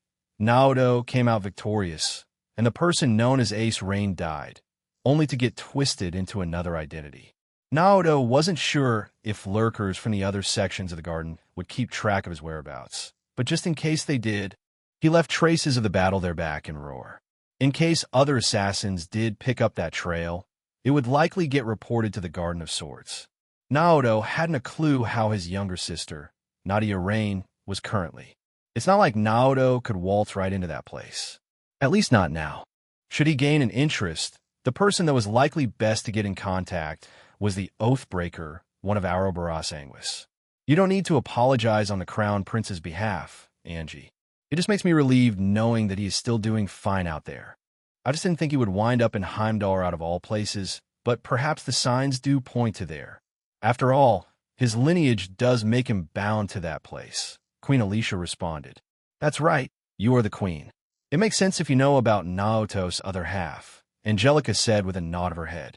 Naoto came out victorious, and the person known as Ace Rain died, only to get twisted into another identity. Naoto wasn't sure if lurkers from the other sections of the garden would keep track of his whereabouts, but just in case they did, he left traces of the battle there back in Roar. In case other assassins did pick up that trail, it would likely get reported to the Garden of Swords. Naoto hadn't a clue how his younger sister, Nadia Rain, was currently. It's not like Naoto could waltz right into that place. At least not now. Should he gain an interest, the person that was likely best to get in contact was the Oathbreaker, one of Ouroboros Anguis. You don't need to apologize on the Crown Prince's behalf, Angie. It just makes me relieved knowing that he is still doing fine out there. I just didn't think he would wind up in Heimdall out of all places, but perhaps the signs do point to there. After all, his lineage does make him bound to that place. Queen Alicia responded. That's right, you are the queen. It makes sense if you know about Naoto's other half, Angelica said with a nod of her head.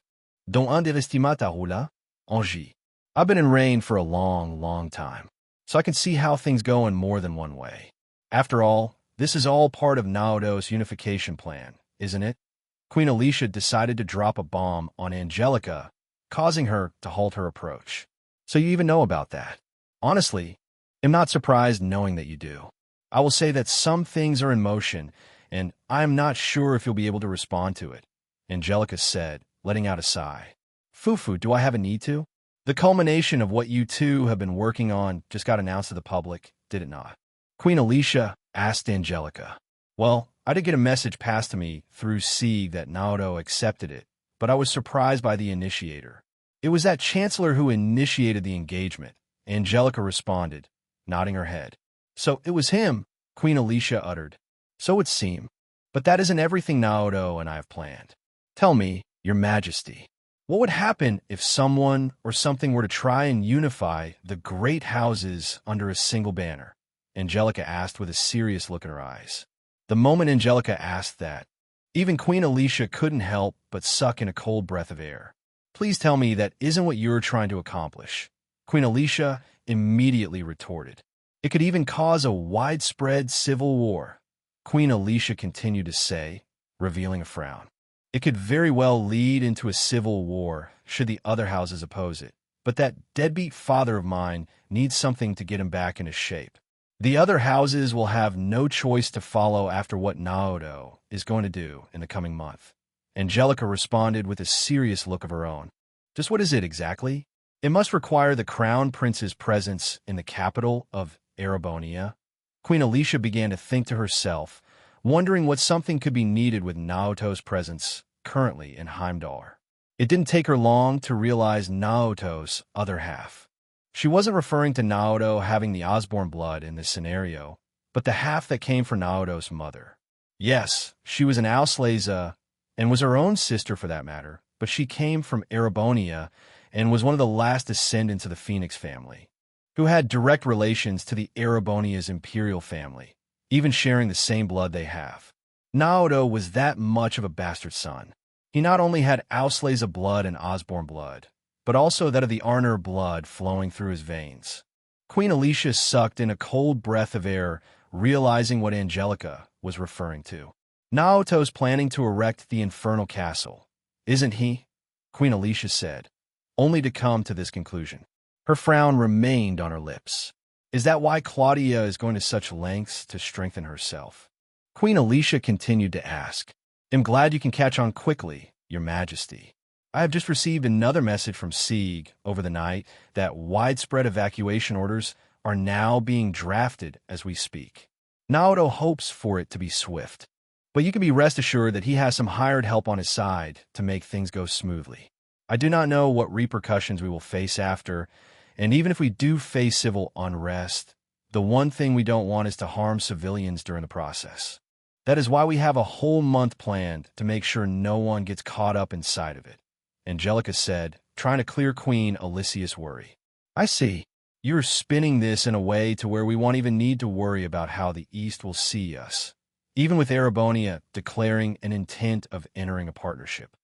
Don't underestimate ta roula, Angie. I've been in Rain for a long, long time, so I can see how things go in more than one way. After all, this is all part of Naoto's unification plan, isn't it? Queen Alicia decided to drop a bomb on Angelica, causing her to halt her approach. So you even know about that. Honestly, I'm not surprised knowing that you do. I will say that some things are in motion, and I'm not sure if you'll be able to respond to it," Angelica said, letting out a sigh. "Fufu, do I have a need to? The culmination of what you two have been working on just got announced to the public, did it not?" Queen Alicia asked Angelica. "Well, I did get a message passed to me through Sieg that Naoto accepted it, but I was surprised by the initiator. It was that chancellor who initiated the engagement," Angelica responded, nodding her head. "So it was him," Queen Alicia uttered. "So it would seem. But that isn't everything Naoto and I have planned. Tell me, Your Majesty, what would happen if someone or something were to try and unify the great houses under a single banner?" Angelica asked with a serious look in her eyes. The moment Angelica asked that, even Queen Alicia couldn't help but suck in a cold breath of air. "Please tell me that isn't what you're trying to accomplish," Queen Alicia immediately retorted. "It could even cause a widespread civil war," Queen Alicia continued to say, revealing a frown. "It could very well lead into a civil war should the other houses oppose it, but that deadbeat father of mine needs something to get him back into shape. The other houses will have no choice to follow after what Naoto is going to do in the coming month." Angelica responded with a serious look of her own. "Just what is it exactly?" "It must require the crown prince's presence in the capital of Erebonia." Queen Alicia began to think to herself, wondering what something could be needed with Naoto's presence currently in Heimdall. It didn't take her long to realize Naoto's other half. She wasn't referring to Naoto having the Osborne blood in this scenario, but the half that came from Naoto's mother. Yes, she was an Auslese, and was her own sister for that matter, but she came from Erebonia and was one of the last descendants of the Phoenix family, who had direct relations to the Erebonia's imperial family, even sharing the same blood they have. Naoto was that much of a bastard son. He not only had Auslese blood and Osborne blood, but also that of the Arner blood flowing through his veins. Queen Alicia sucked in a cold breath of air, realizing what Angelica was referring to. "Naoto's planning to erect the Infernal Castle, isn't he?" Queen Alicia said, only to come to this conclusion. Her frown remained on her lips. "Is that why Claudia is going to such lengths to strengthen herself?" Queen Alicia continued to ask. "I'm glad you can catch on quickly, Your Majesty. I have just received another message from Sieg over the night that widespread evacuation orders are now being drafted as we speak. Naoto hopes for it to be swift, but you can be rest assured that he has some hired help on his side to make things go smoothly. I do not know what repercussions we will face after, and even if we do face civil unrest, the one thing we don't want is to harm civilians during the process. That is why we have a whole month planned to make sure no one gets caught up inside of it," Angelica said, trying to clear Queen Alicia's worry. "I see. You're spinning this in a way to where we won't even need to worry about how the East will see us, even with Erebonia declaring an intent of entering a partnership,"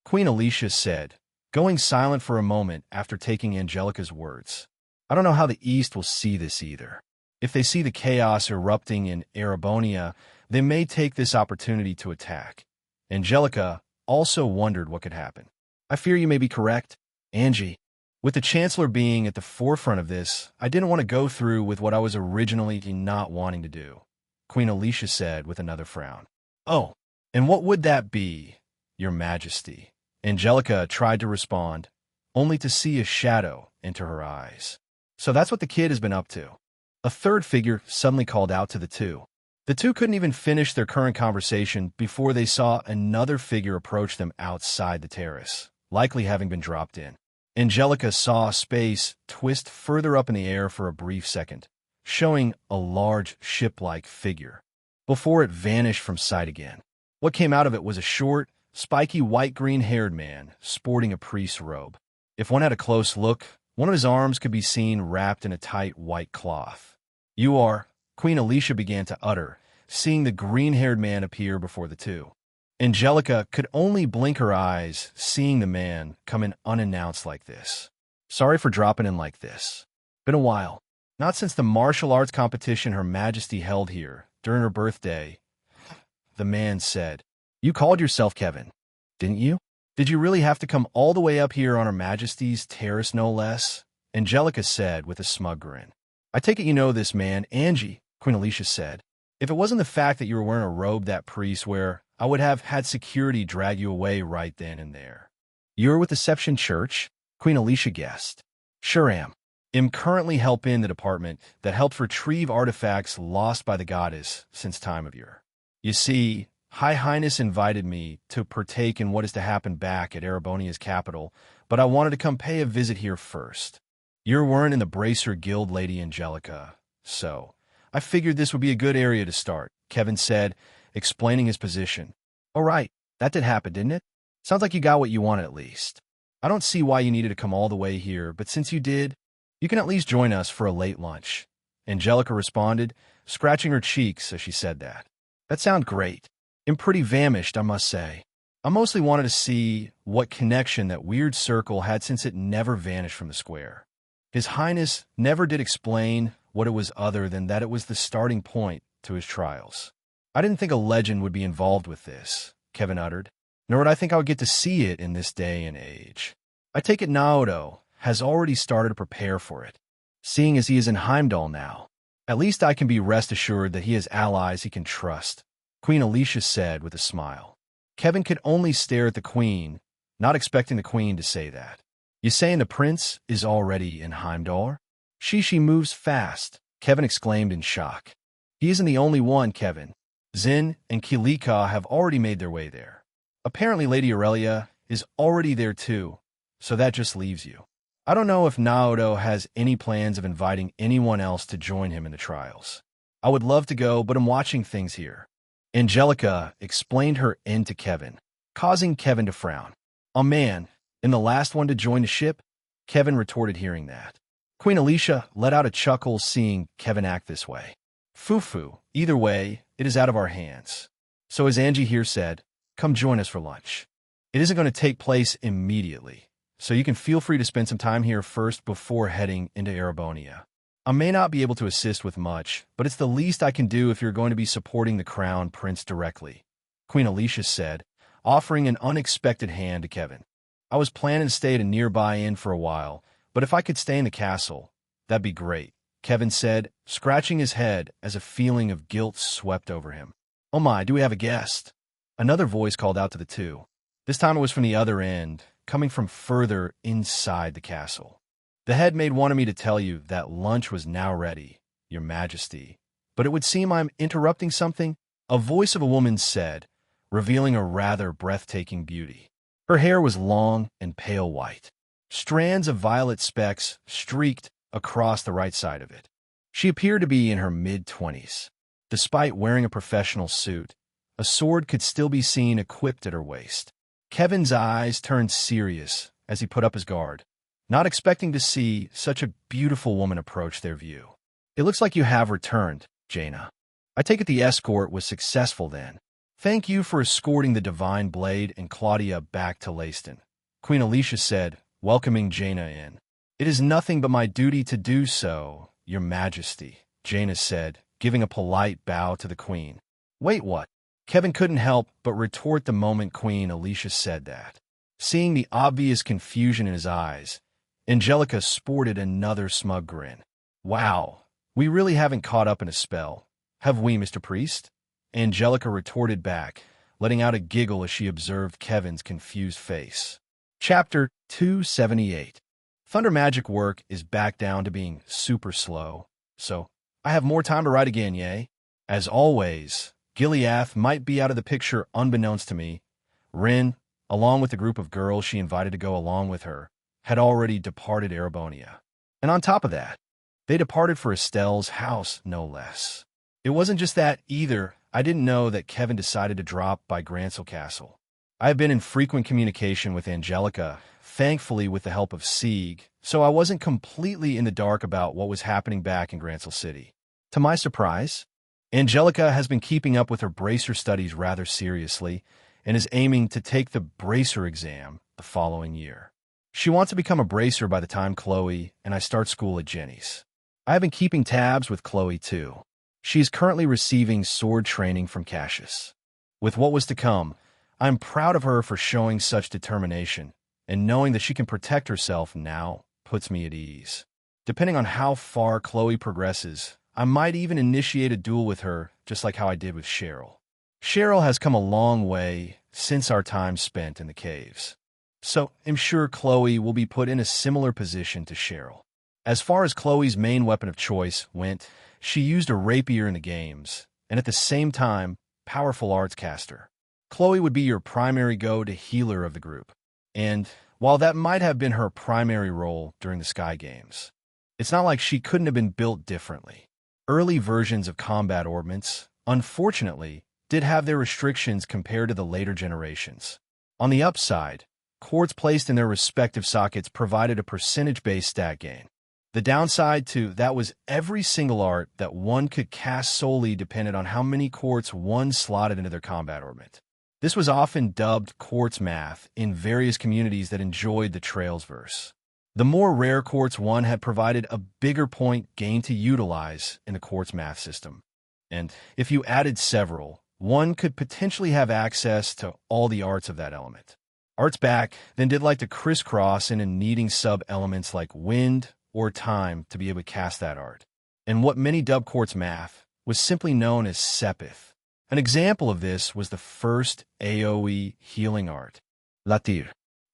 Queen Alicia said, going silent for a moment after taking Angelica's words. "I don't know how the East will see this either. If they see the chaos erupting in Erebonia, they may take this opportunity to attack." Angelica also wondered what could happen. "I fear you may be correct, Angie. With the Chancellor being at the forefront of this, I didn't want to go through with what I was originally not wanting to do," Queen Alicia said with another frown. "Oh, and what would that be, Your Majesty?" Angelica tried to respond, only to see a shadow enter her eyes. "So that's what the kid has been up to." A third figure suddenly called out to the two. The two couldn't even finish their current conversation before they saw another figure approach them outside the terrace, likely having been dropped in. Angelica saw space twist further up in the air for a brief second, showing a large ship-like figure, before it vanished from sight again. What came out of it was a short, spiky white-green-haired man sporting a priest's robe. If one had a close look, one of his arms could be seen wrapped in a tight white cloth. "You are," Queen Alicia began to utter, seeing the green-haired man appear before the two. Angelica could only blink her eyes, seeing the man come in unannounced like this. "Sorry for dropping in like this. Been a while. Not since the martial arts competition Her Majesty held here during her birthday," the man said. "You called yourself Kevin, didn't you? Did you really have to come all the way up here on Her Majesty's terrace, no less?" Angelica said with a smug grin. "I take it you know this man, Angie," Queen Alicia said. If it wasn't the fact that you were wearing a robe that priest wear, I would have had security drag you away right then and there. You're with Deception Church? Queen Alicia guessed. Sure am. I'm currently helping the department that helped retrieve artifacts lost by the goddess since time of yore. You see, High Highness invited me to partake in what is to happen back at Erebonia's capital, but I wanted to come pay a visit here first. You're weren't in the Bracer Guild, Lady Angelica, so I figured this would be a good area to start, Kevin said, explaining his position. All right, that did happen, didn't it? Sounds like you got what you wanted at least. I don't see why you needed to come all the way here, but since you did, you can at least join us for a late lunch. Angelica responded, scratching her cheeks as she said that. That sounds great. I'm pretty famished, I must say. I mostly wanted to see what connection that weird circle had since it never vanished from the square. His Highness never did explain what it was other than that it was the starting point to his trials. I didn't think a legend would be involved with this, Kevin uttered, nor would I think I would get to see it in this day and age. I take it Naoto has already started to prepare for it, seeing as he is in Heimdall now. At least I can be rest assured that he has allies he can trust, Queen Alicia said with a smile. Kevin could only stare at the Queen, not expecting the Queen to say that. You saying the Prince is already in Heimdall? She moves fast, Kevin exclaimed in shock. He isn't the only one, Kevin. Zin and Kilika have already made their way there. Apparently Lady Aurelia is already there too, so that just leaves you. I don't know if Naoto has any plans of inviting anyone else to join him in the trials. I would love to go, but I'm watching things here. Angelica explained her end to Kevin, causing Kevin to frown. Oh man, and the last one to join the ship? Kevin retorted hearing that. Queen Alicia let out a chuckle seeing Kevin act this way. Foo-foo, either way, it is out of our hands. So as Angie here said, come join us for lunch. It isn't going to take place immediately, so you can feel free to spend some time here first before heading into Erebonia. I may not be able to assist with much, but it's the least I can do if you're going to be supporting the Crown Prince directly, Queen Alicia said, offering an unexpected hand to Kevin. I was planning to stay at a nearby inn for a while, but if I could stay in the castle, that'd be great, Kevin said, scratching his head as a feeling of guilt swept over him. Oh my, do we have a guest? Another voice called out to the two. This time it was from the other end, coming from further inside the castle. The head maid wanted me to tell you that lunch was now ready, Your Majesty. But it would seem I'm interrupting something, a voice of a woman said, revealing a rather breathtaking beauty. Her hair was long and pale white. Strands of violet specks streaked across the right side of it. She appeared to be in her mid-20s. Despite wearing a professional suit, a sword could still be seen equipped at her waist. Kevin's eyes turned serious as he put up his guard, not expecting to see such a beautiful woman approach their view. It looks like you have returned, Jaina. I take it the escort was successful then. Thank you for escorting the Divine Blade and Claudia back to Leiston, Queen Alicia said, welcoming Jaina in. It is nothing but my duty to do so, Your Majesty, Jaina said, giving a polite bow to the Queen. Wait, what? Kevin couldn't help but retort the moment Queen Alicia said that. Seeing the obvious confusion in his eyes, Angelica sported another smug grin. Wow, we really haven't caught up in a spell, have we, Mr. Priest? Angelica retorted back, letting out a giggle as she observed Kevin's confused face. Chapter 278. Thunder magic work is back down to being super slow, so I have more time to write again, yay? As always, Gileath might be out of the picture unbeknownst to me. Rin, along with the group of girls she invited to go along with her, had already departed Erebonia. And on top of that, they departed for Estelle's house, no less. It wasn't just that either. I didn't know that Kevin decided to drop by Grancel Castle. I have been in frequent communication with Angelica, thankfully with the help of Sieg, so I wasn't completely in the dark about what was happening back in Grancel City. To my surprise, Angelica has been keeping up with her bracer studies rather seriously and is aiming to take the bracer exam the following year. She wants to become a bracer by the time Chloe and I start school at Jenny's. I have been keeping tabs with Chloe too. She is currently receiving sword training from Cassius. With what was to come, I'm proud of her for showing such determination, and knowing that she can protect herself now puts me at ease. Depending on how far Chloe progresses, I might even initiate a duel with her, just like how I did with Cheryl. Cheryl has come a long way since our time spent in the caves. So I'm sure Chloe will be put in a similar position to Cheryl. As far as Chloe's main weapon of choice went, she used a rapier in the games, and at the same time, powerful arts caster. Chloe would be your primary go-to healer of the group. And while that might have been her primary role during the Sky Games, it's not like she couldn't have been built differently. Early versions of combat ornaments, unfortunately, did have their restrictions compared to the later generations. On the upside, quartz placed in their respective sockets provided a percentage-based stat gain. The downside to that was every single art that one could cast solely depended on how many quartz one slotted into their combat ornament. This was often dubbed quartz math in various communities that enjoyed the Trails verse. The more rare quartz one had provided a bigger point gain to utilize in the quartz math system. And if you added several, one could potentially have access to all the arts of that element. Arts back then did like to crisscross in and needing sub-elements like wind or time to be able to cast that art. And what many dub quartz math was simply known as Sepith. An example of this was the first AoE healing art, Latir.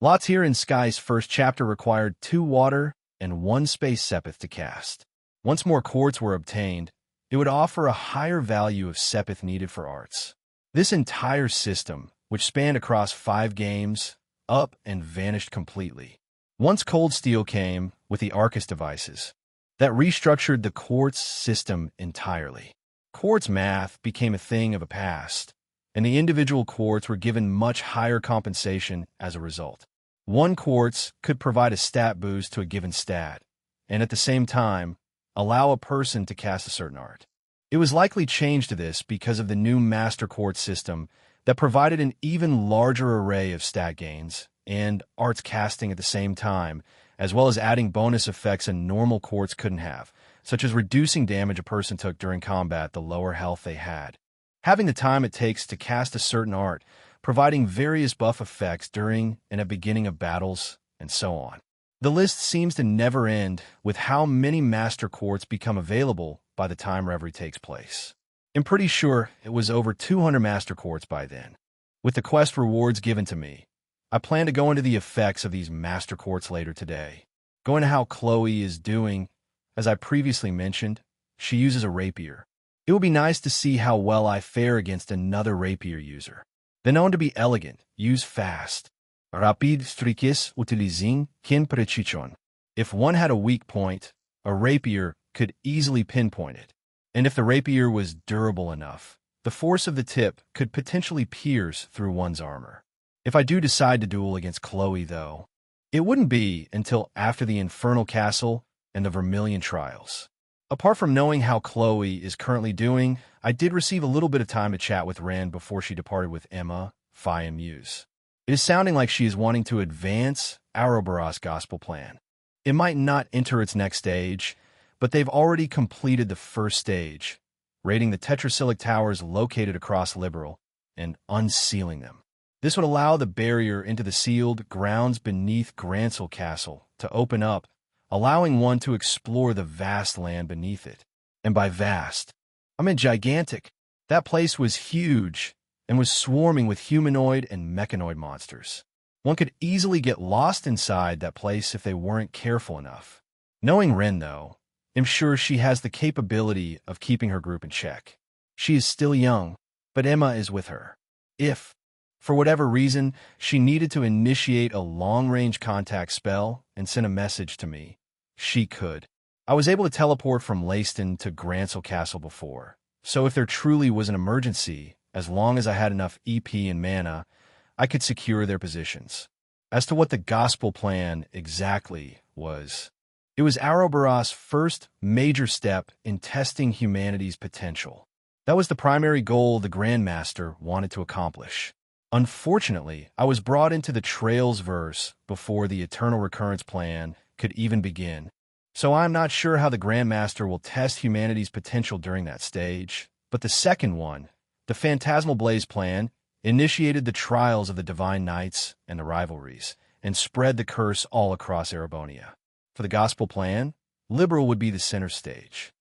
Latir in Sky's first chapter required 2 water and 1 space Sepith to cast. Once more quartz were obtained, it would offer a higher value of Sepith needed for arts. This entire system, which spanned across 5 games, up and vanished completely. Once Cold Steel came with the Arcus devices, that restructured the quartz system entirely. Quartz math became a thing of the past, and the individual quartz were given much higher compensation as a result. 1 quartz could provide a stat boost to a given stat, and at the same time, allow a person to cast a certain art. It was likely changed to this because of the new Master Quartz system that provided an even larger array of stat gains and arts casting at the same time, as well as adding bonus effects a normal quartz couldn't have, such as reducing damage a person took during combat the lower health they had. Having the time it takes to cast a certain art, providing various buff effects during and at beginning of battles, and so on. The list seems to never end with how many Master Quartz become available by the time Reverie takes place. I'm pretty sure it was over 200 Master Quartz by then. With the quest rewards given to me, I plan to go into the effects of these Master Quartz later today. Go into how Chloe is doing. As I previously mentioned, she uses a rapier. It will be nice to see how well I fare against another rapier user. They're known to be elegant, use fast. Rapid striques utilizing quien precision. If one had a weak point, a rapier could easily pinpoint it. And if the rapier was durable enough, the force of the tip could potentially pierce through one's armor. If I do decide to duel against Chloe, though, it wouldn't be until after the Infernal Castle and the Vermilion Trials. Apart from knowing how Chloe is currently doing, I did receive a little bit of time to chat with Ren before she departed with Emma, Phi, and Muse. It is sounding like she is wanting to advance Ouroboros' gospel plan. It might not enter its next stage, but they've already completed the first stage, raiding the tetrasilic towers located across Liberal and unsealing them. This would allow the barrier into the sealed grounds beneath Grancel Castle to open up, allowing one to explore the vast land beneath it. And by vast, I mean gigantic. That place was huge and was swarming with humanoid and mechanoid monsters. One could easily get lost inside that place if they weren't careful enough. Knowing Ren, though, I'm sure she has the capability of keeping her group in check. She is still young, but Emma is with her. If, for whatever reason, she needed to initiate a long-range contact spell and send a message to me, she could. I was able to teleport from Leiston to Grancel Castle before, so if there truly was an emergency, as long as I had enough EP and mana, I could secure their positions. As to what the gospel plan exactly was, it was Ouroboros' first major step in testing humanity's potential. That was the primary goal the Grandmaster wanted to accomplish. Unfortunately, I was brought into the Trails verse before the Eternal Recurrence plan could even begin, so I'm not sure how the Grandmaster will test humanity's potential during that stage. But the second one, the Phantasmal Blaze plan, initiated the trials of the Divine Knights and the rivalries, and spread the curse all across Erebonia. For the Gospel plan, Liberal would be the center stage.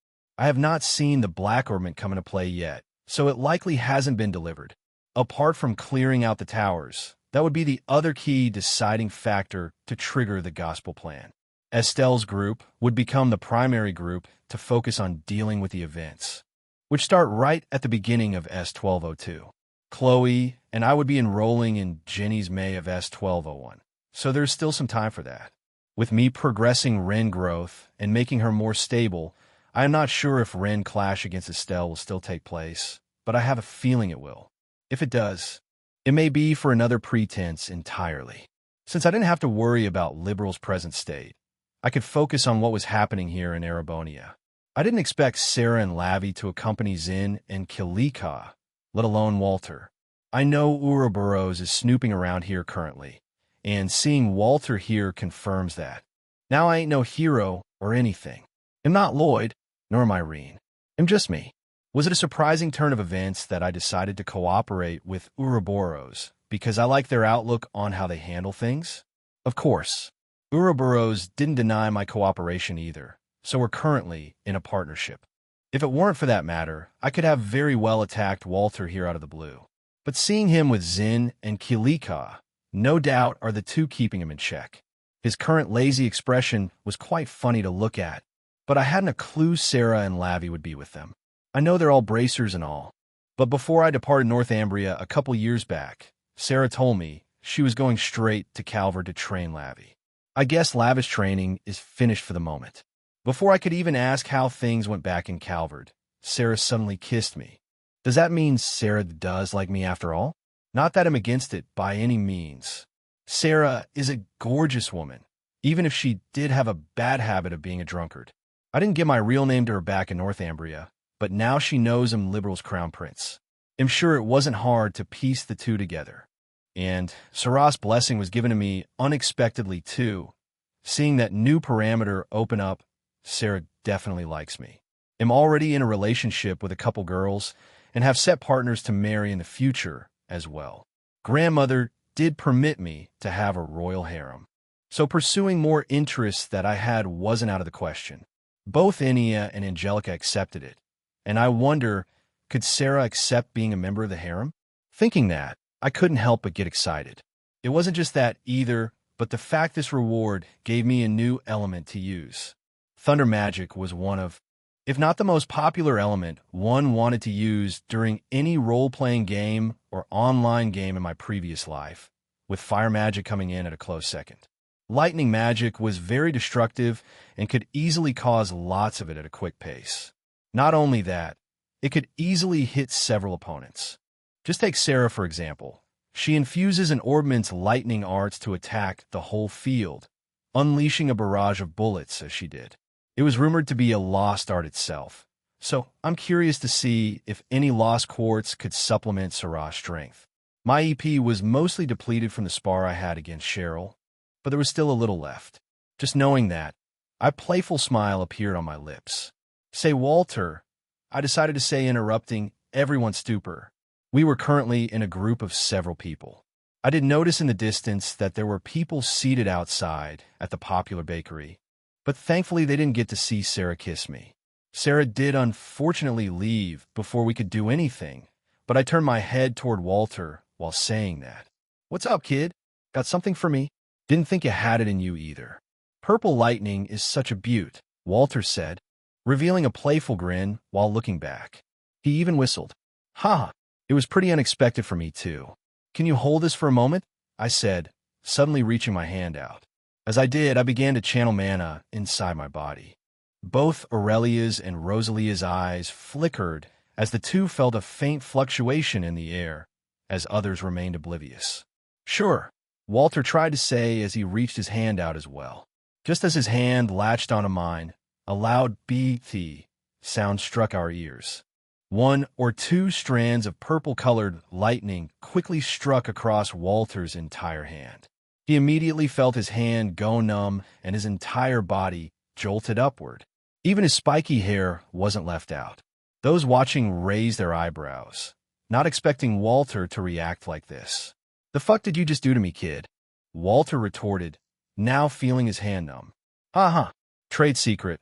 I have not seen the black ornament come into play yet, so it likely hasn't been delivered. Apart from clearing out the towers, that would be the other key deciding factor to trigger the gospel plan. Estelle's group would become the primary group to focus on dealing with the events, which start right at the beginning of S1202. Chloe and I would be enrolling in Jenny's May of S1201, so there's still some time for that. With me progressing Ren growth and making her more stable, I am not sure if Ren clash against Estelle will still take place, but I have a feeling it will. If it does, it may be for another pretense entirely. Since I didn't have to worry about Liberal's present state, I could focus on what was happening here in Erebonia. I didn't expect Sarah and Lavi to accompany Zin and Kilika, let alone Walter. I know Ouroboros is snooping around here currently, and seeing Walter here confirms that. Now I ain't no hero or anything. I'm not Lloyd, nor am Irene. I'm just me. Was it a surprising turn of events that I decided to cooperate with Ouroboros because I like their outlook on how they handle things? Of course. Ouroboros didn't deny my cooperation either, so we're currently in a partnership. If it weren't for that matter, I could have very well attacked Walter here out of the blue. But seeing him with Zin and Kilika, no doubt are the two keeping him in check. His current lazy expression was quite funny to look at, but I hadn't a clue Sarah and Lavi would be with them. I know they're all bracers and all, but before I departed Northumbria a couple years back, Sarah told me she was going straight to Calvert to train Lavi. I guess Lavi's training is finished for the moment. Before I could even ask how things went back in Calvert, Sarah suddenly kissed me. Does that mean Sarah does like me after all? Not that I'm against it by any means. Sarah is a gorgeous woman, even if she did have a bad habit of being a drunkard. I didn't give my real name to her back in Northumbria, but now she knows I'm Liberal's crown prince. I'm sure it wasn't hard to piece the two together. And Sarah's blessing was given to me unexpectedly too. Seeing that new parameter open up, Sarah definitely likes me. I'm already in a relationship with a couple girls and have set partners to marry in the future as well. Grandmother did permit me to have a royal harem, so pursuing more interests that I had wasn't out of the question. Both Enia and Angelica accepted it, and I wonder, could Sarah accept being a member of the harem? Thinking that, I couldn't help but get excited. It wasn't just that either, but the fact this reward gave me a new element to use. Thunder magic was one of, if not the most popular element, one wanted to use during any role-playing game or online game in my previous life, with fire magic coming in at a close second. Lightning magic was very destructive and could easily cause lots of it at a quick pace. Not only that, it could easily hit several opponents. Just take Sarah, for example. She infuses an Orbman's lightning arts to attack the whole field, unleashing a barrage of bullets as she did. It was rumored to be a lost art itself, so I'm curious to see if any lost quartz could supplement Sarah's strength. My EP was mostly depleted from the spar I had against Cheryl, but there was still a little left. Just knowing that, a playful smile appeared on my lips. Say, Walter, I decided to say, interrupting everyone's stupor. We were currently in a group of several people. I did notice in the distance that there were people seated outside at the popular bakery, but thankfully they didn't get to see Sarah kiss me. Sarah did unfortunately leave before we could do anything, but I turned my head toward Walter while saying that. What's up, kid? Got something for me? Didn't think you had it in you either. Purple lightning is such a beaut, Walter said, revealing a playful grin while looking back. He even whistled. Ha! It was pretty unexpected for me, too. Can you hold this for a moment? I said, suddenly reaching my hand out. As I did, I began to channel mana inside my body. Both Aurelia's and Rosalia's eyes flickered as the two felt a faint fluctuation in the air, as others remained oblivious. Sure, Walter tried to say as he reached his hand out as well. Just as his hand latched onto mine, a loud BT sound struck our ears. One or two strands of purple-colored lightning quickly struck across Walter's entire hand. He immediately felt his hand go numb and his entire body jolted upward. Even his spiky hair wasn't left out. Those watching raised their eyebrows, not expecting Walter to react like this. The fuck did you just do to me, kid? Walter retorted, now feeling his hand numb. Ha ha. Trade secret.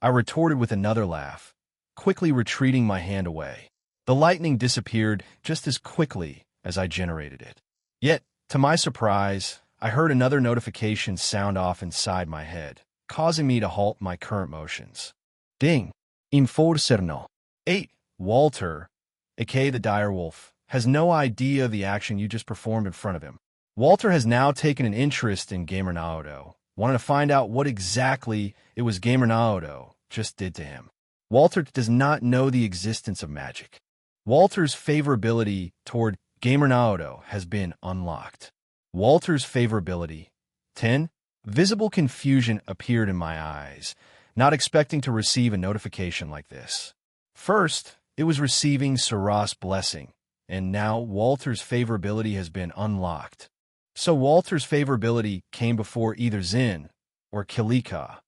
I retorted with another laugh. quickly retreating my hand away. The lightning disappeared just as quickly as I generated it. Yet, to my surprise, I heard another notification sound off inside my head, causing me to halt my current motions. Ding! Inforcerno. 8. Walter, aka the direwolf, has no idea of the action you just performed in front of him. Walter has now taken an interest in Gamer Naoto, wanting to find out what exactly it was Gamer Naoto just did to him. Walter does not know the existence of magic. Walter's favorability toward Gamer Naoto has been unlocked. Walter's favorability. 10. Visible confusion appeared in my eyes, not expecting to receive a notification like this. First, it was receiving Sarah's blessing, and now Walter's favorability has been unlocked. So Walter's favorability came before either Zin or Kilika.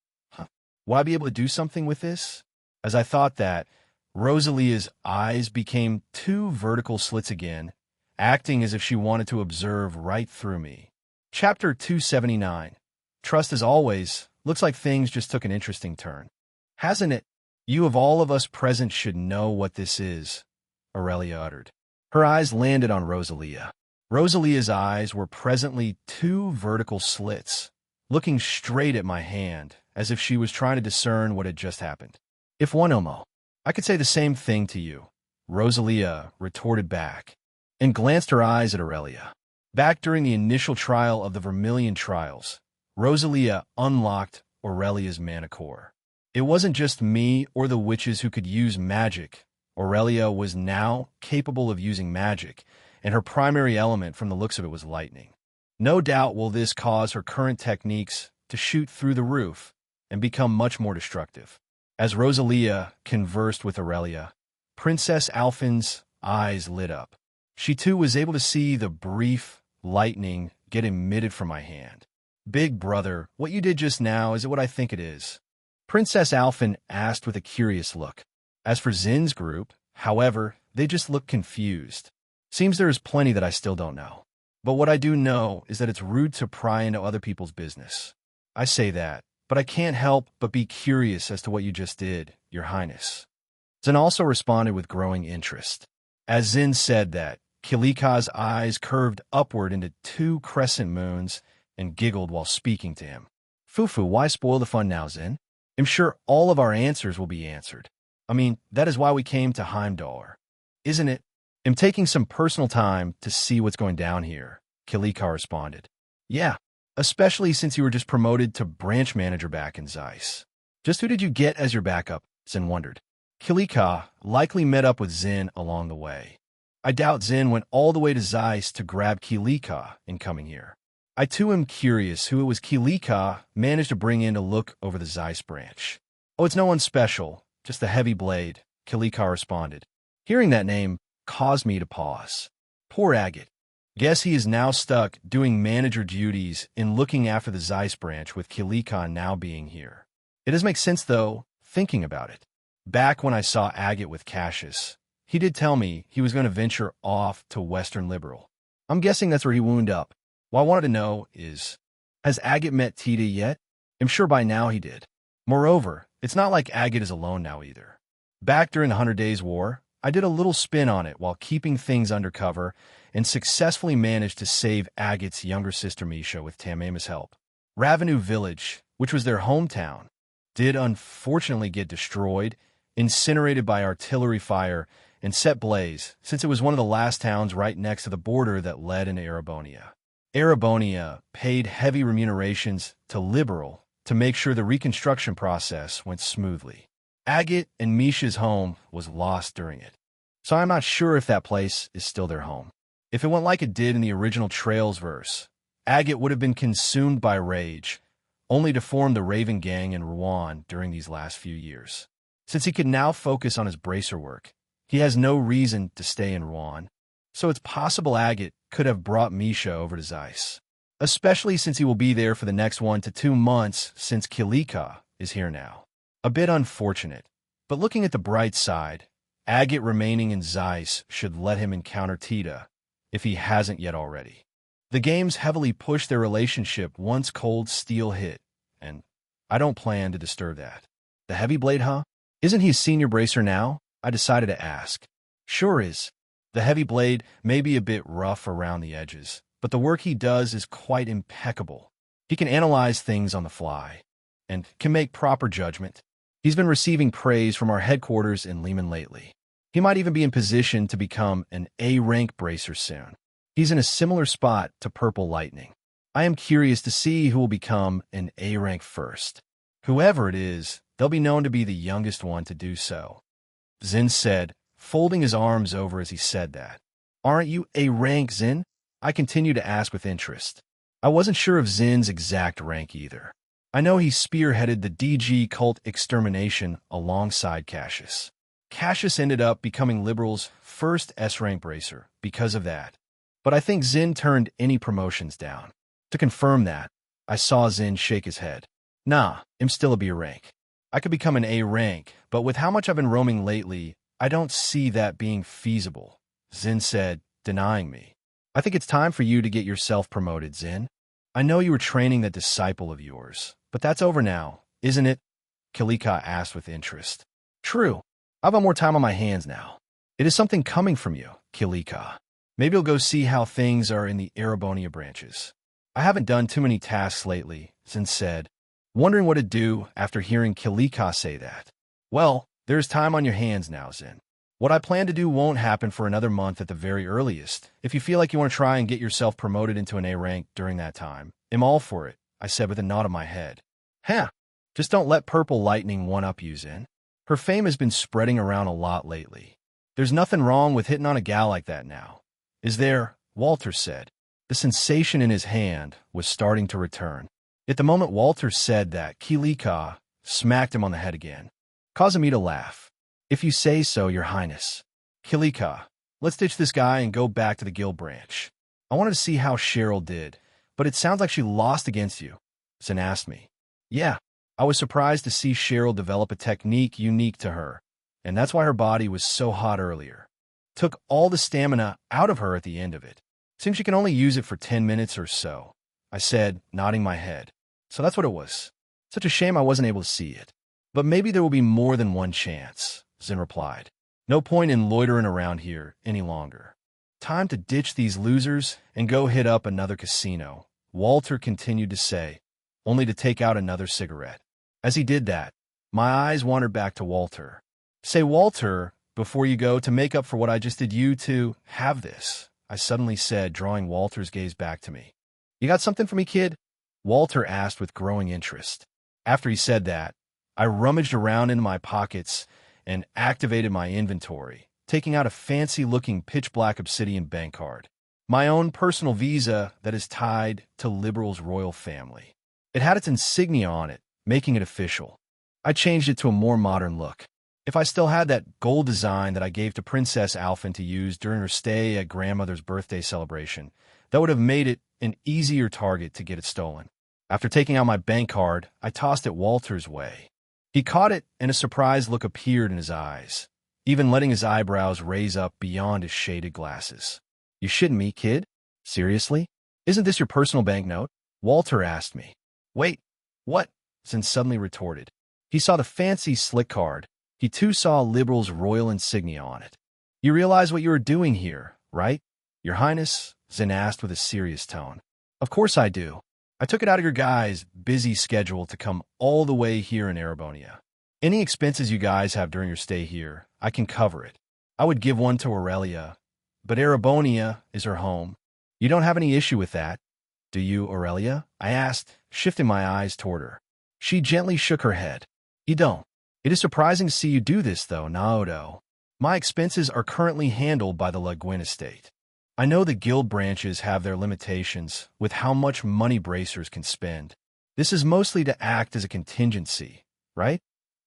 Will I be able to do something with this? As I thought that, Rosalia's eyes became two vertical slits again, acting as if she wanted to observe right through me. Chapter 279. Trust as always. Looks like things just took an interesting turn. Hasn't it? You of all of us present should know what this is, Aurelia uttered. Her eyes landed on Rosalia. Rosalia's eyes were presently two vertical slits, looking straight at my hand, as if she was trying to discern what had just happened. If one Omo, I could say the same thing to you, Rosalia retorted back, and glanced her eyes at Aurelia. Back during the initial trial of the Vermilion Trials, Rosalia unlocked Aurelia's mana core. It wasn't just me or the witches who could use magic. Aurelia was now capable of using magic, and her primary element from the looks of it was lightning. No doubt will this cause her current techniques to shoot through the roof and become much more destructive. As Rosalia conversed with Aurelia, Princess Alphin's eyes lit up. She too was able to see the brief lightning get emitted from my hand. Big brother, what you did just now, is it what I think it is? Princess Alphin asked with a curious look. As for Zin's group, however, they just looked confused. Seems there is plenty that I still don't know. But what I do know is that it's rude to pry into other people's business. I say that, but I can't help but be curious as to what you just did, Your Highness. Zin also responded with growing interest. As Zin said that, Kilika's eyes curved upward into two crescent moons and giggled while speaking to him. Fufu, why spoil the fun now, Zin? I'm sure all of our answers will be answered. I mean, that is why we came to Heimdall, isn't it? I'm taking some personal time to see what's going down here, Kilika responded. Yeah, especially since you were just promoted to branch manager back in Zeiss. Just who did you get as your backup? Zin wondered. Kilika likely met up with Zin along the way. I doubt Zin went all the way to Zeiss to grab Kilika in coming here. I too am curious who it was Kilika managed to bring in to look over the Zeiss branch. Oh, it's no one special, just the heavy blade, Kilika responded. Hearing that name caused me to pause. Poor Agate. Guess he is now stuck doing manager duties in looking after the Zeiss branch with Kilika now being here. It does make sense, though, thinking about it. Back when I saw Agate with Cassius, he did tell me he was going to venture off to Western Liberal. I'm guessing that's where he wound up. What I wanted to know is, has Agate met Tita yet? I'm sure by now he did. Moreover, it's not like Agate is alone now either. Back during the 100 Days War, I did a little spin on it while keeping things undercover and successfully managed to save Agate's younger sister Misha with Tamama's help. Ravenu Village, which was their hometown, did unfortunately get destroyed, incinerated by artillery fire, and set ablaze, since it was one of the last towns right next to the border that led into Erebonia. Erebonia paid heavy remunerations to Liberal to make sure the reconstruction process went smoothly. Agate and Misha's home was lost during it, so I'm not sure if that place is still their home. If it went like it did in the original Trails verse, Agate would have been consumed by rage, only to form the Raven Gang in Rouen during these last few years. Since he could now focus on his bracer work, he has no reason to stay in Rouen, so it's possible Agate could have brought Misha over to Zeiss, especially since he will be there for the next 1 to 2 months since Kilika is here now. A bit unfortunate, but looking at the bright side, Agate remaining in Zeiss should let him encounter Tita, if he hasn't yet already. The games heavily push their relationship once Cold Steel hit, and I don't plan to disturb that. The heavy blade, huh? Isn't he a senior bracer now? I decided to ask. Sure is. The heavy blade may be a bit rough around the edges, but the work he does is quite impeccable. He can analyze things on the fly and can make proper judgment. He's been receiving praise from our headquarters in Lehman lately. He might even be in position to become an A-rank bracer soon. He's in a similar spot to Purple Lightning. I am curious to see who will become an A-rank first. Whoever it is, they'll be known to be the youngest one to do so. Zin said, folding his arms over as he said that. Aren't you A-rank, Zin? I continued to ask with interest. I wasn't sure of Zin's exact rank either. I know he spearheaded the DG cult extermination alongside Cassius. Cassius ended up becoming Liberal's first S-rank bracer because of that. But I think Zin turned any promotions down. To confirm that, I saw Zin shake his head. Nah, I'm still a B rank. I could become an A rank, but with how much I've been roaming lately, I don't see that being feasible, Zin said, denying me. I think it's time for you to get yourself promoted, Zin. I know you were training that disciple of yours, but that's over now, isn't it? Kilika asked with interest. True. I've got more time on my hands now. It is something coming from you, Kilika. Maybe you'll go see how things are in the Erebonia branches. I haven't done too many tasks lately, Zin said, wondering what to do after hearing Kilika say that. Well, there's time on your hands now, Zin. What I plan to do won't happen for another month at the very earliest. If you feel like you want to try and get yourself promoted into an A rank during that time, I'm all for it, I said with a nod of my head. Huh, just don't let Purple Lightning one-up you, Zin. Her fame has been spreading around a lot lately. There's nothing wrong with hitting on a gal like that now. Is there? Walter said. The sensation in his hand was starting to return. At the moment Walter said that, Kilika smacked him on the head again, causing me to laugh. If you say so, Your Highness. Kilika, let's ditch this guy and go back to the guild branch. I wanted to see how Cheryl did, but it sounds like she lost against you, Zin asked me. Yeah, I was surprised to see Cheryl develop a technique unique to her, and that's why her body was so hot earlier. Took all the stamina out of her at the end of it. Seems she can only use it for 10 minutes or so, I said, nodding my head. So that's what it was. Such a shame I wasn't able to see it. But maybe there will be more than one chance, Zin replied. No point in loitering around here any longer. Time to ditch these losers and go hit up another casino, Walter continued to say, only to take out another cigarette. As he did that, my eyes wandered back to Walter. Say, Walter, before you go, to make up for what I just did you to have this, I suddenly said, drawing Walter's gaze back to me. You got something for me, kid? Walter asked with growing interest. After he said that, I rummaged around in my pockets and activated my inventory, taking out a fancy-looking pitch-black obsidian bank card. My own personal visa that is tied to Liberal's royal family. It had its insignia on it, making it official. I changed it to a more modern look. If I still had that gold design that I gave to Princess Alphen to use during her stay at grandmother's birthday celebration, that would have made it an easier target to get it stolen. After taking out my bank card, I tossed it Walter's way. He caught it, and a surprised look appeared in his eyes, even letting his eyebrows raise up beyond his shaded glasses. You shitting me, kid? Seriously? Isn't this your personal banknote? Walter asked me. Wait, what? Zin suddenly retorted. He saw the fancy slick card. He too saw Liberal's royal insignia on it. You realize what you are doing here, right? Your Highness, Zin asked with a serious tone. Of course I do. I took it out of your guys' busy schedule to come all the way here in Erebonia. Any expenses you guys have during your stay here, I can cover it. I would give one to Aurelia, but Erebonia is her home. You don't have any issue with that, do you, Aurelia? I asked, shifting my eyes toward her. She gently shook her head. You don't. It is surprising to see you do this, though, Naoto. My expenses are currently handled by the Le Guin estate. I know the guild branches have their limitations with how much money bracers can spend. This is mostly to act as a contingency, right?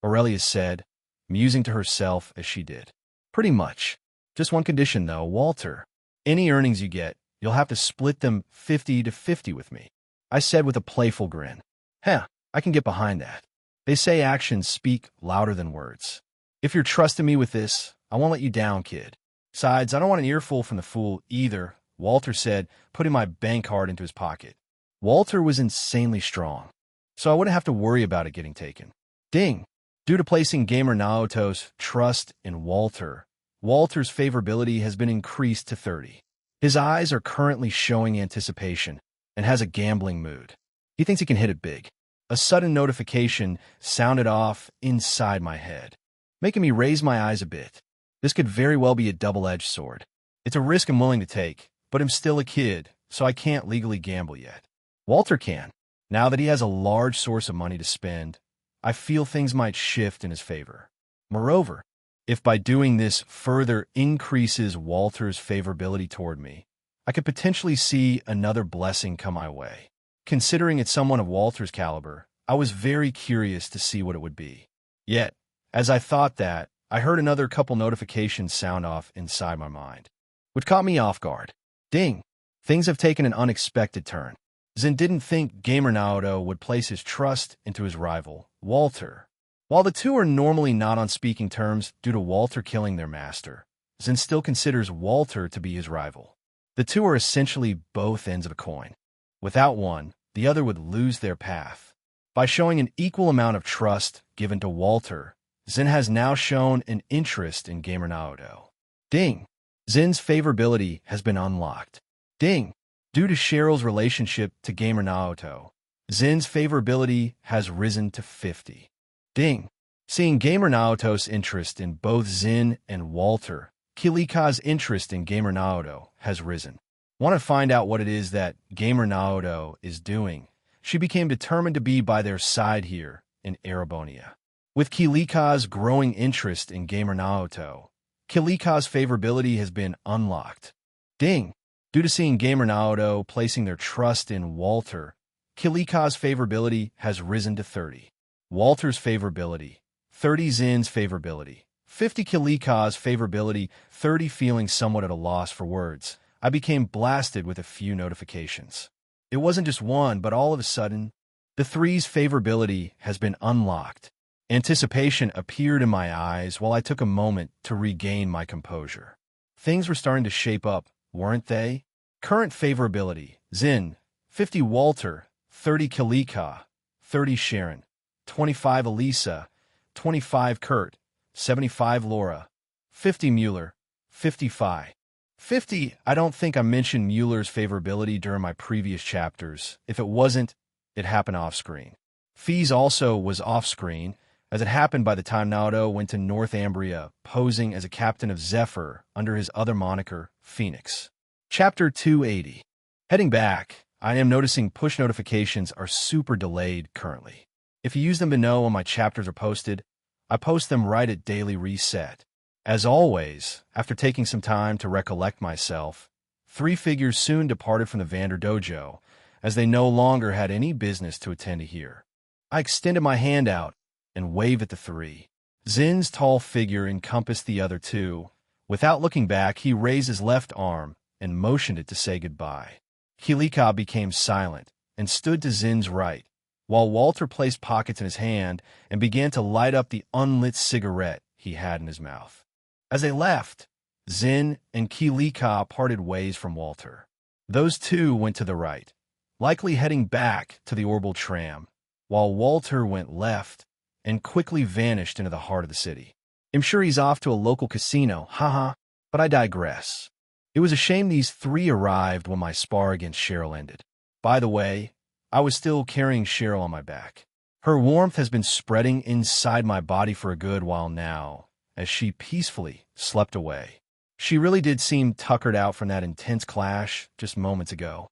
Aurelia said, musing to herself as she did. Pretty much. Just one condition, though, Walter. Any earnings you get, you'll have to split them 50-50 with me, I said with a playful grin. Heh, I can get behind that. They say actions speak louder than words. If you're trusting me with this, I won't let you down, kid. Besides, I don't want an earful from the fool either, Walter said, putting my bank card into his pocket. Walter was insanely strong, so I wouldn't have to worry about it getting taken. Ding! Due to placing gamer Naoto's trust in Walter, Walter's favorability has been increased to 30. His eyes are currently showing anticipation and has a gambling mood. He thinks he can hit it big. A sudden notification sounded off inside my head, making me raise my eyes a bit. This could very well be a double-edged sword. It's a risk I'm willing to take, but I'm still a kid, so I can't legally gamble yet. Walter can. Now that he has a large source of money to spend, I feel things might shift in his favor. Moreover, if by doing this further increases Walter's favorability toward me, I could potentially see another blessing come my way. Considering it's someone of Walter's caliber, I was very curious to see what it would be. Yet, as I thought that, I heard another couple notifications sound off inside my mind, which caught me off guard. Ding! Things have taken an unexpected turn. Zen didn't think Gamer Naoto would place his trust into his rival, Walter. While the two are normally not on speaking terms due to Walter killing their master, Zen still considers Walter to be his rival. The two are essentially both ends of a coin. Without one, the other would lose their path. By showing an equal amount of trust given to Walter, Zen has now shown an interest in Gamer Naoto. Ding! Zen's favorability has been unlocked. Ding! Due to Cheryl's relationship to Gamer Naoto, Zen's favorability has risen to 50. Ding! Seeing Gamer Naoto's interest in both Zen and Walter, Kilika's interest in Gamer Naoto has risen. Want to find out what it is that Gamer Naoto is doing? She became determined to be by their side here in Erebonia. With Kilika's growing interest in Gamer Naoto, Kilika's favorability has been unlocked. Ding! Due to seeing Gamer Naoto placing their trust in Walter, Kilika's favorability has risen to 30. Walter's favorability, 30 Zen's favorability, 50 Kilika's favorability, 30 feeling somewhat at a loss for words. I became blasted with a few notifications. It wasn't just one, but all of a sudden, the three's favorability has been unlocked. Anticipation appeared in my eyes while I took a moment to regain my composure. Things were starting to shape up, weren't they? Current favorability, Zen, 50 Walter, 30 Kilika, 30 Sharon, 25 Elisa, 25 Kurt, 75 Laura, 50 Mueller, 55. 50, I don't think I mentioned Mueller's favorability during my previous chapters. If it wasn't, it happened off-screen. Fees also was off-screen, as it happened by the time Naoto went to North Ambria, posing as a captain of Zephyr under his other moniker, Phoenix. Chapter 280. Heading back, I am noticing push notifications are super delayed currently. If you use them to know when my chapters are posted, I post them right at daily reset. As always, after taking some time to recollect myself, three figures soon departed from the Vander Dojo, as they no longer had any business to attend to here. I extended my hand out and waved at the three. Zen's tall figure encompassed the other two. Without looking back, he raised his left arm and motioned it to say goodbye. Kilika became silent and stood to Zen's right, while Walter placed pockets in his hand and began to light up the unlit cigarette he had in his mouth. As they left, Zen and Kilika parted ways from Walter. Those two went to the right, likely heading back to the orbital tram, while Walter went left and quickly vanished into the heart of the city. I'm sure he's off to a local casino, haha, but I digress. It was a shame these three arrived when my spar against Cheryl ended. By the way, I was still carrying Cheryl on my back. Her warmth has been spreading inside my body for a good while now, as she peacefully slept away. She really did seem tuckered out from that intense clash just moments ago.